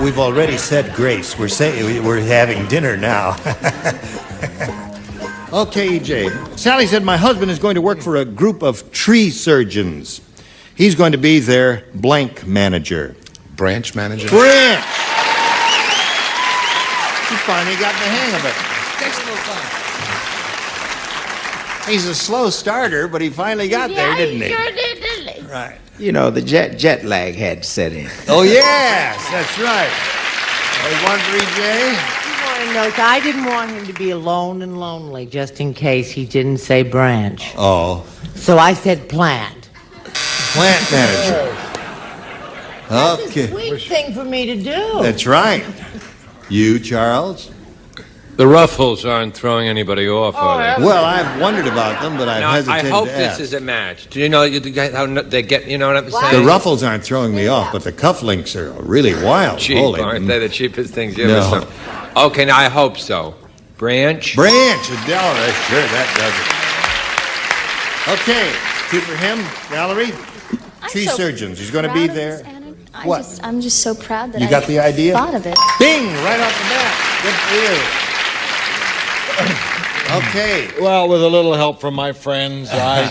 Speaker 2: we've already said grace. We're having dinner now. Okay, EJ. Sally said my husband is going to work for a group of tree surgeons. He's going to be their blank manager.
Speaker 22: Branch manager?
Speaker 2: Branch! He finally got the hang of it.
Speaker 14: Takes a little time.
Speaker 2: He's a slow starter, but he finally got there, didn't he?
Speaker 8: Sure did, didn't he?
Speaker 2: Right.
Speaker 3: You know, the jet lag had set in.
Speaker 2: Oh, yes, that's right. One for EJ.
Speaker 5: I didn't want him to be alone and lonely, just in case he didn't say branch.
Speaker 2: Oh.
Speaker 5: So I said plant.
Speaker 2: Plant manager. Okay.
Speaker 5: Sweet thing for me to do.
Speaker 2: That's right. You, Charles?
Speaker 10: The Ruffles aren't throwing anybody off, are they?
Speaker 2: Well, I've wondered about them, but I've
Speaker 10: Now,
Speaker 2: hesitated
Speaker 10: I hope
Speaker 2: to
Speaker 10: this
Speaker 2: ask.
Speaker 10: is a match. Do you know how they get? You know what I'm saying?
Speaker 2: The ruffles aren't throwing me off, but the cufflinks are really wild.
Speaker 10: Cheap,
Speaker 2: Holy.
Speaker 10: aren't they? The cheapest things you
Speaker 2: No.
Speaker 10: ever saw. Okay, now I hope so. Branch.
Speaker 2: Branch, Adele. Sure, that does it. Okay, two for him. Valerie, tree
Speaker 20: so
Speaker 2: surgeons. He's going to be
Speaker 20: proud of
Speaker 2: there.
Speaker 20: this, Anna.
Speaker 2: What?
Speaker 20: I'm just so proud that
Speaker 2: You
Speaker 20: I
Speaker 2: got the idea?
Speaker 20: thought of it.
Speaker 2: Bing, right off the bat. Good for you. Okay.
Speaker 14: Well, with a little help from my friends, I...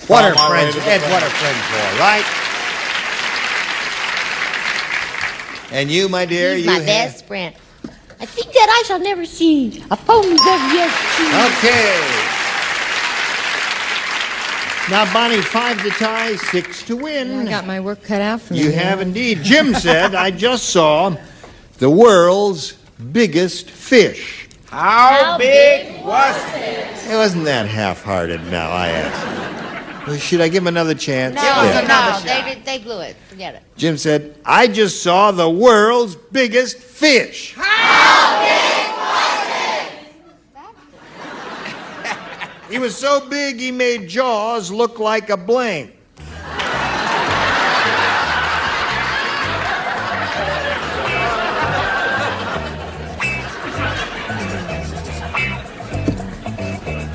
Speaker 2: What are
Speaker 14: found my way
Speaker 2: friends?
Speaker 14: to the
Speaker 2: Ed,
Speaker 14: front.
Speaker 2: what are friends for, right? And you, my dear,
Speaker 8: He's
Speaker 2: you
Speaker 8: my
Speaker 2: have...
Speaker 8: best friend. I think that I shall never see a phony
Speaker 2: Okay. Now, Bonnie, 5 to tie, 6 to win.
Speaker 13: I got my work cut out for me.
Speaker 2: You have indeed. Jim said, I just saw the world's biggest fish.
Speaker 3: How big was it?
Speaker 2: It wasn't that half-hearted now, I asked. Well, should I give him another chance?
Speaker 8: No, they blew it. Forget it.
Speaker 2: Jim said, I just saw the world's biggest fish.
Speaker 8: How big was
Speaker 2: He was so big he made Jaws look like a blank.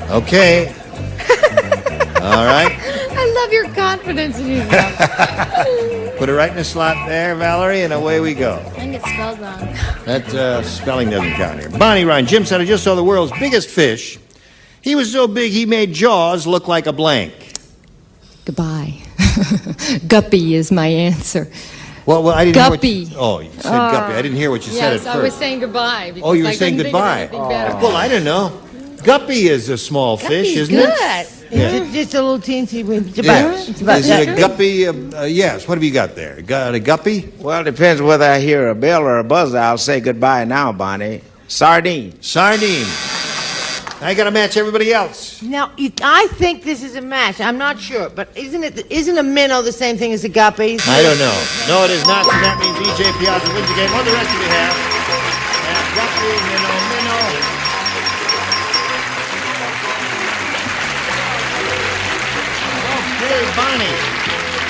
Speaker 2: Okay. All right.
Speaker 13: I love your confidence in yourself.
Speaker 2: Put it right in the slot there, Valerie, and away we go.
Speaker 20: I think it's spelled wrong.
Speaker 2: That spelling doesn't count here. Bonnie Ryan. Jim said, I just saw the world's biggest fish. He was so big he made Jaws look like a blank.
Speaker 13: Goodbye. Guppy is my answer.
Speaker 2: Well, I didn't
Speaker 13: Guppy.
Speaker 2: hear what you... Oh, you said Guppy. I didn't hear what you said at
Speaker 13: Yes,
Speaker 2: first.
Speaker 13: I was saying goodbye.
Speaker 2: Oh, you were
Speaker 13: I
Speaker 2: saying
Speaker 13: couldn't think of
Speaker 2: goodbye.
Speaker 13: anything better.
Speaker 2: Well, I don't know. Guppy is a small fish,
Speaker 5: Guppy's
Speaker 2: isn't
Speaker 5: good.
Speaker 2: it? Yeah.
Speaker 5: It's just a little teensy weeny.
Speaker 2: Yes.
Speaker 5: It's about
Speaker 2: Is
Speaker 5: that.
Speaker 2: it a guppy? Yes. What have you got there? Got a guppy?
Speaker 3: Well, it depends whether I hear a bell or a buzzer. I'll say goodbye now, Bonnie. Sardine.
Speaker 2: Sardine. I got to match everybody else.
Speaker 5: Now, I think this is a match. I'm not sure, but isn't a minnow the same thing as a guppy?
Speaker 2: I don't know. No, it is not. So that means E.J. Piazza wins the game. What do the rest of you have? Guppy, minnow. Okay, Bonnie.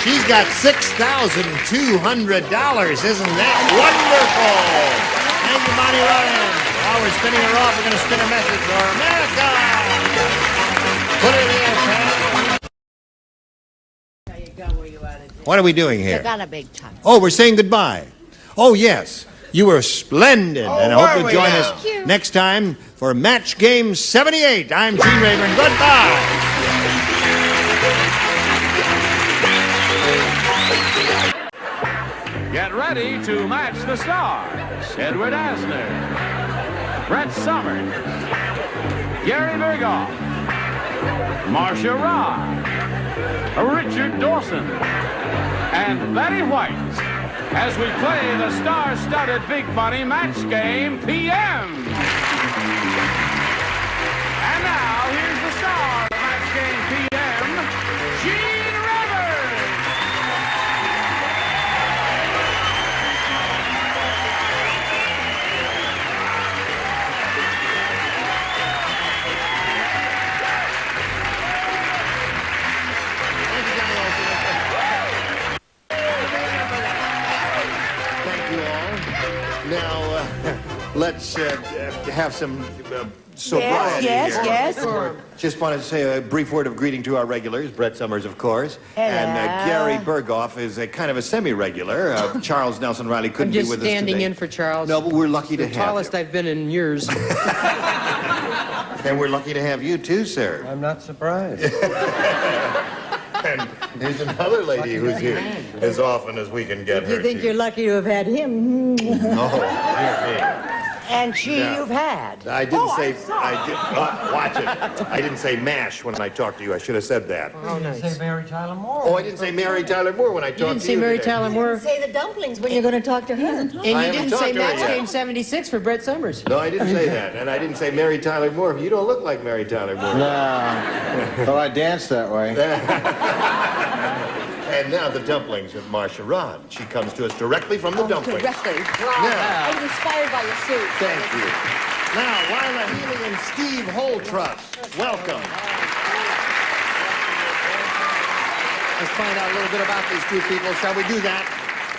Speaker 2: She's got $6,200. Isn't that wonderful? Thank you, Bonnie Ryan. While we're spinning her off, we're going to spin a message for America. Put her there, pal. What are we doing
Speaker 8: I
Speaker 2: here?
Speaker 8: got a big time.
Speaker 2: Oh, we're saying goodbye. Oh, yes. You were splendid, and I hope
Speaker 3: were
Speaker 2: you'll
Speaker 3: we
Speaker 2: join
Speaker 3: now?
Speaker 2: us next time for Match Game 78. I'm Gene Rayburn. Goodbye.
Speaker 1: Get ready to match the stars. Edward Asner, Brett Summers, Gary Berghoff, Marcia Rod, Richard Dawson, and Betty White as we play the star-studded Big Money Match Game PM. And now, here's the star of Match Game PM, Gene Rayburn.
Speaker 2: Now, let's have some sobriety
Speaker 5: Yes,
Speaker 2: here.
Speaker 5: yes.
Speaker 2: Just wanted to say a brief word of greeting to our regulars, Brett Summers, of course.
Speaker 5: Hello.
Speaker 2: And Gary Berghoff is a kind of a semi-regular. Charles Nelson Riley couldn't be with us today.
Speaker 11: I'm just standing in for Charles.
Speaker 2: No, but we're lucky to have you.
Speaker 11: The tallest I've been in years.
Speaker 2: And we're lucky to have you, too, sir.
Speaker 6: I'm not surprised.
Speaker 2: And here's another lady who's here as often as we can get her.
Speaker 9: You think you're lucky to have had him?
Speaker 2: Oh,
Speaker 5: And she
Speaker 2: Yeah.
Speaker 5: you've had.
Speaker 2: I didn't say. Watch it. I didn't say MASH when I talked to you. I should have said that.
Speaker 5: Oh, nice.
Speaker 6: Say Mary Tyler Moore.
Speaker 2: Oh, I didn't say Mary Tyler Moore when I talked to you.
Speaker 11: didn't say Mary
Speaker 2: today.
Speaker 11: Tyler Moore.
Speaker 9: Say the dumplings when you're going to talk to her.
Speaker 11: And
Speaker 2: I
Speaker 11: you
Speaker 2: haven't
Speaker 11: didn't
Speaker 2: talked
Speaker 11: say
Speaker 2: to her
Speaker 11: Match
Speaker 2: yet.
Speaker 11: Game 76 for Brett Summers.
Speaker 2: No, I didn't say that, and I didn't say Mary Tyler Moore. You don't look like Mary Tyler Moore.
Speaker 14: No. But I dance that way.
Speaker 2: And now the dumplings with Marcia Rod. She comes to us directly from the dumplings.
Speaker 20: Directly.
Speaker 2: Yeah.
Speaker 20: I was inspired by your suit.
Speaker 2: Thank you. Now, Lila Healy and Steve Holtrust. Welcome. Let's find out a little bit about these two people. Shall we do that?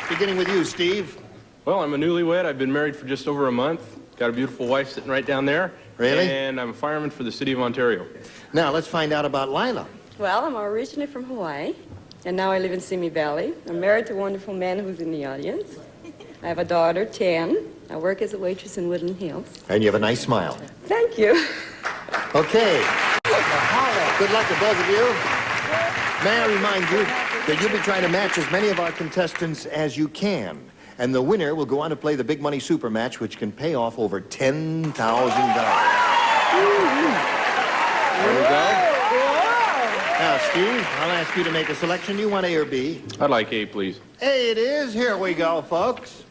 Speaker 2: Beginning with you, Steve.
Speaker 12: Well, I'm a newlywed. I've been married for just over a month. Got a beautiful wife sitting right down there.
Speaker 2: Really?
Speaker 12: And I'm a fireman for the city of Ontario.
Speaker 2: Now, let's find out about Lila.
Speaker 23: Well, I'm originally from Hawaii, and now I live in Simi Valley. I'm married to a wonderful man who's in the audience. I have a daughter, 10. I work as a waitress in Woodland Hills.
Speaker 2: And you have a nice smile.
Speaker 23: Thank you.
Speaker 2: Okay. Good luck to both of you. May I remind you that you'll be trying to match as many of our contestants as you can. And the winner will go on to play the Big Money Super Match, which can pay off over $10,000. There we go. Now, Steve, I'll ask you to make a selection. Do you want A or B?
Speaker 12: I'd like A, please.
Speaker 2: A it is. Here we go, folks.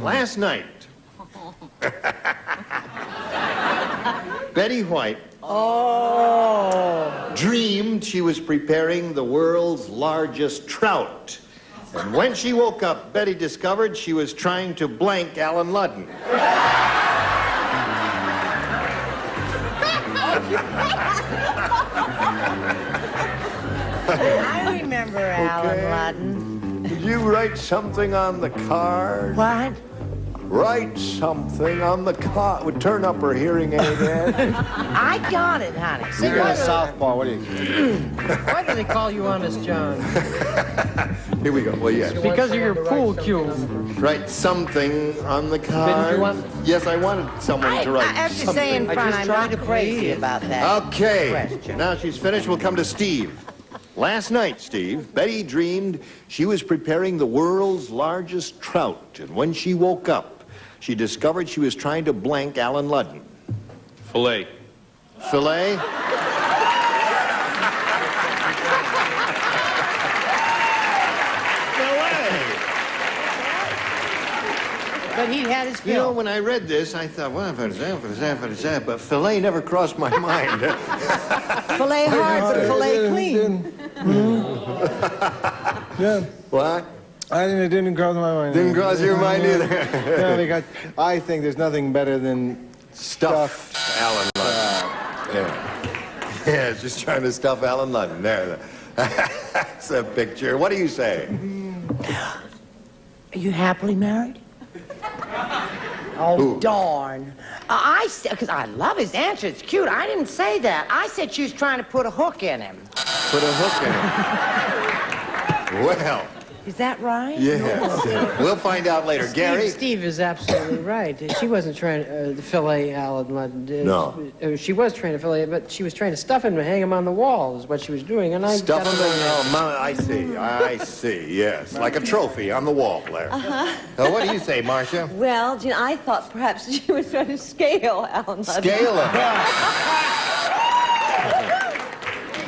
Speaker 2: Last night, Betty White dreamed she was preparing the world's largest trout. And when she woke up, Betty discovered she was trying to blank Alan Ludden.
Speaker 5: I remember Alan Ludden.
Speaker 2: Did you write something on the card?
Speaker 5: What?
Speaker 2: Write something on the card. Would turn up her hearing aid, Ed.
Speaker 5: I got it, honey.
Speaker 14: You got a southpaw. What do you?
Speaker 11: Why do they call you Honest John?
Speaker 2: Here we go. Well, yes.
Speaker 11: Because of your pool cue.
Speaker 2: Write something on the card.
Speaker 11: Didn't you want?
Speaker 2: Yes, I wanted someone to write
Speaker 5: I have to
Speaker 2: something.
Speaker 5: say in front,
Speaker 11: just
Speaker 5: I'm
Speaker 11: tried
Speaker 5: not
Speaker 11: to
Speaker 5: crazy
Speaker 11: please.
Speaker 5: about that.
Speaker 2: Okay.
Speaker 5: question.
Speaker 2: Now she's finished. We'll come to Steve. Last night, Steve, Betty dreamed she was preparing the world's largest trout. And when she woke up, she discovered she was trying to blank Alan Ludden.
Speaker 12: Filet.
Speaker 2: Filet?
Speaker 11: But he had his
Speaker 2: You know,
Speaker 11: fill.
Speaker 2: when I read this, I thought, well, what is that? But filet never crossed my mind.
Speaker 9: Filet hard, but filet clean.
Speaker 14: Yeah.
Speaker 2: What?
Speaker 14: It didn't cross my mind.
Speaker 2: Didn't cross your mind either.
Speaker 14: No, because I think there's nothing better than
Speaker 2: Stuff Alan Ludden. Yeah, just trying to stuff Alan Ludden. There. That's a picture. What do you say?
Speaker 5: Are you happily married? Oh,
Speaker 2: Who?
Speaker 5: darn. I said, because I love his answer. It's cute. I didn't say that. I said she was trying to put a hook in him.
Speaker 2: Put a hook in it. Well,
Speaker 5: Is that right?
Speaker 2: yes. We'll find out later. Gary?
Speaker 11: Steve is absolutely right. She wasn't trying to fillet Alan Ludden.
Speaker 2: No.
Speaker 11: She was trying to fillet, but she was trying to stuff him and hang him on the wall is what she was doing. And I
Speaker 2: Stuff
Speaker 11: got
Speaker 2: him in. Oh, I see. Yes. Like a trophy on the wall there. What do you say, Marcia?
Speaker 23: Well, Gene, I thought perhaps she was trying to scale Alan Ludden.
Speaker 2: Scale him.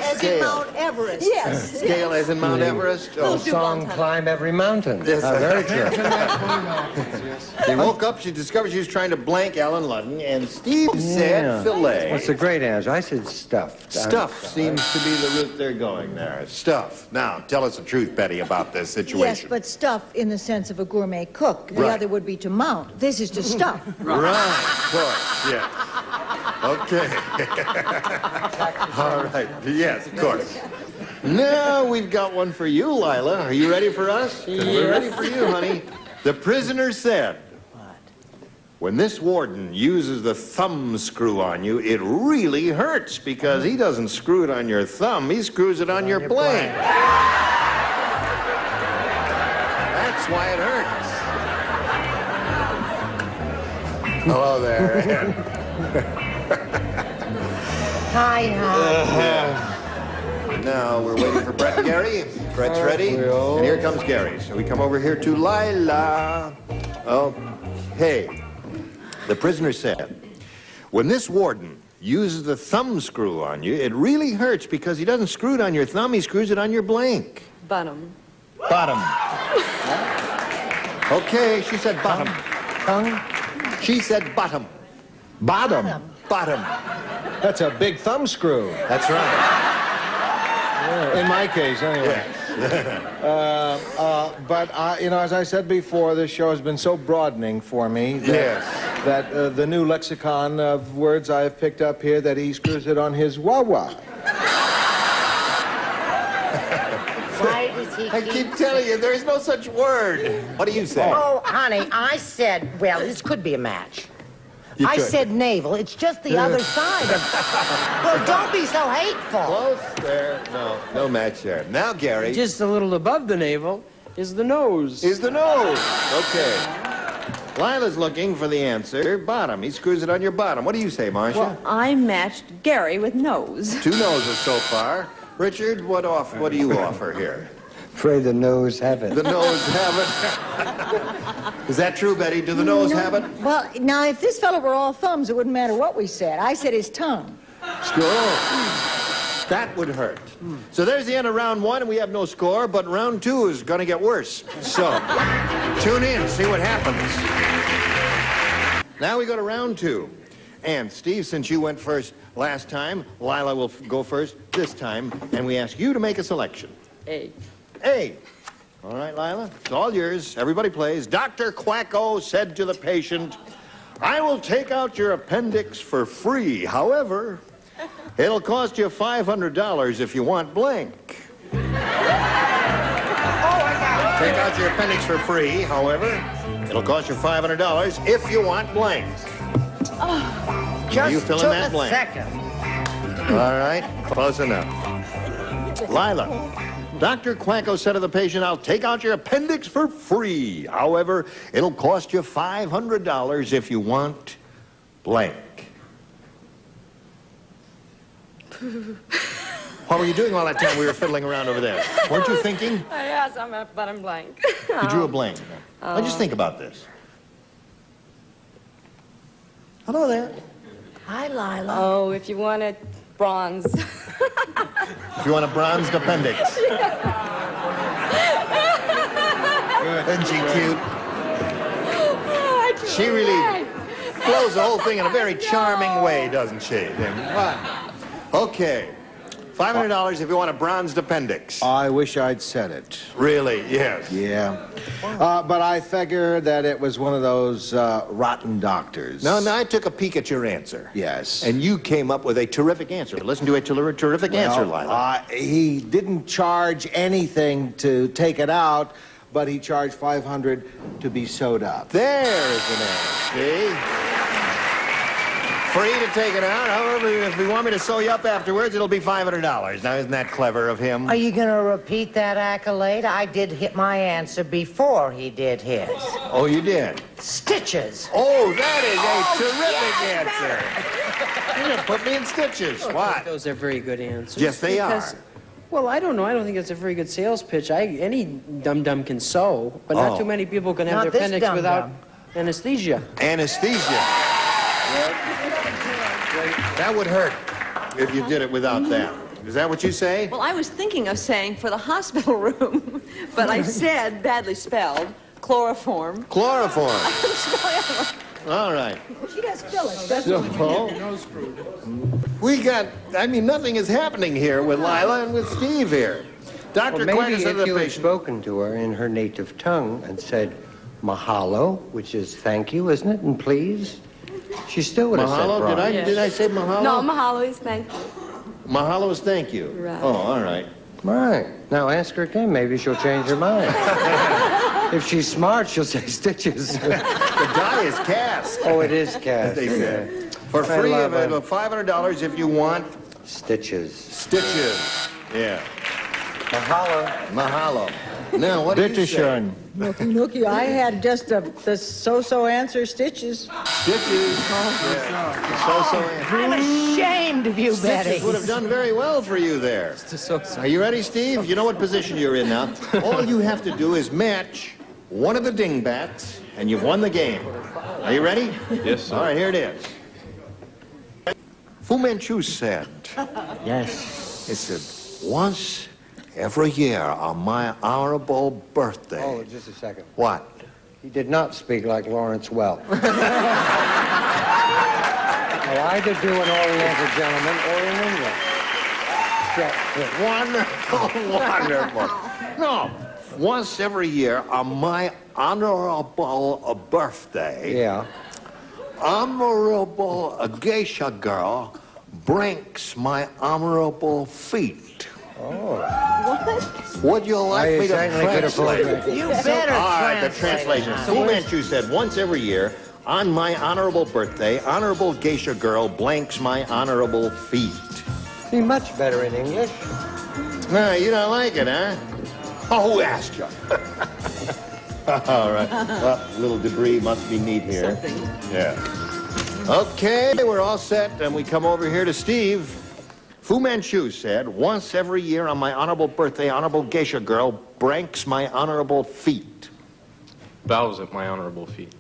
Speaker 9: As in
Speaker 2: Scale.
Speaker 9: Mount Everest.
Speaker 23: Yes.
Speaker 2: Scale as in Mount Everest?
Speaker 23: Little
Speaker 2: Oh.
Speaker 23: Dupont.
Speaker 6: Climb every mountain.
Speaker 2: Yes.
Speaker 6: Very true.
Speaker 2: She woke up, she discovered she was trying to blank Alan Ludden, and Steve said filet.
Speaker 6: That's a great answer. I said stuffed.
Speaker 2: Stuff seems to be the route they're going there. Stuff. Now, tell us the truth, Betty, about this
Speaker 9: Yes,
Speaker 2: situation.
Speaker 9: but stuff in the sense of a gourmet cook. The
Speaker 2: Right.
Speaker 9: other would be to mount. This is to stuff.
Speaker 2: Right, of course, yeah. Okay. All right, yes, of course. Now we've got one for you, Lila. Are you ready for us? 'Cause we're ready for you, honey. The prisoner said, When this warden uses the thumb screw on you, it really hurts because he doesn't screw it on your thumb, he screws it on your blank. That's why it hurts. Hello there.
Speaker 5: Hi.
Speaker 2: Now we're waiting for Brett and Gary. Brett's ready, and here comes Gary. So we come over here to Lila. Okay. The prisoner said, when this warden uses the thumb screw on you, it really hurts because he doesn't screw it on your thumb, he screws it on your blank.
Speaker 23: Bottom.
Speaker 2: Bottom. Okay, she said bottom.
Speaker 14: Tongue?
Speaker 2: She said bottom.
Speaker 14: Bottom.
Speaker 2: Bottom.
Speaker 14: That's a big thumb screw.
Speaker 2: That's right.
Speaker 14: In my case, anyway. But as I said before, this show has been so broadening for me that the new lexicon of words I've picked up here, that he screws it on his wah-wah.
Speaker 5: Why does he
Speaker 2: I keep telling you, there is no such word. What do you say?
Speaker 5: Oh, honey, I said, well, this could be a match.
Speaker 2: You
Speaker 5: I
Speaker 2: could.
Speaker 5: said navel. It's just the other side of... Well, don't be so hateful.
Speaker 2: Close there. No match there. Now, Gary.
Speaker 11: Just a little above the navel is the nose.
Speaker 2: Is the nose. Okay. Lila's looking for the answer. Bottom. He screws it on your bottom. What do you say, Marcia?
Speaker 23: Well, I matched Gary with nose.
Speaker 2: 2 noses so far. Richard, what do you offer here?
Speaker 6: Afraid the nose have it.
Speaker 2: The nose have it. Is that true, Betty? Do the nose have it?
Speaker 9: Well, now, if this fellow were all thumbs, it wouldn't matter what we said. I said his tongue.
Speaker 2: Score. That would hurt. So there's the end of round 1, and we have no score, but round 2 is going to get worse. So tune in, see what happens. Now we go to round 2. And Steve, since you went first last time, Lila will go first this time, and we ask you to make a selection.
Speaker 23: A.
Speaker 2: A. All right, Lila, it's all yours. Everybody plays. Dr. Quacko said to the patient, I will take out your appendix for free. However, it'll cost you $500 if you want blank. Take out your appendix for free. However, it'll cost you $500 if you want blank.
Speaker 5: Just
Speaker 2: you fill in
Speaker 5: took
Speaker 2: that
Speaker 5: a
Speaker 2: blank.
Speaker 5: second.
Speaker 2: All right, close enough. Lila, Dr. Quacko said to the patient, I'll take out your appendix for free. However, it'll cost you $500 if you want blank. What were you doing all that time we were fiddling around over there? Weren't you thinking?
Speaker 23: Yes, I'm a bottom blank.
Speaker 2: You drew a blank. Now just think about this. Hello there.
Speaker 5: Hi, Lila.
Speaker 23: Oh, if you wanted bronze.
Speaker 2: If you want a bronzed appendix. Isn't she cute? She really blows the whole thing in a very charming way, doesn't she? Okay. $500 if you want a bronzed appendix.
Speaker 14: I wish I'd said it.
Speaker 2: Really? Yes.
Speaker 14: Yeah. But I figured that it was one of those rotten doctors.
Speaker 2: No, I took a peek at your answer.
Speaker 14: Yes.
Speaker 2: And you came up with a terrific answer. Listen to a terrific answer, Lila.
Speaker 14: He didn't charge anything to take it out, but he charged $500 to be sewed up.
Speaker 2: There's an answer. See? Free to take it out. However, if you want me to sew you up afterwards, it'll be $500. Now, isn't that clever of him?
Speaker 5: Are you going to repeat that accolade? I did hit my answer before he did his.
Speaker 2: Oh, you did?
Speaker 5: Stitches.
Speaker 2: Oh, that is a terrific answer. You put me in stitches. Why?
Speaker 11: Those are very good answers.
Speaker 2: Yes, they
Speaker 11: because,
Speaker 2: are.
Speaker 11: Well, I don't know. I don't think it's a very good sales pitch. Any dum-dum can sew, but not too many people can have
Speaker 5: Not
Speaker 11: their
Speaker 5: this
Speaker 11: appendix without
Speaker 5: dum-dum.
Speaker 11: anesthesia.
Speaker 2: Anesthesia. That would hurt if you did it without that. Is that what you say?
Speaker 23: Well, I was thinking of saying for the hospital room, but I said, badly spelled, chloroform.
Speaker 2: Chloroform. All right.
Speaker 9: She does fill it,
Speaker 2: We got, nothing is happening here with Lila and with Steve here. Dr.
Speaker 6: Well,
Speaker 2: Quacker
Speaker 6: maybe
Speaker 2: said to
Speaker 6: if
Speaker 2: the
Speaker 6: you had
Speaker 2: patient.
Speaker 6: spoken to her in her native tongue and said mahalo, which is thank you, isn't it, and please, she still would have said
Speaker 2: Mahalo?
Speaker 6: bronze.
Speaker 2: Did I say mahalo?
Speaker 23: No, mahalo is thank you.
Speaker 2: Mahalo is thank you.
Speaker 23: Right.
Speaker 2: Oh, all right.
Speaker 6: Right. Now ask her again. Maybe she'll change her mind. If she's smart, she'll say stitches.
Speaker 2: The die is cast.
Speaker 6: Oh, it is cast.
Speaker 2: They say. For
Speaker 6: I
Speaker 2: free,
Speaker 6: love it.
Speaker 2: $500 if you want
Speaker 6: Stitches.
Speaker 2: stitches. Yeah.
Speaker 6: Mahalo.
Speaker 2: Mahalo. Now, what do you say?
Speaker 14: Bitteschön.
Speaker 9: Nookie, I had just the so-so answer, stitches.
Speaker 2: Stitches. Yeah. So-so.
Speaker 5: I'm ashamed of you, Betty.
Speaker 2: Stitches would have done very well for you there. Are you ready, Steve? You know what position you're in now. All you have to do is match one of the dingbats, and you've won the game. Are you ready?
Speaker 12: Yes, sir.
Speaker 2: All right, here it is. Fu Manchu said,
Speaker 11: Yes.
Speaker 2: he said, once every year on my honorable birthday.
Speaker 6: Oh, just a second.
Speaker 2: What?
Speaker 6: He did not speak like Lawrence Welk. Well, either do an Oriental gentleman or in English.
Speaker 2: Wonderful, wonderful. No, once every year on my honorable birthday.
Speaker 6: Yeah.
Speaker 2: Honorable geisha girl breaks my honorable feet.
Speaker 6: Oh.
Speaker 2: Would you like me to translate?
Speaker 5: You better
Speaker 2: All right, the
Speaker 5: translate.
Speaker 2: translation. Fu Manchu said, once every year, on my honorable birthday, honorable geisha girl blanks my honorable feet.
Speaker 6: Be much better in English.
Speaker 2: No, you don't like it, huh? Oh, who asked you? All right. Well, a little debris must be neat here. Yeah. Okay, we're all set, and we come over here to Steve. Fu Manchu said, once every year on my honorable birthday, honorable geisha girl breaks my honorable feet.
Speaker 12: Bows at my honorable feet.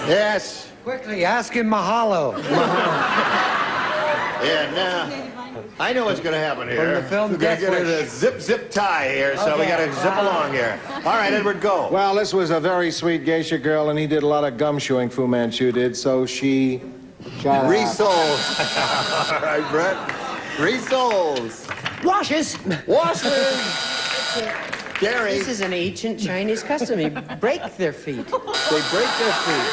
Speaker 2: Yes.
Speaker 6: Quickly, ask him mahalo.
Speaker 2: Yeah, now, I know what's going to happen here.
Speaker 6: From the film
Speaker 2: We're going to get a zip tie here, so we got to zip along here. All right, Edward, go.
Speaker 14: Well, this was a very sweet geisha girl, and he did a lot of gumshoeing, Fu Manchu did, so she got
Speaker 2: Resold. All right, Brett. Resolves.
Speaker 5: Washes.
Speaker 2: Washes. Gary.
Speaker 11: This is an ancient Chinese custom. You break their feet.
Speaker 2: They break their feet.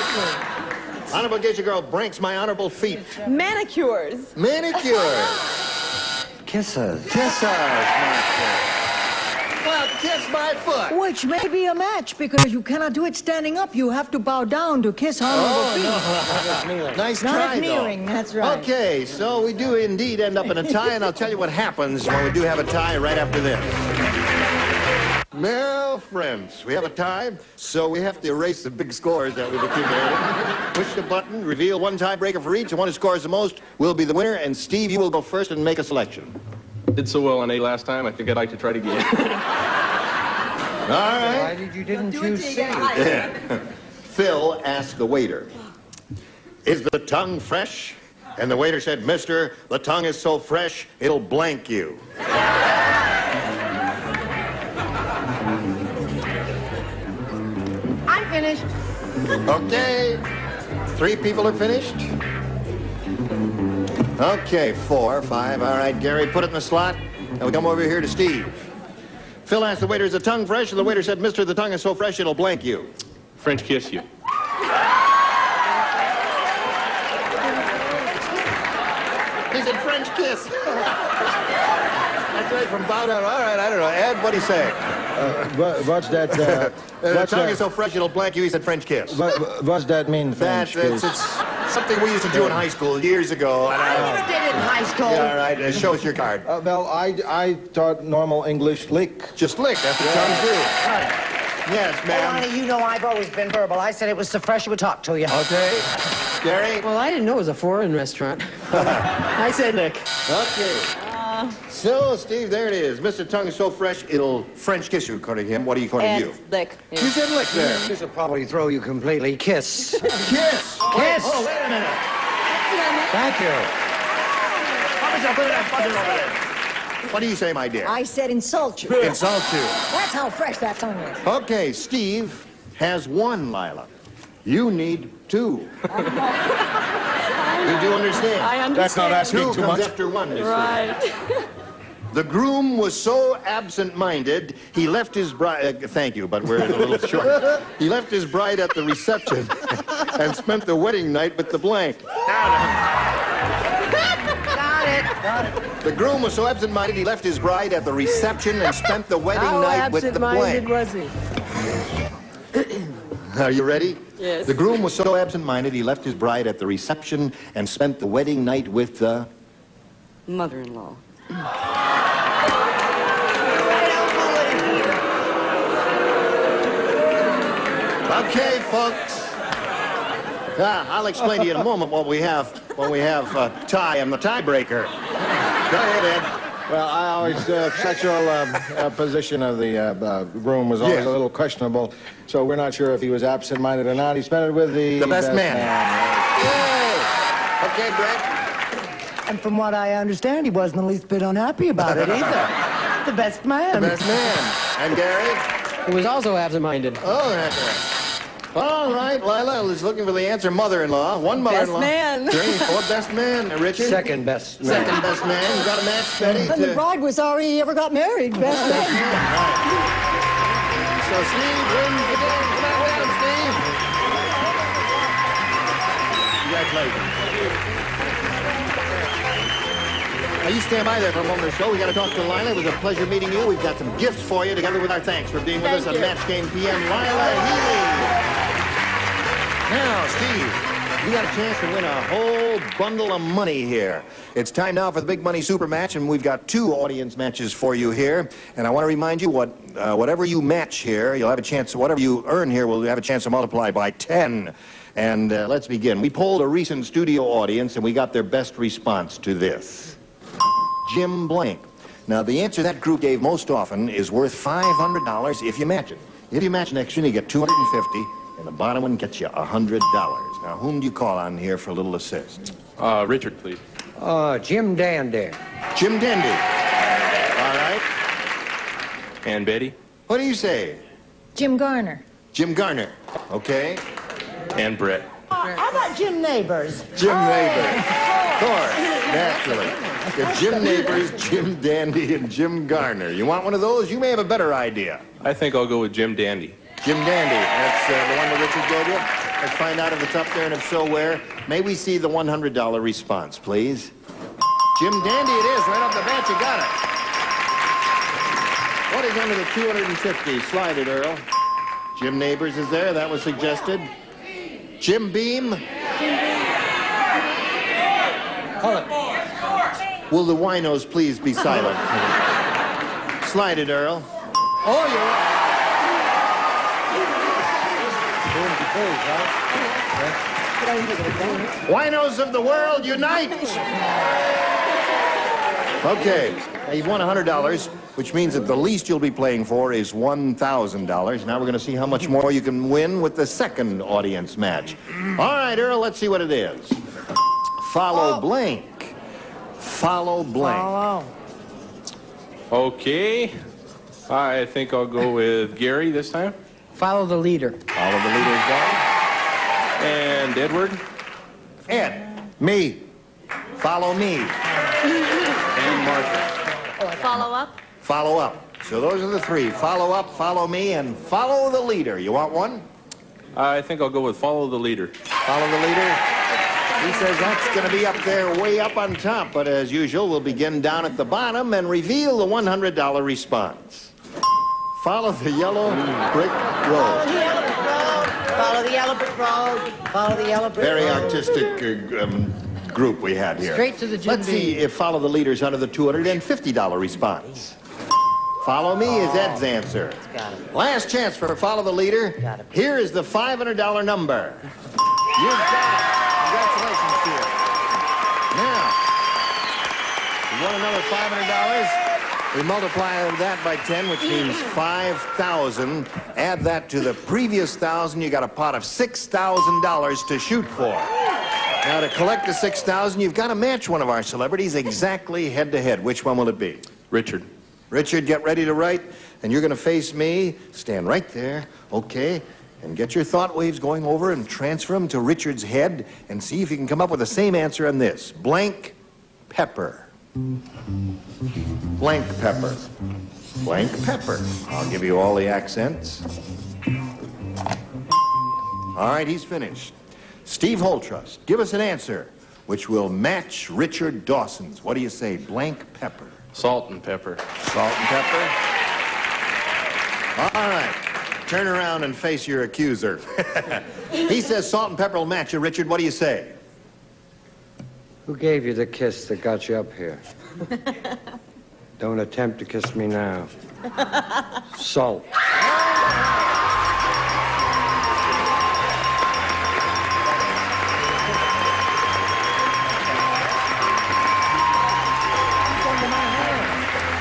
Speaker 2: Honorable geisha girl breaks my honorable feet.
Speaker 20: Manicures.
Speaker 2: Manicures.
Speaker 6: Kisses.
Speaker 2: Kisses, master. Well, kiss my foot.
Speaker 9: Which may be a match because you cannot do it standing up. You have to bow down to kiss honorable feet.
Speaker 2: Nice
Speaker 9: Not
Speaker 2: try,
Speaker 9: if kneeling,
Speaker 2: though.
Speaker 9: that's right.
Speaker 2: Okay, so we do indeed end up in a tie, and I'll tell you what happens when we do have a tie right after this. Well, friends, we have a tie, so we have to erase the big scores that we've accumulated. Push the button, reveal one tiebreaker for each, and one who scores the most will be the winner. And Steve, you will go first and make a selection.
Speaker 12: Did so well on A last time, I think I'd like to try it again.
Speaker 2: All right.
Speaker 6: Why did you didn't choose C?
Speaker 2: Yeah. Phil asked the waiter, is the tongue fresh? And the waiter said, mister, the tongue is so fresh, it'll blank you.
Speaker 5: I'm finished.
Speaker 2: Okay. 3 people are finished. Okay, 4, 5. All right, Gary, put it in the slot. And we come over here to Steve. Phil asked the waiter, is the tongue fresh? And the waiter said, mister, the tongue is so fresh, it'll blank you.
Speaker 12: French kiss you.
Speaker 2: He said French kiss. That's right, from bow down. All right, I don't know. Ed, what'd he say?
Speaker 14: What's that?
Speaker 2: The
Speaker 14: What's
Speaker 2: tongue
Speaker 14: that?
Speaker 2: is so fresh, it'll blank you. He said French kiss.
Speaker 14: What's that mean, French
Speaker 2: It's
Speaker 14: kiss?
Speaker 2: something we used to do in high school years ago. And
Speaker 5: I never did it in high school.
Speaker 2: Yeah, all right, show us your card.
Speaker 14: Well, I taught normal English lick.
Speaker 2: Just lick, that's what tongues do. Yes,
Speaker 5: Oh,
Speaker 2: ma'am.
Speaker 5: honey, you know I've always been verbal. I said it was so fresh it would talk to you.
Speaker 2: Okay. Gary?
Speaker 11: Well, I didn't know it was a foreign restaurant. I said lick.
Speaker 2: Okay. So, Steve, there it is. Mr. Tongue is so fresh, it'll French kiss you, according to him. What are you, according to you?
Speaker 20: Lick.
Speaker 2: You said lick there.
Speaker 6: This will probably throw you completely. Kiss.
Speaker 2: Kiss.
Speaker 6: Kiss.
Speaker 2: Oh, wait a minute.
Speaker 6: Thank you.
Speaker 2: Officer, put that buzzer over there. What do you say, my dear?
Speaker 9: I said insult you.
Speaker 2: Insult you.
Speaker 9: That's how fresh that tongue is.
Speaker 2: Okay, Steve has 1, Lila. You need 2. You do understand?
Speaker 20: I understand.
Speaker 14: That's not asking
Speaker 2: 2
Speaker 14: too
Speaker 2: comes
Speaker 14: much.
Speaker 2: after 1, you see.
Speaker 20: Right.
Speaker 2: The groom was so absent-minded, he left his bride... thank you, but we're a little short. He left his bride at the reception and spent the wedding night with the blank.
Speaker 5: Got it.
Speaker 2: The groom was so absent-minded he left his bride at the reception and spent the wedding night with the blank.
Speaker 11: How absent-minded was he?
Speaker 2: Are you ready?
Speaker 11: Yes.
Speaker 2: The groom was so absent-minded he left his bride at the reception and spent the wedding night with the...
Speaker 23: Mother-in-law.
Speaker 2: Okay, folks. I'll explain to you in a moment what we have tie and the tiebreaker. Go ahead, Ed.
Speaker 14: Well, I always, sexual position of the groom was always
Speaker 2: Yes.
Speaker 14: a little questionable, so we're not sure if he was absent-minded or not. He spent it with the
Speaker 2: best man. Yay! Okay, Brett.
Speaker 5: And from what I understand, he wasn't the least bit unhappy about it either. The best man.
Speaker 2: The best man. And Gary?
Speaker 11: He was also absent-minded.
Speaker 2: Oh, that's right. All right, Lila is looking for the answer. Mother-in-law. One mother-in-law.
Speaker 23: Best man.
Speaker 2: Best man. Richard?
Speaker 11: Second best man.
Speaker 2: Second best man. You got a match, Betty?
Speaker 9: And the bride was sorry he ever got married. Best man.
Speaker 2: So Steve wins the game. Come on down, Steve. Congratulations. Now, you stand by there for a moment or so. We got to talk to Lila. It was a pleasure meeting you. We've got some gifts for you, together with our thanks for being with us on Match Game PM. Lila Healy. Now, Steve, you got a chance to win a whole bundle of money here. It's time now for the Big Money Super Match, and we've got 2 audience matches for you here. And I want to remind you, whatever you match here, you'll have a chance. Whatever you earn here, will have a chance to multiply by 10. And let's begin. We polled a recent studio audience, and we got their best response to this. Jim Blank. Now, the answer that group gave most often is worth $500 if you match it. If you match next one, you get $250, and the bottom one gets you $100. Now, whom do you call on here for a little assist?
Speaker 10: Richard, please.
Speaker 6: Jim Dandy.
Speaker 2: Jim Dandy. All right.
Speaker 10: And Betty.
Speaker 2: What do you say?
Speaker 9: Jim Garner.
Speaker 2: Jim Garner. Okay.
Speaker 10: And Brett.
Speaker 9: How about Jim Neighbors?
Speaker 2: Jim Neighbors. Of course, naturally. The Jim Neighbors, Jim Dandy, and Jim Garner. You want one of those? You may have a better idea.
Speaker 10: I think I'll go with Jim Dandy.
Speaker 2: Jim Dandy. That's the one that Richard gave you. Let's find out if it's up there, and if so, where. May we see the $100 response, please? Jim Dandy it is. Right off the bat, you got it. What is under the 250? Slide it, Earl. Jim Neighbors is there. That was suggested. Jim Beam.
Speaker 11: Call it.
Speaker 2: Will the winos please be silent? Slide it, Earl.
Speaker 11: Oh, you're
Speaker 2: Winos of the world, unite! Okay, now you've won $100, which means that the least you'll be playing for is $1,000. Now we're going to see how much more you can win with the second audience match. All right, Earl, let's see what it is. Follow blank. Follow blank.
Speaker 5: Follow.
Speaker 10: Okay. I think I'll go with Gary this time.
Speaker 11: Follow the leader.
Speaker 2: Follow the leader's guy.
Speaker 10: And Edward.
Speaker 2: Ed. Me. Follow me.
Speaker 10: And Martha.
Speaker 21: Follow up?
Speaker 2: Follow up. So those are the 3. Follow up, follow me, and follow the leader. You want one?
Speaker 10: I think I'll go with follow the leader.
Speaker 2: Follow the leader. He says that's going to be up there way up on top, but as usual, we'll begin down at the bottom and reveal the $100 response. Follow the yellow brick road.
Speaker 5: Follow the yellow brick road. Follow the yellow brick road.
Speaker 2: Very artistic group we had here.
Speaker 11: Straight to the Jim
Speaker 2: Let's see if follow the leader's under the $250 response. Follow me is Ed's answer.
Speaker 5: Got it.
Speaker 2: Last chance for follow the leader.
Speaker 5: Got it.
Speaker 2: Here is the $500 number. You've got it. Congratulations to you. Now, you won another $500. We multiply that by 10, which means 5,000. Add that to the previous 1,000, you got a pot of $6,000 to shoot for. Now, to collect the 6,000, you've got to match one of our celebrities exactly head-to-head. Which one will it be?
Speaker 10: Richard.
Speaker 2: Richard, get ready to write, and you're going to face me. Stand right there, okay? And get your thought waves going over and transfer them to Richard's head and see if you can come up with the same answer on this. Blank pepper. Blank pepper. Blank pepper. I'll give you all the accents. All right, he's finished. Steve Holtrust, give us an answer. which will match Richard Dawson's. What do you say? Blank pepper.
Speaker 12: Salt and pepper.
Speaker 2: Salt and pepper. All right. Turn around and face your accuser. He says salt and pepper will match you, Richard. What do you say?
Speaker 6: Who gave you the kiss that got you up here? Don't attempt to kiss me now. Salt.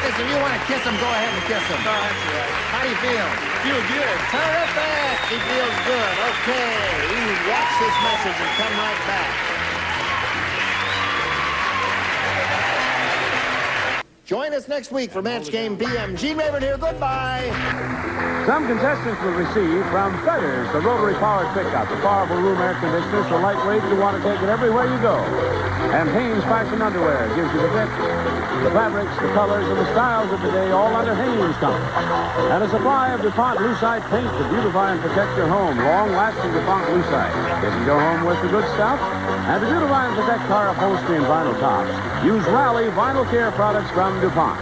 Speaker 2: If you want to kiss him, go ahead and kiss him.
Speaker 12: Oh, that's right.
Speaker 2: How do you feel?
Speaker 12: Feel good.
Speaker 2: Terrific! He feels good. Okay. You watch this message and come right back. Join us next week for Match Game PM. Gene Rayburn here. Goodbye.
Speaker 1: Some contestants will receive from Feathers, the rotary-powered pickup, a powerful room air conditioner so lightweight you want to take it everywhere you go. And Hanes Fashion Underwear gives you the fit, the fabrics, the colors, and the styles of the day, all under Hanes company. And a supply of DuPont Lucite paint to beautify and protect your home. Long-lasting DuPont Lucite. Getting your home with the good stuff. And to beautify and protect car upholstery and vinyl tops, use Raleigh Vinyl Care products from DuPont.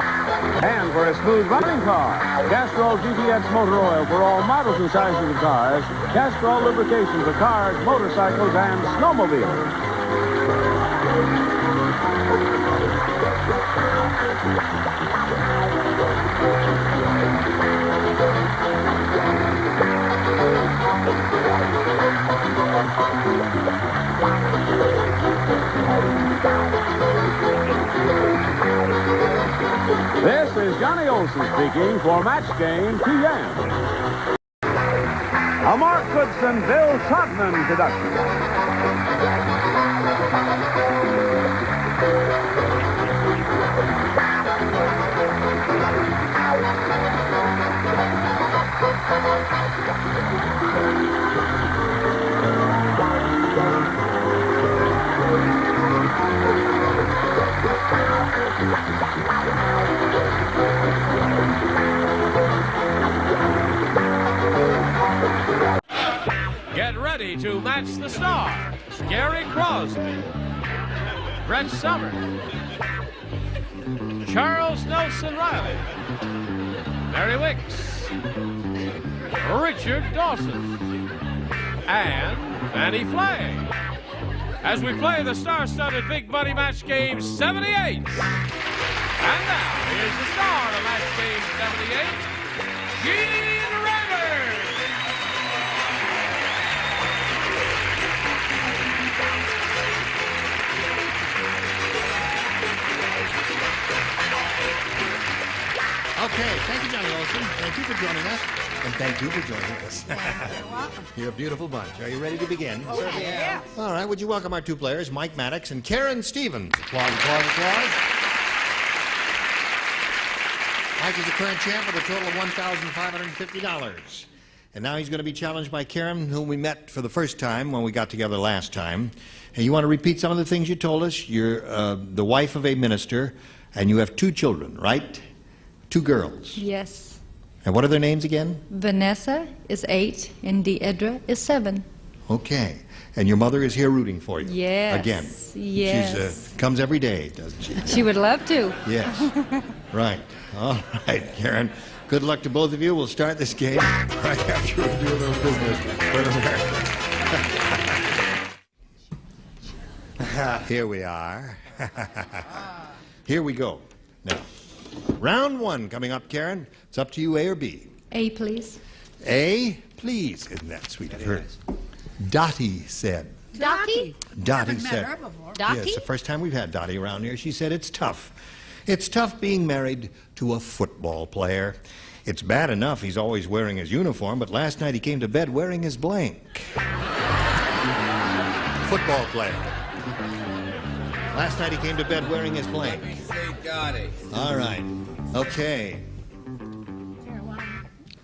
Speaker 1: And for a smooth running car, Castrol GTX motor oil for all models and sizes of cars. Castrol lubrication for cars, motorcycles, and snowmobiles. This is Johnny Olson speaking for Match Game PM. A Mark Goodson, Bill Todman production. Get ready to match the stars. Gary Crosby, Brett Summer, Charles Nelson Riley, Mary Wicks, Richard Dawson, and Fannie Flagg, as we play the star-studded Big Buddy Match Game 78. And now, here's the star of Match Game 78, Gene Rayburn.
Speaker 2: Okay, thank you, Johnny Olson. Thank you for joining us. And thank you for joining us.
Speaker 20: You're welcome.
Speaker 2: You're a beautiful bunch. Are you ready to begin?
Speaker 20: Oh, yeah.
Speaker 2: All right, would you welcome our two players, Mike Maddox and Karen Stevens. Applause, applause, applause. Mike is the current champ with a total of $1,550. And now he's going to be challenged by Karen, whom we met for the first time when we got together last time. And you want to repeat some of the things you told us? You're the wife of a minister, and you have two children, right? Two girls.
Speaker 13: Yes.
Speaker 2: And what are their names again?
Speaker 13: Vanessa is 8 and Deidre is 7.
Speaker 2: Okay. And your mother is here rooting for you.
Speaker 13: Yes.
Speaker 2: Again.
Speaker 13: Yes.
Speaker 2: She comes every day, doesn't she?
Speaker 13: She would love to.
Speaker 2: Yes. Right. All right, Karen. Good luck to both of you. We'll start this game right after we do a little business for America. Here we are. Here we go. Now, round one coming up, Karen. It's up to you, A or B.
Speaker 13: A, please.
Speaker 2: A, please. Isn't that sweet of her? Dottie said.
Speaker 13: Dottie?
Speaker 2: Dottie said.
Speaker 13: Dottie?
Speaker 2: Yes, the first time we've had Dottie around here, she said it's tough. It's tough being married to a football player. It's bad enough he's always wearing his uniform, but last night he came to bed wearing his blank. Football player. Last night he came to bed wearing his blank.
Speaker 7: Say Dottie.
Speaker 2: All right. Okay.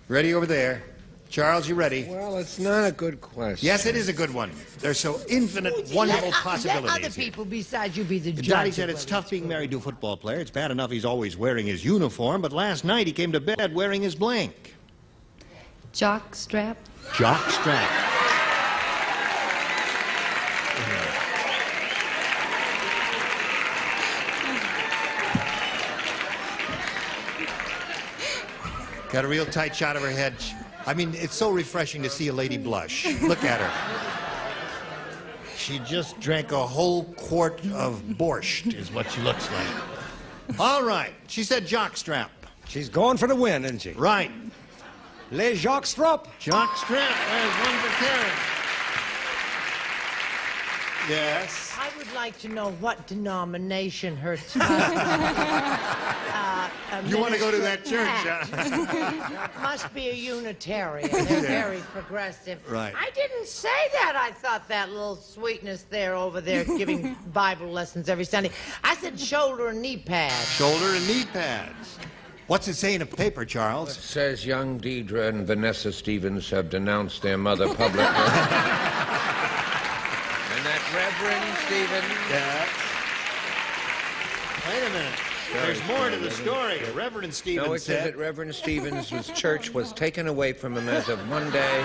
Speaker 2: Ready over there. Charles, you ready?
Speaker 6: Well, it's not a good question.
Speaker 2: Yes, it is a good one. There's so infinite, wonderful possibilities.
Speaker 5: Let other
Speaker 2: here.
Speaker 5: people besides you be the judge.
Speaker 2: Dottie said it's tough being married to a football player. It's bad enough he's always wearing his uniform, but last night he came to bed wearing his blank.
Speaker 13: Jock strap.
Speaker 2: Jock strap. Got a real tight shot of her head. I mean, it's so refreshing to see a lady blush. Look at her. She just drank a whole quart of borscht, is what she looks like. All right. She said jockstrap.
Speaker 4: She's going for the win, isn't she?
Speaker 2: Right.
Speaker 4: Les jockstrap.
Speaker 2: Jockstrap. There's one for Karen. Yes.
Speaker 5: I would like to know what denomination her
Speaker 2: You want to go to that church,
Speaker 5: huh? Must be a Unitarian. They're very progressive.
Speaker 2: Right.
Speaker 5: I didn't say that. I thought that little sweetness there over there giving Bible lessons every Sunday. I said shoulder and knee pads.
Speaker 2: Shoulder and knee pads. What's it say in a paper, Charles?
Speaker 7: It says young Deidre and Vanessa Stevens have denounced their mother publicly. And that Reverend Stevens.
Speaker 2: Yeah. Wait a minute. There's more to the story. Reverend Stevens
Speaker 7: No, it says
Speaker 2: said
Speaker 7: that Reverend Stevens' church was taken away from him as of Monday,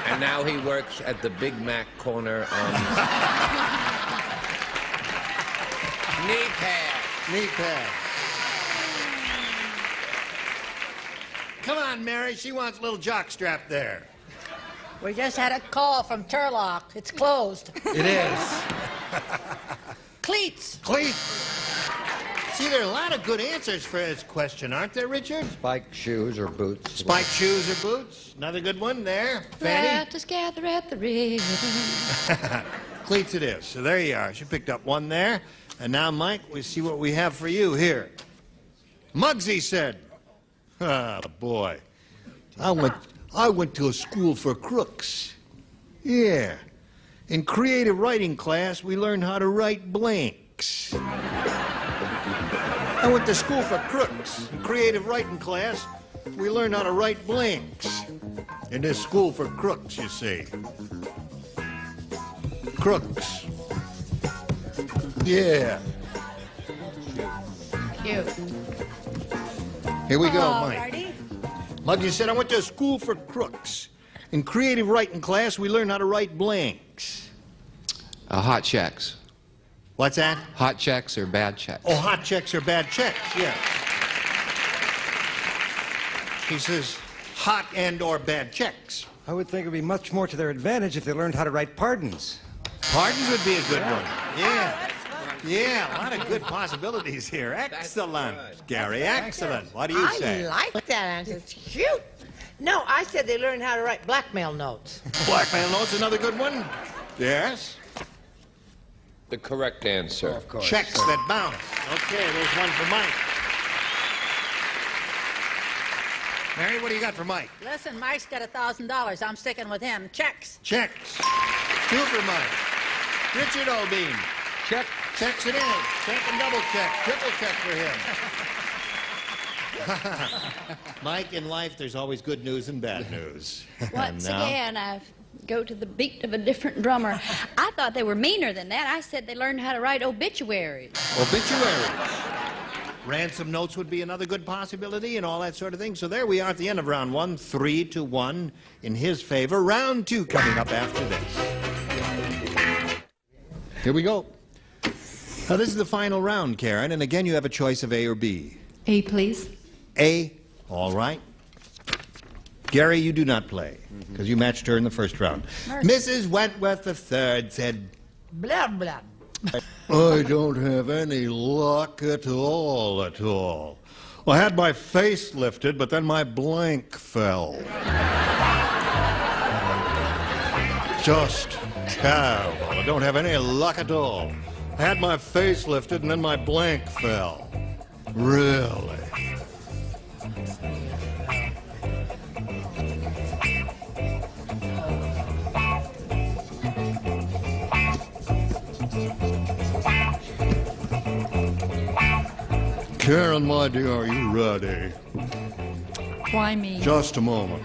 Speaker 7: and now he works at the Big Mac corner on knee pad.
Speaker 2: knee pads. Come on, Mary. She wants a little jockstrap there.
Speaker 20: We just had a call from Turlock. It's closed.
Speaker 2: It is.
Speaker 20: Cleats.
Speaker 2: Cleats. See, there are a lot of good answers for this question, aren't there, Richard?
Speaker 6: Spiked shoes or boots.
Speaker 2: Spiked shoes or boots? Another good one there. Fanny?
Speaker 13: Let us gather at the river.
Speaker 2: Cleats it is. So there you are. She picked up one there. And now, Mike, we see what we have for you here. Muggsy said, ah, boy, I went to a school for crooks. Yeah. In creative writing class, we learned how to write blanks. I went to school for crooks. In creative writing class, we learned how to write blanks. In this school for crooks, you see. Crooks. Yeah.
Speaker 5: Cute.
Speaker 2: Here we go,
Speaker 20: Hello,
Speaker 2: Mike.
Speaker 20: Marty.
Speaker 2: Muggsy said, I went to a school for crooks. In creative writing class, we learned how to write blanks.
Speaker 22: Hot checks.
Speaker 2: What's that?
Speaker 22: Hot checks or bad checks.
Speaker 2: Oh, hot checks or bad checks, yeah. He says, hot and or bad checks.
Speaker 4: I would think it would be much more to their advantage if they learned how to write pardons.
Speaker 2: Pardons would be a good one. Yeah. Yeah, a lot of good possibilities here. Excellent, Gary, excellent. What do you say?
Speaker 5: I like that answer. It's cute. No, I said they learned how to write blackmail notes.
Speaker 2: Blackmail notes, another good one. Yes.
Speaker 7: The correct answer.
Speaker 4: Of course.
Speaker 2: Checks that bounce. Okay, there's one for Mike. Mary, what do you got for Mike?
Speaker 20: Listen, Mike's got $1,000. I'm sticking with him. Checks.
Speaker 2: Checks. Two for Mike. Richard O'Bean.
Speaker 4: Check.
Speaker 2: Checks it in. Check and double check. Triple check for him. Mike, in life, there's always good news and bad news.
Speaker 8: Once
Speaker 2: Now-
Speaker 8: again, I go to the beat of a different drummer. I thought they were meaner than that. I said they learned how to write obituaries.
Speaker 2: Obituaries. Ransom notes would be another good possibility and all that sort of thing. So there we are at the end of round one, 3-1 in his favor. Round two coming up after this. Here we go. Now this is the final round, Karen, and again you have a choice of A or B.
Speaker 13: A, please.
Speaker 2: A, all right. Gary, you do not play, because you matched her in the first round. Mrs. Wentworth III said,
Speaker 5: Blah, blah.
Speaker 2: I don't have any luck at all, at all. I had my face lifted, but then my blank fell. Just terrible. I don't have any luck at all. I had my face lifted, and then my blank fell. Really? Karen, my dear, are you ready?
Speaker 13: Why me?
Speaker 2: Just a moment.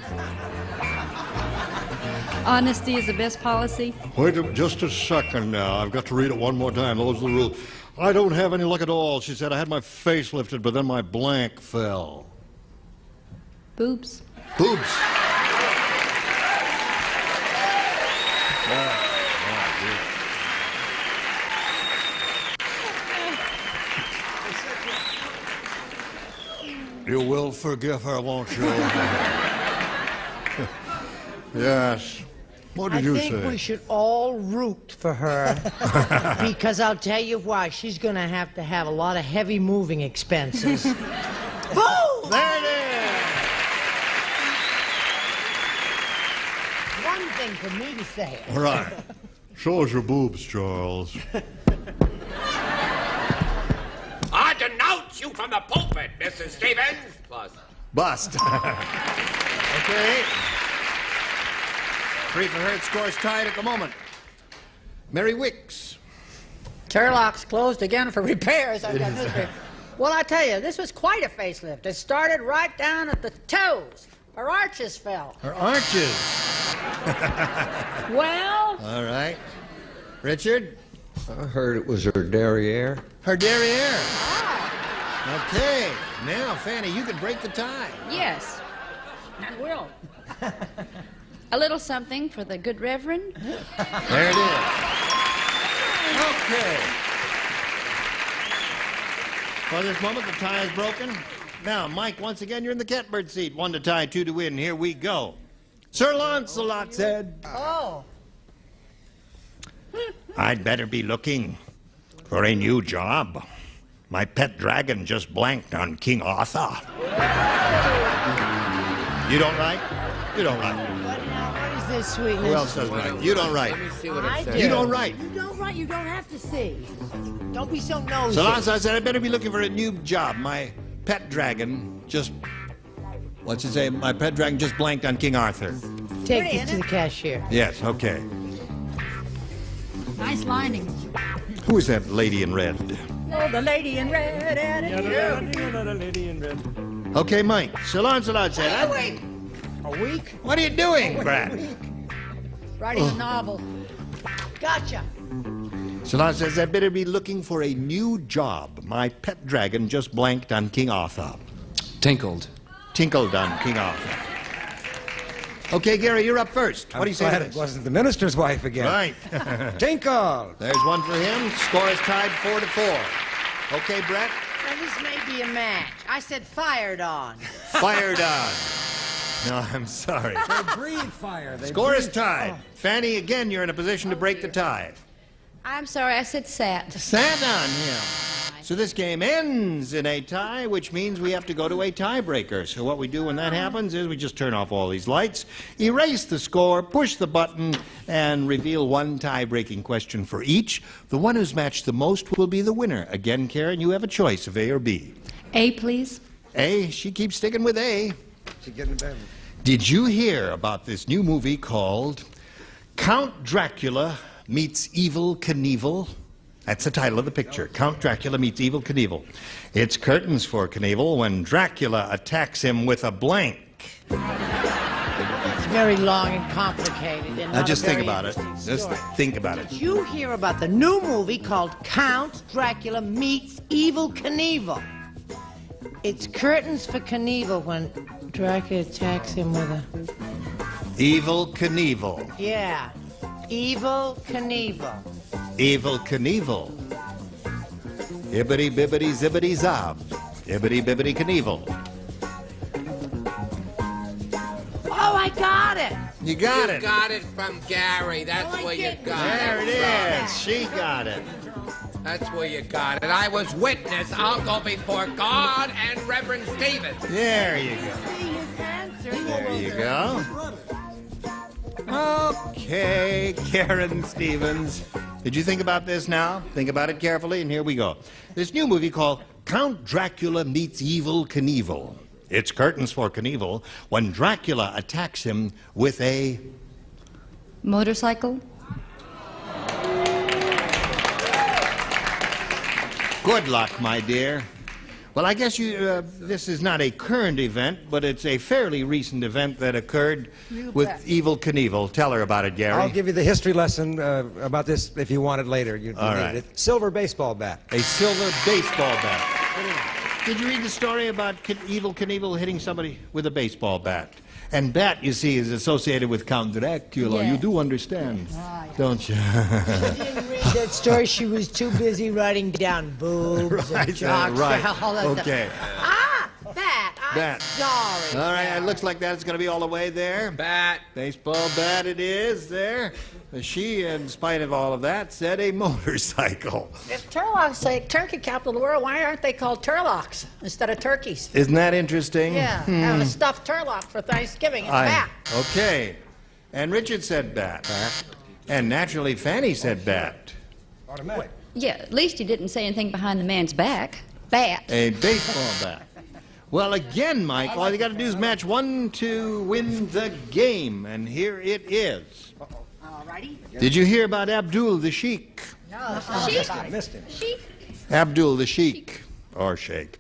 Speaker 13: Honesty is the best policy.
Speaker 2: Wait just a second now. I've got to read it one more time. Those are the rules. I don't have any luck at all. She said I had my face lifted, but then my blank fell.
Speaker 13: Boobs.
Speaker 2: Boobs. You will forgive her, won't you? Yes. What did you say?
Speaker 5: I think we should all root for her because I'll tell you why. She's going to have a lot of heavy moving expenses. Boom!
Speaker 2: There it is!
Speaker 5: One thing for me to say.
Speaker 2: All right. Show us your boobs, Charles.
Speaker 7: I denounce you from the pulpit, Mrs. Stevens.
Speaker 2: Bust. Okay. 3 for her. Score's tied at the moment. Mary Wicks.
Speaker 20: Turlock's closed again for repairs. I've got newspaper. Well, I tell you, this was quite a facelift. It started right down at the toes. Her arches fell.
Speaker 2: Her arches.
Speaker 20: Well?
Speaker 2: All right. Richard?
Speaker 6: I heard it was her derriere.
Speaker 2: Her derriere. Okay. Now, Fanny, you can break the tie.
Speaker 8: Yes.
Speaker 20: And will.
Speaker 8: A little something for the good reverend.
Speaker 2: There it is. Okay. For this moment, the tie is broken. Now, Mike, once again, you're in the catbird seat. 1 to tie, 2 to win. Here we go. Sir Launcelot said,
Speaker 20: Oh.
Speaker 2: I'd better be looking for a new job. My pet dragon just blanked on King Arthur. You don't write? You don't write.
Speaker 5: What is this sweetness?
Speaker 2: Who else doesn't write? You don't write.
Speaker 7: Let me see what
Speaker 5: I
Speaker 7: it
Speaker 5: do.
Speaker 7: says.
Speaker 2: You don't write.
Speaker 5: You don't write. You don't have to see. Don't be so nosy.
Speaker 2: So Launcelot said, I better be looking for a new job. My pet dragon just... What's it say? My pet dragon just blanked on King Arthur.
Speaker 5: Take this to the cashier.
Speaker 2: Yes, okay.
Speaker 20: Nice lining.
Speaker 2: Who is that lady in red?
Speaker 20: Oh, the lady in red attitude.
Speaker 2: Okay, Mike. Sir Launcelot said,
Speaker 20: Wait. A week?
Speaker 2: What are you doing, Brad?
Speaker 20: Writing a novel.
Speaker 5: Gotcha.
Speaker 2: Sir Launcelot says, I better be looking for a new job. My pet dragon just blanked on King Arthur.
Speaker 22: Tinkled.
Speaker 2: Tinkled on King Arthur. Okay, Gary, you're up first. What do you say to
Speaker 4: Glad it
Speaker 2: this?
Speaker 4: wasn't the minister's wife again.
Speaker 2: Right.
Speaker 4: Tinkle.
Speaker 2: There's one for him. Score is tied 4 to 4. Okay, Brett?
Speaker 5: Now, this may be a match. I said fired on.
Speaker 2: Fired on. No, I'm sorry.
Speaker 4: They breathe fire. They
Speaker 2: Score is
Speaker 4: breathe-
Speaker 2: tied. Fanny, again, you're in a position to break the tie.
Speaker 8: I'm sorry, I said sat.
Speaker 2: Sat on him. So this game ends in a tie, which means we have to go to a tiebreaker. So what we do when that happens is we just turn off all these lights, erase the score, push the button, and reveal one tie-breaking question for each. The one who's matched the most will be the winner. Again, Karen, you have a choice of A or B.
Speaker 13: A, please.
Speaker 2: A, she keeps sticking with A.
Speaker 4: She's getting better.
Speaker 2: Did you hear about this new movie called Count Dracula Meets Evil Knievel? That's the title of the picture. Count Dracula Meets Evil Knievel. It's curtains for Knievel when Dracula attacks him with a blank.
Speaker 5: It's very long and complicated. And
Speaker 2: Now
Speaker 5: not
Speaker 2: just
Speaker 5: a
Speaker 2: think
Speaker 5: very
Speaker 2: about it.
Speaker 5: interesting
Speaker 2: Just
Speaker 5: story.
Speaker 2: think about it.
Speaker 5: Did you hear about the new movie called Count Dracula Meets Evil Knievel? It's curtains for Knievel when Dracula attacks him with a...
Speaker 2: Evil Knievel.
Speaker 5: Yeah. Evil Knievel.
Speaker 2: Evil Knievel. Ibbity bibbity zibbity zob. Ibbity bibbity Knievel.
Speaker 5: Oh, I got it.
Speaker 2: You got it.
Speaker 7: You got it from Gary. That's where you got it.
Speaker 2: There it is. She got it.
Speaker 7: That's where you got it. I was witness. I'll go before God and Reverend Stevens.
Speaker 2: There you go. There you go. Okay, Karen Stevens. Did you think about this now? Think about it carefully, and here we go. This new movie called Count Dracula Meets Evil Knievel. It's curtains for Knievel when Dracula attacks him with a...
Speaker 13: Motorcycle.
Speaker 2: Good luck, my dear. Well, I guess this is not a current event, but it's a fairly recent event that occurred with Evil Knievel. Tell her about it, Gary.
Speaker 4: I'll give you the history lesson about this if you want it later. You
Speaker 2: All
Speaker 4: need
Speaker 2: right.
Speaker 4: it. Silver baseball bat.
Speaker 2: A silver baseball bat. Did you read the story about Evil Knievel hitting somebody with a baseball bat? And bat, you see, is associated with Count Dracula.
Speaker 5: Yeah.
Speaker 2: You do understand, don't you?
Speaker 5: She didn't read that story. She was too busy writing down boobs
Speaker 2: Right,
Speaker 5: and jocks.
Speaker 2: right.
Speaker 5: All that stuff.
Speaker 2: Okay.
Speaker 5: Ah, that.
Speaker 2: Bat.
Speaker 5: Sorry.
Speaker 2: All right, it looks like that's going to be all the way there.
Speaker 10: Bat.
Speaker 2: Baseball bat it is there. She, in spite of all of that, said a motorcycle.
Speaker 20: If Turlock's say turkey capital of the world, why aren't they called Turlocks instead of turkeys?
Speaker 2: Isn't that interesting?
Speaker 20: Yeah, having a stuffed Turlock for Thanksgiving. It's bat.
Speaker 2: Okay. And Richard said bat. And naturally, Fanny said bat.
Speaker 4: Automatic.
Speaker 8: Yeah, at least he didn't say anything behind the man's back. Bat.
Speaker 2: A baseball bat. Well, again, Mike, all you got to do is match 1 to win the game. And here it is.
Speaker 20: All righty.
Speaker 2: Did you hear about Abdul the Sheik?
Speaker 20: No,
Speaker 4: Missed him.
Speaker 2: Abdul the Sheik, or Sheikh.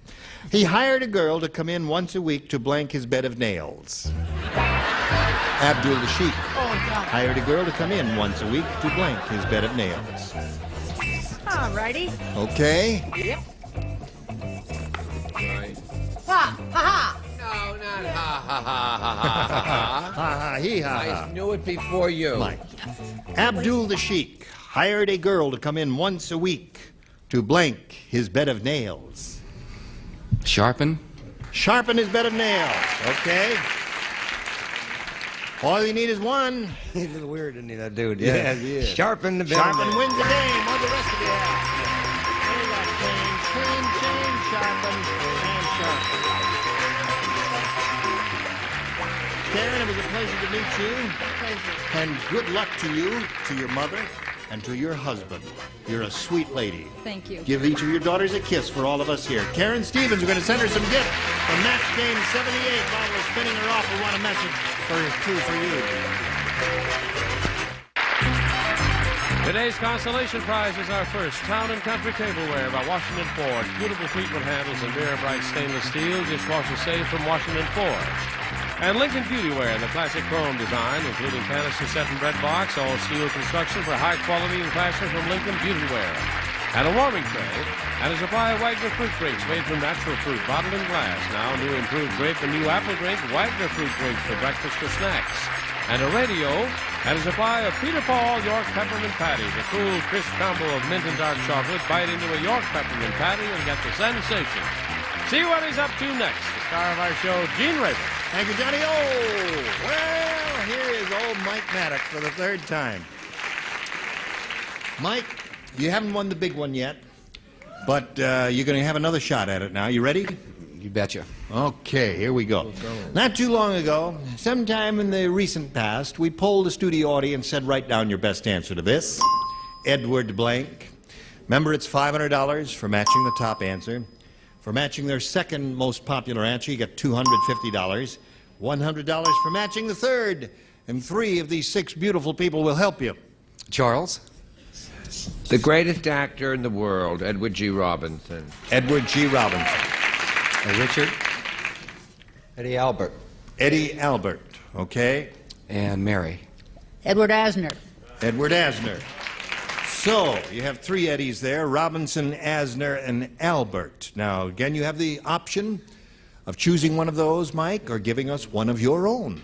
Speaker 2: He hired a girl to come in once a week to blank his bed of nails. Abdul the Sheik hired a girl to come in once a week to blank his bed of nails.
Speaker 20: All righty.
Speaker 2: Okay?
Speaker 20: Yep.
Speaker 10: Right.
Speaker 20: Ha, ha, ha.
Speaker 10: No, not ha, ha, ha, ha, ha,
Speaker 2: Ha ha hee ha
Speaker 10: ha.
Speaker 2: ha.
Speaker 10: I knew it before you.
Speaker 2: Mike. Abdul the Sheik hired a girl to come in once a week to blank his bed of nails.
Speaker 22: Sharpen.
Speaker 2: Sharpen his bed of nails. Okay? All you need is one.
Speaker 4: He's a little weird, isn't he, that dude?
Speaker 2: Yeah, he is.
Speaker 4: Sharpen the bed.
Speaker 2: Sharpen wins the game. What the rest of you have? Change, sharpen, and sharpen. Karen, it was a pleasure to meet you.
Speaker 8: Pleasure.
Speaker 2: And good luck to you, to your mother, and to your husband. You're a sweet lady.
Speaker 8: Thank you.
Speaker 2: Give each of your daughters a kiss for all of us here. Karen Stevens, we're going to send her some gifts from Match Game 78 while we're spinning her off. We want a message for you.
Speaker 1: Today's consolation prize is our first Town and Country tableware by Washington Ford. Beautiful treatment handles and mirror bright stainless steel, dishwasher safe from Washington Ford. And Lincoln Beautyware in the classic chrome design, including canister set and bread box, all steel construction for high quality and fashion from Lincoln Beautyware. And a warming tray, and a supply of Wagner fruit drinks made from natural fruit, bottled in glass. Now new improved grape and new apple drink, Wagner fruit drinks for breakfast or snacks. And a radio, and a supply of Peter Paul York Peppermint Patties, a cool, crisp combo of mint and dark chocolate. Bite into a York Peppermint Patty and get the sensation. See what he's up to next. The star of our show, Gene Raven.
Speaker 2: Thank you, Johnny. Oh, well, here is old Mike Maddox for the third time. Mike, you haven't won the big one yet, but you're going to have another shot at it now. You ready?
Speaker 22: You betcha.
Speaker 2: Okay, here we go. Not too long ago, sometime in the recent past, we polled the studio audience and said, write down your best answer to this. Edward blank. Remember, it's $500 for matching the top answer. For matching their second most popular answer, you get $250. $100 for matching the third. And 3 of these 6 beautiful people will help you.
Speaker 22: Charles.
Speaker 10: The greatest actor in the world, Edward G. Robinson.
Speaker 2: Edward G. Robinson.
Speaker 22: Richard.
Speaker 4: Eddie Albert.
Speaker 2: Eddie Albert, okay?
Speaker 22: And Mary.
Speaker 20: Edward Asner.
Speaker 2: Edward Asner. So, you have 3 Eddies there, Robinson, Asner, and Albert. Now, again, you have the option of choosing one of those, Mike, or giving us one of your own.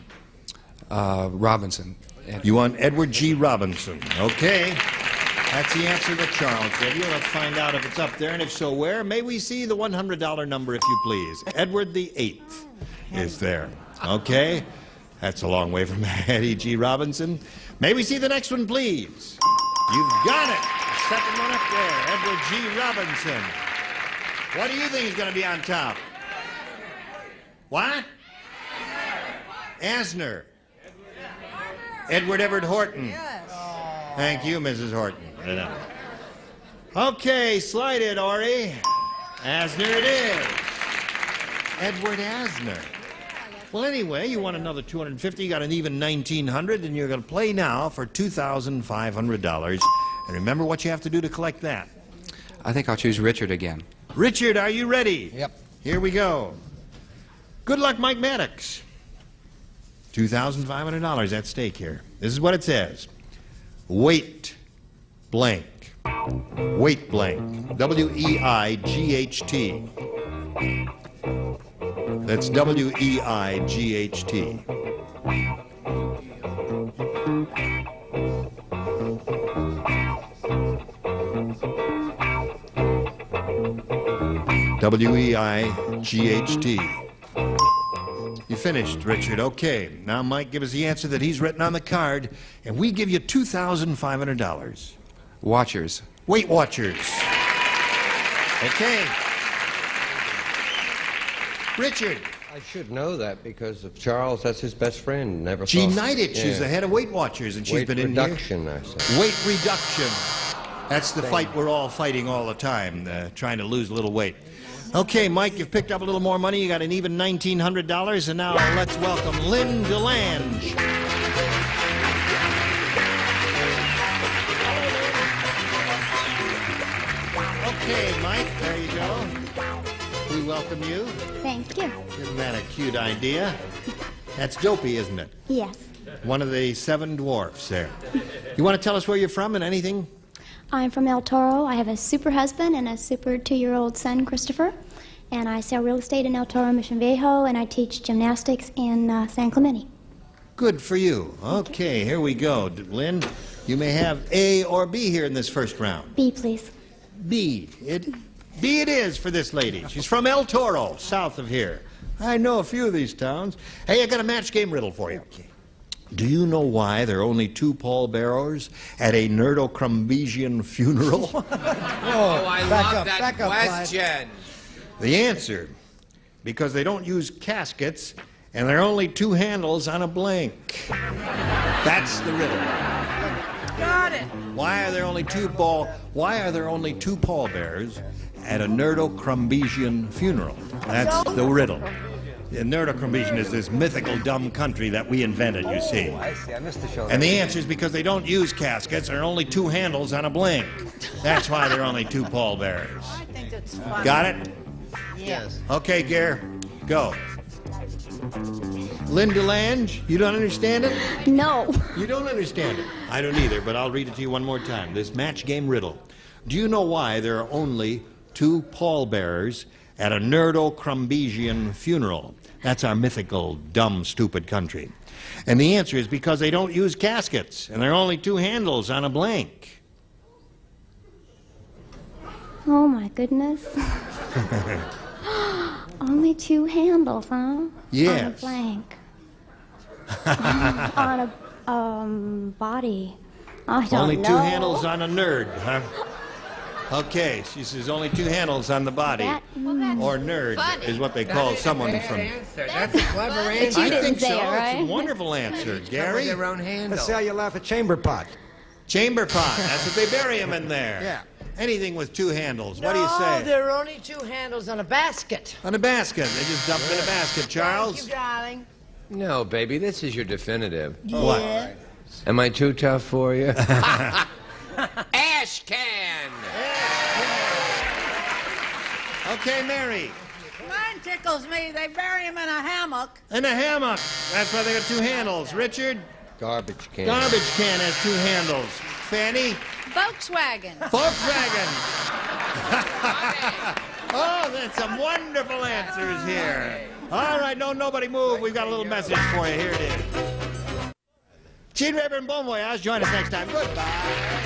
Speaker 22: Robinson.
Speaker 2: You want Edward G. Robinson. Okay. That's the answer that Charles gave you. Let's find out if it's up there, and if so, where. May we see the $100 number, if you please. Edward the 8th is there. Okay. That's a long way from Eddie G. Robinson. May we see the next one, please? You've got it. The second one up there, Edward G. Robinson. What do you think is going to be on top? What? Asner. Edward Everett Horton. Thank you, Mrs. Horton. Okay, slide it, Ori. Asner it is. Edward Asner. Well, anyway, you won another $250. You got an even $1,900, and you're going to play now for $2,500. And remember what you have to do to collect that.
Speaker 22: I think I'll choose Richard again.
Speaker 2: Richard, are you ready?
Speaker 4: Yep.
Speaker 2: Here we go. Good luck, Mike Maddox. $2,500 at stake here. This is what it says. Wait blank. Wait blank. W-E-I-G-H-T. That's W-E-I-G-H-T. W-E-I-G-H-T. finished, Richard. Okay. Now, Mike, give us the answer that he's written on the card, and we give you $2,500.
Speaker 22: Watchers.
Speaker 2: Weight Watchers. Okay. Richard.
Speaker 6: I should know that because of Charles. That's his best friend. Never
Speaker 2: Jean
Speaker 6: thought.
Speaker 2: Nidich. She's the head of Weight Watchers, and she's
Speaker 6: Weight
Speaker 2: been in
Speaker 6: reduction,
Speaker 2: here.
Speaker 6: I said.
Speaker 2: Weight reduction. That's the fight we're all fighting all the time, trying to lose a little weight. Okay, Mike, you've picked up a little more money. You got an even $1,900, and now let's welcome Lynn DeLange. Okay, Mike, there you go. We welcome you.
Speaker 16: Thank you.
Speaker 2: Isn't that a cute idea? That's Dopey, isn't it?
Speaker 16: Yes.
Speaker 2: One of the 7 dwarfs there. You want to tell us where you're from and anything?
Speaker 16: I'm from El Toro. I have a super husband and a super 2-year-old son, Christopher. And I sell real estate in El Toro, Mission Viejo, and I teach gymnastics in San Clemente.
Speaker 2: Good for you. Okay, here we go. Lynn, you may have A or B here in this first round.
Speaker 16: B, please.
Speaker 2: B. B it is for this lady. She's from El Toro, south of here. I know a few of these towns. Hey, I got a match game riddle for you. Do you know why there are only 2 pallbearers at a Nerdocrumbesian funeral?
Speaker 10: I love that question.
Speaker 2: The answer, because they don't use caskets, and there are only 2 handles on a blank. That's the riddle.
Speaker 20: Got it.
Speaker 2: Why are there only 2 pallbearers at a Nerdocrumbesian funeral? That's the riddle. Nerdocrumbesian is this mythical dumb country that we invented, you see.
Speaker 11: I see. I missed the show.
Speaker 2: And the answer is because they don't use caskets. There are only 2 handles on a blank. That's why there are only 2 pallbearers.
Speaker 20: I think that's funny.
Speaker 2: Got it?
Speaker 20: Yes.
Speaker 2: Okay, Gare, go. Lynn DeLange, you don't understand it?
Speaker 16: No.
Speaker 2: You don't understand it? I don't either, but I'll read it to you one more time. This match game riddle. Do you know why there are only 2 pallbearers at a Nerdocrumbesian funeral? That's our mythical, dumb, stupid country. And the answer is because they don't use caskets, and there are only 2 handles on a blank.
Speaker 16: Oh, my goodness. Only 2 handles, huh?
Speaker 2: Yes.
Speaker 16: On a blank. On a body. I don't
Speaker 2: Only
Speaker 16: know.
Speaker 2: 2 handles on a nerd, huh? Okay, she says only 2 handles on the body. Or nerd is what they call someone from...
Speaker 11: That's a clever answer.
Speaker 2: I think so.
Speaker 16: say it, right?
Speaker 2: It's a wonderful answer, Gary.
Speaker 11: Their own handle.
Speaker 4: Let's see how you laugh at chamber pot.
Speaker 2: Chamber pot. That's what they bury him in there.
Speaker 4: Yeah.
Speaker 2: Anything with 2 handles. What do you
Speaker 20: No,
Speaker 2: say?
Speaker 20: there are only 2 handles on a basket.
Speaker 2: On a basket. They just dump it in a basket, Charles.
Speaker 20: Thank you, darling.
Speaker 10: No, baby, this is your definitive.
Speaker 2: What?
Speaker 10: Am I too tough for you? Ash can!
Speaker 2: Okay, Mary.
Speaker 20: Mine tickles me. They bury him in a hammock.
Speaker 2: In a hammock. That's why they got 2 handles. Richard?
Speaker 6: Garbage can.
Speaker 2: Garbage can has 2 handles. Fanny?
Speaker 8: Volkswagen.
Speaker 2: Volkswagen. Oh, there's some wonderful answers here. All right, nobody move. We've got a little message for you. Here it is. Gene Raber and Bon Voyage. Join us next time. Goodbye.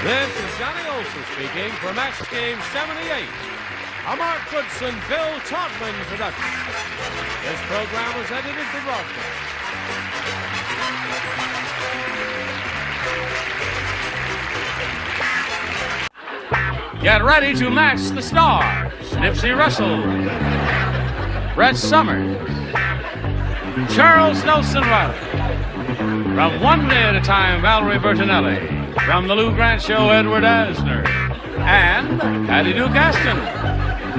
Speaker 1: This is Johnny Olson speaking for Match Game 78, a Mark Goodson, Bill Taubman production. This program was edited for broadcast. Get ready to match the stars. Nipsey Russell, Brett Summers, Charles Nelson Riley. From One Day at a Time, Valerie Bertinelli. From the Lou Grant Show, Edward Asner. And Patty Duke Aston.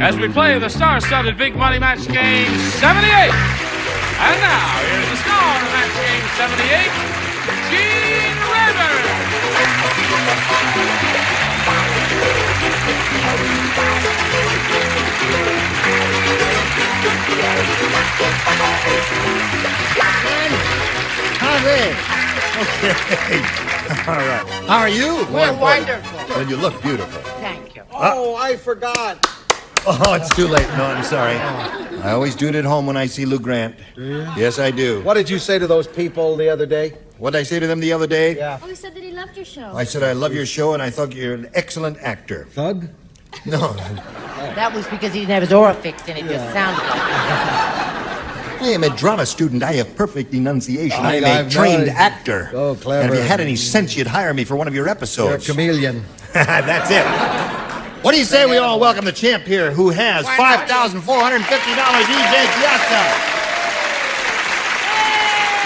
Speaker 1: As we play the star-studded Big Money Match Game 78. And now, here's the star of Match Game 78, Gene Raber.
Speaker 2: Howdy. Okay. All right. How are you?
Speaker 20: We're wonderful.
Speaker 2: Well, you look beautiful.
Speaker 20: Thank you.
Speaker 11: Oh, I forgot.
Speaker 2: Oh, it's too late. No, I'm sorry. I always do it at home when I see Lou Grant.
Speaker 14: Do you?
Speaker 2: Yes, I do.
Speaker 14: What did you say to those people the other day?
Speaker 2: What did I say to them the other day?
Speaker 16: Oh, he said that he loved your show.
Speaker 2: I said I love your show, and I thought you're an excellent actor.
Speaker 14: Thug?
Speaker 2: No.
Speaker 5: That was because he didn't have his aura fixed and it just sounded like
Speaker 2: I am a drama student. I have perfect enunciation. I am a
Speaker 14: I've
Speaker 2: trained
Speaker 14: noticed.
Speaker 2: actor.
Speaker 14: Oh, clever.
Speaker 2: And if you had any sense, you'd hire me for one of your
Speaker 14: You're a
Speaker 2: episodes.
Speaker 14: chameleon.
Speaker 2: That's it. What do you say we all welcome the champ here who has $5,450, EJ Piazza.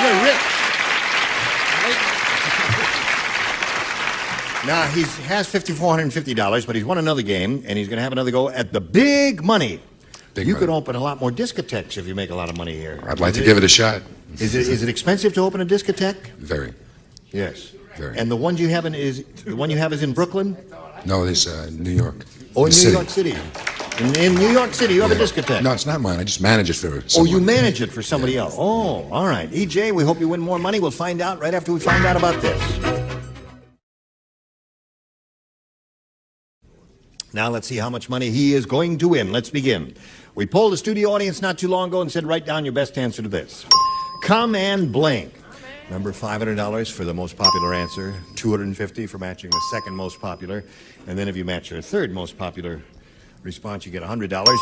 Speaker 2: You're rich. Now, he has $5,450, but he's won another game, and he's going to have another go at the big money. You could open a lot more discotheques if you make a lot of money here.
Speaker 15: I'd like to give it a shot.
Speaker 2: Is it expensive to open a discotheque?
Speaker 15: Very.
Speaker 2: Yes.
Speaker 15: Very.
Speaker 2: And the one you have is in Brooklyn?
Speaker 15: No, it's New York.
Speaker 2: Oh, in
Speaker 15: The
Speaker 2: New
Speaker 15: city.
Speaker 2: York City. In New York City, you have a discotheque.
Speaker 15: No, it's not mine. I just manage it for
Speaker 2: Oh,
Speaker 15: someone.
Speaker 2: you manage it for somebody else. Oh, all right. EJ, we hope you win more money. We'll find out right after we find out about this. Now let's see how much money he is going to win. Let's begin. We polled the studio audience not too long ago and said, write down your best answer to this. Come and blank. Remember, $500 for the most popular answer, $250 for matching the second most popular, and then if you match your third most popular response, you get $100.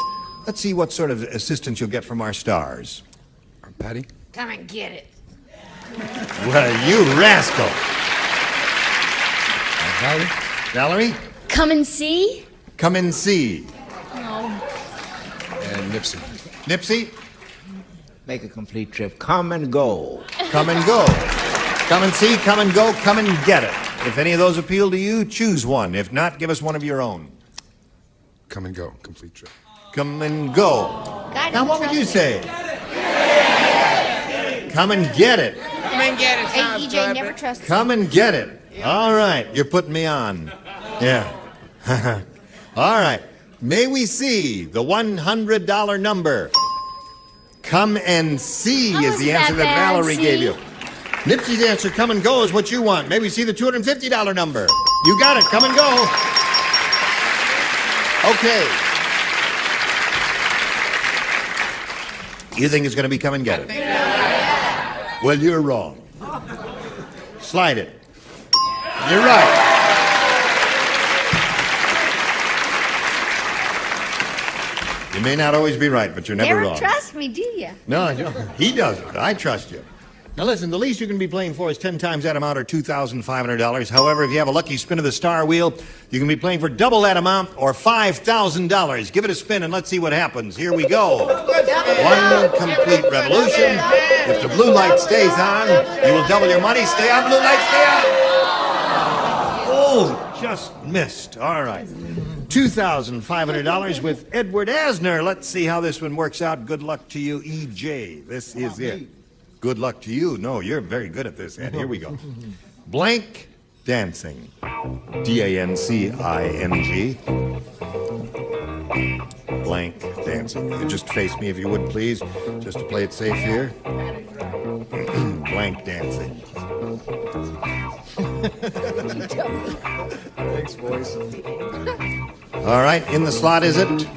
Speaker 2: Let's see what sort of assistance you'll get from our stars.
Speaker 15: Patty?
Speaker 5: Come and get it.
Speaker 2: Well, you rascal.
Speaker 15: Valerie?
Speaker 2: Valerie?
Speaker 16: Come and see?
Speaker 2: Come and see.
Speaker 16: Oh.
Speaker 15: And Nipsey.
Speaker 2: Nipsey?
Speaker 3: Make a complete trip. Come and go.
Speaker 2: Come and go. Come and see, come and go, come and get it. If any of those appeal to you, choose one. If not, give us one of your own.
Speaker 15: Come and go. Complete trip.
Speaker 2: Come and go.
Speaker 16: God,
Speaker 2: Now, what would you
Speaker 16: trust me.
Speaker 2: say? Come and get it.
Speaker 3: Come and get it.
Speaker 16: Hey,
Speaker 3: sounds
Speaker 16: EJ,
Speaker 3: good,
Speaker 16: never
Speaker 3: but-
Speaker 16: trust
Speaker 2: Come and get it. All right, you're putting me on. Yeah. All right. May we see the $100 number? Come and see
Speaker 16: How
Speaker 2: is
Speaker 16: was
Speaker 2: the answer
Speaker 16: that
Speaker 2: that
Speaker 16: bad,
Speaker 2: Valerie
Speaker 16: see?
Speaker 2: gave you. Nipsey's answer, come and go, is what you want. May we see the $250 number? You got it. Come and go. Okay. You think it's going to be come and get it? Well, you're wrong. Slide it. You're right. You may not always be right, but you're never wrong.
Speaker 8: trust me, do you?
Speaker 2: No, he doesn't. I trust you. Now listen, the least you can be playing for is 10 times that amount or $2,500. However, if you have a lucky spin of the star wheel, you can be playing for double that amount or $5,000. Give it a spin and let's see what happens. Here we go. One complete revolution. If the blue light stays on, you will double your money. Stay on, blue light, stay on. Oh, just missed. All right. $2,500 with Edward Asner. Let's see how this one works out. Good luck to you, EJ. This is it. Good luck to you. No, you're very good at this, Ed. Here we go. Blank dancing. D-A-N-C-I-N-G. Blank dancing. You just face me if you would, please, just to play it safe here. Blank dancing.
Speaker 14: Thanks, boys.
Speaker 2: All right, in the slot, is it?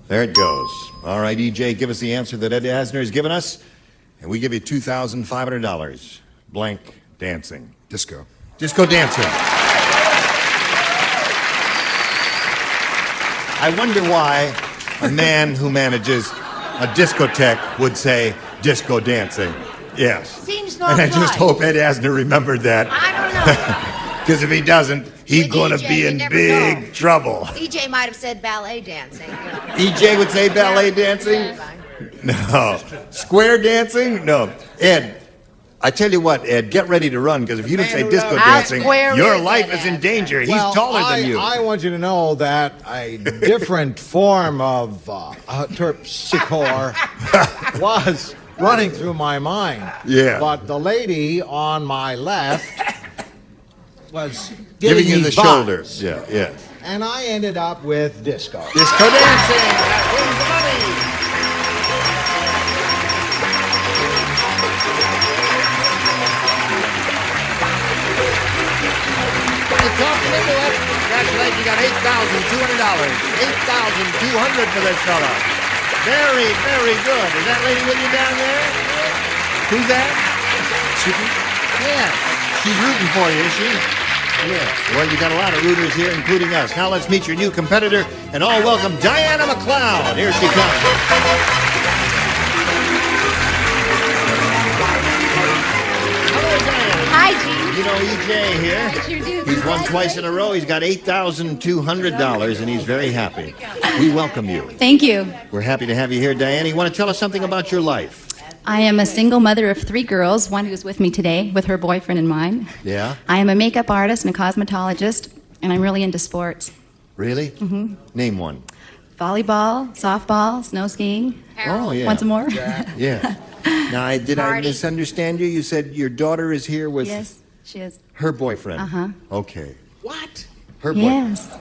Speaker 2: There it goes. All right, EJ, give us the answer that Ed Asner has given us, and we give you $2,500. Blank dancing.
Speaker 15: Disco.
Speaker 2: Disco dancing. I wonder why a man who manages a discotheque would say disco dancing. Yes.
Speaker 5: Seems not
Speaker 2: And I just
Speaker 5: right.
Speaker 2: hope Ed Asner remembered that.
Speaker 5: I don't know.
Speaker 2: Because if he doesn't, he's
Speaker 8: With
Speaker 2: going to
Speaker 8: EJ,
Speaker 2: be
Speaker 8: you
Speaker 2: in
Speaker 8: never
Speaker 2: big
Speaker 8: know.
Speaker 2: trouble.
Speaker 8: EJ might have said ballet dancing.
Speaker 2: EJ would say ballet dancing? No. Square dancing? No. Ed, I tell you what, Ed, get ready to run, because if you don't say disco dancing, your life is in danger. He's taller than you.
Speaker 14: I want you to know that a different form of terpsichore was running through my mind.
Speaker 2: Yeah.
Speaker 14: But the lady on my left was
Speaker 2: Giving you
Speaker 14: me
Speaker 2: the
Speaker 14: vibes.
Speaker 2: shoulders. Yeah, yeah.
Speaker 14: And I ended up with disco.
Speaker 2: Disco dancing. That wins the money. It's talking into it. Congratulations, you got $8,200. $8,200 for this fella. Very, very good. Is that lady with you down there? Who's that?
Speaker 15: Excuse me?
Speaker 2: Yeah. She's rooting for you, is she? Yeah. Well, you got a lot of rooters here, including us. Now let's meet your new competitor, and all welcome Diana McLeod. Here she comes.
Speaker 17: Hi, Gene.
Speaker 2: You know EJ here.
Speaker 17: I sure do.
Speaker 2: He's won twice in a row. He's got $8,200, and he's very happy. We welcome you.
Speaker 17: Thank you.
Speaker 2: We're happy to have you here, Diana. You want to tell us something about your life?
Speaker 17: I am a single mother of 3 girls, one who's with me today with her boyfriend and mine.
Speaker 2: Yeah?
Speaker 17: I am a makeup artist and a cosmetologist, and I'm really into sports.
Speaker 2: Really?
Speaker 17: Mm-hmm.
Speaker 2: Name one.
Speaker 17: Volleyball, softball, snow skiing.
Speaker 2: Oh, yeah.
Speaker 17: Want some more?
Speaker 2: Yeah. Now, did I misunderstand you? You said your daughter is here with
Speaker 17: Yes, she is.
Speaker 2: her boyfriend.
Speaker 17: Uh-huh.
Speaker 2: Okay.
Speaker 17: What?
Speaker 2: Her boyfriend.
Speaker 17: Yes.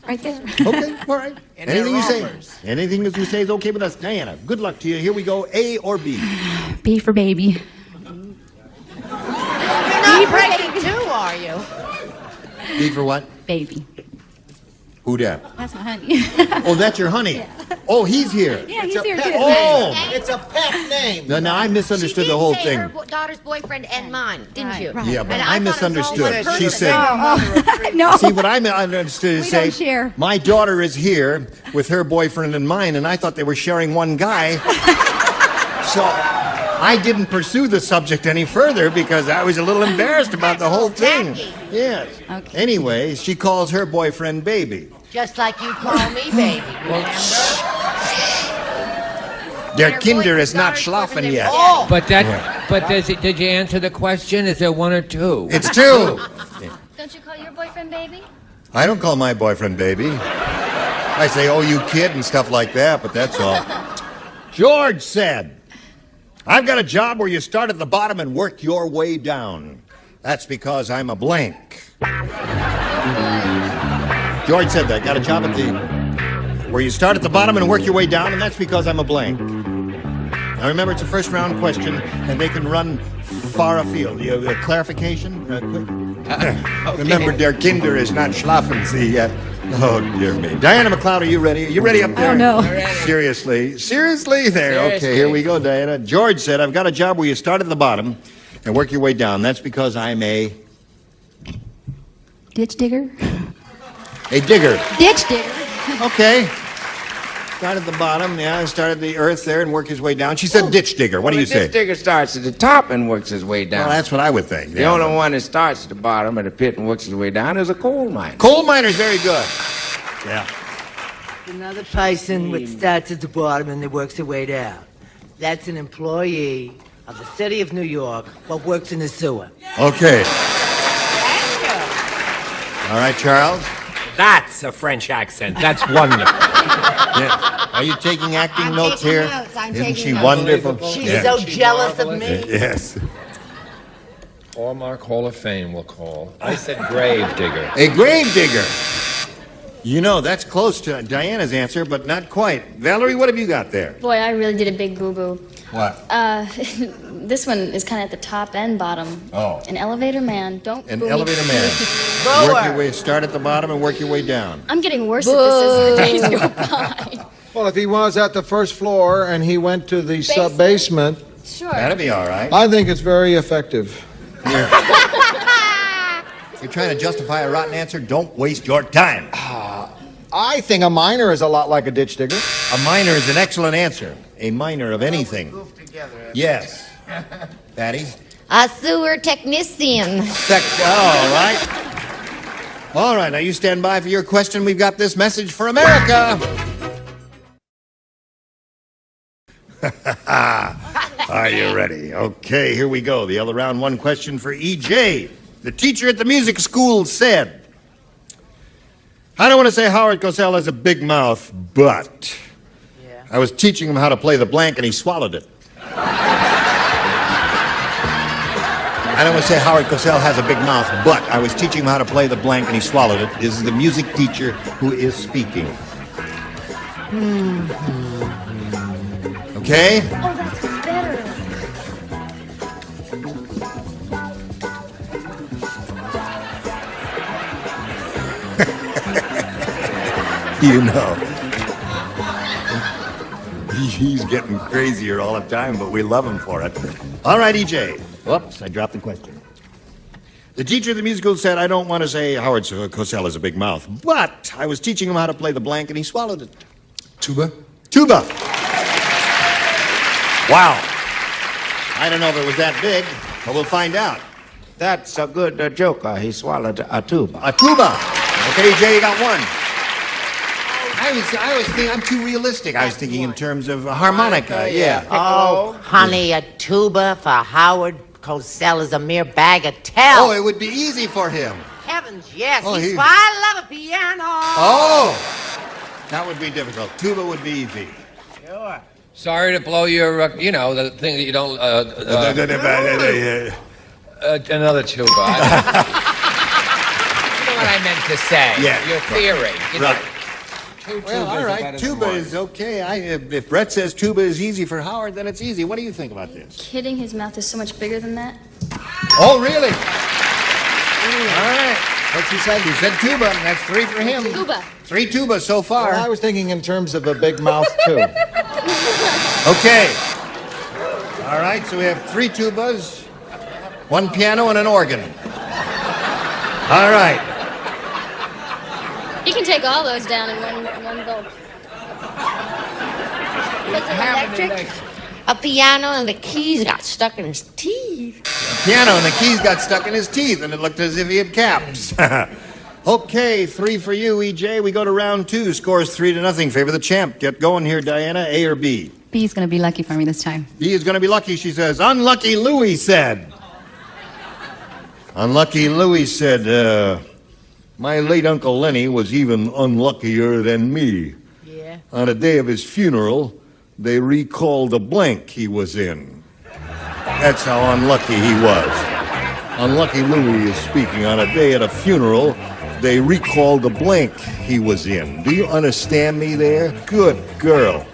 Speaker 17: Right there.
Speaker 2: Okay, all right. Anything you say. Anything that you say is okay with us. Diana, good luck to you. Here we go. A or B?
Speaker 17: B for baby.
Speaker 5: You're not pregnant too, are you?
Speaker 2: B for what?
Speaker 17: Baby.
Speaker 2: Who that?
Speaker 17: That's my honey.
Speaker 2: Oh, that's your honey. Oh, he's here.
Speaker 17: Yeah, he's here too.
Speaker 2: Oh!
Speaker 18: It's a pet name.
Speaker 2: No, I misunderstood the whole thing.
Speaker 5: Her daughter's boyfriend and mine, didn't you?
Speaker 2: Yeah, but
Speaker 5: And
Speaker 2: I
Speaker 5: thought it was
Speaker 2: misunderstood.
Speaker 5: always
Speaker 2: She
Speaker 5: her
Speaker 2: said,
Speaker 17: No.
Speaker 2: see, what I understood is
Speaker 17: We
Speaker 2: say,
Speaker 17: don't share.
Speaker 2: my daughter is here with her boyfriend and mine, and I thought they were sharing one guy. So I didn't pursue the subject any further because I was a little embarrassed about the whole thing. Yes.
Speaker 17: Okay.
Speaker 2: Anyway, she calls her boyfriend baby.
Speaker 5: Just like you call me baby.
Speaker 2: Der Kinder is not schlafen yet.
Speaker 5: Oh.
Speaker 7: But did you answer the question? Is there 1 or 2?
Speaker 2: It's 2.
Speaker 17: Don't you call your boyfriend baby?
Speaker 2: I don't call my boyfriend baby. I say, oh, you kid, and stuff like that, but that's all. George said, I've got a job where you start at the bottom and work your way down. That's because I'm a blank. George said that. Got a job at where you start at the bottom and work your way down, and that's because I'm a blank. Now remember, it's a first round question, and they can run far afield. You have a clarification? Quick? Remember, der Kinder is not schlafen. See, oh, dear me. Diana McLeod, are you ready? Are you ready up there?
Speaker 17: Oh, no.
Speaker 2: Seriously? Seriously? There. Okay, here we go, Diana. George said, I've got a job where you start at the bottom and work your way down. That's because I'm a
Speaker 17: Ditch digger.
Speaker 2: A digger.
Speaker 17: Ditch digger.
Speaker 2: Okay. Start at the bottom, yeah, started the earth there and work his way down. She said ditch digger. What do you say?
Speaker 3: Ditch digger starts at the top and works his way down.
Speaker 2: Well, that's what I would think.
Speaker 3: The only one that starts at the bottom of the pit and works his way down is a coal miner.
Speaker 2: Coal miner's very good. Yeah.
Speaker 5: Another person which starts at the bottom and then works their way down. That's an employee of the city of New York but works in the sewer.
Speaker 2: Okay. All right, Charles.
Speaker 10: That's a French accent. That's wonderful.
Speaker 2: Yeah. Are you taking acting notes here? Isn't she wonderful?
Speaker 5: She's so jealous of me.
Speaker 2: Yes.
Speaker 10: Hallmark Hall of Fame, we'll call. I said grave digger.
Speaker 2: A grave digger. You know, that's close to Diana's answer, but not quite. Valerie, what have you got there?
Speaker 19: Boy, I really did a big boo-boo.
Speaker 2: What?
Speaker 19: This one is kind of at the top and bottom.
Speaker 2: Oh.
Speaker 19: An elevator man. Don't
Speaker 2: An
Speaker 19: boo me.
Speaker 2: elevator man. Work your way, start at the bottom and work your way down.
Speaker 19: I'm getting worse at this as the days go by.
Speaker 14: Well, if he was at the first floor and he went to the sub-basement,
Speaker 19: Sure.
Speaker 2: That'd be all right.
Speaker 14: I think it's very effective.
Speaker 2: You're trying to justify a rotten answer? Don't waste your time.
Speaker 14: I think a miner is a lot like a ditch digger.
Speaker 2: A miner is an excellent answer. A miner of anything. Yes. Patty?
Speaker 17: A sewer technician.
Speaker 2: All right. All right, now you stand by for your question. We've got this message for America. Are you ready? Okay, here we go. The other round one question for EJ. The teacher at the music school said, I don't want to say Howard Cosell has a big mouth, but I was teaching him how to play the blank and he swallowed it. I don't want to say Howard Cosell has a big mouth, but I was teaching him how to play the blank and he swallowed it. This is the music teacher who is speaking. Okay?
Speaker 17: Oh, that's better.
Speaker 2: You know. He's getting crazier all the time, but we love him for it. All right, EJ. Whoops, I dropped the question. The teacher of the musical said, I don't want to say Howard Cosell has a big mouth, but I was teaching him how to play the blank, and he swallowed it.
Speaker 15: Tuba?
Speaker 2: Tuba. Wow. I don't know if it was that big, but we'll find out.
Speaker 3: That's a good joker. He swallowed a tuba.
Speaker 2: A tuba. Okay, Jay, you got one. I was thinking, I'm too realistic. I was thinking in terms of a harmonica, yeah.
Speaker 5: Oh, honey, a tuba for Howard Cosell is a mere bag of tell.
Speaker 2: Oh, it would be easy for him.
Speaker 5: Heavens, yes.
Speaker 2: Oh,
Speaker 5: He's I love a piano.
Speaker 2: Oh, that would be difficult. Tuba would be easy.
Speaker 5: Sure.
Speaker 7: Sorry to blow your, the thing that you don't, another tuba. You know what I meant to say.
Speaker 2: Yeah.
Speaker 7: Your theory. You know,
Speaker 2: Right. Well, all right. Tuba is okay. If Brett says tuba is easy for Howard, then it's easy. What do you think about this?
Speaker 19: Kidding, his mouth is so much bigger than that.
Speaker 2: Oh, really? All right. What's he said? He said tuba, and that's 3 for him.
Speaker 19: Tuba.
Speaker 2: 3 tubas so far.
Speaker 14: Well, I was thinking in terms of a big mouth, too.
Speaker 2: Okay. All right, so we have 3 tubas, 1 piano, and an organ. All right.
Speaker 19: You can take all those down in one gulp.
Speaker 5: Was it electric? A piano and the keys got stuck in his teeth.
Speaker 2: A piano and the keys got stuck in his teeth, and it looked as if he had caps. Okay, 3 for you, EJ. We go to round 2. Scores 3-0. Favor the champ. Get going here, Diana. A or B?
Speaker 17: B is going to be lucky for me this time.
Speaker 2: B is going to be lucky, she says. Unlucky Louie said. Unlucky Louie said, my late Uncle Lenny was even unluckier than me.
Speaker 5: Yeah.
Speaker 2: On the day of his funeral, they recalled the blank he was in. That's how unlucky he was. Unlucky Louie is speaking. On a day at a funeral, they recalled the blank he was in. Do you understand me there? Good girl.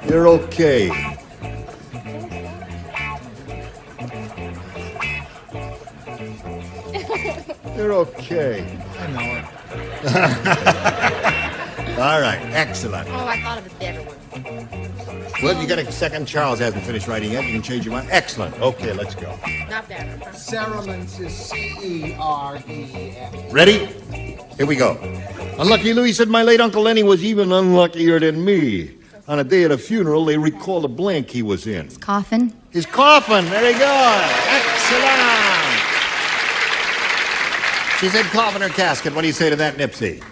Speaker 2: You're okay. You're okay.
Speaker 5: I know it.
Speaker 2: All right, excellent.
Speaker 5: Oh, I thought of a better one.
Speaker 2: Well, you got a second. Charles hasn't finished writing yet. You can change your mind. Excellent. Okay, let's go.
Speaker 5: Not bad.
Speaker 14: Cerements is C-E-R-E-M.
Speaker 2: Ready? Here we go. Unlucky Louie said, my late Uncle Lenny was even unluckier than me. On a day at a funeral, they recalled a blank he was in.
Speaker 17: His coffin.
Speaker 2: His coffin. Very good. Excellent. She said coffin or casket. What do you say to that, Nipsey?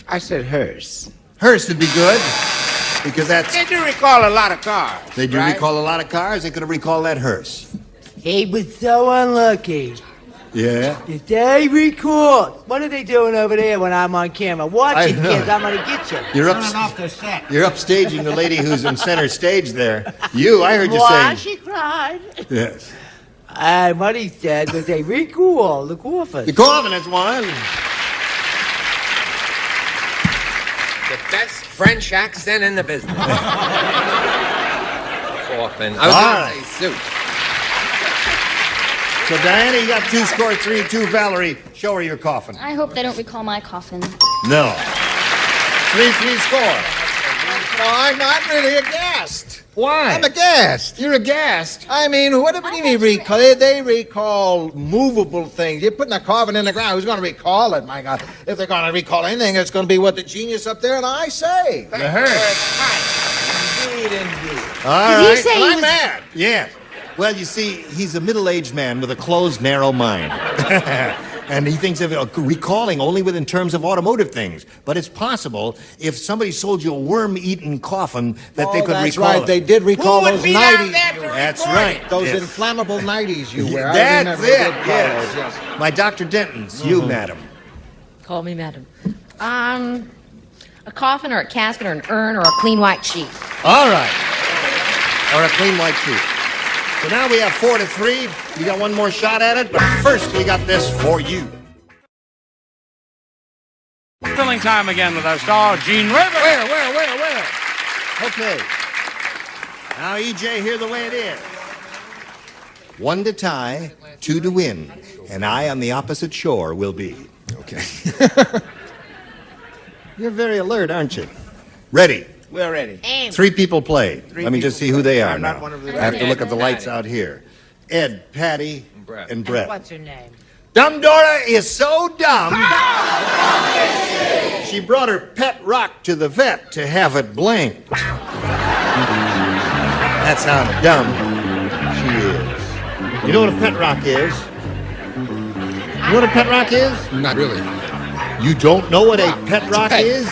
Speaker 3: I said hearse.
Speaker 2: Hearse would be good, because that's...
Speaker 3: They do recall a lot of cars.
Speaker 2: They do
Speaker 3: right?
Speaker 2: recall a lot of cars. They could have recalled that hearse.
Speaker 5: He was so unlucky.
Speaker 2: Yeah?
Speaker 5: Did they record? What are they doing over there when I'm on camera? Watch it,
Speaker 2: I know.
Speaker 5: kids. I'm going to get you.
Speaker 2: You're
Speaker 5: Running off the set.
Speaker 2: You're upstaging the lady who's in center stage there. I heard you
Speaker 5: Why
Speaker 2: saying...
Speaker 5: she cried.
Speaker 2: Yes.
Speaker 5: What he said was they recall the coffin.
Speaker 2: The coffin is one.
Speaker 7: the best French accent in the business. Coffin. I was
Speaker 2: All
Speaker 7: going to say suit.
Speaker 2: So, Diana, you got 2, score 3-2. Valerie, show her your coffin.
Speaker 19: I hope they don't recall my coffin.
Speaker 2: No. 3-3 score.
Speaker 14: No, I'm not really aghast.
Speaker 2: Why?
Speaker 14: I'm aghast.
Speaker 2: You're aghast.
Speaker 14: I mean, what do you mean recall? They recall movable things. You're putting a coffin in the ground. Who's going to recall it, my God? If they're going to recall anything, it's going to be what the genius up there and I say.
Speaker 2: The hearse.
Speaker 14: Indeed, indeed.
Speaker 2: All
Speaker 5: Did he
Speaker 2: right.
Speaker 5: say he
Speaker 2: I'm
Speaker 5: was-
Speaker 2: mad. Yeah. Well, you see, he's a middle-aged man with a closed, narrow mind. And he thinks of recalling only within terms of automotive things. But it's possible if somebody sold you a worm-eaten coffin that they could
Speaker 14: that's
Speaker 2: recall
Speaker 14: right.
Speaker 2: it.
Speaker 14: They did recall
Speaker 3: Who would
Speaker 14: those
Speaker 3: be down
Speaker 14: 90s.
Speaker 3: there to
Speaker 2: That's
Speaker 3: record
Speaker 2: right.
Speaker 3: it?
Speaker 14: Those
Speaker 2: Yes.
Speaker 14: inflammable 90s you wear. I
Speaker 2: That's
Speaker 14: remember they
Speaker 2: it.
Speaker 14: did call
Speaker 2: Yes.
Speaker 14: those, yes.
Speaker 2: My Dr. Denton's. You, madam.
Speaker 9: Call me madam. A coffin or a casket or an urn or a clean white sheet.
Speaker 2: All right. Or a clean white sheet. So now we have 4-3. We got one more shot at it, but first we got this for you.
Speaker 1: Filling time again with our star, Gene Rivers.
Speaker 2: Where? Okay. Now, EJ, hear the way it is. 1 to tie, 2 to win, and I on the opposite shore will be.
Speaker 15: Okay.
Speaker 2: You're very alert, aren't you? Ready.
Speaker 3: We're ready.
Speaker 5: Aim.
Speaker 2: 3 people play. Let me just see who they are
Speaker 3: I'm
Speaker 2: now.
Speaker 3: not one of the-
Speaker 2: I have to look at the lights out here. Ed, Patty, and Brett.
Speaker 5: What's her name?
Speaker 2: Dumb Dora is so dumb, she brought her pet rock to the vet to have it blanked. That's how dumb she is. You know what a pet rock is? You know what a pet rock is?
Speaker 15: Not really.
Speaker 2: You don't know what a pet rock is?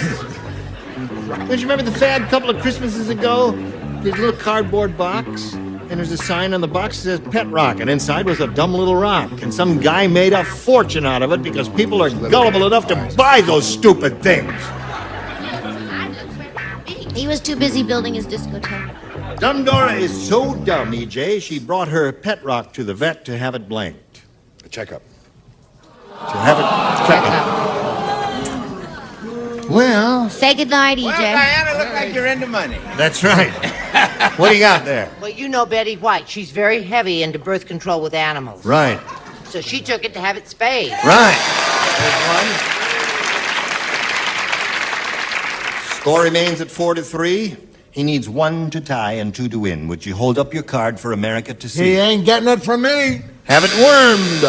Speaker 2: Don't you remember the fad a couple of Christmases ago? There's a little cardboard box, and there's a sign on the box that says pet rock, and inside was a dumb little rock, and some guy made a fortune out of it because people are gullible enough to buy those stupid things.
Speaker 18: He was too busy building his discotheque.
Speaker 2: Dumb Dora is so dumb, EJ, she brought her pet rock to the vet to have it blanked.
Speaker 15: A checkup.
Speaker 2: To have it checked out. Well,
Speaker 18: Say goodnight, EJ.
Speaker 3: Well, Diana, look like you're into money.
Speaker 2: that's right. What do you got there?
Speaker 5: Well, you know Betty White. She's very heavy into birth control with animals.
Speaker 2: Right.
Speaker 5: So she took it to have it spayed.
Speaker 2: Right. There's one. Score remains at 4-3. He needs 1 to tie and 2 to win. Would you hold up your card for America to see?
Speaker 14: He ain't getting it from me.
Speaker 2: Have it wormed.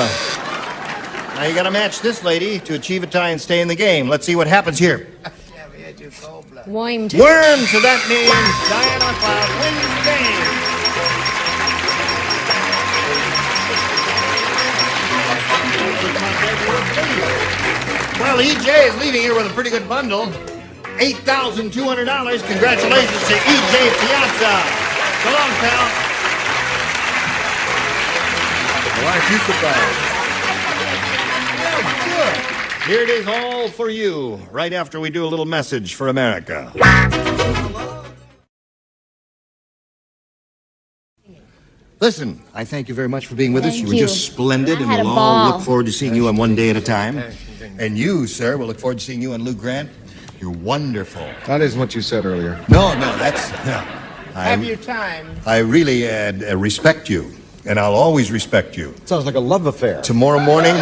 Speaker 2: Now you gotta match this lady to achieve a tie and stay in the game. Let's see what happens here.
Speaker 9: Wormed.
Speaker 2: Worm, so that means Diana McLeod wins the game. Well, EJ is leaving here with a pretty good bundle. $8,200. Congratulations to EJ Piazza. So long, pal.
Speaker 15: Why aren't you surprised?
Speaker 2: Well, good. Here it is all for you, right after we do a little message for America. Listen, I thank you very much for being with us. You were just splendid, and we'll all look forward to seeing you on One Day at a Time. And you, sir, we'll look forward to seeing you on Lou Grant. You're wonderful.
Speaker 15: That isn't what you said earlier.
Speaker 2: No, that's...
Speaker 3: Have your time.
Speaker 2: I really respect you, and I'll always respect you.
Speaker 14: Sounds like a love affair.
Speaker 2: Tomorrow morning,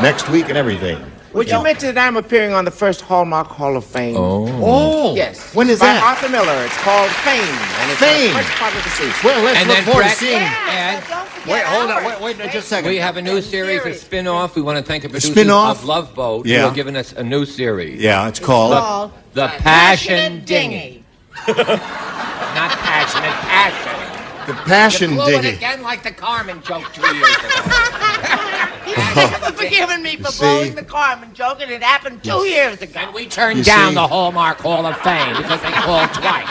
Speaker 2: next week, and everything.
Speaker 3: Would you mention that I'm appearing on the first Hallmark Hall of Fame?
Speaker 2: Oh.
Speaker 3: Yes.
Speaker 2: When is
Speaker 3: by
Speaker 2: that?
Speaker 3: Arthur Miller. It's called Fame. And it's
Speaker 2: Fame.
Speaker 3: the first part of the season.
Speaker 2: Well, let's
Speaker 7: And
Speaker 2: look
Speaker 7: then
Speaker 2: forward to
Speaker 7: Brett-
Speaker 2: seeing...
Speaker 7: And
Speaker 2: Wait, hold on. Wait just a second.
Speaker 7: we have a new series, a spin-off. We want to thank the producers
Speaker 2: spin-off?
Speaker 7: of Love Boat
Speaker 2: Yeah.
Speaker 7: who are giving us a new series.
Speaker 2: Yeah, it's called...
Speaker 7: The Passion Dinghy. Not passionate, passion.
Speaker 2: The Passion
Speaker 7: You blew it
Speaker 2: Dinghy.
Speaker 7: again like the Carmen joke 2 years ago.
Speaker 5: You've forgiven me for blowing the Carmen joke, and it happened 2 years ago.
Speaker 7: And we turned
Speaker 2: You
Speaker 7: down
Speaker 2: see-
Speaker 7: the Hallmark Hall of Fame because they called twice.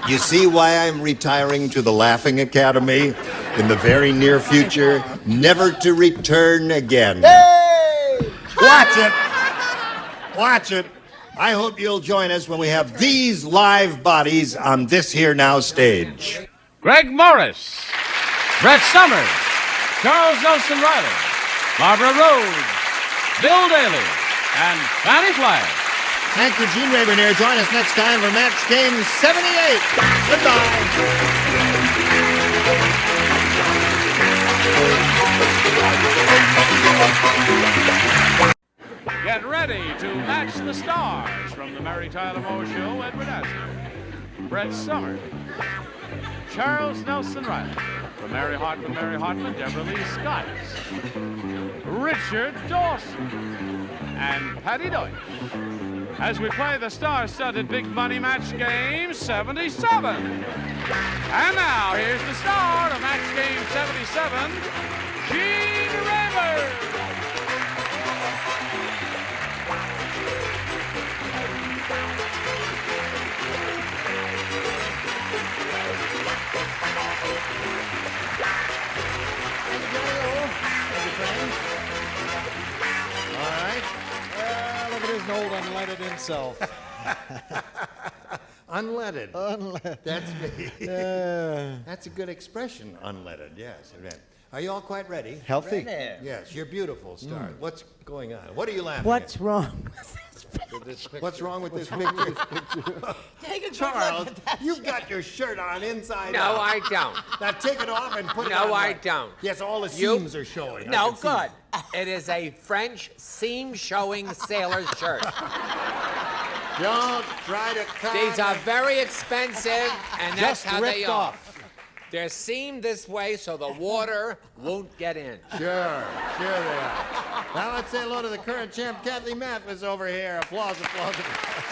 Speaker 2: You see why I'm retiring to the Laughing Academy in the very near future, never to return again. Watch it. Watch it. I hope you'll join us when we have these live bodies on this here now stage.
Speaker 1: Greg Morris, Brett Summers, Charles Nelson Riley, Barbara Rhodes, Bill Daly, and Fanny Flagg.
Speaker 2: Thank you, Gene Rayburn here. Join us next time for Match Game 78.
Speaker 1: Get ready to match the stars from the Mary Tyler Moore Show. Edward Asner, Brett Summers, Charles Nelson Riley, from Mary Hartman, Deborah Lee Scott, Richard Dawson, and Patty Deutsch, as we play the star-studded Big Money Match Game 77. And now, here's the star of Match Game 77, Gene Rayburn.
Speaker 14: All right. Look at his old unleaded himself.
Speaker 2: Unleaded.
Speaker 14: Unleaded.
Speaker 2: That's me. That's a good expression, unleaded. Yes. Are you all quite ready?
Speaker 14: Healthy.
Speaker 2: Ready? Yes, you're beautiful, Star. What's going on? What are you laughing
Speaker 5: What's
Speaker 2: at?
Speaker 5: wrong?
Speaker 2: What's wrong with this picture?
Speaker 5: Take a good
Speaker 2: Charles,
Speaker 5: look at that
Speaker 2: you've got your shirt on inside
Speaker 7: No,
Speaker 2: out.
Speaker 7: I don't.
Speaker 2: Now take it off and put it on.
Speaker 7: No, I
Speaker 2: right.
Speaker 7: don't.
Speaker 2: Yes, all the seams are showing. I
Speaker 7: No,
Speaker 2: can see
Speaker 7: good. It is a French seam-showing sailor's shirt.
Speaker 2: Don't try to cry.
Speaker 7: These are very expensive, and that's
Speaker 14: Just
Speaker 7: how
Speaker 14: ripped
Speaker 7: they are.
Speaker 14: off.
Speaker 10: They're seamed this way so the water won't get in.
Speaker 2: Sure they are. Now let's say hello to the current champ, Kathy Mathis, over here. Applause, applause, applause.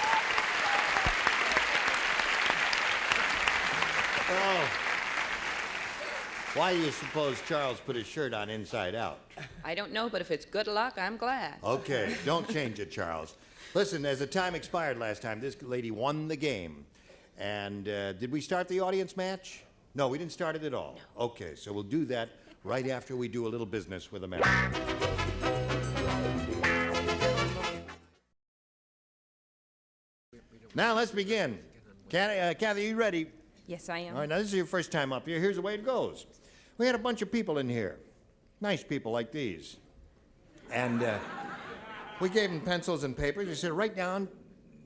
Speaker 2: Oh. Why do you suppose Charles put his shirt on inside out?
Speaker 12: I don't know, but if it's good luck, I'm glad.
Speaker 2: Okay, don't change it, Charles. Listen, as the time expired last time, this lady won the game. And did we start the audience match? No, we didn't start it at all. No. Okay, so we'll do that right after we do a little business with America. Now let's begin. Kathy, are you ready?
Speaker 12: Yes, I am.
Speaker 2: All right, now this is your first time up here. Here's the way it goes. We had a bunch of people in here. Nice people like these. And we gave them pencils and papers. We said, write down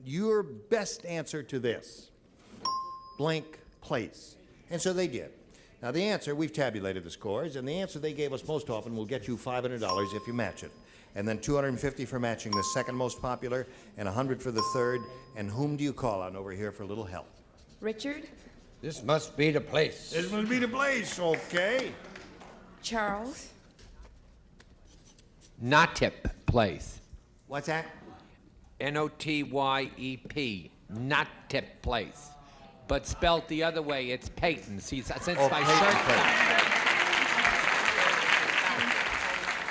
Speaker 2: your best answer to this. Blank place. And so they did. Now the answer, we've tabulated the scores, and the answer they gave us most often will get you $500 if you match it. And then $250 for matching the second most popular, and $100 for the third. And whom do you call on over here for a little help?
Speaker 12: Richard?
Speaker 6: This must be the place.
Speaker 2: This must be the place, okay.
Speaker 12: Charles?
Speaker 10: Notyp Place.
Speaker 2: What's that?
Speaker 10: Notyep. Notyp Place. But spelt the other way, it's Peyton. See, since my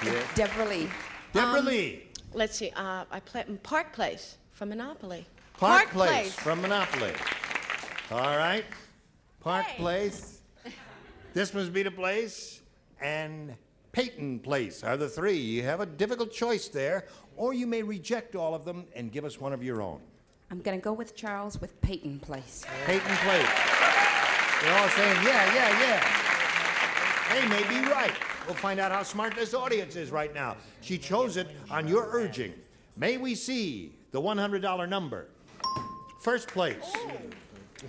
Speaker 10: shirt.
Speaker 12: Deborah Lee.
Speaker 2: Deborah Lee.
Speaker 21: Let's see. I play Park Place from Monopoly.
Speaker 2: Park Place from Monopoly. All right. Park Place. This must be the place. And Peyton Place are the three. You have a difficult choice there, or you may reject all of them and give us one of your own.
Speaker 12: I'm going to go with Charles with Peyton Place.
Speaker 2: Peyton Place. They're all saying, yeah. They may be right. We'll find out how smart this audience is right now. She chose it on your urging. May we see the $100 number? First place.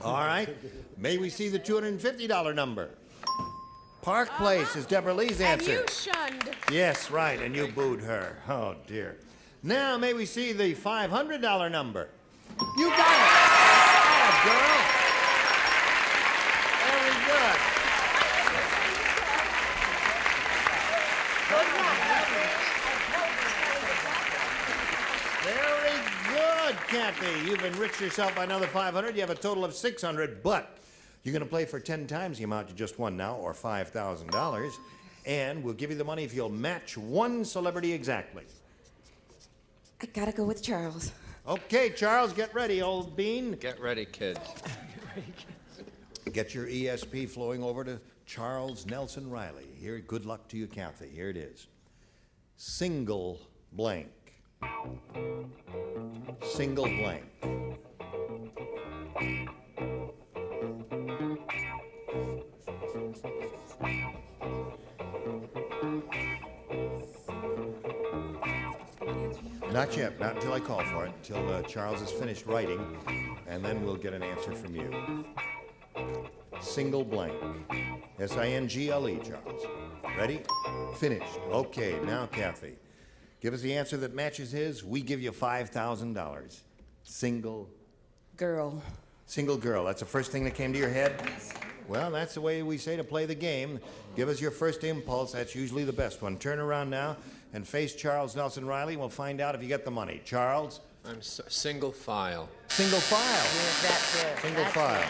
Speaker 2: All right. May we see the $250 number? Park Place is Deborah Lee's answer.
Speaker 21: And you shunned.
Speaker 2: Yes, right, and you booed her. Oh, dear. Now, may we see the $500 number? You got it! Oh, girl! Very good. Very good, Kathy. You've enriched yourself by another $500. You have a total of $600, but you're going to play for 10 times the amount you just won now, or $5,000. And we'll give you the money if you'll match one celebrity exactly.
Speaker 12: I got to go with Charles.
Speaker 2: Okay, Charles, get ready, old bean.
Speaker 10: Get ready, kids.
Speaker 2: Get your ESP flowing over to Charles Nelson Riley. Here, good luck to you, Kathy. Here it is. Single blank. Single blank. Not yet, not until I call for it, until Charles is finished writing, and then we'll get an answer from you. Single blank. S-I-N-G-L-E, Charles. Ready? Finished. Okay, now, Kathy, give us the answer that matches his. We give you $5,000. Single
Speaker 12: girl.
Speaker 2: Single girl. That's the first thing that came to your head? Well, that's the way we say to play the game. Give us your first impulse. That's usually the best one. Turn around now and face Charles Nelson Riley, and we'll find out if you get the money. Charles?
Speaker 10: I'm single file.
Speaker 2: Single file.
Speaker 21: That's it.
Speaker 2: Single file.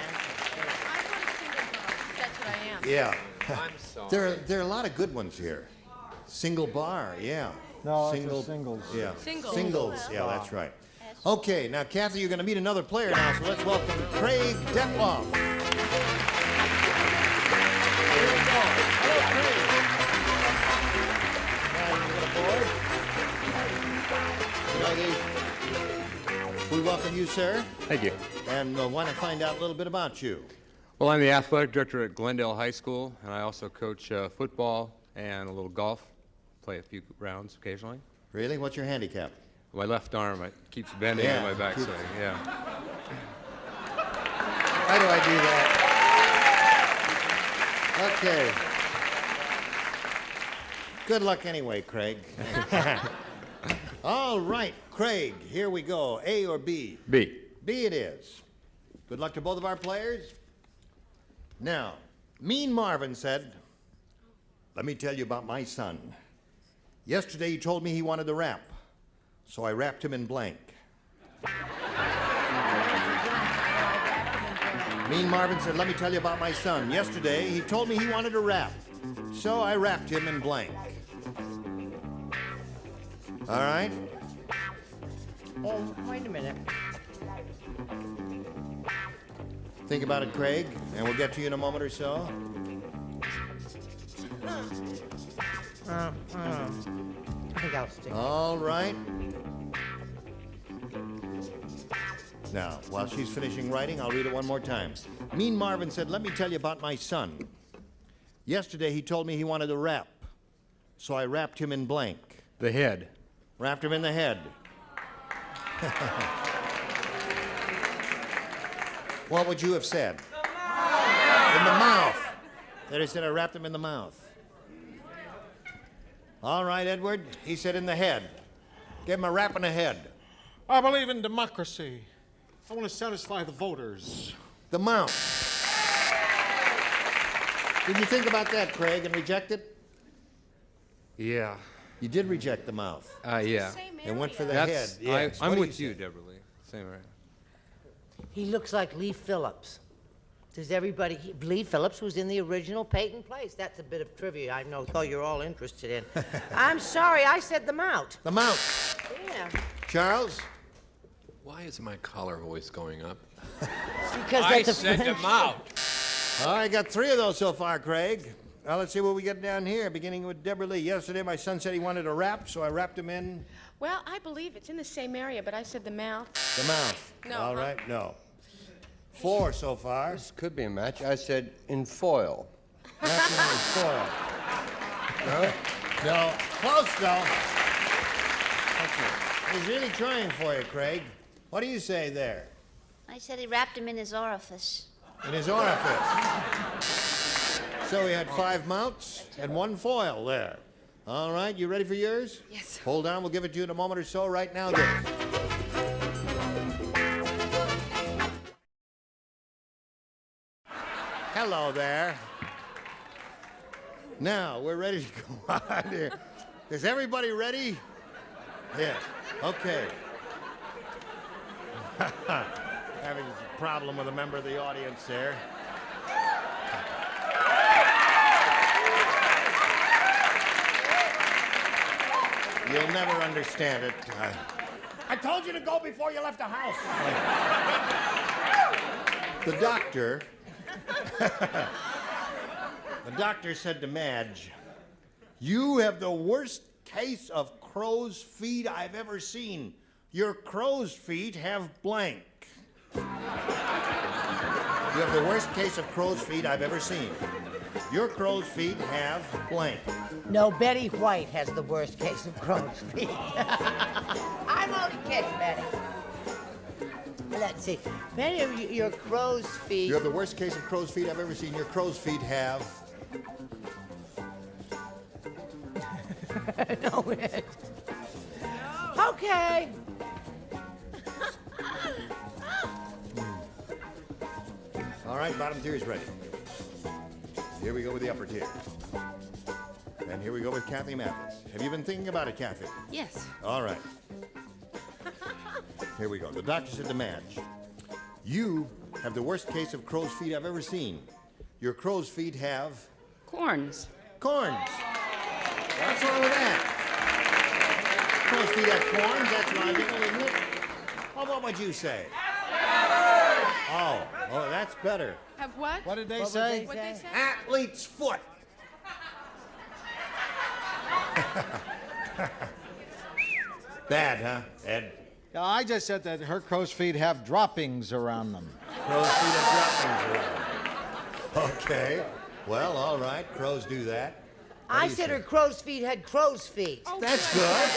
Speaker 21: That's what I am.
Speaker 2: Yeah.
Speaker 10: I'm sorry.
Speaker 2: There are a lot of good ones here. Single bar, yeah.
Speaker 14: No, it's singles.
Speaker 2: Yeah.
Speaker 21: Singles.
Speaker 2: Singles, yeah, that's right. Okay, now, Kathy, you're going to meet another player now, so let's welcome Craig Detloff. Here we go. Hello, Craig. We welcome you, sir.
Speaker 23: Thank you.
Speaker 2: And want to find out a little bit about you.
Speaker 23: Well, I'm the athletic director at Glendale High School, and I also coach football and a little golf. Play a few rounds occasionally.
Speaker 2: Really? What's your handicap?
Speaker 23: My left arm, it keeps bending on my backswing. Yeah.
Speaker 2: Why do I do that? Okay. Good luck anyway, Craig. All right, Craig, here we go. A or B?
Speaker 23: B.
Speaker 2: B it is. Good luck to both of our players. Now, Mean Marvin said, "Let me tell you about my son. Yesterday he told me he wanted to rap, so I wrapped him in blank." Mean Marvin said, "Let me tell you about my son. Yesterday he told me he wanted to rap, so I wrapped him in blank." All right?
Speaker 5: Oh, wait a minute.
Speaker 2: Think about it, Craig, and we'll get to you in a moment or so.
Speaker 5: I think I'll stick.
Speaker 2: All right. Now, while she's finishing writing, I'll read it one more time. Mean Marvin said, "Let me tell you about my son. Yesterday he told me he wanted to rap, so I wrapped him in blank."
Speaker 23: The head.
Speaker 2: Wrapped him in the head. What would you have said? In the mouth. There he said, "I wrapped him in the mouth." All right, Edward. He said in the head. Give him a rap in the head.
Speaker 14: I believe in democracy. I want to satisfy the voters.
Speaker 2: The mouth. Did you think about that, Craig, and reject it?
Speaker 23: Yeah.
Speaker 2: You did reject the mouth.
Speaker 23: Yeah.
Speaker 2: And went for the
Speaker 23: That's,
Speaker 2: head. Yes.
Speaker 23: I'm
Speaker 2: What do
Speaker 23: with
Speaker 2: you
Speaker 23: you,
Speaker 2: say?
Speaker 23: Deborah Lee. Same right.
Speaker 5: He looks like Lee Phillips. Does everybody... Lee Phillips was in the original Peyton Place. That's a bit of trivia I know you're all interested in. I'm sorry, I said the mouth.
Speaker 2: The mouth.
Speaker 5: Yeah.
Speaker 2: Charles?
Speaker 10: Why is my collar always going up?
Speaker 5: Because
Speaker 10: I
Speaker 5: that's a
Speaker 10: said
Speaker 5: French-
Speaker 10: them out.
Speaker 2: All right, got 3 of those so far, Craig. Now, let's see what we get down here, beginning with Deborah Lee. Yesterday, my son said he wanted to rap, so I wrapped him in
Speaker 21: Well, I believe it's in the same area, but I said the mouth.
Speaker 2: the mouth.
Speaker 21: No,
Speaker 2: All
Speaker 21: huh?
Speaker 2: right, no. 4 so far.
Speaker 6: This could be a match. I said in foil.
Speaker 2: Wrapped him in foil. No? No. Close, though. Okay. He's really trying for you, Craig. What do you say there?
Speaker 18: I said he wrapped him in his orifice.
Speaker 2: In his orifice. So he had 5 mounts and 1 foil there. All right, you ready for yours?
Speaker 12: Yes.
Speaker 2: Hold on, we'll give it to you in a moment or so. Right now, this. Hello there. Now, we're ready to go on here. Is everybody ready? Yes. Okay. Having a problem with a member of the audience there. You'll never understand it. I told you to go before you left the house. The doctor said to Madge, "You have the worst case of crow's feet I've ever seen. Your crow's feet have blank." You have the worst case of crow's feet I've ever seen. Your crow's feet have blank.
Speaker 5: No, Betty White has the worst case of crow's feet. I'm only kidding, Betty. Let's see. Betty, your crow's feet...
Speaker 2: You have the worst case of crow's feet I've ever seen. Your crow's feet have...
Speaker 5: No, it. Okay.
Speaker 2: All right, bottom tier is ready. Here we go with the upper tier. And here we go with Kathy Mathis. Have you been thinking about it, Kathy?
Speaker 12: Yes.
Speaker 2: All right. Here we go. The doctor said to Madge, "You have the worst case of crow's feet I've ever seen. Your crow's feet have...
Speaker 12: Corns.
Speaker 2: corns." What's wrong with that? Crow's feet have corns? That's logical, isn't it? Well, what would you say? Oh, that's better.
Speaker 21: Have what?
Speaker 14: What did they
Speaker 5: What would
Speaker 14: say?
Speaker 5: they
Speaker 21: What'd they say?
Speaker 2: Athlete's foot. Bad, huh, Ed?
Speaker 14: No, I just said that her crow's feet have droppings around them.
Speaker 2: Crow's feet have droppings around. Okay. Well, all right. Crows do that. What
Speaker 5: I
Speaker 2: do you
Speaker 5: said
Speaker 2: say?
Speaker 5: her crow's feet had crow's feet.
Speaker 2: That's good.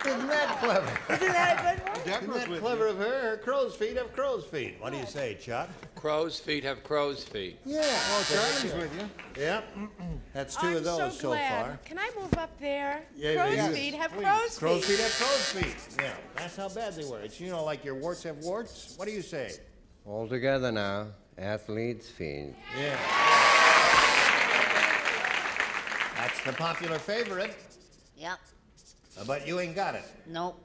Speaker 2: Isn't that clever?
Speaker 5: Isn't that a good one?
Speaker 2: Isn't that clever of her? Her crow's feet have crow's feet. What do you say, Chuck?
Speaker 10: Crow's feet have crow's feet.
Speaker 2: Yeah.
Speaker 14: Oh, Charlie's with you.
Speaker 2: Yep. That's 2
Speaker 21: I'm
Speaker 2: of those
Speaker 21: so glad.
Speaker 2: far.
Speaker 21: Can I move up there?
Speaker 2: Yeah,
Speaker 21: crow's
Speaker 2: yeah.
Speaker 21: feet have
Speaker 14: Please.
Speaker 21: crow's feet.
Speaker 2: Crow's feet have crow's feet. Yeah. That's how bad they were. It's, you know, like your warts have warts. What do you say?
Speaker 6: All together now. Athlete's feet.
Speaker 2: Yeah. Rats, the popular favorite.
Speaker 18: Yep.
Speaker 2: But you ain't got it.
Speaker 18: Nope.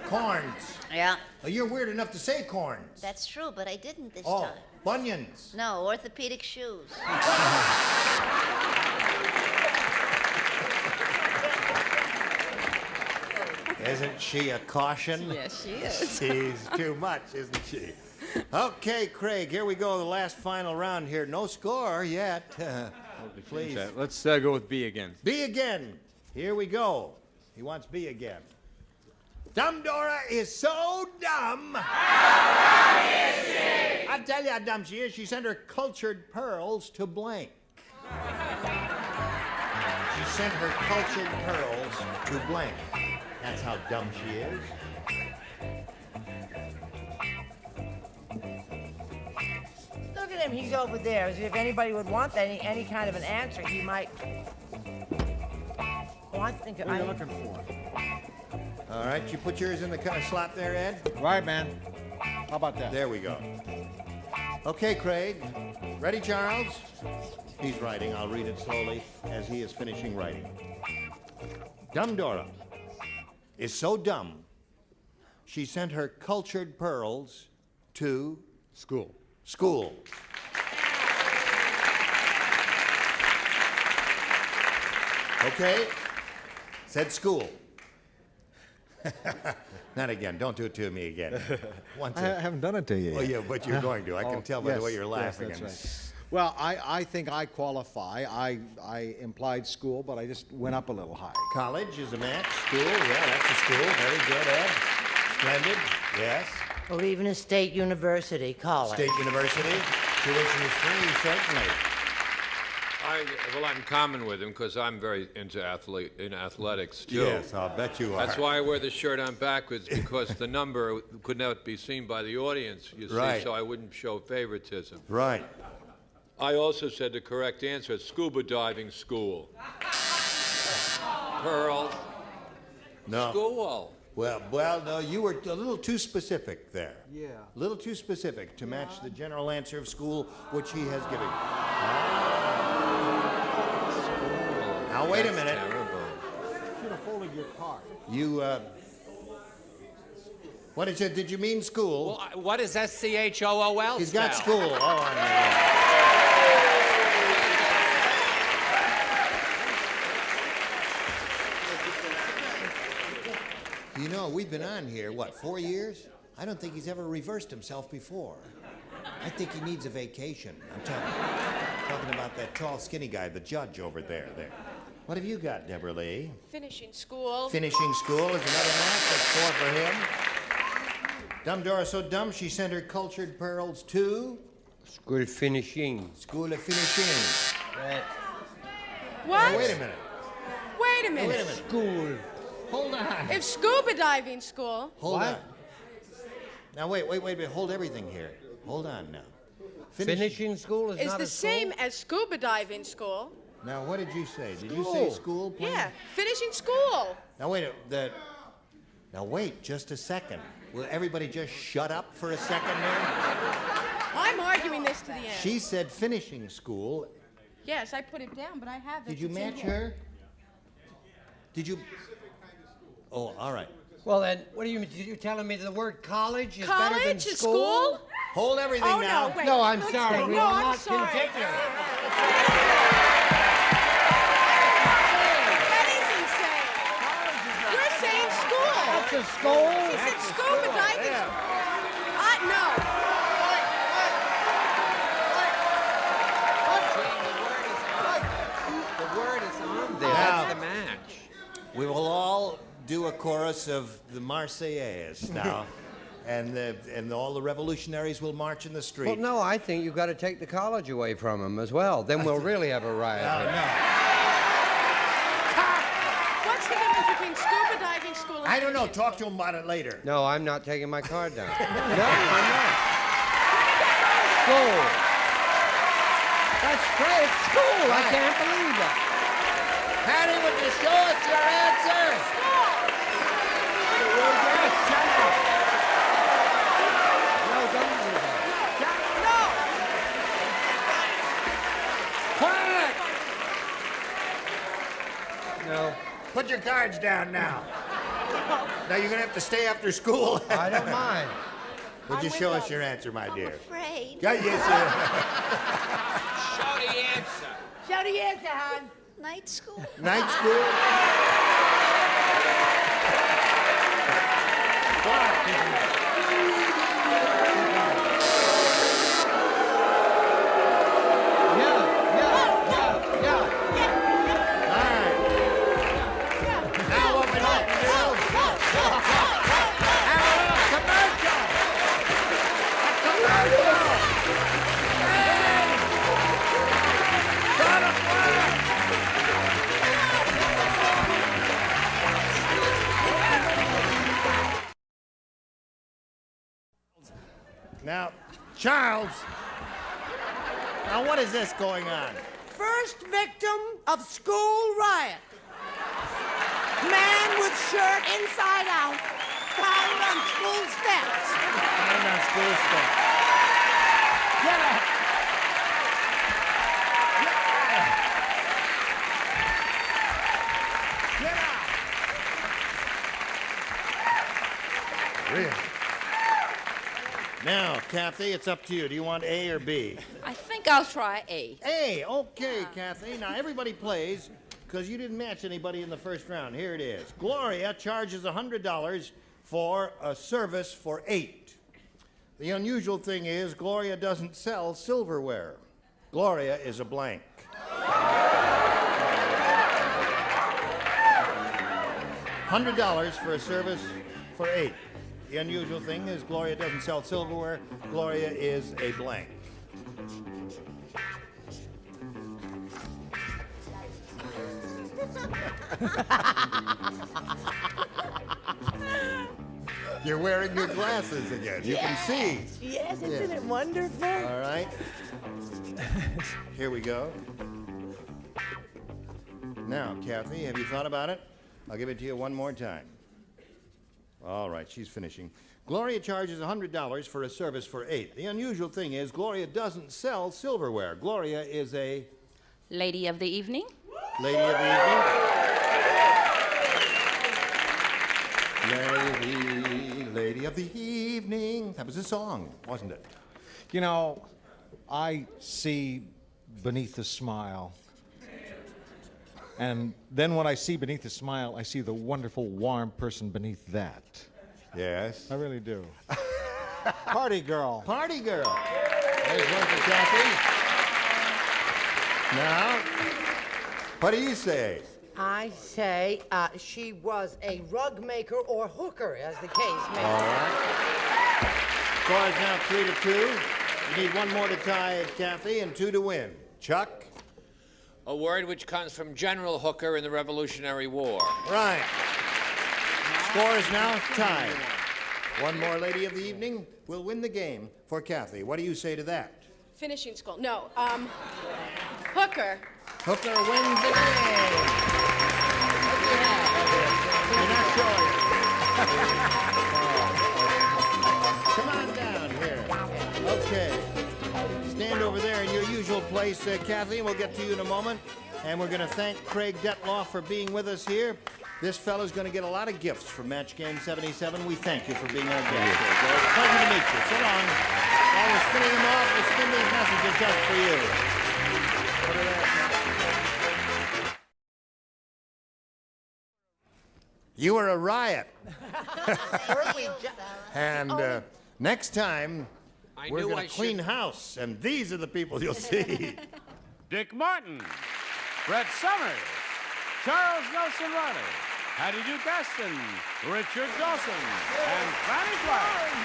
Speaker 2: Corns.
Speaker 18: Yeah.
Speaker 2: You're weird enough to say corns.
Speaker 18: That's true, but I didn't this
Speaker 2: Oh,
Speaker 18: time.
Speaker 2: bunions.
Speaker 18: No, orthopedic shoes.
Speaker 2: Isn't she a caution?
Speaker 21: Yes, she is.
Speaker 2: She's too much, isn't she? Okay, Craig, here we go, the last final round here. No score yet. Please.
Speaker 23: Let's go with B again.
Speaker 2: B again. Here we go. He wants B again. Dumb Dora is so dumb. How dumb is she? I'll tell you how dumb she is. She sent her cultured pearls to blank. She sent her cultured pearls to blank. That's how dumb she is.
Speaker 5: Look at him, he's over there. As if anybody would want any kind of an answer, he might. Oh, I think
Speaker 14: What are you looking for?
Speaker 2: All right, you put yours in the kind of slot there, Ed?
Speaker 14: Right, man. How about that?
Speaker 2: There we go. Okay, Craig. Ready, Charles? He's writing. I'll read it slowly as he is finishing writing. Dumb Dora is so dumb, she sent her cultured pearls to
Speaker 23: School.
Speaker 2: School. Okay? Said school. Not again. Don't do it to me again. Once
Speaker 14: I haven't done it to you yet.
Speaker 2: Oh, yeah, but you're going to. I can tell by the way you're laughing.
Speaker 14: Yes, that's right. Well, I think I qualify. I implied school, but I just went up a little high.
Speaker 2: College is a match. School, yeah, that's a school. Very good, Ed. Splendid. Yes.
Speaker 5: Or even a state university, college.
Speaker 2: State university. Tuition is free, certainly.
Speaker 10: I have a lot in common with him because I'm very into athletics too.
Speaker 2: Yes, I'll bet you are.
Speaker 10: That's why I wear the shirt on backwards, because the number could not be seen by the audience, you see,
Speaker 2: Right.
Speaker 10: so I wouldn't show favoritism.
Speaker 2: Right.
Speaker 10: I also said the correct answer at scuba diving school. Pearl.
Speaker 2: No.
Speaker 10: School.
Speaker 2: Well, no, you were a little too specific there.
Speaker 14: Yeah.
Speaker 2: A little too specific to match the general answer of school, which he has given. Now, wait a minute.
Speaker 14: Should have folded your card.
Speaker 2: You, what is it? Did you mean school?
Speaker 4: Well, what is SCHOOL?
Speaker 2: He's got
Speaker 4: spell?
Speaker 2: school. Oh, I know. You know, we've been on here, what, 4 years? I don't think he's ever reversed himself before. I think he needs a vacation. I'm talking about that tall, skinny guy, the judge over there. What have you got, Deborah Lee?
Speaker 21: Finishing school.
Speaker 2: Finishing school is another match. That's 4 for him. Dumb Dora so dumb she sent her cultured pearls to
Speaker 6: School finishing.
Speaker 2: School of Finishing.
Speaker 21: What?
Speaker 2: Now, wait a minute.
Speaker 21: Wait a minute.
Speaker 2: Wait a minute.
Speaker 6: School.
Speaker 2: Hold on.
Speaker 21: If scuba diving school.
Speaker 2: Hold on. Now wait. Hold everything here. Hold on now.
Speaker 6: Finishing school is
Speaker 21: Is
Speaker 6: not
Speaker 21: the
Speaker 6: a school?
Speaker 21: same as scuba diving school.
Speaker 2: Now what did you say? Did you say school? Please?
Speaker 21: Yeah, finishing school.
Speaker 2: Now wait. Now wait just a second. Will everybody just shut up for a second there?
Speaker 21: I'm arguing this to the end.
Speaker 2: She said finishing school.
Speaker 21: Yes, I put it down, but I have it.
Speaker 2: Did you
Speaker 21: It's in
Speaker 2: match
Speaker 21: here.
Speaker 2: her? Did you? Oh, all right.
Speaker 6: Well, then, what are you telling me the word college is better than
Speaker 21: College is
Speaker 6: school?
Speaker 21: school?
Speaker 2: Hold everything
Speaker 21: Oh,
Speaker 2: now.
Speaker 21: no, wait.
Speaker 6: No, I'm
Speaker 21: Let's
Speaker 6: sorry.
Speaker 21: think.
Speaker 6: We
Speaker 21: No,
Speaker 6: will
Speaker 21: I'm
Speaker 6: not
Speaker 21: sorry.
Speaker 6: continue.
Speaker 21: That is insane. You're saying school.
Speaker 6: That's a school.
Speaker 21: She said scuba diving. No.
Speaker 4: The word is on there.
Speaker 2: Now-
Speaker 4: That's the match.
Speaker 2: We will all do a chorus of the Marseillaise now, and all the revolutionaries will march in the street.
Speaker 6: Well, no, I think you've got to take the college away from them as well. Then we'll really have a riot.
Speaker 21: What's the difference between scuba diving school and
Speaker 2: I don't know.
Speaker 21: finishing
Speaker 2: Talk to him about it later.
Speaker 6: No, I'm not taking my card down. No, I'm not. School. That's great. It's school. I can't believe that.
Speaker 3: Patty, would you show us your answer?
Speaker 6: Shut up. No, don't do that.
Speaker 3: Quiet! charge down now.
Speaker 2: Now you're going to have to stay after school.
Speaker 3: I don't mind.
Speaker 2: Would you show us your answer, my dear?
Speaker 18: Afraid.
Speaker 2: Yeah, yes,
Speaker 4: Show the answer.
Speaker 5: Show the answer, hon.
Speaker 18: Night school.
Speaker 2: Night school? Now, Charles, now what is this going on?
Speaker 5: First victim of school riot. Man with shirt inside out, found on school steps.
Speaker 2: Found on school steps. Get up! Get out! Really? Now, Kathy, it's up to you. Do you want A or B?
Speaker 21: I think I'll try A.
Speaker 2: A, okay, Kathy. Now, everybody plays because you didn't match anybody in the first round. Here it is. Gloria charges $100 for a service for 8. The unusual thing is Gloria doesn't sell silverware. Gloria is a blank. $100 for a service for 8. The unusual thing is Gloria doesn't sell silverware. Gloria is a blank. You're wearing your glasses again. You can see.
Speaker 5: Yes, isn't it wonderful?
Speaker 2: All right. Here we go. Now, Kathy, have you thought about it? I'll give it to you one more time. All right, she's finishing. Gloria charges $100 for a service for 8. The unusual thing is Gloria doesn't sell silverware. Gloria is a...
Speaker 21: Lady of the evening?
Speaker 2: Lady of the evening. Lady of the evening. That was a song, wasn't it?
Speaker 14: You know, I see beneath the smile. And then when I see beneath the smile, I see the wonderful, warm person beneath that.
Speaker 2: Yes.
Speaker 14: I really do. Party girl.
Speaker 2: Party girl. There's one for Kathy. Now, what do you say?
Speaker 5: I say she was a rug maker or hooker, as the case may be.
Speaker 2: All right. Score is now 3-2. You need one more to tie Kathy and 2 to win. Chuck?
Speaker 4: A word which comes from General Hooker in the Revolutionary War.
Speaker 2: Right. Score is now tied. One more lady of the evening will win the game for Kathy. What do you say to that?
Speaker 21: Finishing school. No, hooker.
Speaker 2: Hooker wins the game. You're not sure. Come on down here. Okay. Stand over there in your usual place, Kathy, and we'll get to you in a moment. And we're going to thank Craig Detloff for being with us here. This fellow's going to get a lot of gifts from Match Game 77. We thank you for being our guest. It's a pleasure to meet you. So long. While we're spinning them off, we'll spin these messages just for you. What are that? You were a riot. And next time, we're going to clean house, and these are the people you'll see.
Speaker 1: Dick Martin, Brett Summers, Charles Nelson Riley, Hattie Duke Aston, Richard Dawson, and Fanny Flagg.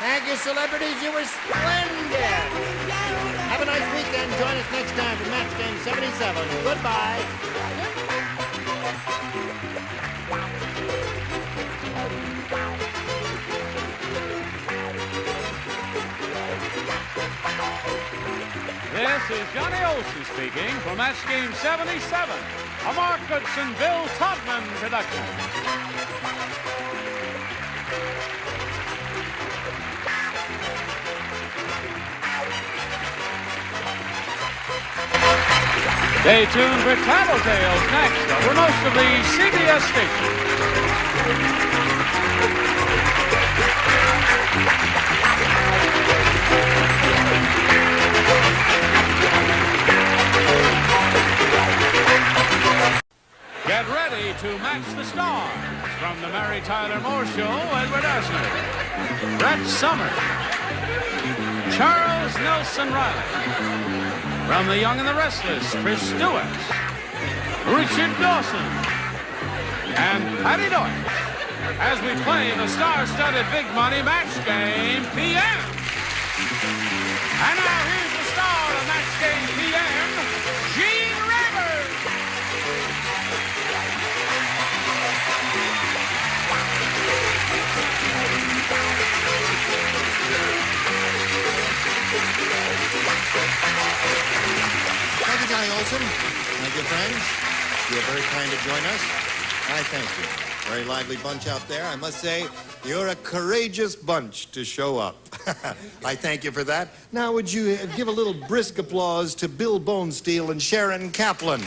Speaker 2: Thank you, celebrities. You were splendid. Have a nice weekend. Join us next time for Match Game 77. Goodbye.
Speaker 1: This is Johnny Olson speaking for Match Game 77, a Mark Goodson, Bill Todman production. Stay tuned for Tattletales next over most of the CBS stations. Get ready to match the stars. From the Mary Tyler Moore Show, Edward Asner, Brett Somers, Charles Nelson Riley. From The Young and the Restless, Chris Stewart, Richard Dawson, and Patty Doyle, as we play the star-studded Big Money Match Game PM. And now here's the star of Match Game PM, Gene Rivers.
Speaker 2: Thank you, Johnny Olson. Thank you, friends. You're very kind to join us. I thank you. Very lively bunch out there. I must say, you're a courageous bunch to show up. I thank you for that. Now, would you give a little brisk applause to Bill Bonesteel and Sharon Kaplan?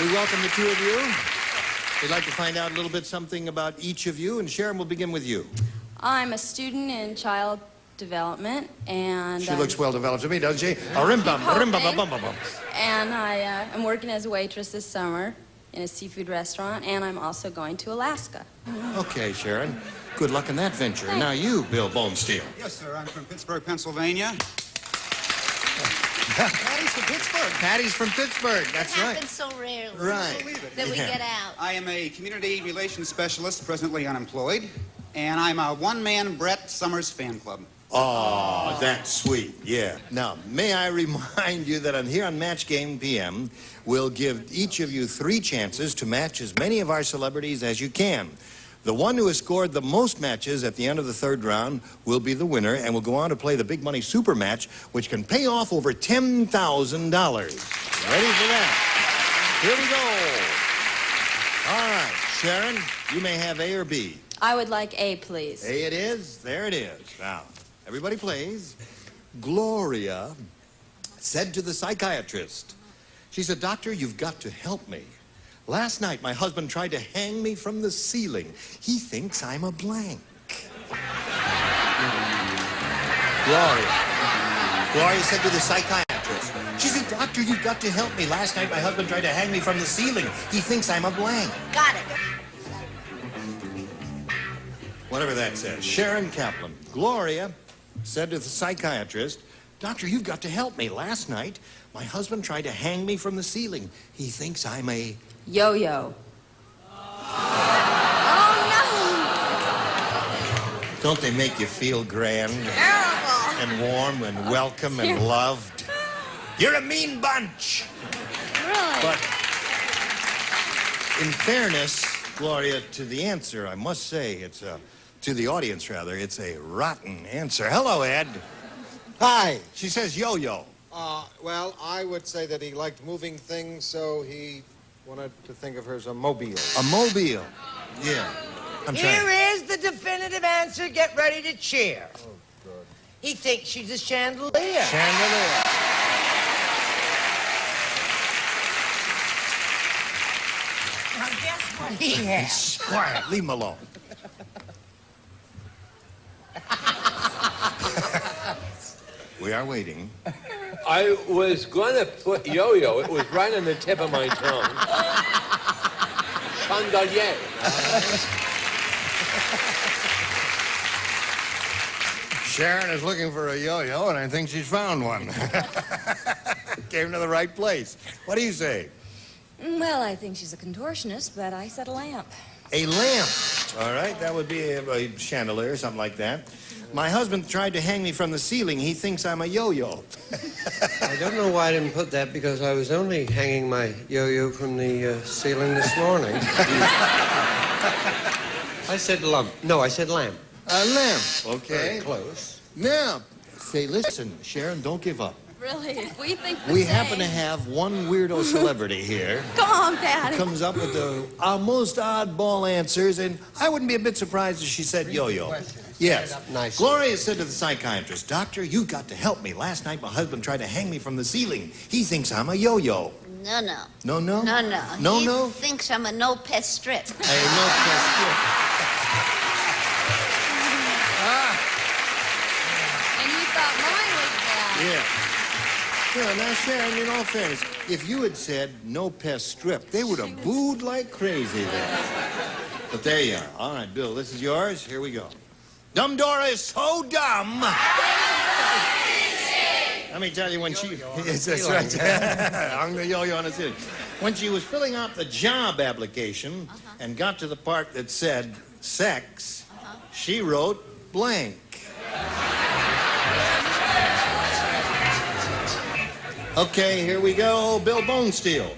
Speaker 2: We welcome the two of you. We'd like to find out a little bit something about each of you, and Sharon, we'll begin with you.
Speaker 19: I'm a student in child development, and
Speaker 2: She looks well developed to me, doesn't she? A rim-bum, a rim-bum-bum-bum-bum.
Speaker 19: and I am working as a waitress this summer in a seafood restaurant, and I'm also going to Alaska.
Speaker 2: Okay, Sharon. Good luck in that venture. Now you, Bill Bonesteel.
Speaker 13: Yes, sir. I'm from Pittsburgh, Pennsylvania.
Speaker 2: Patty's from Pittsburgh. Patty's from Pittsburgh. That's
Speaker 18: It
Speaker 2: right.
Speaker 18: happens so rarely
Speaker 2: Right.
Speaker 18: that we get out.
Speaker 13: I am a community relations specialist, presently unemployed, and I'm a one-man Brett Somers fan club.
Speaker 2: Oh, that's sweet. Yeah. Now, may I remind you that here on Match Game PM, we'll give each of you 3 chances to match as many of our celebrities as you can. The one who has scored the most matches at the end of the 3rd round will be the winner and will go on to play the Big Money Super Match, which can pay off over $10,000. Ready for that? Here we go. All right, Sharon, you may have A or B.
Speaker 19: I would like A, please.
Speaker 2: A it is. There it is. Now, everybody plays. Gloria said to the psychiatrist, she said, "Doctor, you've got to help me. Last night, my husband tried to hang me from the ceiling. He thinks I'm a blank." Gloria said to the psychiatrist, she said, "Doctor, you've got to help me. Last night, my husband tried to hang me from the ceiling. He thinks I'm a blank."
Speaker 18: Got it.
Speaker 2: Whatever that says. Sharon Kaplan. Gloria said to the psychiatrist, "Doctor, you've got to help me. Last night, my husband tried to hang me from the ceiling. He thinks I'm a..."
Speaker 19: Yo-yo.
Speaker 2: Don't they make you feel grand?
Speaker 18: Terrible.
Speaker 2: And warm and welcome and loved? You're a mean bunch.
Speaker 19: Really?
Speaker 2: But in fairness, Gloria, to the answer, I must say, it's to the audience, rather, it's a rotten answer. Hello, Ed.
Speaker 14: Hi.
Speaker 2: She says yo-yo.
Speaker 14: Well, I would say that he liked moving things, so he wanted to think of her as a mobile.
Speaker 2: A mobile. Yeah. I'm
Speaker 5: Here
Speaker 2: trying.
Speaker 5: is the definitive answer. Get ready to cheer.
Speaker 14: Oh, God.
Speaker 5: He thinks she's a chandelier.
Speaker 2: Chandelier.
Speaker 5: Now guess what he has?
Speaker 2: Quiet. Leave him alone. We are waiting.
Speaker 10: I was going to put yo-yo. It was right on the tip of my tongue. Chandelier.
Speaker 2: Sharon is looking for a yo-yo, and I think she's found one. Came to the right place. What do you say?
Speaker 12: Well, I think she's a contortionist, but I said a lamp.
Speaker 2: A lamp. All right, that would be a chandelier, something like that. My husband tried to hang me from the ceiling. He thinks I'm a yo-yo.
Speaker 6: I don't know why I didn't put that, because I was only hanging my yo-yo from the ceiling this morning. I said lump. No, I said lamp.
Speaker 2: A lamp. Okay.
Speaker 6: Very close.
Speaker 2: Now, say, listen, Sharon, don't give up.
Speaker 19: Really? We think the
Speaker 2: We
Speaker 19: same.
Speaker 2: happen to have one weirdo celebrity here.
Speaker 19: Come on, Patty.
Speaker 2: Comes up with the most oddball answers, and I wouldn't be a bit surprised if she said yo-yo. Yes.
Speaker 6: Set it up nicely.
Speaker 2: Gloria said to the psychiatrist, "Doctor, you've got to help me. Last night my husband tried to hang me from the ceiling. He thinks I'm a yo-yo."
Speaker 18: No, no.
Speaker 2: No, no?
Speaker 18: No, no.
Speaker 2: No,
Speaker 18: he
Speaker 2: no?
Speaker 18: thinks I'm a no-pest strip.
Speaker 2: A no-pest strip.
Speaker 18: And you thought mine was bad.
Speaker 2: Yeah. Yeah, now, Sharon, in all fairness, if you had said no pest strip, they would have booed like crazy then. But there you are. All right, Bill, this is yours. Here we go. Dumb Dora is so dumb. Let me tell you when she... Yes, that's right. I'm the yo-yo on the ceiling. When she was filling out the job application and got to the part that said sex, she wrote blank. Okay, here we go. Bill Bonesteel.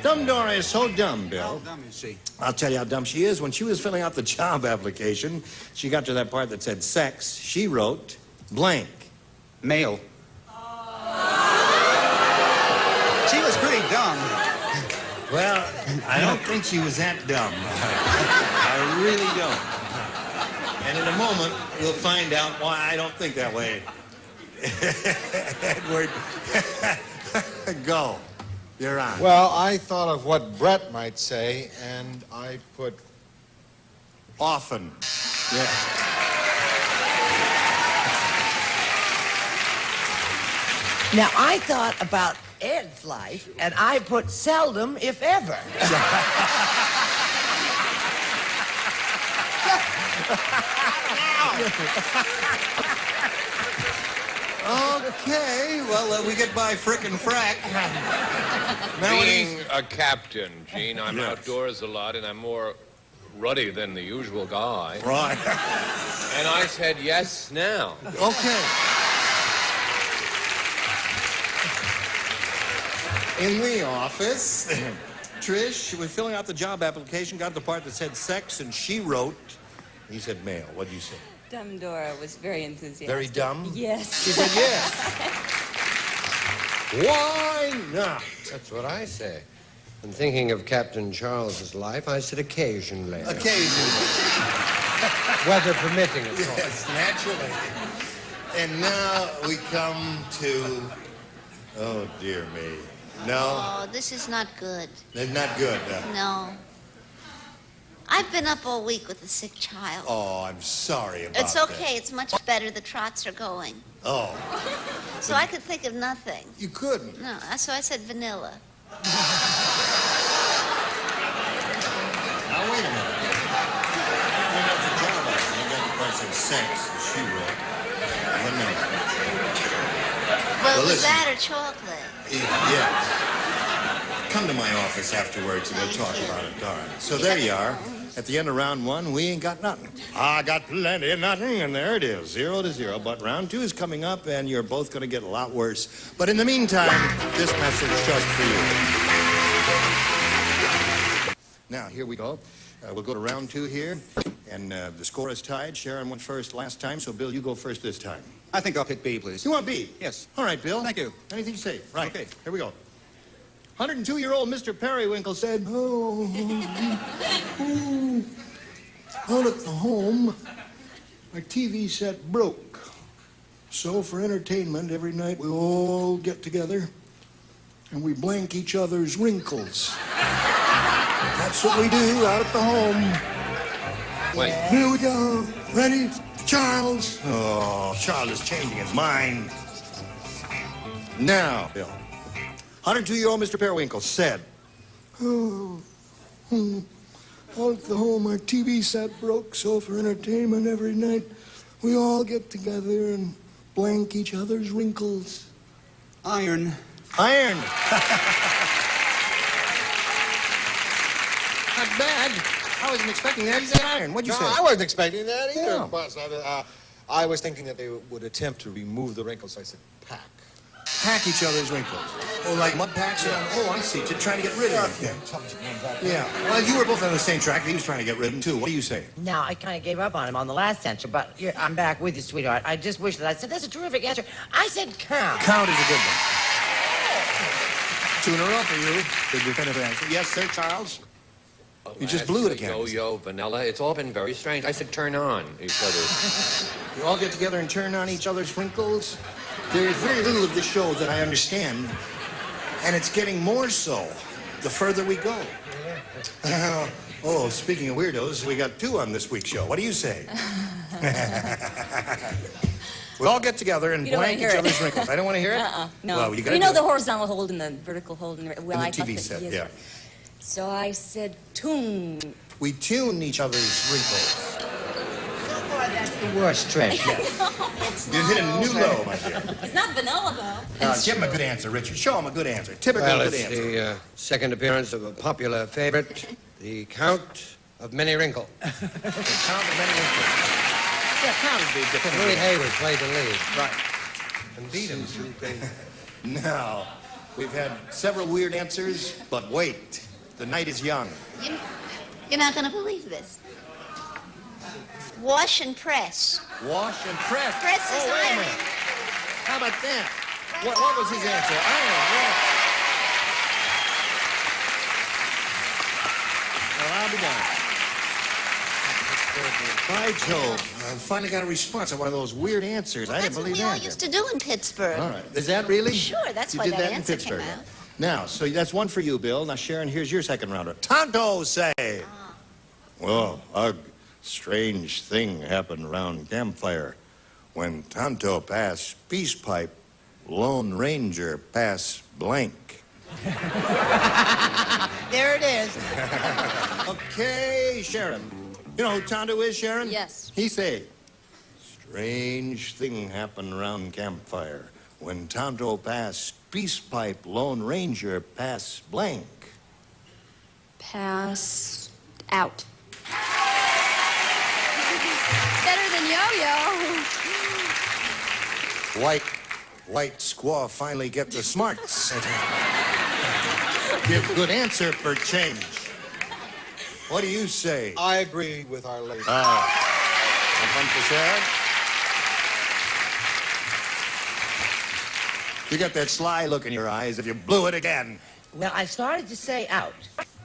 Speaker 2: Dumb Dora is so dumb, Bill.
Speaker 13: How dumb is she?
Speaker 2: I'll tell you how dumb she is. When she was filling out the job application, she got to that part that said sex. She wrote blank.
Speaker 13: Male. She was pretty dumb.
Speaker 2: Well, I don't think she was that dumb. I really don't. And in a moment, we'll find out why I don't think that way. Edward, go. You're on.
Speaker 14: Well, I thought of what Brett might say, and I put
Speaker 2: often. Yeah.
Speaker 5: Now, I thought about Ed's life, and I put seldom, if ever.
Speaker 2: Okay, well, we get by frickin' frack.
Speaker 10: Being a captain, Gene, I'm outdoors a lot, and I'm more ruddy than the usual guy.
Speaker 2: Right.
Speaker 10: And I said yes now.
Speaker 2: Okay. In the office, Trish was filling out the job application, got the part that said sex, and she wrote, he said male. What'd you say?
Speaker 12: Dumb Dora was very enthusiastic.
Speaker 2: Very dumb?
Speaker 12: Yes.
Speaker 2: She said yes. Why not?
Speaker 6: That's what I say. When thinking of Captain Charles's life, I said occasionally.
Speaker 2: Occasionally.
Speaker 6: Weather permitting, of course.
Speaker 2: Yes, naturally. And now we come to, oh dear me. No?
Speaker 18: Oh, this is not good.
Speaker 2: They're not good.
Speaker 18: No. I've been up all week with a sick child.
Speaker 2: Oh, I'm sorry about
Speaker 18: It's okay. It's much better. The trots are going.
Speaker 2: Oh.
Speaker 18: So I could think of nothing.
Speaker 2: You couldn't?
Speaker 18: No, so I said vanilla.
Speaker 2: Now, wait a minute. You got the job out. You got the part that said sex, she wrote. Vanilla.
Speaker 18: Well, was
Speaker 2: listen.
Speaker 18: that or chocolate?
Speaker 2: Yeah. Come to my office afterwards and we'll talk about it, darn. So there you are. At the end of round one, we ain't got nothing. I got plenty of nothing, and there it is, 0-0. But round two is coming up, and you're both going to get a lot worse. But in the meantime, this message just for you. Now, here we go. We'll go to round two here, and the score is tied. Sharon went first last time, so Bill, you go first this time.
Speaker 13: I think I'll pick B, please.
Speaker 2: You want B?
Speaker 13: Yes.
Speaker 2: All right, Bill.
Speaker 13: Thank you.
Speaker 2: Anything you say. Right.
Speaker 13: Okay.
Speaker 2: Here we go. 102-year-old Mr. Periwinkle said, out at the home, my TV set broke. So for entertainment, every night we all get together and we blank each other's wrinkles. That's what we do out at the home.
Speaker 10: Wait.
Speaker 2: Here we go. Ready? Charles. Oh, Charles is changing his mind. Now, Bill. 102-year-old Mr. Periwinkle said, out at the home, our TV set broke, so for entertainment every night, we all get together and blank each other's wrinkles.
Speaker 13: Iron.
Speaker 2: Iron. Not bad. I wasn't expecting that. He said iron. What'd you say?
Speaker 14: I wasn't expecting that either,
Speaker 2: Yeah.
Speaker 14: boss. I was thinking that they would attempt to remove the wrinkles, so I said pack.
Speaker 2: Pack each other's wrinkles. Oh, like mud packs? Oh, I see. To try to get rid of them. Yeah. Well, you were both on the same track. He was trying to get rid of them, too. What do you say?
Speaker 5: Now, I kind of gave up on him on the last answer, but I'm back with you, sweetheart. I just wish that I said, that's a terrific answer. I said count.
Speaker 2: Count is a good one. 2 in a row for you. The definitive answer. Yes, sir, Charles? You just blew it again.
Speaker 7: Yo-yo, vanilla. It's all been very strange. I said turn on each other's.
Speaker 2: You all get together and turn on each other's wrinkles? There's very little of this show that I understand, and it's getting more so the further we go. Oh, speaking of weirdos, we got 2 on this week's show. What do you say? We all get together and blank each other's wrinkles. I don't want to hear it?
Speaker 12: No.
Speaker 2: Well, you
Speaker 12: know the horizontal hold and the vertical hold? And, well,
Speaker 2: in the TV set,
Speaker 12: yes.
Speaker 2: yeah.
Speaker 12: So I said, tune.
Speaker 2: We tune each other's wrinkles.
Speaker 5: That's the worst, Trish.
Speaker 2: You hit a new low, my dear.
Speaker 12: It's not vanilla, though.
Speaker 2: Give him a good answer, Richard. Show him a good answer. Typical
Speaker 6: Well,
Speaker 2: good
Speaker 6: it's
Speaker 2: answer.
Speaker 6: the second appearance of a popular favorite, the Count of Many Wrinkle.
Speaker 2: The Count of Many Wrinkles. Yeah, Count would be different.
Speaker 6: Louis Hayward played the lead.
Speaker 2: Right.
Speaker 6: And beat him.
Speaker 2: Now, we've had several weird answers, but wait. The night is young.
Speaker 18: You're not going to believe this. Wash and press.
Speaker 2: Wash and press.
Speaker 18: Press is
Speaker 2: wait a
Speaker 18: iron.
Speaker 2: minute. How about that? What was his answer? Iron, yeah. Well, I'll be done. By Jove, I finally got a response on one of those weird answers. I didn't believe
Speaker 18: That's what we all
Speaker 2: that.
Speaker 18: used to do in Pittsburgh.
Speaker 2: All right. Is that really?
Speaker 18: Sure, that's
Speaker 2: you
Speaker 18: why
Speaker 2: did
Speaker 18: that
Speaker 2: that in
Speaker 18: answer
Speaker 2: Pittsburgh.
Speaker 18: came out.
Speaker 2: Now, so that's one for you, Bill. Now, Sharon, here's your second rounder. Tonto say. Well, a strange thing happened around campfire. When Tonto passed peace pipe, Lone Ranger passed blank.
Speaker 5: There it is.
Speaker 2: Okay, Sharon. You know who Tonto is, Sharon?
Speaker 12: Yes.
Speaker 2: He say, strange thing happened around campfire. When Tonto passed peace pipe, Lone Ranger passed blank.
Speaker 19: Pass out. Better than yo-yo.
Speaker 2: White squaw finally get the smarts. Give good answer for change. What do you say?
Speaker 14: I agree with our lady.
Speaker 2: One for Sharon. You got that sly look in your eyes if you blew it again.
Speaker 5: Well, I started to say out.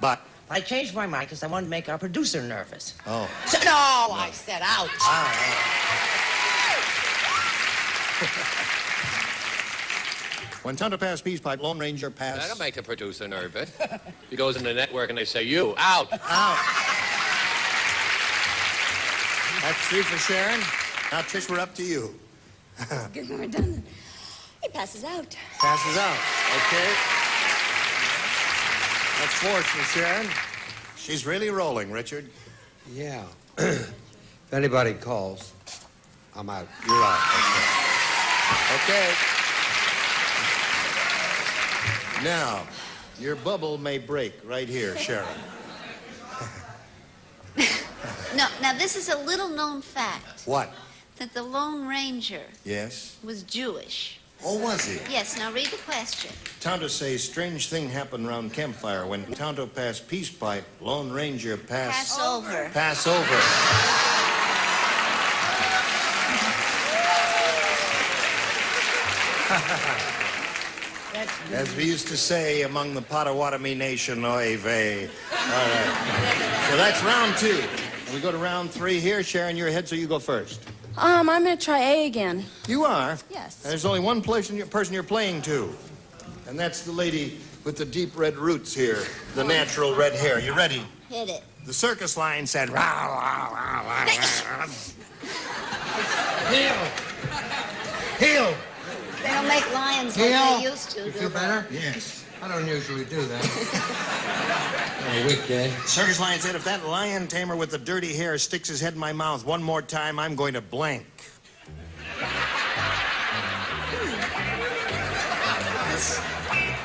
Speaker 2: But
Speaker 5: I changed my mind because I wanted to make our producer nervous.
Speaker 2: Oh.
Speaker 5: So, no, I said out.
Speaker 2: When Tonto passed peace pipe, Lone Ranger passed.
Speaker 7: That'll make the producer nervous. He goes in the network and they say, you, out.
Speaker 2: Out. That's 3 for Sharon. Now, Trish, we're up to you.
Speaker 12: Good, we're done. He passes out.
Speaker 2: Passes out. Okay. That's 4 for Sharon. She's really rolling, Richard.
Speaker 6: Yeah. If anybody calls, I'm out.
Speaker 2: You're out. Okay. Now, your bubble may break right here, Sharon.
Speaker 18: No, now this is a little known fact.
Speaker 2: What?
Speaker 18: That the Lone Ranger
Speaker 2: Yes?
Speaker 18: was Jewish.
Speaker 2: Oh, was he?
Speaker 18: Yes, now read the question.
Speaker 2: Tonto says, strange thing happened around campfire. When Tonto passed peace pipe, Lone Ranger passed...
Speaker 18: Pass over.
Speaker 2: Pass over. As we used to say among the Potawatomi Nation, oy vey. All right. So that's round 2. And we go to round 3 here. Sharon, you're ahead, so you go first.
Speaker 19: I'm going to try A again.
Speaker 2: You are?
Speaker 19: Yes.
Speaker 2: And there's only one person you're playing to. And that's the lady with the deep red roots here, the natural red hair. You ready?
Speaker 18: Hit it.
Speaker 2: The circus lion said, rah, rah, rah, rah, rah. Heel! Heel!
Speaker 18: They don't make lions like
Speaker 6: Heel.
Speaker 18: they used to,
Speaker 6: You
Speaker 18: do
Speaker 6: feel
Speaker 18: they?
Speaker 6: better?
Speaker 2: Yes.
Speaker 6: I don't usually do that. On a weekday.
Speaker 2: Circus lion said, if that lion tamer with the dirty hair sticks his head in my mouth one more time, I'm going to blank.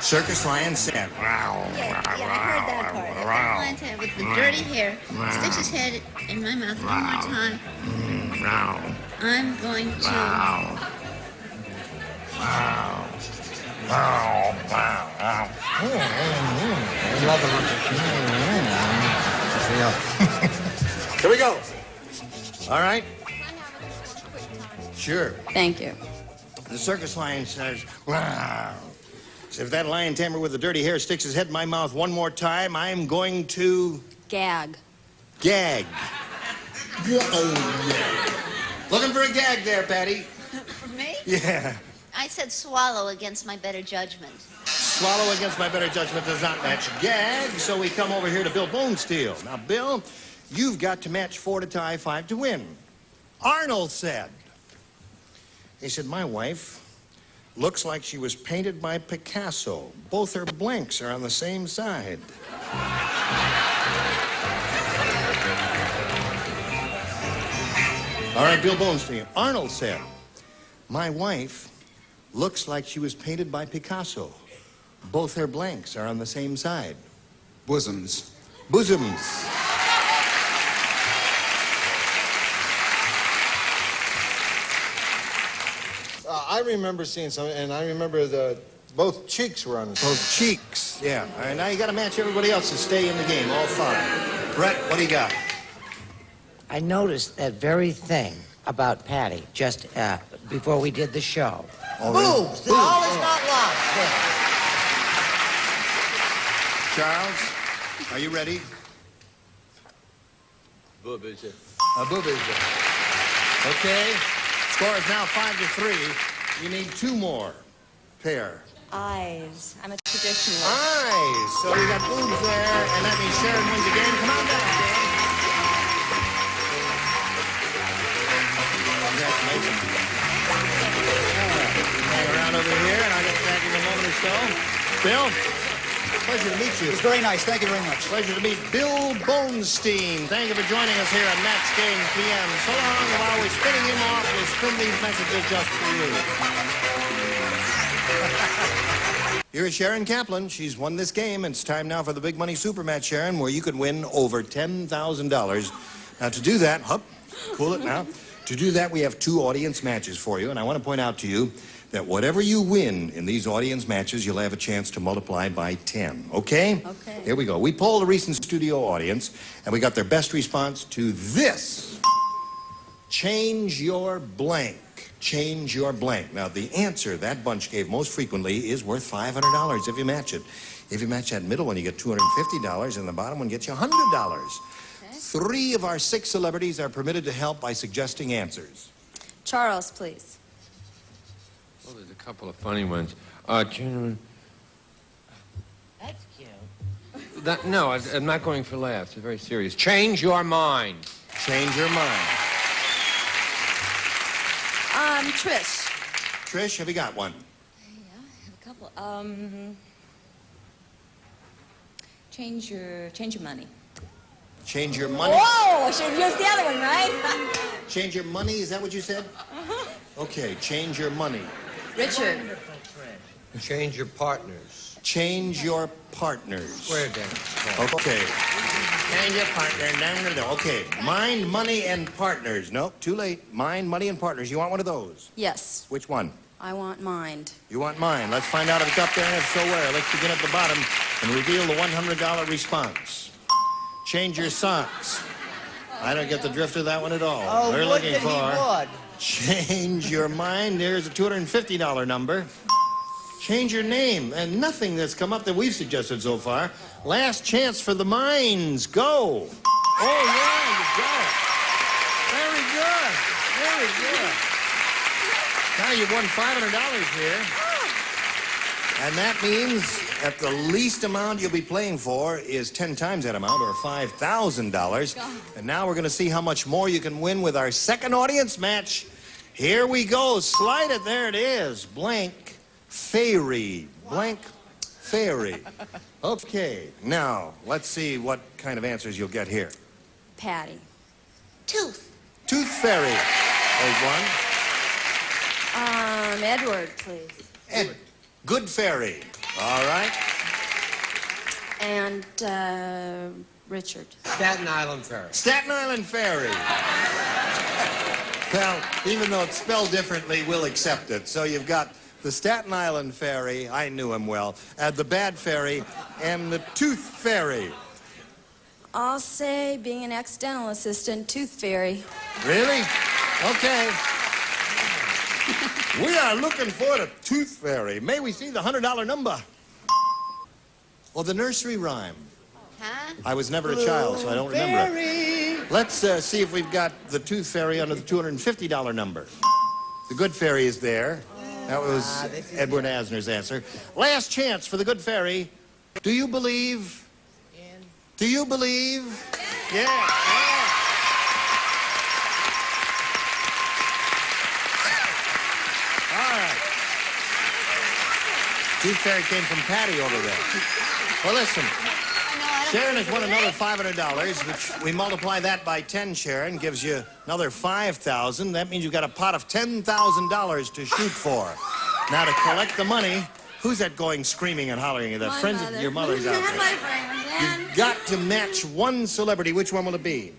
Speaker 2: Circus lion said,
Speaker 18: Yeah, I heard that part. If that lion tamer with the dirty hair sticks his head in my mouth one more time, I'm going to...
Speaker 2: Here we go. All right? Sure.
Speaker 19: Thank you.
Speaker 2: The circus lion says, wow. So if that lion tamer with the dirty hair sticks his head in my mouth one more time, I'm going to
Speaker 19: Gag.
Speaker 2: Gag. Looking for a gag there, Patty.
Speaker 18: For me?
Speaker 2: Yeah.
Speaker 18: I said swallow against my better judgment.
Speaker 2: Swallow against my better judgment does not match gag, so we come over here to Bill Bonesteel. Now, Bill, you've got to match 4 to tie, 5 to win. Arnold said, he said, my wife looks like she was painted by Picasso. Both her blanks are on the same side. All right, Bill Bonesteel. Arnold said, my wife looks like she was painted by Picasso. Both her blanks are on the same side.
Speaker 13: Bosoms.
Speaker 2: Bosoms.
Speaker 14: I remember seeing some, and I remember both cheeks were on the same.
Speaker 2: Both cheeks, yeah. All right, now you got to match everybody else to stay in the game, all 5. Brett, what do you got?
Speaker 5: I noticed that very thing about Patty just before we did the show.
Speaker 2: Oh, really?
Speaker 5: Boobs. All is not lost.
Speaker 2: Charles, are you ready?
Speaker 10: Boobage.
Speaker 2: Boobage. Okay. Score is now 5 to 3. You need 2 more. Pair.
Speaker 19: Eyes. I'm a traditionalist.
Speaker 2: Eyes. So you got boobs there, and that means Sharon wins again. Come on down, Dan. Congratulations. Hang around over here, and I'll get back in a moment or so. Bill, pleasure to meet you.
Speaker 13: It's very nice. Thank you very much.
Speaker 2: Pleasure to meet Bill Bonestein. Thank you for joining us here on Match Game PM. So long, while we're spinning him off, we'll spin these messages just for you. Here's Sharon Kaplan. She's won this game, and it's time now for the Big Money Super Match, Sharon, where you could win over $10,000. Now, to do that, cool it now. To do that, we have 2 audience matches for you, and I want to point out to you that whatever you win in these audience matches, you'll have a chance to multiply by 10, okay?
Speaker 19: Okay.
Speaker 2: Here we go. We polled a recent studio audience, and we got their best response to this. Change your blank. Change your blank. Now, the answer that bunch gave most frequently is worth $500 if you match it. If you match that middle one, you get $250, and the bottom one gets you $100. Okay. 3 of our 6 celebrities are permitted to help by suggesting answers.
Speaker 19: Charles, please.
Speaker 10: Well, there's a couple of funny ones. Gentlemen.
Speaker 5: That's cute.
Speaker 10: No, I'm not going for laughs. It's very serious. Change your mind.
Speaker 2: Change your mind.
Speaker 19: Trish.
Speaker 2: Trish, have you got one?
Speaker 12: Yeah, I have a couple. Change your money.
Speaker 2: Change your money?
Speaker 12: Whoa! I should have used the other one, right?
Speaker 2: Change your money, is that what you said? Okay, change your money.
Speaker 12: Richard.
Speaker 6: Change your partners.
Speaker 2: Change your partners.
Speaker 6: Square dance.
Speaker 2: Okay. Change your partner. Okay. Mind, money, and partners. Nope, too late. Mind, money, and partners. You want one of those?
Speaker 19: Yes.
Speaker 2: Which one?
Speaker 19: I want mind.
Speaker 2: You want mine. Let's find out if it's up there, and if so, where. Let's begin at the bottom and reveal the $100 response. Change your socks. I don't get the drift of that one at all.
Speaker 5: Oh,
Speaker 2: We're
Speaker 5: would
Speaker 2: looking
Speaker 5: that he
Speaker 2: for
Speaker 5: would.
Speaker 2: change your mind. There's a $250 number. Change your name. And nothing that's come up that we've suggested so far. Last chance for the minds. Go. Oh, yeah, you got it. Very good. Very good. Now you've won $500 here. And that means that the least amount you'll be playing for is 10 times that amount, or $5,000. And now we're going to see how much more you can win with our second audience match. Here we go. Slide it. There it is. Blank fairy. Blank fairy. Okay. Now, let's see what kind of answers you'll get here.
Speaker 19: Patty.
Speaker 18: Tooth.
Speaker 2: Tooth fairy. There's one.
Speaker 19: Edward, please.
Speaker 2: Ed. Good fairy. All right.
Speaker 19: And, Richard.
Speaker 6: Staten Island Ferry.
Speaker 2: Staten Island Ferry. Well, even though it's spelled differently, we'll accept it. So you've got the Staten Island Ferry, I knew him well, the Bad Fairy, and the Tooth Fairy.
Speaker 19: I'll say, being an ex-dental assistant, Tooth Fairy.
Speaker 2: Really? Okay. We are looking for the Tooth Fairy. May we see the $100 number? Or the nursery rhyme?
Speaker 18: Huh?
Speaker 2: I was never a child, so I don't remember it. Let's see if we've got the Tooth Fairy under the $250 number. The Good Fairy is there. That was Edward Asner's answer. Last chance for the Good Fairy. Do you believe? Do you believe? Yeah. All right. Tooth Fairy came from Patty over there. Well, listen. Sharon has won another $500, which we multiply that by 10, Sharon, gives you another $5,000. That means you've got a pot of $10,000 to shoot for. Now, to collect the money, who's that going screaming and hollering? The friends of your mother's out there. You've got to match one celebrity. Which one will it be?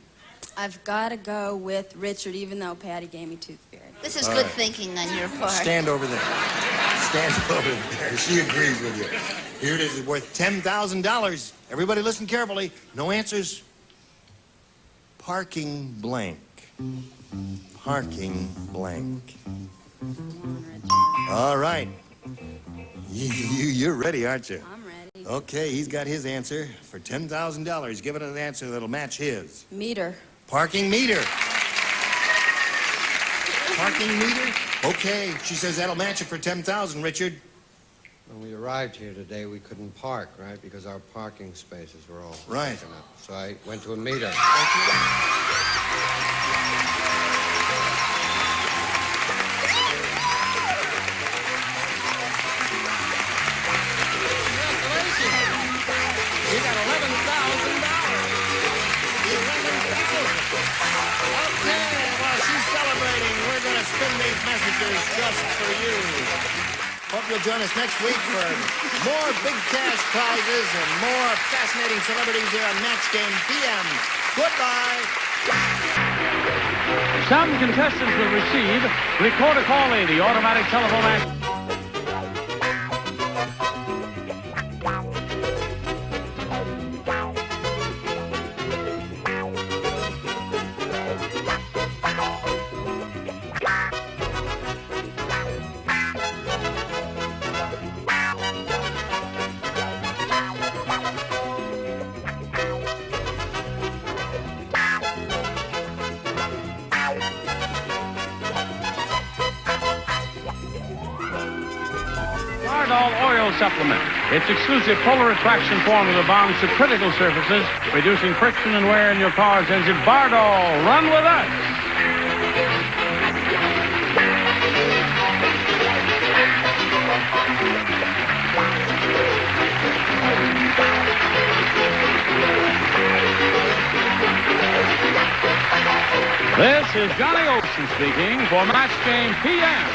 Speaker 19: I've got to go with Richard, even though Patty gave me Tooth Fairy.
Speaker 18: This is good thinking on your part.
Speaker 2: Stand over there. Stand over there. She agrees with you. Here it is. It's worth $10,000. Everybody listen carefully. No answers. Parking blank. Parking blank. All right. You're ready, aren't you?
Speaker 19: I'm ready.
Speaker 2: Okay, he's got his answer for $10,000. Give it an answer that'll match his.
Speaker 19: Meter.
Speaker 2: Parking meter. Parking meter? Okay, she says that'll match it for $10,000, Richard.
Speaker 6: When we arrived here today, we couldn't park, right? Because our parking spaces were all
Speaker 2: right.
Speaker 6: taken up. So I went to a meter.
Speaker 2: You got $11,000. Okay, while she's celebrating, we're going to spin these messages just for you. Hope you'll join us next week for more big cash prizes and more fascinating celebrities here on Match Game PM. Goodbye.
Speaker 1: Some contestants will receive Recorder Call A, the automatic telephone act. Oil supplement. Its exclusive polar attraction formula bonds to critical surfaces, reducing friction and wear in your car's engine. Bardol, run with us. This is Johnny Olson speaking for Match Game PM.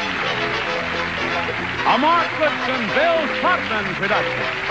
Speaker 1: A Mark Goodson, Bill Trotman production.